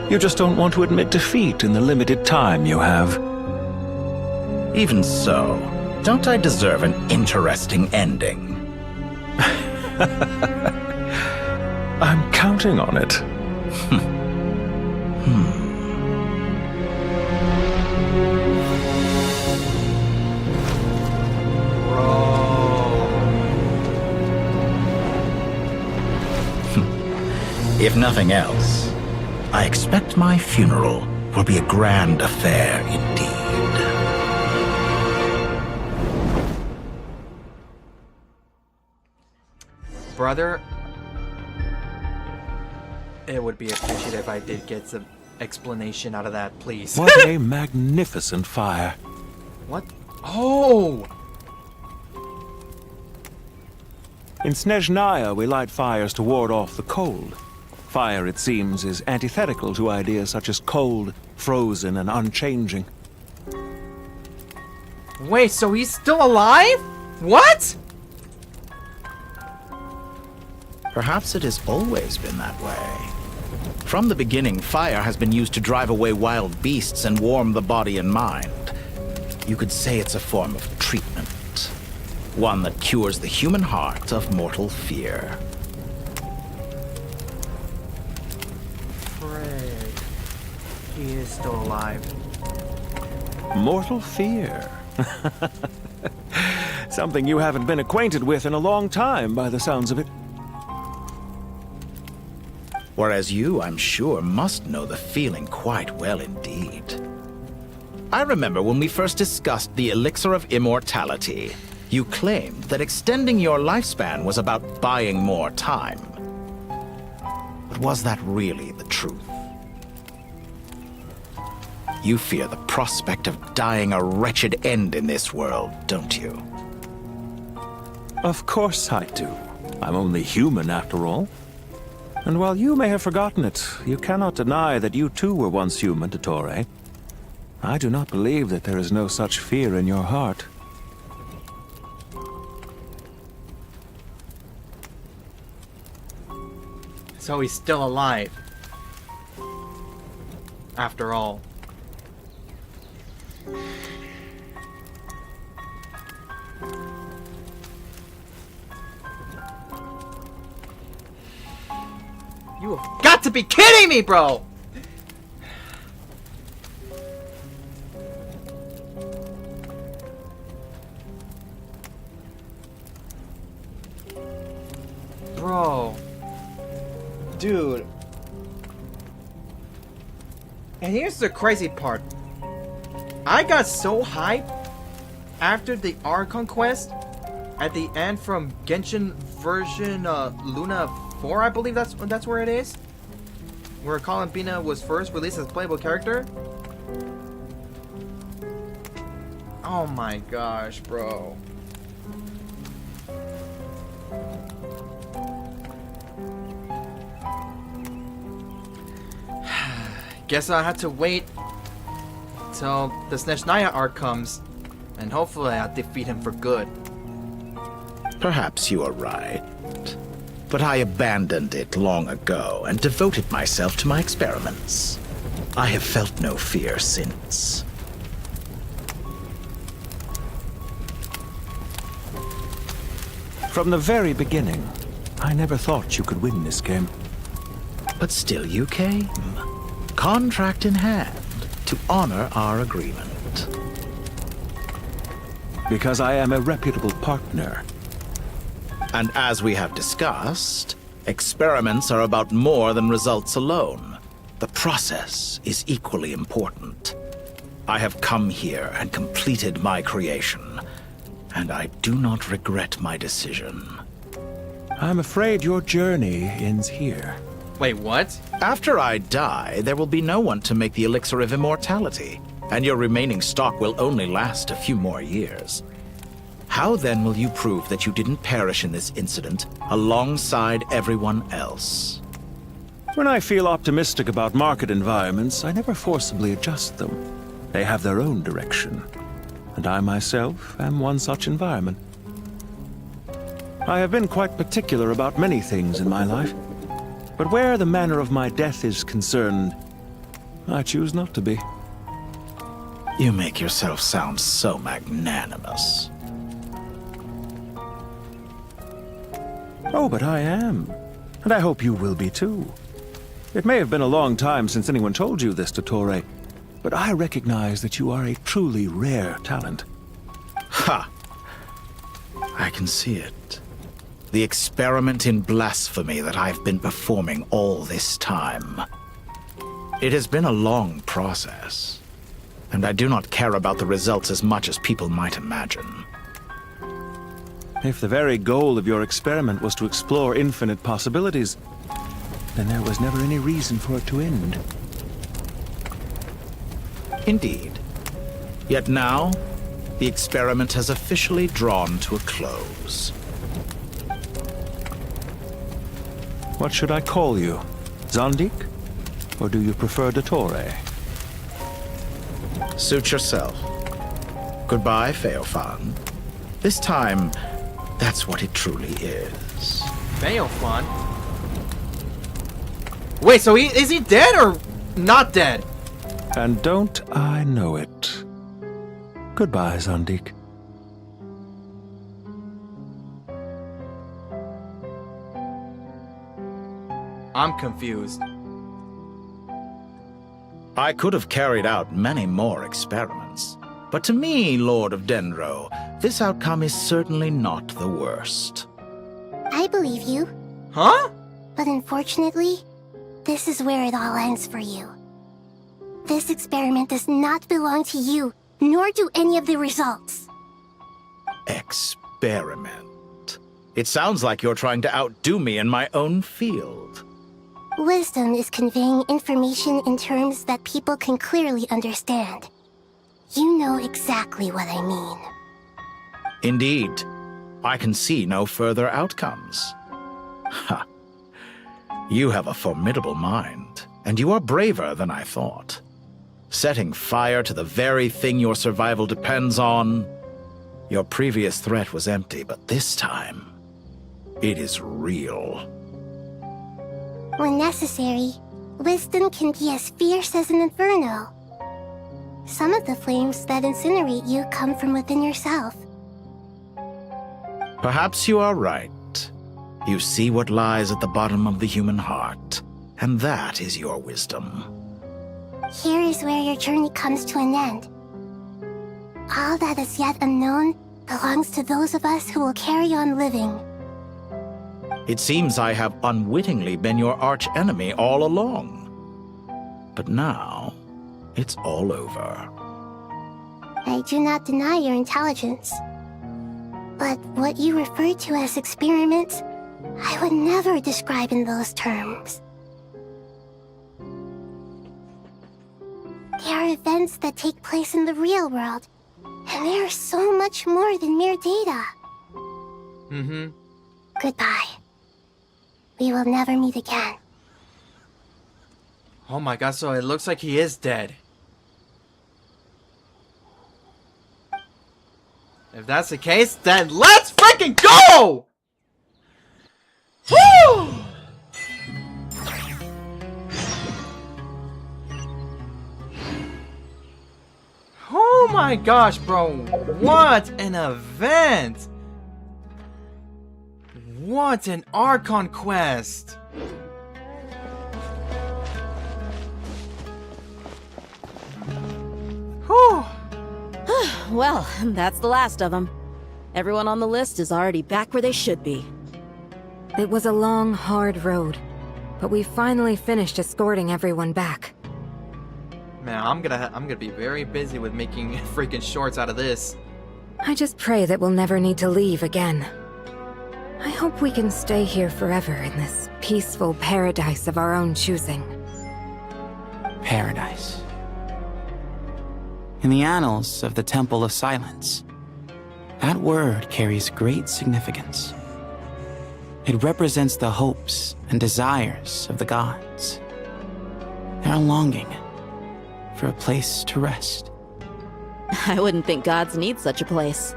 You just don't want to admit defeat in the limited time you have. Even so, don't I deserve an interesting ending? I'm counting on it. If nothing else, I expect my funeral will be a grand affair indeed. Brother, it would be appreciated if I did get some explanation out of that, please. What a magnificent fire. What? Oh! In Snezhnaya, we light fires to ward off the cold. Fire, it seems, is antithetical to ideas such as cold, frozen, and unchanging. Wait, so he's still alive? What? Perhaps it has always been that way. From the beginning, fire has been used to drive away wild beasts and warm the body and mind. You could say it's a form of treatment. One that cures the human heart of mortal fear. Frig. He is still alive. Mortal fear. Something you haven't been acquainted with in a long time, by the sounds of it. Whereas you, I'm sure, must know the feeling quite well indeed. I remember when we first discussed the elixir of immortality. You claimed that extending your lifespan was about buying more time. But was that really the truth? You fear the prospect of dying a wretched end in this world, don't you? Of course I do. I'm only human, after all. And while you may have forgotten it, you cannot deny that you too were once human, Dottore. I do not believe that there is no such fear in your heart. So he's still alive. After all. You have got to be kidding me, bro! Bro. Dude. And here's the crazy part. I got so hyped after the Archon Quest at the end from Genshin version Luna 4, I believe that's where it is. where Columbina was first released as a playable character? Oh my gosh, bro. Guess I'll have to wait till the Snezhnaya arc comes, and hopefully I'll defeat him for good. Perhaps you are right. But I abandoned it long ago and devoted myself to my experiments. I have felt no fear since. From the very beginning, I never thought you could win this game. But still you came. Contract in hand, to honor our agreement. Because I am a reputable partner. And as we have discussed, experiments are about more than results alone. The process is equally important. I have come here and completed my creation, and I do not regret my decision. I'm afraid your journey ends here. Wait, what? After I die, there will be no one to make the elixir of immortality, and your remaining stock will only last a few more years. How then will you prove that you didn't perish in this incident alongside everyone else? When I feel optimistic about market environments, I never forcibly adjust them. They have their own direction, and I myself am one such environment. I have been quite particular about many things in my life, but where the manner of my death is concerned, I choose not to be. You make yourself sound so magnanimous. Oh, but I am. And I hope you will be too. It may have been a long time since anyone told you this, Dottore, but I recognize that you are a truly rare talent. Ha! I can see it. The experiment in blasphemy that I've been performing all this time. It has been a long process, and I do not care about the results as much as people might imagine. If the very goal of your experiment was to explore infinite possibilities, then there was never any reason for it to end. Indeed. Yet now, the experiment has officially drawn to a close. What should I call you? Zandik? Or do you prefer Dottore? Suit yourself. Goodbye, Feofan. This time, that's what it truly is. Feofan? Wait, so is he dead or not dead? And don't I know it. Goodbye, Zandik. I'm confused. I could have carried out many more experiments, but to me, Lord of Dendro, this outcome is certainly not the worst. I believe you. Huh? But unfortunately, this is where it all ends for you. This experiment does not belong to you, nor do any of the results. Experiment? It sounds like you're trying to outdo me in my own field. Wisdom is conveying information in terms that people can clearly understand. You know exactly what I mean. Indeed. I can see no further outcomes. Ha. You have a formidable mind, and you are braver than I thought. Setting fire to the very thing your survival depends on. Your previous threat was empty, but this time, it is real. When necessary, wisdom can be as fierce as an inferno. Some of the flames that incinerate you come from within yourself. Perhaps you are right. You see what lies at the bottom of the human heart, and that is your wisdom. Here is where your journey comes to an end. All that is yet unknown belongs to those of us who will carry on living. It seems I have unwittingly been your arch-enemy all along. But now, it's all over. I do not deny your intelligence. But what you refer to as experiments, I would never describe in those terms. They are events that take place in the real world, and they are so much more than mere data. Mm-hmm. Goodbye. We will never meet again. Oh my god, so it looks like he is dead. If that's the case, then let's freaking go! Woo! Oh my gosh, bro. What an event! What an Archon Quest! Whew! Well, that's the last of them. Everyone on the list is already back where they should be. It was a long, hard road, but we finally finished escorting everyone back. Man, I'm gonna be very busy with making freaking shorts out of this. I just pray that we'll never need to leave again. I hope we can stay here forever in this peaceful paradise of our own choosing. Paradise. In the annals of the Temple of Silence, that word carries great significance. It represents the hopes and desires of the gods. Their longing for a place to rest. I wouldn't think gods need such a place.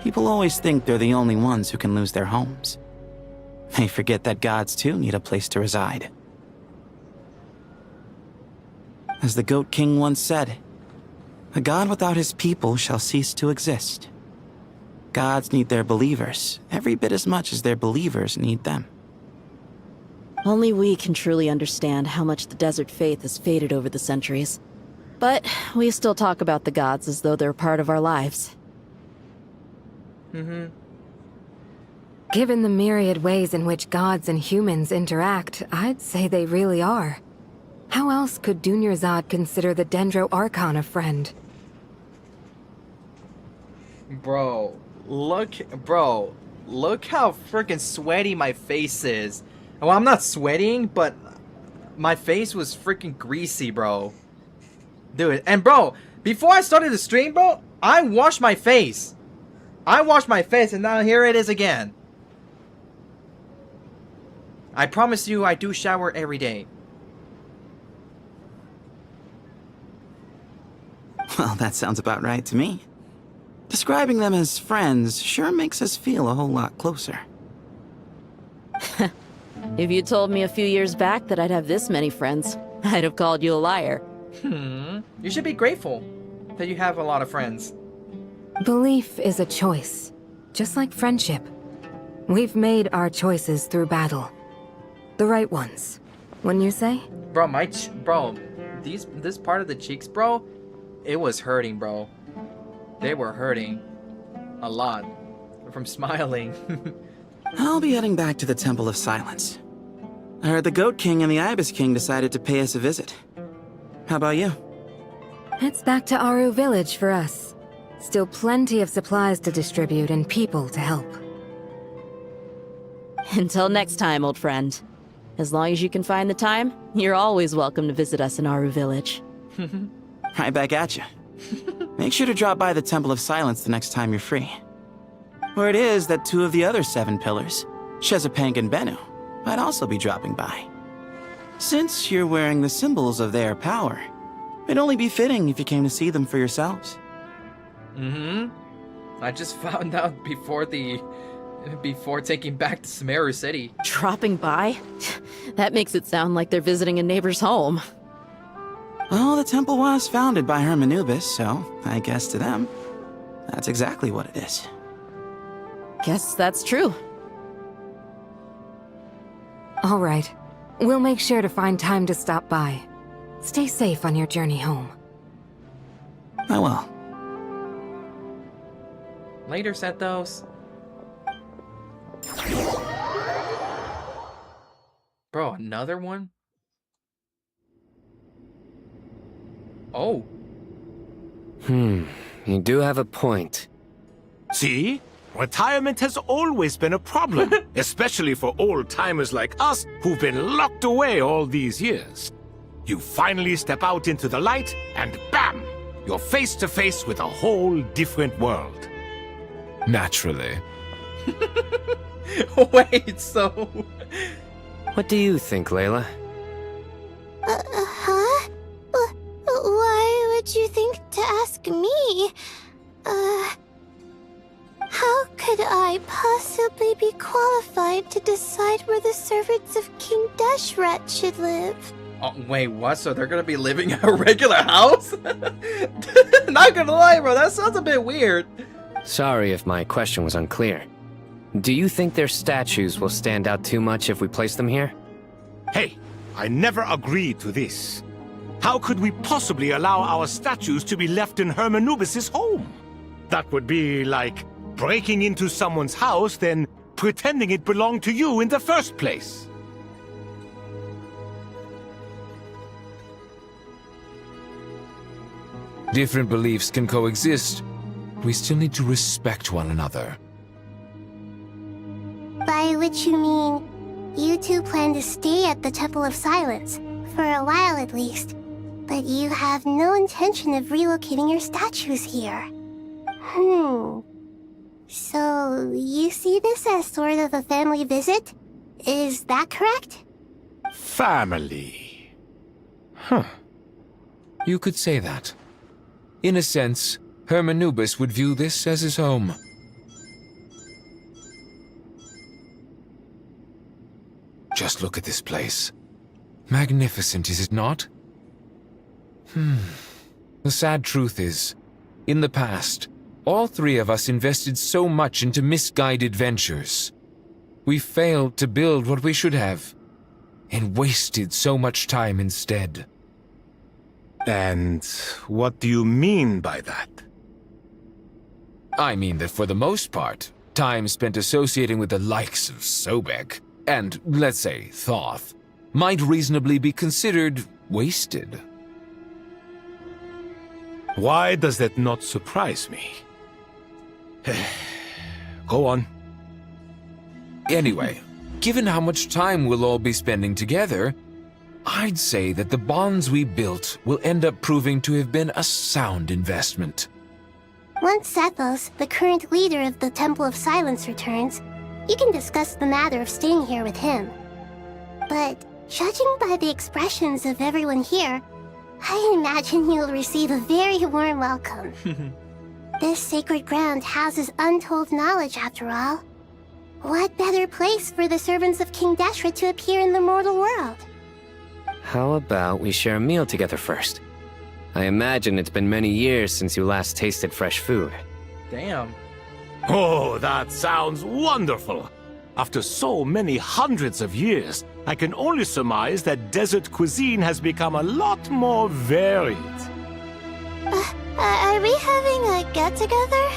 People always think they're the only ones who can lose their homes. They forget that gods too need a place to reside. As the Goat King once said, a god without his people shall cease to exist. Gods need their believers every bit as much as their believers need them. Only we can truly understand how much the desert faith has faded over the centuries. But we still talk about the gods as though they're part of our lives. Mm-hmm. Given the myriad ways in which gods and humans interact, I'd say they really are. How else could Dunyarzad consider the Dendro Archon a friend? Bro, look how freaking sweaty my face is. Well, I'm not sweating, but my face was freaking greasy, bro. Dude, and bro, before I started the stream, bro, I washed my face. And now here it is again. I promise you I do shower every day. Well, that sounds about right to me. Describing them as friends sure makes us feel a whole lot closer. If you told me a few years back that I'd have this many friends, I'd have called you a liar. You should be grateful that you have a lot of friends. Belief is a choice, just like friendship. We've made our choices through battle. The right ones, wouldn't you say? Bro, this part of the cheeks, bro, it was hurting, bro. They were hurting a lot from smiling. I'll be heading back to the Temple of Silence. I heard the Goat King and the Ibis King decided to pay us a visit. How about you? It's back to Aru Village for us. Still plenty of supplies to distribute and people to help. Until next time, old friend. As long as you can find the time, you're always welcome to visit us in Aru Village. Right back at you. Make sure to drop by the Temple of Silence the next time you're free. Where it is that two of the other 7 pillars, Shezapank and Bennu, might also be dropping by. Since you're wearing the symbols of their power, it'd only be fitting if you came to see them for yourselves. I just found out before taking back to Sumeru City. Dropping by? That makes it sound like they're visiting a neighbor's home. Well, the temple was founded by Hermanubis, so I guess to them, that's exactly what it is. Guess that's true. All right. We'll make sure to find time to stop by. Stay safe on your journey home. I will. Later, Sethos. Bro, another one? Oh. You do have a point. See? retirement has always been a problem, especially for old-timers like us who've been locked away all these years. You finally step out into the light, and bam! You're face to face with a whole different world. Naturally. Wait, so... What do you think, Layla? Huh? Why would you think to ask me? How could I possibly be qualified to decide where the servants of King Deshret should live? Oh, wait, what? So they're gonna be living in a regular house? Not gonna lie, bro, that sounds a bit weird. Sorry if my question was unclear. Do you think their statues will stand out too much if we place them here? Hey, I never agreed to this. How could we possibly allow our statues to be left in Hermanubis' home? That would be like breaking into someone's house, then pretending it belonged to you in the first place. Different beliefs can coexist. We still need to respect one another. By which you mean, you two plan to stay at the Temple of Silence, for a while at least, but you have no intention of relocating your statues here. So, you see this as sort of a family visit? Is that correct? Family. Huh. You could say that. In a sense, Hermanubis would view this as his home. Just look at this place. Magnificent, is it not? The sad truth is, in the past, all three of us invested so much into misguided ventures. We failed to build what we should have, and wasted so much time instead. And what do you mean by that? I mean that for the most part, time spent associating with the likes of Sobek, and, let's say, Thoth, might reasonably be considered wasted. Why does that not surprise me? Go on. Anyway, given how much time we'll all be spending together, I'd say that the bonds we built will end up proving to have been a sound investment. Once Sethos, the current leader of the Temple of Silence, returns, you can discuss the matter of staying here with him. But judging by the expressions of everyone here, I imagine you'll receive a very warm welcome. This sacred ground houses untold knowledge, after all. What better place for the servants of King Deshret to appear in the mortal world? How about we share a meal together first? I imagine it's been many years since you last tasted fresh food. Damn. Oh, that sounds wonderful! After so many hundreds of years, I can only surmise that desert cuisine has become a lot more varied. Are we having a get-together?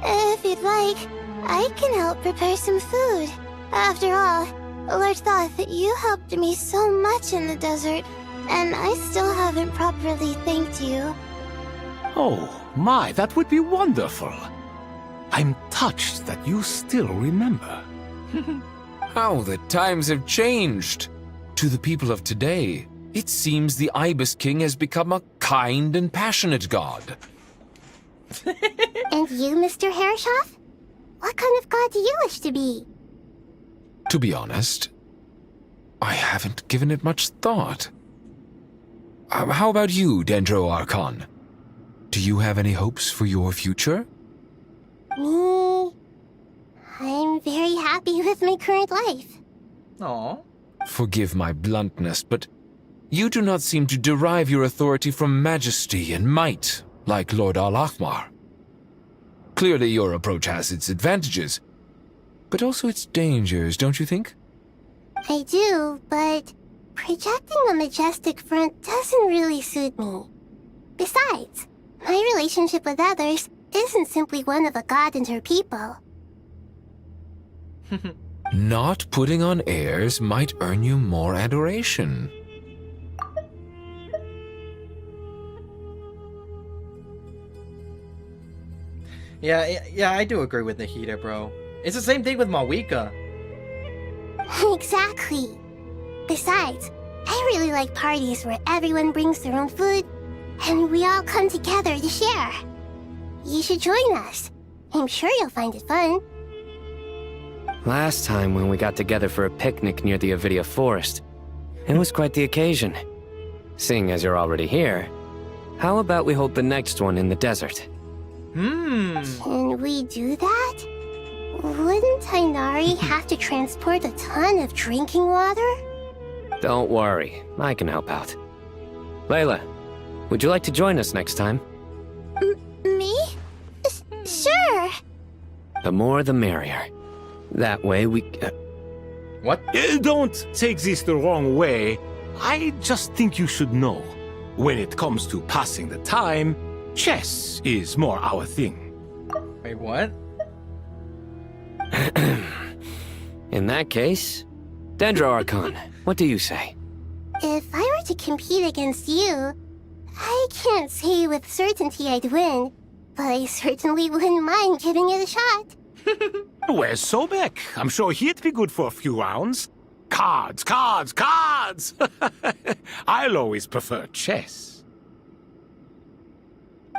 If you'd like, I can help prepare some food. After all, Lord Thoth, you helped me so much in the desert, and I still haven't properly thanked you. Oh, my, that would be wonderful. I'm touched that you still remember. How the times have changed! To the people of today, it seems the Ibis King has become a kind and passionate god. And you, Mr. Herreshoff? What kind of god do you wish to be? To be honest, I haven't given it much thought. How about you, Dendro Archon? Do you have any hopes for your future? Me? I'm very happy with my current life. Aww. Forgive my bluntness, but you do not seem to derive your authority from majesty and might, like Lord Al-Akhmar. Clearly your approach has its advantages, but also its dangers, don't you think? I do, but projecting a majestic front doesn't really suit me. Besides, my relationship with others isn't simply one of a god and her people. Not putting on airs might earn you more adoration. Yeah, I do agree with Nahida, bro. It's the same thing with Mawika. Exactly. Besides, I really like parties where everyone brings their own food, and we all come together to share. You should join us. I'm sure you'll find it fun. Last time when we got together for a picnic near the Avidia Forest, it was quite the occasion. Seeing as you're already here, how about we hold the next one in the desert? Can we do that? Wouldn't Tainari have to transport a ton of drinking water? Don't worry, I can help out. Layla, would you like to join us next time? Me? Sure. The more the merrier. That way we... What? Don't take this the wrong way. I just think you should know. When it comes to passing the time, chess is more our thing. Wait, what? In that case, Dendro Archon, what do you say? If I were to compete against you, I can't say with certainty I'd win, but I certainly wouldn't mind giving it a shot. Where's Sobek? I'm sure he'd be good for a few rounds. Cards, cards, cards! I'll always prefer chess.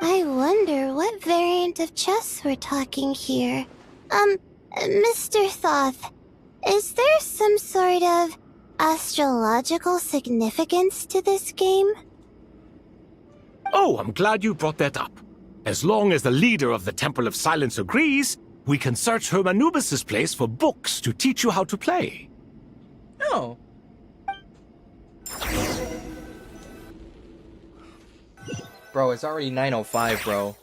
I wonder what variant of chess we're talking here. Mr. Thoth, is there some sort of astrological significance to this game? Oh, I'm glad you brought that up. As long as the leader of the Temple of Silence agrees, we can search Hermanubis' place for books to teach you how to play. No. Bro, it's already 9:05, bro.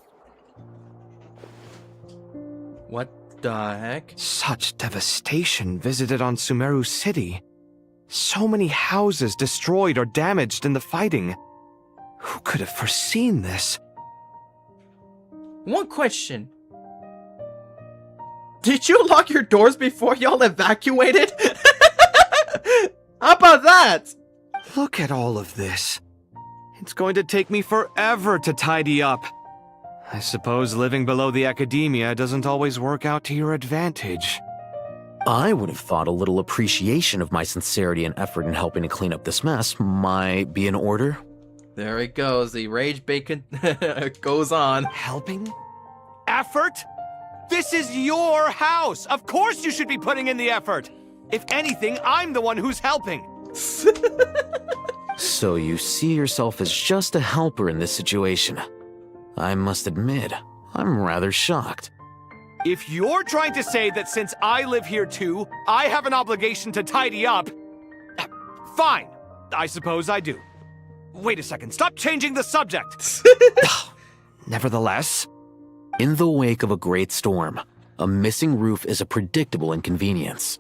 What the heck? Such devastation visited on Sumeru City. So many houses destroyed or damaged in the fighting. Who could have foreseen this? One question. Did you lock your doors before y'all evacuated? How about that? Look at all of this. It's going to take me forever to tidy up. I suppose living below the academia doesn't always work out to your advantage. I would have thought a little appreciation of my sincerity and effort in helping to clean up this mess might be in order. There it goes. The rage bacon goes on. Helping? Effort? This is your house! Of course you should be putting in the effort! If anything, I'm the one who's helping! So you see yourself as just a helper in this situation. I must admit, I'm rather shocked. If you're trying to say that since I live here too, I have an obligation to tidy up, fine. I suppose I do. Wait a second, stop changing the subject! Nevertheless, in the wake of a great storm, a missing roof is a predictable inconvenience.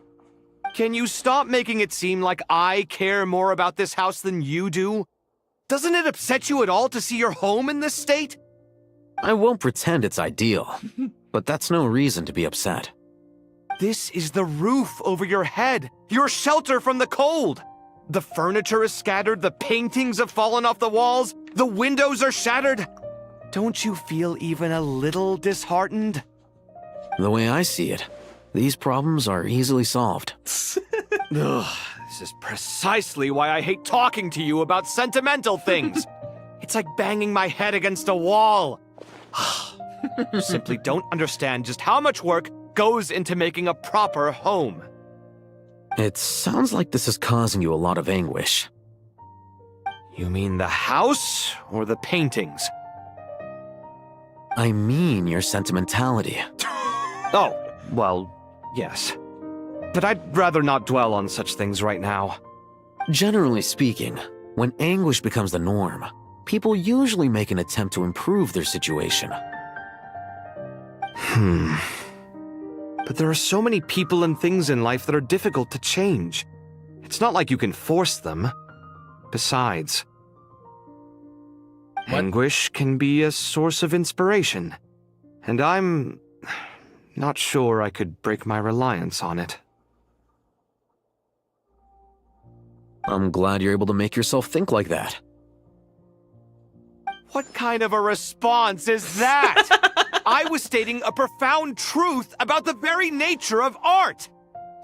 can you stop making it seem like I care more about this house than you do? Doesn't it upset you at all to see your home in this state? I won't pretend it's ideal, but that's no reason to be upset. This is the roof over your head, your shelter from the cold. The furniture is scattered, the paintings have fallen off the walls, the windows are shattered. Don't you feel even a little disheartened? The way I see it, these problems are easily solved. Ugh, this is precisely why I hate talking to you about sentimental things. It's like banging my head against a wall. You simply don't understand just how much work goes into making a proper home. It sounds like this is causing you a lot of anguish. You mean the house or the paintings? I mean your sentimentality. Oh, well, yes. But I'd rather not dwell on such things right now. Generally speaking, when anguish becomes the norm, people usually make an attempt to improve their situation. But there are so many people and things in life that are difficult to change. It's not like you can force them. Besides, anguish can be a source of inspiration, and I'm not sure I could break my reliance on it. I'm glad you're able to make yourself think like that. What kind of a response is that? I was stating a profound truth about the very nature of art.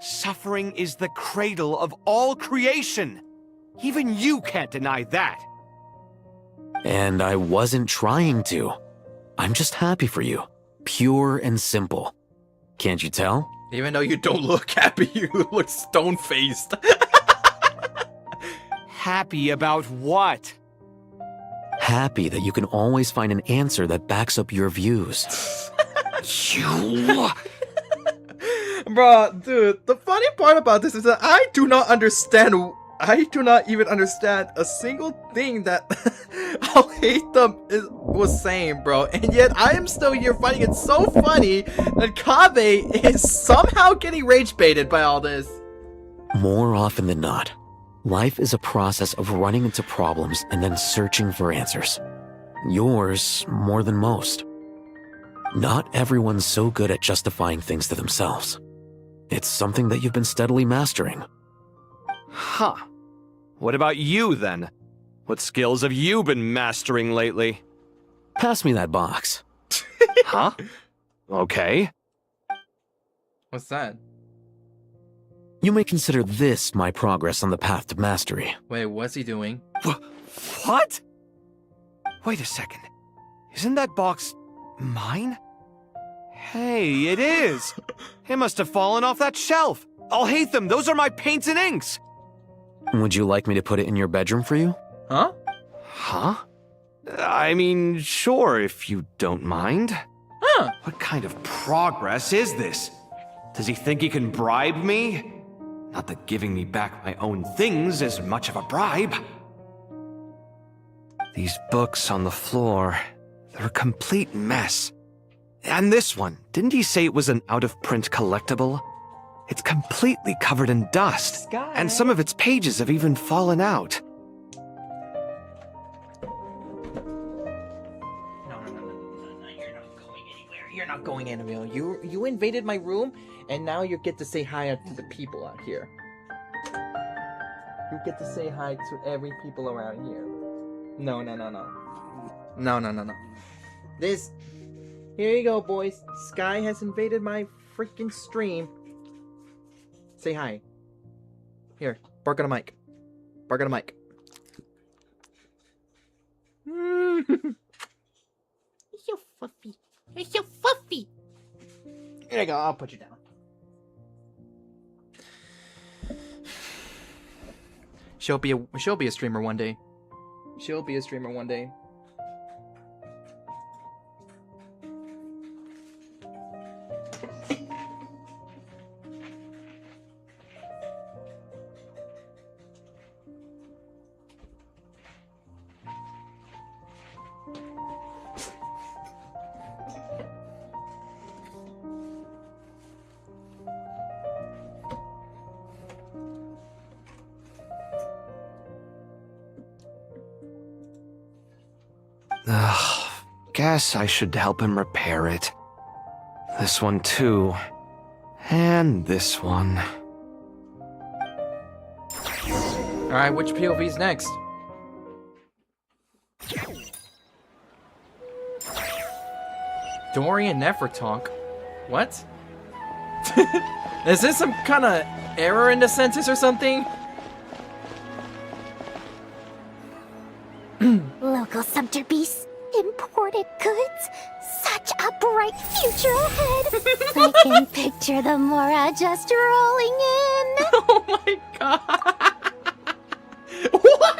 Suffering is the cradle of all creation. Even you can't deny that. And I wasn't trying to. I'm just happy for you. Pure and simple. Can't you tell? Even though you don't look happy, you look stone-faced. Happy about what? Happy that you can always find an answer that backs up your views. You... Bro, dude, the funny part about this is that I do not even understand a single thing that I'll hate them was saying, bro. And yet I am still here finding it so funny that Kabe is somehow getting rage baited by all this. More often than not, life is a process of running into problems and then searching for answers. Yours more than most. Not everyone's so good at justifying things to themselves. It's something that you've been steadily mastering. Huh. What about you, then? What skills have you been mastering lately? Pass me that box. Huh? Okay. What's that? You may consider this my progress on the path to mastery. Wait, what's he doing? What? Wait a second. Isn't that box mine? Hey, it is! It must have fallen off that shelf. I'll hate them. Those are my paints and inks. Would you like me to put it in your bedroom for you? Huh? Huh? I mean, sure, if you don't mind. Huh? What kind of progress is this? Does he think he can bribe me? Not that giving me back my own things is much of a bribe. These books on the floor, they're a complete mess. And this one, didn't he say it was an out-of-print collectible? It's completely covered in dust, and some of its pages have even fallen out. No, you're not going anywhere. You're not going anywhere. You invaded my room, and now you get to say hi to the people out here. You get to say hi to every people around here. No. No. This... Here you go, boys. Sky has invaded my freaking stream. Say hi. Here, bark on a mic. Bark on a mic. You're so fluffy. You're so fluffy. Here you go, I'll put you down. She'll be a streamer one day. She'll be a streamer one day. Guess I should help him repair it. This one too. And this one. Alright, which POV's next? Dory and Nefer talk? What? Is this some kind of error in the sentence or something? Local subterbeast, imported goods, such a bright future ahead. I can picture the Mora just rolling in. Oh my god! What?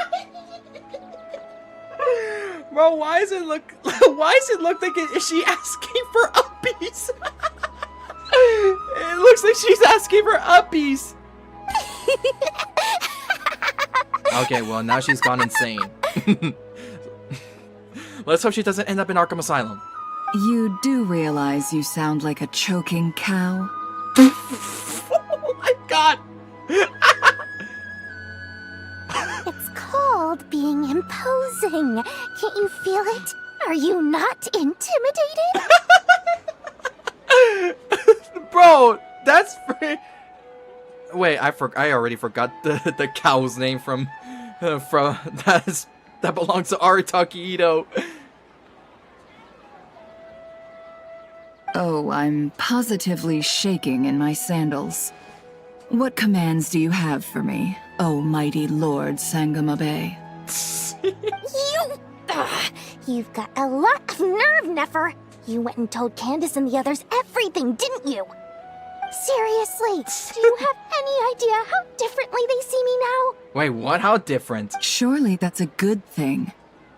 Bro, why does it look like is she asking for uppies? It looks like she's asking for uppies. Okay, well now she's gone insane. Let's hope she doesn't end up in Arkham Asylum. You do realize you sound like a choking cow? Oh my god! It's called being imposing. Can't you feel it? Are you not intimidated? Bro, that's wait, I already forgot the cow's name from that belongs to Arataki Ito. Oh, I'm positively shaking in my sandals. What commands do you have for me, oh mighty Lord Sangamabe? You've got a lot of nerve, Nefer. You went and told Candace and the others everything, didn't you? Seriously, do you have any idea how differently they see me now? Wait, what? How different? Surely that's a good thing.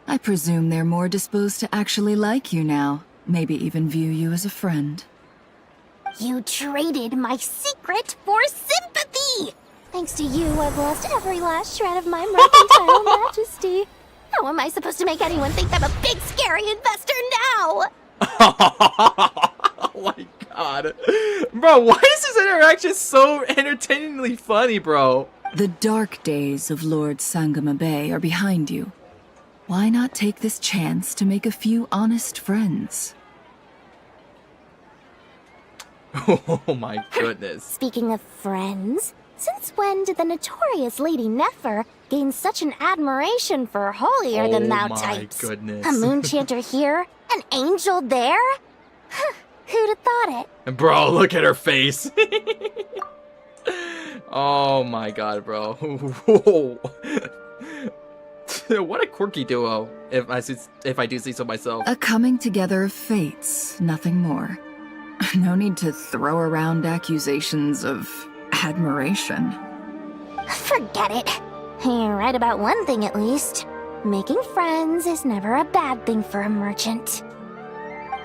I presume they're more disposed to actually like you now, maybe even view you as a friend. You traded my secret for sympathy! Thanks to you, I've lost every last shred of my mercantile majesty. How am I supposed to make anyone think I'm a big, scary investor now? Oh my god. Bro, why is this interaction so entertainingly funny, bro? The dark days of Lord Sangamabe are behind you. Why not take this chance to make a few honest friends? Oh my goodness. Speaking of friends, since when did the notorious Lady Nefer gain such an admiration for holier-than-thou types? Goodness. A moon chanter here, an angel there? Who'd have thought it? Bro, look at her face. Oh my god, bro. What a quirky duo, if I do see so myself. A coming together of fates, nothing more. No need to throw around accusations of admiration. Forget it. You're right about one thing at least. Making friends is never a bad thing for a merchant.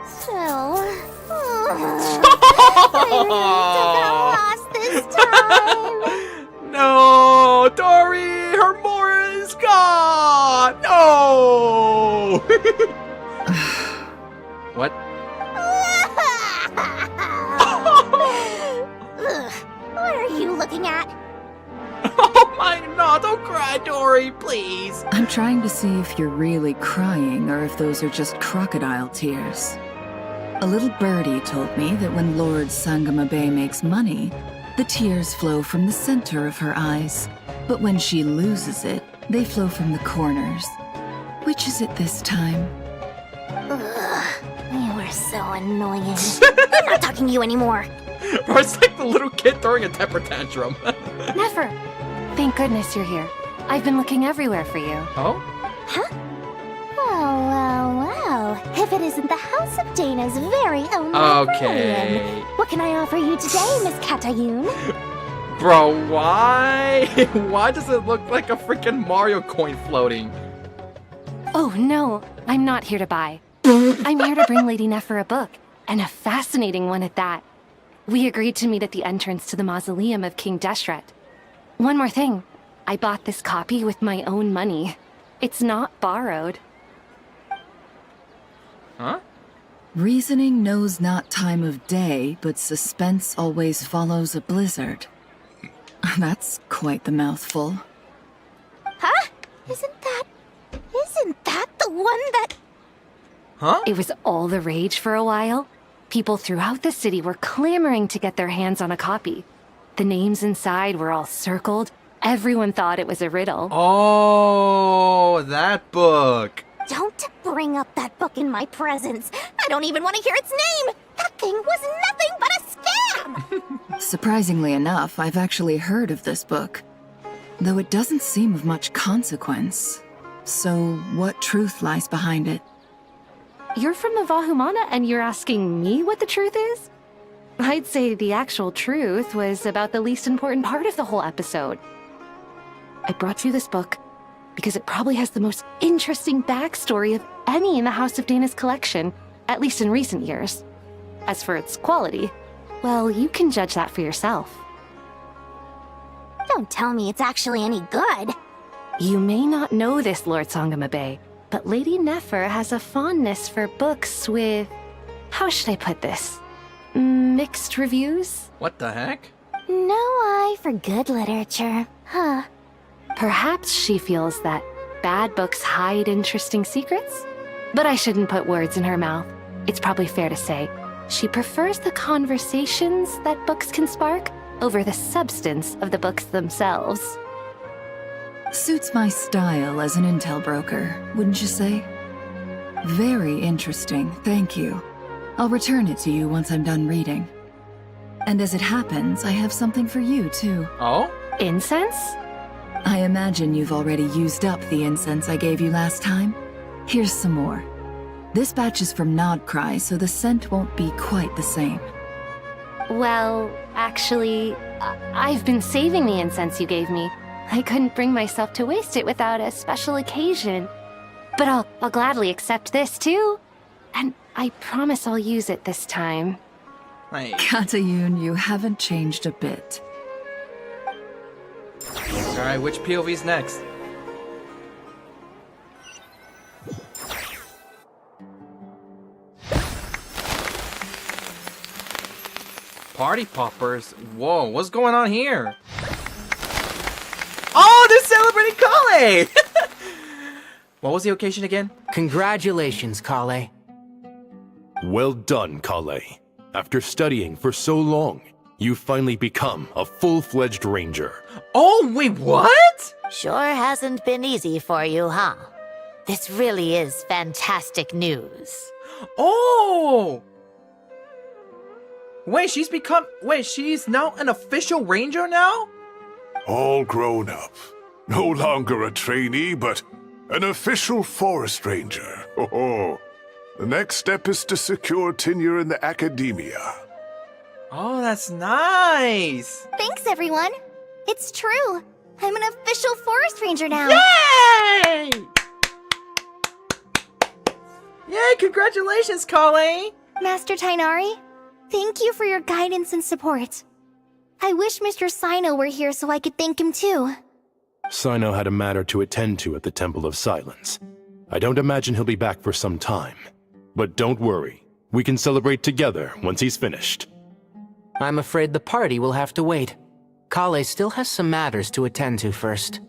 So... I really took a loss this time. No, Dory, her Mora is gone. No. What? What are you looking at? Oh my, no, don't cry, Dory, please. I'm trying to see if you're really crying or if those are just crocodile tears. A little birdie told me that when Lord Sangamabe makes money, the tears flow from the center of her eyes. But when she loses it, they flow from the corners. Which is it this time? You are so annoying. I'm not talking to you anymore. Bro, it's like the little kid throwing a temper tantrum. Never. Thank goodness you're here. I've been looking everywhere for you. Oh? Huh? Well. If it isn't the House of Dana's very own Okay. librarian. What can I offer you today, Miss Katayun? Bro, why? Why does it look like a freaking Mario coin floating? Oh no, I'm not here to buy. I'm here to bring Lady Nefer a book, and a fascinating one at that. We agreed to meet at the entrance to the mausoleum of King Deshret. One more thing, I bought this copy with my own money. It's not borrowed. Huh? Reasoning knows not time of day, but suspense always follows a blizzard. That's quite the mouthful. Huh? Isn't that the one that... Huh? It was all the rage for a while. People throughout the city were clamoring to get their hands on a copy. The names inside were all circled. Everyone thought it was a riddle. Oh, that book. Don't bring up that book in my presence. I don't even want to hear its name. That thing was nothing but a scam. Surprisingly enough, I've actually heard of this book. Though it doesn't seem of much consequence. So, what truth lies behind it? You're from the Vahumana and you're asking me what the truth is? I'd say the actual truth was about the least important part of the whole episode. I brought you this book because it probably has the most interesting backstory of any in the House of Dana's collection, at least in recent years. As for its quality, well, you can judge that for yourself. Don't tell me it's actually any good. You may not know this, Lord Sangamabe, but Lady Nefer has a fondness for books with... how should I put this? Mixed reviews? What the heck? No eye for good literature, huh? Perhaps she feels that bad books hide interesting secrets? But I shouldn't put words in her mouth. It's probably fair to say she prefers the conversations that books can spark over the substance of the books themselves. Suits my style as an intel broker, wouldn't you say? Very interesting, thank you. I'll return it to you once I'm done reading. And as it happens, I have something for you, too. Oh? Incense? I imagine you've already used up the incense I gave you last time. Here's some more. This batch is from Nodcry, so the scent won't be quite the same. Well, actually, I've been saving the incense you gave me. I couldn't bring myself to waste it without a special occasion. But I'll gladly accept this, too. And I promise I'll use it this time. Nice. Katayun, you haven't changed a bit. Alright, which POV's next? Party poppers? Whoa, what's going on here? Oh, they're celebrating Kale! What was the occasion again? Congratulations, Kale. Well done, Kale. After studying for so long, you've finally become a full-fledged ranger. Oh, wait, what? Sure hasn't been easy for you, huh? This really is fantastic news. Oh! Wait, she's now an official ranger now? All grown up. No longer a trainee, but an official forest ranger. Oh, the next step is to secure tenure in the academia. Oh, that's nice! Thanks, everyone. It's true. I'm an official forest ranger now. Yay! Yay, congratulations, Kale! Master Tainari, thank you for your guidance and support. I wish Mr. Sino were here so I could thank him too. Sino had a matter to attend to at the Temple of Silence. I don't imagine he'll be back for some time. But don't worry, we can celebrate together once he's finished. I'm afraid the party will have to wait. Kale still has some matters to attend to first.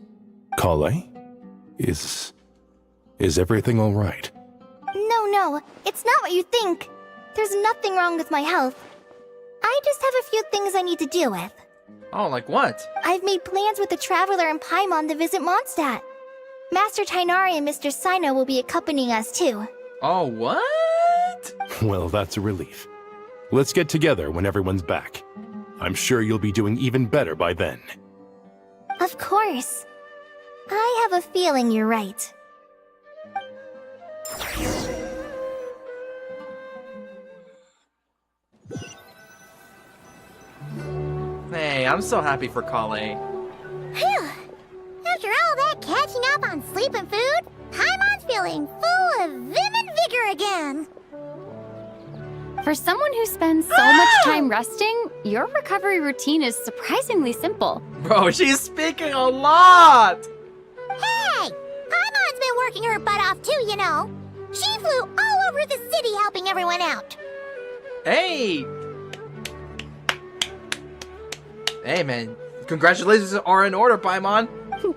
Kale? Is everything all right? No, it's not what you think. There's nothing wrong with my health. I just have a few things I need to deal with. Oh, like what? I've made plans with the Traveler and Paimon to visit Mondstadt. Master Tainari and Mr. Sino will be accompanying us too. Oh, what? Well, that's a relief. Let's get together when everyone's back. I'm sure you'll be doing even better by then. Of course. I have a feeling you're right. Hey, I'm so happy for Kale. Phew! After all that catching up on sleep and food, Paimon's feeling full of vim and vigor again. For someone who spends so much time resting, your recovery routine is surprisingly simple. Bro, she's speaking a lot! Hey! Paimon's been working her butt off too, you know. She flew all over the city helping everyone out. Hey! Hey, man. Congratulations are in order, Paimon.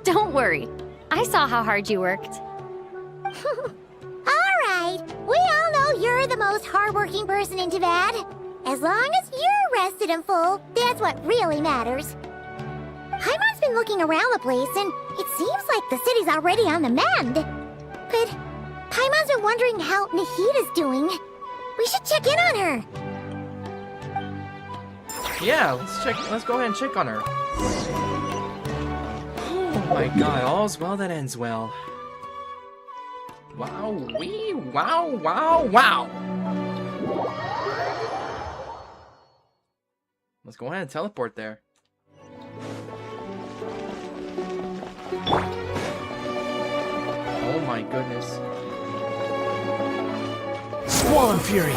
Don't worry. I saw how hard you worked. Alright, we all know you're the most hardworking person in Tavad. As long as you're rested and full, that's what really matters. Paimon's been looking around the place, and it seems like the city's already on the mend. But Paimon's been wondering how Nahita's doing. We should check in on her. Yeah, let's go ahead and check on her. Oh my god, all's well that ends well. Wow, wow. Let's go ahead and teleport there. Oh my goodness. Squall Fury!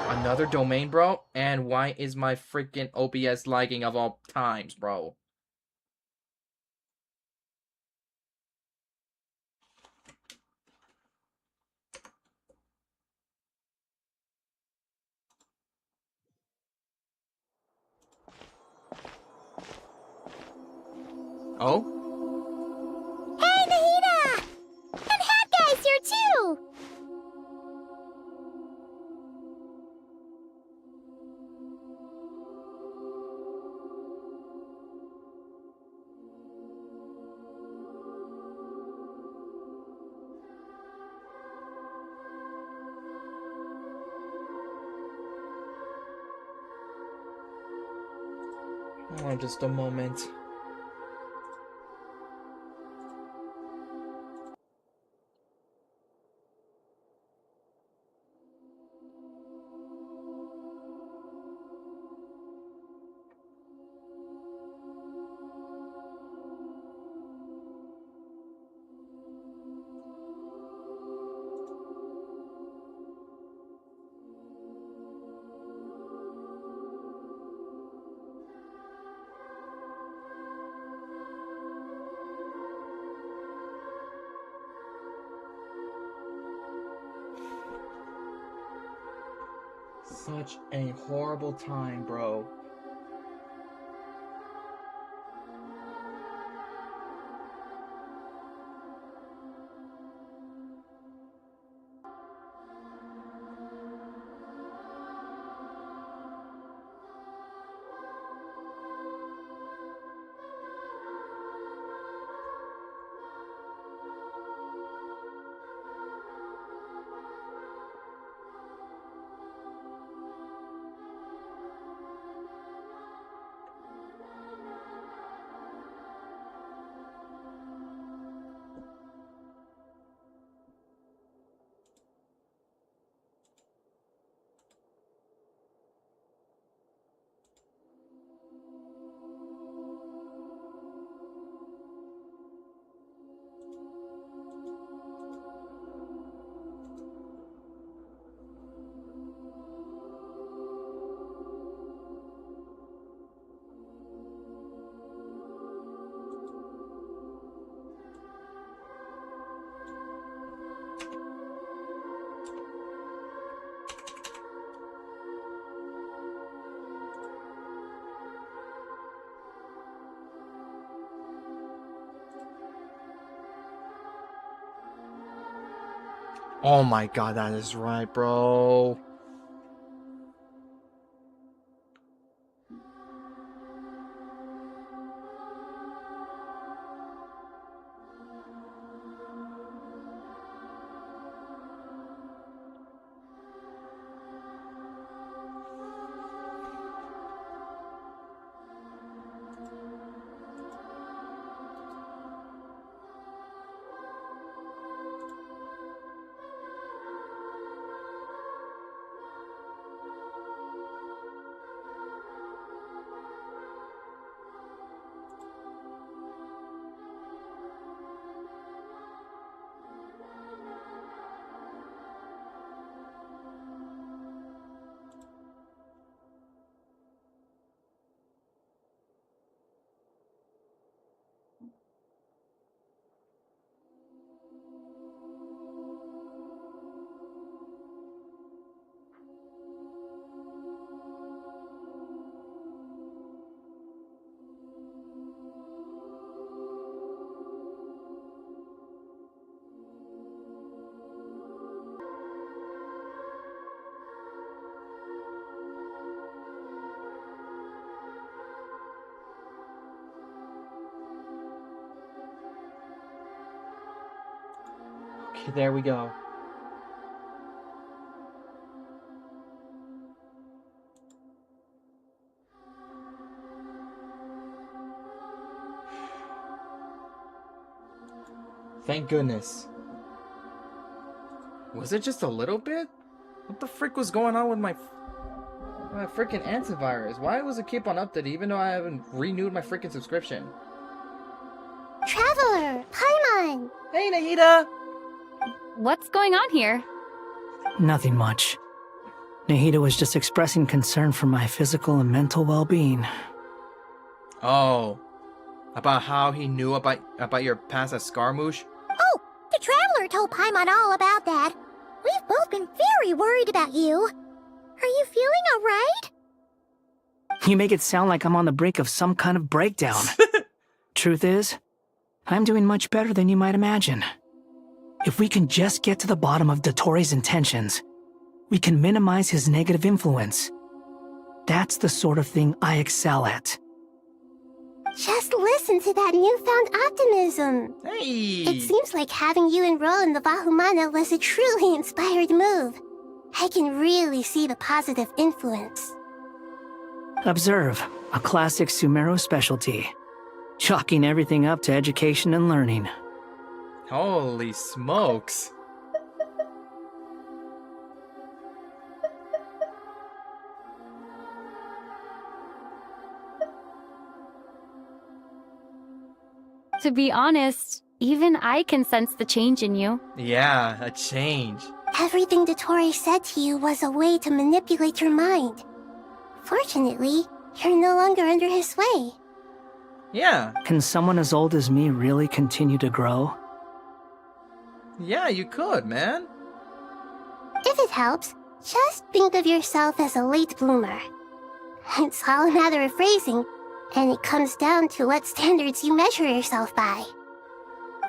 Another domain, bro? And why is my freaking OBS lagging of all times, bro? Oh? Hey, Nahita! And Hat Guy's here too! Hold on just a moment. Such a horrible time, bro. Oh my god, that is right, bro. Okay, there we go. Thank goodness. Was it just a little bit? What the frick was going on with my freaking antivirus? Why was it keep on updating even though I haven't renewed my freaking subscription? Traveler! Paimon! Hey, Nahida! What's going on here? Nothing much. Nahida was just expressing concern for my physical and mental well-being. Oh. About how he knew about your past at Scaramouche? Oh, the Traveler told Paimon all about that. We've both been very worried about you. Are you feeling alright? You make it sound like I'm on the brink of some kind of breakdown. Truth is, I'm doing much better than you might imagine. If we can just get to the bottom of Dottore's intentions, we can minimize his negative influence. That's the sort of thing I excel at. Just listen to that newfound optimism. Hey! It seems like having you enroll in the Vahumana was a truly inspired move. I can really see the positive influence. Observe, a classic Sumeru specialty. Chalking everything up to education and learning. Holy smokes. To be honest, even I can sense the change in you. Yeah, a change. Everything Dottore said to you was a way to manipulate your mind. Fortunately, you're no longer under his sway. Yeah. Can someone as old as me really continue to grow? Yeah, you could, man. If it helps, just think of yourself as a late bloomer. It's all a matter of phrasing, and it comes down to what standards you measure yourself by.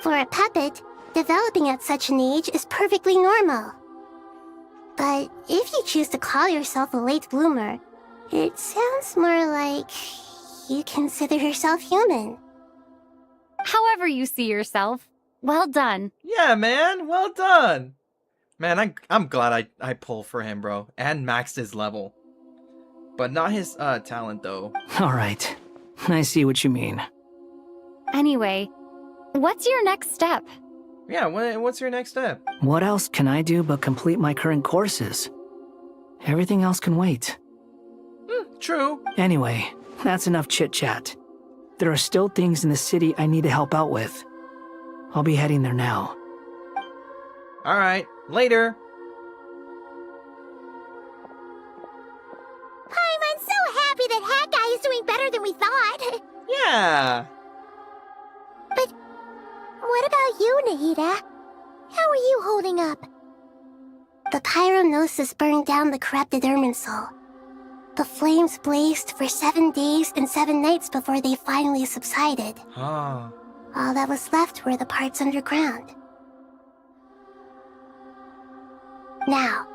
For a puppet, developing at such an age is perfectly normal. But if you choose to call yourself a late bloomer, it sounds more like you consider yourself human. However you see yourself, well done. Yeah, man, well done. Man, I'm glad I pulled for him, bro, and maxed his level. But not his talent, though. Alright, I see what you mean. Anyway, what's your next step? Yeah, what's your next step? What else can I do but complete my current courses? Everything else can wait. True. Anyway, that's enough chit-chat. There are still things in the city I need to help out with. I'll be heading there now. Alright, later. I'm so happy that Hat Guy is doing better than we thought. Yeah. But what about you, Nahida? How are you holding up? The pyronosis burned down the corrupted Irminsul. The flames blazed for 7 days and 7 nights before they finally subsided. Ah. All that was left were the parts underground. Now,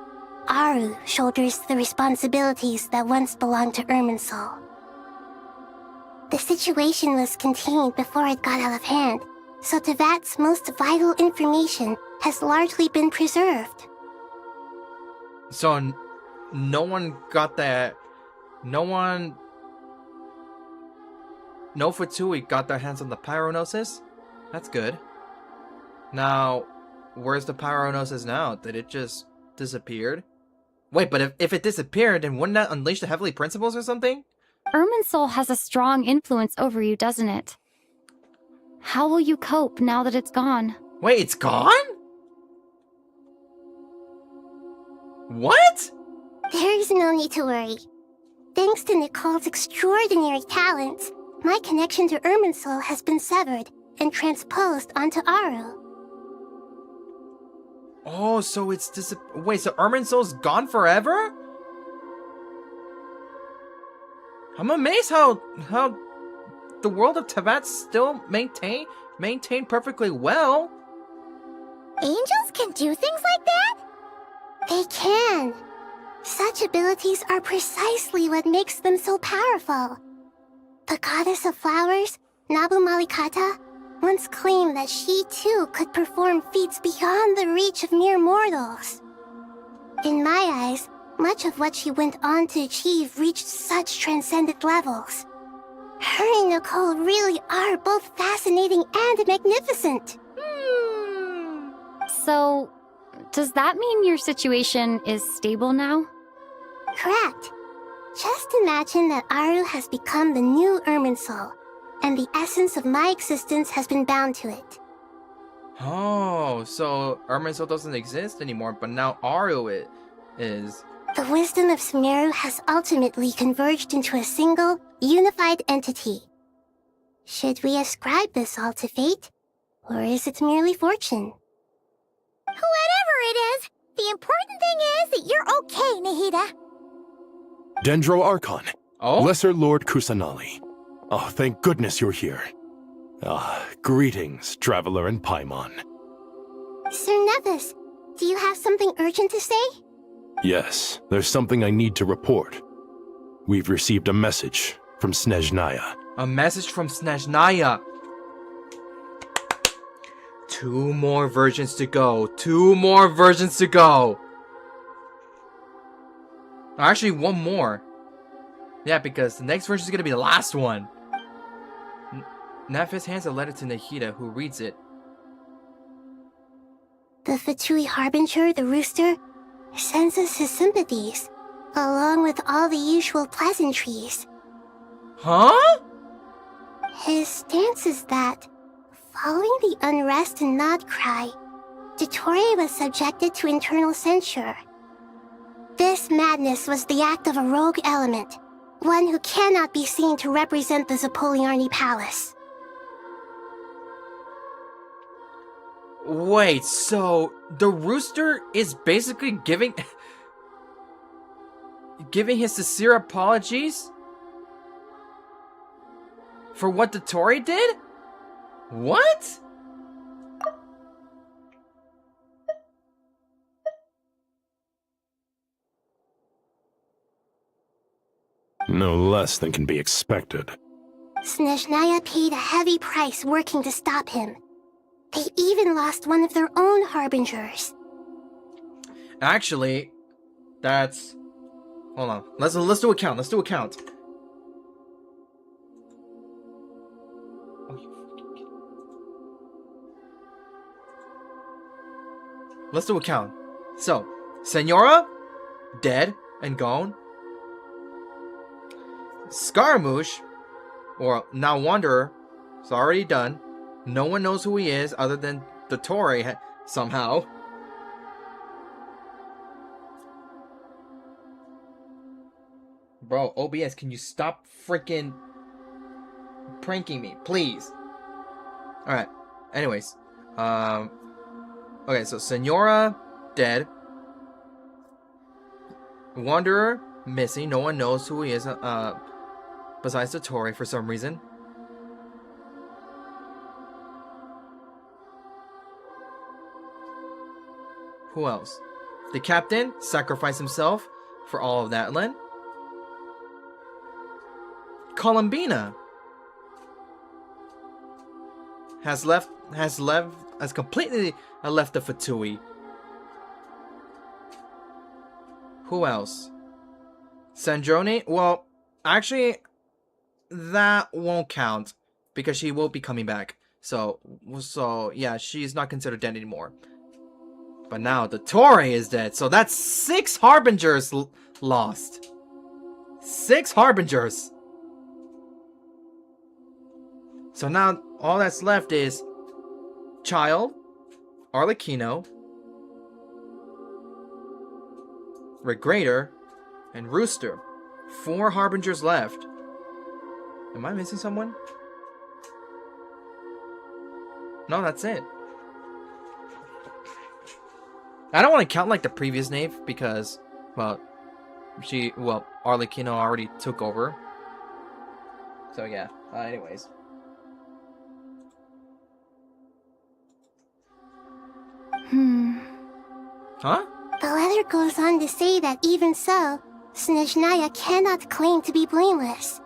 Aru shoulders the responsibilities that once belonged to Irminsul. The situation was contained before it got out of hand, so Tevat's most vital information has largely been preserved. So, no one got that. No Futsui got their hands on the pyronosis? That's good. Now, where's the pyronosis now? Did it just disappeared? Wait, but if it disappeared, then wouldn't that unleash the Heavenly Principles or something? Irminsul has a strong influence over you, doesn't it? How will you cope now that it's gone? Wait, it's gone? What? There's no need to worry. Thanks to Nicole's extraordinary talents, my connection to Irminsul has been severed and transposed onto Aru. Oh, so it's wait, so Irminsul's gone forever? I'm amazed how the world of Tevat still maintained perfectly well. Angels can do things like that? They can. Such abilities are precisely what makes them so powerful. The goddess of flowers, Nabu Malikata, once claimed that she too could perform feats beyond the reach of mere mortals. In my eyes, much of what she went on to achieve reached such transcendent levels. Her and Nicole really are both fascinating and magnificent. So, does that mean your situation is stable now? Correct. Just imagine that Aru has become the new Irminsul, and the essence of my existence has been bound to it. Oh, so Irminsul doesn't exist anymore, but now Aru is. The wisdom of Sumeru has ultimately converged into a single, unified entity. Should we ascribe this all to fate, or is it merely fortune? Whatever it is, the important thing is that you're okay, Nahida. Dendro Archon. Oh? Lesser Lord Kusanali. Oh, thank goodness you're here. Greetings, Traveler and Paimon. Sir Nevis, do you have something urgent to say? Yes, there's something I need to report. We've received a message from Snezhnaya. A message from Snezhnaya. 2 more versions to go. 2 more versions to go. Actually, 1 more. Yeah, because the next version is gonna be the last one. Nefis hands a letter to Nahida, who reads it. The Fatui Harbinger, the rooster, sends us his sympathies, along with all the usual pleasantries. Huh? His stance is that, following the unrest and Nod Cry, Dottore was subjected to internal censure. This madness was the act of a rogue element, one who cannot be seen to represent the Zapoliarni Palace. Wait, so the rooster is basically giving his sincere apologies for what Dottore did? What? No less than can be expected. Snezhnaya paid a heavy price working to stop him. They even lost one of their own harbingers. Actually, that's... Hold on. Let's do a count. Let's do a count. Let's do a count. So, Senora, dead and gone. Scaramouche, or now Wanderer, is already done. No one knows who he is other than Dottore somehow. Bro, OBS, can you stop freaking pranking me, please? Alright, anyways. Okay, so Senora, dead. Wanderer, missing. No one knows who he is, besides Dottore for some reason. Who else? The captain sacrificed himself for all of that land. Columbina has completely left the Fatui. Who else? Sandrone? Well, actually, that won't count because she will be coming back. So yeah, she's not considered dead anymore. But now Dottore is dead, so that's 6 harbingers lost. 6 harbingers. So now all that's left is Child, Arlecchino, Regrator, and Rooster. 4 harbingers left. Am I missing someone? No, that's it. I don't want to count like the previous Knave because, well, Arlecchino already took over. So yeah, anyways. Huh? The letter goes on to say that even so, Snezhnaya cannot claim to be blameless.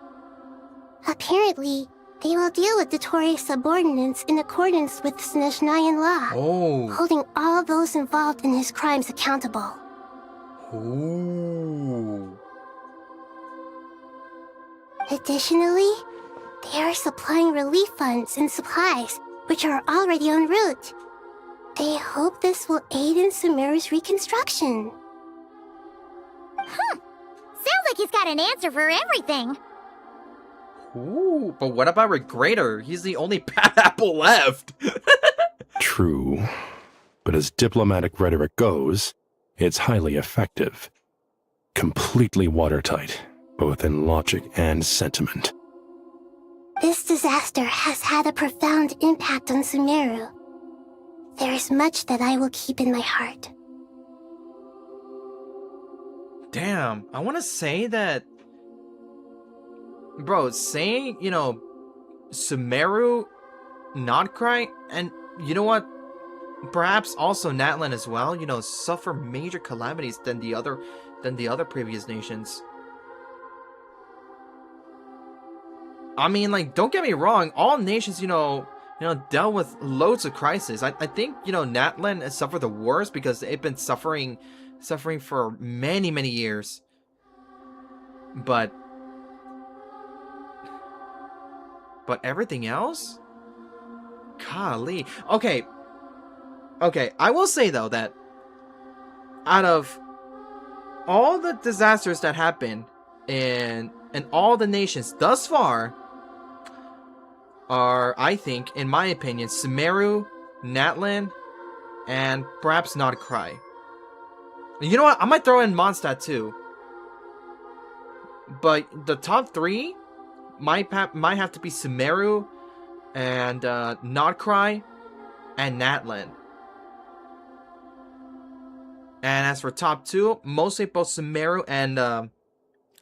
Apparently, they will deal with Dottore's subordinates in accordance with Snezhnayan law, holding all those involved in his crimes accountable. Ooh. Additionally, they are supplying relief funds and supplies, which are already en route. They hope this will aid in Sumeru's reconstruction. Sounds like he's got an answer for everything. Ooh, but what about Regrator? He's the only bad apple left. True. But as diplomatic rhetoric goes, it's highly effective. Completely watertight, both in logic and sentiment. This disaster has had a profound impact on Sumeru. There is much that I will keep in my heart. Damn, I want to say that... Bro, saying, you know, Sumeru, Nodcry, and you know what? Perhaps also Natlan as well, you know, suffer major calamities than the other previous nations. I mean, like, don't get me wrong, all nations, you know, dealt with loads of crises. I think, you know, Natlan has suffered the worst because they've been suffering for many, many years. But But everything else? Golly. Okay, I will say though that out of all the disasters that happened in all the nations thus far are, I think, in my opinion, Sumeru, Natlan, and perhaps Not Cry. You know what? I might throw in Mondstadt too. But the top 3 might have to be Sumeru and Not Cry and Natlan. And as for top 2, mostly both Sumeru and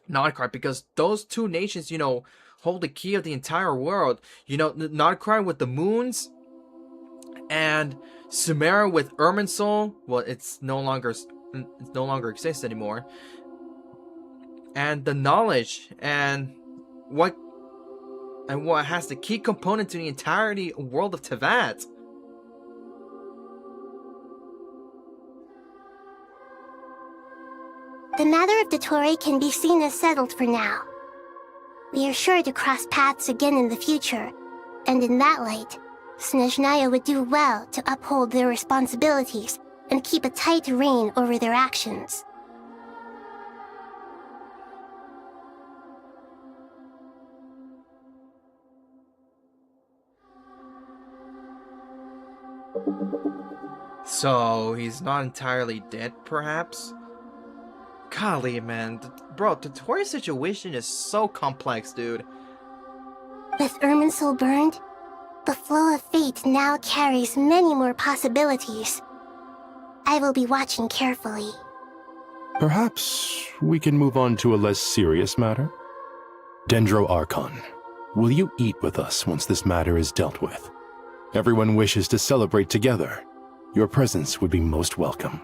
Not Cry, because those 2 nations, you know, hold the key of the entire world. You know, Not Cry with the moons, and Sumeru with Irminsul. Well, it no longer exists anymore. And the knowledge and what has the key component to the entirety world of Teyvat. The matter of Dottore can be seen as settled for now. We are sure to cross paths again in the future, and in that light, Snezhnaya would do well to uphold their responsibilities and keep a tight rein over their actions. So, he's not entirely dead, perhaps? Golly, man. Bro, Dottore's situation is so complex, dude. With Irminsul burned, the flow of fate now carries many more possibilities. I will be watching carefully. Perhaps we can move on to a less serious matter? Dendro Archon, will you eat with us once this matter is dealt with? Everyone wishes to celebrate together. Your presence would be most welcome.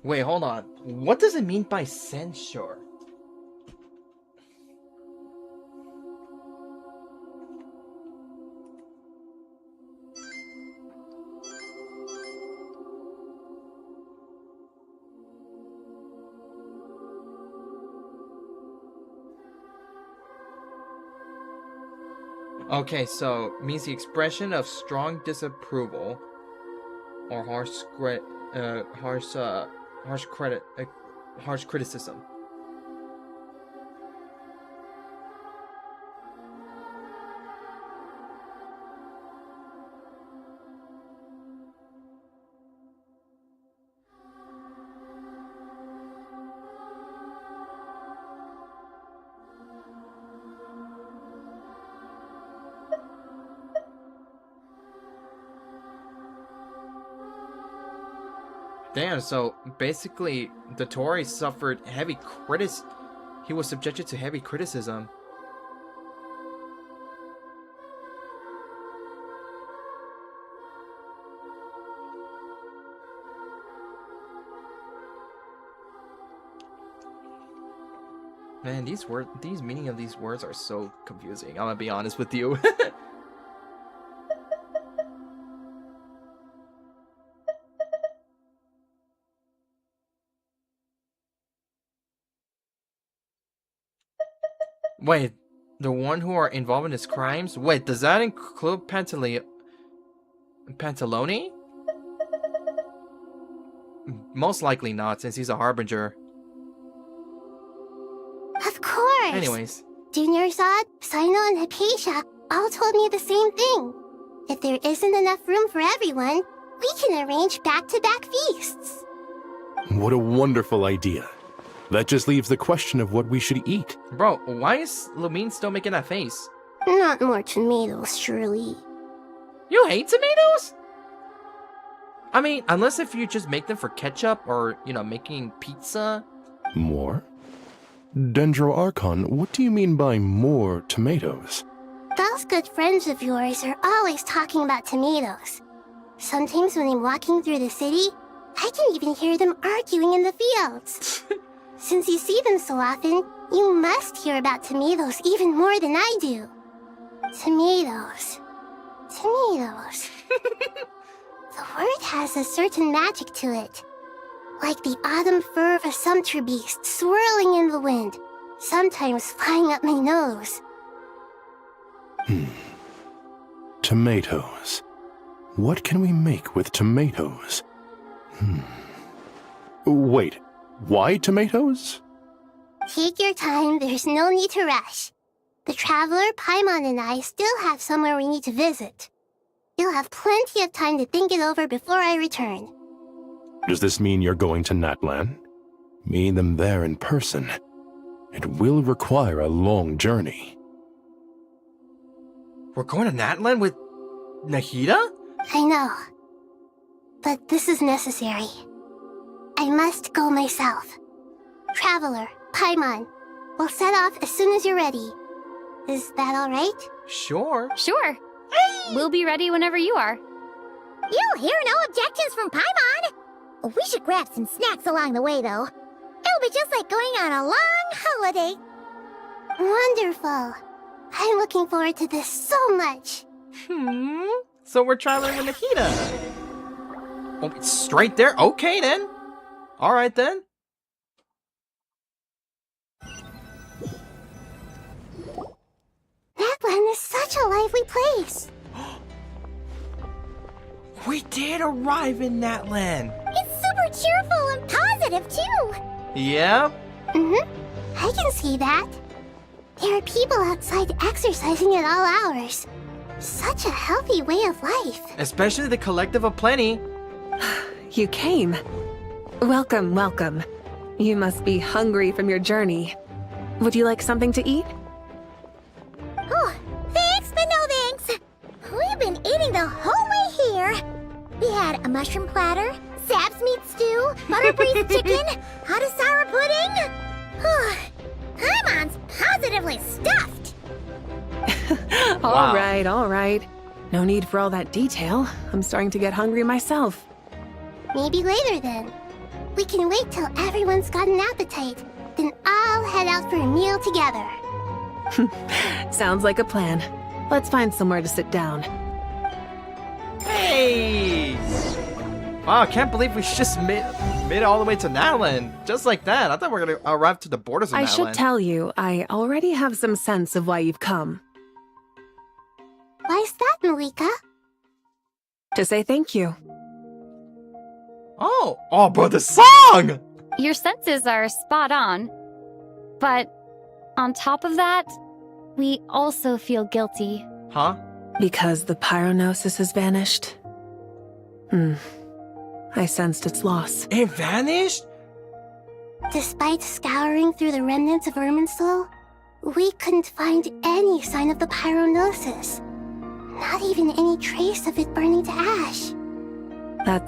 Wait, hold on. What does it mean by censure? Okay, so means the expression of strong disapproval or harsh criticism. Damn, so basically Dottore suffered heavy he was subjected to heavy criticism. Man, these meaning of these words are so confusing. I'm gonna be honest with you. Wait, the one who are involved in his crimes? Wait, does that include Pantalone? Most likely not, since he's a harbinger. Of course! Anyways. Junior Zod, Sino, and Hypatia all told me the same thing. If there isn't enough room for everyone, we can arrange back-to-back feasts. What a wonderful idea. That just leaves the question of what we should eat. Bro, why is Lumine still making that face? Not more tomatoes, surely. You hate tomatoes? I mean, unless if you just make them for ketchup or, you know, making pizza. More? Dendro Archon, what do you mean by more tomatoes? Those good friends of yours are always talking about tomatoes. Sometimes when I'm walking through the city, I can even hear them arguing in the fields. Since you see them so often, you must hear about tomatoes even more than I do. Tomatoes. Tomatoes. The word has a certain magic to it. Like the autumn fur of a sumpter beast swirling in the wind, sometimes flying up my nose. Tomatoes. What can we make with tomatoes? Wait, why tomatoes? Take your time, there's no need to rush. The traveler, Paimon, and I still have somewhere we need to visit. You'll have plenty of time to think it over before I return. Does this mean you're going to Natlan? Meeting them there in person. It will require a long journey. We're going to Natlan with Nahida? I know. But this is necessary. I must go myself. Traveler, Paimon, we'll set off as soon as you're ready. Is that all right? Sure. Sure. We'll be ready whenever you are. You'll hear no objections from Paimon. We should grab some snacks along the way, though. It'll be just like going on a long holiday. Wonderful. I'm looking forward to this so much. So we're traveling with Nahida. Oh, it's straight there? Okay, then. All right, then. Natlan is such a lively place. We did arrive in Natlan. It's super cheerful and positive, too. Yeah? I can see that. There are people outside exercising at all hours. Such a healthy way of life. Especially the Collective of Plenty. You came. Welcome, welcome. You must be hungry from your journey. Would you like something to eat? Oh, thanks, but no thanks. We've been eating the whole way here. We had a mushroom platter, Sap's meat stew, butter braised chicken, hot asara pudding. Paimon's positively stuffed. All right. No need for all that detail. I'm starting to get hungry myself. Maybe later then. We can wait till everyone's got an appetite. Then I'll head out for a meal together. Sounds like a plan. Let's find somewhere to sit down. Hey! Wow, I can't believe we just made it all the way to Natlan. Just like that. I thought we were going to arrive to the borders of Natlan. I should tell you, I already have some sense of why you've come. Why's that, Malika? To say thank you. Oh, but the song! Your senses are spot on. But on top of that, we also feel guilty. Huh? Because the pyronosis has vanished? I sensed its loss. It vanished? Despite scouring through the remnants of Irminsul, we couldn't find any sign of the pyronosis. Not even any trace of it burning to ash.